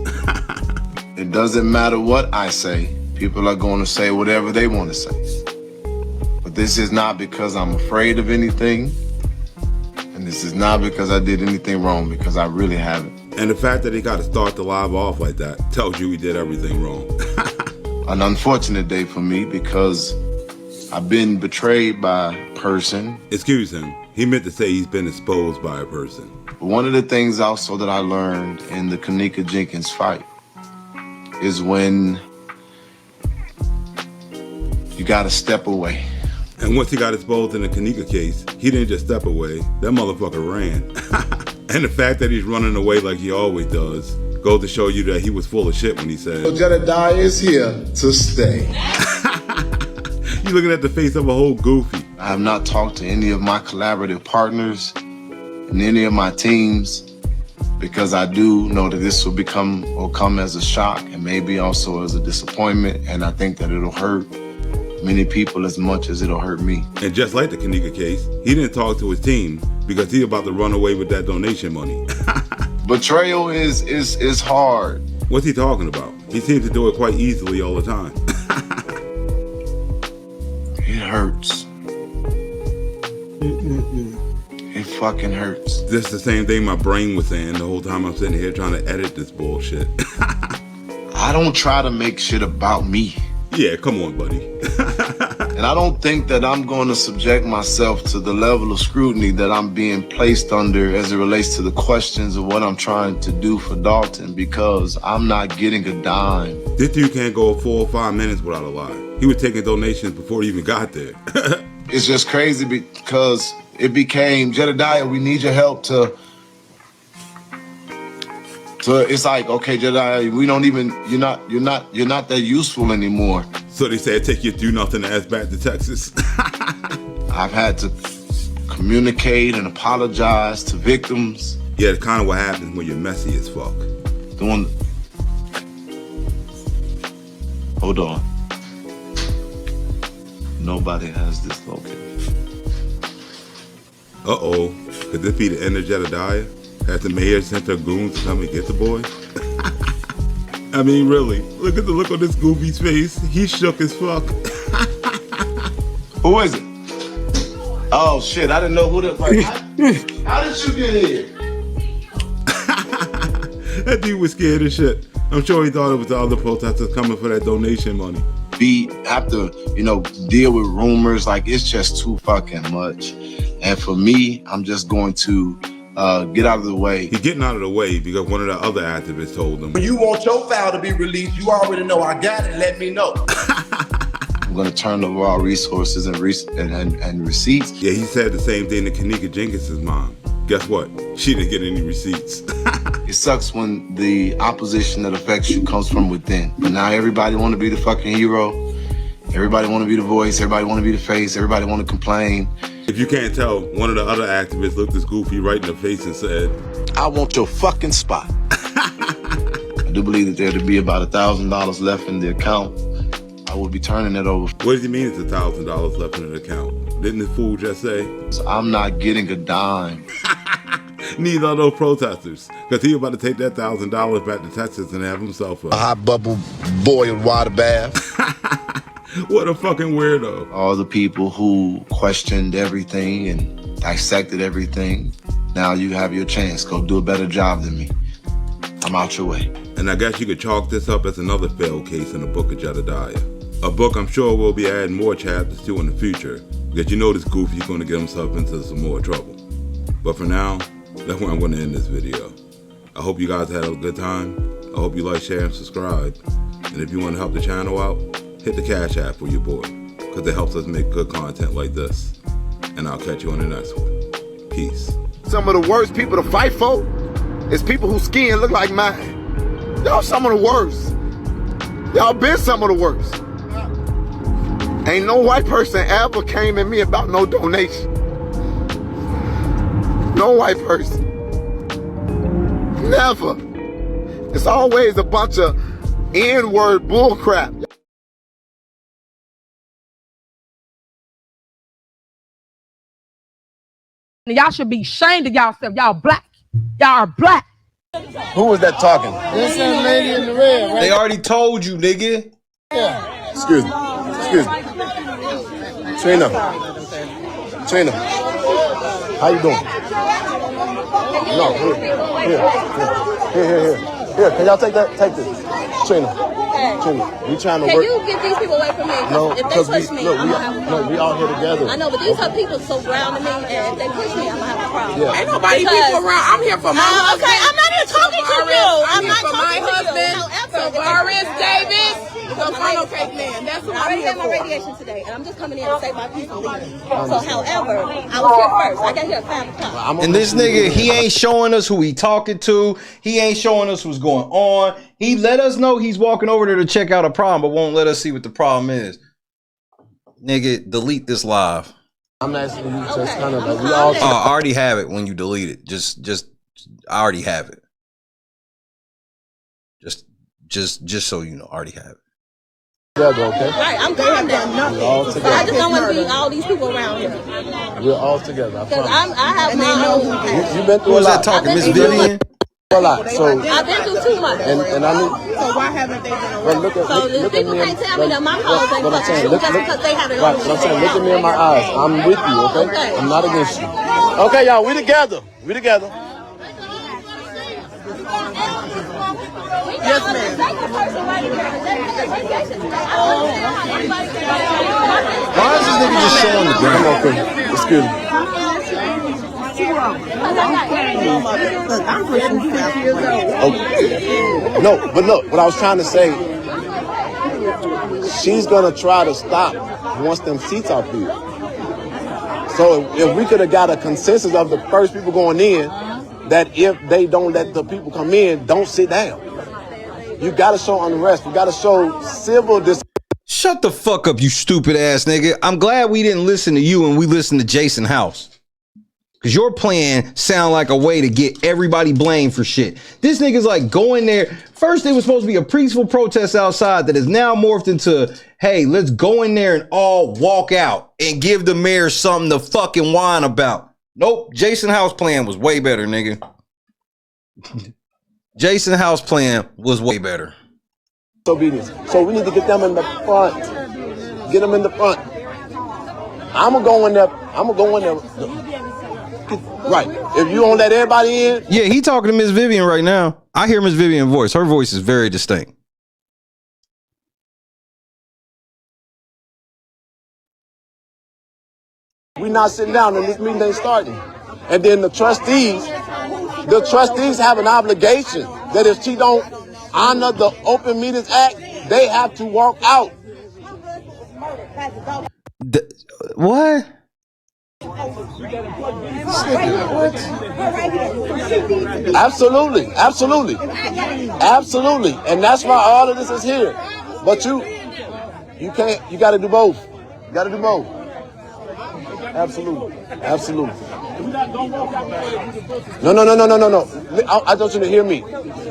It doesn't matter what I say. People are going to say whatever they want to say. But this is not because I'm afraid of anything. And this is not because I did anything wrong, because I really haven't. And the fact that he got to start the live off like that tells you he did everything wrong. An unfortunate day for me because I've been betrayed by a person. Excuse him. He meant to say he's been exposed by a person. One of the things also that I learned in the Kanika Jenkins fight is when you gotta step away. And once he got exposed in the Kanika case, he didn't just step away. That motherfucker ran. And the fact that he's running away like he always does goes to show you that he was full of shit when he said, Jedidiah is here to stay. You're looking at the face of a whole goofy. I have not talked to any of my collaborative partners and any of my teams because I do know that this will come as a shock and maybe also as a disappointment, and I think that it'll hurt many people as much as it'll hurt me. And just like the Kanika case, he didn't talk to his team because he's about to run away with that donation money. Betrayal is hard. What's he talking about? He seems to do it quite easily all the time. It hurts. It fucking hurts. This is the same thing my brain was saying the whole time I'm sitting here trying to edit this bullshit. I don't try to make shit about me. Yeah, come on, buddy. And I don't think that I'm going to subject myself to the level of scrutiny that I'm being placed under as it relates to the questions of what I'm trying to do for Dalton, because I'm not getting a dime. This dude can't go 4 or 5 minutes without a lie. He was taking donations before he even got there. It's just crazy because it became, Jedidiah, we need your help to it's like, okay, Jedidiah, we don't even, you're not that useful anymore. So they said take your do nothing ass back to Texas. I've had to communicate and apologize to victims. Yeah, it's kind of what happens when you're messy as fuck. Hold on. Nobody has this located. Uh-oh. Could this be the end of Jedidiah? Had the mayor sent her goons to come and get the boy? I mean, really, look at the look on this goofy's face. He shook as fuck. Who is it? Oh, shit, I didn't know who that was. How did you get here? That dude was scared as shit. I'm sure he thought it was the other protesters coming for that donation money. Have to, deal with rumors. Like, it's just too fucking much. And for me, I'm just going to get out of the way. He's getting out of the way because one of the other activists told him, when you want your file to be released, you already know I got it. Let me know. I'm going to turn over all resources and receipts. Yeah, he said the same thing to Kanika Jenkins' mom. Guess what? She didn't get any receipts. It sucks when the opposition that affects you comes from within. But now everybody want to be the fucking hero. Everybody want to be the voice. Everybody want to be the face. Everybody want to complain. If you can't tell, one of the other activists looked this goofy right in the face and said, I want your fucking spot. I do believe that there to be about $1,000 left in the account. I will be turning it over. What does he mean it's $1,000 left in the account? Didn't the fool just say? So I'm not getting a dime. Neither are those protesters, because he about to take that $1,000 back to Texas and have himself a hot bubble boiled water bath. What a fucking weirdo. All the people who questioned everything and dissected everything, now you have your chance. Go do a better job than me. I'm out your way. And I guess you could chalk this up as another failed case in the book of Jedidiah. A book I'm sure we'll be adding more chapters to in the future, because you know this goofy's going to get himself into some more trouble. But for now, that's where I'm going to end this video. I hope you guys had a good time. I hope you like, share, and subscribe. And if you want to help the channel out, hit the Cash App for your boy, because it helps us make good content like this. And I'll catch you on the next one. Peace. Some of the worst people to fight for is people whose skin look like mine. Y'all some of the worst. Y'all been some of the worst. Ain't no white person ever came at me about no donation. No white person. Never. It's always a bunch of N-word bullcrap. Y'all should be ashamed of y'allself. Y'all black. Y'all are black. Who was that talking? This young lady in the red, right? They already told you, nigga. Yeah. Excuse me. Say nothing. Trina, how you doing? No, here. Can y'all take that? Take this. Trina, we trying to Can work. you get these people away from me? No, if they because push me, I'm gonna have a problem. we all here together. I know, but these are people so ground to me, and if they push me, I'm gonna have a problem. Yeah. Ain't nobody people around. I'm here for my husband. Okay, I'm not here talking to you. I'm here for my husband. Boris Davis, the funnel cake man. That's what I I'm already here had my for. radiation today, and I'm just coming in to save my peace and leaving. So, however, I was here first. I got here at 5 o'clock. And this nigga, he ain't showing us who he talking to. He ain't showing us what's going on. He let us know he's walking over there to check out a problem, but won't let us see what the problem is. Nigga, delete this live. I'm asking you just kind of like we all. I already have it when you delete it. Just I already have it. Just so you know, I already have it. Together, okay? Right, I'm calm down. We're all But together. I just don't want to be all these people around here. We're all together. I Because promise. I have my own. You've been through Who a was lot. that talking, I've Miss been through Vivian? A lot. So I've been through too much. and I need. So why haven't they been around? But look at So look at people me. can't tell me that my clothes ain't What I'm saying, fucking just because they have it on. Right, what I'm saying, look at me in my eyes. I'm with you, okay? I'm not against you. Okay, y'all, we together. We together. Yes, ma'am. Why is this nigga just showing the ground? Okay, excuse me. I'm pushing 6 years old. Okay. No, but look, what I was trying to say, she's gonna try to stop once them seats are filled. So if we could have got a consensus of the first people going in, that if they don't let the people come in, don't sit down. You gotta show unrest. You gotta show civil dis. Shut the fuck up, you stupid ass nigga. I'm glad we didn't listen to you and we listened to Jason House. Cause your plan sound like a way to get everybody blamed for shit. This nigga's like going there. First, it was supposed to be a peaceful protest outside that is now morphed into, hey, let's go in there and all walk out and give the mayor something to fucking whine about. Nope, Jason House plan was way better, nigga. Jason House plan was way better. Obedience. So we need to get them in the front. Get them in the front. I'm gonna go in there. Right. If you don't let everybody in. Yeah, he talking to Miss Vivian right now. I hear Miss Vivian's voice. Her voice is very distinct. We not sitting down and this meeting ain't starting. And then the trustees have an obligation that if she don't honor the Open Meetings Act, they have to walk out. What? Absolutely. And that's why all of this is here. But you gotta do both. You gotta do both. Absolutely. No. I want you to hear me.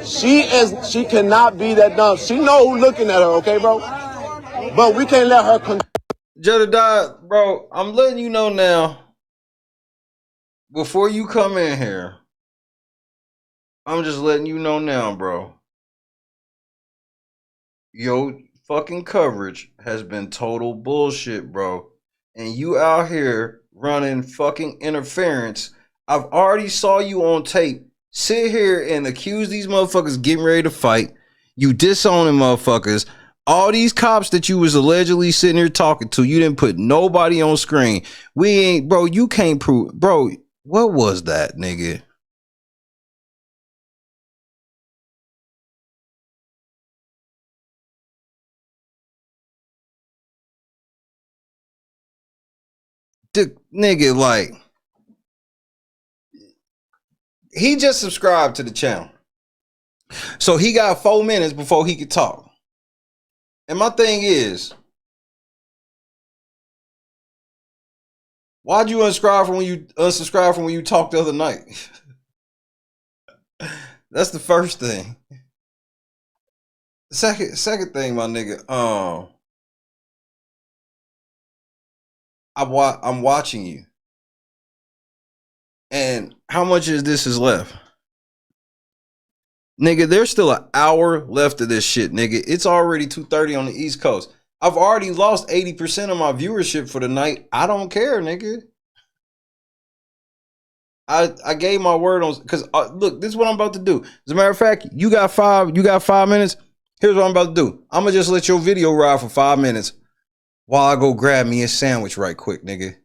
She cannot be that dumb. She know who's looking at her, okay, bro? But we can't let her Jedidiah, bro, I'm letting you know now. Before you come in here, I'm just letting you know now, bro. Your fucking coverage has been total bullshit, bro. And you out here running fucking interference. I've already saw you on tape sit here and accuse these motherfuckers getting ready to fight. You disowning motherfuckers. All these cops that you was allegedly sitting here talking to, you didn't put nobody on screen. We ain't, bro, you can't prove, bro, what was that, nigga? The nigga, like, he just subscribed to the channel. So he got 4 minutes before he could talk. And my thing is, why'd you unsubscribe from when you talked the other night? That's the first thing. Second thing, my nigga, I'm watching you. And how much is this is left? Nigga, there's still an hour left of this shit, nigga. It's already 2:30 on the East Coast. I've already lost 80% of my viewership for the night. I don't care, nigga. I gave my word on, because look, this is what I'm about to do. As a matter of fact, you got 5 minutes. Here's what I'm about to do. I'm gonna just let your video ride for 5 minutes while I go grab me a sandwich right quick, nigga.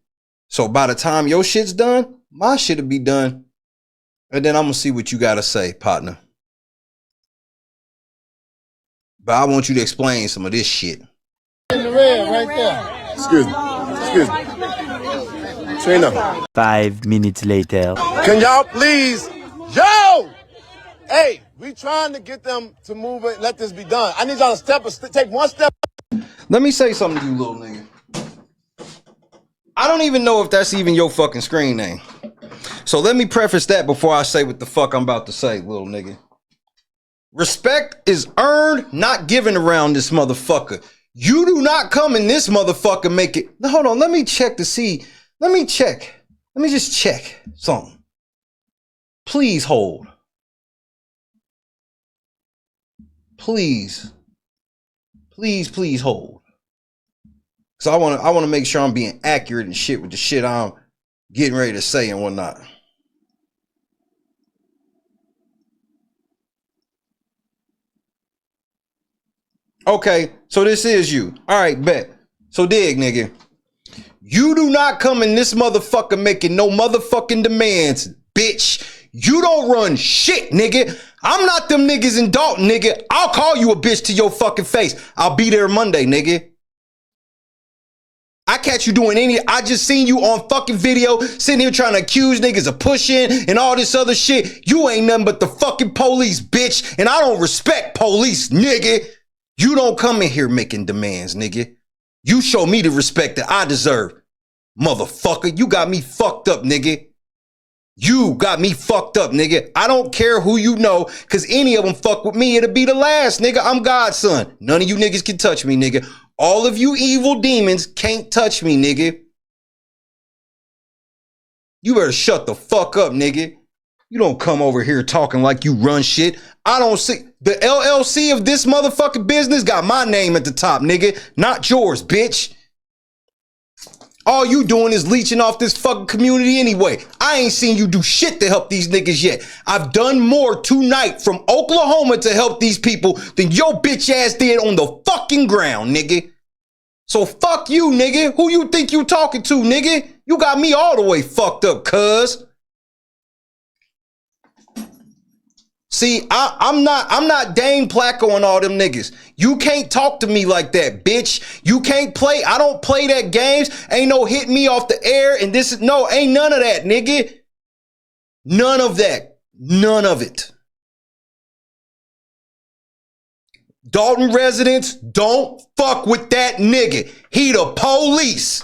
So by the time your shit's done, my shit'll be done. And then I'm gonna see what you gotta say, partner. But I want you to explain some of this shit. In the red right there. Excuse me. Excuse me. Trina. 5 minutes later. Can y'all please, yo! Hey, we trying to get them to move it. Let this be done. I need y'all to take one step. Let me say something to you, little nigga. I don't even know if that's even your fucking screen name. So let me preface that before I say what the fuck I'm about to say, little nigga. Respect is earned, not given around this motherfucker. You do not come in this motherfucker make it. Hold on, let me check to see. Let me check. Let me just check something. Please hold. Please. Please hold. Cause I wanna make sure I'm being accurate and shit with the shit I'm getting ready to say and whatnot. Okay, so this is you. All right, bet. So dig, nigga. You do not come in this motherfucker making no motherfucking demands, bitch. You don't run shit, nigga. I'm not them niggas in Dalton, nigga. I'll call you a bitch to your fucking face. I'll be there Monday, nigga. I catch you doing I just seen you on fucking video sitting here trying to accuse niggas of pushing and all this other shit. You ain't nothing but the fucking police, bitch. And I don't respect police, nigga. You don't come in here making demands, nigga. You show me the respect that I deserve. Motherfucker, you got me fucked up, nigga. You got me fucked up, nigga. I don't care who you know, because any of them fuck with me, it'll be the last, nigga. I'm God's son. None of you niggas can touch me, nigga. All of you evil demons can't touch me, nigga. You better shut the fuck up, nigga. You don't come over here talking like you run shit. I don't see. The LLC of this motherfucking business got my name at the top, nigga. Not yours, bitch. All you doing is leeching off this fucking community anyway. I ain't seen you do shit to help these niggas yet. I've done more tonight from Oklahoma to help these people than your bitch ass did on the fucking ground, nigga. So fuck you, nigga. Who you think you talking to, nigga? You got me all the way fucked up, cuz. See, I'm not Dame Placco and all them niggas. You can't talk to me like that, bitch. You can't play. I don't play that games. Ain't no hit me off the air and this is no, ain't none of that, nigga. None of that. None of it. Dalton residents, don't fuck with that nigga. He the police.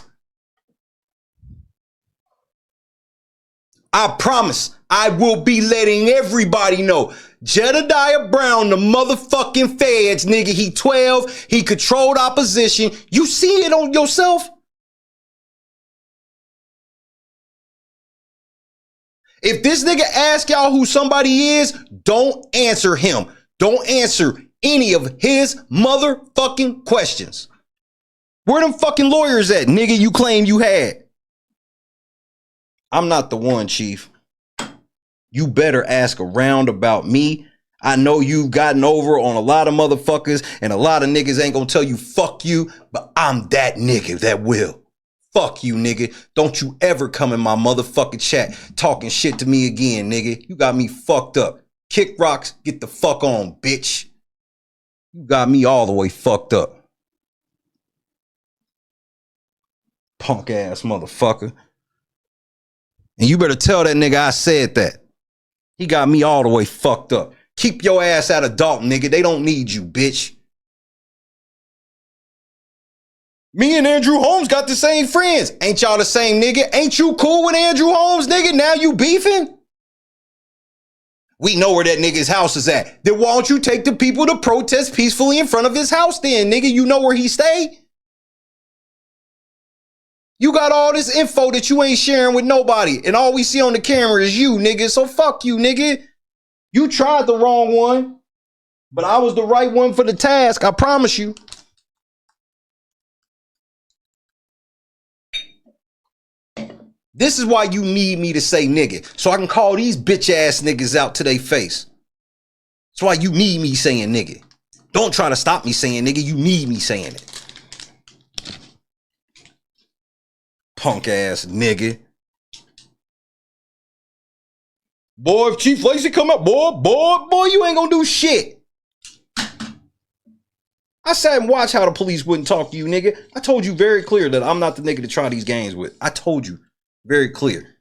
I promise I will be letting everybody know. Jedidiah Brown, the motherfucking feds, nigga. He 12. He controlled opposition. You see it on yourself? If this nigga ask y'all who somebody is, don't answer him. Don't answer any of his motherfucking questions. Where them fucking lawyers at, nigga, you claim you had? I'm not the one, Chief. You better ask around about me. I know you've gotten over on a lot of motherfuckers and a lot of niggas ain't gonna tell you fuck you, but I'm that nigga that will. Fuck you, nigga. Don't you ever come in my motherfucking chat talking shit to me again, nigga. You got me fucked up. Kick rocks, get the fuck on, bitch. You got me all the way fucked up. Punk ass motherfucker. And you better tell that nigga I said that. He got me all the way fucked up. Keep your ass out of Dalton, nigga. They don't need you, bitch. Me and Andrew Holmes got the same friends. Ain't y'all the same, nigga? Ain't you cool with Andrew Holmes, nigga? Now you beefing? We know where that nigga's house is at. Then why don't you take the people to protest peacefully in front of his house then, nigga? You know where he stay? You got all this info that you ain't sharing with nobody. And all we see on the camera is you, nigga. So fuck you, nigga. You tried the wrong one. But I was the right one for the task. I promise you. This is why you need me to say nigga. So I can call these bitch ass niggas out to their face. That's why you need me saying nigga. Don't try to stop me saying nigga. You need me saying it. Punk ass nigga. Boy, if Chief Lacey come up, boy, you ain't gonna do shit. I sat and watched how the police wouldn't talk to you, nigga. I told you very clear that I'm not the nigga to try these games with. I told you very clear.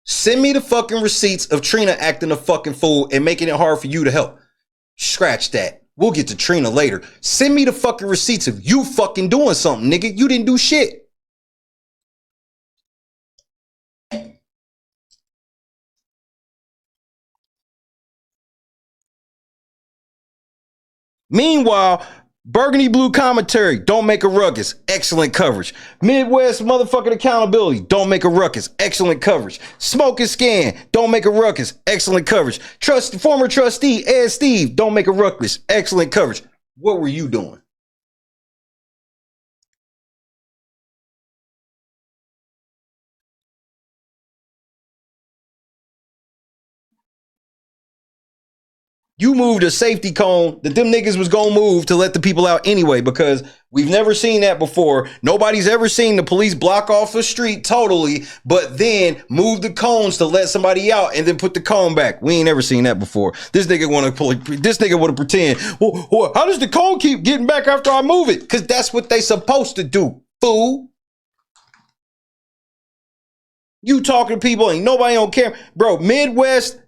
Send me the fucking receipts of Trina acting a fucking fool and making it hard for you to help. Scratch that. We'll get to Trina later. Send me the fucking receipts of you fucking doing something, nigga. You didn't do shit. Meanwhile, Burgundy Blue Commentary, don't make a ruckus. Excellent coverage. Midwest motherfucking accountability, don't make a ruckus. Excellent coverage. Smoke and Scan, don't make a ruckus. Excellent coverage. Former trustee Ed Steve, don't make a ruckus. Excellent coverage. What were you doing? You moved a safety cone that them niggas was gonna move to let the people out anyway, because we've never seen that before. Nobody's ever seen the police block off a street totally, but then move the cones to let somebody out and then put the cone back. We ain't never seen that before. This nigga wanna pretend, well, how does the cone keep getting back after I move it? Because that's what they supposed to do, fool. You talking to people, ain't nobody on camera. Bro, Midwest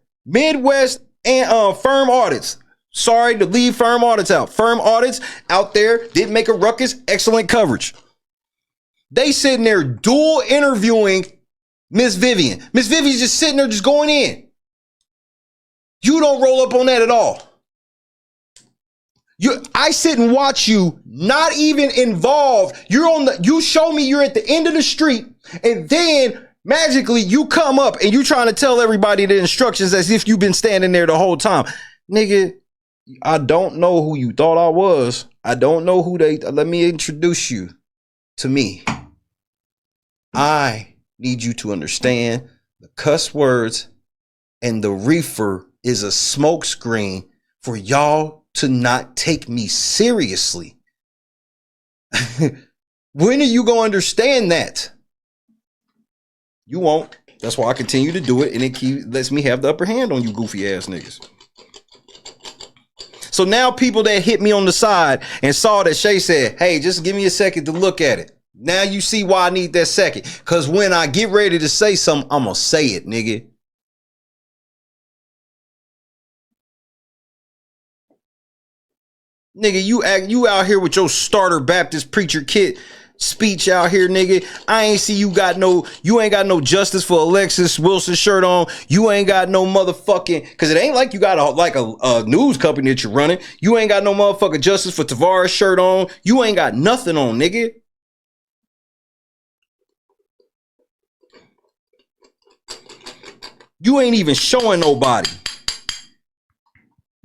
and firm audits. Sorry to leave firm audits out. Firm audits out there didn't make a ruckus. Excellent coverage. They sitting there dual interviewing Miss Vivian. Miss Vivian's just sitting there just going in. You don't roll up on that at all. I sit and watch you not even involved. You show me you're at the end of the street, and then magically, you come up and you trying to tell everybody the instructions as if you've been standing there the whole time. Nigga, I don't know who you thought I was. I don't know who let me introduce you to me. I need you to understand the cuss words and the reefer is a smoke screen for y'all to not take me seriously. When are you going to understand that? You won't. That's why I continue to do it, and it lets me have the upper hand on you goofy ass niggas. So now people that hit me on the side and saw that Shay said, hey, just give me a second to look at it. Now you see why I need that second. Because when I get ready to say something, I'm going to say it, nigga. Nigga, you out here with your starter Baptist preacher kid speech out here, nigga. I ain't see you ain't got no justice for Alexis Wilson shirt on. You ain't got no motherfucking, because it ain't like you got a news company that you're running. You ain't got no motherfucking justice for Tavares shirt on. You ain't got nothing on, nigga. You ain't even showing nobody.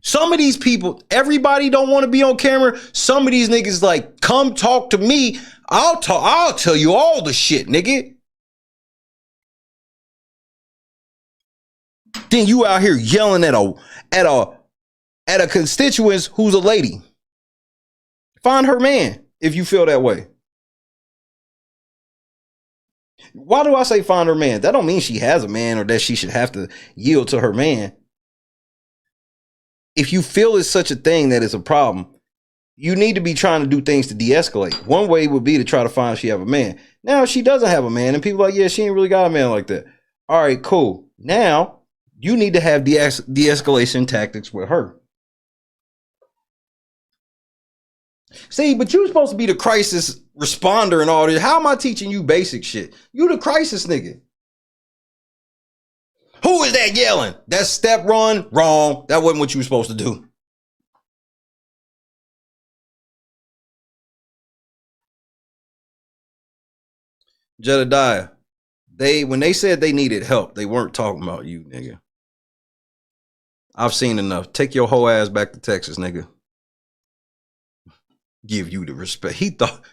Some of these people, everybody don't want to be on camera. Some of these niggas like, come talk to me. I'll tell you all the shit, nigga. Then you out here yelling at a constituent who's a lady. Find her man if you feel that way. Why do I say find her man? That don't mean she has a man or that she should have to yield to her man. If you feel it's such a thing that is a problem, you need to be trying to do things to de-escalate. One way would be to try to find if she have a man. Now, if she doesn't have a man and people are like, yeah, she ain't really got a man like that. All right, cool. Now, you need to have de-escalation tactics with her. See, but you're supposed to be the crisis responder and all this. How am I teaching you basic shit? You the crisis nigga. Who is that yelling? That's step run. Wrong. That wasn't what you were supposed to do. Jedidiah, when they said they needed help, they weren't talking about you, nigga. I've seen enough. Take your whole ass back to Texas, nigga. Give you the respect. He thought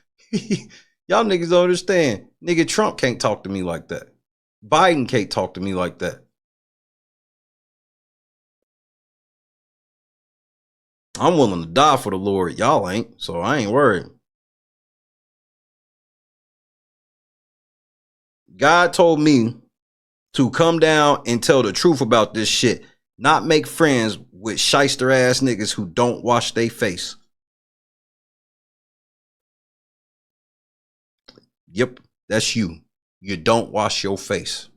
Y'all niggas don't understand. Nigga, Trump can't talk to me like that. Biden can't talk to me like that. I'm willing to die for the Lord. Y'all ain't, so I ain't worried. God told me to come down and tell the truth about this shit. Not make friends with shyster ass niggas who don't wash their face. Yep, that's you. You don't wash your face.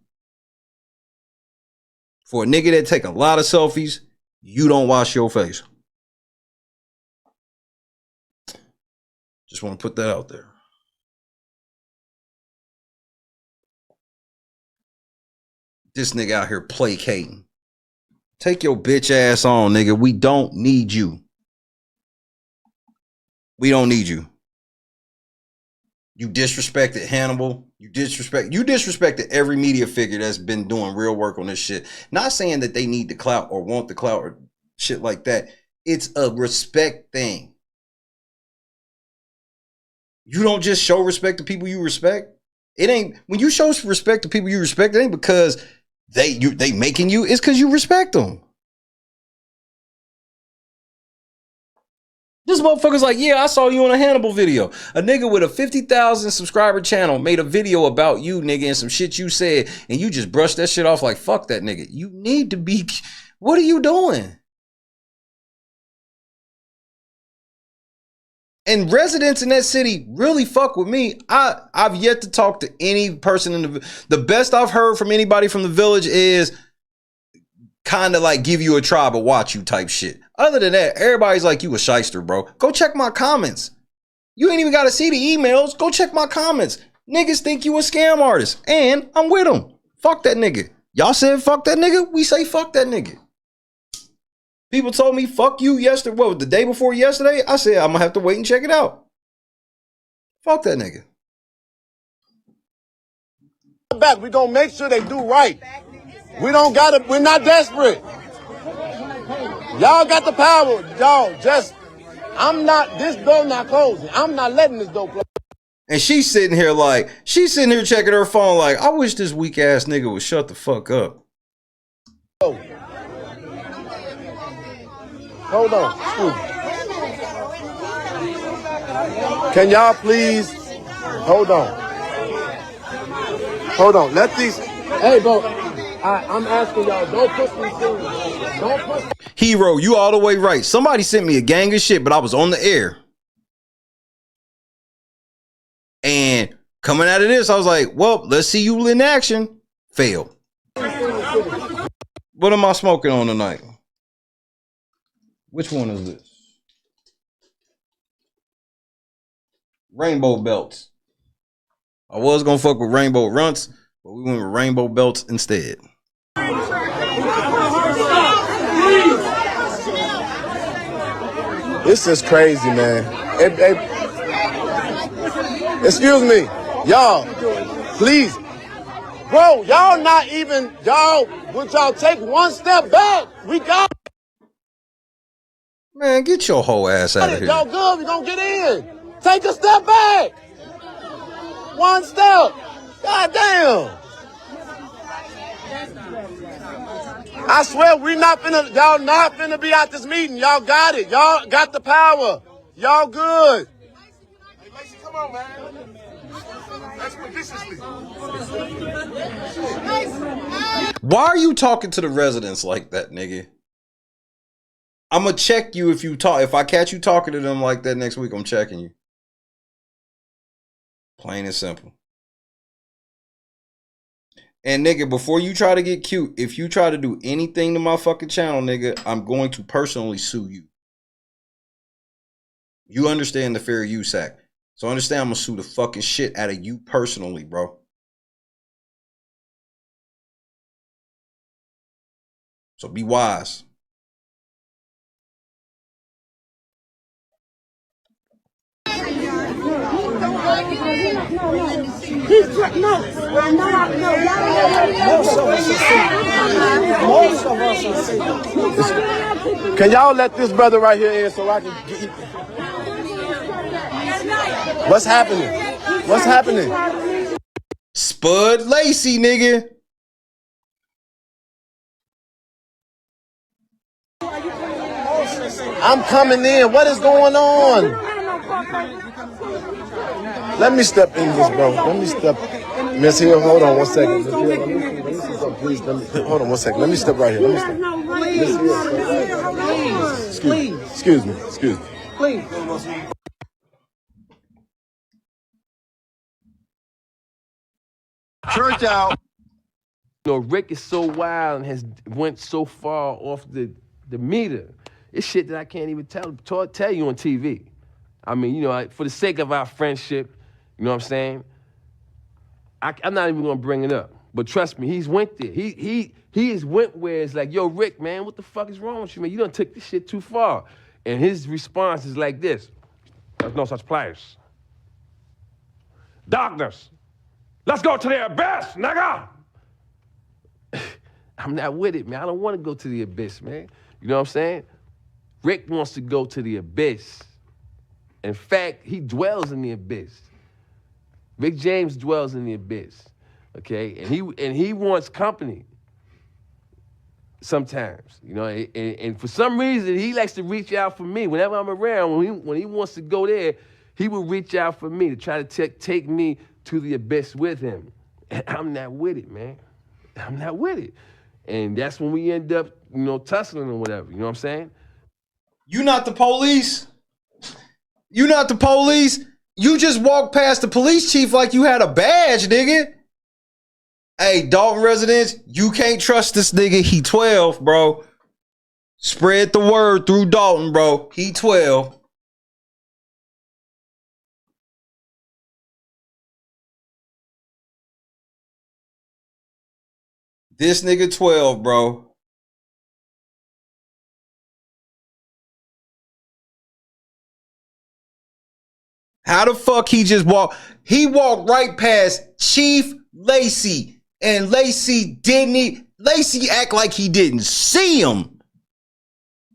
For a nigga that take a lot of selfies, you don't wash your face. Just want to put that out there. This nigga out here placating. Take your bitch ass on, nigga. We don't need you. We don't need you. You disrespected Hannibal. You disrespected every media figure that's been doing real work on this shit. Not saying that they need the clout or want the clout or shit like that. It's a respect thing. You don't just show respect to people you respect. It ain't when you show respect to people you respect, it ain't because they making you, it's because you respect them. This motherfucker's like, yeah, I saw you on a Hannibal video. A nigga with a 50,000 subscriber channel made a video about you, nigga, and some shit you said, and you just brushed that shit off like, fuck that nigga. You need to be, what are you doing? And residents in that city really fuck with me. I've yet to talk to any person in the best I've heard from anybody from the village is kind of like give you a try but watch you type shit. Other than that, everybody's like, you a shyster, bro. Go check my comments. You ain't even got to see the emails. Go check my comments. Niggas think you a scam artist. And I'm with them. Fuck that nigga. Y'all said fuck that nigga. We say fuck that nigga. People told me, fuck you yesterday. What, the day before yesterday? I said, I'm going to have to wait and check it out. Fuck that nigga. Back, we going to make sure they do right. We don't got to, we're not desperate. Y'all got the power. Y'all just, this door not closing. I'm not letting this door close. And she's sitting here checking her phone like, I wish this weak ass nigga would shut the fuck up. Oh. Hold on. Can y'all please hold on? Hold on. Let these. Hey, bro. I'm asking y'all. Don't push me through. Don't push. Hero, you all the way right. Somebody sent me a gang of shit, but I was on the air. And coming out of this, I was like, well, let's see you in action. Fail. What am I smoking on tonight? Which one is this? Rainbow belts. I was gonna fuck with rainbow runts, but we went with rainbow belts instead. This is crazy, man. Excuse me. Y'all, please. Bro, y'all not even, would y'all take one step back? We got Man, get your whole ass out of here. Y'all good, we gonna get in. Take a step back. One step. God damn. I swear y'all not finna be at this meeting. Y'all got it. Y'all got the power. Y'all good. Hey, Lacey, come on, man. Expeditiously. Why are you talking to the residents like that, nigga? I'm gonna check you if you talk. If I catch you talking to them like that next week, I'm checking you. Plain and simple. And nigga, before you try to get cute, if you try to do anything to my fucking channel, nigga, I'm going to personally sue you. You understand the Fair Use Act. So understand I'm gonna sue the fucking shit out of you personally, bro. So be wise. Can y'all let this brother right here in so I can get... What's happening? What's happening? Spud Lacey, nigga. I'm coming in. What is going on? Let me step in this, bro. Let me step. Miss Hill, hold on 1 second. Miss Hill, let me see something, please. Hold on 1 second. Let me step right here. Let me step. Miss Hill, excuse me. Please. Church out. You know, Rick is so wild and has went so far off the meter. It's shit that I can't even tell you on TV. I mean, you know, for the sake of our friendship, you know what I'm saying? I'm not even gonna bring it up. But trust me, he's went there. He has went where it's like, yo, Rick, man, what the fuck is wrong with you, man? You done took this shit too far. And his response is like this: there's no such place. Darkness. Let's go to the abyss, nigga! I'm not with it, man. I don't want to go to the abyss, man. You know what I'm saying? Rick wants to go to the abyss. In fact, he dwells in the abyss. Rick James dwells in the abyss, okay? And he wants company sometimes, you know? And for some reason, he likes to reach out for me. Whenever I'm around, when he wants to go there, he will reach out for me to try to take me to the abyss with him. And I'm not with it, man. I'm not with it. And that's when we end up, you know, tussling or whatever, you know what I'm saying? You not the police? You not the police? You just walked past the police chief like you had a badge, nigga. Hey, Dalton residents, you can't trust this nigga. He 12, bro. Spread the word through Dalton, bro. He 12. This nigga 12, bro. How the fuck he just walked? He walked right past Chief Lacey, and Lacey Lacey act like he didn't see him.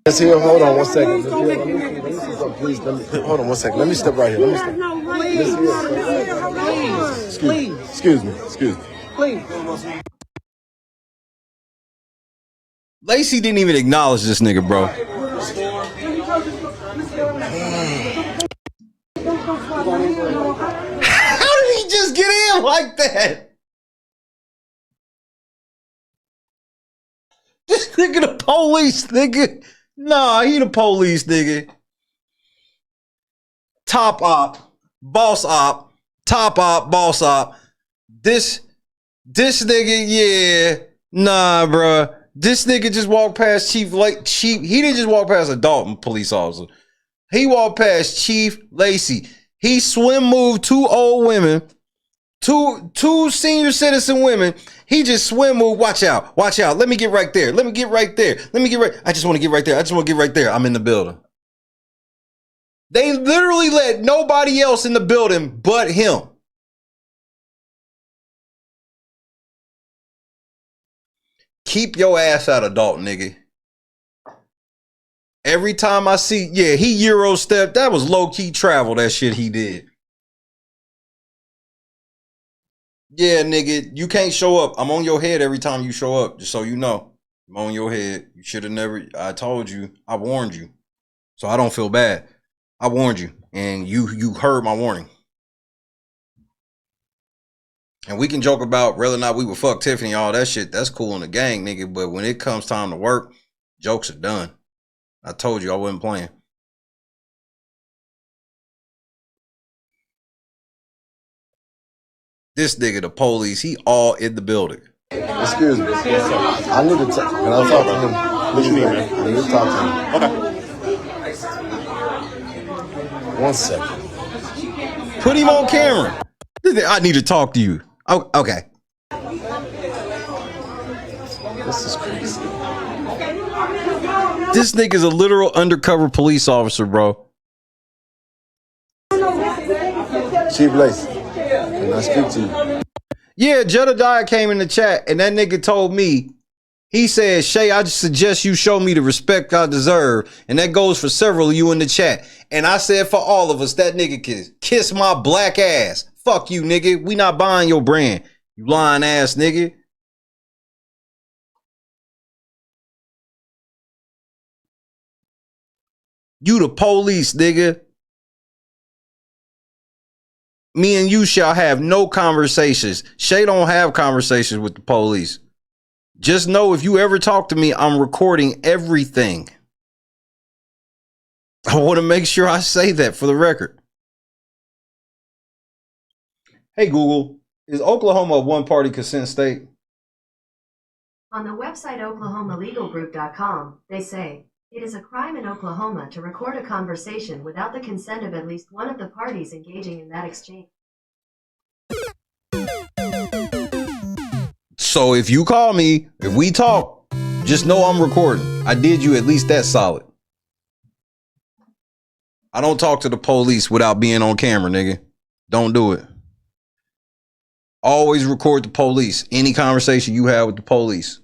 Miss Hill, hold on 1 second. Miss Hill, let me see something, please. Hold on 1 second. Let me step right here. Let me step. Miss Hill, excuse me. Please. Lacey didn't even acknowledge this nigga, bro. How did he just get in like that? This nigga the police, nigga. Nah, he the police, nigga. Top op, boss op, top op, boss op. This nigga, yeah. Nah, bruh. This nigga just walked past Chief. He didn't just walk past a Dalton police officer. He walked past Chief Lacey. He swim moved 2 old women, two senior citizen women. He just swim moved. Watch out. Let me get right there. I just want to get right there. I'm in the building. They literally let nobody else in the building but him. Keep your ass out of Dalton, nigga. Every time I see, yeah, he Euro stepped. That was low-key travel, that shit he did. Yeah, nigga, you can't show up. I'm on your head every time you show up, just so you know. I'm on your head. You should have never, I told you, I warned you. So I don't feel bad. I warned you, and you heard my warning. And we can joke about whether or not we would fuck Tiffany, all that shit. That's cool in the gang, nigga. But when it comes time to work, jokes are done. I told you I wasn't playing. This nigga, the police, he all in the building. Excuse me. I need to talk. Can I talk to him? What you mean, man? I need to talk to him. Okay. 1 second. Put him on camera. I need to talk to you. Oh, okay. This is crazy. This nigga's a literal undercover police officer, bro. Chief Lacey, can I speak to you? Yeah, Jedidiah came in the chat, and that nigga told me, he said, Shay, I just suggest you show me the respect I deserve. And that goes for several of you in the chat. And I said for all of us, that nigga can kiss my black ass. Fuck you, nigga. We not buying your brand. You lying ass nigga. You the police, nigga. Me and you shall have no conversations. Shay don't have conversations with the police. Just know if you ever talk to me, I'm recording everything. I want to make sure I say that for the record. Hey, Google, is Oklahoma a one-party consent state? On the website OklahomaLegalGroup.com, they say, it is a crime in Oklahoma to record a conversation without the consent of at least one of the parties engaging in that exchange. So if you call me, if we talk, just know I'm recording. I did you at least that solid. I don't talk to the police without being on camera, nigga. Don't do it. Always record the police. Any conversation you have with the police.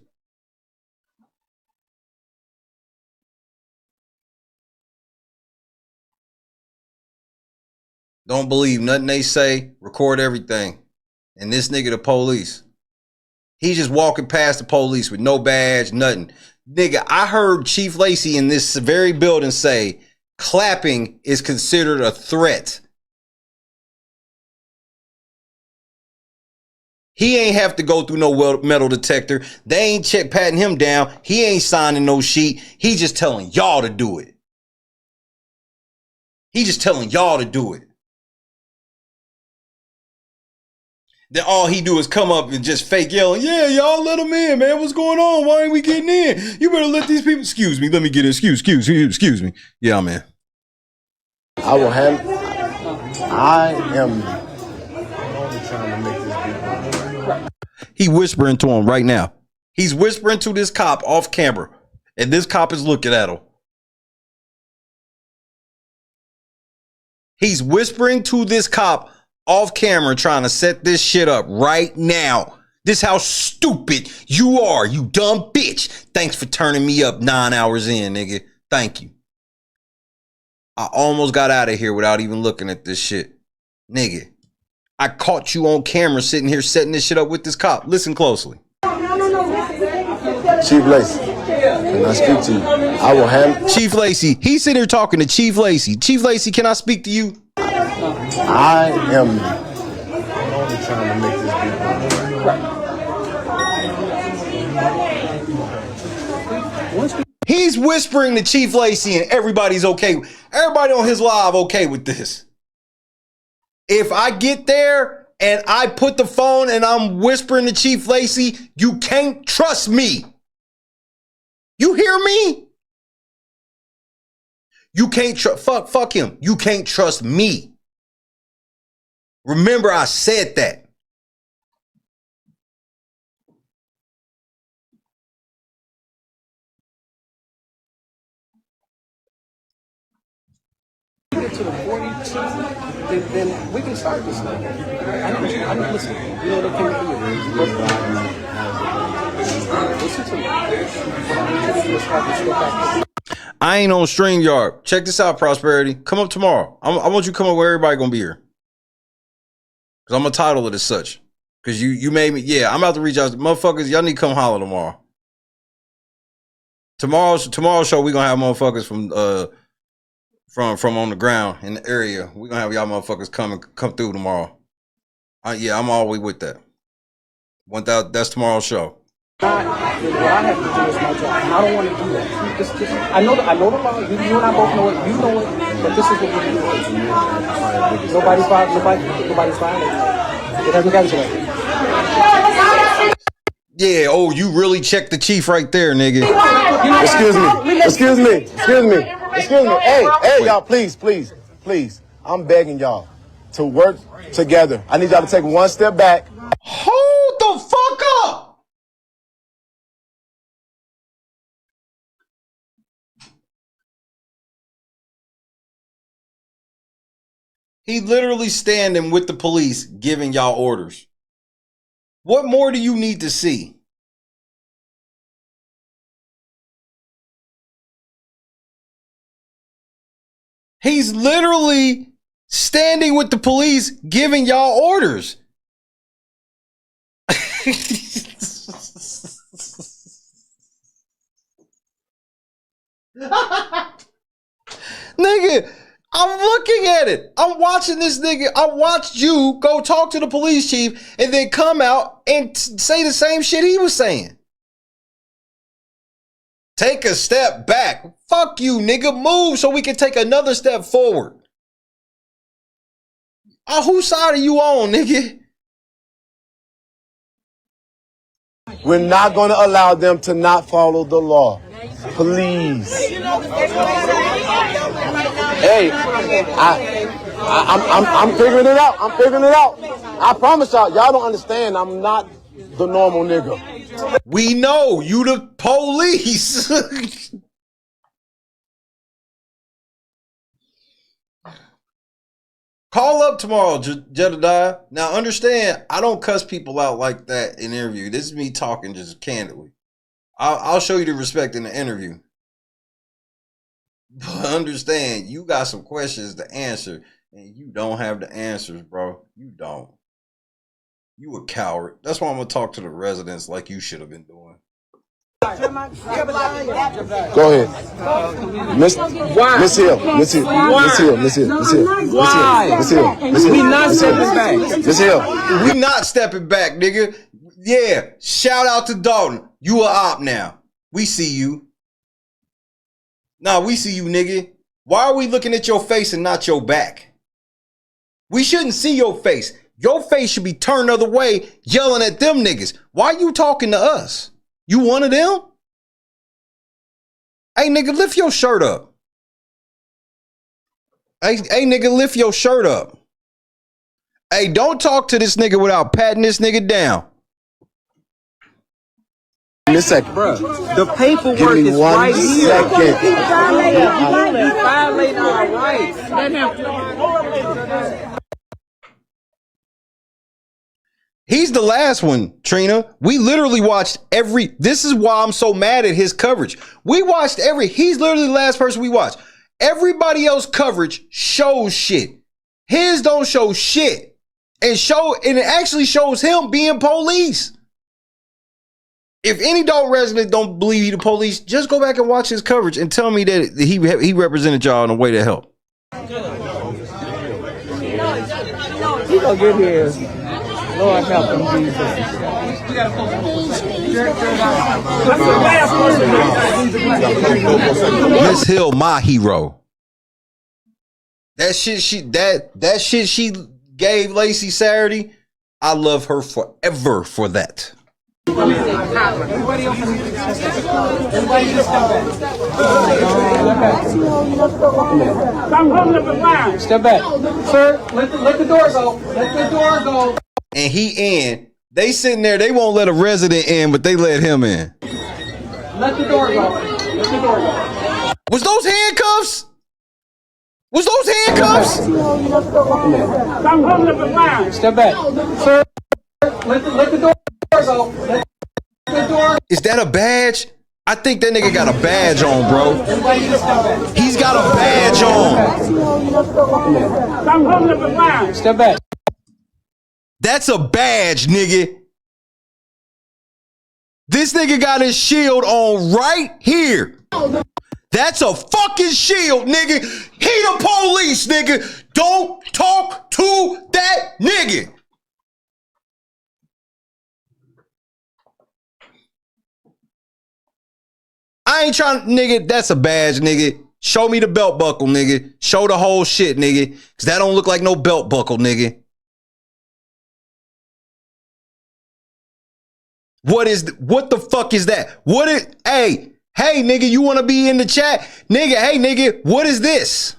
Don't believe nothing they say. Record everything. And this nigga the police. He just walking past the police with no badge, nothing. Nigga, I heard Chief Lacey in this very building say clapping is considered a threat. He ain't have to go through no metal detector. They ain't patting him down. He ain't signing no sheet. He just telling y'all to do it. He just telling y'all to do it. Then all he do is come up and just fake yelling, yeah, y'all let him in, man. What's going on? Why ain't we getting in? You better let these people, excuse me, let me get in. Excuse me. Yeah, man. I will have, I am only trying to make this be. He whispering to him right now. He's whispering to this cop off camera. And this cop is looking at him. He's whispering to this cop off camera trying to set this shit up right now. This how stupid you are, you dumb bitch. Thanks for turning me up 9 hours in, nigga. Thank you. I almost got out of here without even looking at this shit. Nigga, I caught you on camera sitting here setting this shit up with this cop. Listen closely. Chief Lacey, can I speak to you? I will have Chief Lacey. He's sitting here talking to Chief Lacey. Chief Lacey, can I speak to you? I am only trying to make this be. He's whispering to Chief Lacey and everybody's okay. Everybody on his live okay with this. If I get there and I put the phone and I'm whispering to Chief Lacey, you can't trust me. You hear me? You can't fuck him. You can't trust me. Remember, I said that. Get to the 42, then we can start this thing. I know, listen. You know what came for you. Listen to me. I ain't on StreamYard. Check this out, Prosperity. Come up tomorrow. I want you to come up where everybody gonna be here. Cause I'm gonna title it as such. Cause you made me, yeah, I'm about to reach out to motherfuckers. Y'all need to come holler tomorrow. Tomorrow's show, we gonna have motherfuckers from on the ground in the area. We gonna have y'all motherfuckers come through tomorrow. Yeah, I'm always with that. That's tomorrow's show. What I have to do is my job. And I don't want to do that. I know the law. You and I both know it. You know it. But this is what we're doing. Nobody's violating. It hasn't gotten to that. Yeah, oh, you really checked the chief right there, nigga. Excuse me. Hey, y'all, please. I'm begging y'all to work together. I need y'all to take one step back. Hold the fuck up. He literally standing with the police giving y'all orders. What more do you need to see? He's literally standing with the police, giving y'all orders. Nigga, I'm looking at it. I'm watching this nigga. I watched you go talk to the police chief and then come out and say the same shit he was saying. Take a step back. Fuck you, nigga. Move so we can take another step forward. Whose side are you on, nigga? We're not going to allow them to not follow the law. Please. Hey, I'm figuring it out. I'm figuring it out. I promise y'all don't understand. I'm not the normal nigga. We know you the police. Call up tomorrow, Jedidiah. Now understand, I don't cuss people out like that in interview. This is me talking just candidly. I'll show you the respect in the interview. But understand, you got some questions to answer, and you don't have the answers, bro. You don't. You a coward. That's why I'm gonna talk to the residents like you should have been doing. Go ahead. Miss Hill. We not stepping back. Miss Hill. We not stepping back, nigga. Yeah. Shout out to Dalton. You a op now. We see you. Nah, we see you, nigga. Why are we looking at your face and not your back? We shouldn't see your face. Your face should be turned the other way, yelling at them niggas. Why you talking to us? You one of them? Hey, nigga, lift your shirt up. Hey, nigga, lift your shirt up. Hey, don't talk to this nigga without patting this nigga down. Give me a second. Bro, the paperwork is right here. Violating our rights. He's the last one, Trina. We literally watched this is why I'm so mad at his coverage. We watched he's literally the last person we watched. Everybody else coverage shows shit. His don't show shit. And it actually shows him being police. If any Dalton resident don't believe he the police, just go back and watch his coverage and tell me that he represented y'all in a way to help. He gonna get his. Lord help him, Jesus. Miss Hill, my hero. That shit she gave Lacey Saturday, I love her forever for that. Step back. Sir, let the door go. Let the door go. And he in. They sitting there, they won't let a resident in, but they let him in. Let the door go. Let the door go. Was those handcuffs? Was those handcuffs? Step back. Sir, let the door go. Let the door. Is that a badge? I think that nigga got a badge on, bro. He's got a badge on. Step back. That's a badge, nigga. This nigga got his shield on right here. That's a fucking shield, nigga. He the police, nigga. Don't talk to that nigga. I ain't trying, nigga. That's a badge, nigga. Show me the belt buckle, nigga. Show the whole shit, nigga. Cause that don't look like no belt buckle, nigga. What the fuck is that? Hey, nigga, you want to be in the chat? Nigga, hey, nigga, what is this?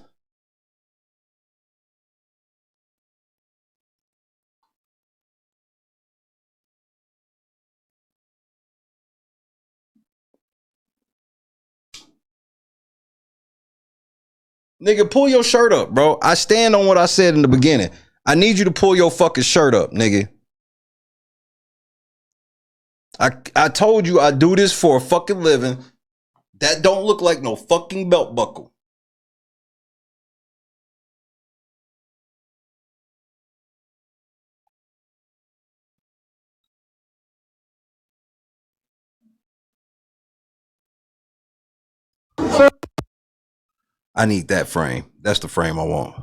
Nigga, pull your shirt up, bro. I stand on what I said in the beginning. I need you to pull your fucking shirt up, nigga. I told you I do this for a fucking living. That don't look like no fucking belt buckle. I need that frame. That's the frame I want.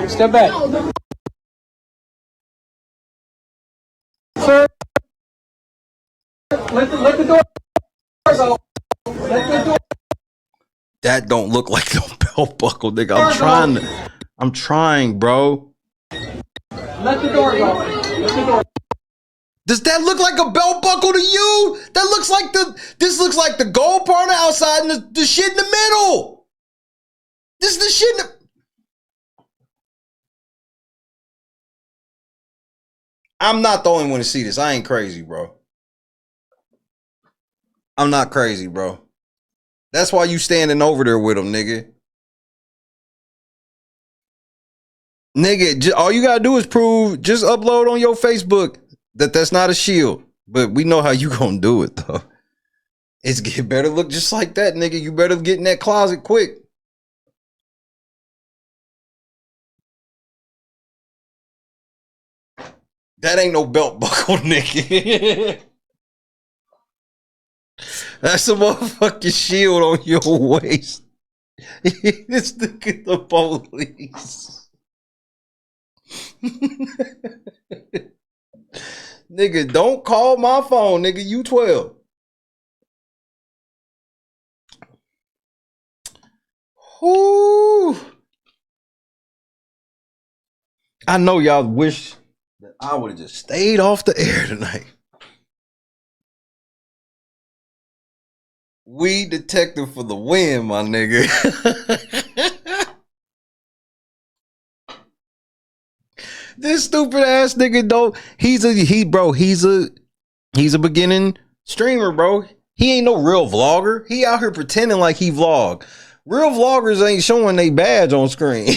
Step back. Sir, let the door go. Let the door. That don't look like no belt buckle, nigga. I'm trying, bro. Let the door go. Let the door. Does that look like a belt buckle to you? That looks like this looks like the gold part on the outside and the shit in the middle. This is the shit in the... I'm not the only one to see this. I ain't crazy, bro. I'm not crazy, bro. That's why you standing over there with him, nigga. Nigga, all you gotta do is prove, just upload on your Facebook that that's not a shield. But we know how you gonna do it, though. It better look just like that, nigga. You better get in that closet quick. That ain't no belt buckle, nigga. That's a motherfucking shield on your waist. This nigga the police. Nigga, don't call my phone, nigga. You 12. Whoo. I know y'all wish that I would have just stayed off the air tonight. We detective for the win, my nigga. This stupid ass nigga don't. He's a beginning streamer, bro. He ain't no real vlogger. He out here pretending like he vlog. Real vloggers ain't showing they badge on screen.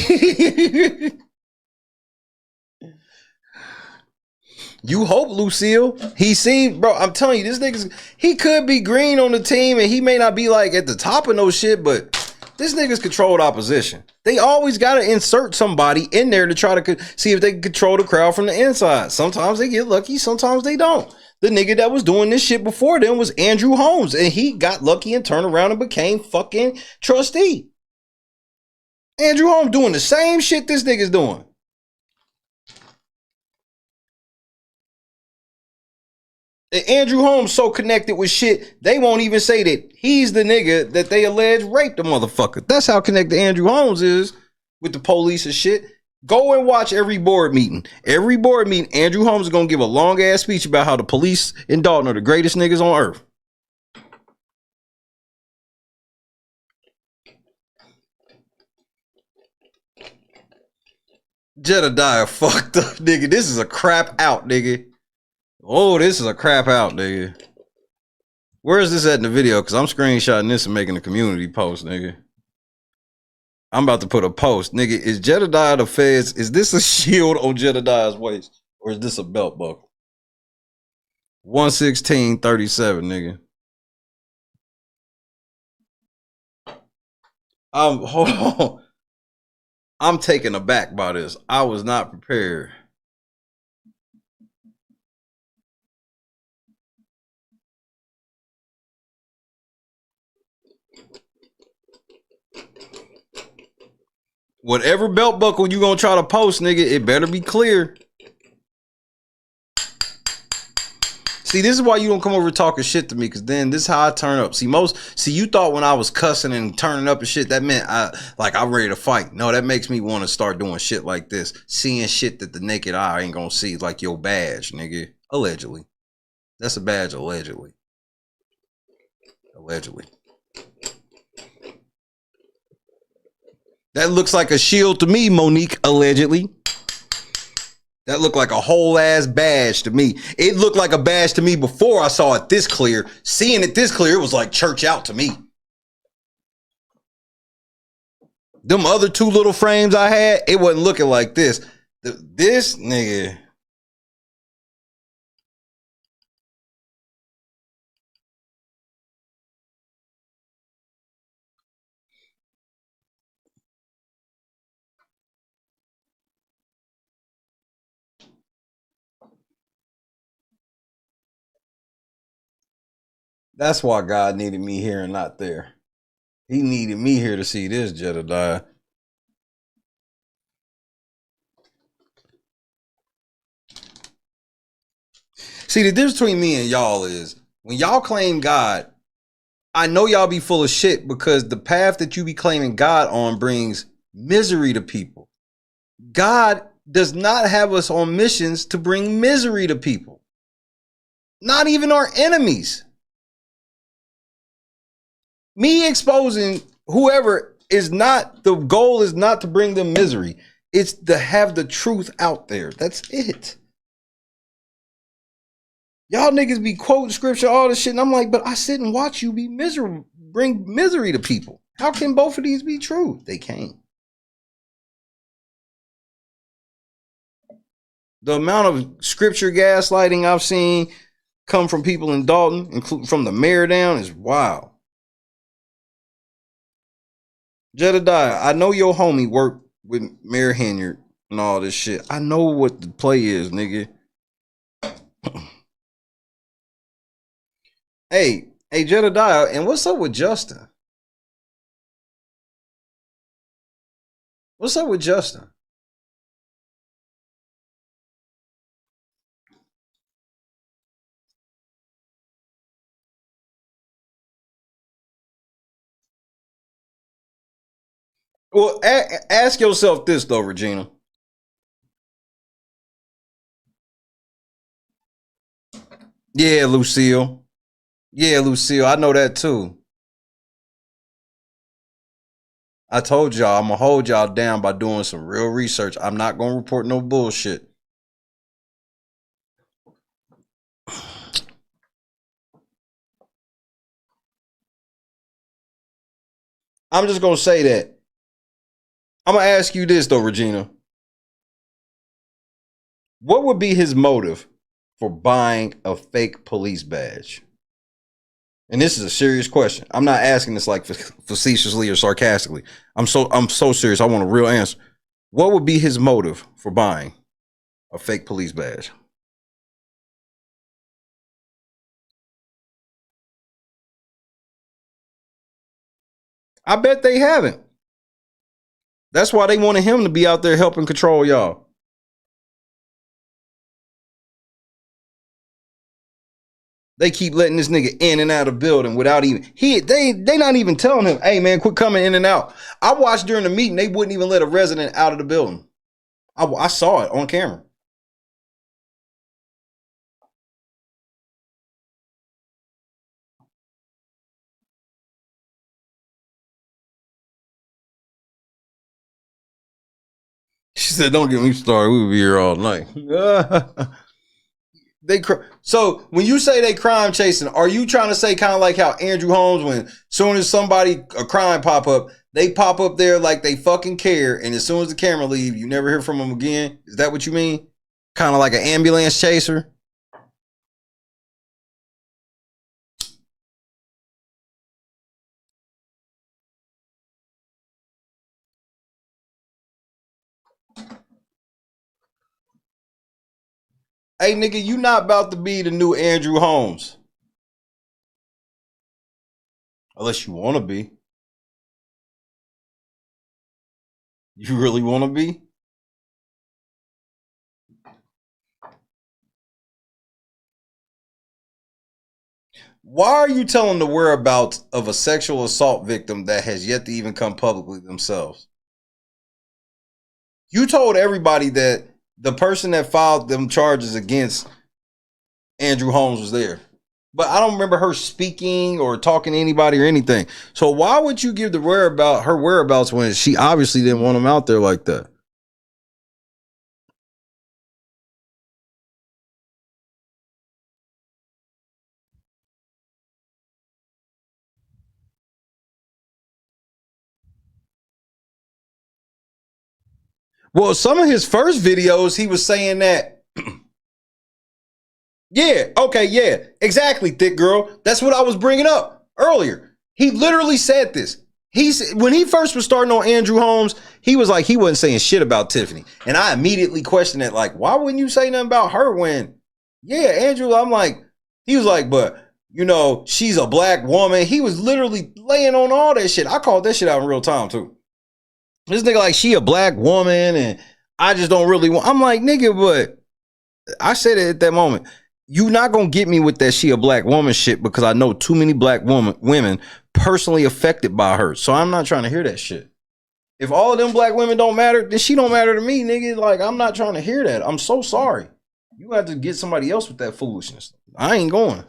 You hope, Lucille. He seen, bro. I'm telling you, this nigga's, he could be green on the team and he may not be like at the top of no shit, but this nigga's controlled opposition. They always got to insert somebody in there to try to see if they can control the crowd from the inside. Sometimes they get lucky, sometimes they don't. The nigga that was doing this shit before them was Andrew Holmes, and he got lucky and turned around and became fucking trustee. Andrew Holmes doing the same shit this nigga's doing. And Andrew Holmes so connected with shit, they won't even say that he's the nigga that they allege raped the motherfucker. That's how connected Andrew Holmes is with the police and shit. Go and watch every board meeting. Every board meeting, Andrew Holmes is going to give a long ass speech about how the police in Dalton are the greatest niggas on earth. Jedidiah fucked up, nigga. This is a crap out, nigga. Oh, this is a crap out, nigga. Where is this at in the video? Because I'm screenshotting this and making a community post, nigga. I'm about to put a post. Nigga, is Jedidiah the feds? Is this a shield on Jedidiah's waist? Or is this a belt buckle? 116.37, nigga. Hold on. I'm taken aback by this. I was not prepared. Whatever belt buckle you gonna try to post, nigga, it better be clear. See, this is why you don't come over talking shit to me, because then this is how I turn up. See, you thought when I was cussing and turning up and shit, that meant I'm ready to fight. No, that makes me want to start doing shit like this. Seeing shit that the naked eye ain't gonna see, like your badge, nigga. Allegedly. That's a badge, allegedly. Allegedly. That looks like a shield to me, Monique, allegedly. That looked like a whole ass badge to me. It looked like a badge to me before I saw it this clear. Seeing it this clear, it was like church out to me. Them other two little frames I had, it wasn't looking like this. This nigga. That's why God needed me here and not there. He needed me here to see this, Jedidiah. See, the difference between me and y'all is when y'all claim God, I know y'all be full of shit because the path that you be claiming God on brings misery to people. God does not have us on missions to bring misery to people. Not even our enemies. Me exposing whoever is not, the goal is not to bring them misery. It's to have the truth out there. That's it. Y'all niggas be quoting scripture, all this shit, and I'm like, but I sit and watch you be miserable, bring misery to people. How can both of these be true? They can't. The amount of scripture gaslighting I've seen come from people in Dalton, including from the mayor down, is wild. Jedidiah, I know your homie worked with Mayor Henyard and all this shit. I know what the play is, nigga. Hey, Jedidiah, and what's up with Justin? What's up with Justin? Well, ask yourself this, though, Regina. Yeah, Lucille. Yeah, Lucille. I know that, too. I told y'all, I'm going to hold y'all down by doing some real research. I'm not going to report no bullshit. I'm just going to say that. I'm going to ask you this, though, Regina. What would be his motive for buying a fake police badge? And this is a serious question. I'm not asking this like facetiously or sarcastically. I'm so serious. I want a real answer. What would be his motive for buying a fake police badge? I bet they haven't. That's why they wanted him to be out there helping control y'all. They keep letting this nigga in and out of the building without even they not even telling him, hey man, quit coming in and out. I watched during the meeting, they wouldn't even let a resident out of the building. I saw it on camera. She said, don't get me started. We'll be here all night. So when you say they crime chasing, are you trying to say kind of like how Andrew Holmes, when soon as a crime pop up, they pop up there like they fucking care, and as soon as the camera leave, you never hear from them again? Is that what you mean? Kind of like an ambulance chaser? Hey, nigga, you not about to be the new Andrew Holmes. Unless you want to be. You really want to be? Why are you telling the whereabouts of a sexual assault victim that has yet to even come publicly themselves? You told everybody that the person that filed them charges against Andrew Holmes was there. But I don't remember her speaking or talking to anybody or anything. So why would you give her whereabouts when she obviously didn't want them out there like that? Well, some of his first videos, he was saying that. Yeah, okay, yeah, exactly, thick girl. That's what I was bringing up earlier. He literally said this. When he first was starting on Andrew Holmes, he was like, he wasn't saying shit about Tiffany. And I immediately questioned it, like, why wouldn't you say nothing about her when, yeah, Andrew, I'm like, he was like, but you know, she's a black woman. He was literally laying on all that shit. I called that shit out in real time too. This nigga like, she a black woman and I just don't really want. I'm like, nigga, but I said it at that moment. You not gonna get me with that she a black woman shit because I know too many black women personally affected by her. So I'm not trying to hear that shit. If all of them black women don't matter, then she don't matter to me, nigga. Like, I'm not trying to hear that. I'm so sorry. You have to get somebody else with that foolishness. I ain't going.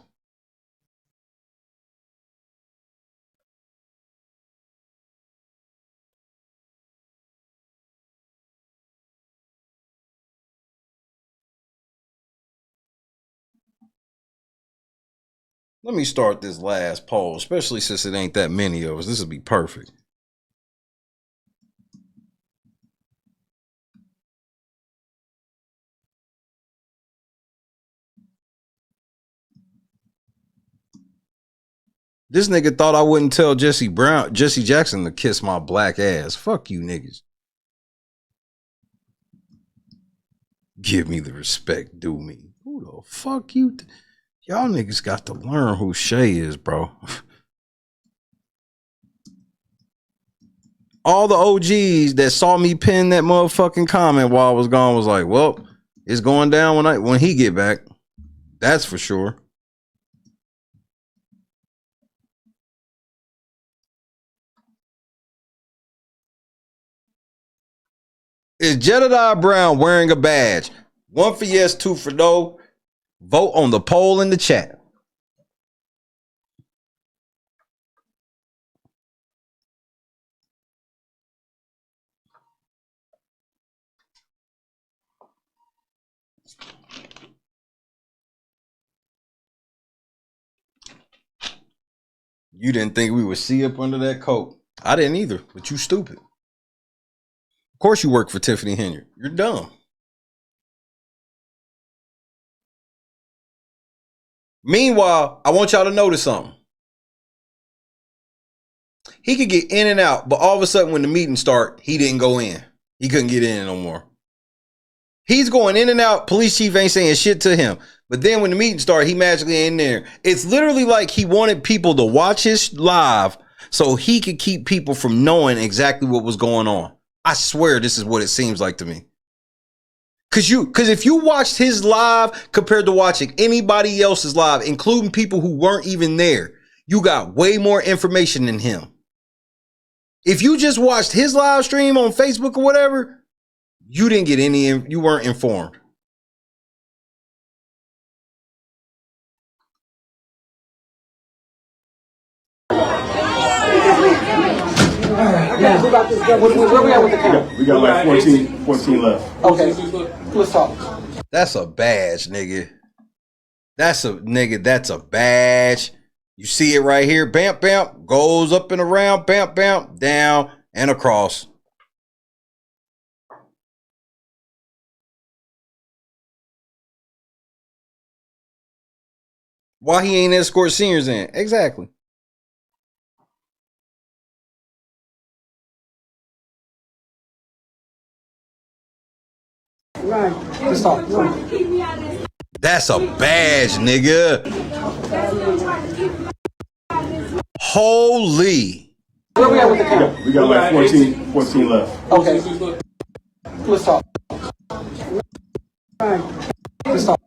Let me start this last poll, especially since it ain't that many of us. This would be perfect. This nigga thought I wouldn't tell Jesse Jackson to kiss my black ass. Fuck you niggas. Give me the respect due me. Who the fuck you? Y'all niggas got to learn who Shay is, bro. All the OGs that saw me pin that motherfucking comment while I was gone was like, well, it's going down when he get back. That's for sure. Is Jedidiah Brown wearing a badge? 1 for yes, 2 for no. Vote on the poll in the chat. You didn't think we would see up under that coat. I didn't either, but you stupid. Of course you work for Tiffany Henry. You're dumb. Meanwhile, I want y'all to notice something. He could get in and out, but all of a sudden when the meeting start, he didn't go in. He couldn't get in no more. He's going in and out. Police chief ain't saying shit to him. But then when the meeting started, he magically ain't there. It's literally like he wanted people to watch his live so he could keep people from knowing exactly what was going on. I swear this is what it seems like to me. Cause if you watched his live compared to watching anybody else's live, including people who weren't even there, you got way more information than him. If you just watched his live stream on Facebook or whatever, you didn't get you weren't informed. Who got this gun? Where we at with the count? We got like 14 left. Okay, let's talk. That's a badge, nigga. That's a badge. You see it right here. Bam, bam. Goes up and around. Bam, bam. Down and across. Why he ain't escort seniors in? Exactly. Right. Let's talk. That's a badge, nigga. Holy. Where we at with the count? We got like 14 left. Okay. Let's talk. Right. Let's talk.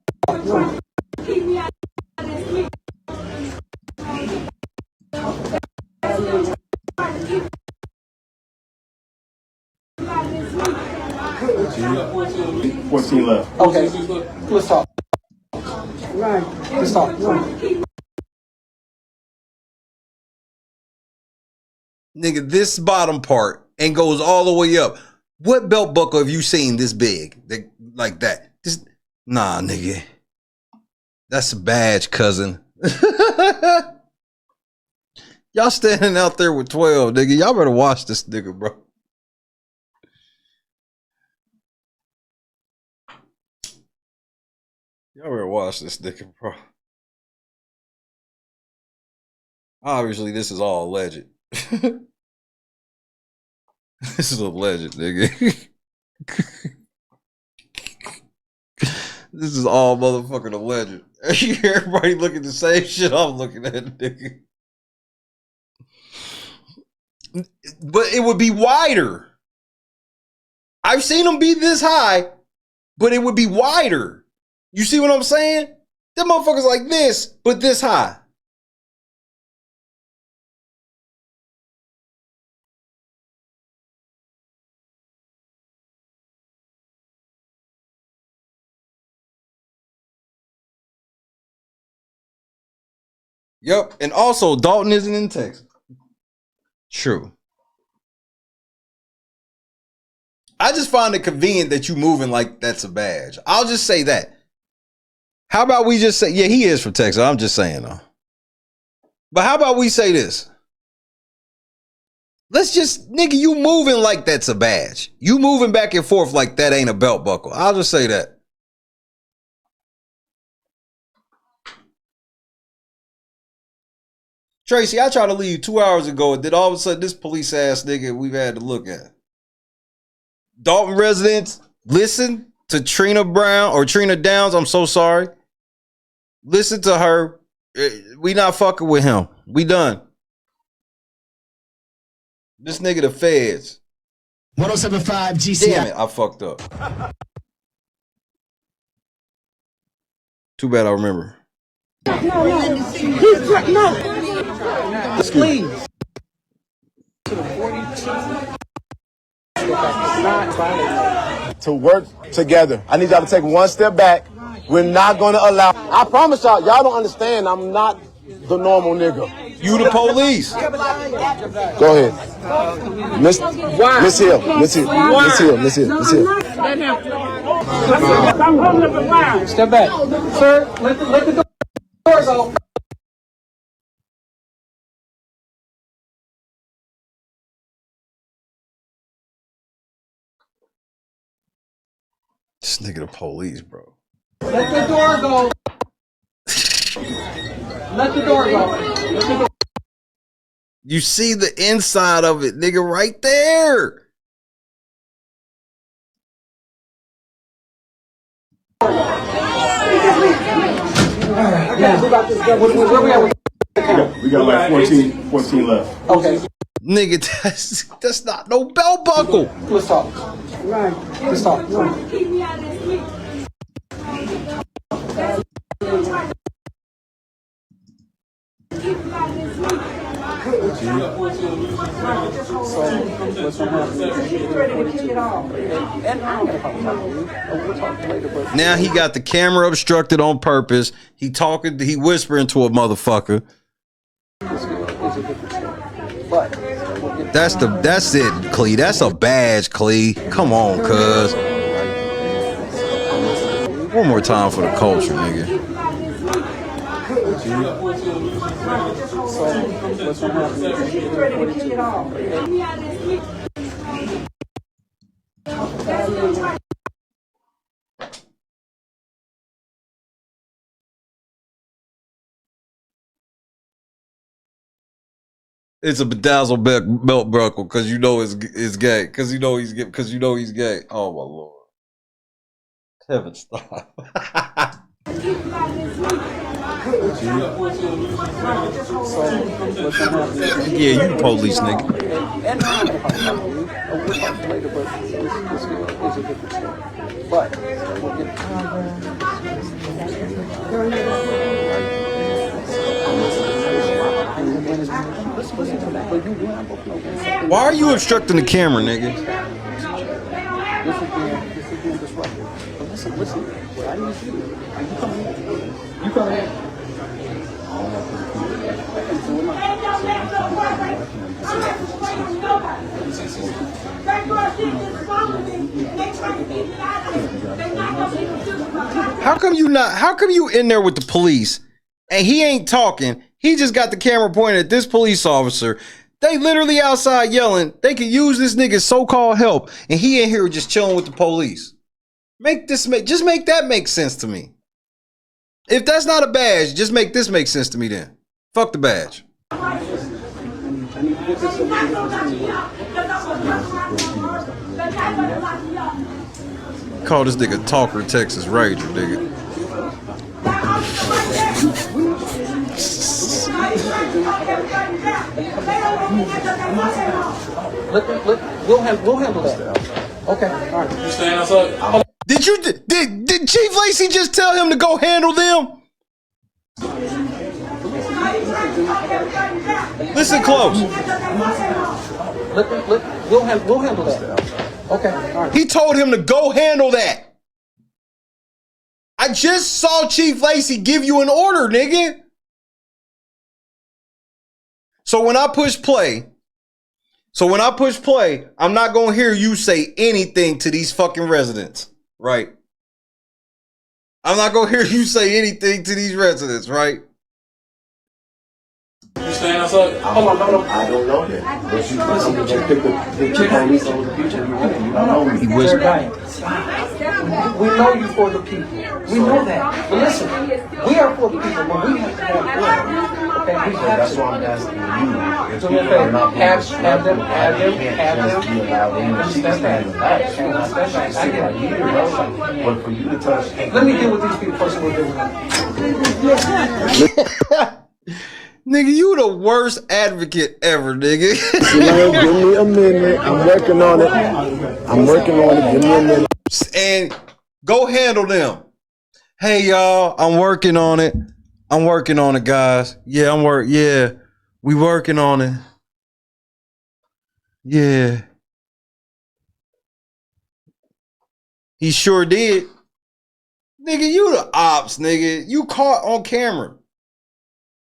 $14 left. Okay. Let's talk. Right. Let's talk. Nigga, this bottom part and goes all the way up. What belt buckle have you seen this big? Like that? Nah, nigga. That's a badge, cousin. Y'all standing out there with 12, nigga. Y'all better watch this nigga, bro. Y'all better watch this nigga, bro. Obviously, this is all alleged. This is alleged, nigga. This is all motherfucking alleged. Everybody looking at the same shit I'm looking at, nigga. But it would be wider. I've seen them be this high, but it would be wider. You see what I'm saying? Them motherfuckers like this, but this high. Yep, and also Dalton isn't in Texas. True. I just find it convenient that you moving like that's a badge. I'll just say that. How about we just say, yeah, he is from Texas. I'm just saying though. But how about we say this? Let's just, nigga, you moving like that's a badge. You moving back and forth like that ain't a belt buckle. I'll just say that. Tracy, I tried to leave 2 hours ago, and then all of a sudden this police ass nigga we've had to look at. Dalton residents, listen to Trina Brown or Trina Downs. I'm so sorry. Listen to her. We not fucking with him. We done. This nigga the feds. 1075 GCI. Damn it, I fucked up. Too bad I remember. Please. To work together. I need y'all to take one step back. We're not going to allow. I promise y'all don't understand. I'm not the normal nigga. You the police. Go ahead. Miss Hill. Step back. Sir, let the door go. This nigga the police, bro. Let the door go. Let the door go. Let the door. You see the inside of it, nigga, right there. We got like 14 left. Okay. Nigga, that's not no belt buckle. Let's talk. Right. Let's talk. Now he got the camera obstructed on purpose. He whispering to a motherfucker. That's it, Clee. That's a badge, Clee. Come on, cuz. One more time for the culture, nigga. It's a bedazzled belt buckle because you know it's gay. Because you know he's gay. Oh my lord. Kevin, stop. Yeah, you police nigga. Why are you obstructing the camera, nigga? Listen. What I need you to do, you come in. How come you in there with the police and he ain't talking? He just got the camera pointed at this police officer. They literally outside yelling. They could use this nigga's so-called help, and he in here just chilling with the police. Just make that make sense to me. If that's not a badge, just make this make sense to me then. Fuck the badge. Call this nigga Talker Texas Ranger, nigga. We'll handle that. Okay, all right. You staying outside? Did Chief Lacey just tell him to go handle them? Listen close. We'll handle that. Okay, all right. He told him to go handle that. I just saw Chief Lacey give you an order, nigga. So when I push play, I'm not gonna hear you say anything to these fucking residents, right? I'm not gonna hear you say anything to these residents, right? You staying outside? Hold on, I don't know that. But you pick the police over the people. You don't know me. He whispered. We know you for the people. We know that. But listen, we are for the people, but we have to have one. Okay, we have That's to. why I'm asking you. So have them. Understand that. I get it. But for you to touch. Let me deal with these people first. We'll deal with them. Nigga, you the worst advocate ever, nigga. Give me a minute. I'm working on it. Give me a minute. And go handle them. Hey, y'all, I'm working on it. Guys. Yeah, we working on it. Yeah. He sure did. Nigga, you the ops, nigga. You caught on camera.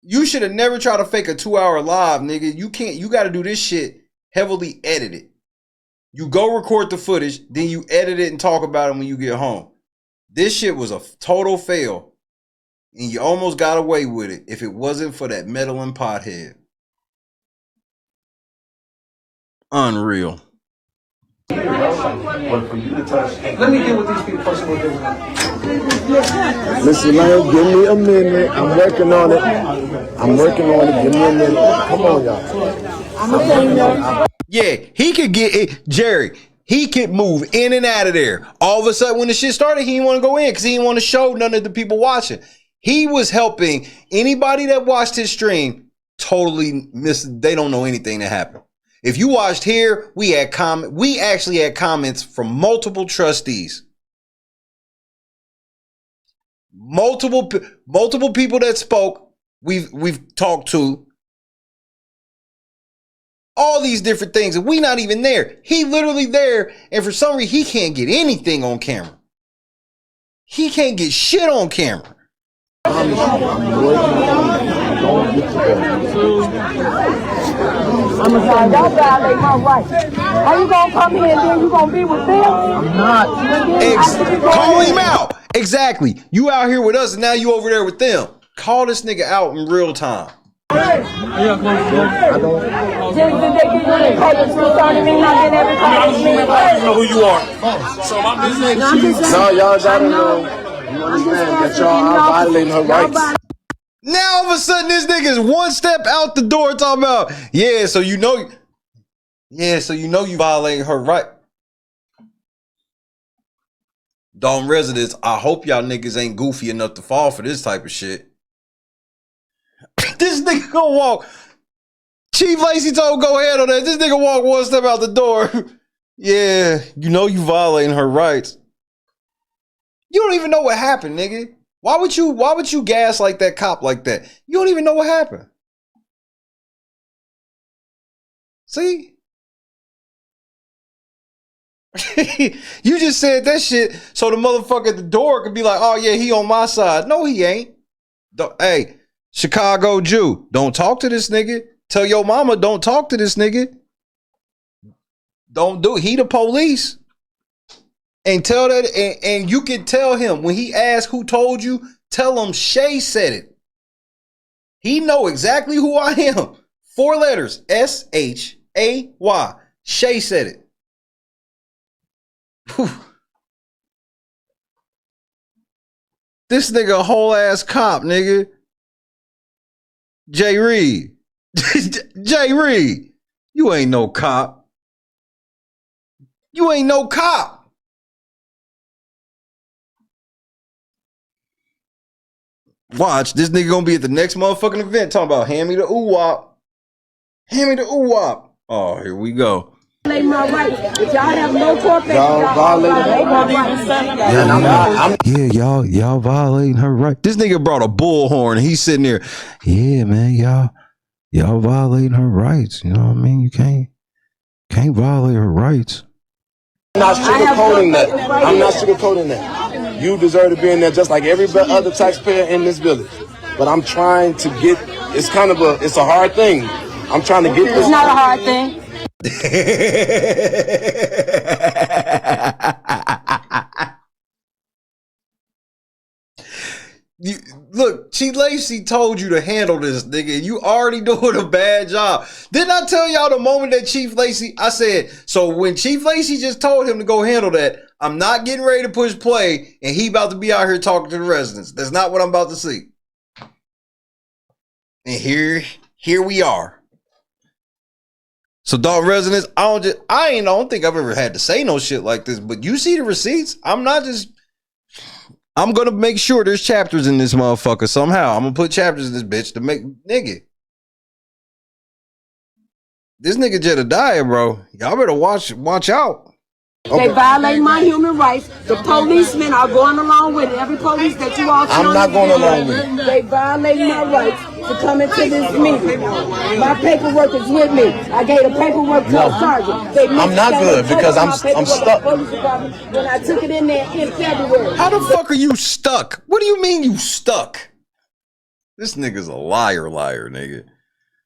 You should have never tried to fake a 2-hour live, nigga. You got to do this shit heavily edited. You go record the footage, then you edit it and talk about it when you get home. This shit was a total fail. And you almost got away with it if it wasn't for that meddling pothead. Unreal. But for you to touch. Let me deal with these people first. We'll deal with them. Listen, man, give me a minute. I'm working on it. Give me a minute. Come on, y'all. Yeah, he could get it. Jerry, he could move in and out of there. All of a sudden, when the shit started, he didn't want to go in because he didn't want to show none of the people watching. He was helping anybody that watched his stream totally miss. They don't know anything that happened. If you watched here, we actually had comments from multiple trustees. Multiple people that spoke, we've talked to. All these different things, and we not even there. He literally there, and for some reason, he can't get anything on camera. He can't get shit on camera. I'm gonna say, y'all violate my rights. How you gonna come here and then you gonna be with them? I'm not. Call him out. Exactly. You out here with us, and now you over there with them. Call this nigga out in real time. I don't know who you are. So my business. No, y'all gotta know. You understand that y'all are violating her rights. Now all of a sudden this nigga is one step out the door talking about, so you know you violating her right. Dome residents, I hope y'all niggas ain't goofy enough to fall for this type of shit. This nigga gonna walk. Chief Lacey told him go ahead on that. This nigga walk one step out the door. Yeah, you know you violating her rights. You don't even know what happened, nigga. Why would you gaslight that cop like that? You don't even know what happened. See? You just said that shit so the motherfucker at the door could be like, oh yeah, he on my side. No, he ain't. Hey, Chicago Jew, don't talk to this nigga. Tell your mama don't talk to this nigga. Don't do it. He the police. And tell that, and you can tell him when he asks who told you, tell him Shay said it. He know exactly who I am. 4 letters, S-H-A-Y. Shay said it. Whew. This nigga a whole ass cop, nigga. Jay Reed. Jay Reed. You ain't no cop. You ain't no cop. Watch, this nigga gonna be at the next motherfucking event talking about hand me the ooh-wop. Hand me the ooh-wop. Oh, here we go. My rights. If y'all have no court papers, Y'all violating my rights. Yeah, y'all violating her right. This nigga brought a bullhorn and he's sitting there. Yeah, man, y'all violating her rights. You know what I mean? You can't violate her rights. I'm not sugarcoating that. I'm not sugarcoating that. You deserve to be in there just like every other taxpayer in this village. But I'm trying to get, it's a hard thing. I'm trying to get this. It's not a hard thing. Look, Chief Lacey told you to handle this, nigga. You already doing a bad job. Didn't I tell y'all the moment that Chief Lacey, I said, so when Chief Lacey just told him to go handle that, I'm not getting ready to push play and he about to be out here talking to the residents. That's not what I'm about to see. And here we are. So Dalton residents, I don't think I've ever had to say no shit like this, but you see the receipts. I'm gonna make sure there's chapters in this motherfucker somehow. I'm gonna put chapters in this bitch to make nigga. This nigga Jedidiah, bro. Y'all better watch out. They violate my human rights. The policemen are going along with it. Every police that you all see I'm not going along with it. They violate my rights to come into this meeting. My paperwork is with me. I gave the paperwork to a sergeant. I'm not good because I'm stuck. When I took it in there in February. How the fuck are you stuck? What do you mean you stuck? This nigga's a liar, nigga.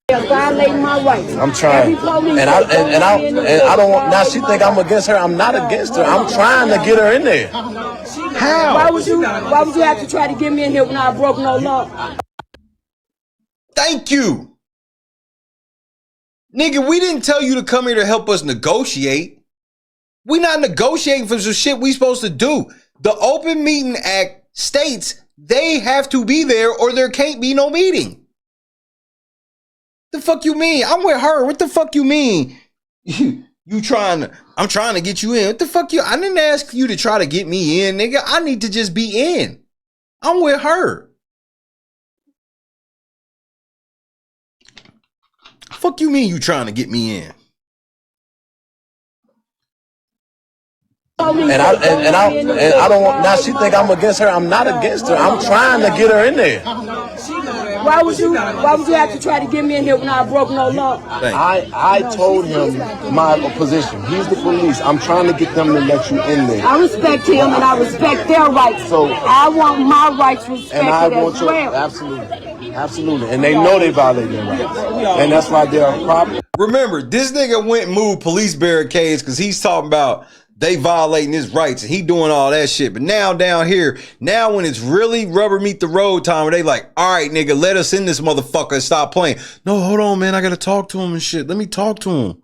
They're violating my rights. I'm trying, and I don't want. Now she think I'm against her. I'm not against her. I'm trying to get her in there. How? Why would you have to try to get me in here when I broke no law? Thank you, nigga. We didn't tell you to come here to help us negotiate. We not negotiating for some shit we supposed to do. The Open Meeting Act states they have to be there or there can't be no meeting. The fuck you mean? I'm with her. What the fuck you mean? I'm trying to get you in. What the fuck I didn't ask you to try to get me in, nigga. I need to just be in. I'm with her. Fuck you mean you trying to get me in? And I don't want. Now she think I'm against her. I'm not against her. I'm trying to get her in there. Why would you have to try to get me in here when I broke no law? I told him my position. He's the police. I'm trying to get them to let you in there. I respect him and I respect their rights. So I want my rights respected as well. Absolutely. And they know they violate their rights. And that's why they're a problem. Remember, this nigga went and moved police barricades because he's talking about they violating his rights and he doing all that shit. But now down here, now when it's really rubber meet the road time, where they like, all right, nigga, let us in this motherfucker and stop playing. No, hold on, man. I got to talk to him and shit. Let me talk to him.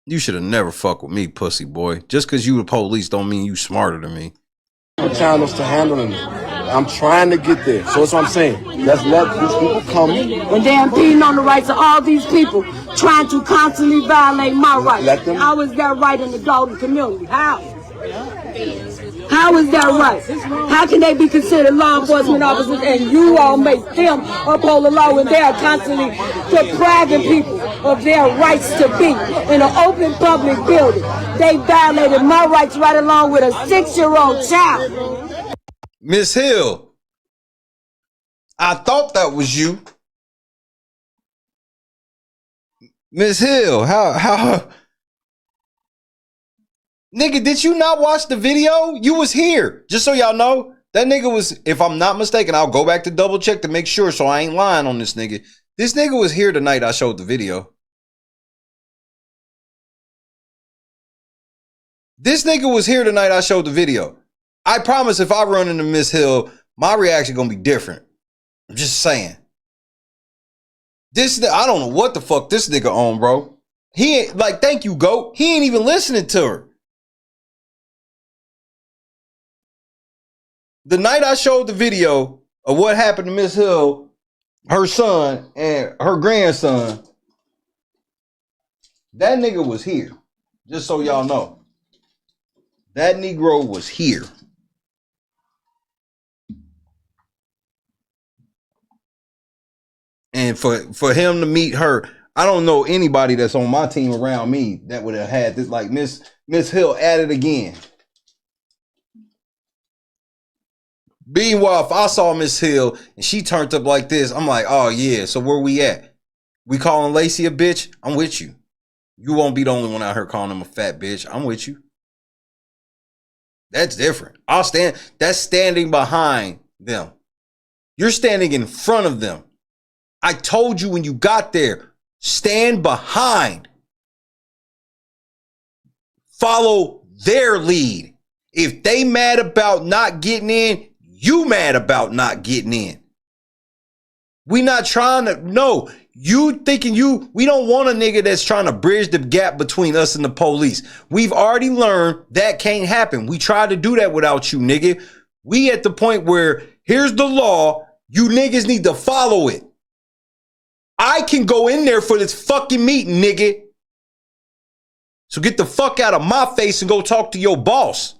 You should have never fucked with me, pussy boy. Just because you the police don't mean you smarter than me. Channels to handling it. I'm trying to get there. So that's what I'm saying. Let's let these people come. When they're impeding on the rights of all these people, trying to constantly violate my rights. How is that right in the Dalton community? How? How is that right? How can they be considered law enforcement officers and you all make them uphold the law when they are constantly depriving people of their rights to be in an open public building? They violated my rights right along with a 6-year-old child. Miss Hill, I thought that was you. Miss Hill, how nigga, did you not watch the video? You was here. Just so y'all know, that nigga was, if I'm not mistaken, I'll go back to double check to make sure so I ain't lying on this nigga. This nigga was here tonight. I showed the video. This nigga was here tonight. I showed the video. I promise if I run into Miss Hill, my reaction gonna be different. I'm just saying. I don't know what the fuck this nigga on, bro. He ain't like, thank you, GOAT. He ain't even listening to her. The night I showed the video of what happened to Miss Hill, her son and her grandson, that nigga was here. Just so y'all know. That Negro was here. And for him to meet her, I don't know anybody that's on my team around me that would have had this. Like Miss Hill at it again. Meanwhile, if I saw Miss Hill and she turned up like this, I'm like, oh yeah, so where we at? We calling Lacey a bitch? I'm with you. You won't be the only one out here calling him a fat bitch. I'm with you. That's different. That's standing behind them. You're standing in front of them. I told you when you got there, stand behind. Follow their lead. If they mad about not getting in, you mad about not getting in. We not trying to, no, you thinking we don't want a nigga that's trying to bridge the gap between us and the police. We've already learned that can't happen. We tried to do that without you, nigga. We at the point where here's the law. You niggas need to follow it. I can go in there for this fucking meeting, nigga. So get the fuck out of my face and go talk to your boss.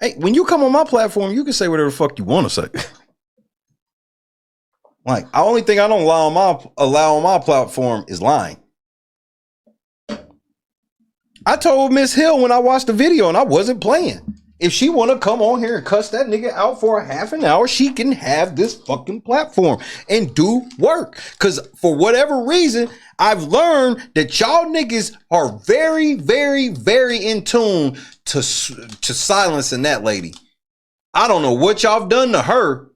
Hey, when you come on my platform, you can say whatever the fuck you want to say. Like, the only thing I don't allow on my platform is lying. I told Miss Hill when I watched the video, and I wasn't playing, if she want to come on here and cuss that nigga out for a half an hour, she can have this fucking platform and do work. Because for whatever reason, I've learned that y'all niggas are very, very, very in tune to silencing that lady. I don't know what y'all done to her.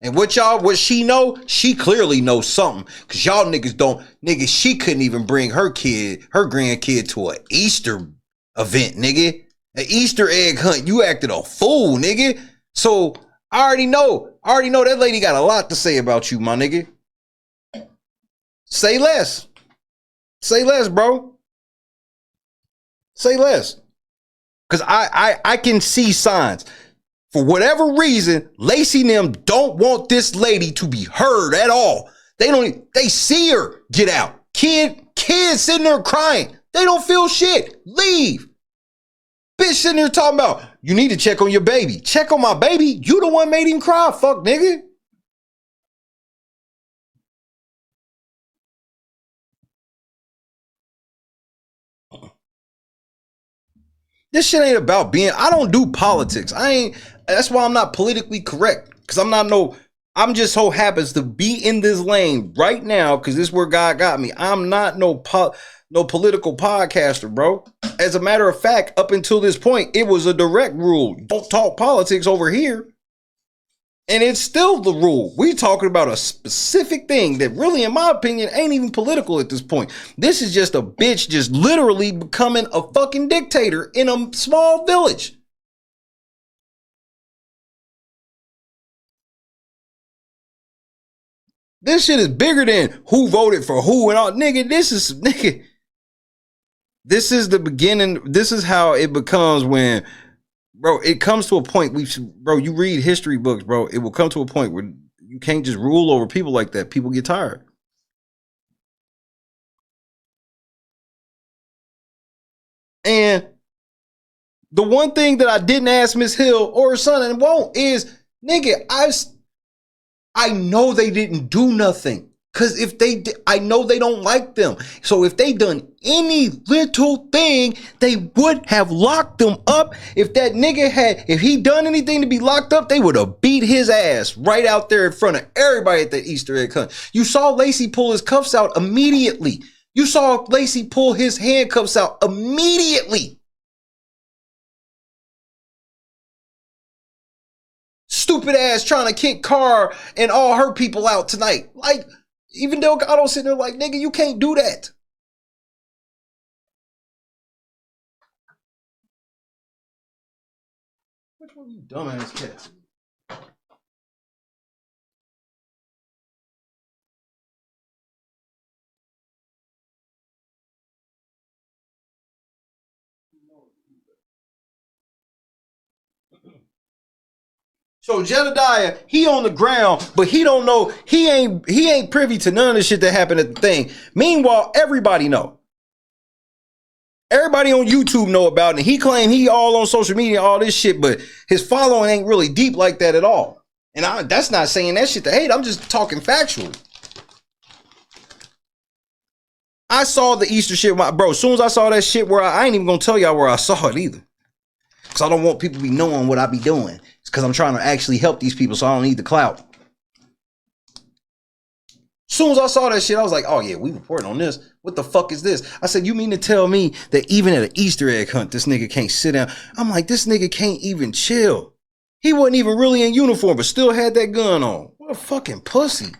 And what she know, she clearly knows something. Cause y'all niggas don't, nigga, she couldn't even bring her grandkid to an Easter event, nigga. An Easter egg hunt. You acted a fool, nigga. So I already know that lady got a lot to say about you, my nigga. Say less. Say less, bro. Say less. Cause I can see signs. For whatever reason, Lacey and them don't want this lady to be heard at all. They see her get out. Kid sitting there crying. They don't feel shit. Leave. Bitch sitting there talking about, you need to check on your baby. Check on my baby? You the one made him cry, fuck nigga. This shit ain't about I don't do politics. That's why I'm not politically correct. Cause I'm just so happens to be in this lane right now. Cause this is where God got me. I'm not no political podcaster, bro. As a matter of fact, up until this point, it was a direct rule. Don't talk politics over here. And it's still the rule. We talking about a specific thing that really, in my opinion, ain't even political at this point. This is just a bitch just literally becoming a fucking dictator in a small village. This shit is bigger than who voted for who and all. Nigga, this is the beginning. This is how it becomes when, bro, it comes to a point. Bro, you read history books, bro. It will come to a point where you can't just rule over people like that. People get tired. And the one thing that I didn't ask Miss Hill or her son and won't is, nigga, I know they didn't do nothing. Cause if they did, I know they don't like them. So if they done any little thing, they would have locked them up. If that nigga if he done anything to be locked up, they would have beat his ass right out there in front of everybody at the Easter egg hunt. You saw Lacey pull his cuffs out immediately. You saw Lacey pull his handcuffs out immediately. Stupid ass trying to kick Carr and all her people out tonight. Like, even Delgado's sitting there like, nigga, you can't do that. Which one of you dumbass cats? So Jedidiah, he on the ground, but he don't know, he ain't privy to none of the shit that happened at the thing. Meanwhile, everybody know. Everybody on YouTube know about it. And he claimed he all on social media, all this shit, but his following ain't really deep like that at all. And that's not saying that shit to hate. I'm just talking factual. I saw the Easter shit, bro. As soon as I saw that shit, where I ain't even gonna tell y'all where I saw it either, because I don't want people to be knowing what I be doing. It's because I'm trying to actually help these people, so I don't need the clout. As soon as I saw that shit, I was like, oh yeah, we reporting on this. What the fuck is this? I said, you mean to tell me that even at an Easter egg hunt, this nigga can't sit down? I'm like, this nigga can't even chill. He wasn't even really in uniform, but still had that gun on. What a fucking pussy.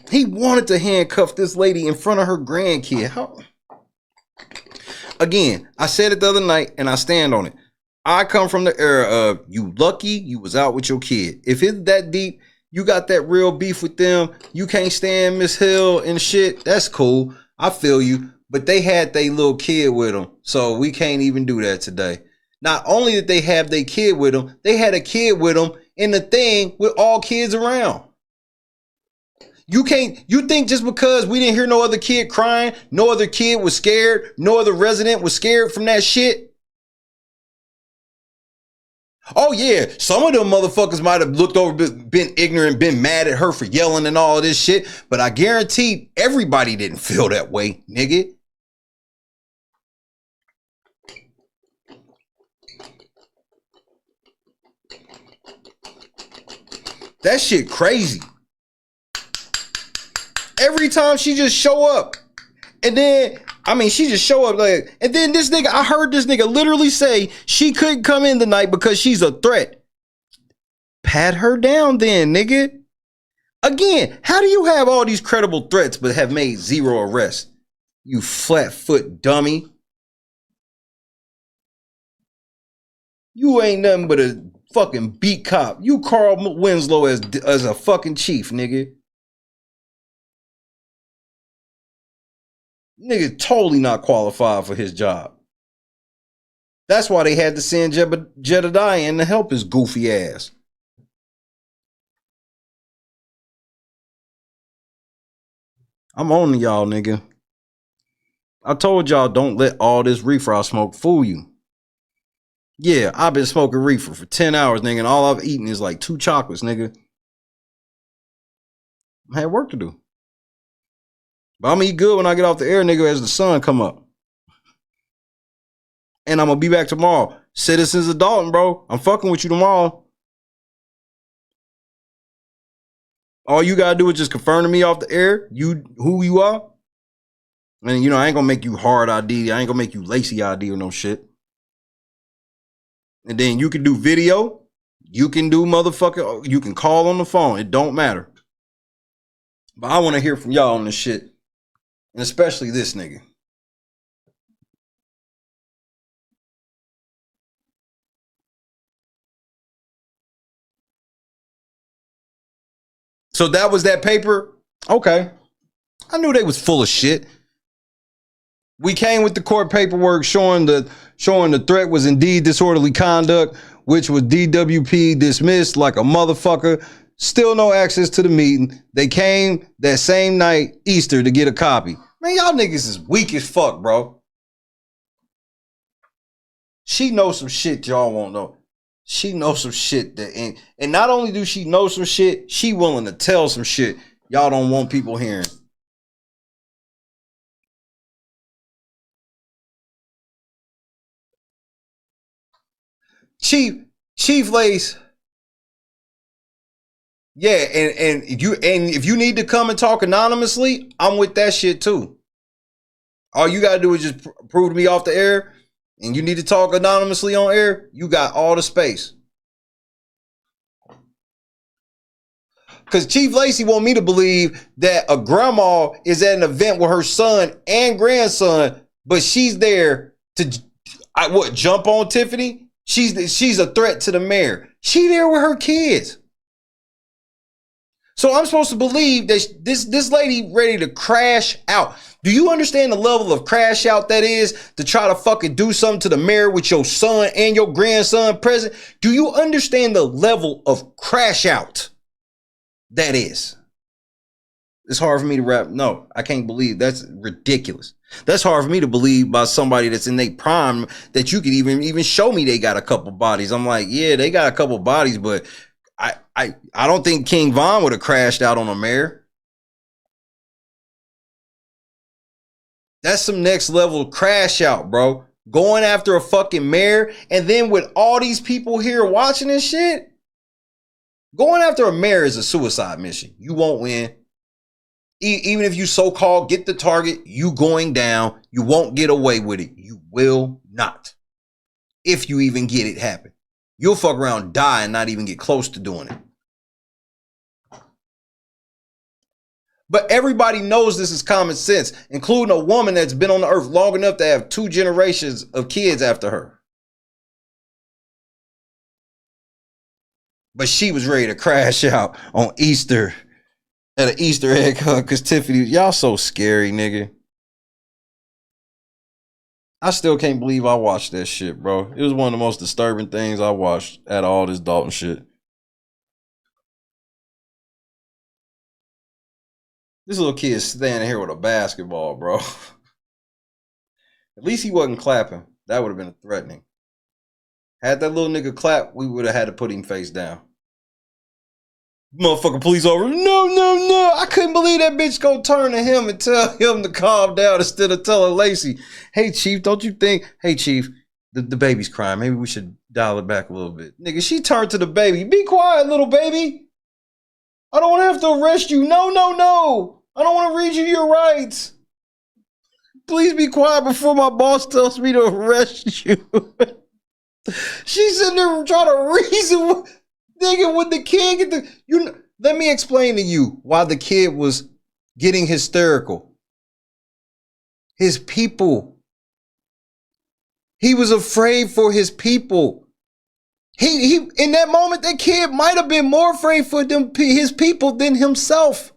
He wanted to handcuff this lady in front of her grandkid. How? Again, I said it the other night, and I stand on it. I come from the era of you lucky you was out with your kid. If it's that deep, you got that real beef with them, you can't stand Miss Hill and shit, that's cool. I feel you. But they had their little kid with them, so we can't even do that today. Not only did they have their kid with them, they had a kid with them in the thing with all kids around. You think just because we didn't hear no other kid crying, no other kid was scared, no other resident was scared from that shit? Oh yeah, some of them motherfuckers might have looked over, been ignorant, been mad at her for yelling and all of this shit, but I guarantee everybody didn't feel that way, nigga. That shit crazy. Every time she just show up, and then, I mean, she just show up like, and then this nigga, I heard this nigga literally say she couldn't come in tonight because she's a threat. Pat her down then, nigga. Again, how do you have all these credible threats but have made 0 arrests? You flat-foot dummy. You ain't nothing but a fucking beat cop. You Carl Winslow as a fucking chief, nigga. Nigga totally not qualified for his job. That's why they had to send Jedidiah in to help his goofy ass. I'm on to y'all, nigga. I told y'all don't let all this reefer I smoke fool you. Yeah, I've been smoking reefer for 10 hours, nigga, and all I've eaten is like 2 chocolates, nigga. I had work to do. But I'm gonna eat good when I get off the air, nigga, as the sun come up. And I'm gonna be back tomorrow. Citizens of Dalton, bro. I'm fucking with you tomorrow. All you gotta do is just confirm to me off the air who you are. And you know, I ain't gonna make you hard ID. I ain't gonna make you lacy ID or no shit. And then you can do video. You can do motherfucker. You can call on the phone. It don't matter. But I want to hear from y'all on this shit. And especially this nigga. So that was that paper? Okay. I knew they was full of shit. We came with the court paperwork showing the threat was indeed disorderly conduct, which was DWP dismissed like a motherfucker. Still no access to the meeting. They came that same night, Easter, to get a copy. Man, y'all niggas is weak as fuck, bro. She knows some shit y'all won't know. She knows some shit that and not only do she know some shit, she willing to tell some shit y'all don't want people hearing. Chief Lace. Yeah, and if you need to come and talk anonymously, I'm with that shit too. All you gotta do is just prove to me off the air, and you need to talk anonymously on air, you got all the space. Because Chief Lacey want me to believe that a grandma is at an event with her son and grandson, but she's there to jump on Tiffany? She's a threat to the mayor. She there with her kids. So I'm supposed to believe that this lady ready to crash out. Do you understand the level of crash out that is to try to fucking do something to the mayor with your son and your grandson present? Do you understand the level of crash out that is? It's hard for me to wrap. No, I can't believe that's ridiculous. That's hard for me to believe by somebody that's in their prime that you could even show me they got a couple bodies. I'm like, yeah, they got a couple bodies, but I don't think King Von would have crashed out on a mare. That's some next level crash out, bro. Going after a fucking mare, and then with all these people here watching this shit, going after a mare is a suicide mission. You won't win. Even if you so-called get the target, you going down. You won't get away with it. You will not. If you even get it happen. You'll fuck around, die, and not even get close to doing it. But everybody knows this is common sense, including a woman that's been on the earth long enough to have 2 generations of kids after her. But she was ready to crash out on Easter at an Easter egg hunt because Tiffany, y'all so scary, nigga. I still can't believe I watched that shit, bro. It was one of the most disturbing things I watched at all this Dalton shit. This little kid standing here with a basketball, bro. At least he wasn't clapping. That would have been threatening. Had that little nigga clap, we would have had to put him face down. Motherfucker police over. No. I couldn't believe that bitch gonna turn to him and tell him to calm down instead of telling Lacey, hey, Chief, don't you think, hey, Chief, the baby's crying. Maybe we should dial it back a little bit. Nigga, she turned to the baby. Be quiet, little baby. I don't want to have to arrest you. No. I don't want to read you your rights. Please be quiet before my boss tells me to arrest you. She's sitting there trying to reason. Nigga, when the kid let me explain to you why the kid was getting hysterical. His people. He was afraid for his people. He in that moment, that kid might have been more afraid for his people than himself.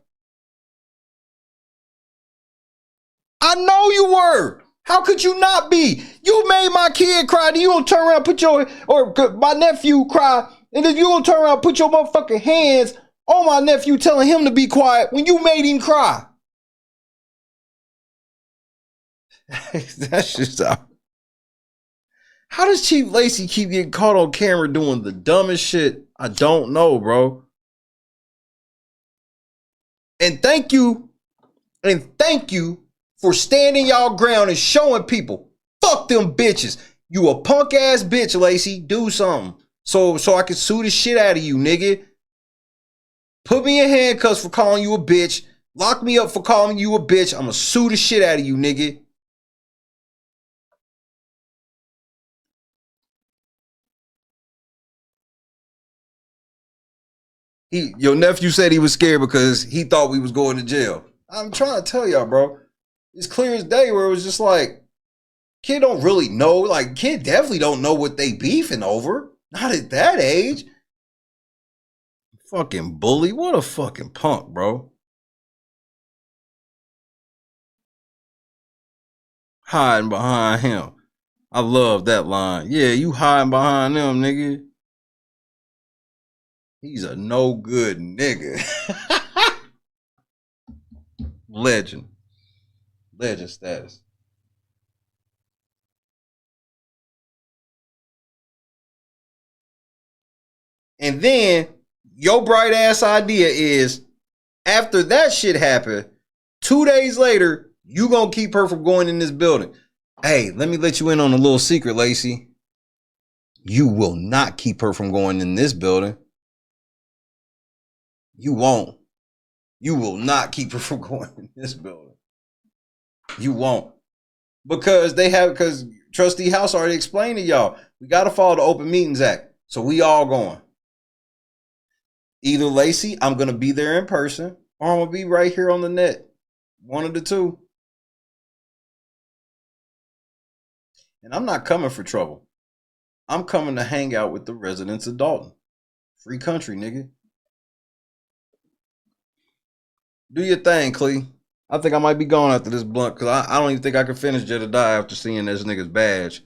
I know you were. How could you not be? You made my kid cry. Then you gonna turn around, my nephew cry. And then you gonna turn around, put your motherfucking hands on my nephew, telling him to be quiet when you made him cry. That's just out. How does Chief Lacey keep getting caught on camera doing the dumbest shit? I don't know, bro. And thank you for standing y'all ground and showing people, fuck them bitches. You a punk ass bitch, Lacey. Do something. So I can sue the shit out of you, nigga. Put me in handcuffs for calling you a bitch. Lock me up for calling you a bitch. I'm gonna sue the shit out of you, nigga. Your nephew said he was scared because he thought we was going to jail. I'm trying to tell y'all, bro. It's clear as day where it was just like, kid don't really know. Like, kid definitely don't know what they beefing over. Not at that age. Fucking bully. What a fucking punk, bro. Hiding behind him. I love that line. Yeah, you hiding behind them, nigga. He's a no good nigga. Legend. Legend status. And then your bright ass idea is after that shit happened, 2 days later, you gonna keep her from going in this building. Hey, let me let you in on a little secret, Lacey. You will not keep her from going in this building. You won't. You will not keep her from going in this building. You won't. Because Trustee House already explained to y'all, we got to follow the Open Meetings Act. So we all going. Either Lacey, I'm going to be there in person, or I'm going to be right here on the net. One of the two. And I'm not coming for trouble. I'm coming to hang out with the residents of Dalton. Free country, nigga. Do your thing, Clee. I think I might be gone after this blunt because I don't even think I can finish Jedidiah after seeing this nigga's badge.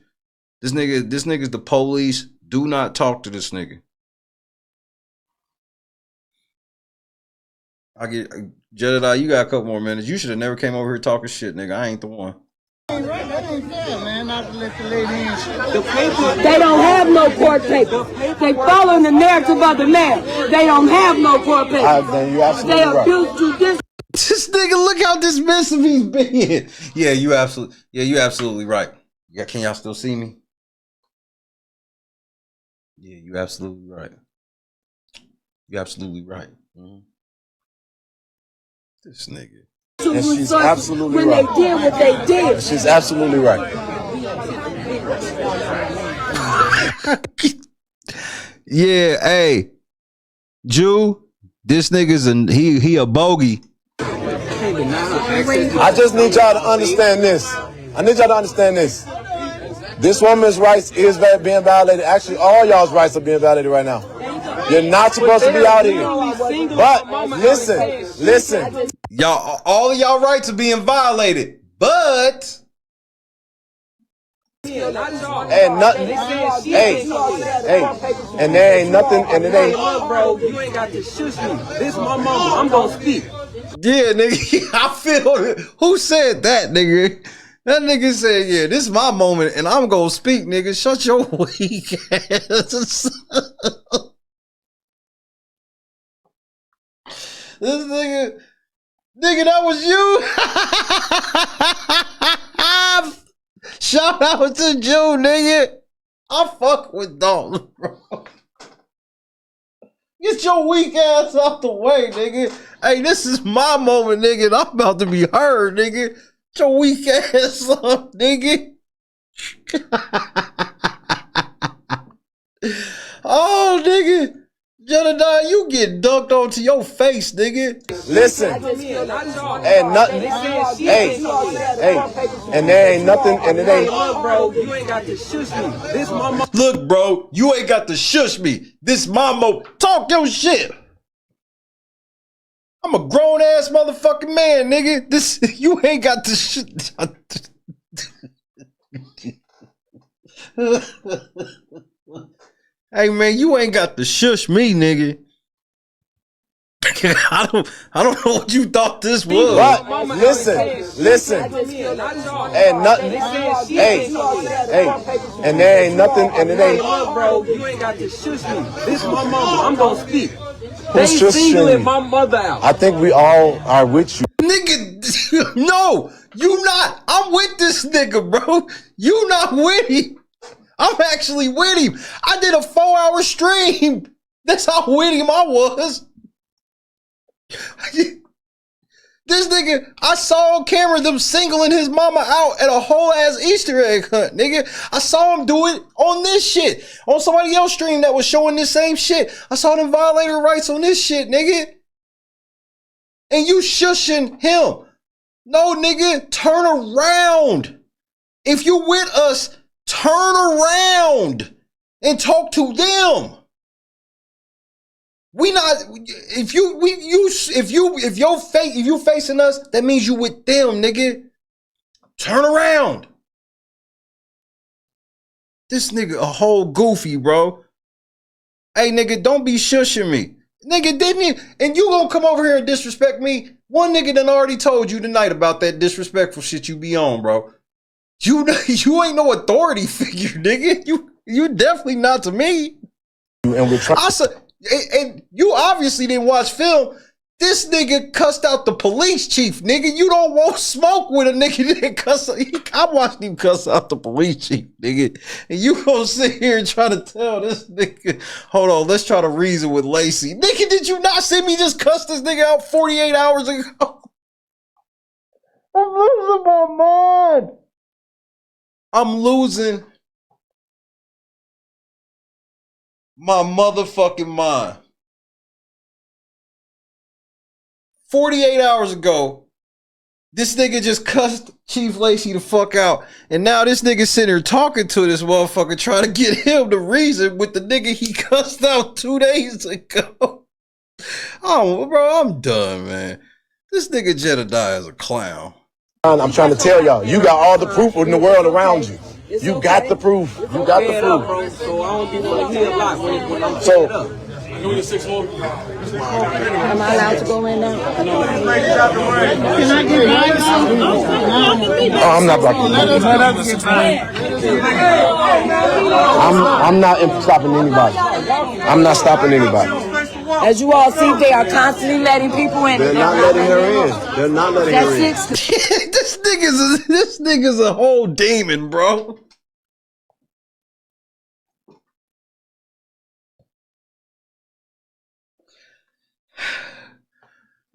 This nigga's the police. Do not talk to this nigga. I get Jedidiah, you got a couple more minutes. You should have never came over here talking shit, nigga. I ain't the one. That ain't fair, man. Not to let the lady in. They don't have no court paper. They following the narrative of the man. They don't have no court paper. Then you absolutely They right. abuse judicial. This nigga, look how dismissive he's being. Yeah, you absolutely right. Yeah, can y'all still see me? Yeah, you absolutely right. You absolutely right. This nigga. And she's absolutely when right. they did what they did. She's absolutely right. Yeah, hey, Jew, this nigga's he a bogey. I just need y'all to understand this. I need y'all to understand this. This woman's rights is being violated. Actually, all y'all's rights are being violated right now. You're not supposed to be out here. But listen. Y'all, all of y'all rights are being violated. But and nothing. Hey, and there ain't nothing, and it ain't. Bro, you ain't got to shush me. This my mama. I'm gonna speak. Yeah, nigga, I feel it. Who said that, nigga? That nigga said, yeah, this is my moment, and I'm gonna speak, nigga. Shut your weak ass. This nigga, that was you. Shout out to Jew, nigga. I fuck with dogs, bro. Get your weak ass out the way, nigga. Hey, this is my moment, nigga, and I'm about to be heard, nigga. Get your weak ass up, nigga. Oh, nigga. Jedidiah, you get dunked onto your face, nigga. Listen, and nothing. Hey, and there ain't nothing, and it ain't. Bro, you ain't got to shush me. This my mama. Look, bro, you ain't got to shush me. This my moment. Talk your shit. I'm a grown ass motherfucking man, nigga. This you ain't got to shush. Hey man, you ain't got to shush me, nigga. I don't know what you thought this was. But listen, and nothing. Hey, and there ain't nothing, and it ain't. Bro, you ain't got to shush me. This my mama. I'm gonna speak. Who's They shushing singling me? my mother out. I think we all are with you. Nigga, no, you not. I'm with this nigga, bro. You not with him. I'm actually with him. I did a 4-hour stream. That's how with him I was. This nigga, I saw on camera them singling his mama out at a whole ass Easter egg hunt, nigga. I saw him do it on this shit. On somebody else's stream that was showing this same shit. I saw them violate her rights on this shit, nigga. And you shushing him. No, nigga, turn around. If you with us, turn around and talk to them. We not if you facing us, that means you with them, nigga. Turn around. This nigga a whole goofy, bro. Hey, nigga, don't be shushing me. Nigga, didn't you? And you gonna come over here and disrespect me? One nigga done already told you tonight about that disrespectful shit you be on, bro. You ain't no authority figure, nigga. You definitely not to me. And we're trying. And you obviously didn't watch film. This nigga cussed out the police chief, nigga. You don't want smoke with a nigga that cuss. I watched him cuss out the police chief, nigga. And you gonna sit here and try to tell this nigga, hold on, let's try to reason with Lacey. Nigga, did you not see me just cuss this nigga out 48 hours ago? I'm losing my mind. I'm losing my motherfucking mind. 48 hours ago, this nigga just cussed Chief Lacey the fuck out. And now this nigga sitting here talking to this motherfucker trying to get him to reason with the nigga he cussed out 2 days ago. Oh, bro, I'm done, man. This nigga Jedidiah is a clown. I'm trying to tell y'all, you got all the proof in the world around you. You got the proof. You got the proof. So I don't be want to hear a lot when I'm So, Am I allowed to go in now? Can I get Oh, I'm not blocking. I'm not stopping anybody. I'm not stopping anybody. As you all see, they are constantly letting people in. They're not letting her in. They're not letting her in. This nigga's a whole demon, bro.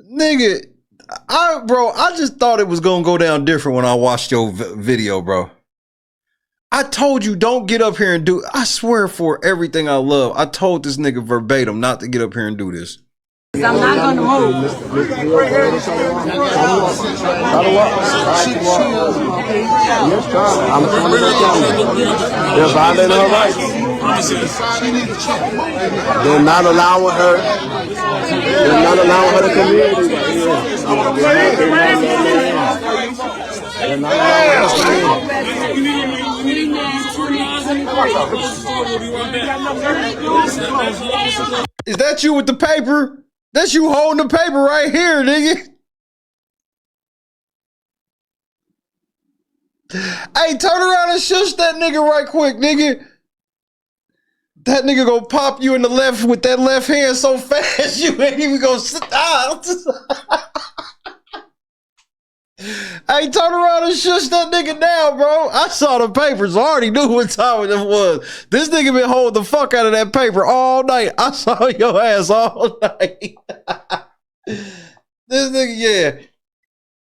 Nigga, I just thought it was gonna go down different when I watched your video, bro. I told you don't get up here and do. I swear for everything I love, I told this nigga verbatim not to get up here and do this. I'm not gonna move. They're violating her rights. They're not allowing her. They're not allowing her to come in. They're not allowing her to come in. Is that you with the paper? That's you holding the paper right here, nigga. Hey, turn around and shush that nigga right quick, nigga. That nigga gonna pop you in the left with that left hand so fast you ain't even gonna sit down. Hey, turn around and shush that nigga down, bro. I saw the papers. I already knew what time it was. This nigga been holding the fuck out of that paper all night. I saw your ass all night. This nigga, yeah.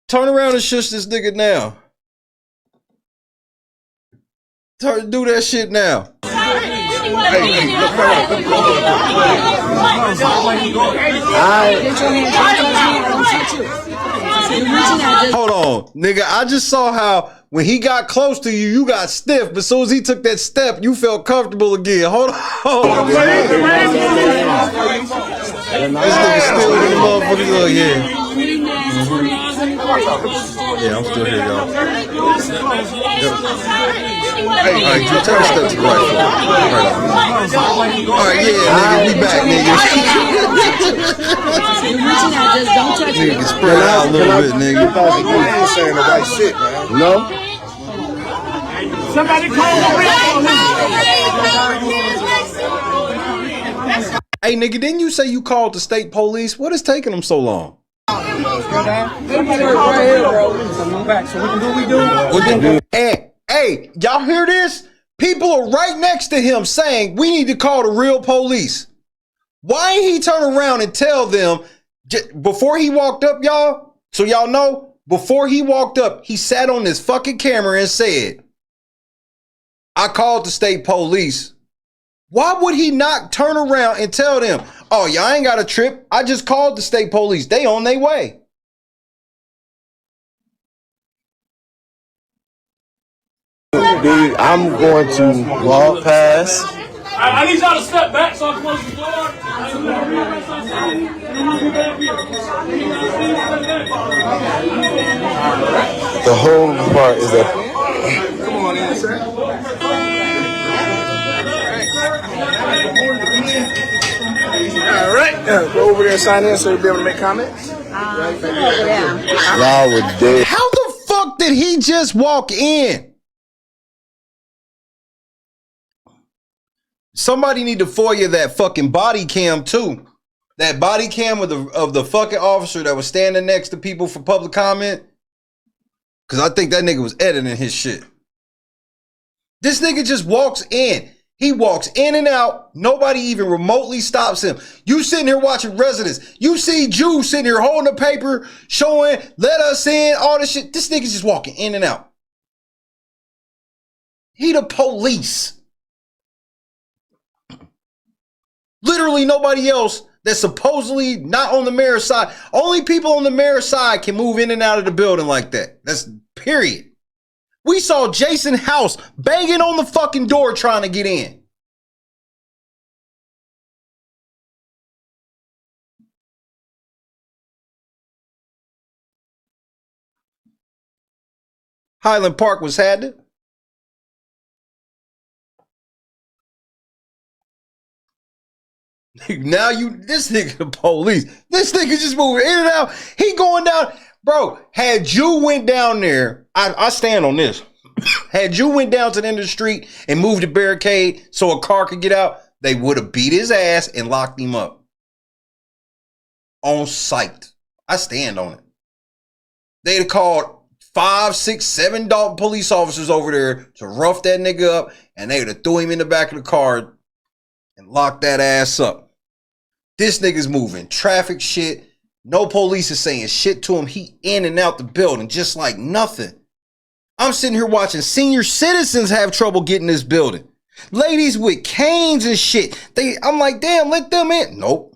Turn around and shush this nigga now. Do that shit now. Hold on, nigga. I just saw how when he got close to you, you got stiff, but as soon as he took that step, you felt comfortable again. Hold on. This nigga still in the motherfucking look, yeah. Yeah, I'm still here, y'all. Alright, you take a step to the right. Alright, yeah, nigga, we back, nigga. Nigga, spread out a little bit, nigga. You ain't saying the right shit, man. No? Somebody call Hey, nigga, didn't you say you called the state police? What is taking them so long? Hey, y'all hear this? People are right next to him saying we need to call the real police. Why ain't he turn around and tell them before he walked up, y'all? So y'all know, before he walked up, he sat on this fucking camera and said, I called the state police. Why would he not turn around and tell them, oh, y'all ain't got a trip. I just called the state police. They on their way. Dude, I'm going to walk past. I need y'all to step back so I can close the door. The whole part is that. Come on in, sir. All right. Go over there and sign in so you'll be able to make comments. Y'all were dead. How the fuck did he just walk in? Somebody need to FOIA that fucking body cam too. That body cam of the fucking officer that was standing next to people for public comment. Cause I think that nigga was editing his shit. This nigga just walks in. He walks in and out. Nobody even remotely stops him. You sitting here watching Residents. You see Jew sitting here holding a paper, showing, let us in, all this shit. This nigga's just walking in and out. He the police. Literally nobody else that's supposedly not on the mayor's side. Only people on the mayor's side can move in and out of the building like that. That's period. We saw Jason House banging on the fucking door trying to get in. Highland Park was had it. Now this nigga the police. This nigga just moving in and out. He going down. Bro, had you went down there, I stand on this. Had you went down to the end of the street and moved the barricade so a car could get out, they would have beat his ass and locked him up. On sight. I stand on it. They'd have called 5, 6, 7 dog police officers over there to rough that nigga up, and they would have threw him in the back of the car and locked that ass up. This nigga's moving traffic shit. No police is saying shit to him. He in and out the building just like nothing. I'm sitting here watching senior citizens have trouble getting this building. Ladies with canes and shit. I'm like, damn, let them in. Nope.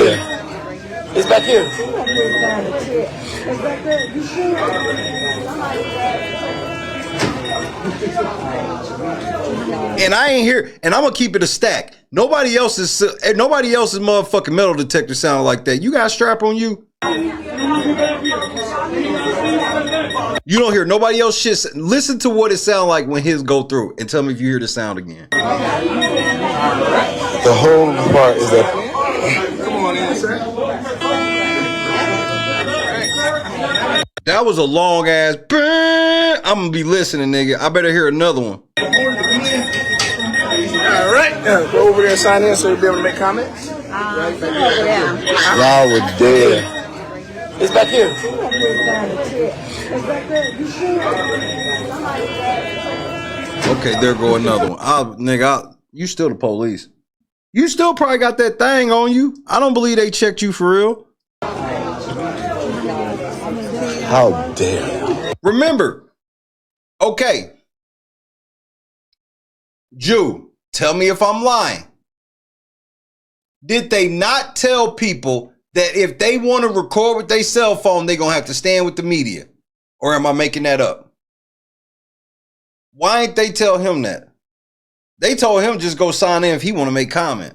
It's back here. And I ain't here, and I'm gonna keep it a stack. Nobody else's motherfucking metal detector sound like that. You got a strap on you? You don't hear nobody else shit. Listen to what it sound like when his go through, and tell me if you hear the sound again. The whole part is that. Come on in, sir. That was a long ass. I'm gonna be listening, nigga. I better hear another one. All right, go over there and sign in so you'll be able to make comments. Y'all were dead. It's back here. Okay, there go another one. You still the police. You still probably got that thing on you. I don't believe they checked you for real. How dare you? Remember, okay. Jew, tell me if I'm lying. Did they not tell people that if they want to record with their cell phone, they're going to have to stand with the media? Or am I making that up? Why ain't they tell him that? They told him just go sign in if he want to make comment.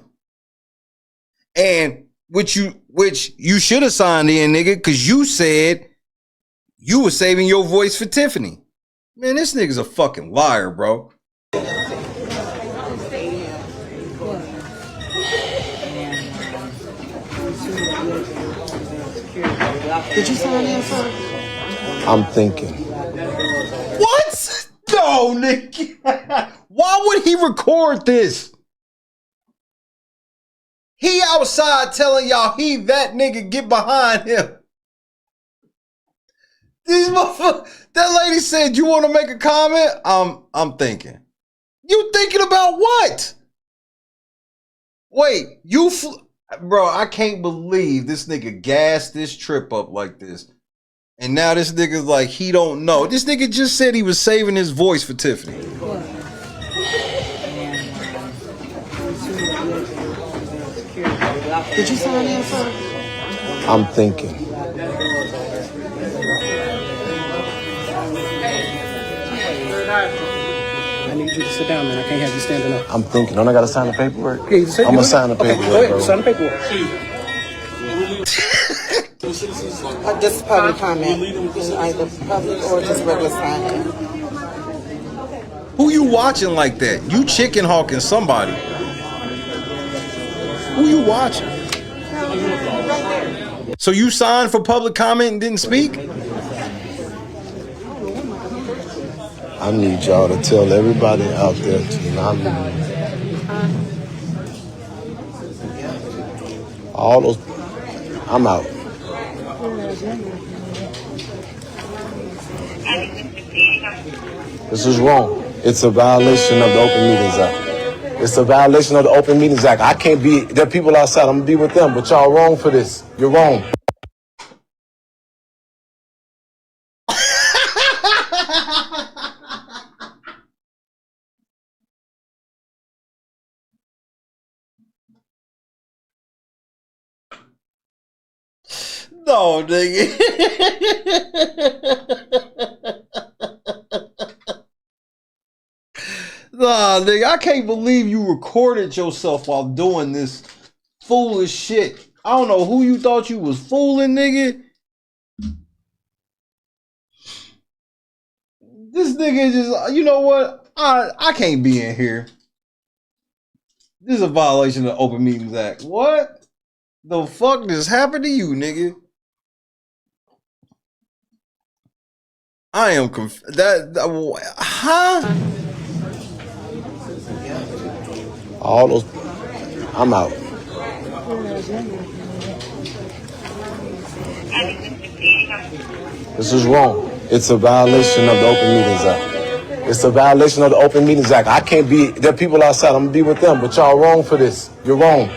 And which you should have signed in, nigga, because you said you were saving your voice for Tiffany. Man, this nigga's a fucking liar, bro. Did you sign in, sir? I'm thinking. What? No, nigga. Why would he record this? He outside telling y'all he that nigga, get behind him. These motherfuckers. That lady said, you want to make a comment? I'm thinking. You thinking about what? Wait, bro, I can't believe this nigga gassed this trip up like this. And now this nigga's like, he don't know. This nigga just said he was saving his voice for Tiffany. Did you sign in, sir? I'm thinking. I need you to sit down, man. I can't have you standing up. I'm thinking. Don't I gotta sign the paperwork? Yeah, I'm gonna sign the paperwork. Go ahead, bro. sign the paperwork. Just public comment. Either public or just regular sign. Who you watching like that? You chicken hawking somebody. Who you watching? So you signed for public comment and didn't speak? I need y'all to tell everybody out there to not leave. All those. I'm out. This is wrong. It's a violation of the Open Meetings Act. It's a violation of the Open Meetings Act. I can't be, there are people outside, I'm gonna be with them, but y'all wrong for this. You're wrong. No, nigga. Nah, nigga, I can't believe you recorded yourself while doing this foolish shit. I don't know who you thought you was fooling, nigga. This nigga just, you know what? I can't be in here. This is a violation of the Open Meetings Act. What the fuck just happened to you, nigga? I am huh? All those, I'm out. This is wrong. It's a violation of the Open Meetings Act. It's a violation of the Open Meetings Act. I can't be, there are people outside, I'm gonna be with them, but y'all wrong for this. You're wrong.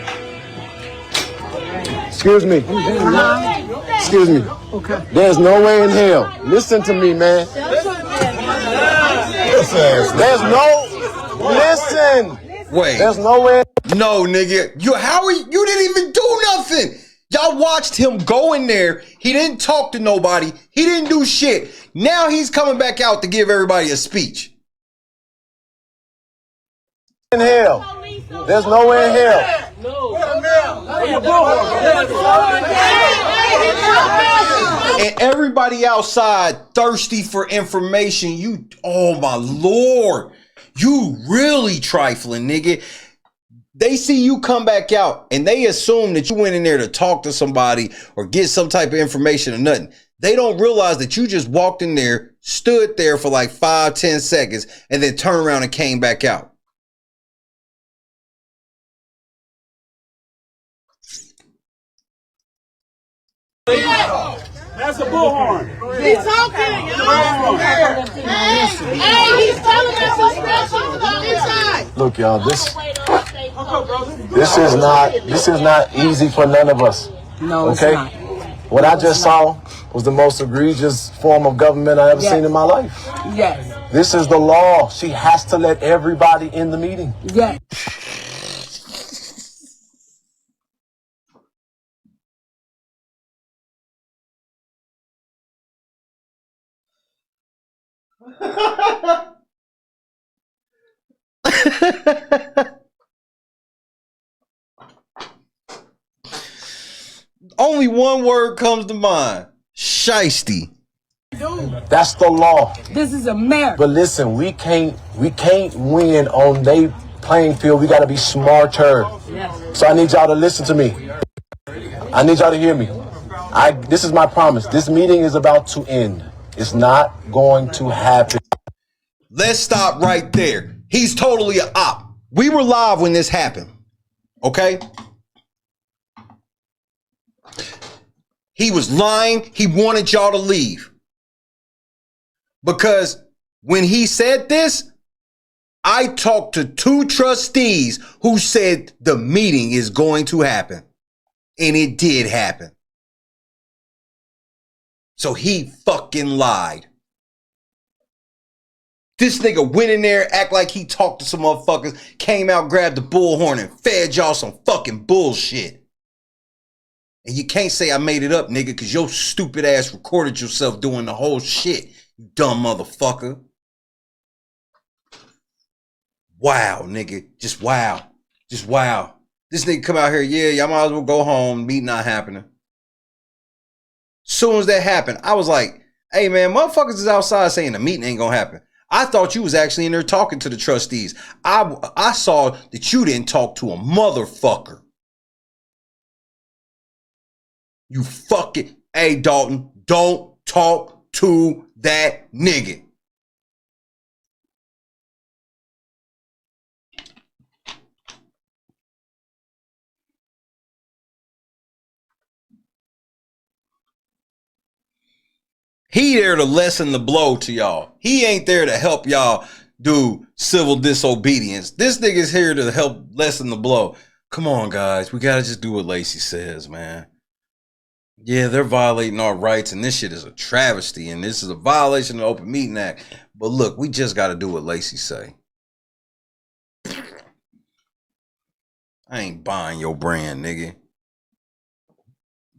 Excuse me. Excuse me. Okay. There's no way in hell. Listen to me, man. There's no, listen. Wait. There's no way. No, nigga. You didn't even do nothing. Y'all watched him go in there. He didn't talk to nobody. He didn't do shit. Now he's coming back out to give everybody a speech. In hell. There's no way in hell. And everybody outside thirsty for information. Oh my Lord. You really trifling, nigga. They see you come back out and they assume that you went in there to talk to somebody or get some type of information or nothing. They don't realize that you just walked in there, stood there for like 5-10 seconds, and then turned around and came back out. That's a bullhorn. He's talking. Hey, he's telling us some stuff inside. Look, y'all, this is not easy for none of us. No, okay? It's not. What I just saw was the most egregious form of government I ever seen in my life. Yes. This is the law. She has to let everybody in the meeting. Yes. Only one word comes to mind. Shiesty. That's the law. This is America. But listen, we can't win on they playing field. We gotta be smarter. Yes. So I need y'all to listen to me. I need y'all to hear me. This is my promise. This meeting is about to end. It's not going to happen. Let's stop right there. He's totally an op. We were live when this happened. Okay? He was lying. He wanted y'all to leave. Because when he said this, I talked to 2 trustees who said the meeting is going to happen. And it did happen. So he fucking lied. This nigga went in there, act like he talked to some motherfuckers, came out, grabbed the bullhorn, and fed y'all some fucking bullshit. And you can't say I made it up, nigga, because your stupid ass recorded yourself doing the whole shit, you dumb motherfucker. Wow, nigga. Just wow. Just wow. This nigga come out here, yeah, y'all might as well go home, meeting not happening. Soon as that happened, I was like, hey man, motherfuckers is outside saying the meeting ain't gonna happen. I thought you was actually in there talking to the trustees. I saw that you didn't talk to a motherfucker. You fucking, hey Dalton, don't talk to that nigga. He there to lessen the blow to y'all. He ain't there to help y'all do civil disobedience. This nigga's here to help lessen the blow. Come on, guys. We gotta just do what Lacey says, man. Yeah, they're violating our rights, and this shit is a travesty, and this is a violation of the Open Meeting Act. But look, we just gotta do what Lacey say. I ain't buying your brand, nigga.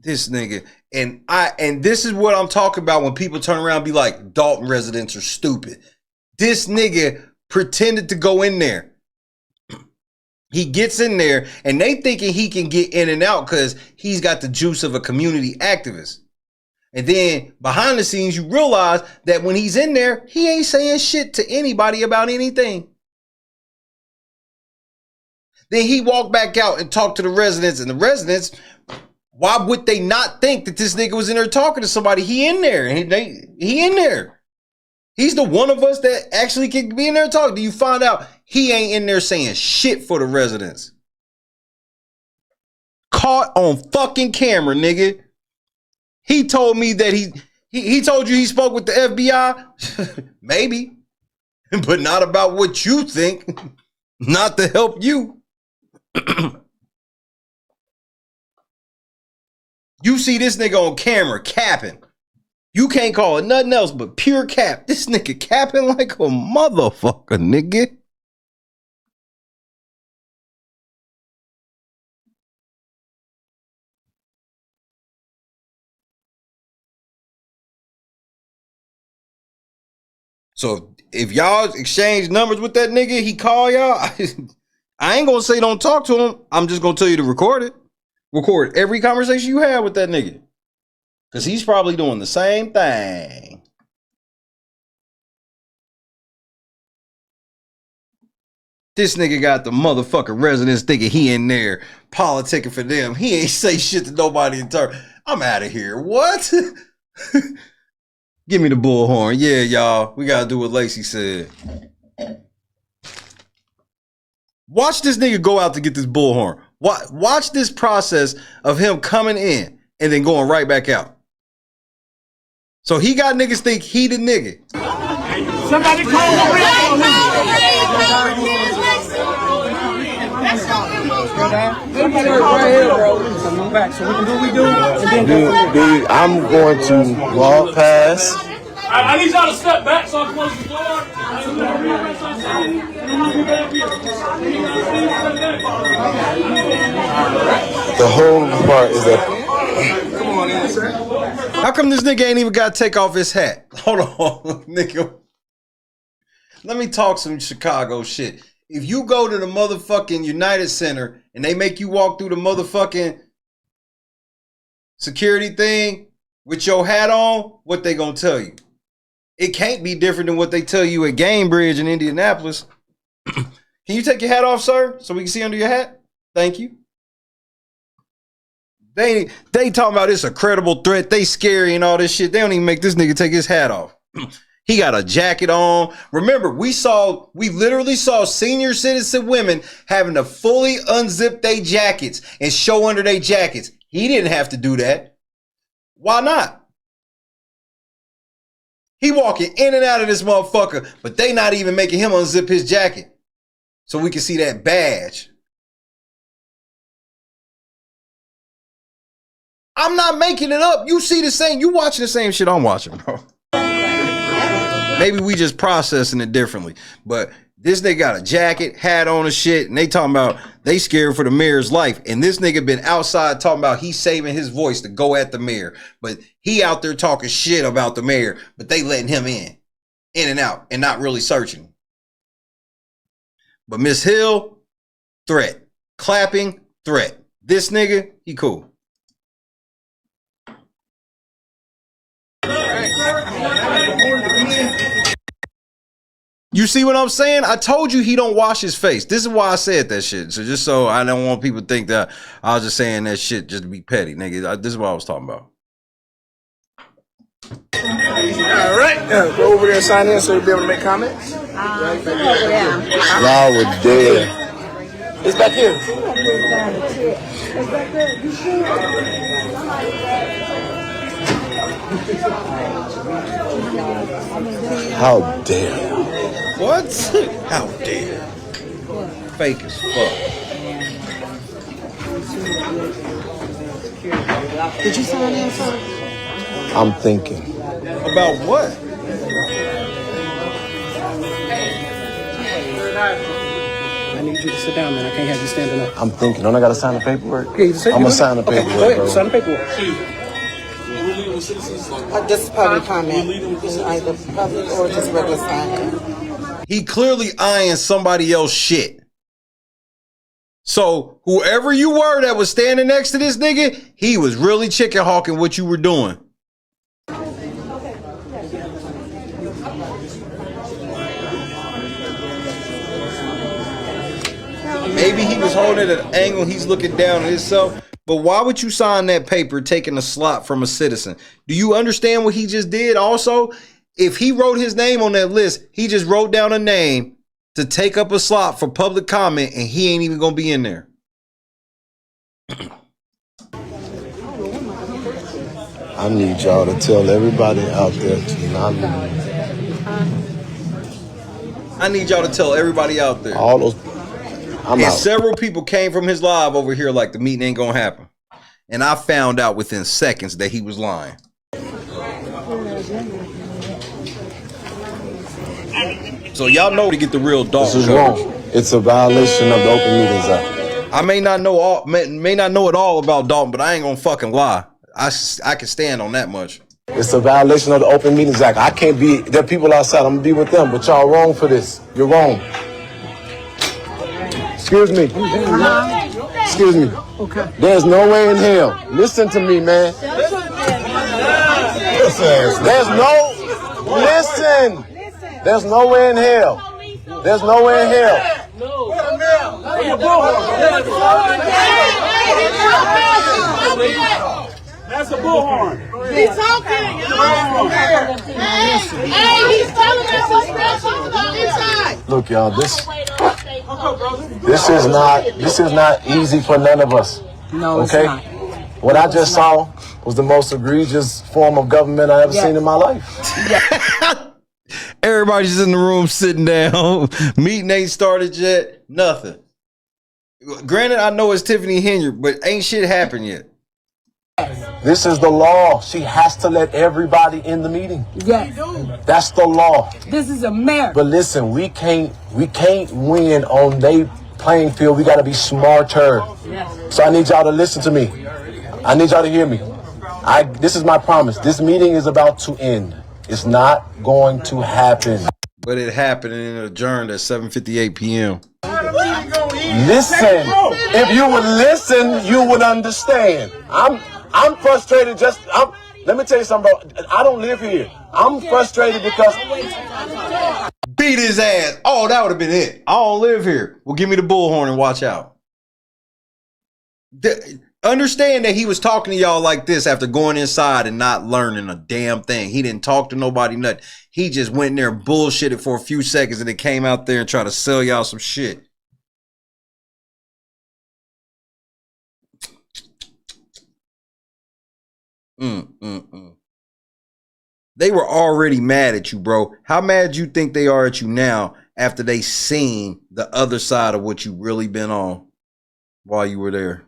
This nigga, and this is what I'm talking about when people turn around and be like, Dalton residents are stupid. This nigga pretended to go in there. He gets in there and they thinking he can get in and out because he's got the juice of a community activist. And then behind the scenes, you realize that when he's in there, he ain't saying shit to anybody about anything. Then he walked back out and talked to the residents, and the residents, why would they not think that this nigga was in there talking to somebody? He in there. He in there. He's the one of us that actually can be in there talking. Do you find out he ain't in there saying shit for the residents? Caught on fucking camera, nigga. He told me that he told you he spoke with the FBI? Maybe. But not about what you think. Not to help you. You see this nigga on camera capping. You can't call it nothing else but pure cap. This nigga capping like a motherfucker, nigga. So if y'all exchange numbers with that nigga, he call y'all, I ain't gonna say don't talk to him. I'm just gonna tell you to record it. Record every conversation you have with that nigga. Because he's probably doing the same thing. This nigga got the motherfucking residents thinking he in there politicking for them. He ain't say shit to nobody in turn. I'm out of here. What? Give me the bullhorn. Yeah, y'all. We got to do what Lacey said. Watch this nigga go out to get this bullhorn. Watch this process of him coming in and then going right back out. So he got niggas think he the nigga. Somebody call the Dude, I'm going to walk past. I need y'all to step back so I can close the door. The whole part is that. Come on in, sir. How come this nigga ain't even got to take off his hat? Hold on, nigga. Let me talk some Chicago shit. If you go to the motherfucking United Center and they make you walk through the motherfucking security thing with your hat on, what they gonna tell you? It can't be different than what they tell you at Gamebridge in Indianapolis. Can you take your hat off, sir, so we can see under your hat? Thank you. They talking about it's a credible threat. They scary and all this shit. They don't even make this nigga take his hat off. He got a jacket on. Remember, we literally saw senior citizen women having to fully unzip their jackets and show under their jackets. He didn't have to do that. Why not? He walking in and out of this motherfucker, but they not even making him unzip his jacket so we can see that badge. I'm not making it up. You see the same. You watching the same shit I'm watching, bro. Maybe we just processing it differently. But this nigga got a jacket, hat on and shit, and they talking about they scared for the mayor's life. And this nigga been outside talking about he's saving his voice to go at the mayor. But he out there talking shit about the mayor, but they letting him in and out, and not really searching. But Miss Hill, threat. Clapping, threat. This nigga, he cool. You see what I'm saying? I told you he don't wash his face. This is why I said that shit. So just so I don't want people to think that I was just saying that shit just to be petty, nigga. This is what I was talking about. All right, go over there and sign in so you'll be able to make comments. Y'all were dead. It's back here. How dare you? What? How dare? Fake as fuck. Did you sign in, sir? I'm thinking. About what? I need you to sit down, man. I can't have you standing up. I'm thinking. Don't I gotta sign the paperwork? Yeah, you say I'm gonna sign the paperwork, go ahead, bro. sign the paperwork. This is public comment. It's either public or just regular sign. He clearly eyeing somebody else's shit. So whoever you were that was standing next to this nigga, he was really chicken hawking what you were doing. Maybe he was holding it at an angle. He's looking down at himself. But why would you sign that paper taking a slot from a citizen? Do you understand what he just did also? If he wrote his name on that list, he just wrote down a name to take up a slot for public comment, and he ain't even going to be in there. I need y'all to tell everybody out there to not leave. I need y'all to tell everybody out there. All those. I'm out. Several people came from his live over here like the meeting ain't gonna happen. And I found out within seconds that he was lying. So y'all know to get the real dog. This is wrong. It's a violation of the Open Meetings Act. I may not know it all about Dalton, but I ain't gonna fucking lie. I can stand on that much. It's a violation of the Open Meetings Act. I can't be, there are people outside, I'm gonna be with them, but y'all wrong for this. You're wrong. Excuse me. Excuse me. Okay. There's no way in hell. Listen to me, man. There's no way in hell. There's no way in hell. That's a bullhorn. He's talking. Hey, he's telling us inside. Look, y'all, this is not easy for none of us. No, okay? It's not. What I just saw was the most egregious form of government I ever seen in my life. Everybody's in the room sitting down. Meeting ain't started yet. Nothing. Granted, I know it's Tiffany Henry, but ain't shit happened yet. This is the law. She has to let everybody in the meeting. Yes. That's the law. This is America. But listen, we can't win on their playing field. We got to be smarter. Yes. So I need y'all to listen to me. I need y'all to hear me. This is my promise. This meeting is about to end. It's not going to happen. But it happened and it adjourned at 7:58 p.m. Listen. If you would listen, you would understand. I'm frustrated let me tell you something, bro. I don't live here. I'm frustrated because beat his ass. Oh, that would have been it. I don't live here. Well, give me the bullhorn and watch out. Understand that he was talking to y'all like this after going inside and not learning a damn thing. He didn't talk to nobody, nothing. He just went in there and bullshitted for a few seconds and then came out there and tried to sell y'all some shit. They were already mad at you, bro. How mad you think they are at you now after they seen the other side of what you really been on while you were there?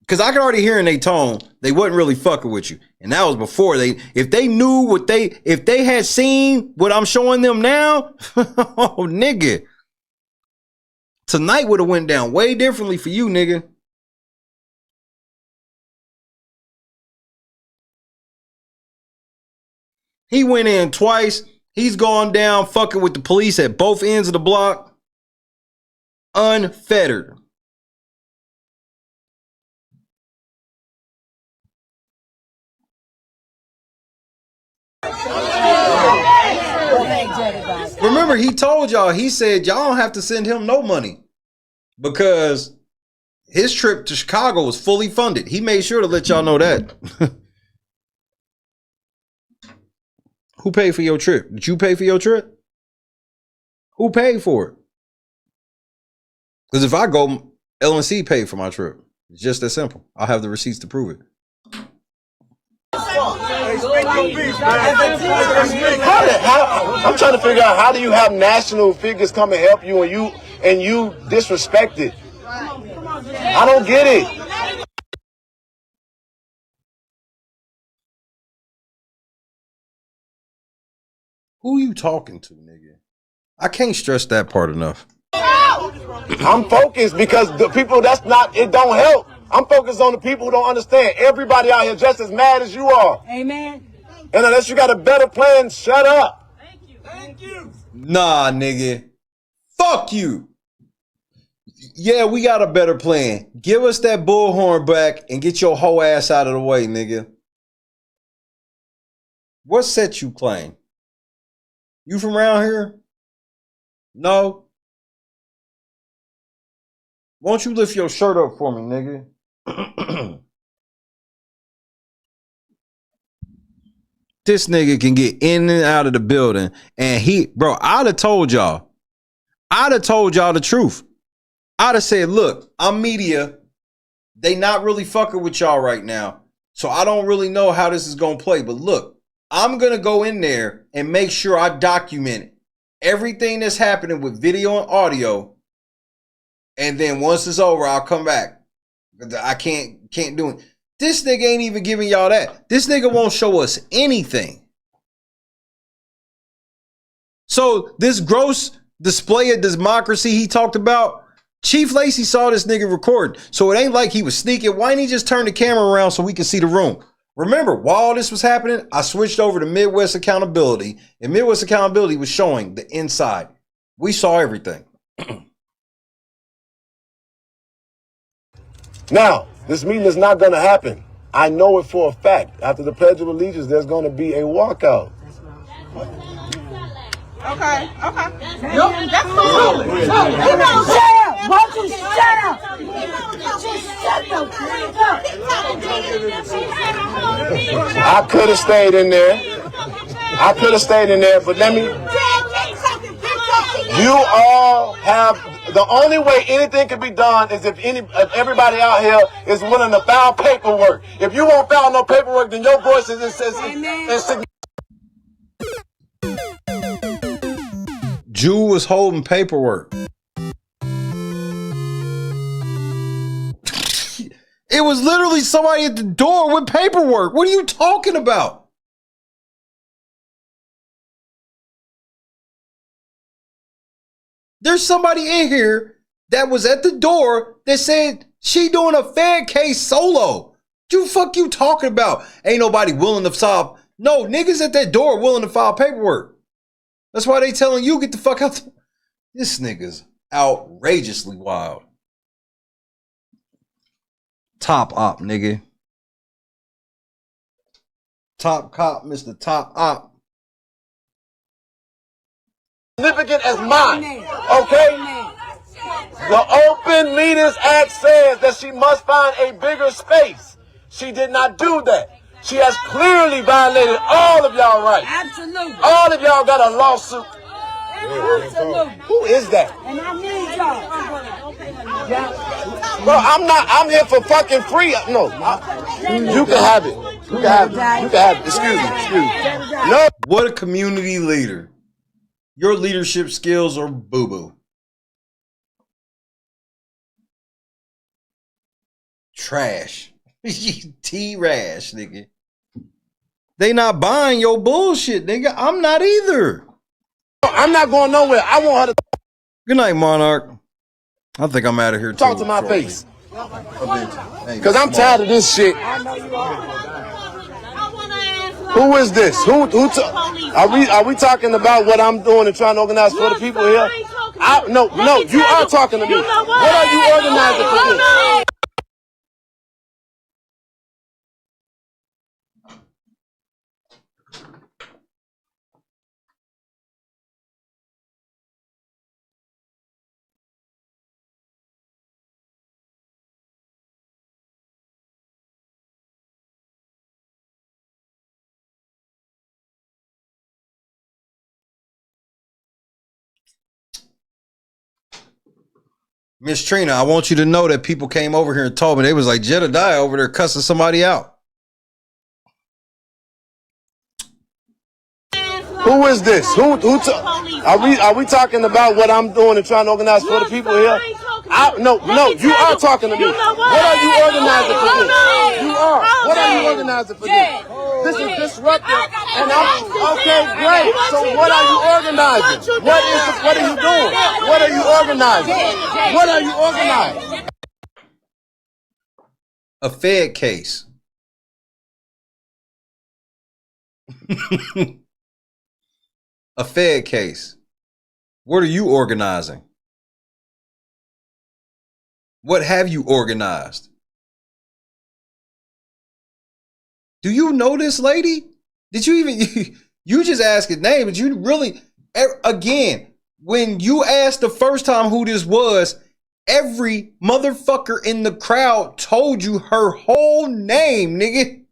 Because I can already hear in their tone, they wasn't really fucking with you. And that was before if they had seen what I'm showing them now, oh, nigga. Tonight would have went down way differently for you, nigga. He went in twice. He's gone down fucking with the police at both ends of the block. Unfettered. Remember, he told y'all, he said y'all don't have to send him no money because his trip to Chicago was fully funded. He made sure to let y'all know that. Who paid for your trip? Did you pay for your trip? Who paid for it? Because if I go, LNC paid for my trip. It's just that simple. I'll have the receipts to prove it. I'm trying to figure out, how do you have national figures come and help you and you disrespect it? I don't get it. Who you talking to, nigga? I can't stress that part enough. I'm focused because the people it don't help. I'm focused on the people who don't understand. Everybody out here just as mad as you are. Amen. And unless you got a better plan, shut up. Thank you. Nah, nigga. Fuck you. Yeah, we got a better plan. Give us that bullhorn back and get your whole ass out of the way, nigga. What set you claim? You from around here? No? Won't you lift your shirt up for me, nigga? This nigga can get in and out of the building. And bro, I'd have told y'all the truth. I'd have said, look, I'm media. They not really fucking with y'all right now. So I don't really know how this is going to play. But look, I'm going to go in there and make sure I document everything that's happening with video and audio. And then once it's over, I'll come back. I can't do it. This nigga ain't even giving y'all that. This nigga won't show us anything. So this gross display of democracy he talked about, Chief Lacy saw this nigga record. So it ain't like he was sneaking. Why didn't he just turn the camera around so we could see the room? Remember, while this was happening, I switched over to Midwest Accountability, and Midwest Accountability was showing the inside. We saw everything. Now, this meeting is not going to happen. I know it for a fact. After the Pledge of Allegiance, there's going to be a walkout. Okay. That's cool. You don't shut up. Won't you shut up? Just shut the freak up. I could have stayed in there. But let me. You all have. The only way anything can be done is if everybody out here is willing to file paperwork. If you won't file no paperwork, then your voice is insignificant. Jew was holding paperwork. It was literally somebody at the door with paperwork. What are you talking about? There's somebody in here that was at the door that said she doing a Fed case solo. What the fuck you talking about? Ain't nobody willing to solve. No, niggas at that door willing to file paperwork. That's why they telling you get the fuck out. This nigga's outrageously wild. Top op, nigga. Top cop, Mr. Top op. Significant as mine, okay? The Open Meetings Act says that she must find a bigger space. She did not do that. She has clearly violated all of y'all rights. Absolutely. All of y'all got a lawsuit. Absolutely. Who is that? And I need y'all. Bro, I'm here for fucking free. No, you can have it. You can have it. Excuse me. No. What a community leader. Your leadership skills are boo-boo. Trash. T-rash, nigga. They not buying your bullshit, nigga. I'm not either. I'm not going nowhere. I want her to. Good night, Monarch. I think I'm out of here too. Talk to my face. Because I'm tired of this shit. Who is this? Are we talking about what I'm doing and trying to organize for the people here? No, you are talking to me. What are you organizing for this? Miss Trina, I want you to know that people came over here and told me they was like Jedidiah over there cussing somebody out. Who is this? Are we talking about what I'm doing and trying to organize for the people here? No, you are talking to me. What are you organizing for this? You are. What are you organizing for this? This is disruptive. And okay, great. So what are you organizing? What are you doing? What are you organizing? What are you organizing? A Fed case. A Fed case. What are you organizing? What have you organized? Do you know this lady? Did you even, you just asked his name, but you really, again, when you asked the first time who this was, Every motherfucker in the crowd told you her whole name, nigga.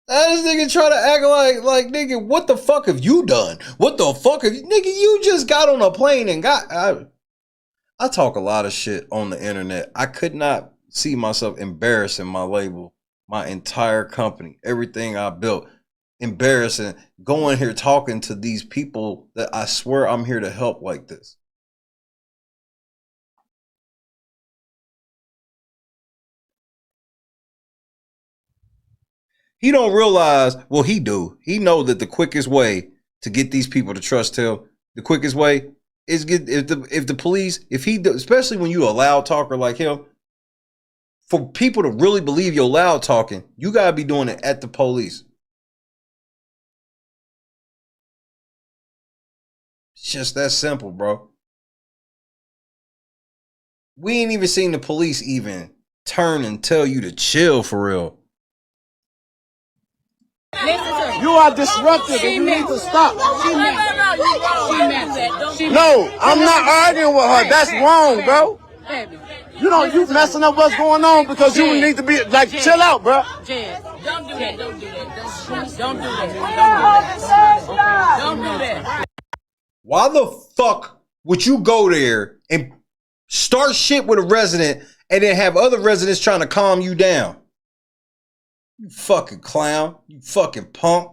This nigga try to act like nigga, what the fuck have you done? What the fuck have you, nigga, you just got on a plane and got, I talk a lot of shit on the internet. I could not see myself embarrassing my label, my entire company, everything I built, embarrassing, going here talking to these people that I swear I'm here to help like this. He don't realize, well, he do. He know that the quickest way to get these people to trust him, the quickest way is get if the police, if he, especially when you a loud talker like him, for people to really believe you're loud talking, you gotta be doing it at the police. It's just that simple, bro. We ain't even seen the police even turn and tell you to chill for real. You are disruptive and you need to stop. No, I'm not arguing with her. That's wrong, bro. You know, you messing up what's going on because you need to be like, chill out, bro. Don't do that. Don't do that. Don't do that. Don't do that. Why the fuck would you go there and start shit with a resident and then have other residents trying to calm you down? You fucking clown. You fucking punk.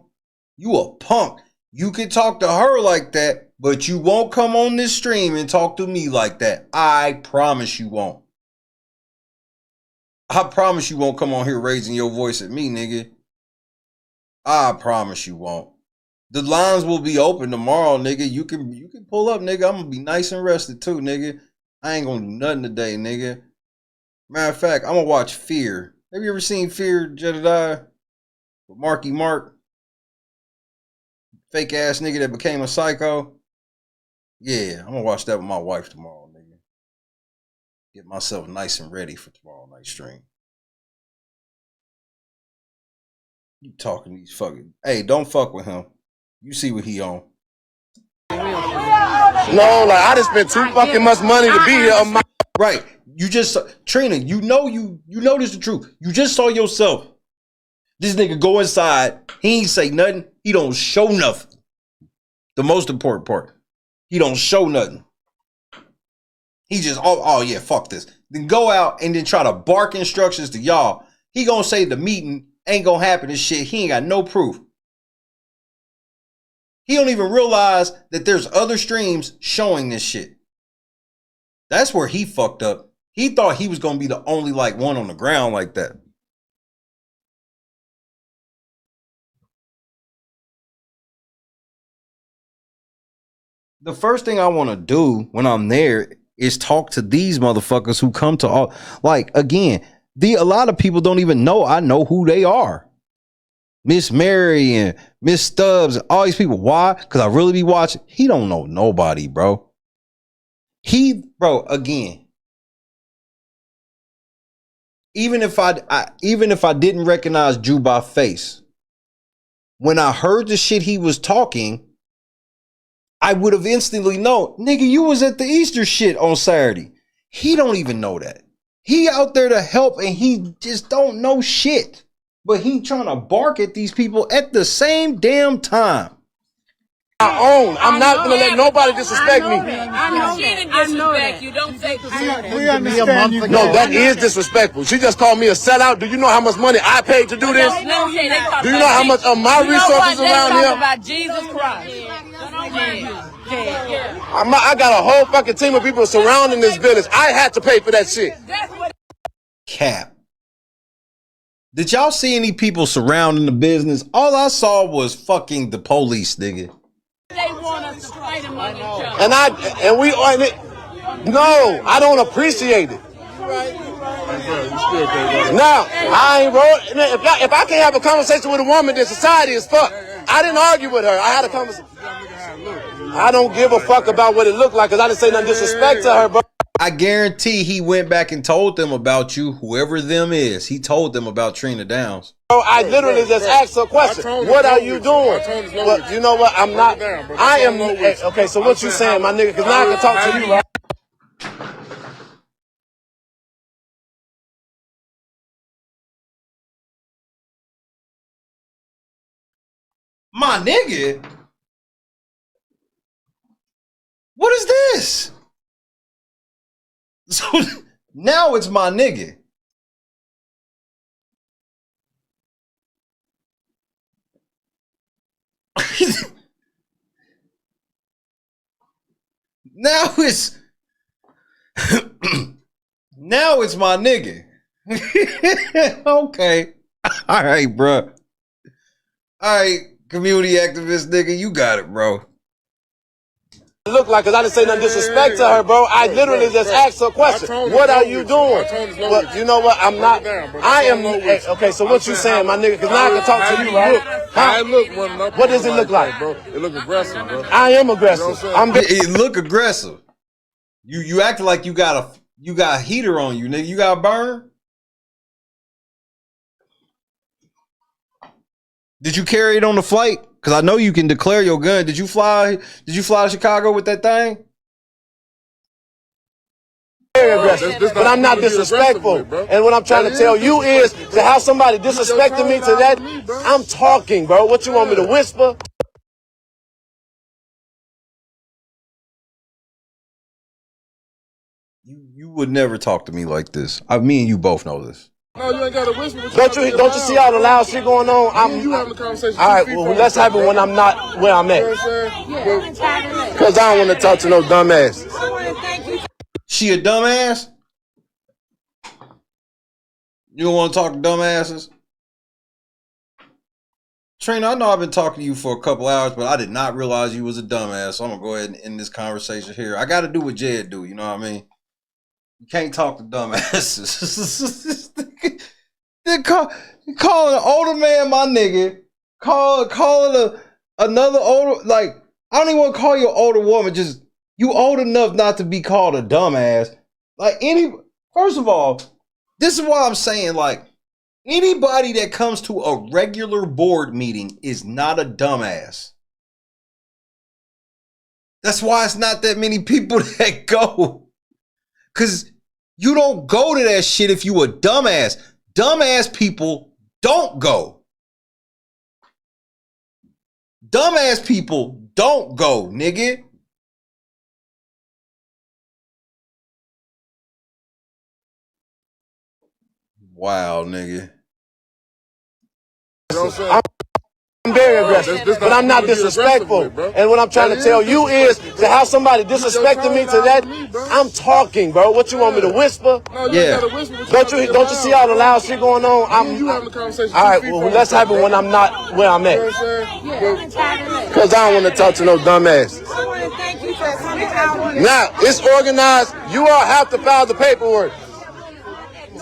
You a punk. You can talk to her like that, but you won't come on this stream and talk to me like that. I promise you won't. I promise you won't come on here raising your voice at me, nigga. I promise you won't. The lines will be open tomorrow, nigga. You can pull up, nigga. I'm gonna be nice and rested too, nigga. I ain't gonna do nothing today, nigga. Matter of fact, I'm gonna watch Fear. Have you ever seen Fear, Jedidiah? With Marky Mark? Fake ass nigga that became a psycho? Yeah, I'm gonna watch that with my wife tomorrow, nigga. Get myself nice and ready for tomorrow night's stream. You talking these fucking... Hey, don't fuck with him. You see what he on. No, like, I just spent too fucking much money to be here. Right. You just, Trina, you know this is the truth. You just saw yourself. This nigga go inside. He ain't say nothing. He don't show nothing. The most important part. He don't show nothing. He just, oh yeah, fuck this. Then go out and then try to bark instructions to y'all. He gonna say the meeting ain't gonna happen and shit. He ain't got no proof. He don't even realize that there's other streams showing this shit. That's where he fucked up. He thought he was going to be the only like one on the ground like that. The first thing I want to do when I'm there is talk to these motherfuckers who come to all, like, again, a lot of people don't even know I know who they are. Miss Mary and Miss Stubbs, all these people. Why? Because I really be watching. He don't know nobody, bro. Bro, again, even if I didn't recognize Drew by face, when I heard the shit he was talking, I would have instantly known, nigga, you was at the Easter shit on Saturday. He don't even know that. He out there to help and he just don't know shit. But he trying to bark at these people at the same damn time. I'm not gonna let nobody disrespect me. She didn't disrespect you. Don't say we understand you. No, that is disrespectful. She just called me a sellout. Do you know how much money I paid to do this? Do you know how much of my resources around here? About Jesus Christ. I got a whole fucking team of people surrounding this village. I had to pay for that shit. Cap. Did y'all see any people surrounding the business? All I saw was fucking the police, nigga. They want us to fight among each other. No, I don't appreciate it. Now, I ain't wrote. If I can't have a conversation with a woman, then society is fucked. I didn't argue with her. I had a conversation. I don't give a fuck about what it looked like because I didn't say nothing disrespect to her, bro. I guarantee he went back and told them about you, whoever them is. He told them about Trina Downs. Bro, I literally just asked a question. What are you doing? But you know what? I'm not. I am. Okay, so what you saying, my nigga? Because now I can talk to you, right? My nigga? What is this? So now it's my nigga. Now it's now it's my nigga. Okay. All right, bro. All right, community activist nigga, you got it, bro. Look like, because I didn't say nothing disrespect to her, bro. I literally just asked her a question. What are you doing? But you know what? I'm not. I am. Okay, so what you saying, my nigga? Because now I can talk to you, right? What does it look like, bro? It look aggressive, bro. I am aggressive. It look aggressive. You acting like you got a heater on you, nigga. You got a burn? Did you carry it on the flight? Because I know you can declare your gun. Did you fly to Chicago with that thing? Very aggressive, but I'm not disrespectful. And what I'm trying to tell you is to have somebody disrespecting me to that. I'm talking, bro. What you want me to whisper? You would never talk to me like this. Me and you both know this. No, you ain't got to whisper. Don't you see all the loud shit going on? You having a conversation. All right, well, let's have it when I'm not where I'm at. Because I don't want to talk to no dumbass. She a dumbass? You don't want to talk to dumbasses? Trina, I know I've been talking to you for a couple hours, but I did not realize you was a dumbass. So I'm going to go ahead and end this conversation here. I got to do what Jed do, you know what I mean? You can't talk to dumbasses. Calling an older man my nigga. Calling another older, like, I don't even want to call you an older woman. Just, you old enough not to be called a dumbass. Like, first of all, this is why I'm saying, like, anybody that comes to a regular board meeting is not a dumbass. That's why it's not that many people that go. Because you don't go to that shit if you a dumbass. Dumbass people don't go. Dumbass people don't go, nigga. Wow, nigga. I'm very aggressive, but I'm not disrespectful. And what I'm trying to tell you is to have somebody disrespecting me to that. I'm talking, bro. What you want me to whisper? Yeah. Don't you see all the loud shit going on? You having a conversation. All right, well, let's have it when I'm not where I'm at. Because I don't want to talk to no dumbass. Now, it's organized. You all have to file the paperwork.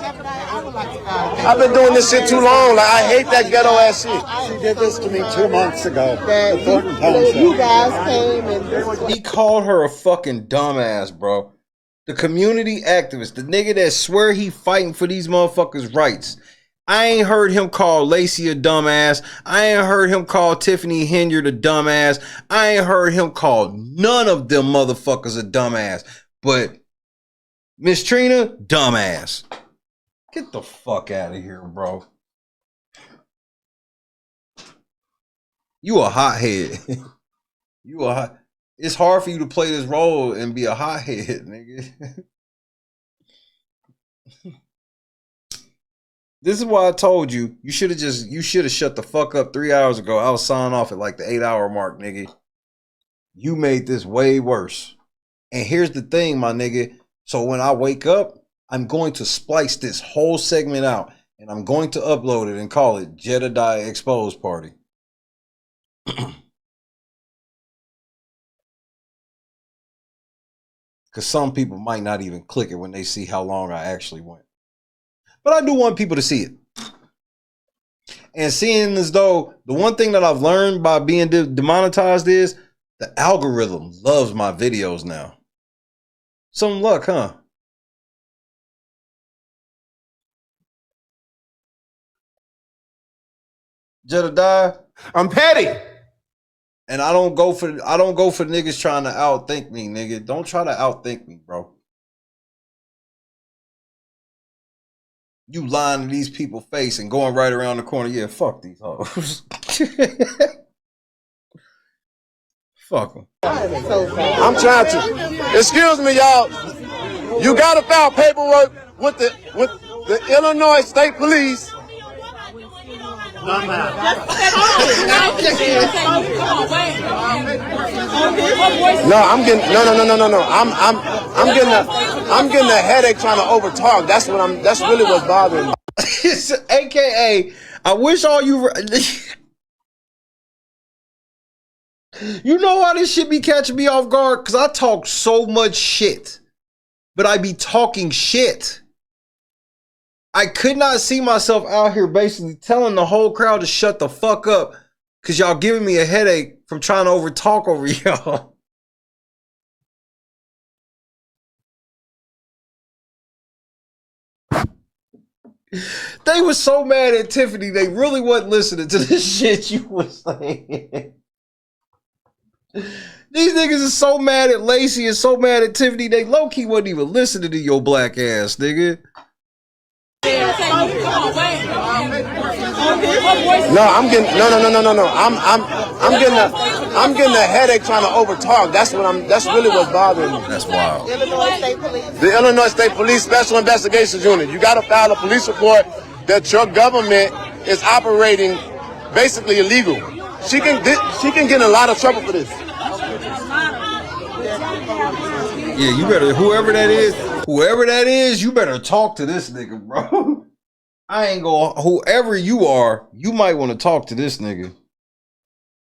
I've been doing this shit too long. Like, I hate that ghetto ass shit. She did this to me 2 months ago. You guys came and he called her a fucking dumbass, bro. The community activist, the nigga that swear he fighting for these motherfuckers' rights. I ain't heard him call Lacey a dumbass. I ain't heard him call Tiffany Henyard a dumbass. I ain't heard him call none of them motherfuckers a dumbass. But Miss Trina, dumbass. Get the fuck out of here, bro. You a hothead. You a hot. It's hard for you to play this role and be a hothead, nigga. This is why I told you, you should have shut the fuck up 3 hours ago. I was signing off at like the 8-hour mark, nigga. You made this way worse. And here's the thing, my nigga. So when I wake up, I'm going to splice this whole segment out and I'm going to upload it and call it Jedidiah Exposed Party. Because some people might not even click it when they see how long I actually went. But I do want people to see it. And seeing as though the one thing that I've learned by being demonetized is the algorithm loves my videos now. Some luck, huh? Jedidiah. I'm petty. And I don't go for niggas trying to outthink me, nigga. Don't try to outthink me, bro. You lying to these people's face and going right around the corner. Yeah, fuck these hoes. Fuck them. I'm trying to. Excuse me, y'all. You gotta file paperwork with the Illinois State Police. No, I'm getting a headache trying to overtalk. That's really what's bothering me. AKA, I wish all you you know why this shit be catching me off guard? Because I talk so much shit. But I be talking shit. I could not see myself out here basically telling the whole crowd to shut the fuck up because y'all giving me a headache from trying to overtalk over y'all. They was so mad at Tiffany, they really wasn't listening to the shit you was saying. These niggas are so mad at Lacey and so mad at Tiffany, they low-key wasn't even listening to your black ass, nigga. No, I'm getting I'm getting a headache trying to overtalk. That's really what's bothering me. That's wild. The Illinois State Police Special Investigations Unit. You gotta file a police report that your government is operating basically illegal. She can get in a lot of trouble for this. Yeah, you better, whoever that is, you better talk to this nigga, bro. I ain't gonna, whoever you are, you might want to talk to this nigga.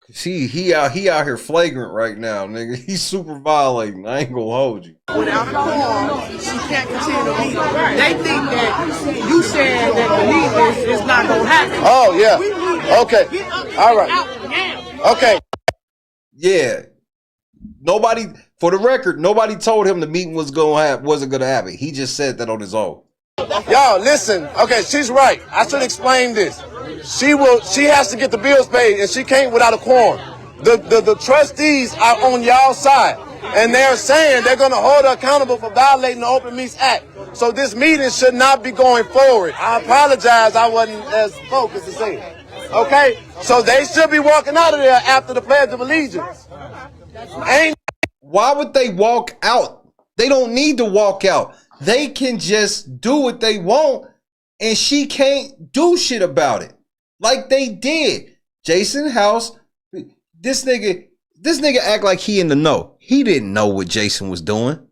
Cause he out here flagrant right now, nigga. He's super violating. I ain't gonna hold you. Without the law, she can't continue to meet. They think that you said that the meeting is not gonna happen. Oh yeah. Okay. All right. Okay. Yeah. Nobody, for the record, nobody told him the meeting wasn't gonna happen. He just said that on his own. Y'all listen. Okay, she's right. I should explain this. She has to get the bills paid, and she can't without a quorum. The trustees are on y'all side, and they're saying they're gonna hold her accountable for violating the Open Meetings Act. So this meeting should not be going forward. I apologize. I wasn't as focused to say it. Okay, so they should be walking out of there after the Pledge of Allegiance. Why would they walk out? They don't need to walk out. They can just do what they want, and she can't do shit about it. Like they did. Jason House, this nigga act like he in the know. He didn't know what Jason was doing.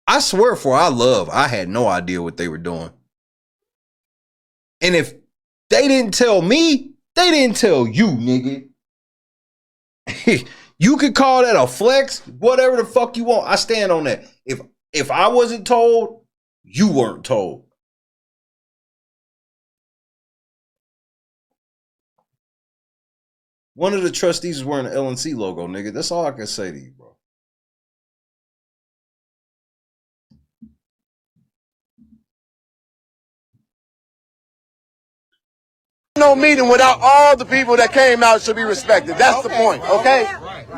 I swear I had no idea what they were doing. And if they didn't tell me, they didn't tell you, nigga. You could call that a flex, whatever the fuck you want. I stand on that. If I wasn't told, you weren't told. One of the trustees is wearing an LNC logo, nigga. That's all I can say to you, bro. No meeting without all the people that came out should be respected. That's the point, okay?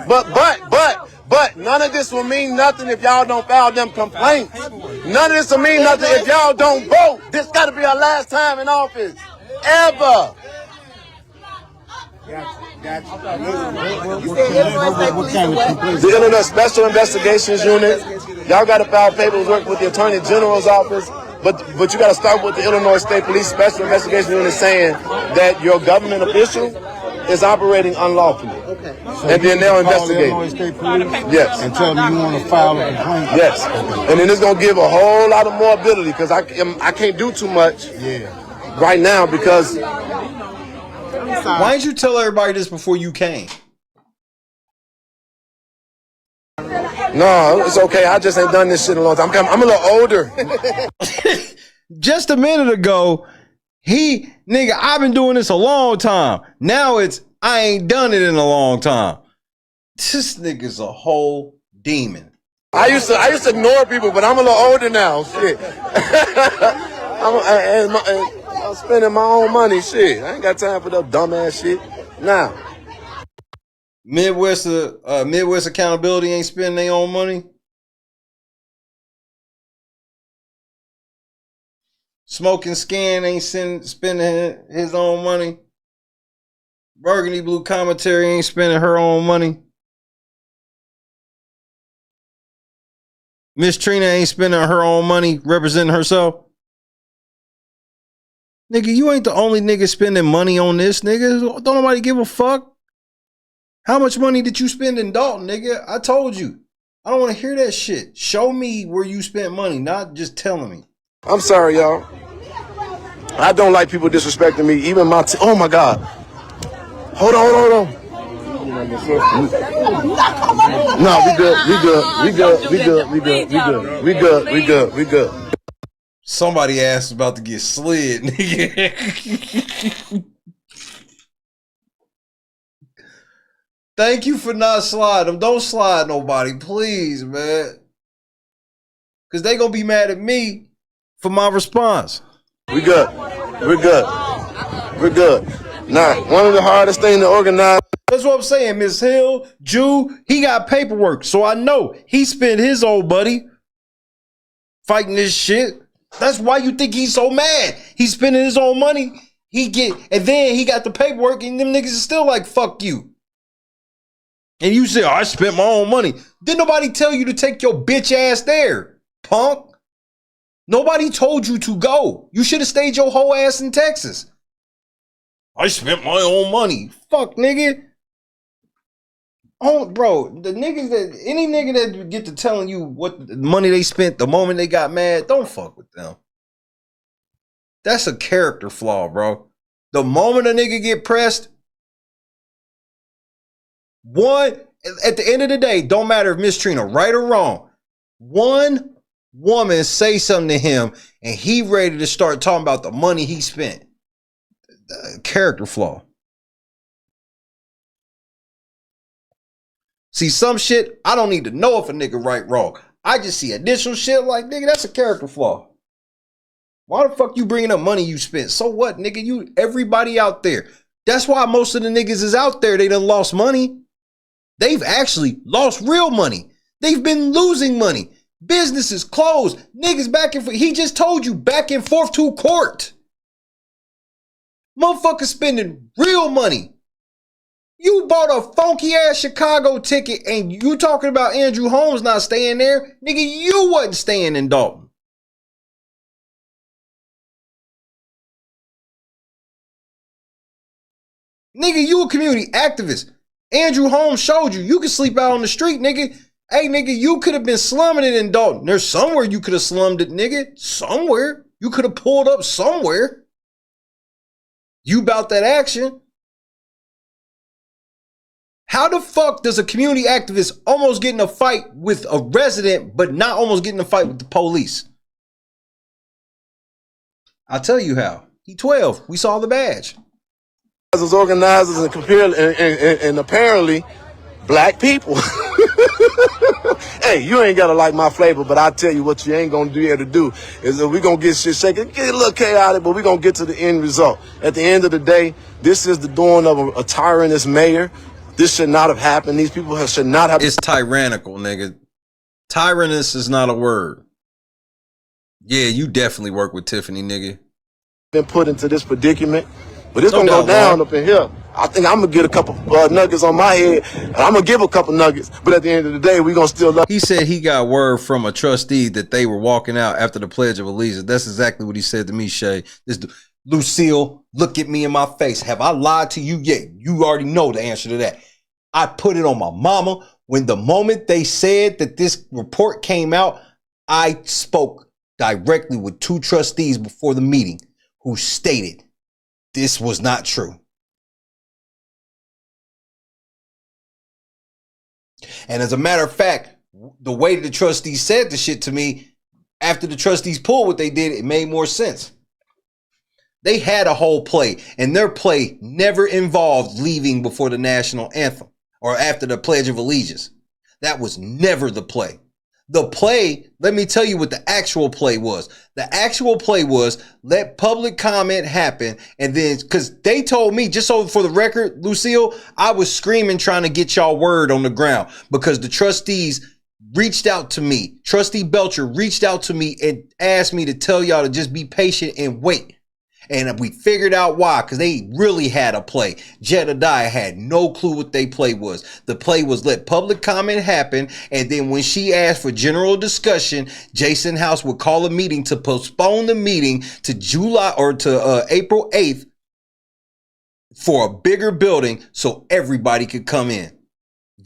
But none of this will mean nothing if y'all don't file them complaints. None of this will mean nothing if y'all don't vote. This got to be our last time in office, ever. The Illinois Special Investigations Unit. Y'all got to file paperwork with the Attorney General's office. But you got to start with the Illinois State Police Special Investigation Unit saying that your government official is operating unlawfully. Okay. And then they'll investigate. Illinois State Police? Yes. And tell them you want to file a complaint? Yes. Okay. And then it's going to give a whole lot of more ability because I can't do too much right now because... Why didn't you tell everybody this before you came? No, it's okay. I just ain't done this shit in a long time. I'm a little older. Just a minute ago, nigga, I've been doing this a long time. Now I ain't done it in a long time. This nigga's a whole demon. I used to ignore people, but I'm a little older now. Shit. I'm spending my own money. Shit, I ain't got time for that dumbass shit. Now, Midwest Accountability ain't spending their own money. Smoking Scan ain't spending his own money. Burgundy Blue Commentary ain't spending her own money. Miss Trina ain't spending her own money representing herself. Nigga, you ain't the only nigga spending money on this, nigga. Don't nobody give a fuck. How much money did you spend in Dalton, nigga? I told you. I don't want to hear that shit. Show me where you spent money, not just telling me. I'm sorry, y'all. I don't like people disrespecting me. Even my oh my God. Hold on. No, we good. Somebody ass is about to get slid, nigga. Thank you for not sliding. Don't slide nobody, please, man. Because they gonna be mad at me for my response. We're good. Now, one of the hardest things to organize. That's what I'm saying, Miss Hill, Jew, he got paperwork, so I know he spent his old buddy fighting this shit. That's why you think he's so mad. He's spending his own money. And then he got the paperwork, and them niggas is still like, fuck you. And you say, oh, I spent my own money. Didn't nobody tell you to take your bitch ass there, punk? Nobody told you to go. You should have stayed your whole ass in Texas. I spent my own money. Fuck, nigga. Oh, bro, any nigga that get to telling you what the money they spent the moment they got mad, don't fuck with them. That's a character flaw, bro. The moment a nigga get pressed, at the end of the day, don't matter if Miss Trina right or wrong, one woman say something to him and he ready to start talking about the money he spent. Character flaw. See, some shit, I don't need to know if a nigga right or wrong. I just see initial shit like, nigga, that's a character flaw. Why the fuck you bringing up money you spent? So what, nigga? Everybody out there. That's why most of the niggas is out there. They done lost money. They've actually lost real money. They've been losing money. Businesses closed. Niggas back and forth. He just told you back and forth to court. Motherfuckers spending real money. You bought a funky ass Chicago ticket and you talking about Andrew Holmes not staying there. Nigga, you wasn't staying in Dalton. Nigga, you a community activist. Andrew Holmes showed you. You can sleep out on the street, nigga. Hey, nigga, you could have been slumming it in Dalton. There's somewhere you could have slummed it, nigga. Somewhere. You could have pulled up somewhere. You about that action. How the fuck does a community activist almost get in a fight with a resident, but not almost get in a fight with the police? I'll tell you how. He 12. We saw the badge. Organizers and apparently black people. Hey, you ain't gotta like my flavor, but I tell you what you ain't gonna be able to do is that we gonna get shit shaken, get a little chaotic, but we gonna get to the end result. At the end of the day, this is the doing of a tyrannous mayor. This should not have happened. These people should not have. It's tyrannical, nigga. Tyrannous is not a word. Yeah, you definitely work with Tiffany, nigga. Been put into this predicament. But it's gonna go down up in here. I think I'm gonna get a couple nuggets on my head, and I'm gonna give a couple nuggets. But at the end of the day, we gonna still love. He said he got word from a trustee that they were walking out after the Pledge of Allegiance. That's exactly what he said to me, Shay. Lucille, look at me in my face. Have I lied to you yet? You already know the answer to that. I put it on my mama. When the moment they said that this report came out, I spoke directly with 2 trustees before the meeting who stated this was not true. And as a matter of fact, the way the trustees said the shit to me, after the trustees pulled what they did, it made more sense. They had a whole play, and their play never involved leaving before the national anthem or after the Pledge of Allegiance. That was never the play. The play, let me tell you what the actual play was. The actual play was let public comment happen. And then, because they told me, just so for the record, Lucille, I was screaming trying to get y'all word on the ground because the trustees reached out to me. Trustee Belcher reached out to me and asked me to tell y'all to just be patient and wait. And we figured out why, because they really had a play. Jedidiah had no clue what they play was. The play was let public comment happen, and then when she asked for general discussion, Jason House would call a meeting to postpone the meeting to July or to April 8th for a bigger building so everybody could come in.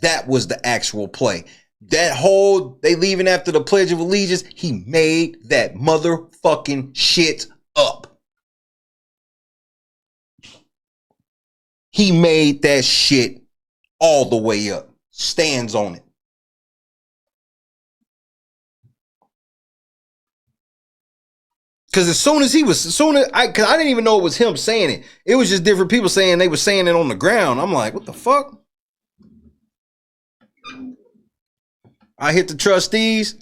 That was the actual play. That whole, they leaving after the Pledge of Allegiance, he made that motherfucking shit up. He made that shit all the way up. Stands on it. Because I didn't even know it was him saying it. It was just different people saying they were saying it on the ground. I'm like, what the fuck? I hit the trustees.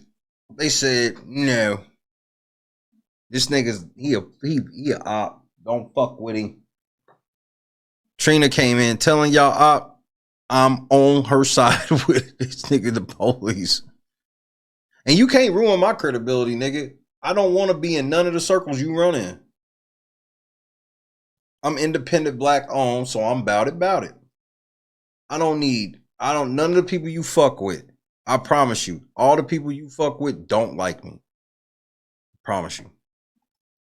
They said, no. This nigga's, he a op. Don't fuck with him. Trina came in telling y'all I'm on her side with this nigga, the police. And you can't ruin my credibility, nigga. I don't want to be in none of the circles you run in. I'm independent, black owned, so I'm about it. None of the people you fuck with. I promise you, all the people you fuck with don't like me. I promise you.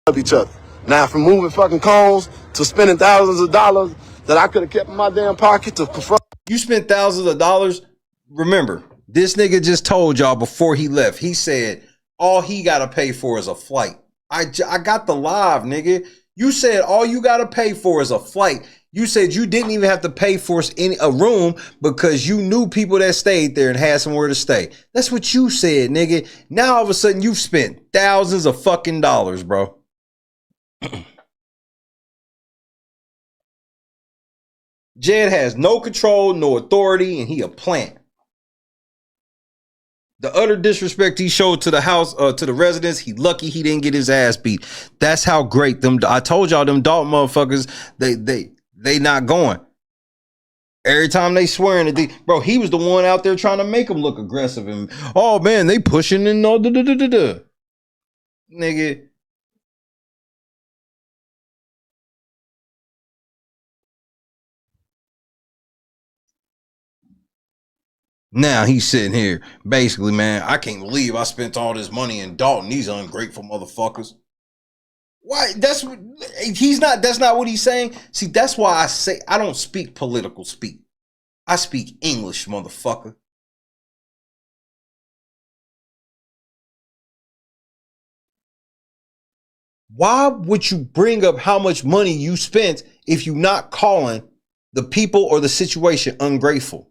Of each other. Now, from moving fucking cones to spending thousands of dollars that I could have kept in my damn pocket to confront. You spent thousands of dollars. Remember, this nigga just told y'all before he left. He said all he got to pay for is a flight. I got the live, nigga. You said all you got to pay for is a flight. You said you didn't even have to pay for a room because you knew people that stayed there and had somewhere to stay. That's what you said, nigga. Now all of a sudden you've spent thousands of fucking dollars, bro. Jed has no control, no authority, and he a plant. The utter disrespect he showed to the house, to the residents, he lucky he didn't get his ass beat. That's how great them. I told y'all them Dalton motherfuckers, they not going. Every time they swearing at bro, he was the one out there trying to make them look aggressive and oh man, they pushing and all nigga. Now he's sitting here, basically, man, I can't believe I spent all this money in Dalton. These ungrateful motherfuckers. Why? That's not what he's saying. See, that's why I say I don't speak political speak. I speak English, motherfucker. Why would you bring up how much money you spent if you're not calling the people or the situation ungrateful?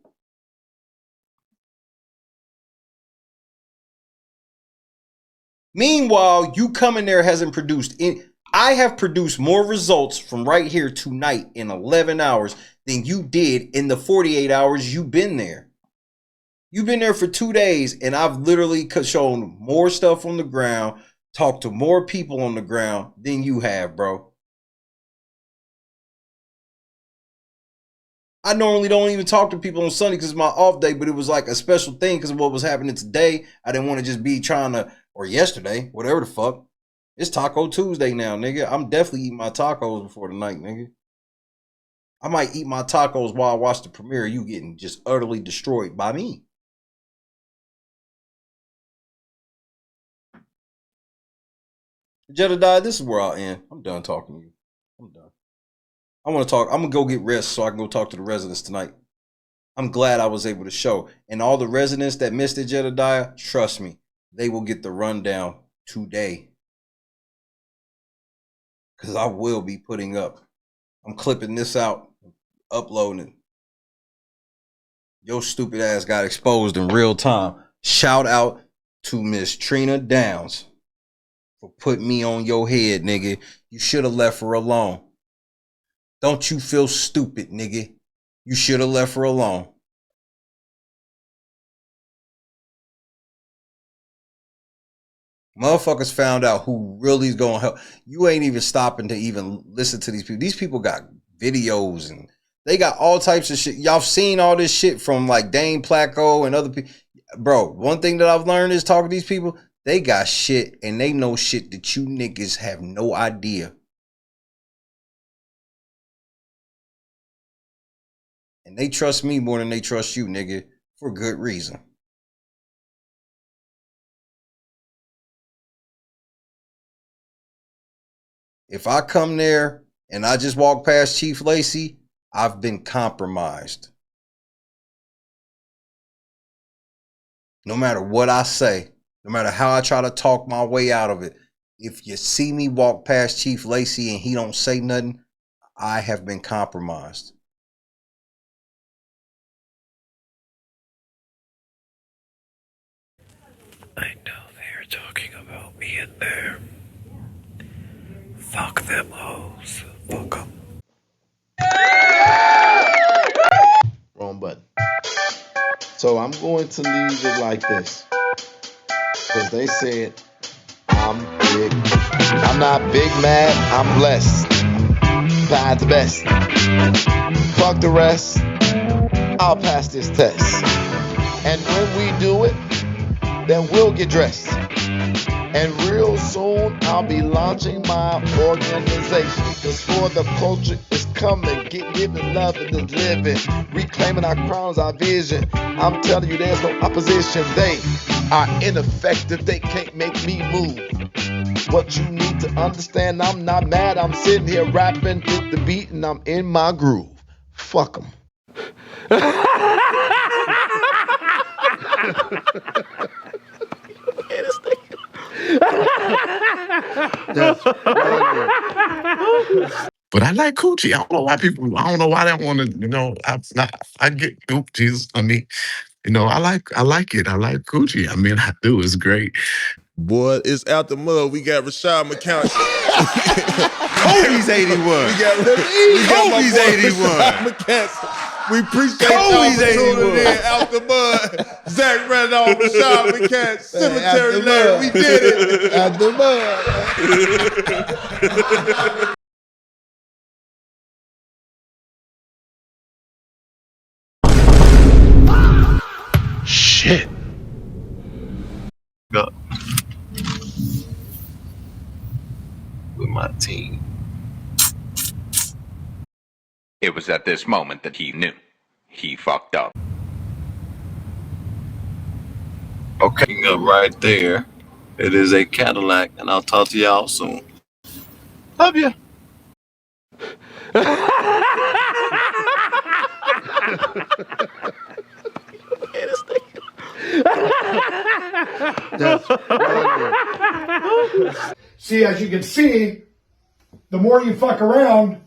Meanwhile, you coming there hasn't produced any. I have produced more results from right here tonight in 11 hours than you did in the 48 hours you've been there. You've been there for 2 days, and I've literally shown more stuff on the ground, talked to more people on the ground than you have, bro. I normally don't even talk to people on Sunday because it's my off day, but it was like a special thing because of what was happening today. I didn't want to just be trying to, or yesterday, whatever the fuck. It's Taco Tuesday now, nigga. I'm definitely eating my tacos before the night, nigga. I might eat my tacos while I watch the premiere. You getting just utterly destroyed by me. Jedidiah, this is where I'll end. I'm done talking to you. I'm done. I want to talk. I'm going to go get rest so I can go talk to the residents tonight. I'm glad I was able to show. And all the residents that missed it, Jedidiah, trust me, they will get the rundown today. Because I will be putting up. I'm clipping this out, uploading it. Your stupid ass got exposed in real time. Shout out to Miss Trina Downs for putting me on your head, nigga. You should have left her alone. Don't you feel stupid, nigga? You should have left her alone. Motherfuckers found out who really is gonna help. You ain't even stopping to even listen to these people. These people got videos and they got all types of shit. Y'all seen all this shit from like Dane Placco and other people. Bro, one thing that I've learned is talking to these people, they got shit and they know shit that you niggas have no idea. And they trust me more than they trust you, nigga, for good reason. If I come there and I just walk past Chief Lacey, I've been compromised. No matter what I say, no matter how I try to talk my way out of it, if you see me walk past Chief Lacey and he don't say nothing, I have been compromised. I know they're talking about me in there. Fuck them hoes. Fuck them. Wrong button. So I'm going to leave it like this. Because they said, I'm big. I'm not big mad, I'm blessed. God's best. Fuck the rest. I'll pass this test. And when we do it, then we'll get dressed. And real soon I'll be launching my organization. Cause for the culture is coming, giving love and living, reclaiming our crowns, our vision. I'm telling you, there's no opposition. They are ineffective, they can't make me move. What you need to understand, I'm not mad, I'm sitting here rapping with the beat and I'm in my groove. Fuck them. But I like coochie. I don't know why they want to, I get coochies. I mean, I like it. I like coochie. I mean, I do. It's great. Boy, it's out the mud. We got Rashad McCown. Kobe's 81. Kobe's 81. We appreciate y'all for tuning in. Out the mud. Zach Randolph, Rashad McCown, Cemetery Larry. We did it. Out the mud. Shit. Up with my team. It was at this moment that he knew. He fucked up. Okay, up right there. It is a Cadillac, and I'll talk to y'all soon. Love ya. See, as you can see, the more you fuck around,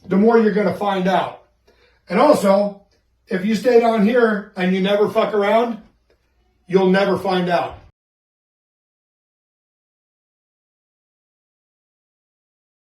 the more you're going to find out. And also, if you stay down here and you never fuck around, you'll never find out.